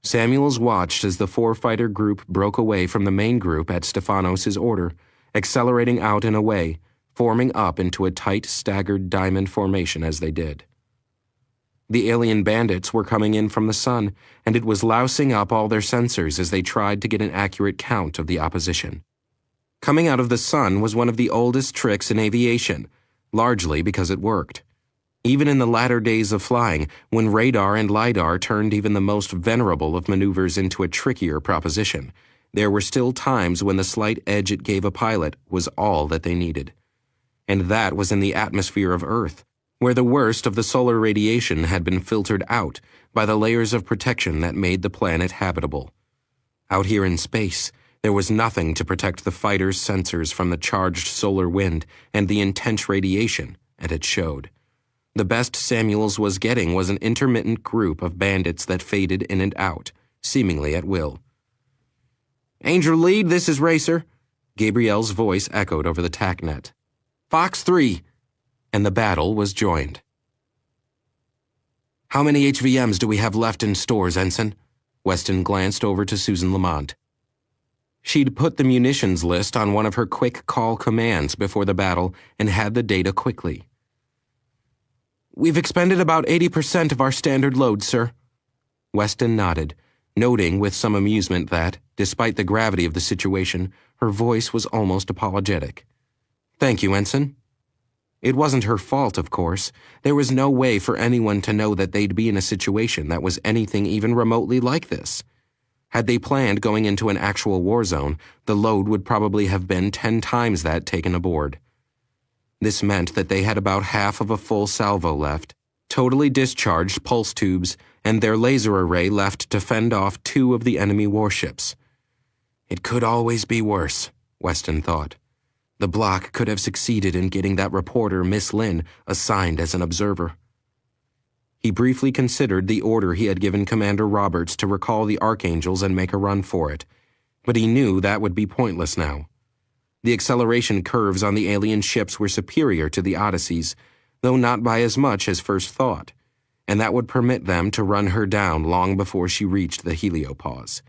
Samuels watched as the four-fighter group broke away from the main group at Stefanos' order, accelerating out and away, forming up into a tight, staggered diamond formation as they did. The alien bandits were coming in from the sun, and it was lousing up all their sensors as they tried to get an accurate count of the opposition. Coming out of the sun was one of the oldest tricks in aviation, largely because it worked. Even in the latter days of flying, when radar and lidar turned even the most venerable of maneuvers into a trickier proposition, there were still times when the slight edge it gave a pilot was all that they needed. And that was in the atmosphere of Earth, where the worst of the solar radiation had been filtered out by the layers of protection that made the planet habitable. Out here in space, there was nothing to protect the fighters' sensors from the charged solar wind and the intense radiation, and it showed. The best Samuels was getting was an intermittent group of bandits that faded in and out, seemingly at will. "Angel Lead, this is Racer." Gabrielle's voice echoed over the TACnet. "Fox 3. And the battle was joined. "How many HVMs do we have left in stores, Ensign?" Weston glanced over to Susan Lamont. She'd put the munitions list on one of her quick call commands before the battle and had the data quickly. "We've expended about 80% of our standard load, sir." Weston nodded, noting with some amusement that, despite the gravity of the situation, her voice was almost apologetic. "Thank you, Ensign." It wasn't her fault, of course. There was no way for anyone to know that they'd be in a situation that was anything even remotely like this. Had they planned going into an actual war zone, the load would probably have been 10 times that taken aboard. This meant that they had about half of a full salvo left, totally discharged pulse tubes, and their laser array left to fend off 2 of the enemy warships. It could always be worse, Weston thought. The block could have succeeded in getting that reporter, Miss Lynn, assigned as an observer. He briefly considered the order he had given Commander Roberts to recall the Archangels and make a run for it, but he knew that would be pointless now. The acceleration curves on the alien ships were superior to the Odyssey's, though not by as much as first thought, and that would permit them to run her down long before she reached the heliopause.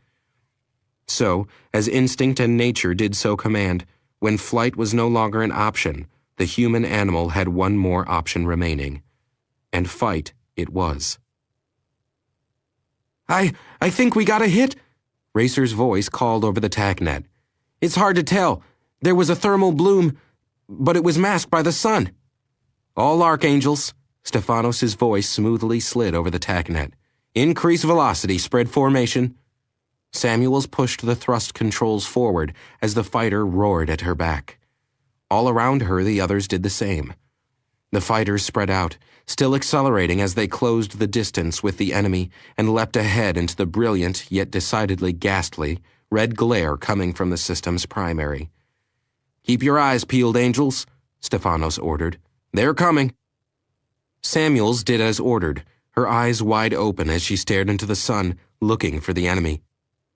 So, as instinct and nature did so command, when flight was no longer an option, the human animal had one more option remaining. And fight it was. I think we got a hit," Racer's voice called over the TACnet. "It's hard to tell. There was a thermal bloom, but it was masked by the sun." "All Archangels," Stefanos' voice smoothly slid over the TACnet. "Increase velocity, spread formation." Samuels pushed the thrust controls forward as the fighter roared at her back. All around her, the others did the same. The fighters spread out, still accelerating as they closed the distance with the enemy and leapt ahead into the brilliant, yet decidedly ghastly, red glare coming from the system's primary. "Keep your eyes peeled, Angels," Stefanos ordered. "They're coming." Samuels did as ordered, her eyes wide open as she stared into the sun, looking for the enemy.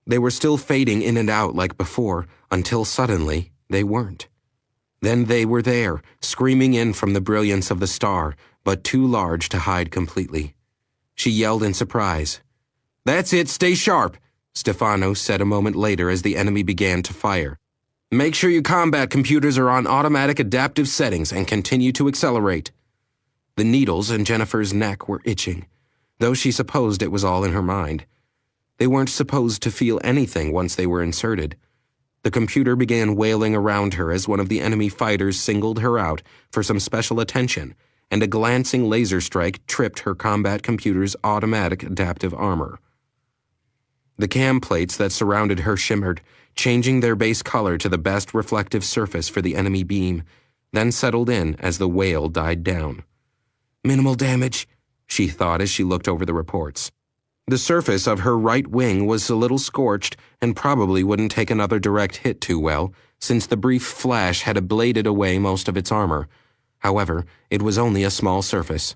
They were still fading in and out like before, until suddenly they weren't. Then they were there, screaming in from the brilliance of the star, but too large to hide completely. She yelled in surprise. "That's it, stay sharp," Stefanos said a moment later as the enemy began to fire. "Make sure your combat computers are on automatic adaptive settings and continue to accelerate." The needles in Jennifer's neck were itching, though she supposed it was all in her mind. They weren't supposed to feel anything once they were inserted. The computer began wailing around her as one of the enemy fighters singled her out for some special attention, and a glancing laser strike tripped her combat computer's automatic adaptive armor. The cam plates that surrounded her shimmered, changing their base color to the best reflective surface for the enemy beam, then settled in as the wail died down. Minimal damage, she thought as she looked over the reports. The surface of her right wing was a little scorched and probably wouldn't take another direct hit too well, since the brief flash had ablated away most of its armor. However, it was only a small surface.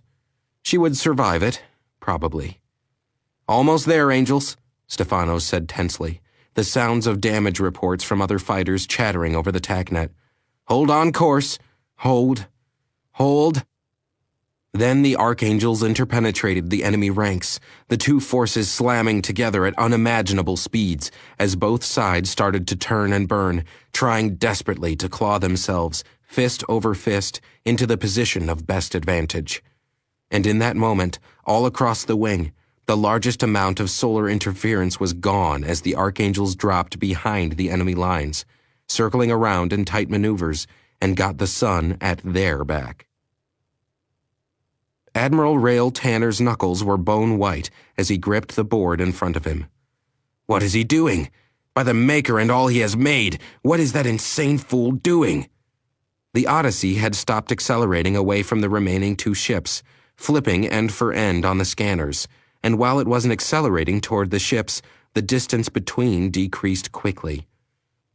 She would survive it, probably. "Almost there, Angels," Stefanos said tensely, the sounds of damage reports from other fighters chattering over the TACnet. "Hold on course. Hold. Hold." Then the Archangels interpenetrated the enemy ranks, the two forces slamming together at unimaginable speeds as both sides started to turn and burn, trying desperately to claw themselves, fist over fist, into the position of best advantage. And in that moment, all across the wing, the largest amount of solar interference was gone as the Archangels dropped behind the enemy lines, circling around in tight maneuvers, and got the sun at their back. Admiral Rail Tanner's knuckles were bone white as he gripped the board in front of him. "What is he doing? By the Maker and all he has made, what is that insane fool doing?" The Odyssey had stopped accelerating away from the remaining two ships, flipping end for end on the scanners, and while it wasn't accelerating toward the ships, the distance between decreased quickly.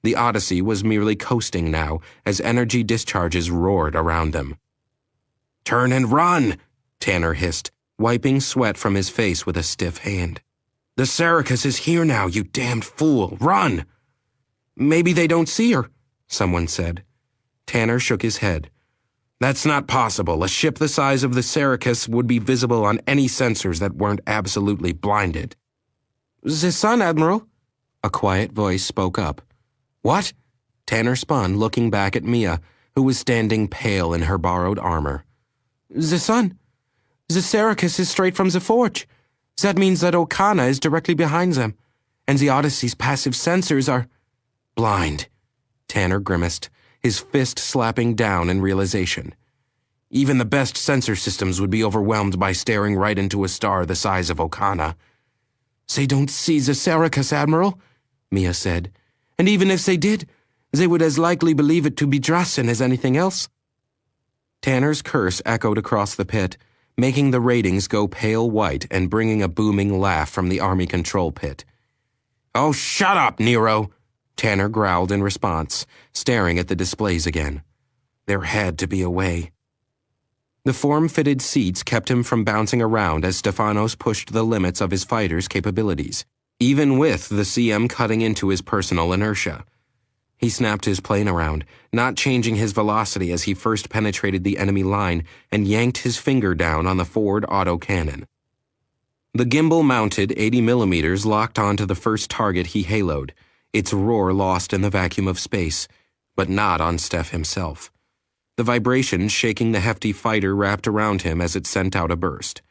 The Odyssey was merely coasting now as energy discharges roared around them. "Turn and run!" Tanner hissed, wiping sweat from his face with a stiff hand. "The Saracus is here now, you damned fool! Run!" "Maybe they don't see her," someone said. Tanner shook his head. "That's not possible. A ship the size of the Saracus would be visible on any sensors that weren't absolutely blinded." "The sun, Admiral," a quiet voice spoke up. "What?" Tanner spun, looking back at Mia, who was standing pale in her borrowed armor. "The sun. The Saracus is straight from the forge. That means that Okana is directly behind them, and the Odyssey's passive sensors are—" "Blind," Tanner grimaced, his fist slapping down in realization. "Even the best sensor systems would be overwhelmed by staring right into a star the size of Okana." "They don't see the Saracus, Admiral," Mia said. "And even if they did, they would as likely believe it to be Drassen as anything else." Tanner's curse echoed across the pit, making the ratings go pale white and bringing a booming laugh from the Army control pit. "Oh, shut up, Nero!" Tanner growled in response, staring at the displays again. There had to be a way. The form-fitted seats kept him from bouncing around as Stefanos pushed the limits of his fighter's capabilities, even with the CM cutting into his personal inertia. He snapped his plane around, not changing his velocity as he first penetrated the enemy line and yanked his finger down on the forward autocannon. The gimbal-mounted 80mm locked onto the first target he haloed, its roar lost in the vacuum of space, but not on Steph himself. The vibrations shaking the hefty fighter wrapped around him as it sent out a burst.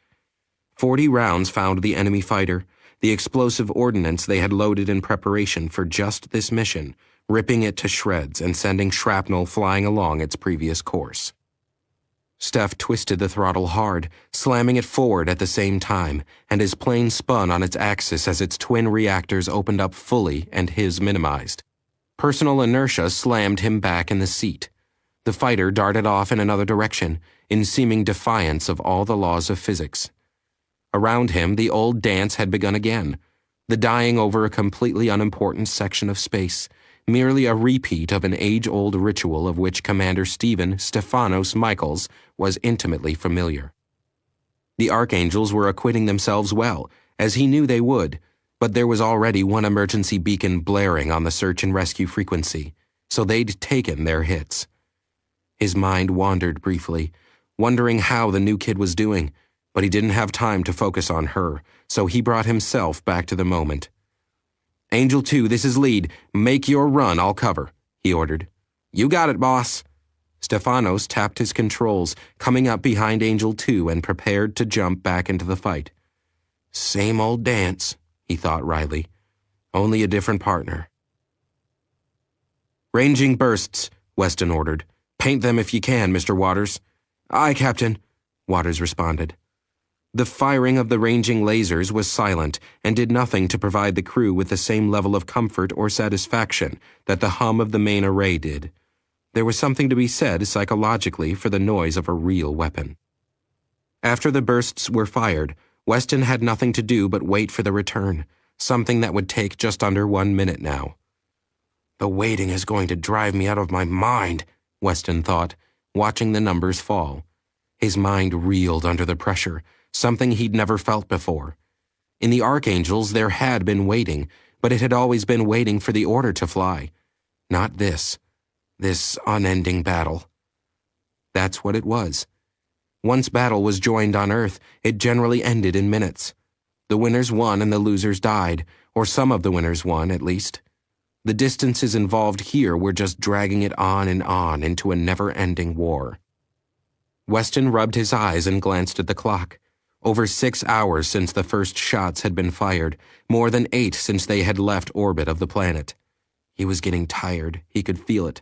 40 rounds found the enemy fighter, the explosive ordnance they had loaded in preparation for just this mission, ripping it to shreds and sending shrapnel flying along its previous course. Steph twisted the throttle hard, slamming it forward at the same time, and his plane spun on its axis as its twin reactors opened up fully and his minimized. Personal inertia slammed him back in the seat. The fighter darted off in another direction, in seeming defiance of all the laws of physics. Around him, the old dance had begun again, the dying over a completely unimportant section of space, merely a repeat of an age-old ritual of which Commander Stephen Stefanos Michaels was intimately familiar. The Archangels were acquitting themselves well, as he knew they would, but there was already one emergency beacon blaring on the search and rescue frequency, so they'd taken their hits. His mind wandered briefly, wondering how the new kid was doing, but he didn't have time to focus on her, so he brought himself back to the moment. Angel 2, this is lead. Make your run, I'll cover, he ordered. You got it, boss. Stefanos tapped his controls, coming up behind Angel 2 and prepared to jump back into the fight. Same old dance, he thought wryly. Only a different partner. Ranging bursts, Weston ordered. Paint them if you can, Mr. Waters. Aye, Captain, Waters responded. The firing of the ranging lasers was silent and did nothing to provide the crew with the same level of comfort or satisfaction that the hum of the main array did. There was something to be said psychologically for the noise of a real weapon. After the bursts were fired, Weston had nothing to do but wait for the return, something that would take just under 1 minute now. The waiting is going to drive me out of my mind, Weston thought, watching the numbers fall. His mind reeled under the pressure, something he'd never felt before. In the Archangels, there had been waiting, but it had always been waiting for the order to fly. Not this unending battle. That's what it was. Once battle was joined on Earth, it generally ended in minutes. The winners won and the losers died, or some of the winners won, at least. The distances involved here were just dragging it on and on into a never-ending war. Weston rubbed his eyes and glanced at the clock. Over 6 hours since the first shots had been fired, more than 8 since they had left orbit of the planet. He was getting tired. He could feel it.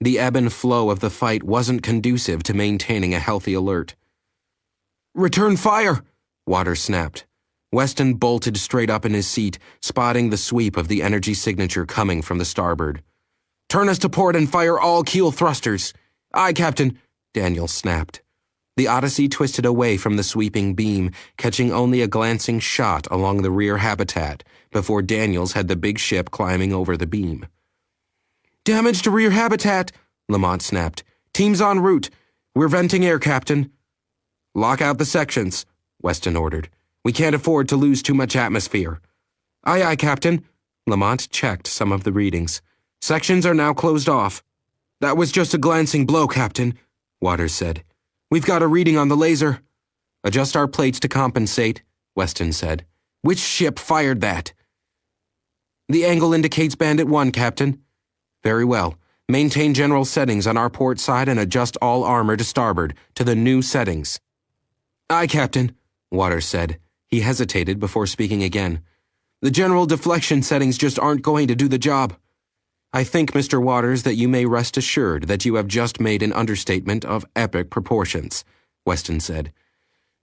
The ebb and flow of the fight wasn't conducive to maintaining a healthy alert. Return fire! Waters snapped. Weston bolted straight up in his seat, spotting the sweep of the energy signature coming from the starboard. Turn us to port and fire all keel thrusters. Aye, Captain, Daniel snapped. The Odyssey twisted away from the sweeping beam, catching only a glancing shot along the rear habitat before Daniels had the big ship climbing over the beam. Damage to rear habitat, Lamont snapped. Team's en route. We're venting air, Captain. Lock out the sections, Weston ordered. We can't afford to lose too much atmosphere. Aye, aye, Captain. Lamont checked some of the readings. Sections are now closed off. That was just a glancing blow, Captain, Waters said. We've got a reading on the laser. Adjust our plates to compensate, Weston said. Which ship fired that? The angle indicates Bandit 1, Captain. Very well. Maintain general settings on our port side and adjust all armor to starboard, to the new settings. Aye, Captain, Waters said. He hesitated before speaking again. The general deflection settings just aren't going to do the job. I think, Mr. Waters, that you may rest assured that you have just made an understatement of epic proportions, Weston said.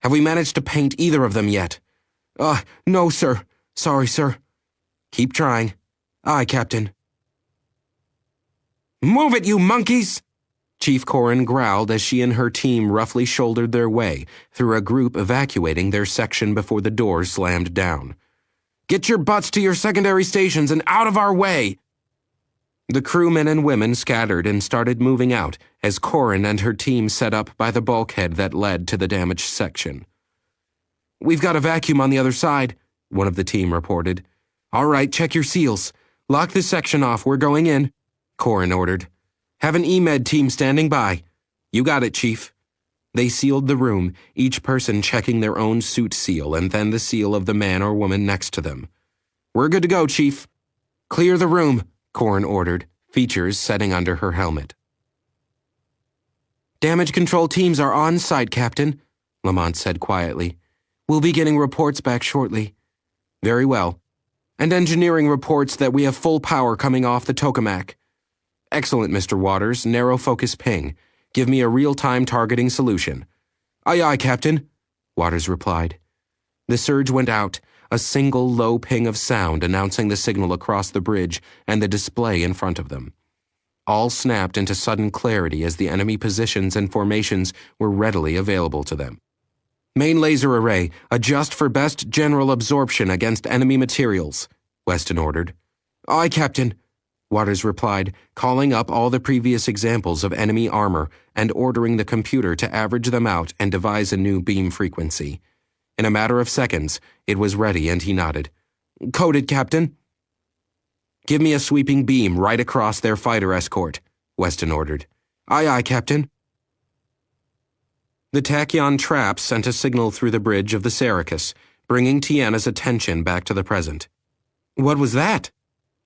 Have we managed to paint either of them yet? No, sir. Sorry, sir. Keep trying. Aye, Captain. Move it, you monkeys! Chief Corrin growled as she and her team roughly shouldered their way through a group evacuating their section before the doors slammed down. Get your butts to your secondary stations and out of our way! The crewmen and women scattered and started moving out as Corrin and her team set up by the bulkhead that led to the damaged section. We've got a vacuum on the other side, one of the team reported. All right, check your seals. Lock this section off. We're going in, Corrin ordered. Have an EMED team standing by. You got it, Chief. They sealed the room, each person checking their own suit seal and then the seal of the man or woman next to them. We're good to go, Chief. Clear the room, Corrin ordered, features setting under her helmet. Damage control teams are on site, Captain, Lamont said quietly. We'll be getting reports back shortly. Very well. And engineering reports that we have full power coming off the tokamak. Excellent, Mr. Waters. Narrow focus ping. Give me a real-time targeting solution. Aye, aye, Captain, Waters replied. The surge went out, a single low ping of sound announcing the signal across the bridge and the display in front of them. All snapped into sudden clarity as the enemy positions and formations were readily available to them. Main laser array, adjust for best general absorption against enemy materials, Weston ordered. Aye, Captain, Waters replied, calling up all the previous examples of enemy armor and ordering the computer to average them out and devise a new beam frequency. In a matter of seconds, it was ready and he nodded. Coded, Captain. Give me a sweeping beam right across their fighter escort, Weston ordered. Aye, aye, Captain. The tachyon trap sent a signal through the bridge of the Syracuse, bringing Tiana's attention back to the present. What was that?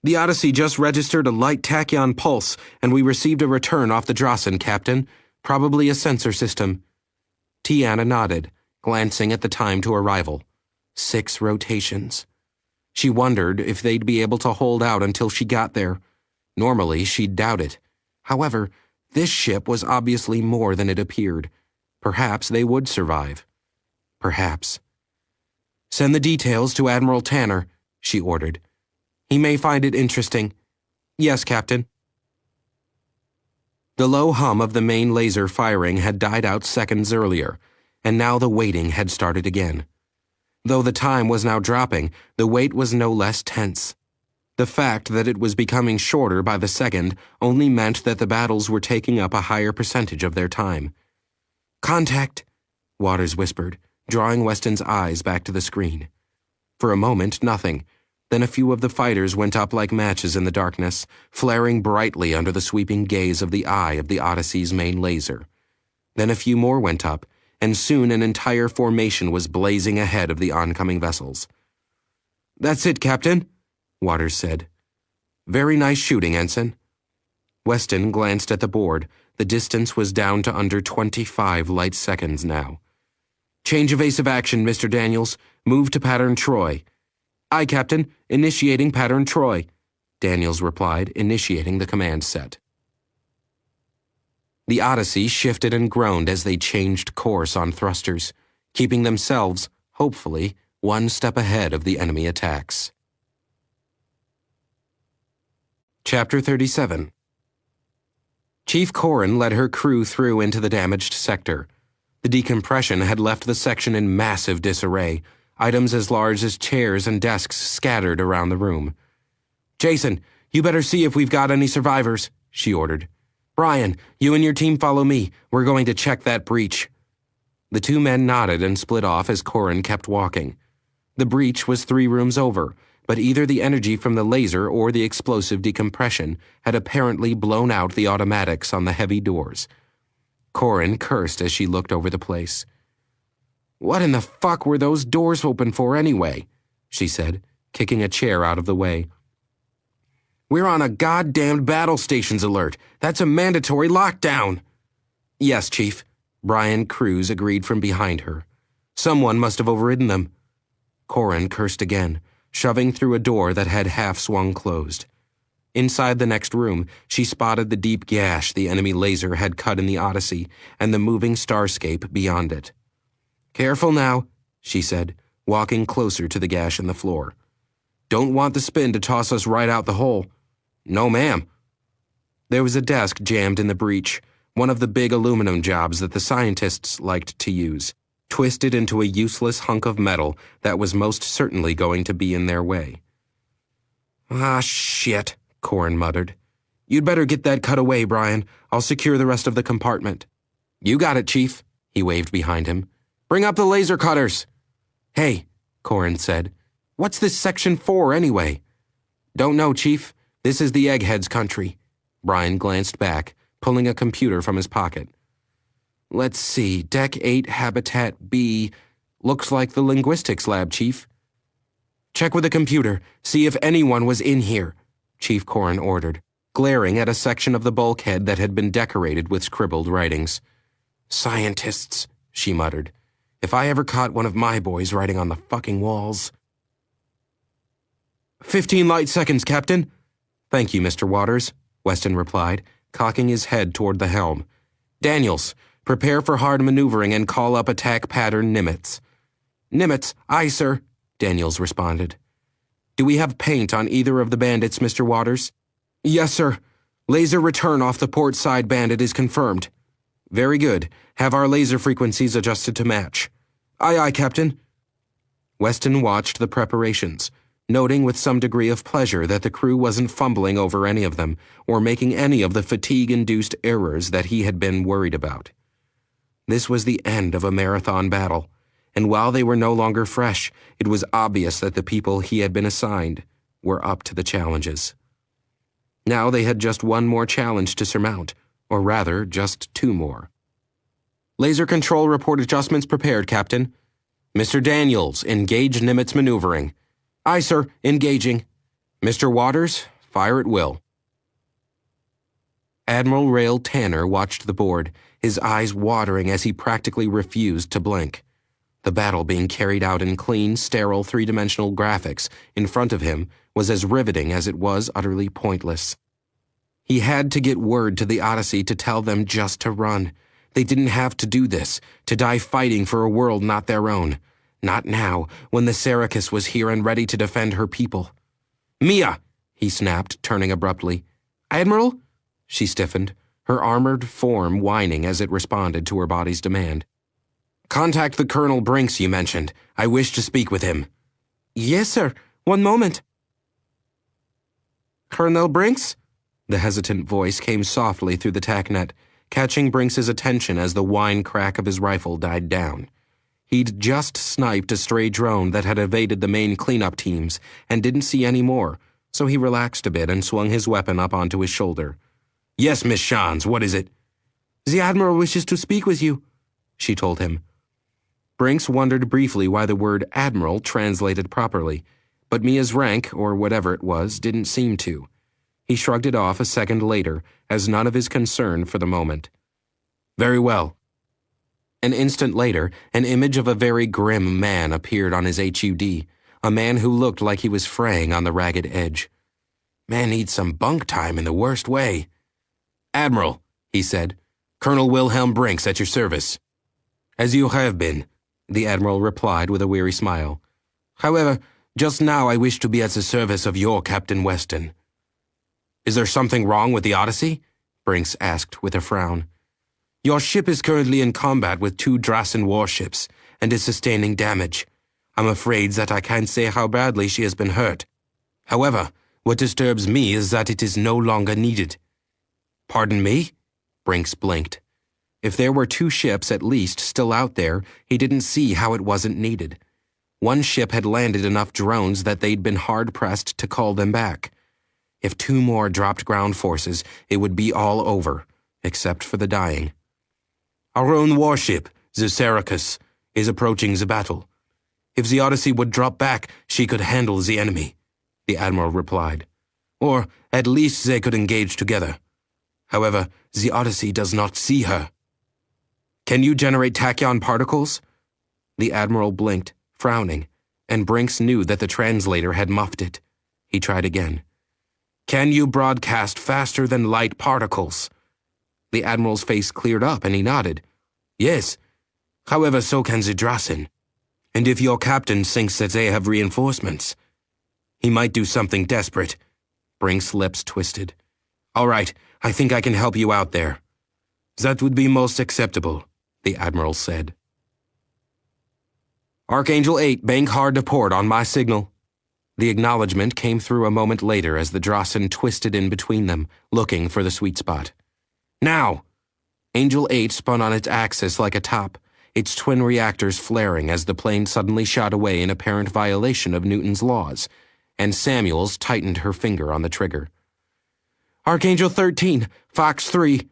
The Odyssey just registered a light tachyon pulse, and we received a return off the Drossen, Captain. Probably a sensor system. Tiana nodded, glancing at the time to arrival. 6 rotations. She wondered if they'd be able to hold out until she got there. Normally, she'd doubt it. However, this ship was obviously more than it appeared. Perhaps they would survive. Perhaps. Send the details to Admiral Tanner, she ordered. He may find it interesting. Yes, Captain. The low hum of the main laser firing had died out seconds earlier, and now the waiting had started again. Though the time was now dropping, the wait was no less tense. The fact that it was becoming shorter by the second only meant that the battles were taking up a higher percentage of their time. Contact, Waters whispered, drawing Weston's eyes back to the screen. For a moment, nothing. Then a few of the fighters went up like matches in the darkness, flaring brightly under the sweeping gaze of the eye of the Odyssey's main laser. Then a few more went up, and soon an entire formation was blazing ahead of the oncoming vessels. That's it, Captain, Waters said. Very nice shooting, Ensign. Weston glanced at the board. The distance was down to under 25 light seconds now. Change of ace of action, Mr. Daniels. Move to pattern Troy. Aye, Captain. Initiating pattern Troy, Daniels replied, initiating the command set. The Odyssey shifted and groaned as they changed course on thrusters, keeping themselves, hopefully, one step ahead of the enemy attacks. Chapter 37. Chief Corrin led her crew through into the damaged sector. The decompression had left the section in massive disarray, items as large as chairs and desks scattered around the room. Jason, you better see if we've got any survivors, she ordered. Brian, you and your team follow me. We're going to check that breach. The 2 men nodded and split off as Corrin kept walking. The breach was 3 rooms over, but either the energy from the laser or the explosive decompression had apparently blown out the automatics on the heavy doors. Corrin cursed as she looked over the place. What in the fuck were those doors open for anyway? She said, kicking a chair out of the way. We're on a goddamned battle stations alert. That's a mandatory lockdown. Yes, Chief. Brian Cruz agreed from behind her. Someone must have overridden them. Corrin cursed again, shoving through a door that had half swung closed. Inside the next room, she spotted the deep gash the enemy laser had cut in the Odyssey and the moving starscape beyond it. Careful now, she said, walking closer to the gash in the floor. Don't want the spin to toss us right out the hole. No, ma'am. There was a desk jammed in the breach, one of the big aluminum jobs that the scientists liked to use, twisted into a useless hunk of metal that was most certainly going to be in their way. Ah, shit, Corrin muttered. You'd better get that cut away, Brian. I'll secure the rest of the compartment. You got it, Chief, he waved behind him. Bring up the laser cutters. Hey, Corrin said. What's this section for, anyway? Don't know, Chief. This is the Eggheads' country. Brian glanced back, pulling a computer from his pocket. Let's see, Deck 8, Habitat B. Looks like the linguistics lab, Chief. Check with the computer. See if anyone was in here, Chief Corrin ordered, glaring at a section of the bulkhead that had been decorated with scribbled writings. Scientists, she muttered. If I ever caught one of my boys writing on the fucking walls. 15 light seconds, Captain. Thank you, Mr. Waters, Weston replied, cocking his head toward the helm. Daniels, prepare for hard maneuvering and call up attack pattern Nimitz. Nimitz, aye, sir, Daniels responded. Do we have paint on either of the bandits, Mr. Waters? Yes, sir. Laser return off the port side bandit is confirmed. Very good. Have our laser frequencies adjusted to match. Aye, aye, Captain. Weston watched the preparations, noting with some degree of pleasure that the crew wasn't fumbling over any of them or making any of the fatigue-induced errors that he had been worried about. This was the end of a marathon battle, and while they were no longer fresh, it was obvious that the people he had been assigned were up to the challenges. Now they had just one more challenge to surmount, Or rather, just 2 more. Laser control report adjustments prepared, Captain. Mr. Daniels, engage Nimitz maneuvering. Aye, sir, engaging. Mr. Waters, fire at will. Admiral Rail Tanner watched the board, his eyes watering as he practically refused to blink. The battle being carried out in clean, sterile, 3-dimensional graphics in front of him was as riveting as it was utterly pointless. He had to get word to the Odyssey to tell them just to run. They didn't have to do this, to die fighting for a world not their own. Not now, when the Syracuse was here and ready to defend her people. "Mia!" he snapped, turning abruptly. "Admiral?" She stiffened, her armored form whining as it responded to her body's demand. "Contact the Colonel Brinks you mentioned. I wish to speak with him." "Yes, sir. One moment." "Colonel Brinks?" The hesitant voice came softly through the TACnet, catching Brinks's attention as the whine crack of his rifle died down. He'd just sniped a stray drone that had evaded the main cleanup teams and didn't see any more, so he relaxed a bit and swung his weapon up onto his shoulder. "Yes, Miss Shans, what is it?" "The Admiral wishes to speak with you," she told him. Brinks wondered briefly why the word Admiral translated properly, but Mia's rank, or whatever it was, didn't seem to. He shrugged it off a second later, as none of his concern for the moment. "Very well." An instant later, an image of a very grim man appeared on his HUD, a man who looked like he was fraying on the ragged edge. "Man needs some bunk time in the worst way." "Admiral," he said, "Colonel Wilhelm Brinks at your service." "As you have been," the Admiral replied with a weary smile. "However, just now I wish to be at the service of your Captain Weston." "Is there something wrong with the Odyssey?" Brinks asked with a frown. "Your ship is currently in combat with 2 Drassen warships and is sustaining damage. I'm afraid that I can't say how badly she has been hurt. However, what disturbs me is that it is no longer needed." "Pardon me?" Brinks blinked. If there were 2 ships at least still out there, he didn't see how it wasn't needed. One ship had landed enough drones that they'd been hard-pressed to call them back. If 2 more dropped ground forces, it would be all over, except for the dying. "Our own warship, the Syracuse, is approaching the battle. If the Odyssey would drop back, she could handle the enemy," the Admiral replied. "Or, at least they could engage together. However, the Odyssey does not see her." "Can you generate tachyon particles?" The Admiral blinked, frowning, and Brinks knew that the translator had muffed it. He tried again. "Can you broadcast faster than light particles?" The Admiral's face cleared up and he nodded. "Yes. However, so can the Drassen. And if your captain thinks that they have reinforcements, he might do something desperate." Brinks' lips twisted. "All right, I think I can help you out there." "That would be most acceptable," the Admiral said. "Archangel 8, bank hard to port on my signal." The acknowledgement came through a moment later as the Drassen twisted in between them, looking for the sweet spot. "Now!" Angel 8 spun on its axis like a top, its twin reactors flaring as the plane suddenly shot away in apparent violation of Newton's laws, and Samuels tightened her finger on the trigger. "Archangel 13, Fox 3.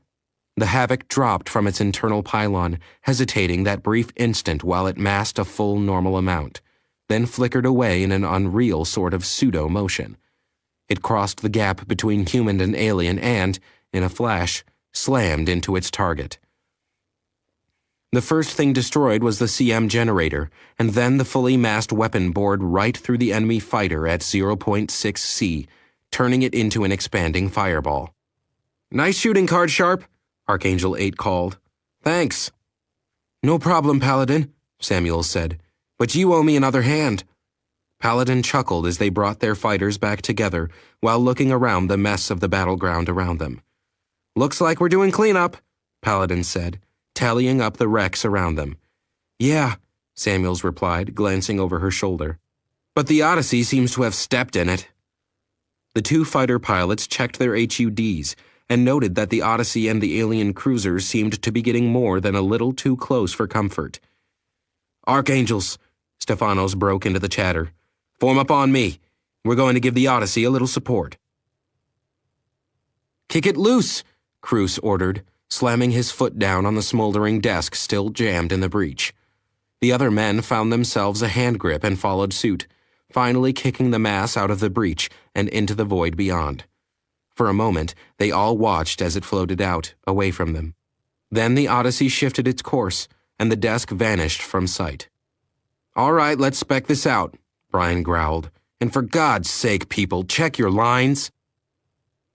The Havoc dropped from its internal pylon, hesitating that brief instant while it massed a full normal amount, then flickered away in an unreal sort of pseudo-motion. It crossed the gap between human and alien and, in a flash, slammed into its target. The first thing destroyed was the CM generator, and then the fully massed weapon bored right through the enemy fighter at 0.6 C, turning it into an expanding fireball. "Nice shooting, Card Sharp," Archangel 8 called. "Thanks." "No problem, Paladin," Samuel said. "But you owe me another hand." Paladin chuckled as they brought their fighters back together while looking around the mess of the battleground around them. "Looks like we're doing cleanup," Paladin said, tallying up the wrecks around them. "Yeah," Samuels replied, glancing over her shoulder. "But the Odyssey seems to have stepped in it." The 2 fighter pilots checked their HUDs and noted that the Odyssey and the alien cruisers seemed to be getting more than a little too close for comfort. "Archangels," Stefanos broke into the chatter. "Form up on me. We're going to give the Odyssey a little support." "Kick it loose," Cruz ordered, slamming his foot down on the smoldering desk still jammed in the breach. The other men found themselves a hand grip and followed suit, finally kicking the mass out of the breach and into the void beyond. For a moment, they all watched as it floated out, away from them. Then the Odyssey shifted its course, and the desk vanished from sight. "All right, let's spec this out," Brian growled. "And for God's sake, people, check your lines."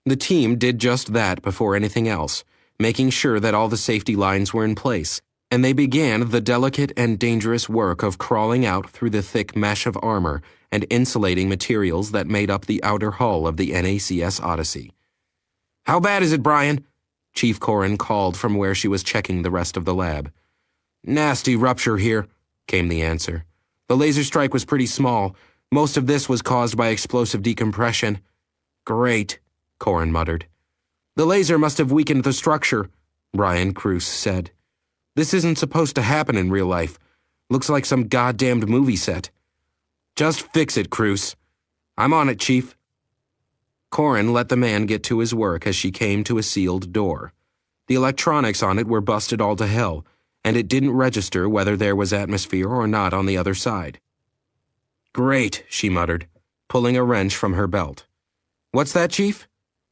The team did just that before anything else, making sure that all the safety lines were in place, and they began the delicate and dangerous work of crawling out through the thick mesh of armor and insulating materials that made up the outer hull of the NACS Odyssey. "How bad is it, Brian?" Chief Corrin called from where she was checking the rest of the lab. "Nasty rupture here," came the answer. "The laser strike was pretty small. Most of this was caused by explosive decompression." "Great," Corrin muttered. "The laser must have weakened the structure," Brian Cruz said. "This isn't supposed to happen in real life. Looks like some goddamned movie set." "Just fix it, Cruz." "I'm on it, Chief." Corrin let the man get to his work as she came to a sealed door. The electronics on it were busted all to hell, and it didn't register whether there was atmosphere or not on the other side. "Great," she muttered, pulling a wrench from her belt. "What's that, Chief?"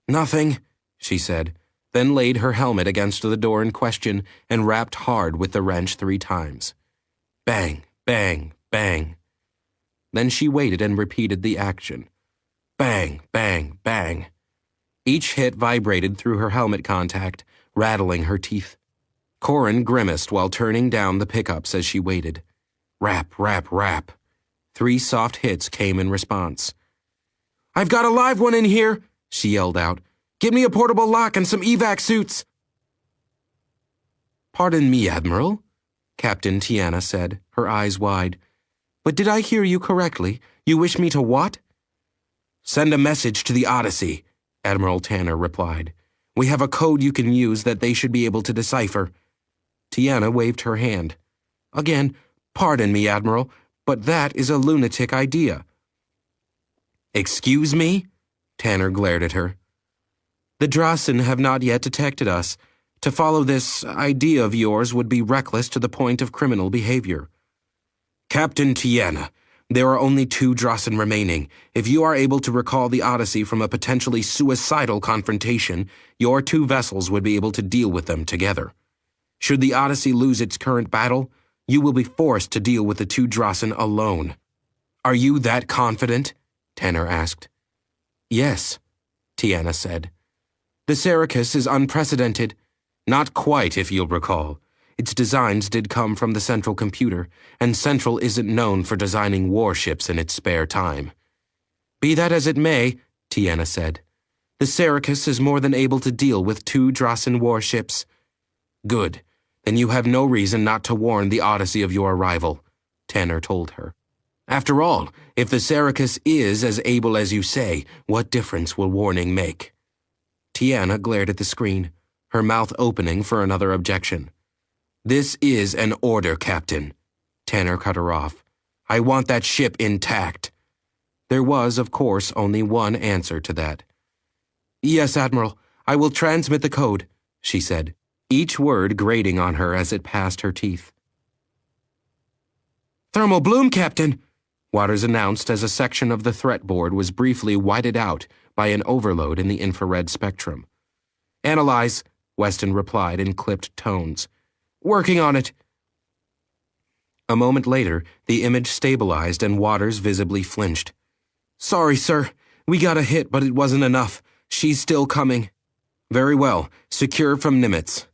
"Nothing," she said, then laid her helmet against the door in question and rapped hard with the wrench 3 times. Bang, bang, bang. Then she waited and repeated the action. Bang, bang, bang. Each hit vibrated through her helmet contact, rattling her teeth. Corrin grimaced while turning down the pickups as she waited. Rap, rap, rap. 3 soft hits came in response. "I've got a live one in here," she yelled out. "Get me a portable lock and some evac suits." "Pardon me, Admiral," Captain Tiana said, her eyes wide. "But did I hear you correctly? You wish me to what?" "Send a message to the Odyssey," Admiral Tanner replied. "We have a code you can use that they should be able to decipher." Tiana waved her hand. "Again, pardon me, Admiral, but that is a lunatic idea." "Excuse me?" Tanner glared at her. "The Drasen have not yet detected us. To follow this idea of yours would be reckless to the point of criminal behavior." "Captain Tiana, there are only 2 Drasen remaining. If you are able to recall the Odyssey from a potentially suicidal confrontation, your 2 vessels would be able to deal with them together. Should the Odyssey lose its current battle, you will be forced to deal with the 2 Drasen alone." "Are you that confident?" Tanner asked. "Yes," Tiana said. "The Syracuse is unprecedented." "Not quite, if you'll recall. Its designs did come from the Central computer, and Central isn't known for designing warships in its spare time." "Be that as it may," Tiana said, "the Syracuse is more than able to deal with 2 Drasen warships." "Good. Then you have no reason not to warn the Odyssey of your arrival," Tanner told her. "After all, if the Syracuse is as able as you say, what difference will warning make?" Tiana glared at the screen, her mouth opening for another objection. "This is an order, Captain." Tanner cut her off. "I want that ship intact." There was, of course, only one answer to that. "Yes, Admiral, I will transmit the code," she said, each word grating on her as it passed her teeth. "Thermal bloom, Captain," Waters announced as a section of the threat board was briefly whited out by an overload in the infrared spectrum. "Analyze," Weston replied in clipped tones. "Working on it." A moment later, the image stabilized and Waters visibly flinched. "Sorry, sir. We got a hit, but it wasn't enough. She's still coming." "Very well. Secure from Nimitz."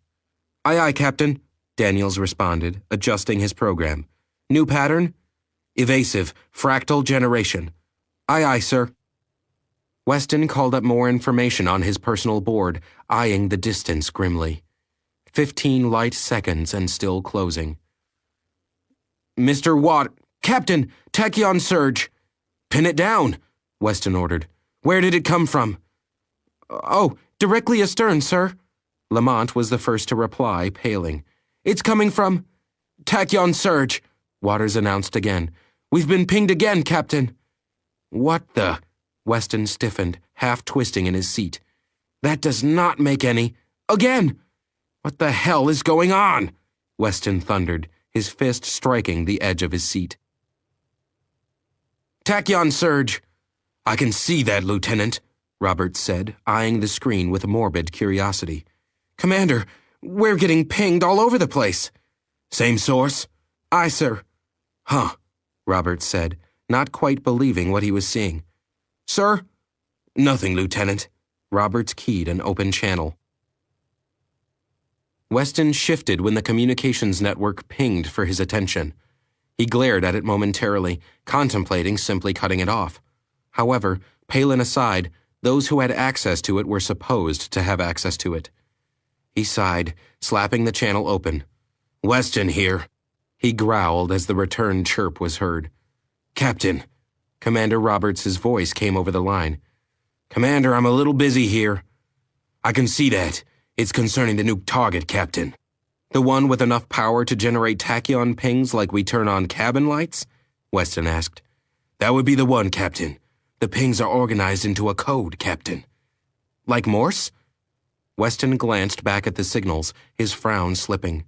"Aye, aye, Captain," Daniels responded, adjusting his program. "New pattern?" "Evasive. Fractal generation." "Aye, aye, sir." Weston called up more information on his personal board, eyeing the distance grimly. 15 light seconds and still closing. "Mr. Captain, tachyon surge." "Pin it down," Weston ordered. "Where did it come from?" "Oh, directly astern, sir." Lamont was the first to reply, paling. "It's coming from—" "Tachyon surge," Waters announced again. "We've been pinged again, Captain." "What the—" Weston stiffened, half twisting in his seat. "That does not make any—" Again! What the hell is going on? Weston thundered, his fist striking the edge of his seat. Tachyon surge! I can see that, Lieutenant, Roberts said, eyeing the screen with morbid curiosity. Commander, we're getting pinged all over the place. Same source? Aye, sir. Huh, Roberts said, not quite believing what he was seeing. Sir? Nothing, Lieutenant. Roberts keyed an open channel. Weston shifted when the communications network pinged for his attention. He glared at it momentarily, contemplating simply cutting it off. However, Palin aside, those who had access to it were supposed to have access to it. He sighed, slapping the channel open. Weston here, he growled as the return chirp was heard. Captain, Commander Roberts' voice came over the line. Commander, I'm a little busy here. I can see that. It's concerning the nuke target, Captain. The one with enough power to generate tachyon pings like we turn on cabin lights? Weston asked. That would be the one, Captain. The pings are organized into a code, Captain. Like Morse? Weston glanced back at the signals, his frown slipping.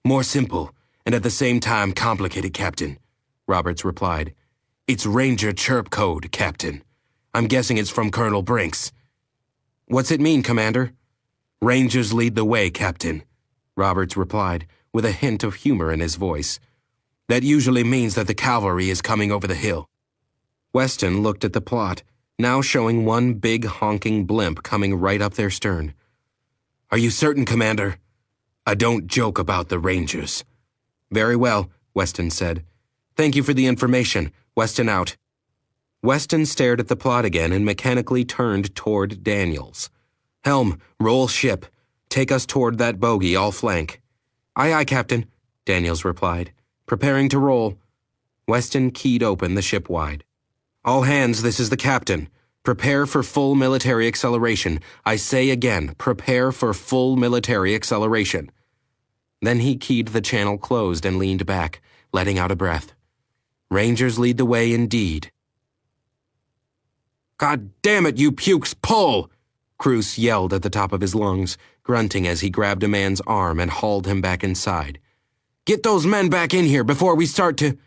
More simple, and at the same time complicated, Captain, Roberts replied. It's Ranger chirp code, Captain. I'm guessing it's from Colonel Brinks. What's it mean, Commander? Rangers lead the way, Captain, Roberts replied, with a hint of humor in his voice. That usually means that the cavalry is coming over the hill. Weston looked at the plot, now showing one big honking blimp coming right up their stern. Are you certain, Commander? I don't joke about the Rangers. Very well, Weston said. Thank you for the information. Weston out. Weston stared at the plot again and mechanically turned toward Daniels. Helm, roll ship. Take us toward that bogey, all flank. Aye, aye, Captain, Daniels replied. Preparing to roll. Weston keyed open the ship wide. All hands, this is the captain. Prepare for full military acceleration. I say again, prepare for full military acceleration. Then he keyed the channel closed and leaned back, letting out a breath. Rangers lead the way indeed. God damn it, you pukes, pull! Cruz yelled at the top of his lungs, grunting as he grabbed a man's arm and hauled him back inside. Get those men back in here before we start to...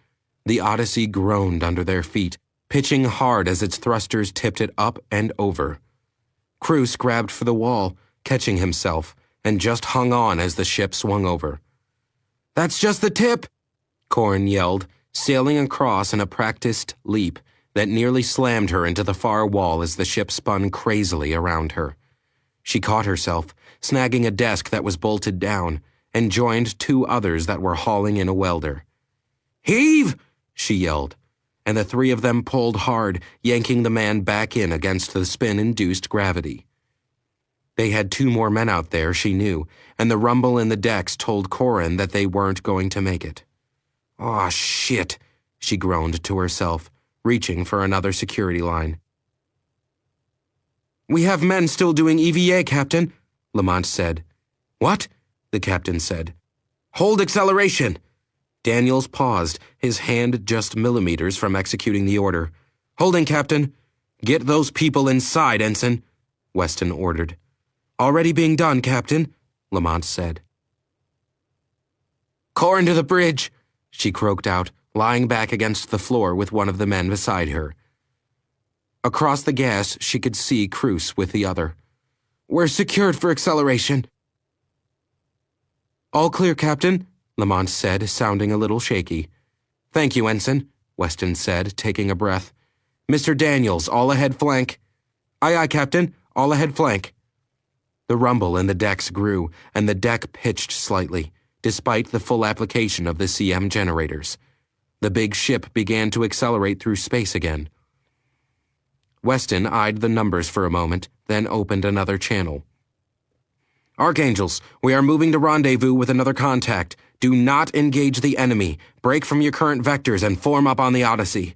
The Odyssey groaned under their feet, pitching hard as its thrusters tipped it up and over. Cruz grabbed for the wall, catching himself, and just hung on as the ship swung over. That's just the tip, Corrin yelled, sailing across in a practiced leap that nearly slammed her into the far wall as the ship spun crazily around her. She caught herself, snagging a desk that was bolted down, and joined two others that were hauling in a welder. Heave! She yelled, and the three of them pulled hard, yanking the man back in against the spin-induced gravity. They had two more men out there, she knew, and the rumble in the decks told Corrin that they weren't going to make it. Aw, shit, she groaned to herself, reaching for another security line. We have men still doing EVA, Captain, Lamont said. What? The captain said. Hold acceleration! Daniels paused, his hand just millimeters from executing the order. Holding, Captain. Get those people inside, Ensign, Weston ordered. Already being done, Captain, Lamont said. Corrin to the bridge, she croaked out, lying back against the floor with one of the men beside her. Across the gas, she could see Cruz with the other. We're secured for acceleration. All clear, Captain, Lamont said, sounding a little shaky. Thank you, Ensign, Weston said, taking a breath. Mr. Daniels, all ahead flank. Aye, aye, Captain, all ahead flank. The rumble in the decks grew, and the deck pitched slightly, despite the full application of the CM generators. The big ship began to accelerate through space again. Weston eyed the numbers for a moment, then opened another channel. Archangels, we are moving to rendezvous with another contact. Do not engage the enemy. Break from your current vectors and form up on the Odyssey.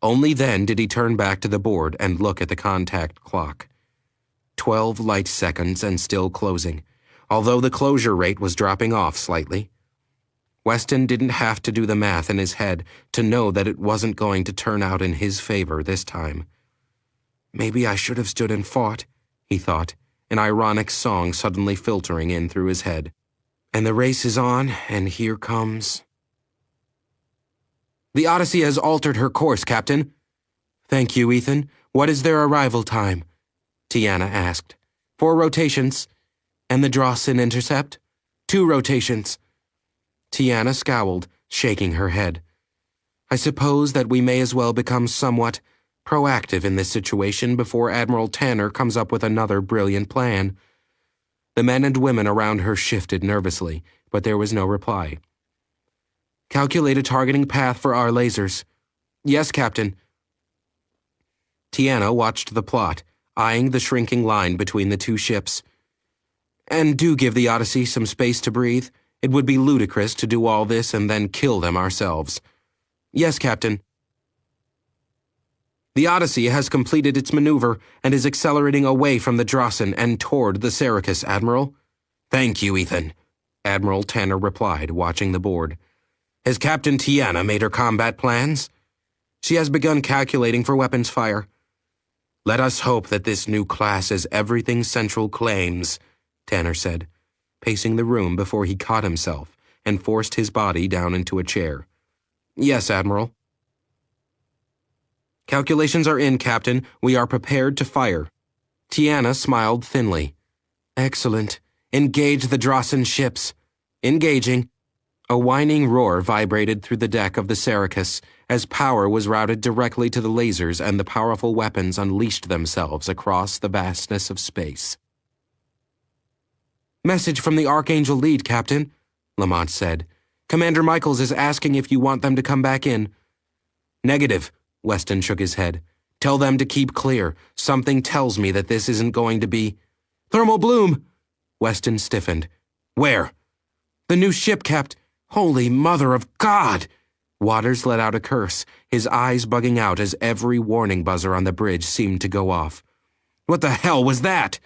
Only then did he turn back to the board and look at the contact clock. 12 light seconds and still closing, although the closure rate was dropping off slightly. Weston didn't have to do the math in his head to know that it wasn't going to turn out in his favor this time. Maybe I should have stood and fought, he thought, an ironic song suddenly filtering in through his head. And the race is on, and here comes... The Odyssey has altered her course, Captain. Thank you, Ethan. What is their arrival time? Tiana asked. 4 rotations. And the Drawson intercept? 2 rotations. Tiana scowled, shaking her head. I suppose that we may as well become somewhat proactive in this situation before Admiral Tanner comes up with another brilliant plan. The men and women around her shifted nervously, but there was no reply. Calculate a targeting path for our lasers. Yes, Captain. Tiana watched the plot, eyeing the shrinking line between the 2 ships. And do give the Odyssey some space to breathe. It would be ludicrous to do all this and then kill them ourselves. Yes, Captain. The Odyssey has completed its maneuver and is accelerating away from the Drawson and toward the Syracuse, Admiral. Thank you, Ethan, Admiral Tanner replied, watching the board. Has Captain Tiana made her combat plans? She has begun calculating for weapons fire. Let us hope that this new class is everything Central claims, Tanner said, pacing the room before he caught himself and forced his body down into a chair. Yes, Admiral. Calculations are in, Captain. We are prepared to fire. Tiana smiled thinly. Excellent. Engage the Drawson ships. Engaging. A whining roar vibrated through the deck of the Syracuse as power was routed directly to the lasers and the powerful weapons unleashed themselves across the vastness of space. Message from the Archangel Lead, Captain, Lamont said. Commander Michaels is asking if you want them to come back in. Negative, Weston shook his head. Tell them to keep clear. Something tells me that this isn't going to be... Thermal bloom! Weston stiffened. Where? The new ship, Capt. Holy Mother of God! Waters let out a curse, his eyes bugging out as every warning buzzer on the bridge seemed to go off. What the hell was that?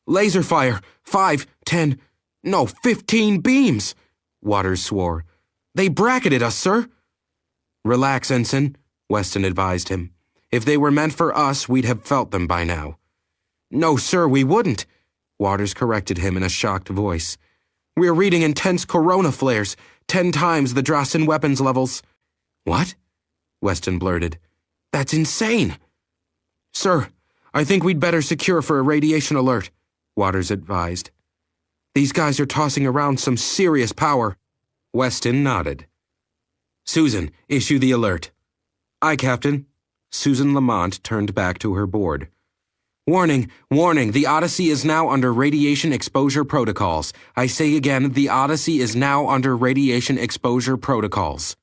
Laser fire! 5, 10, no, 15 beams! Waters swore. They bracketed us, sir. Relax, Ensign, Weston advised him. If they were meant for us, we'd have felt them by now. No, sir, we wouldn't, Waters corrected him in a shocked voice. We're reading intense corona flares, 10 times the Drawson weapons levels. What? Weston blurted. That's insane. Sir, I think we'd better secure for a radiation alert, Waters advised. These guys are tossing around some serious power. Weston nodded. Susan, issue the alert. Aye, Captain. Susan Lamont turned back to her board. Warning, warning, the Odyssey is now under radiation exposure protocols. I say again, the Odyssey is now under radiation exposure protocols.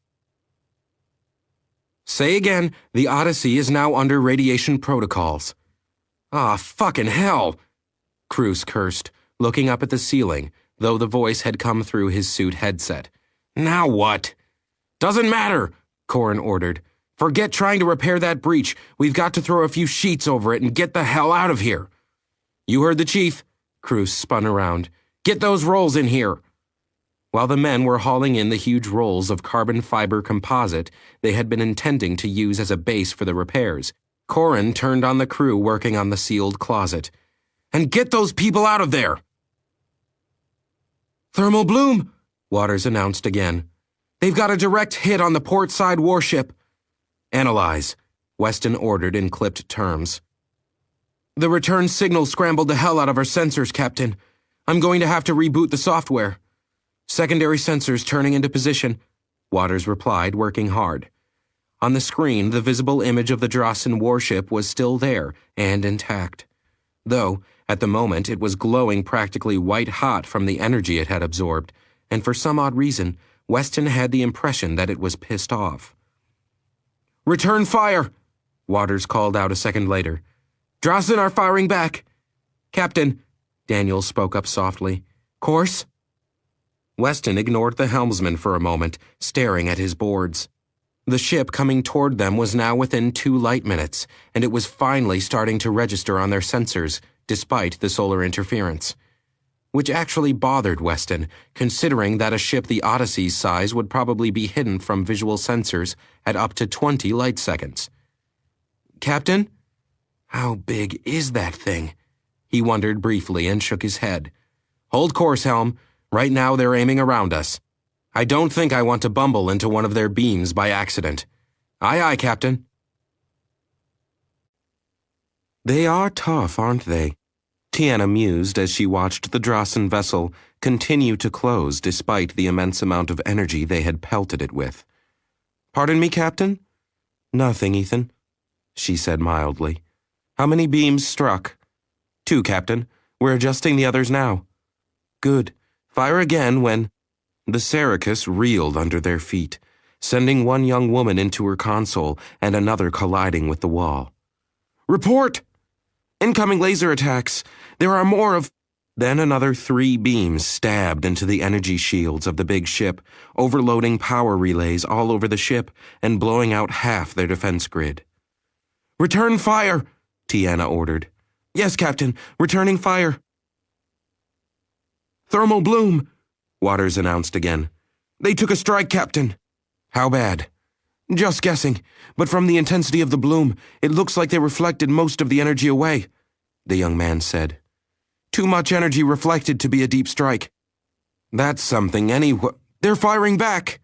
Say again, the Odyssey is now under radiation protocols. Ah, fucking hell, Cruz cursed, looking up at the ceiling, though the voice had come through his suit headset. Now what? Doesn't matter, Corrin ordered. Forget trying to repair that breach. We've got to throw a few sheets over it and get the hell out of here. You heard the chief. Cruz spun around. Get those rolls in here. While the men were hauling in the huge rolls of carbon fiber composite they had been intending to use as a base for the repairs, Corrin turned on the crew working on the sealed closet. And get those people out of there! Thermal bloom, Waters announced again. They've got a direct hit on the port side warship. Analyze, Weston ordered in clipped terms. The return signal scrambled the hell out of our sensors, Captain. I'm going to have to reboot the software. Secondary sensors turning into position, Waters replied, working hard. On the screen, the visible image of the Drawson warship was still there and intact. Though, at the moment, it was glowing practically white-hot from the energy it had absorbed, and for some odd reason, Weston had the impression that it was pissed off. Return fire, Waters called out a second later. Drawson are firing back. Captain, Daniel spoke up softly. Course? Weston ignored the helmsman for a moment, staring at his boards. The ship coming toward them was now within 2 light minutes, and it was finally starting to register on their sensors, despite the solar interference. Which actually bothered Weston, considering that a ship the Odyssey's size would probably be hidden from visual sensors at up to 20 light seconds. Captain? How big is that thing? He wondered briefly and shook his head. Hold course, Helm. Right now they're aiming around us. I don't think I want to bumble into one of their beams by accident. Aye, aye, Captain. They are tough, aren't they? Tiana mused as she watched the Drasen vessel continue to close despite the immense amount of energy they had pelted it with. Pardon me, Captain? Nothing, Ethan, she said mildly. How many beams struck? 2, Captain. We're adjusting the others now. Good. Fire again when... The Saracus reeled under their feet, sending one young woman into her console and another colliding with the wall. Report! Incoming laser attacks. There are more of... Then another 3 beams stabbed into the energy shields of the big ship, overloading power relays all over the ship and blowing out half their defense grid. Return fire, Tiana ordered. Yes, Captain. Returning fire. Thermal bloom, Waters announced again. They took a strike, Captain. How bad? Just guessing, but from the intensity of the bloom, it looks like they reflected most of the energy away, the young man said. Too much energy reflected to be a deep strike. That's something They're firing back!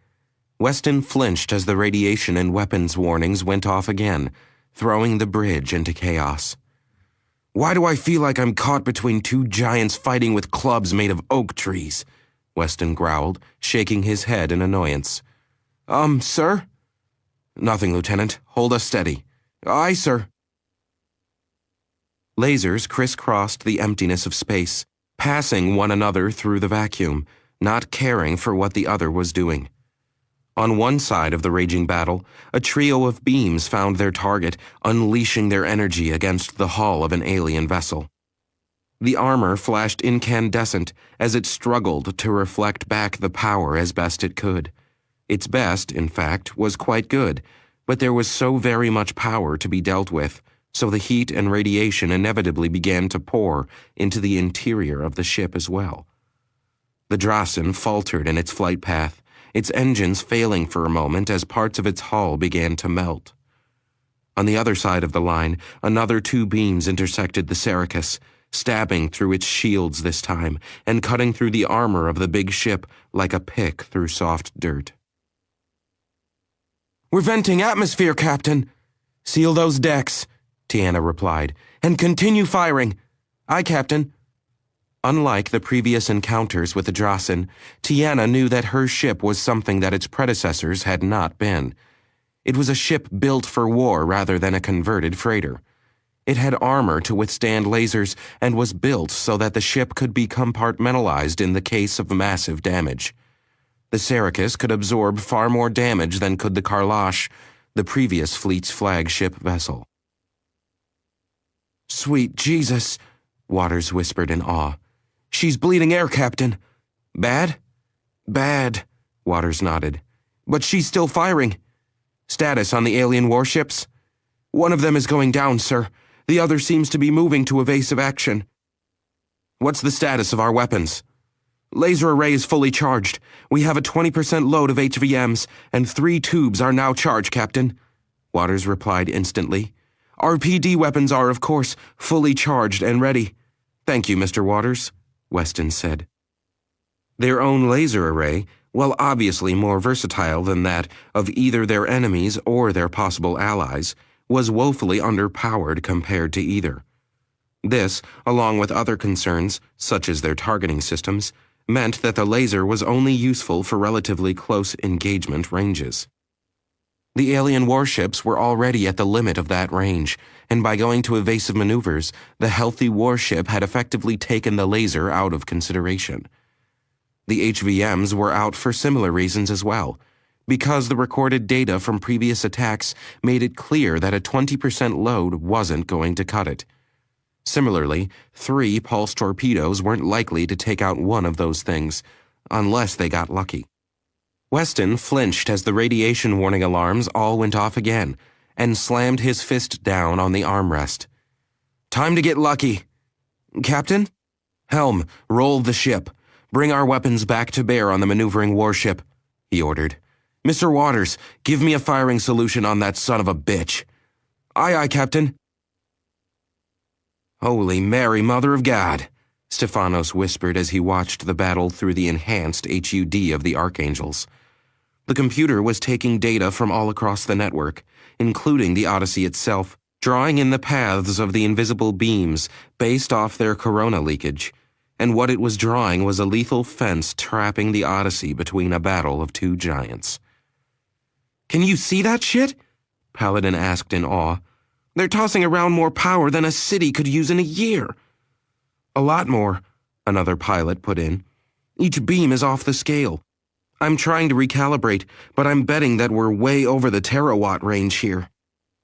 Weston flinched as the radiation and weapons warnings went off again, throwing the bridge into chaos. Why do I feel like I'm caught between 2 giants fighting with clubs made of oak trees? Weston growled, shaking his head in annoyance. Sir? Nothing, Lieutenant. Hold us steady. Aye, sir. Lasers crisscrossed the emptiness of space, passing one another through the vacuum, not caring for what the other was doing. On one side of the raging battle, a trio of beams found their target, unleashing their energy against the hull of an alien vessel. The armor flashed incandescent as it struggled to reflect back the power as best it could. Its best, in fact, was quite good, but there was so very much power to be dealt with, so the heat and radiation inevitably began to pour into the interior of the ship as well. The Drasen faltered in its flight path, its engines failing for a moment as parts of its hull began to melt. On the other side of the line, another 2 beams intersected the Saracus, stabbing through its shields this time and cutting through the armor of the big ship like a pick through soft dirt. We're venting atmosphere, Captain. Seal those decks, Tiana replied, and continue firing. Aye, Captain. Unlike the previous encounters with the Drasen, Tiana knew that her ship was something that its predecessors had not been. It was a ship built for war rather than a converted freighter. It had armor to withstand lasers and was built so that the ship could be compartmentalized in the case of massive damage. The Saracus could absorb far more damage than could the Karlash, the previous fleet's flagship vessel. Sweet Jesus, Waters whispered in awe. She's bleeding air, Captain. Bad? Bad, Waters nodded. But she's still firing. Status on the alien warships? One of them is going down, sir. The other seems to be moving to evasive action. What's the status of our weapons? Laser array is fully charged. We have a 20% load of HVMs, and 3 tubes are now charged, Captain, Waters replied instantly. RPD weapons are, of course, fully charged and ready. Thank you, Mr. Waters, Weston said. Their own laser array, while obviously more versatile than that of either their enemies or their possible allies, was woefully underpowered compared to either. This, along with other concerns, such as their targeting systems, meant that the laser was only useful for relatively close engagement ranges. The alien warships were already at the limit of that range, and by going to evasive maneuvers, the healthy warship had effectively taken the laser out of consideration. The HVMs were out for similar reasons as well, because the recorded data from previous attacks made it clear that a 20% load wasn't going to cut it. Similarly, 3 pulse torpedoes weren't likely to take out one of those things, unless they got lucky. Weston flinched as the radiation warning alarms all went off again, and slammed his fist down on the armrest. Time to get lucky. Captain? Helm, roll the ship. Bring our weapons back to bear on the maneuvering warship, he ordered. Mr. Waters, give me a firing solution on that son of a bitch. Aye, aye, Captain. Holy Mary, Mother of God, Stephanos whispered as he watched the battle through the enhanced HUD of the Archangels. The computer was taking data from all across the network, including the Odyssey itself, drawing in the paths of the invisible beams based off their corona leakage, and what it was drawing was a lethal fence trapping the Odyssey between a battle of two giants. Can you see that shit? Paladin asked in awe. They're tossing around more power than a city could use in a year. A lot more, another pilot put in. Each beam is off the scale. I'm trying to recalibrate, but I'm betting that we're way over the terawatt range here.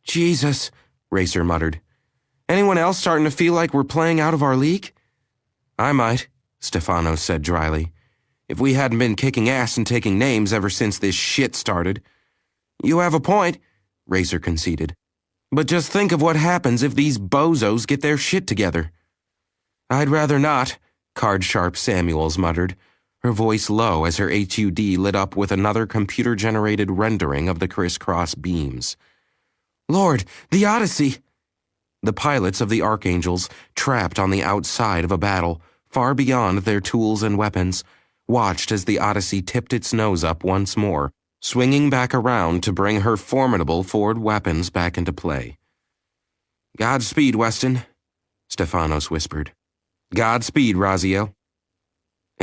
Jesus, Racer muttered. Anyone else starting to feel like we're playing out of our league? I might, Stephanos said dryly. If we hadn't been kicking ass and taking names ever since this shit started. You have a point, Racer conceded. But just think of what happens if these bozos get their shit together. I'd rather not, Card Sharp Samuels muttered, her voice low as her HUD lit up with another computer-generated rendering of the crisscross beams. Lord, the Odyssey! The pilots of the Archangels, trapped on the outside of a battle, far beyond their tools and weapons, watched as the Odyssey tipped its nose up once more, swinging back around to bring her formidable forward weapons back into play. Godspeed, Weston, Stephanos whispered. Godspeed, Raziel.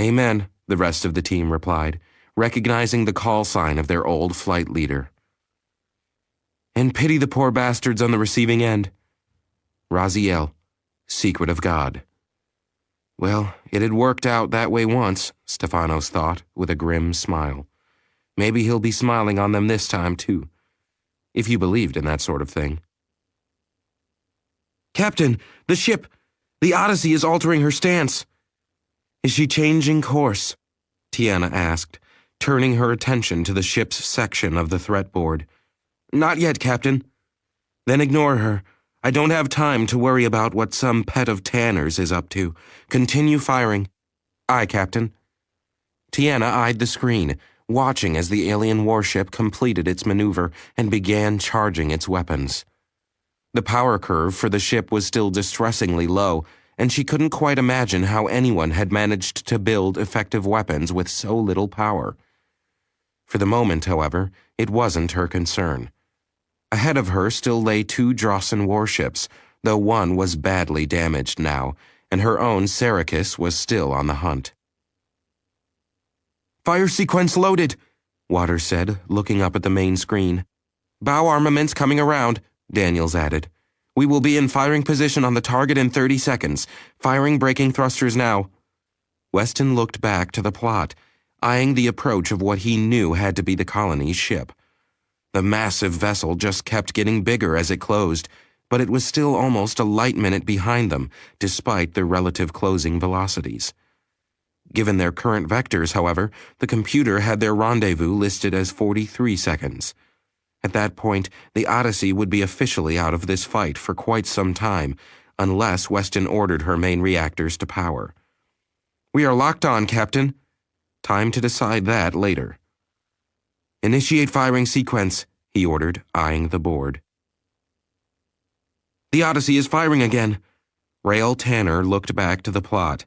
Amen, the rest of the team replied, recognizing the call sign of their old flight leader. And pity the poor bastards on the receiving end. Raziel, secret of God. Well, it had worked out that way once, Stephanos thought, with a grim smile. Maybe he'll be smiling on them this time, too. If you believed in that sort of thing. Captain, the ship! The Odyssey is altering her stance. Is she changing course? Tiana asked, turning her attention to the ship's section of the threat board. Not yet, Captain. Then ignore her. I don't have time to worry about what some pet of Tanner's is up to. Continue firing. Aye, Captain. Tiana eyed the screen, watching as the alien warship completed its maneuver and began charging its weapons. The power curve for the ship was still distressingly low, and she couldn't quite imagine how anyone had managed to build effective weapons with so little power. For the moment, however, it wasn't her concern. Ahead of her still lay two Drossen warships, though one was badly damaged now, and her own Syracuse was still on the hunt. Fire sequence loaded, Waters said, looking up at the main screen. Bow armaments coming around, Daniels added. We will be in firing position on the target in 30 seconds. Firing braking thrusters now. Weston looked back to the plot, eyeing the approach of what he knew had to be the colony's ship. The massive vessel just kept getting bigger as it closed, but it was still almost a light minute behind them, despite their relative closing velocities. Given their current vectors, however, the computer had their rendezvous listed as 43 seconds. At that point, the Odyssey would be officially out of this fight for quite some time, unless Weston ordered her main reactors to power. We are locked on, Captain. Time to decide that later. Initiate firing sequence, he ordered, eyeing the board. The Odyssey is firing again. Rael Tanner looked back to the plot.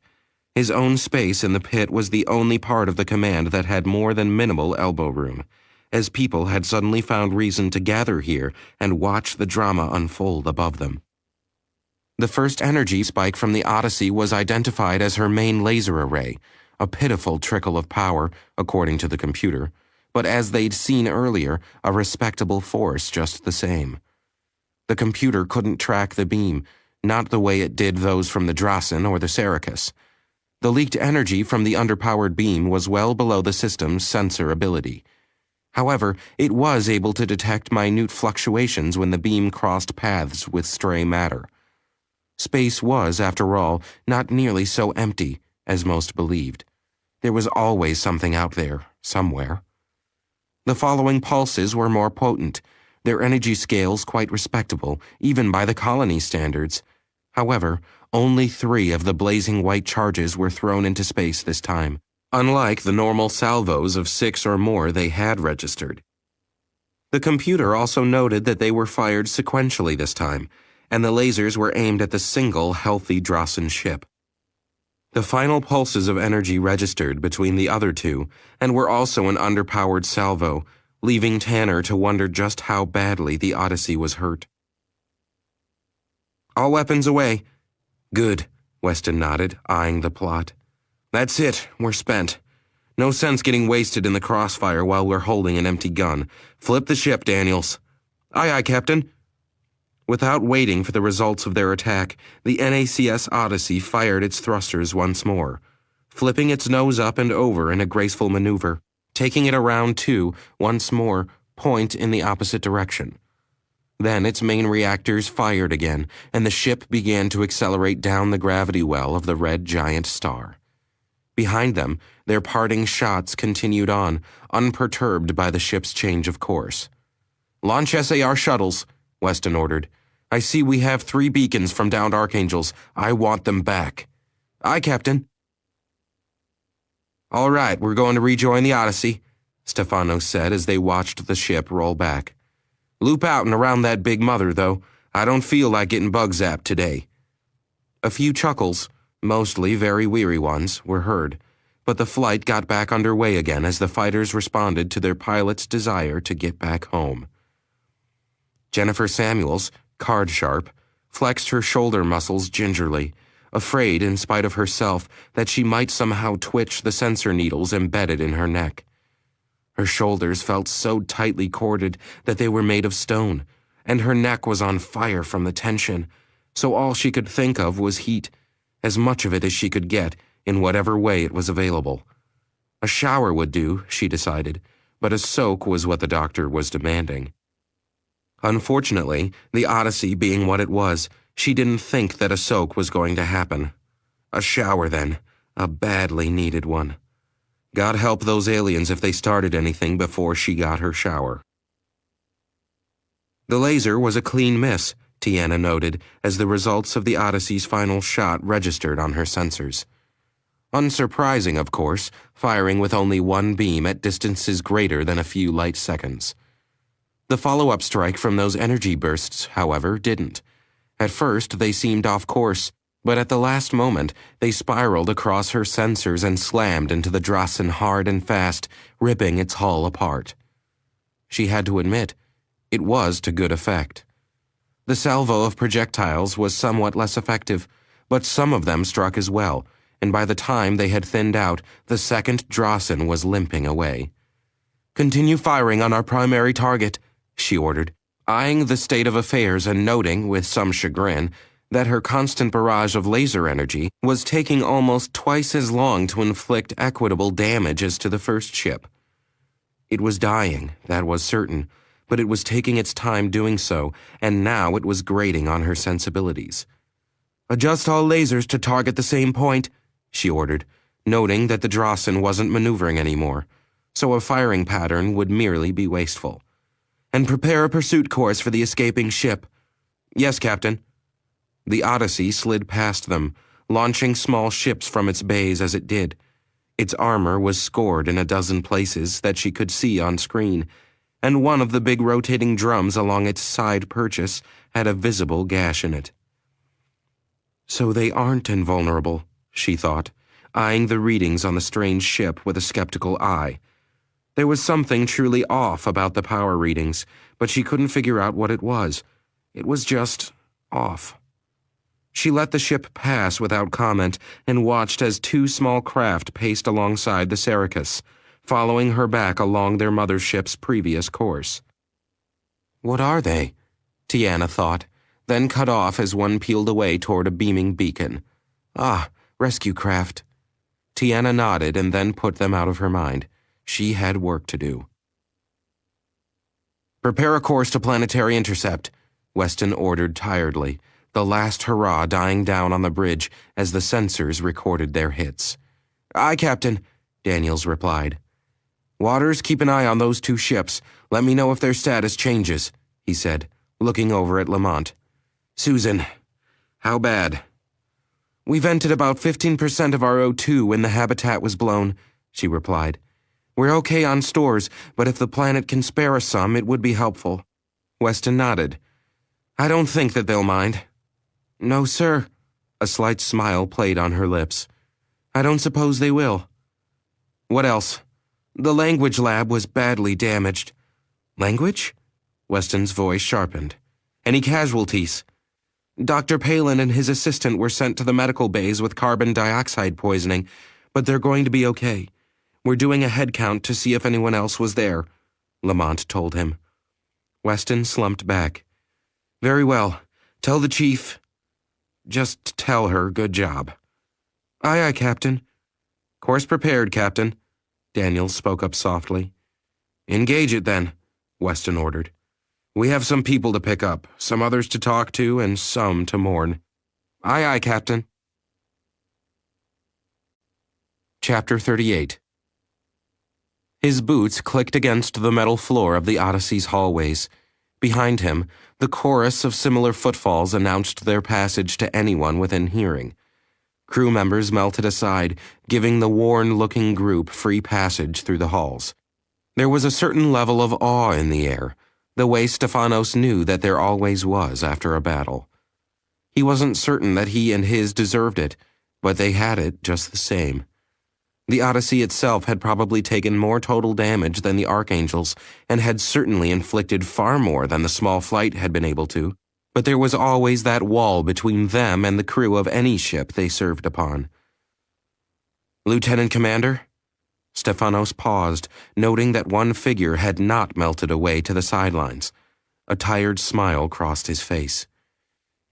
His own space in the pit was the only part of the command that had more than minimal elbow room, as people had suddenly found reason to gather here and watch the drama unfold above them. The first energy spike from the Odyssey was identified as her main laser array, a pitiful trickle of power, according to the computer, but as they'd seen earlier, a respectable force just the same. The computer couldn't track the beam, not the way it did those from the Drossen or the Syracuse. The leaked energy from the underpowered beam was well below the system's sensor ability. However, it was able to detect minute fluctuations when the beam crossed paths with stray matter. Space was, after all, not nearly so empty as most believed. There was always something out there, somewhere. The following pulses were more potent, their energy scales quite respectable, even by the colony standards. However, only 3 of the blazing white charges were thrown into space this time, unlike the normal salvos of 6 or more they had registered. The computer also noted that they were fired sequentially this time, and the lasers were aimed at the single healthy Drossen ship. The final pulses of energy registered between the other two, and were also an underpowered salvo, leaving Tanner to wonder just how badly the Odyssey was hurt. "All weapons away." "Good," Weston nodded, eyeing the plot. "That's it, we're spent. No sense getting wasted in the crossfire while we're holding an empty gun. Flip the ship, Daniels." "Aye, aye, Captain." Without waiting for the results of their attack, the NACS Odyssey fired its thrusters once more, flipping its nose up and over in a graceful maneuver, taking it around to, once more, point in the opposite direction. Then its main reactors fired again, and the ship began to accelerate down the gravity well of the red giant star. Behind them, their parting shots continued on, unperturbed by the ship's change of course. "Launch SAR shuttles," Weston ordered. "I see we have 3 beacons from downed Archangels. I want them back." "Aye, Captain." "All right, we're going to rejoin the Odyssey," Stefano said as they watched the ship roll back. "Loop out and around that big mother, though. I don't feel like getting bug-zapped today." A few chuckles, mostly very weary ones, were heard, but the flight got back underway again as the fighters responded to their pilot's desire to get back home. Jennifer Samuels, card sharp, flexed her shoulder muscles gingerly, afraid in spite of herself that she might somehow twitch the sensor needles embedded in her neck. Her shoulders felt so tightly corded that they were made of stone, and her neck was on fire from the tension, so all she could think of was heat, as much of it as she could get in whatever way it was available. A shower would do, she decided, but a soak was what the doctor was demanding. Unfortunately, the Odyssey being what it was, she didn't think that a soak was going to happen. A shower, then. A badly needed one. God help those aliens if they started anything before she got her shower. The laser was a clean miss, Tiana noted, as the results of the Odyssey's final shot registered on her sensors. Unsurprising, of course, firing with only one beam at distances greater than a few light seconds. The follow-up strike from those energy bursts, however, didn't. At first, they seemed off course, but at the last moment, they spiraled across her sensors and slammed into the Drossen hard and fast, ripping its hull apart. She had to admit, it was to good effect. The salvo of projectiles was somewhat less effective, but some of them struck as well, and by the time they had thinned out, the second Drossen was limping away. "Continue firing on our primary target," she ordered, eyeing the state of affairs and noting, with some chagrin, that her constant barrage of laser energy was taking almost twice as long to inflict equitable damage as to the first ship. It was dying, that was certain, but it was taking its time doing so, and now it was grating on her sensibilities. "Adjust all lasers to target the same point," she ordered, noting that the Drossen wasn't maneuvering anymore, so a firing pattern would merely be wasteful. "And prepare a pursuit course for the escaping ship." "Yes, Captain." The Odyssey slid past them, launching small ships from its bays as it did. Its armor was scored in a dozen places that she could see on screen, and one of the big rotating drums along its side purchase had a visible gash in it. So they aren't invulnerable, she thought, eyeing the readings on the strange ship with a skeptical eye. There was something truly off about the power readings, but she couldn't figure out what it was. It was just off. She let the ship pass without comment and watched as 2 small craft paced alongside the Syracuse, following her back along their mother ship's previous course. What are they? Tiana thought, then cut off as one peeled away toward a beaming beacon. Ah, rescue craft. Tiana nodded and then put them out of her mind. She had work to do. Prepare a course to planetary intercept, Weston ordered tiredly, the last hurrah dying down on the bridge as the sensors recorded their hits. Aye, Captain, Daniels replied. Waters, keep an eye on those 2 ships. Let me know if their status changes, he said, looking over at Lamont. Susan, how bad? We vented about 15% of our O2 when the habitat was blown, she replied. We're okay on stores, but if the planet can spare us some, it would be helpful. Weston nodded. I don't think that they'll mind. No, sir. A slight smile played on her lips. I don't suppose they will. What else? The language lab was badly damaged. Language? Weston's voice sharpened. Any casualties? Dr. Palin and his assistant were sent to the medical bays with carbon dioxide poisoning, but they're going to be okay. We're doing a head count to see if anyone else was there, Lamont told him. Weston slumped back. Very well. Tell the chief. Just tell her good job. Aye, aye, Captain. Course prepared, Captain. Daniels spoke up softly. Engage it, then, Weston ordered. We have some people to pick up, some others to talk to, and some to mourn. Aye, aye, Captain. Chapter 38. His boots clicked against the metal floor of the Odyssey's hallways. Behind him, the chorus of similar footfalls announced their passage to anyone within hearing. Crew members melted aside, giving the worn-looking group free passage through the halls. There was a certain level of awe in the air, the way Stefanos knew that there always was after a battle. He wasn't certain that he and his deserved it, but they had it just the same. The Odyssey itself had probably taken more total damage than the Archangels, and had certainly inflicted far more than the small flight had been able to, but there was always that wall between them and the crew of any ship they served upon. Lieutenant Commander? Stefanos paused, noting that one figure had not melted away to the sidelines. A tired smile crossed his face.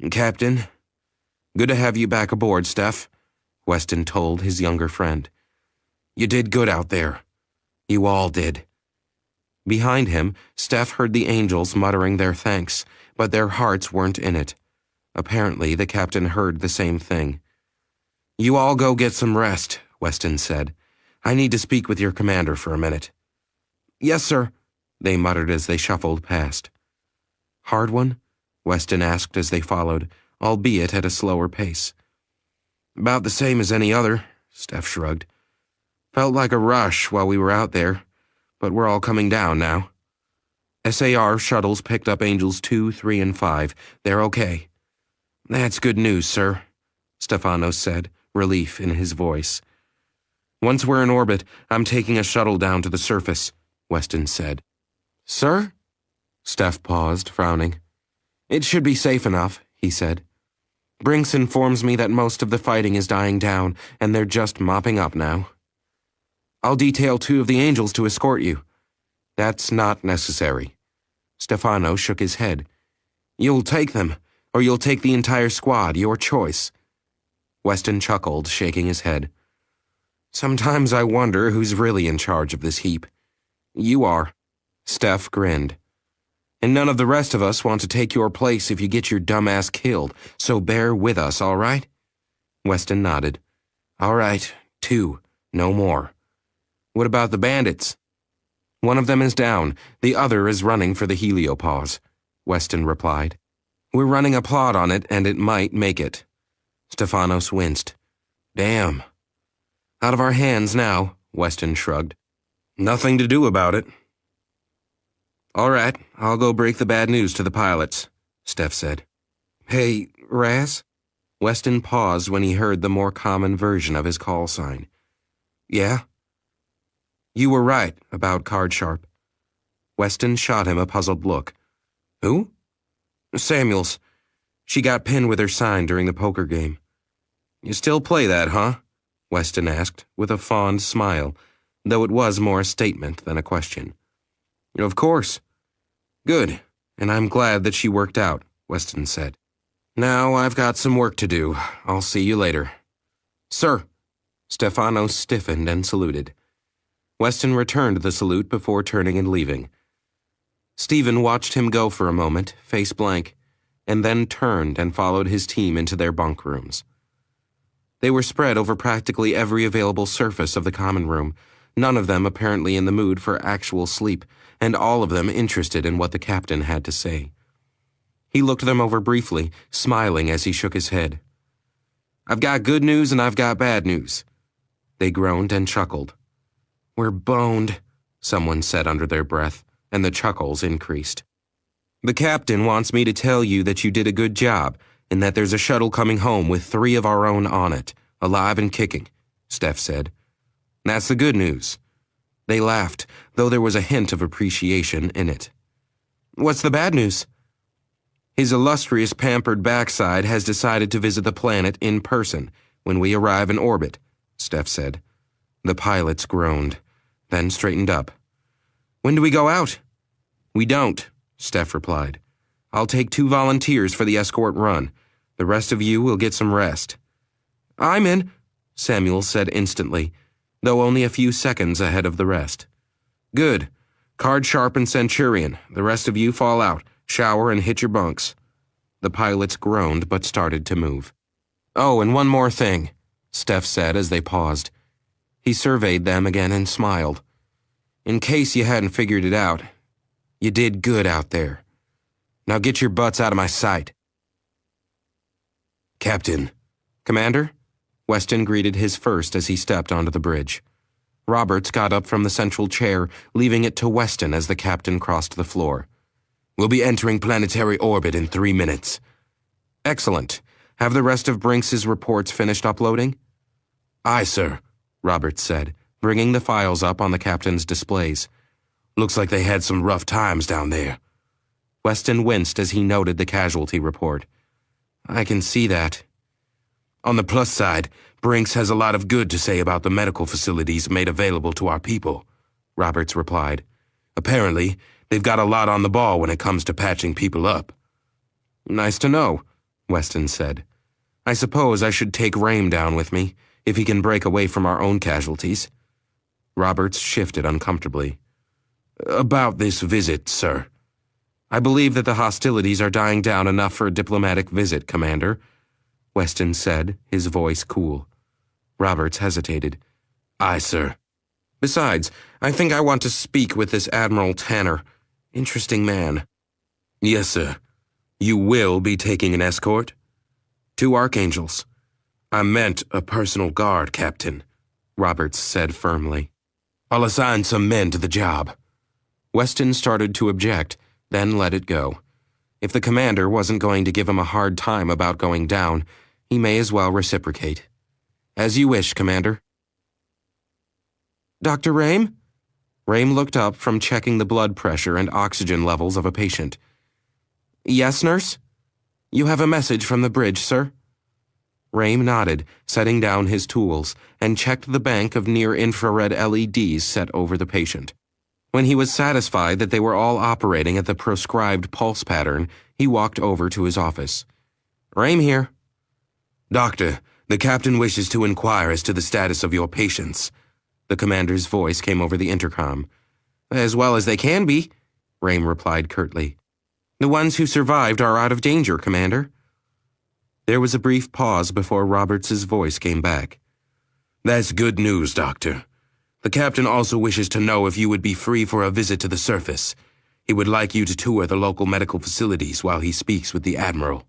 Captain? Good to have you back aboard, Steph, Weston told his younger friend. You did good out there. You all did. Behind him, Steph heard the angels muttering their thanks, but their hearts weren't in it. Apparently, the captain heard the same thing. You all go get some rest, Weston said. I need to speak with your commander for a minute. Yes, sir, they muttered as they shuffled past. Hard one? Weston asked as they followed, albeit at a slower pace. About the same as any other, Steph shrugged. Felt like a rush while we were out there, but we're all coming down now. SAR shuttles picked up Angels 2, 3, and 5. They're okay. That's good news, sir, Stefanos said, relief in his voice. Once we're in orbit, I'm taking a shuttle down to the surface, Weston said. Sir? Steph paused, frowning. It should be safe enough, he said. Brinks informs me that most of the fighting is dying down, and they're just mopping up now. I'll detail 2 of the angels to escort you. That's not necessary. Stefanos shook his head. You'll take them, or you'll take the entire squad, your choice. Weston chuckled, shaking his head. Sometimes I wonder who's really in charge of this heap. You are. Steph grinned. And none of the rest of us want to take your place if you get your dumbass killed, so bear with us, all right? Weston nodded. All right, 2, no more. What about the bandits? One of them is down. The other is running for the heliopause, Weston replied. We're running a plot on it, and it might make it. Stefanos winced. Damn. Out of our hands now, Weston shrugged. Nothing to do about it. All right, I'll go break the bad news to the pilots, Steph said. Hey, Raz? Weston paused when he heard the more common version of his call sign. Yeah? You were right about Card Sharp. Weston shot him a puzzled look. Who? Samuels. She got pinned with her sign during the poker game. You still play that, huh? Weston asked, with a fond smile, though it was more a statement than a question. Of course. Good, and I'm glad that she worked out, Weston said. Now I've got some work to do. I'll see you later. Sir. Stefanos stiffened and saluted. Weston returned the salute before turning and leaving. Stephen watched him go for a moment, face blank, and then turned and followed his team into their bunk rooms. They were spread over practically every available surface of the common room, none of them apparently in the mood for actual sleep, and all of them interested in what the captain had to say. He looked them over briefly, smiling as he shook his head. I've got good news and I've got bad news. They groaned and chuckled. We're boned, someone said under their breath, and the chuckles increased. The captain wants me to tell you that you did a good job and that there's a shuttle coming home with 3 of our own on it, alive and kicking, Steph said. That's the good news. They laughed, though there was a hint of appreciation in it. What's the bad news? His illustrious pampered backside has decided to visit the planet in person when we arrive in orbit, Steph said. The pilots groaned, then straightened up. When do we go out? We don't, Steph replied. I'll take 2 volunteers for the escort run. The rest of you will get some rest. I'm in, Samuel said instantly, though only a few seconds ahead of the rest. Good. Card Sharp and Centurion. The rest of you fall out, shower, and hit your bunks. The pilots groaned but started to move. Oh, and one more thing, Steph said as they paused. He surveyed them again and smiled. In case you hadn't figured it out, you did good out there. Now get your butts out of my sight. Captain. Commander? Weston greeted his first as he stepped onto the bridge. Roberts got up from the central chair, leaving it to Weston as the captain crossed the floor. We'll be entering planetary orbit in 3 minutes. Excellent. Have the rest of Brinks's reports finished uploading? Aye, sir, Roberts said, bringing the files up on the captain's displays. Looks like they had some rough times down there. Weston winced as he noted the casualty report. I can see that. On the plus side, Brinks has a lot of good to say about the medical facilities made available to our people, Roberts replied. Apparently, they've got a lot on the ball when it comes to patching people up. Nice to know, Weston said. I suppose I should take Rame down with me, if he can break away from our own casualties. Roberts shifted uncomfortably. About this visit, sir. I believe that the hostilities are dying down enough for a diplomatic visit, Commander, Weston said, his voice cool. Roberts hesitated. Aye, sir. Besides, I think I want to speak with this Admiral Tanner. Interesting man. Yes, sir. You will be taking an escort? 2 Archangels. I meant a personal guard, Captain, Roberts said firmly. I'll assign some men to the job. Weston started to object, then let it go. If the commander wasn't going to give him a hard time about going down, he may as well reciprocate. As you wish, Commander. Dr. Rame? Rame looked up from checking the blood pressure and oxygen levels of a patient. Yes, nurse? You have a message from the bridge, sir? Rame nodded, setting down his tools, and checked the bank of near-infrared LEDs set over the patient. When he was satisfied that they were all operating at the proscribed pulse pattern, he walked over to his office. Rame here. Doctor, the captain wishes to inquire as to the status of your patients. The commander's voice came over the intercom. As well as they can be, Rame replied curtly. The ones who survived are out of danger, Commander. There was a brief pause before Roberts's voice came back. That's good news, Doctor. The captain also wishes to know if you would be free for a visit to the surface. He would like you to tour the local medical facilities while he speaks with the Admiral.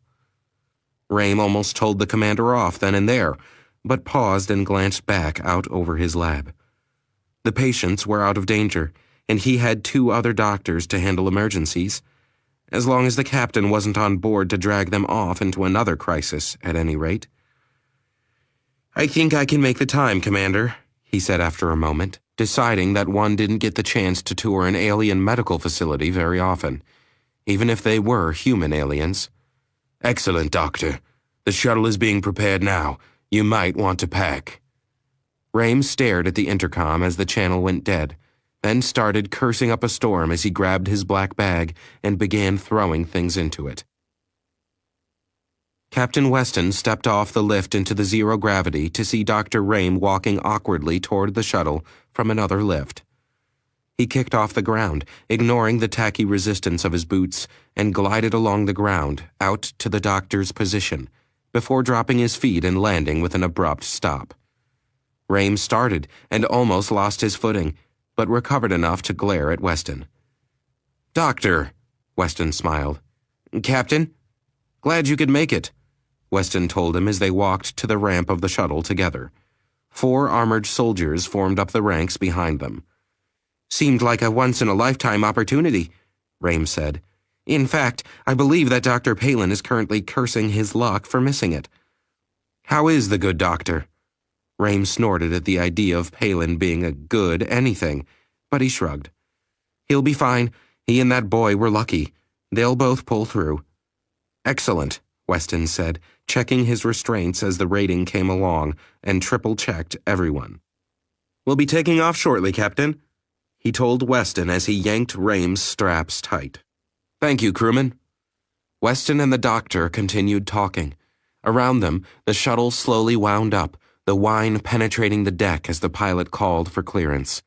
Rame almost told the commander off then and there, but paused and glanced back out over his lab. The patients were out of danger, and he had 2 other doctors to handle emergencies. As long as the captain wasn't on board to drag them off into another crisis, at any rate. I think I can make the time, Commander, he said after a moment, deciding that one didn't get the chance to tour an alien medical facility very often, even if they were human aliens. Excellent, Doctor. The shuttle is being prepared now. You might want to pack. Rame stared at the intercom as the channel went dead, then started cursing up a storm as he grabbed his black bag and began throwing things into it. Captain Weston stepped off the lift into the zero gravity to see Dr. Rame walking awkwardly toward the shuttle from another lift. He kicked off the ground, ignoring the tacky resistance of his boots, and glided along the ground, out to the doctor's position, before dropping his feet and landing with an abrupt stop. Rame started and almost lost his footing, but recovered enough to glare at Weston. Doctor, Weston smiled. Captain? Glad you could make it, Weston told him as they walked to the ramp of the shuttle together. 4 armored soldiers formed up the ranks behind them. Seemed like a once-in-a-lifetime opportunity, Rame said. In fact, I believe that Dr. Palin is currently cursing his luck for missing it. How is the good doctor? Rame snorted at the idea of Palin being a good anything, but he shrugged. He'll be fine. He and that boy were lucky. They'll both pull through. Excellent, Weston said, checking his restraints as the rating came along and triple-checked everyone. We'll be taking off shortly, Captain, he told Weston as he yanked Rame's straps tight. Thank you, crewman. Weston and the doctor continued talking. Around them, the shuttle slowly wound up, the whine penetrating the deck as the pilot called for clearance.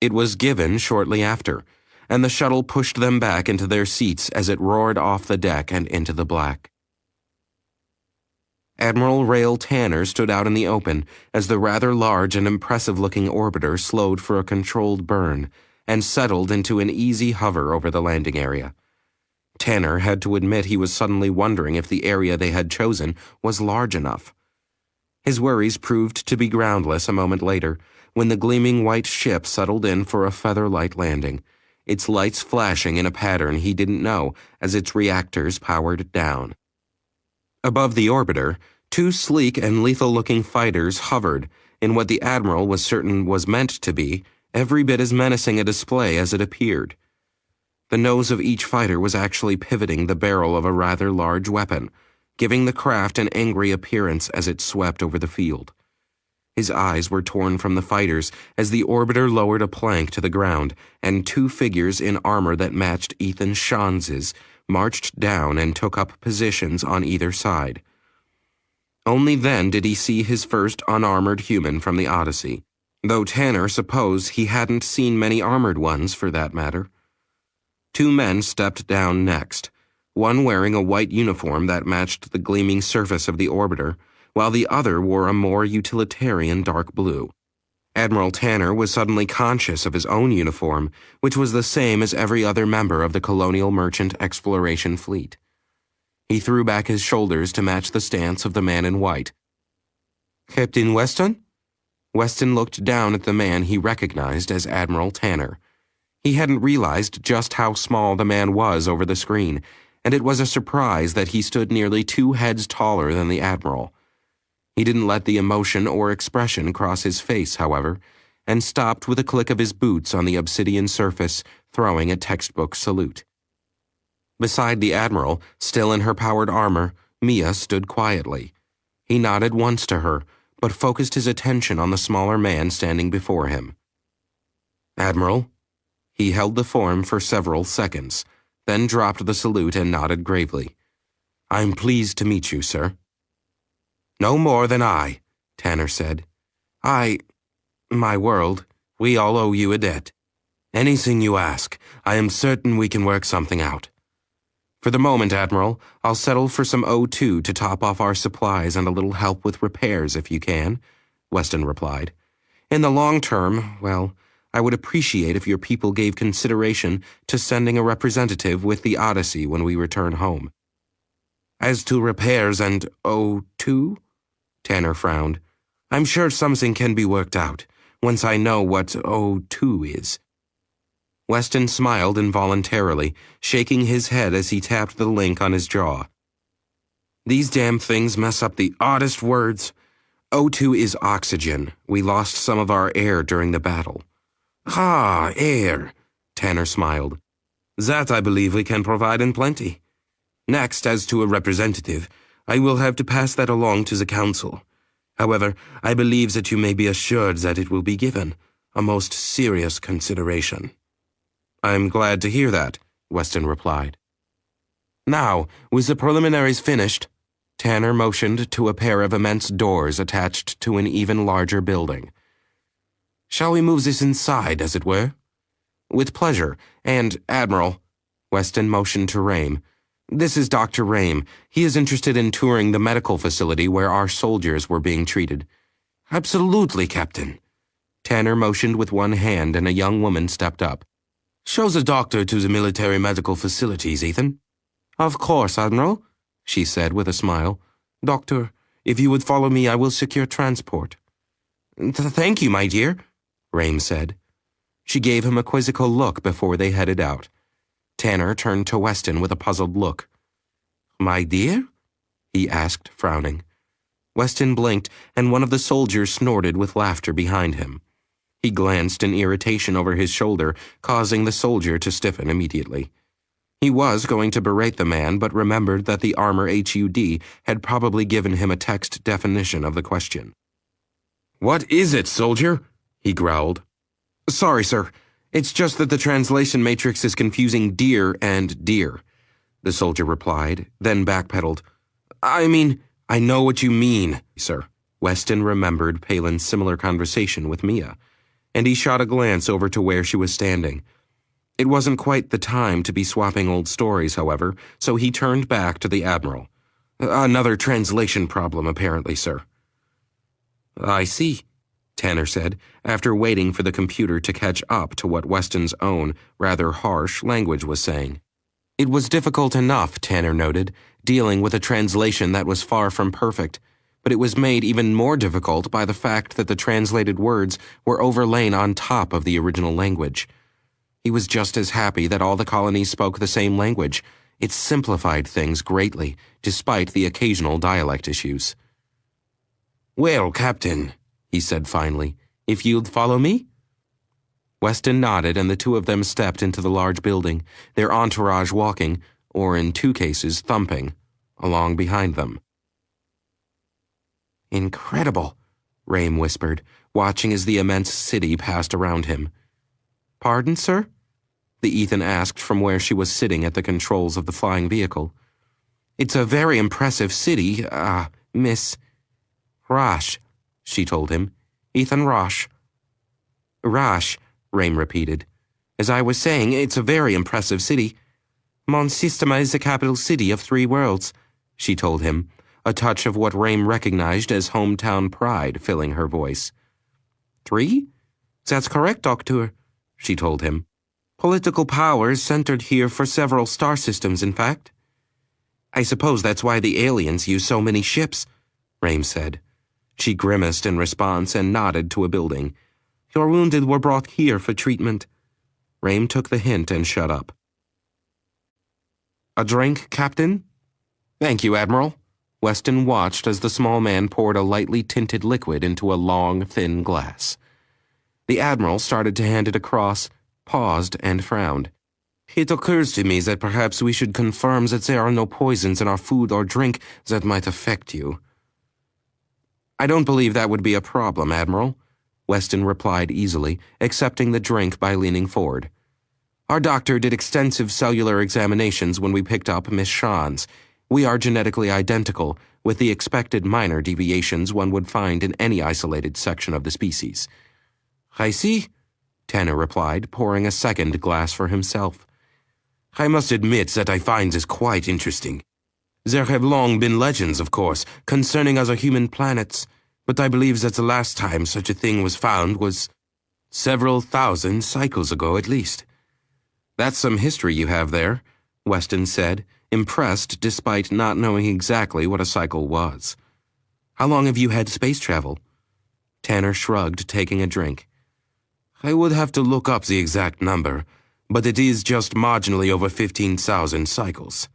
It was given shortly after, and the shuttle pushed them back into their seats as it roared off the deck and into the black. Admiral Rail Tanner stood out in the open as the rather large and impressive-looking orbiter slowed for a controlled burn and settled into an easy hover over the landing area. Tanner had to admit he was suddenly wondering if the area they had chosen was large enough. His worries proved to be groundless a moment later, when the gleaming white ship settled in for a feather-light landing, its lights flashing in a pattern he didn't know as its reactors powered down. Above the orbiter, two sleek and lethal-looking fighters hovered in what the Admiral was certain was meant to be every bit as menacing a display as it appeared. The nose of each fighter was actually pivoting the barrel of a rather large weapon, giving the craft an angry appearance as it swept over the field. His eyes were torn from the fighters as the orbiter lowered a plank to the ground, and two figures in armor that matched Ethan Shanz's marched down and took up positions on either side. Only then did he see his first unarmored human from the Odyssey, though Tanner supposed he hadn't seen many armored ones for that matter. Two men stepped down next, one wearing a white uniform that matched the gleaming surface of the orbiter, while the other wore a more utilitarian dark blue. Admiral Tanner was suddenly conscious of his own uniform, which was the same as every other member of the Colonial Merchant Exploration Fleet. He threw back his shoulders to match the stance of the man in white. Captain Weston? Weston looked down at the man he recognized as Admiral Tanner. He hadn't realized just how small the man was over the screen, and it was a surprise that he stood nearly 2 heads taller than the Admiral. He didn't let the emotion or expression cross his face, however, and stopped with a click of his boots on the obsidian surface, throwing a textbook salute. Beside the Admiral, still in her powered armor, Mia stood quietly. He nodded once to her, but focused his attention on the smaller man standing before him. Admiral? He held the form for several seconds, then dropped the salute and nodded gravely. I'm pleased to meet you, sir. No more than I, Tanner said. My world, we all owe you a debt. Anything you ask, I am certain we can work something out. For the moment, Admiral, I'll settle for some O2 to top off our supplies and a little help with repairs if you can, Weston replied. In the long term, well, I would appreciate if your people gave consideration to sending a representative with the Odyssey when we return home. As to repairs and O2? Tanner frowned. I'm sure something can be worked out, once I know what O2 is. Weston smiled involuntarily, shaking his head as he tapped the link on his jaw. These damn things mess up the oddest words. O2 is oxygen. We lost some of our air during the battle. Ah, air, Tanner smiled. That I believe we can provide in plenty. Next, as to a representative, I will have to pass that along to the Council. However, I believe that you may be assured that it will be given a most serious consideration. I'm glad to hear that, Weston replied. Now, with the preliminaries finished, Tanner motioned to a pair of immense doors attached to an even larger building. Shall we move this inside, as it were? With pleasure, and, Admiral, Weston motioned to Rame. This is Dr. Rame. He is interested in touring the medical facility where our soldiers were being treated. Absolutely, Captain. Tanner motioned with one hand and a young woman stepped up. Show the doctor to the military medical facilities, Ethan. Of course, Admiral, she said with a smile. Doctor, if you would follow me, I will secure transport. Thank you, my dear, Rame said. She gave him a quizzical look before they headed out. Tanner turned to Weston with a puzzled look. "My dear?" he asked, frowning. Weston blinked, and one of the soldiers snorted with laughter behind him. He glanced in irritation over his shoulder, causing the soldier to stiffen immediately. He was going to berate the man, but remembered that the armor HUD had probably given him a text definition of the question. "What is it, soldier?" he growled. "Sorry, sir. It's just that the translation matrix is confusing deer and deer," the soldier replied, then backpedaled. I know what you mean, sir." Weston remembered Palin's similar conversation with Mia, and he shot a glance over to where she was standing. It wasn't quite the time to be swapping old stories, however, so he turned back to the Admiral. "Another translation problem, apparently, sir." "I see," Tanner said, after waiting for the computer to catch up to what Weston's own, rather harsh language was saying. It was difficult enough, Tanner noted, dealing with a translation that was far from perfect, but it was made even more difficult by the fact that the translated words were overlain on top of the original language. He was just as happy that all the colonies spoke the same language. It simplified things greatly, despite the occasional dialect issues. "Well, Captain," he said finally, "if you'd follow me?" Weston nodded, and the two of them stepped into the large building, their entourage walking, or in 2 cases thumping, along behind them. "Incredible," Rame whispered, watching as the immense city passed around him. "Pardon, sir?" the Ethan asked from where she was sitting at the controls of the flying vehicle. "It's a very impressive city, Miss Rosh," she told him. "Ethan Rosh." "Rosh," Rame repeated. "As I was saying, it's a very impressive city. Mon Sistema is the capital city of 3 worlds," she told him, a touch of what Rame recognized as hometown pride filling her voice. "3? That's correct, Doctor," she told him. "Political power is centered here for several star systems, in fact." "I suppose that's why the aliens use so many ships," Rame said. She grimaced in response and nodded to a building. "Your wounded were brought here for treatment." Rame took the hint and shut up. "A drink, Captain?" "Thank you, Admiral." Weston watched as the small man poured a lightly tinted liquid into a long, thin glass. The Admiral started to hand it across, paused, and frowned. "It occurs to me that perhaps we should confirm that there are no poisons in our food or drink that might affect you." "I don't believe that would be a problem, Admiral," Weston replied easily, accepting the drink by leaning forward. "Our doctor did extensive cellular examinations when we picked up Miss Shawn's. We are genetically identical, with the expected minor deviations one would find in any isolated section of the species." "I see," Tanner replied, pouring a second glass for himself. "I must admit that I find this quite interesting. There have long been legends, of course, concerning other human planets, but I believe that the last time such a thing was found was several thousand cycles ago at least." "That's some history you have there," Weston said, impressed despite not knowing exactly what a cycle was. "How long have you had space travel?" Tanner shrugged, taking a drink. "I would have to look up the exact number, but it is just marginally over 15,000 cycles."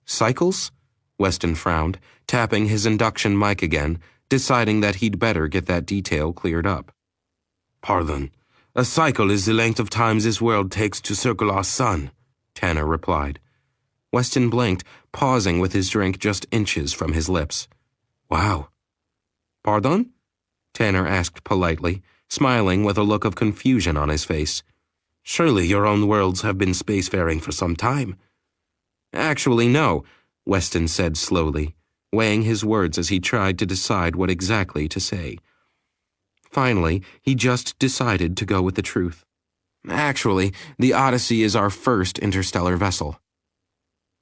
"Cycles?" Weston frowned, tapping his induction mic again, deciding that he'd better get that detail cleared up. "Pardon. A cycle is the length of time this world takes to circle our sun," Tanner replied. Weston blinked, pausing with his drink just inches from his lips. "Wow." "Pardon?" Tanner asked politely, smiling with a look of confusion on his face. "Surely your own worlds have been spacefaring for some time." "Actually, no," Weston said slowly, weighing his words as he tried to decide what exactly to say. Finally, he just decided to go with the truth. "Actually, the Odyssey is our first interstellar vessel."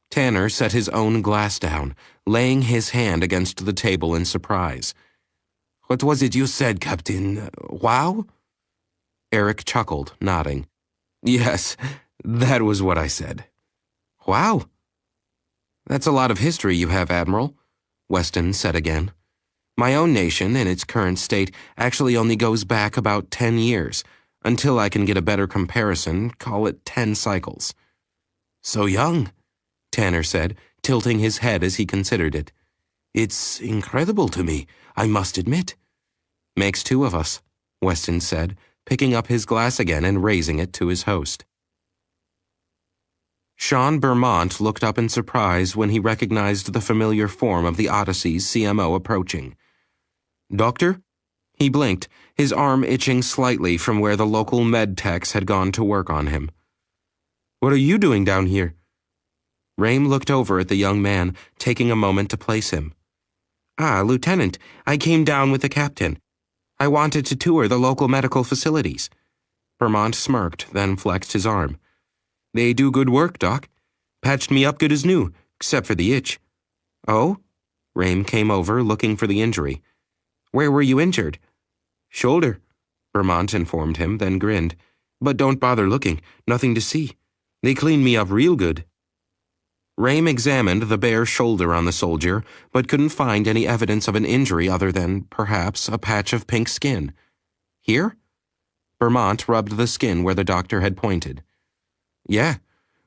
Tanner set his own glass down, laying his hand against the table in surprise. "What was it you said, Captain? Wow?" Eric chuckled, nodding. "Yes, that was what I said." "Wow." "That's a lot of history you have, Admiral," Weston said again. "My own nation, in its current state, actually only goes back about 10 years. Until I can get a better comparison, call it 10 cycles." So young, Tanner said, tilting his head as he considered it. It's incredible to me, I must admit. Makes two of us, Weston said, picking up his glass again and raising it to his host. Sean Bermont looked up in surprise when he recognized the familiar form of the Odyssey's CMO approaching. Doctor? He blinked, his arm itching slightly from where the local med techs had gone to work on him. What are you doing down here? Rame looked over at the young man, taking a moment to place him. Ah, Lieutenant, I came down with the captain. I wanted to tour the local medical facilities. Bermont smirked, then flexed his arm. They do good work, Doc. Patched me up good as new, except for the itch. Oh? Rame came over, looking for the injury. Where were you injured? Shoulder, Bermont informed him, then grinned. But don't bother looking, nothing to see. They cleaned me up real good. Rame examined the bare shoulder on the soldier, but couldn't find any evidence of an injury other than, perhaps, a patch of pink skin. Here? Bermont rubbed the skin where the doctor had pointed. Yeah,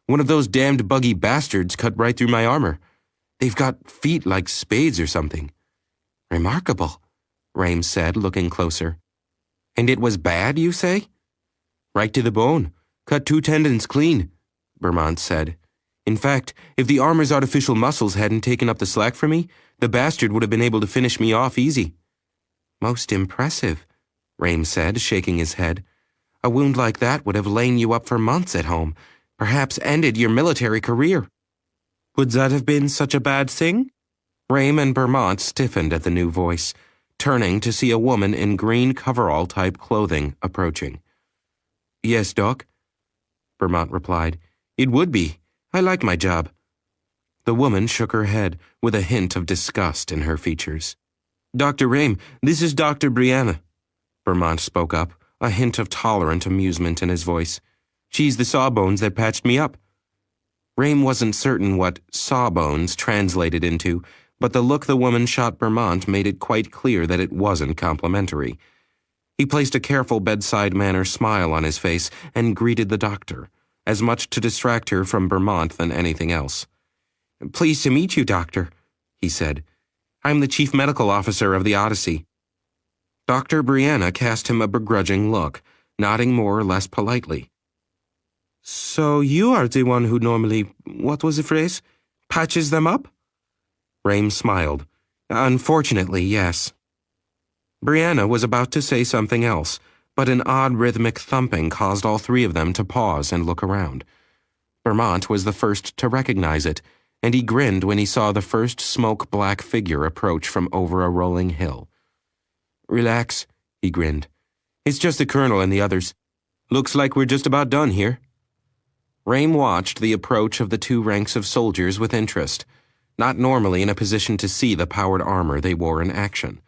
one of those damned buggy bastards cut right through my armor. They've got feet like spades or something. Remarkable, Rame said, looking closer. And it was bad, you say? Right to the bone. Cut two tendons clean, Bermont said. In fact, if the armor's artificial muscles hadn't taken up the slack for me, the bastard would have been able to finish me off easy. Most impressive, Rame said, shaking his head. A wound like that would have lain you up for months at home, perhaps ended your military career. Would that have been such a bad thing? Rame and Bermont stiffened at the new voice, turning to see a woman in green coverall-type clothing approaching. Yes, Doc, Bermont replied. It would be. I like my job. The woman shook her head, with a hint of disgust in her features. Dr. Rame, this is Dr. Brianna, Bermont spoke up, a hint of tolerant amusement in his voice. She's the sawbones that patched me up. Rame wasn't certain what sawbones translated into, but the look the woman shot Bermont made it quite clear that it wasn't complimentary. He placed a careful bedside manner smile on his face and greeted the doctor, as much to distract her from Bermont than anything else. Pleased to meet you, Doctor, he said. I'm the Chief Medical Officer of the Odyssey. Dr. Brianna cast him a begrudging look, nodding more or less politely. So you are the one who normally, what was the phrase, patches them up? Rame smiled. Unfortunately, yes. Brianna was about to say something else, but an odd rhythmic thumping caused all three of them to pause and look around. Bermont was the first to recognize it, and he grinned when he saw the first smoke-black figure approach from over a rolling hill. Relax, he grinned. It's just the colonel and the others. Looks like we're just about done here. Rame watched the approach of the two ranks of soldiers with interest, not normally in a position to see the powered armor they wore in action.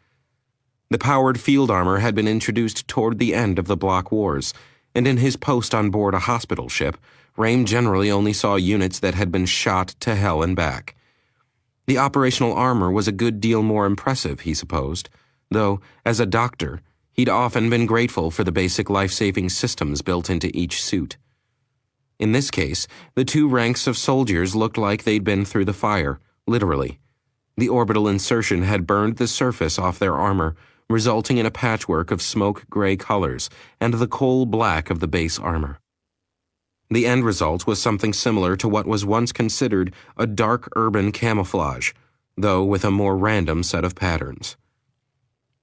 The powered field armor had been introduced toward the end of the Block Wars, and in his post on board a hospital ship, Rame generally only saw units that had been shot to hell and back. The operational armor was a good deal more impressive, he supposed, though, as a doctor, he'd often been grateful for the basic life-saving systems built into each suit. In this case, the two ranks of soldiers looked like they'd been through the fire, literally. The orbital insertion had burned the surface off their armor, resulting in a patchwork of smoke-gray colors and the coal black of the base armor. The end result was something similar to what was once considered a dark urban camouflage, though with a more random set of patterns.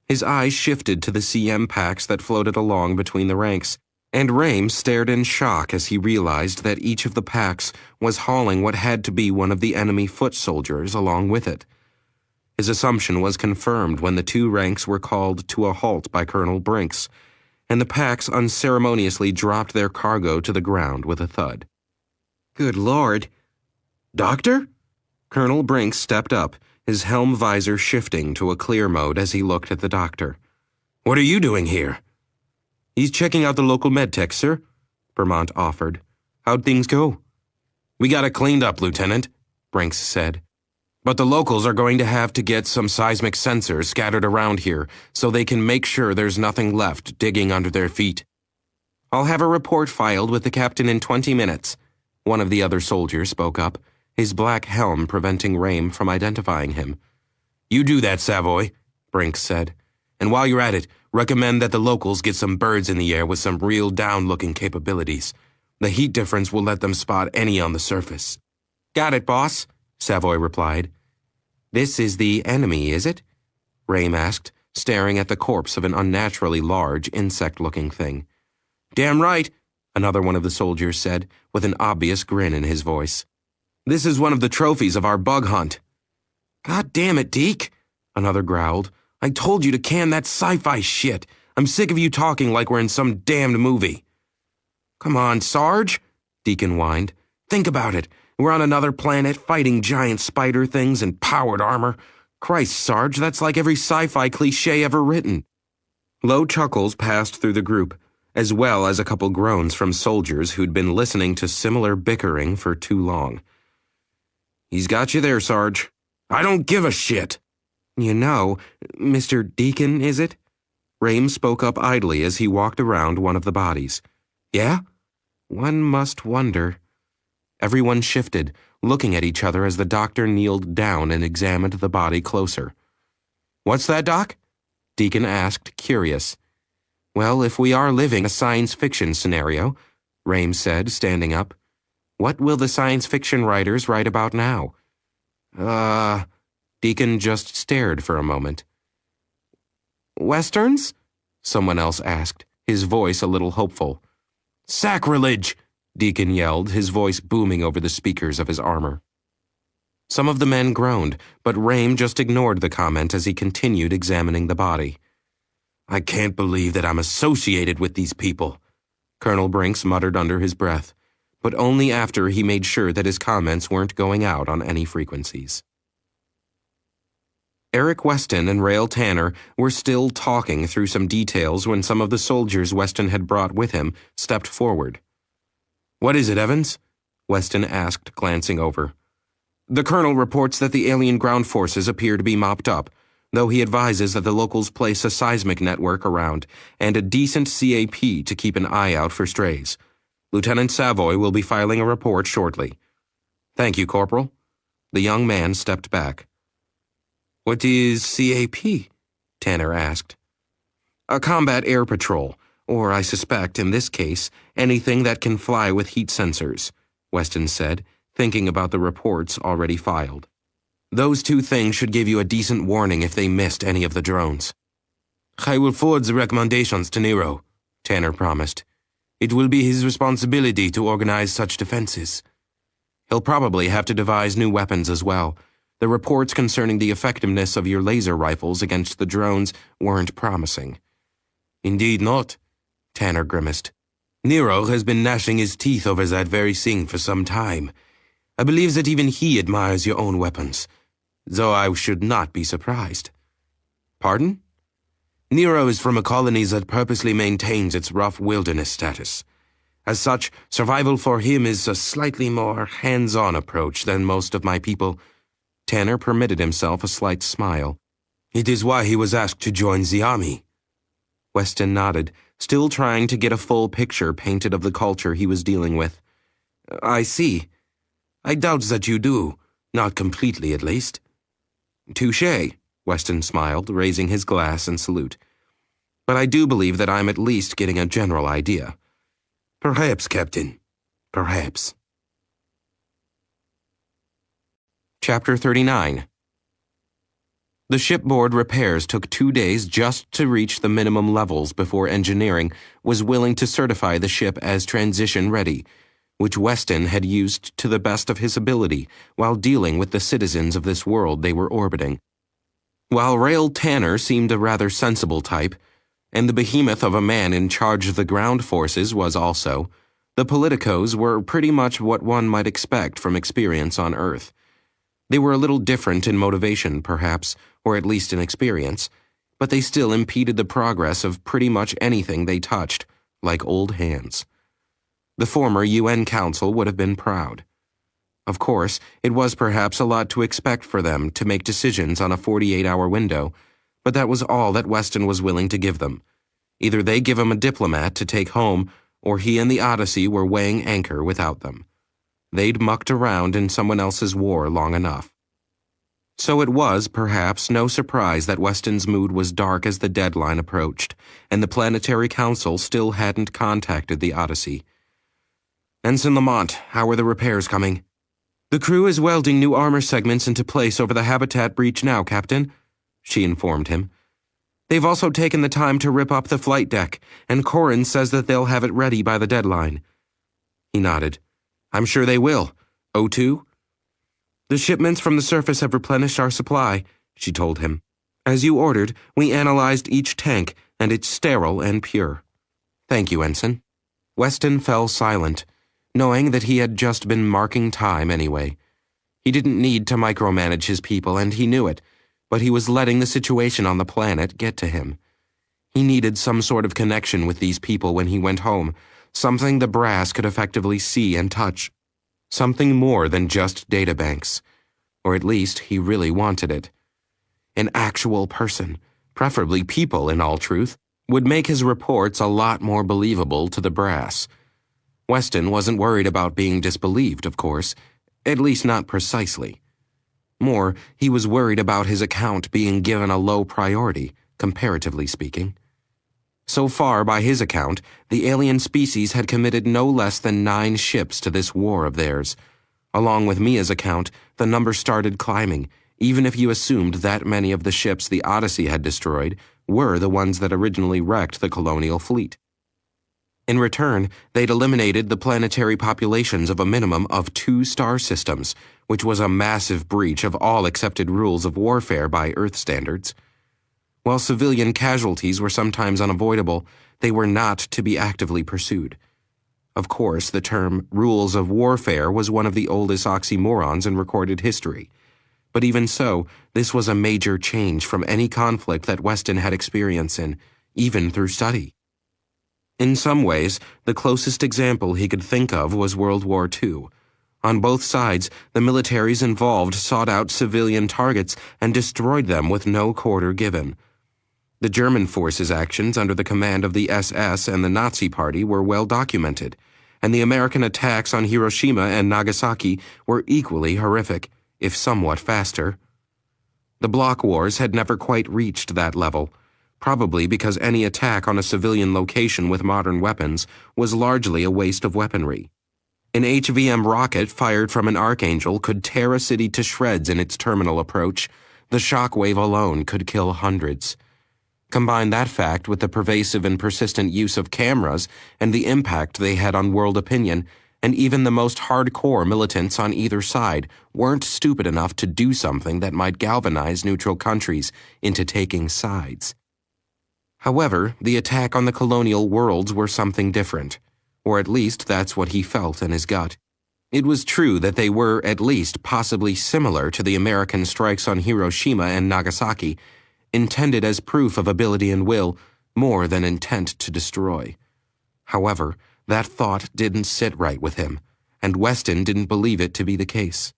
His eyes shifted to the CM packs that floated along between the ranks, and Rame stared in shock as he realized that each of the packs was hauling what had to be one of the enemy foot soldiers along with it. His assumption was confirmed when the two ranks were called to a halt by Colonel Brinks, and the packs unceremoniously dropped their cargo to the ground with a thud. Good Lord. Doctor? Colonel Brinks stepped up, his helm visor shifting to a clear mode as he looked at the doctor. What are you doing here? He's checking out the local medtech, sir, Bermont offered. How'd things go? We got it cleaned up, Lieutenant, Brinks said. But the locals are going to have to get some seismic sensors scattered around here so they can make sure there's nothing left digging under their feet. I'll have a report filed with the captain in 20 minutes, One of the other soldiers spoke up, his black helm preventing Rame from identifying him. You do that, Savoy, Brinks said. And while you're at it, recommend that the locals get some birds in the air with some real down-looking capabilities. The heat difference will let them spot any on the surface. Got it, boss, Savoy replied. This is the enemy, is it? Rame asked, staring at the corpse of an unnaturally large, insect-looking thing. Damn right, another one of the soldiers said, with an obvious grin in his voice. This is one of the trophies of our bug hunt. God damn it, Deke, another growled. I told you to can that sci-fi shit. I'm sick of you talking like we're in some damned movie. Come on, Sarge, Deacon whined. Think about it. We're on another planet fighting giant spider things in powered armor. Christ, Sarge, that's like every sci-fi cliche ever written. Low chuckles passed through the group, as well as a couple groans from soldiers who'd been listening to similar bickering for too long. He's got you there, Sarge. I don't give a shit. You know, Mr. Deacon, is it? Rame spoke up idly as he walked around one of the bodies. Yeah? One must wonder. Everyone shifted, looking at each other as the doctor kneeled down and examined the body closer. What's that, Doc? Deacon asked, curious. Well, if we are living a science fiction scenario, Rame said, standing up, what will the science fiction writers write about now? Deacon just stared for a moment. Westerns? Someone else asked, his voice a little hopeful. Sacrilege! Deacon yelled, his voice booming over the speakers of his armor. Some of the men groaned, but Rame just ignored the comment as he continued examining the body. I can't believe that I'm associated with these people, Colonel Brinks muttered under his breath, but only after he made sure that his comments weren't going out on any frequencies. Eric Weston and Rael Tanner were still talking through some details when some of the soldiers Weston had brought with him stepped forward. What is it, Evans? Weston asked, glancing over. The colonel reports that the alien ground forces appear to be mopped up, though he advises that the locals place a seismic network around and a decent CAP to keep an eye out for strays. Lieutenant Savoy will be filing a report shortly. Thank you, Corporal. The young man stepped back. What is CAP? Tanner asked. A combat air patrol, or I suspect, in this case, anything that can fly with heat sensors, Weston said, thinking about the reports already filed. Those two things should give you a decent warning if they missed any of the drones. I will forward the recommendations to Nero, Tanner promised. It will be his responsibility to organize such defenses. He'll probably have to devise new weapons as well. The reports concerning the effectiveness of your laser rifles against the drones weren't promising. Indeed not, Tanner grimaced. Nero has been gnashing his teeth over that very thing for some time. I believe that even he admires your own weapons, though I should not be surprised. Pardon? Nero is from a colony that purposely maintains its rough wilderness status. As such, survival for him is a slightly more hands-on approach than most of my people. Tanner permitted himself a slight smile. It is why he was asked to join the army. Weston nodded, still trying to get a full picture painted of the culture he was dealing with. I see. I doubt that you do. Not completely, at least. Touché, Weston smiled, raising his glass in salute. But I do believe that I'm at least getting a general idea. Perhaps, Captain. Perhaps. Chapter 39. The shipboard repairs took 2 days just to reach the minimum levels before engineering was willing to certify the ship as transition ready, which Weston had used to the best of his ability while dealing with the citizens of this world they were orbiting. While Rael Tanner seemed a rather sensible type, and the behemoth of a man in charge of the ground forces was also, the politicos were pretty much what one might expect from experience on Earth. They were a little different in motivation, perhaps, or at least in experience, but they still impeded the progress of pretty much anything they touched, like old hands. The former UN Council would have been proud. Of course, it was perhaps a lot to expect for them to make decisions on a 48-hour window, but that was all that Weston was willing to give them. Either they give him a diplomat to take home, or he and the Odyssey were weighing anchor without them. They'd mucked around in someone else's war long enough. So it was, perhaps, no surprise that Weston's mood was dark as the deadline approached, and the Planetary Council still hadn't contacted the Odyssey. "Ensign Lamont, how are the repairs coming?" "The crew is welding new armor segments into place over the habitat breach now, Captain," she informed him. "They've also taken the time to rip up the flight deck, and Corrin says that they'll have it ready by the deadline." He nodded. "I'm sure they will. O2?" "The shipments from the surface have replenished our supply," she told him. "As you ordered, we analyzed each tank, and it's sterile and pure." "Thank you, Ensign." Weston fell silent, knowing that he had just been marking time anyway. He didn't need to micromanage his people, and he knew it, but he was letting the situation on the planet get to him. He needed some sort of connection with these people when he went home, something the brass could effectively see and touch. Something more than just databanks. Or at least he really wanted it. An actual person, preferably people in all truth, would make his reports a lot more believable to the brass. Weston wasn't worried about being disbelieved, of course, at least not precisely. More, he was worried about his account being given a low priority, comparatively speaking. So far, by his account, the alien species had committed no less than 9 ships to this war of theirs. Along with Mia's account, the number started climbing, even if you assumed that many of the ships the Odyssey had destroyed were the ones that originally wrecked the colonial fleet. In return, they'd eliminated the planetary populations of a minimum of 2 star systems, which was a massive breach of all accepted rules of warfare by Earth standards. While civilian casualties were sometimes unavoidable, they were not to be actively pursued. Of course, the term rules of warfare was one of the oldest oxymorons in recorded history. But even so, this was a major change from any conflict that Weston had experience in, even through study. In some ways, the closest example he could think of was World War II. On both sides, the militaries involved sought out civilian targets and destroyed them with no quarter given. The German forces' actions under the command of the SS and the Nazi Party were well documented, and the American attacks on Hiroshima and Nagasaki were equally horrific, if somewhat faster. The bloc wars had never quite reached that level, probably because any attack on a civilian location with modern weapons was largely a waste of weaponry. An HVM rocket fired from an Archangel could tear a city to shreds in its terminal approach. The shockwave alone could kill hundreds. Combine that fact with the pervasive and persistent use of cameras and the impact they had on world opinion, and even the most hardcore militants on either side weren't stupid enough to do something that might galvanize neutral countries into taking sides. However, the attack on the colonial worlds were something different, or at least that's what he felt in his gut. It was true that they were, at least, possibly similar to the American strikes on Hiroshima and Nagasaki, intended as proof of ability and will, more than intent to destroy. However, that thought didn't sit right with him, and Weston didn't believe it to be the case.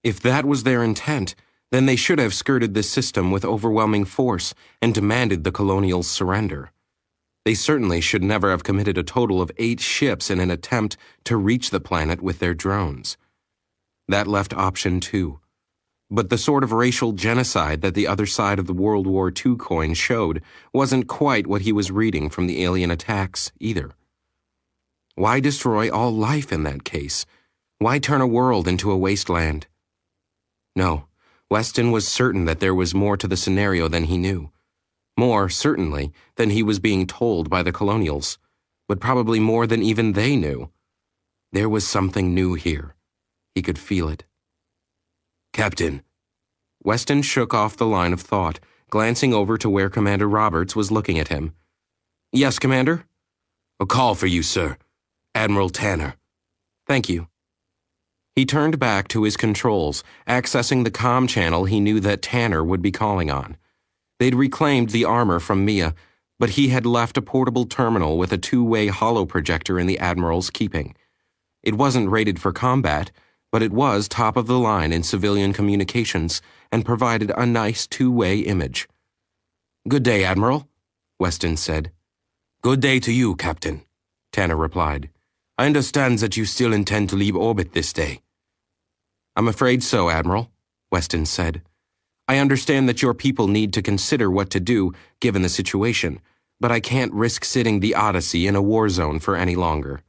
If that was their intent, then they should have skirted the system with overwhelming force and demanded the colonials' surrender. They certainly should never have committed a total of 8 ships in an attempt to reach the planet with their drones. That left option 2. But the sort of racial genocide that the other side of the World War II coin showed wasn't quite what he was reading from the alien attacks, either. Why destroy all life in that case? Why turn a world into a wasteland? No, Weston was certain that there was more to the scenario than he knew. More, certainly, than he was being told by the colonials, but probably more than even they knew. There was something new here. He could feel it. "Captain." Weston shook off the line of thought, glancing over to where Commander Roberts was looking at him. "Yes, Commander?" "A call for you, sir. Admiral Tanner." "Thank you." He turned back to his controls, accessing the comm channel he knew that Tanner would be calling on. They'd reclaimed the armor from Mia, but he had left a portable terminal with a 2-way holo projector in the Admiral's keeping. It wasn't rated for combat, but it was top of the line in civilian communications and provided a nice 2-way image. "Good day, Admiral," Weston said. "Good day to you, Captain," Tanner replied. I understand that you still intend to leave orbit this day. I'm afraid so, Admiral, Weston said. I understand that your people need to consider what to do given the situation, but I can't risk sitting the Odyssey in a war zone for any longer.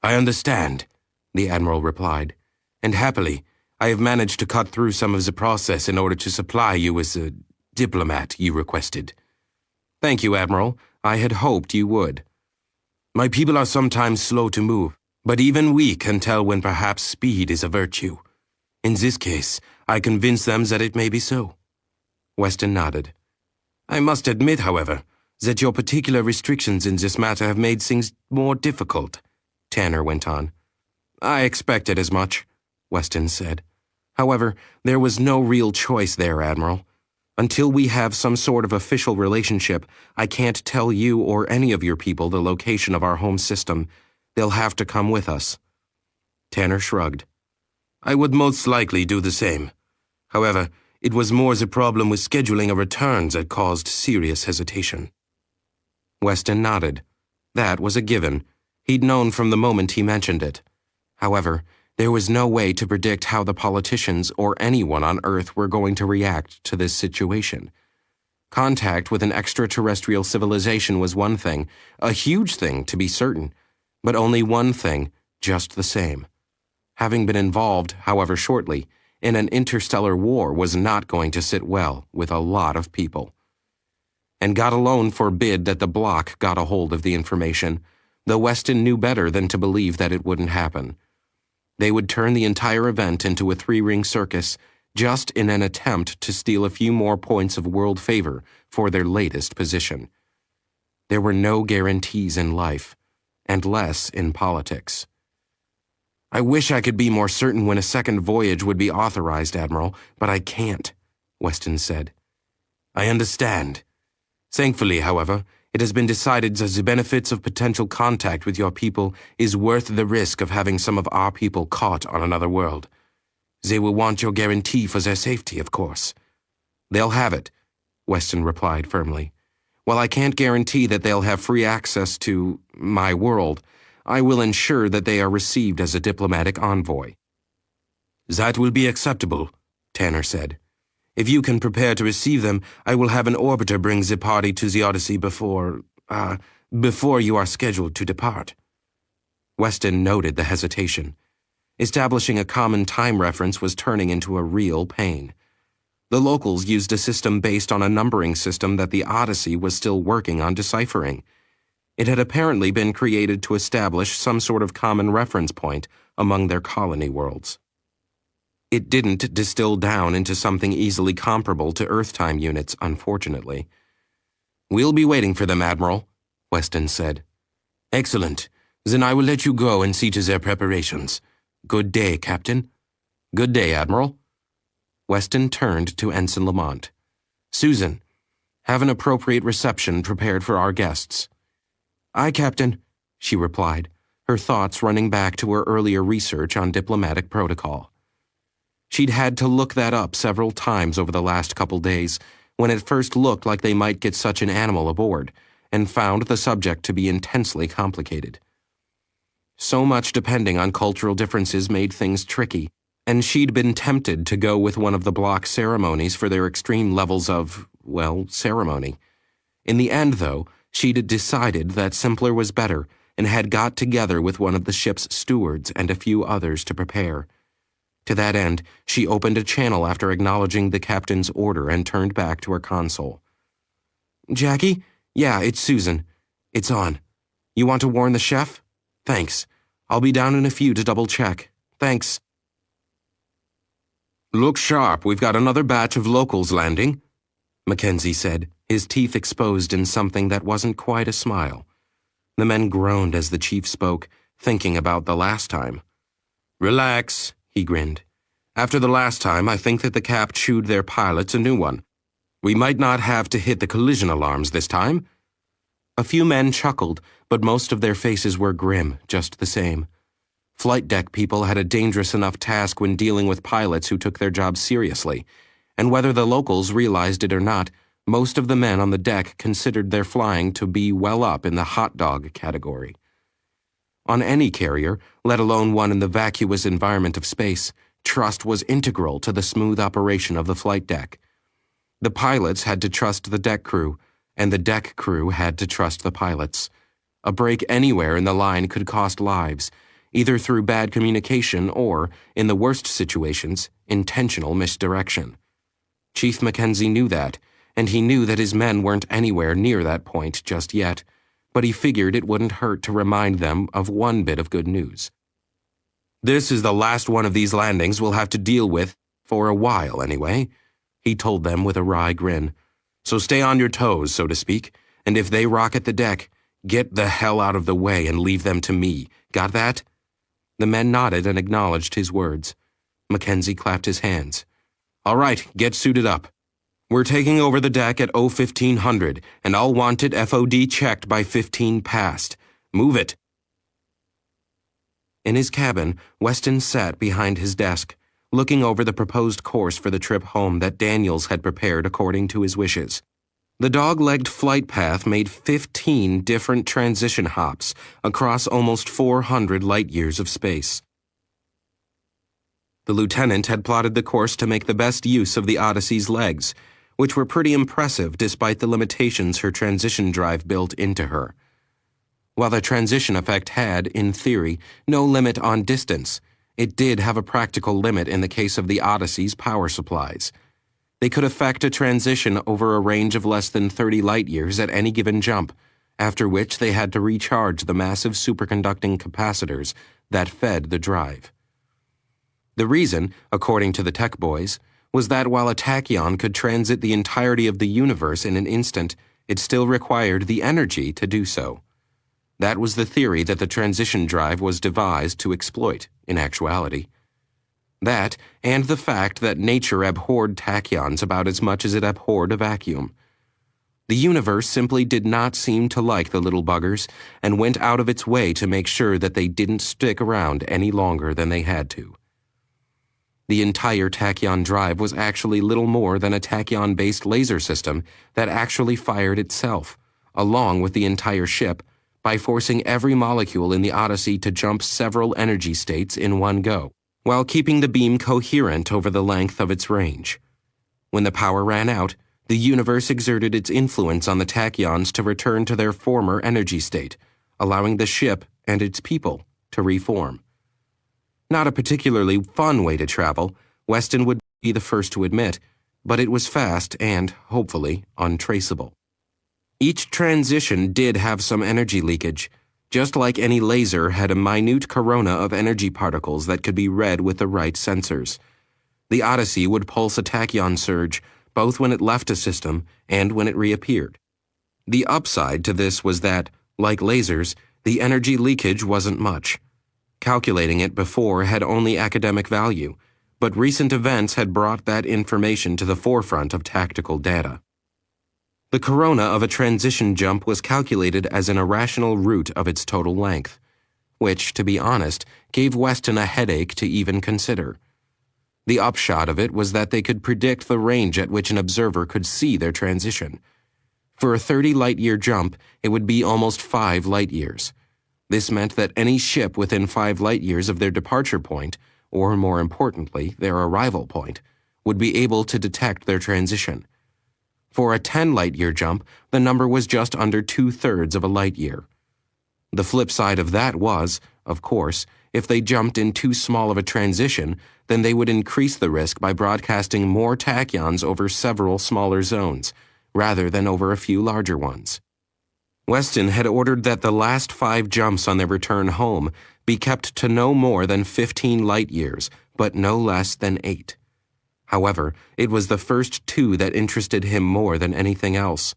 I understand, the Admiral replied, and happily, I have managed to cut through some of the process in order to supply you with the diplomat you requested. Thank you, Admiral. I had hoped you would. My people are sometimes slow to move, but even we can tell when perhaps speed is a virtue. In this case, I convinced them that it may be so. Weston nodded. I must admit, however, that your particular restrictions in this matter have made things more difficult, Tanner went on. I expected as much, Weston said. However, there was no real choice there, Admiral. Until we have some sort of official relationship, I can't tell you or any of your people the location of our home system. They'll have to come with us. Tanner shrugged. I would most likely do the same. However, it was more the problem with scheduling a return that caused serious hesitation. Weston nodded. That was a given. He'd known from the moment he mentioned it. However, there was no way to predict how the politicians or anyone on Earth were going to react to this situation. Contact with an extraterrestrial civilization was one thing, a huge thing to be certain, but only one thing, just the same. Having been involved, however shortly, in an interstellar war was not going to sit well with a lot of people. And God alone forbid that the bloc got a hold of the information, though Weston knew better than to believe that it wouldn't happen. They would turn the entire event into a three-ring circus, just in an attempt to steal a few more points of world favor for their latest position. There were no guarantees in life, and less in politics. I wish I could be more certain when a second voyage would be authorized, Admiral, but I can't, Weston said. I understand. Thankfully, however, it has been decided that the benefits of potential contact with your people is worth the risk of having some of our people caught on another world. They will want your guarantee for their safety, of course. They'll have it, Weston replied firmly. While I can't guarantee that they'll have free access to my world, I will ensure that they are received as a diplomatic envoy. That will be acceptable, Tanner said. If you can prepare to receive them, I will have an orbiter bring the party to the Odyssey before you are scheduled to depart. Weston noted the hesitation. Establishing a common time reference was turning into a real pain. The locals used a system based on a numbering system that the Odyssey was still working on deciphering. It had apparently been created to establish some sort of common reference point among their colony worlds. It didn't distill down into something easily comparable to Earth-time units, unfortunately. We'll be waiting for them, Admiral, Weston said. Excellent. Then I will let you go and see to their preparations. Good day, Captain. Good day, Admiral. Weston turned to Ensign Lamont. Susan, have an appropriate reception prepared for our guests. Aye, Captain, she replied, her thoughts running back to her earlier research on diplomatic protocol. She'd had to look that up several times over the last couple days, when it first looked like they might get such an animal aboard, and found the subject to be intensely complicated. So much depending on cultural differences made things tricky, and she'd been tempted to go with one of the block ceremonies for their extreme levels of, well, ceremony. In the end, though, she'd decided that simpler was better and had got together with one of the ship's stewards and a few others to prepare. To that end, she opened a channel after acknowledging the captain's order and turned back to her console. Jackie? Yeah, it's Susan. It's on. You want to warn the chef? Thanks. I'll be down in a few to double-check. Thanks. Look sharp, we've got another batch of locals landing, Mackenzie said, his teeth exposed in something that wasn't quite a smile. The men groaned as the chief spoke, thinking about the last time. Relax, he grinned. After the last time, I think that the Cap chewed their pilots a new one. We might not have to hit the collision alarms this time. A few men chuckled, but most of their faces were grim, just the same. Flight deck people had a dangerous enough task when dealing with pilots who took their job seriously, and whether the locals realized it or not, most of the men on the deck considered their flying to be well up in the hot dog category. On any carrier, let alone one in the vacuous environment of space, trust was integral to the smooth operation of the flight deck. The pilots had to trust the deck crew, and the deck crew had to trust the pilots. A break anywhere in the line could cost lives, either through bad communication or, in the worst situations, intentional misdirection. Chief Mackenzie knew that, and he knew that his men weren't anywhere near that point just yet, but he figured it wouldn't hurt to remind them of one bit of good news. "This is the last one of these landings we'll have to deal with, for a while anyway," he told them with a wry grin. "So stay on your toes, so to speak, and if they rocket the deck, get the hell out of the way and leave them to me. Got that?" The men nodded and acknowledged his words. Mackenzie clapped his hands. "All right, get suited up. We're taking over the deck at 1500, and I'll want it FOD checked by 15 past. Move it." In his cabin, Weston sat behind his desk, looking over the proposed course for the trip home that Daniels had prepared according to his wishes. The dog-legged flight path made 15 different transition hops across almost 400 light-years of space. The lieutenant had plotted the course to make the best use of the Odyssey's legs, which were pretty impressive despite the limitations her transition drive built into her. While the transition effect had, in theory, no limit on distance, it did have a practical limit in the case of the Odyssey's power supplies. They could effect a transition over a range of less than 30 light-years at any given jump, after which they had to recharge the massive superconducting capacitors that fed the drive. The reason, according to the tech boys, was that while a tachyon could transit the entirety of the universe in an instant, it still required the energy to do so. That was the theory that the transition drive was devised to exploit, in actuality. That, and the fact that nature abhorred tachyons about as much as it abhorred a vacuum. The universe simply did not seem to like the little buggers and went out of its way to make sure that they didn't stick around any longer than they had to. The entire tachyon drive was actually little more than a tachyon-based laser system that actually fired itself, along with the entire ship, by forcing every molecule in the Odyssey to jump several energy states in one go, while keeping the beam coherent over the length of its range. When the power ran out, the universe exerted its influence on the tachyons to return to their former energy state, allowing the ship and its people to reform. Not a particularly fun way to travel, Weston would be the first to admit, but it was fast and, hopefully, untraceable. Each transition did have some energy leakage, just like any laser had a minute corona of energy particles that could be read with the right sensors. The Odyssey would pulse a tachyon surge, both when it left a system and when it reappeared. The upside to this was that, like lasers, the energy leakage wasn't much. Calculating it before had only academic value, but recent events had brought that information to the forefront of tactical data. The corona of a transition jump was calculated as an irrational root of its total length, which, to be honest, gave Weston a headache to even consider. The upshot of it was that they could predict the range at which an observer could see their transition. For a 30 light-year jump, it would be almost 5 light-years. This meant that any ship within 5 light-years of their departure point, or more importantly, their arrival point, would be able to detect their transition. For a 10 light-year jump, the number was just under 2/3 of a light-year. The flip side of that was, of course, if they jumped in too small of a transition, then they would increase the risk by broadcasting more tachyons over several smaller zones, rather than over a few larger ones. Weston had ordered that the last 5 jumps on their return home be kept to no more than 15 light-years, but no less than 8. However, it was the first 2 that interested him more than anything else.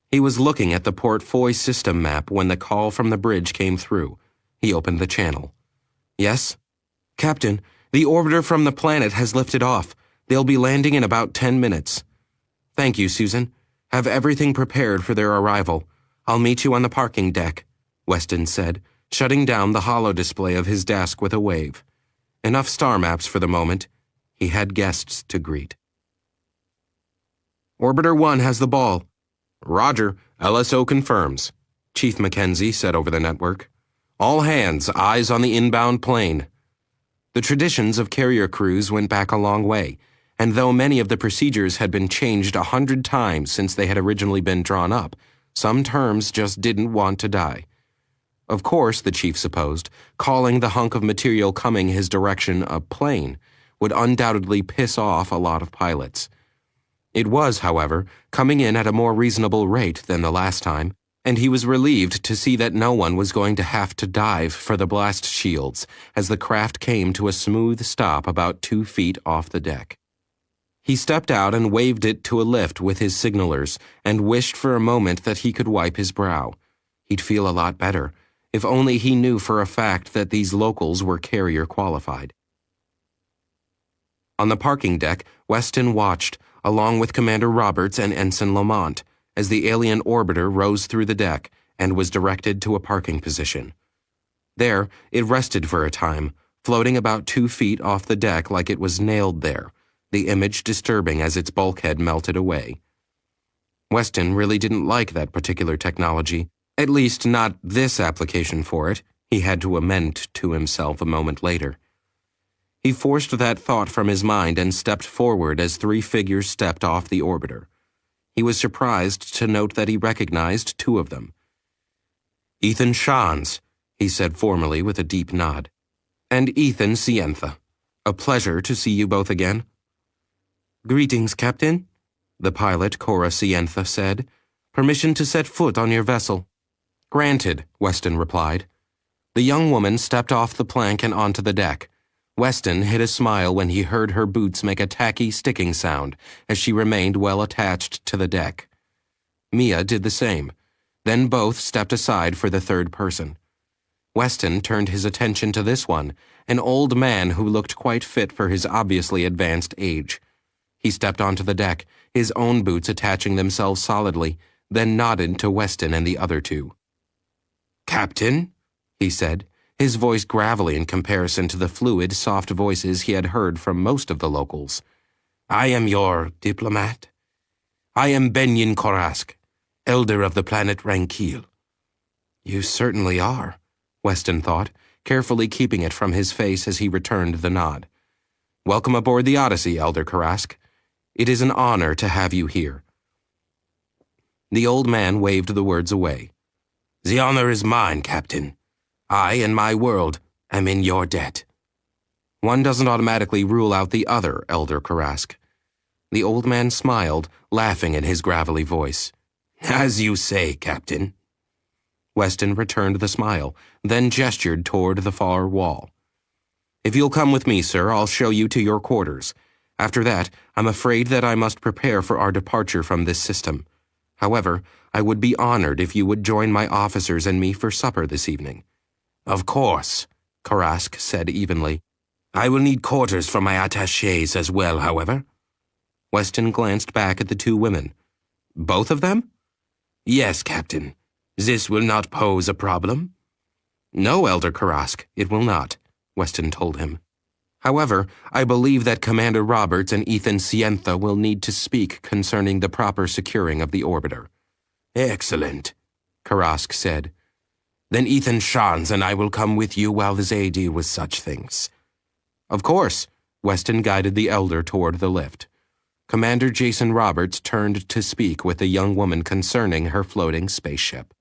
He was looking at the Port Foy system map when the call from the bridge came through. He opened the channel. "Yes? Captain, the orbiter from the planet has lifted off. They'll be landing in about 10 minutes. Thank you, Susan. Have everything prepared for their arrival. I'll meet you on the parking deck," Weston said, shutting down the holo display of his desk with a wave. Enough star maps for the moment. He had guests to greet. "Orbiter 1 has the ball." "Roger, LSO confirms," Chief Mackenzie said over the network. All hands, eyes on the inbound plane. The traditions of carrier crews went back a long way, and though many of the procedures had been changed 100 times since they had originally been drawn up, some terms just didn't want to die. Of course, the chief supposed, calling the hunk of material coming his direction a plane would undoubtedly piss off a lot of pilots. It was, however, coming in at a more reasonable rate than the last time, and he was relieved to see that no one was going to have to dive for the blast shields as the craft came to a smooth stop about 2 feet off the deck. He stepped out and waved it to a lift with his signalers and wished for a moment that he could wipe his brow. He'd feel a lot better, if only he knew for a fact that these locals were carrier qualified. On the parking deck, Weston watched, along with Commander Roberts and Ensign Lamont, as the alien orbiter rose through the deck and was directed to a parking position. There, it rested for a time, floating about 2 feet off the deck like it was nailed there, the image disturbing as its bulkhead melted away. Weston really didn't like that particular technology, at least not this application for it, he had to amend to himself a moment later. He forced that thought from his mind and stepped forward as 3 figures stepped off the orbiter. He was surprised to note that he recognized 2 of them. "Ethan Shans," he said formally with a deep nod. "And Ethan Sientha. A pleasure to see you both again." "Greetings, Captain," the pilot, Cora Sientha, said. "Permission to set foot on your vessel." "Granted," Weston replied. The young woman stepped off the plank and onto the deck. Weston hid a smile when he heard her boots make a tacky sticking sound as she remained well attached to the deck. Mia did the same. Then both stepped aside for the third person. Weston turned his attention to this one, an old man who looked quite fit for his obviously advanced age. He stepped onto the deck, his own boots attaching themselves solidly, then nodded to Weston and the other 2. "Captain," he said, his voice gravelly in comparison to the fluid, soft voices he had heard from most of the locals. "I am your diplomat. I am Benyon Korask, elder of the planet Rankil." "You certainly are," Weston thought, carefully keeping it from his face as he returned the nod. "Welcome aboard the Odyssey, Elder Korask. It is an honor to have you here." The old man waved the words away. "The honor is mine, Captain. I and my world am in your debt." "One doesn't automatically rule out the other, Elder Korask." The old man smiled, laughing in his gravelly voice. "As you say, Captain." Weston returned the smile, then gestured toward the far wall. "If you'll come with me, sir, I'll show you to your quarters. After that, I'm afraid that I must prepare for our departure from this system. However, I would be honored if you would join my officers and me for supper this evening." "Of course," Korask said evenly. "I will need quarters for my attachés as well, however." Weston glanced back at the 2 women. "Both of them?" "Yes, Captain. This will not pose a problem." "No, Elder Korask, it will not," Weston told him. "However, I believe that Commander Roberts and Ethan Sientha will need to speak concerning the proper securing of the orbiter." "Excellent," Korask said. "Then Ethan Shans and I will come with you while they deal with such things." "Of course," Weston guided the elder toward the lift. Commander Jason Roberts turned to speak with the young woman concerning her floating spaceship.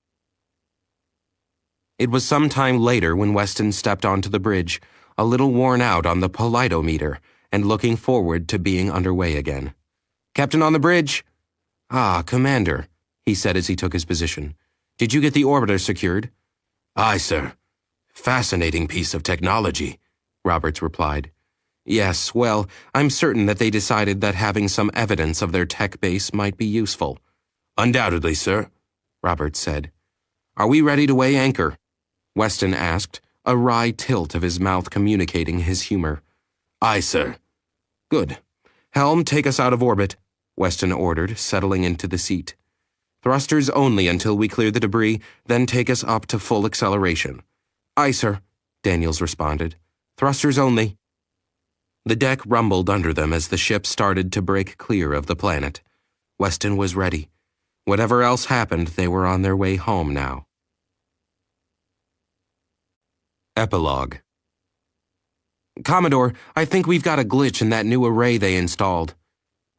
It was some time later when Weston stepped onto the bridge, a little worn out on the politometer, and looking forward to being underway again. "Captain on the bridge!" "Ah, Commander," he said as he took his position. "Did you get the orbiter secured?" "Aye, sir. Fascinating piece of technology," Roberts replied. "Yes, well, I'm certain that they decided that having some evidence of their tech base might be useful." "Undoubtedly, sir," Roberts said. "Are we ready to weigh anchor?" Weston asked, a wry tilt of his mouth communicating his humor. "Aye, sir." "Good. Helm, take us out of orbit," Weston ordered, settling into the seat. "Thrusters only until we clear the debris, then take us up to full acceleration." "Aye, sir," Daniels responded. "Thrusters only." The deck rumbled under them as the ship started to break clear of the planet. Weston was ready. Whatever else happened, they were on their way home now. Epilogue. Commodore, I think we've got a glitch in that new array they installed.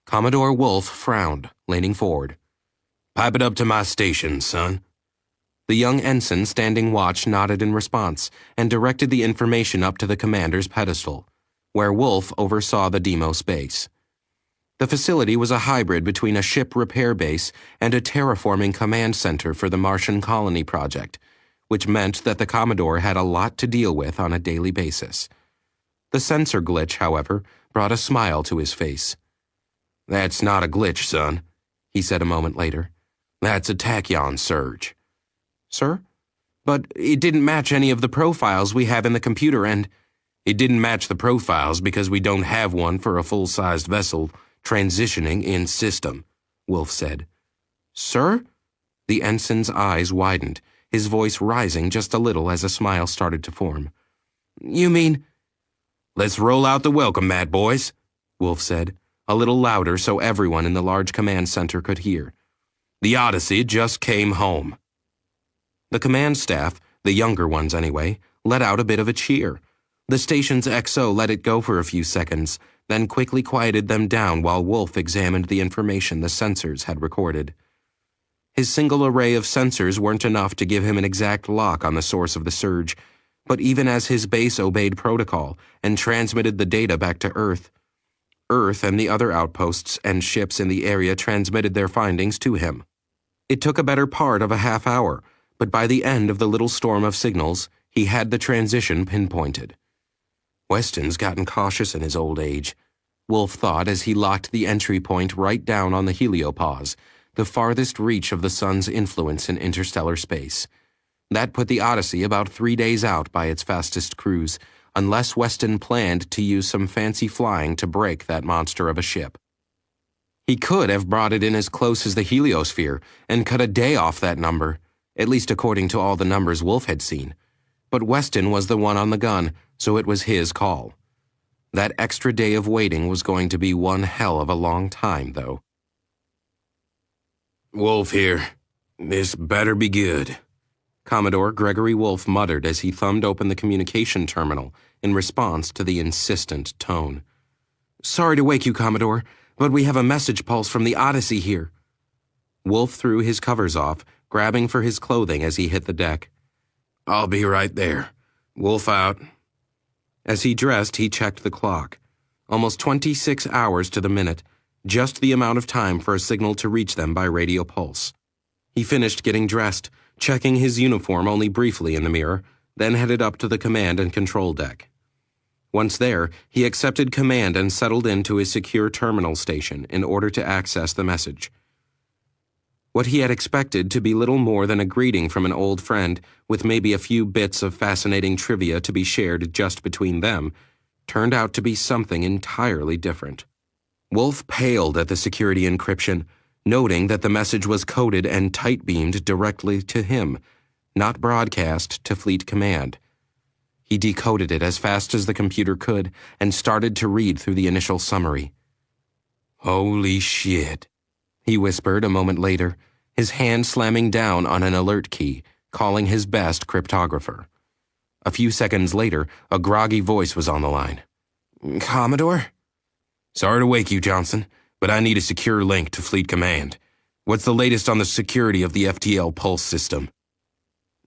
Commodore Wolf frowned, leaning forward. Pipe it up to my station, son. The young ensign standing watch nodded in response and directed the information up to the commander's pedestal, where Wolf oversaw the Deimos base. The facility was a hybrid between a ship repair base and a terraforming command center for the Martian colony project, which meant that the Commodore had a lot to deal with on a daily basis. The sensor glitch, however, brought a smile to his face. That's not a glitch, son, he said a moment later. That's a tachyon surge. Sir? But it didn't match any of the profiles we have in the computer and... It didn't match the profiles because we don't have one for a full-sized vessel transitioning in system, Wolf said. Sir? The ensign's eyes widened, his voice rising just a little as a smile started to form. You mean... Let's roll out the welcome mat, boys, Wolf said, a little louder so everyone in the large command center could hear. The Odyssey just came home. The command staff, the younger ones anyway, let out a bit of a cheer. The station's XO let it go for a few seconds, then quickly quieted them down while Wolf examined the information the sensors had recorded. His single array of sensors weren't enough to give him an exact lock on the source of the surge, but even as his base obeyed protocol and transmitted the data back to Earth and the other outposts and ships in the area transmitted their findings to him. It took a better part of a half hour, but by the end of the little storm of signals, he had the transition pinpointed. Weston's gotten cautious in his old age, Wolf thought as he locked the entry point right down on the heliopause, the farthest reach of the sun's influence in interstellar space. That put the Odyssey about 3 days out by its fastest cruise, unless Weston planned to use some fancy flying to break that monster of a ship. He could have brought it in as close as the heliosphere and cut a day off that number, at least according to all the numbers Wolf had seen. But Weston was the one on the gun, so it was his call. That extra day of waiting was going to be one hell of a long time, though. Wolf here. This better be good. Commodore Gregory Wolf muttered as he thumbed open the communication terminal in response to the insistent tone. Sorry to wake you, Commodore, but we have a message pulse from the Odyssey here. Wolf threw his covers off, grabbing for his clothing as he hit the deck. I'll be right there. Wolf out. As he dressed, he checked the clock. Almost 26 hours to the minute, just the amount of time for a signal to reach them by radio pulse. He finished getting dressed, checking his uniform only briefly in the mirror, then headed up to the command and control deck. Once there, he accepted command and settled into his secure terminal station in order to access the message. What he had expected to be little more than a greeting from an old friend, with maybe a few bits of fascinating trivia to be shared just between them, turned out to be something entirely different. Wolf paled at the security encryption, noting that the message was coded and tight-beamed directly to him, not broadcast to Fleet Command. He decoded it as fast as the computer could and started to read through the initial summary. Holy shit, he whispered a moment later, his hand slamming down on an alert key, calling his best cryptographer. A few seconds later, a groggy voice was on the line. Commodore? Sorry to wake you, Johnson, but I need a secure link to Fleet Command. What's the latest on the security of the FTL pulse system?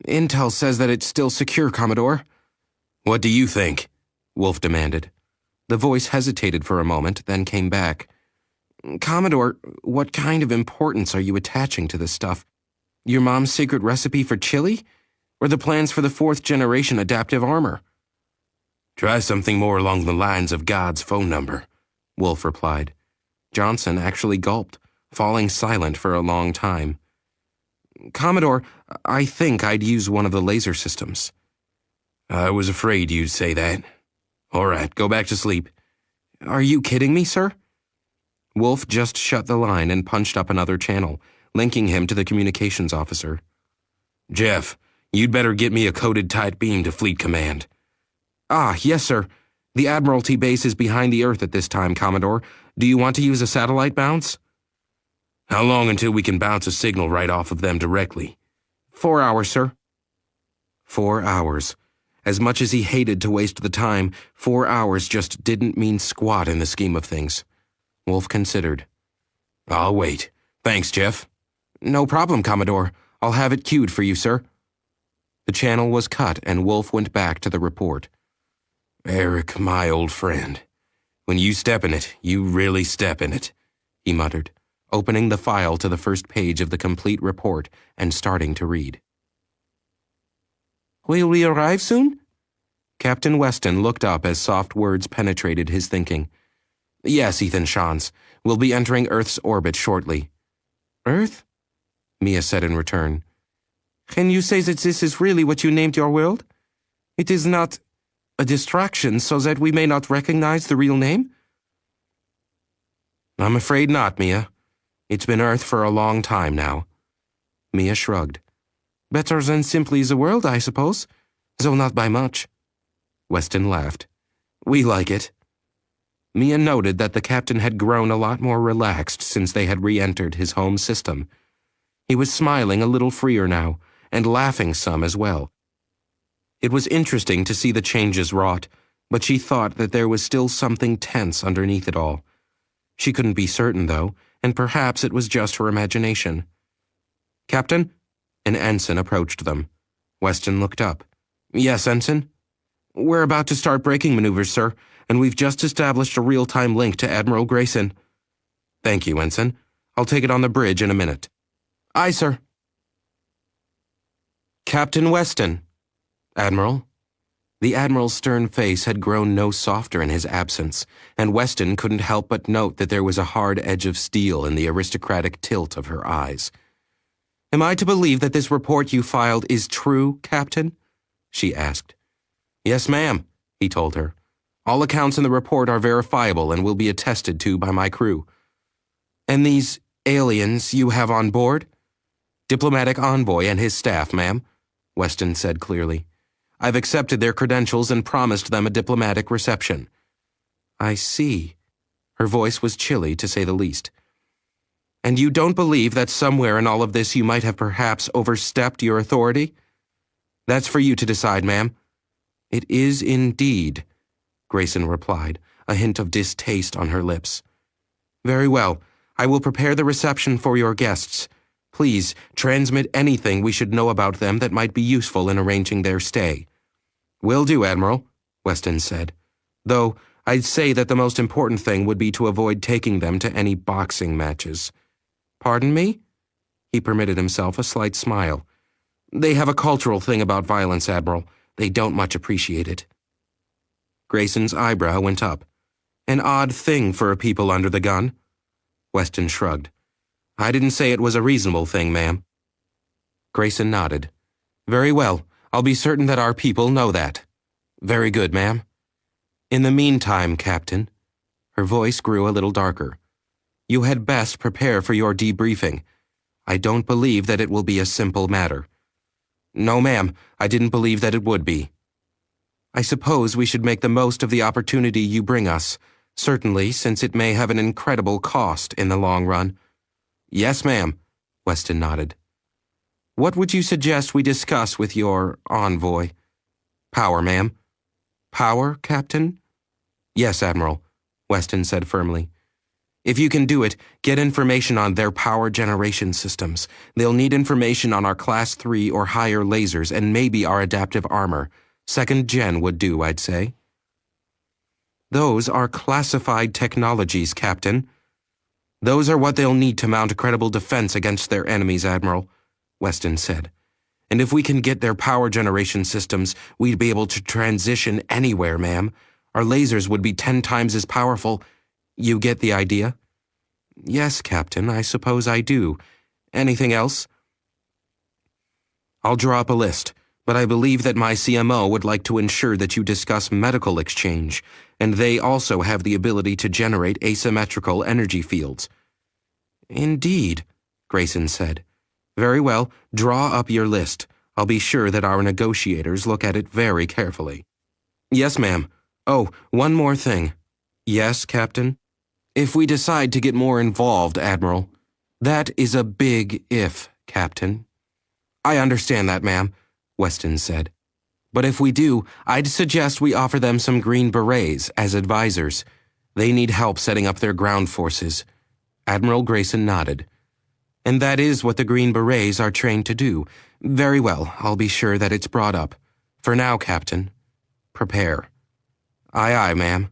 Intel says that it's still secure, Commodore. What do you think? Wolf demanded. The voice hesitated for a moment, then came back. Commodore, what kind of importance are you attaching to this stuff? Your mom's secret recipe for chili? Or the plans for the 4th generation adaptive armor? Try something more along the lines of God's phone number, Wolf replied. Johnson actually gulped, falling silent for a long time. Commodore, I think I'd use one of the laser systems. I was afraid you'd say that. All right, go back to sleep. Are you kidding me, sir? Wolf just shut the line and punched up another channel, linking him to the communications officer. Jeff, you'd better get me a coded tight beam to Fleet Command. Ah, yes, sir. The Admiralty base is behind the Earth at this time, Commodore. Do you want to use a satellite bounce? How long until we can bounce a signal right off of them directly? 4 hours, sir. 4 hours. As much as he hated to waste the time, 4 hours just didn't mean squat in the scheme of things. Wolf considered. I'll wait. Thanks, Jeff. No problem, Commodore. I'll have it queued for you, sir. The channel was cut, and Wolf went back to the report. Eric, my old friend. When you step in it, you really step in it, he muttered, opening the file to the first page of the complete report and starting to read. Will we arrive soon? Captain Weston looked up as soft words penetrated his thinking. Yes, Ethan Shans. We'll be entering Earth's orbit shortly. Earth? Mia said in return. Can you say that this is really what you named your world? It is not a distraction so that we may not recognize the real name? I'm afraid not, Mia. It's been Earth for a long time now. Mia shrugged. Better than simply the world, I suppose, though not by much. Weston laughed. We like it. Mia noted that the captain had grown a lot more relaxed since they had re-entered his home system. He was smiling a little freer now, and laughing some as well. It was interesting to see the changes wrought, but she thought that there was still something tense underneath it all. She couldn't be certain, though, and perhaps it was just her imagination. Captain? An ensign approached them. Weston looked up. Yes, Ensign? We're about to start braking maneuvers, sir, and we've just established a real-time link to Admiral Grayson. Thank you, Ensign. I'll take it on the bridge in a minute. Aye, sir. Captain Weston. Admiral? The Admiral's stern face had grown no softer in his absence, and Weston couldn't help but note that there was a hard edge of steel in the aristocratic tilt of her eyes. Am I to believe that this report you filed is true, Captain? She asked. Yes, ma'am, he told her. All accounts in the report are verifiable and will be attested to by my crew. And these aliens you have on board? Diplomatic envoy and his staff, ma'am, Weston said clearly. I've accepted their credentials and promised them a diplomatic reception. I see. Her voice was chilly, to say the least. And you don't believe that somewhere in all of this you might have perhaps overstepped your authority? That's for you to decide, ma'am. It is indeed, Grayson replied, a hint of distaste on her lips. Very well. I will prepare the reception for your guests. Please, transmit anything we should know about them that might be useful in arranging their stay. Will do, Admiral, Weston said. Though, I'd say that the most important thing would be to avoid taking them to any boxing matches. Pardon me? He permitted himself a slight smile. They have a cultural thing about violence, Admiral. They don't much appreciate it. Grayson's eyebrow went up. An odd thing for a people under the gun. Weston shrugged. I didn't say it was a reasonable thing, ma'am. Grayson nodded. Very well. I'll be certain that our people know that. Very good, ma'am. In the meantime, Captain. Her voice grew a little darker. You had best prepare for your debriefing. I don't believe that it will be a simple matter. No, ma'am. I didn't believe that it would be. I suppose we should make the most of the opportunity you bring us, certainly since it may have an incredible cost in the long run. Yes, ma'am, Weston nodded. What would you suggest we discuss with your envoy? Power, ma'am. Power, Captain? Yes, Admiral, Weston said firmly. If you can do it, get information on their power generation systems. They'll need information on our Class 3 or higher lasers and maybe our adaptive armor. 2nd gen would do, I'd say. Those are classified technologies, Captain. Those are what they'll need to mount a credible defense against their enemies, Admiral, Weston said. And if we can get their power generation systems, we'd be able to transition anywhere, ma'am. Our lasers would be 10 times as powerful. You get the idea? Yes, Captain, I suppose I do. Anything else? I'll draw up a list, but I believe that my CMO would like to ensure that you discuss medical exchange, and they also have the ability to generate asymmetrical energy fields. Indeed, Grayson said. Very well, draw up your list. I'll be sure that our negotiators look at it very carefully. Yes, ma'am. Oh, one more thing. Yes, Captain? If we decide to get more involved, Admiral, that is a big if, Captain. I understand that, ma'am, Weston said. But if we do, I'd suggest we offer them some Green Berets as advisors. They need help setting up their ground forces. Admiral Grayson nodded. And that is what the Green Berets are trained to do. Very well, I'll be sure that it's brought up. For now, Captain, prepare. Aye, aye, ma'am.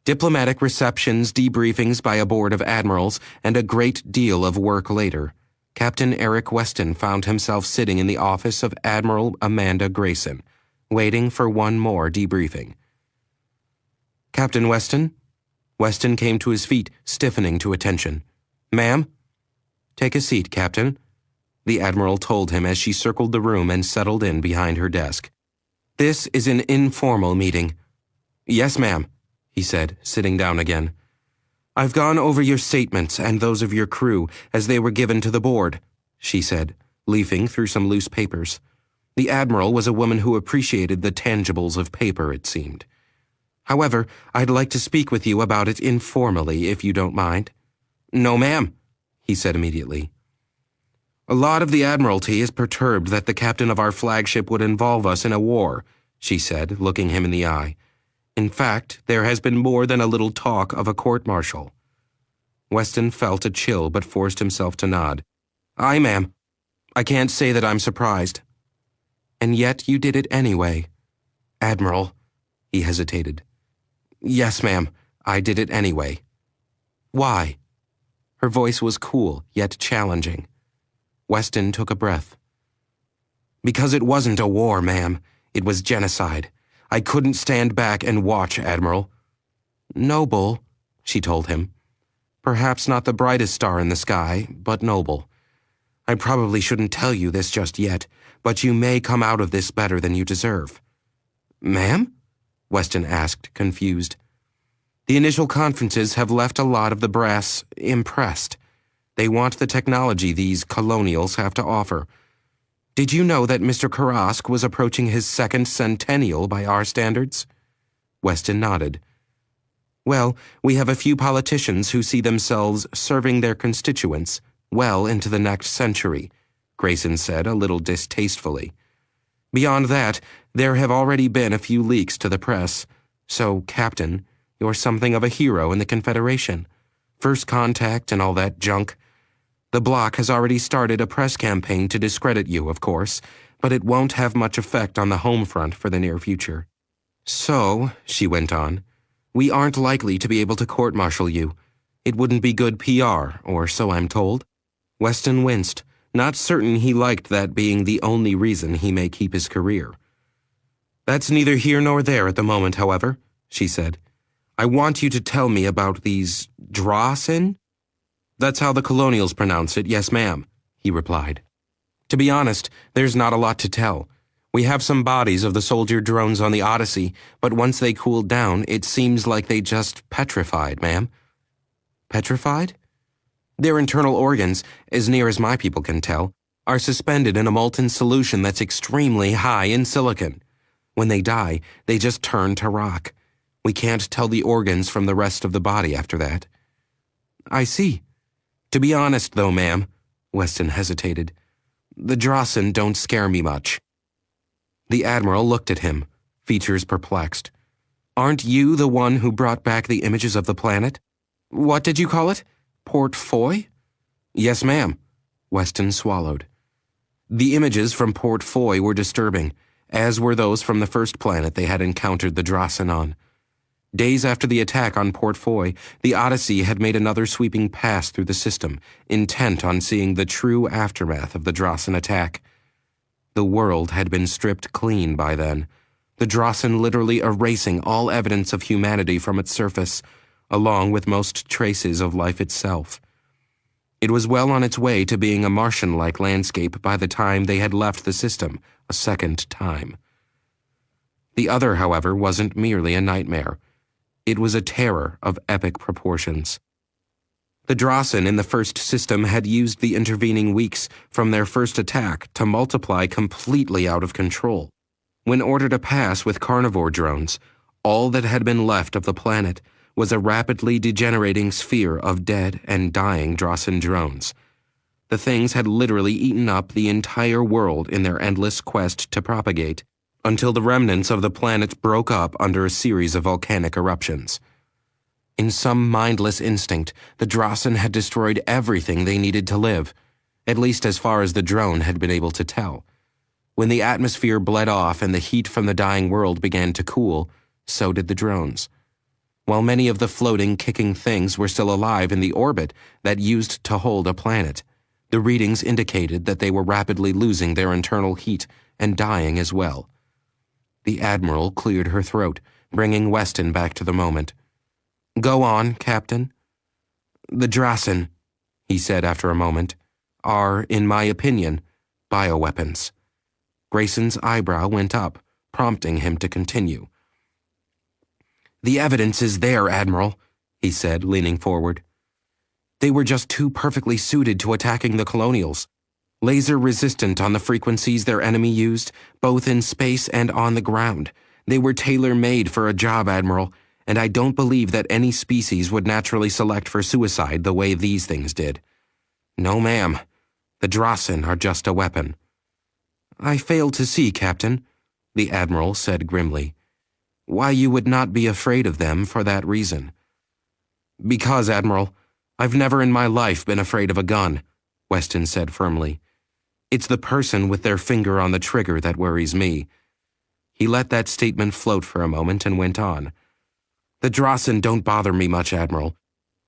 Diplomatic receptions, debriefings by a board of admirals, and a great deal of work later, Captain Eric Weston found himself sitting in the office of Admiral Amanda Grayson, waiting for one more debriefing. Captain Weston? Weston came to his feet, stiffening to attention. Ma'am? Take a seat, Captain, the Admiral told him as she circled the room and settled in behind her desk. This is an informal meeting. Yes, ma'am, he said, sitting down again. I've gone over your statements and those of your crew as they were given to the board, she said, leafing through some loose papers. The Admiral was a woman who appreciated the tangibles of paper, it seemed. However, I'd like to speak with you about it informally, if you don't mind. No, ma'am, he said immediately. A lot of the Admiralty is perturbed that the captain of our flagship would involve us in a war, she said, looking him in the eye. In fact, there has been more than a little talk of a court-martial. Weston felt a chill but forced himself to nod. Aye, ma'am. I can't say that I'm surprised. And yet you did it anyway. Admiral, he hesitated. Yes, ma'am, I did it anyway. Why? Her voice was cool, yet challenging. Weston took a breath. Because it wasn't a war, ma'am. It was genocide. I couldn't stand back and watch, Admiral. Noble, she told him. Perhaps not the brightest star in the sky, but noble. I probably shouldn't tell you this just yet, but you may come out of this better than you deserve. Ma'am? Weston asked, confused. The initial conferences have left a lot of the brass impressed. They want the technology these colonials have to offer. Did you know that Mr. Karask was approaching his second centennial by our standards? Weston nodded. Well, we have a few politicians who see themselves serving their constituents well into the next century, Grayson said a little distastefully. Beyond that, there have already been a few leaks to the press. So, Captain, you're something of a hero in the Confederation. First contact and all that junk. The bloc has already started a press campaign to discredit you, of course, but it won't have much effect on the home front for the near future. So, she went on, we aren't likely to be able to court-martial you. It wouldn't be good PR, or so I'm told. Weston winced, not certain he liked that being the only reason he may keep his career. That's neither here nor there at the moment, however, she said. I want you to tell me about these Drossen? That's how the colonials pronounce it, yes, ma'am, he replied. To be honest, there's not a lot to tell. We have some bodies of the soldier drones on the Odyssey, but once they cooled down, it seems like they just petrified, ma'am. Petrified? Their internal organs, as near as my people can tell, are suspended in a molten solution that's extremely high in silicon. When they die, they just turn to rock. We can't tell the organs from the rest of the body after that. I see. To be honest, though, ma'am, Weston hesitated, the Drossen don't scare me much. The Admiral looked at him, features perplexed. Aren't you the one who brought back the images of the planet? What did you call it? Port Foy? Yes, ma'am, Weston swallowed. The images from Port Foy were disturbing, as were those from the first planet they had encountered the Drossen on. Days after the attack on Port Foy, the Odyssey had made another sweeping pass through the system, intent on seeing the true aftermath of the Drossen attack. The world had been stripped clean by then, the Drossen literally erasing all evidence of humanity from its surface, along with most traces of life itself. It was well on its way to being a Martian-like landscape by the time they had left the system a second time. The other, however, wasn't merely a nightmare. It was a terror of epic proportions. The Drossen in the first system had used the intervening weeks from their first attack to multiply completely out of control. When ordered to pass with carnivore drones, all that had been left of the planet was a rapidly degenerating sphere of dead and dying Drossen drones. The things had literally eaten up the entire world in their endless quest to propagate, until the remnants of the planet broke up under a series of volcanic eruptions. In some mindless instinct, the Drasen had destroyed everything they needed to live, at least as far as the drone had been able to tell. When the atmosphere bled off and the heat from the dying world began to cool, so did the drones. While many of the floating, kicking things were still alive in the orbit that used to hold a planet, the readings indicated that they were rapidly losing their internal heat and dying as well. The Admiral cleared her throat, bringing Weston back to the moment. "Go on, Captain." "The Drasen," he said after a moment, "are, in my opinion, bioweapons." Grayson's eyebrow went up, prompting him to continue. "The evidence is there, Admiral," he said, leaning forward. "They were just too perfectly suited to attacking the Colonials. Laser-resistant on the frequencies their enemy used, both in space and on the ground. They were tailor-made for a job, Admiral, and I don't believe that any species would naturally select for suicide the way these things did. No, ma'am. The Drasen are just a weapon." "I fail to see, Captain," the Admiral said grimly, "why you would not be afraid of them for that reason." "Because, Admiral, I've never in my life been afraid of a gun," Weston said firmly. "It's the person with their finger on the trigger that worries me." He let that statement float for a moment and went on. "The Drasen don't bother me much, Admiral.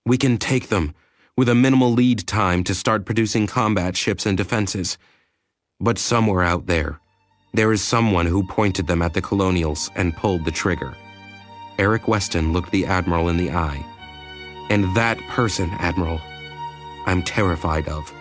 We can take them, with a minimal lead time to start producing combat ships and defenses. But somewhere out there is someone who pointed them at the Colonials and pulled the trigger." Eric Weston looked the Admiral in the eye. "And that person, Admiral, I'm terrified of."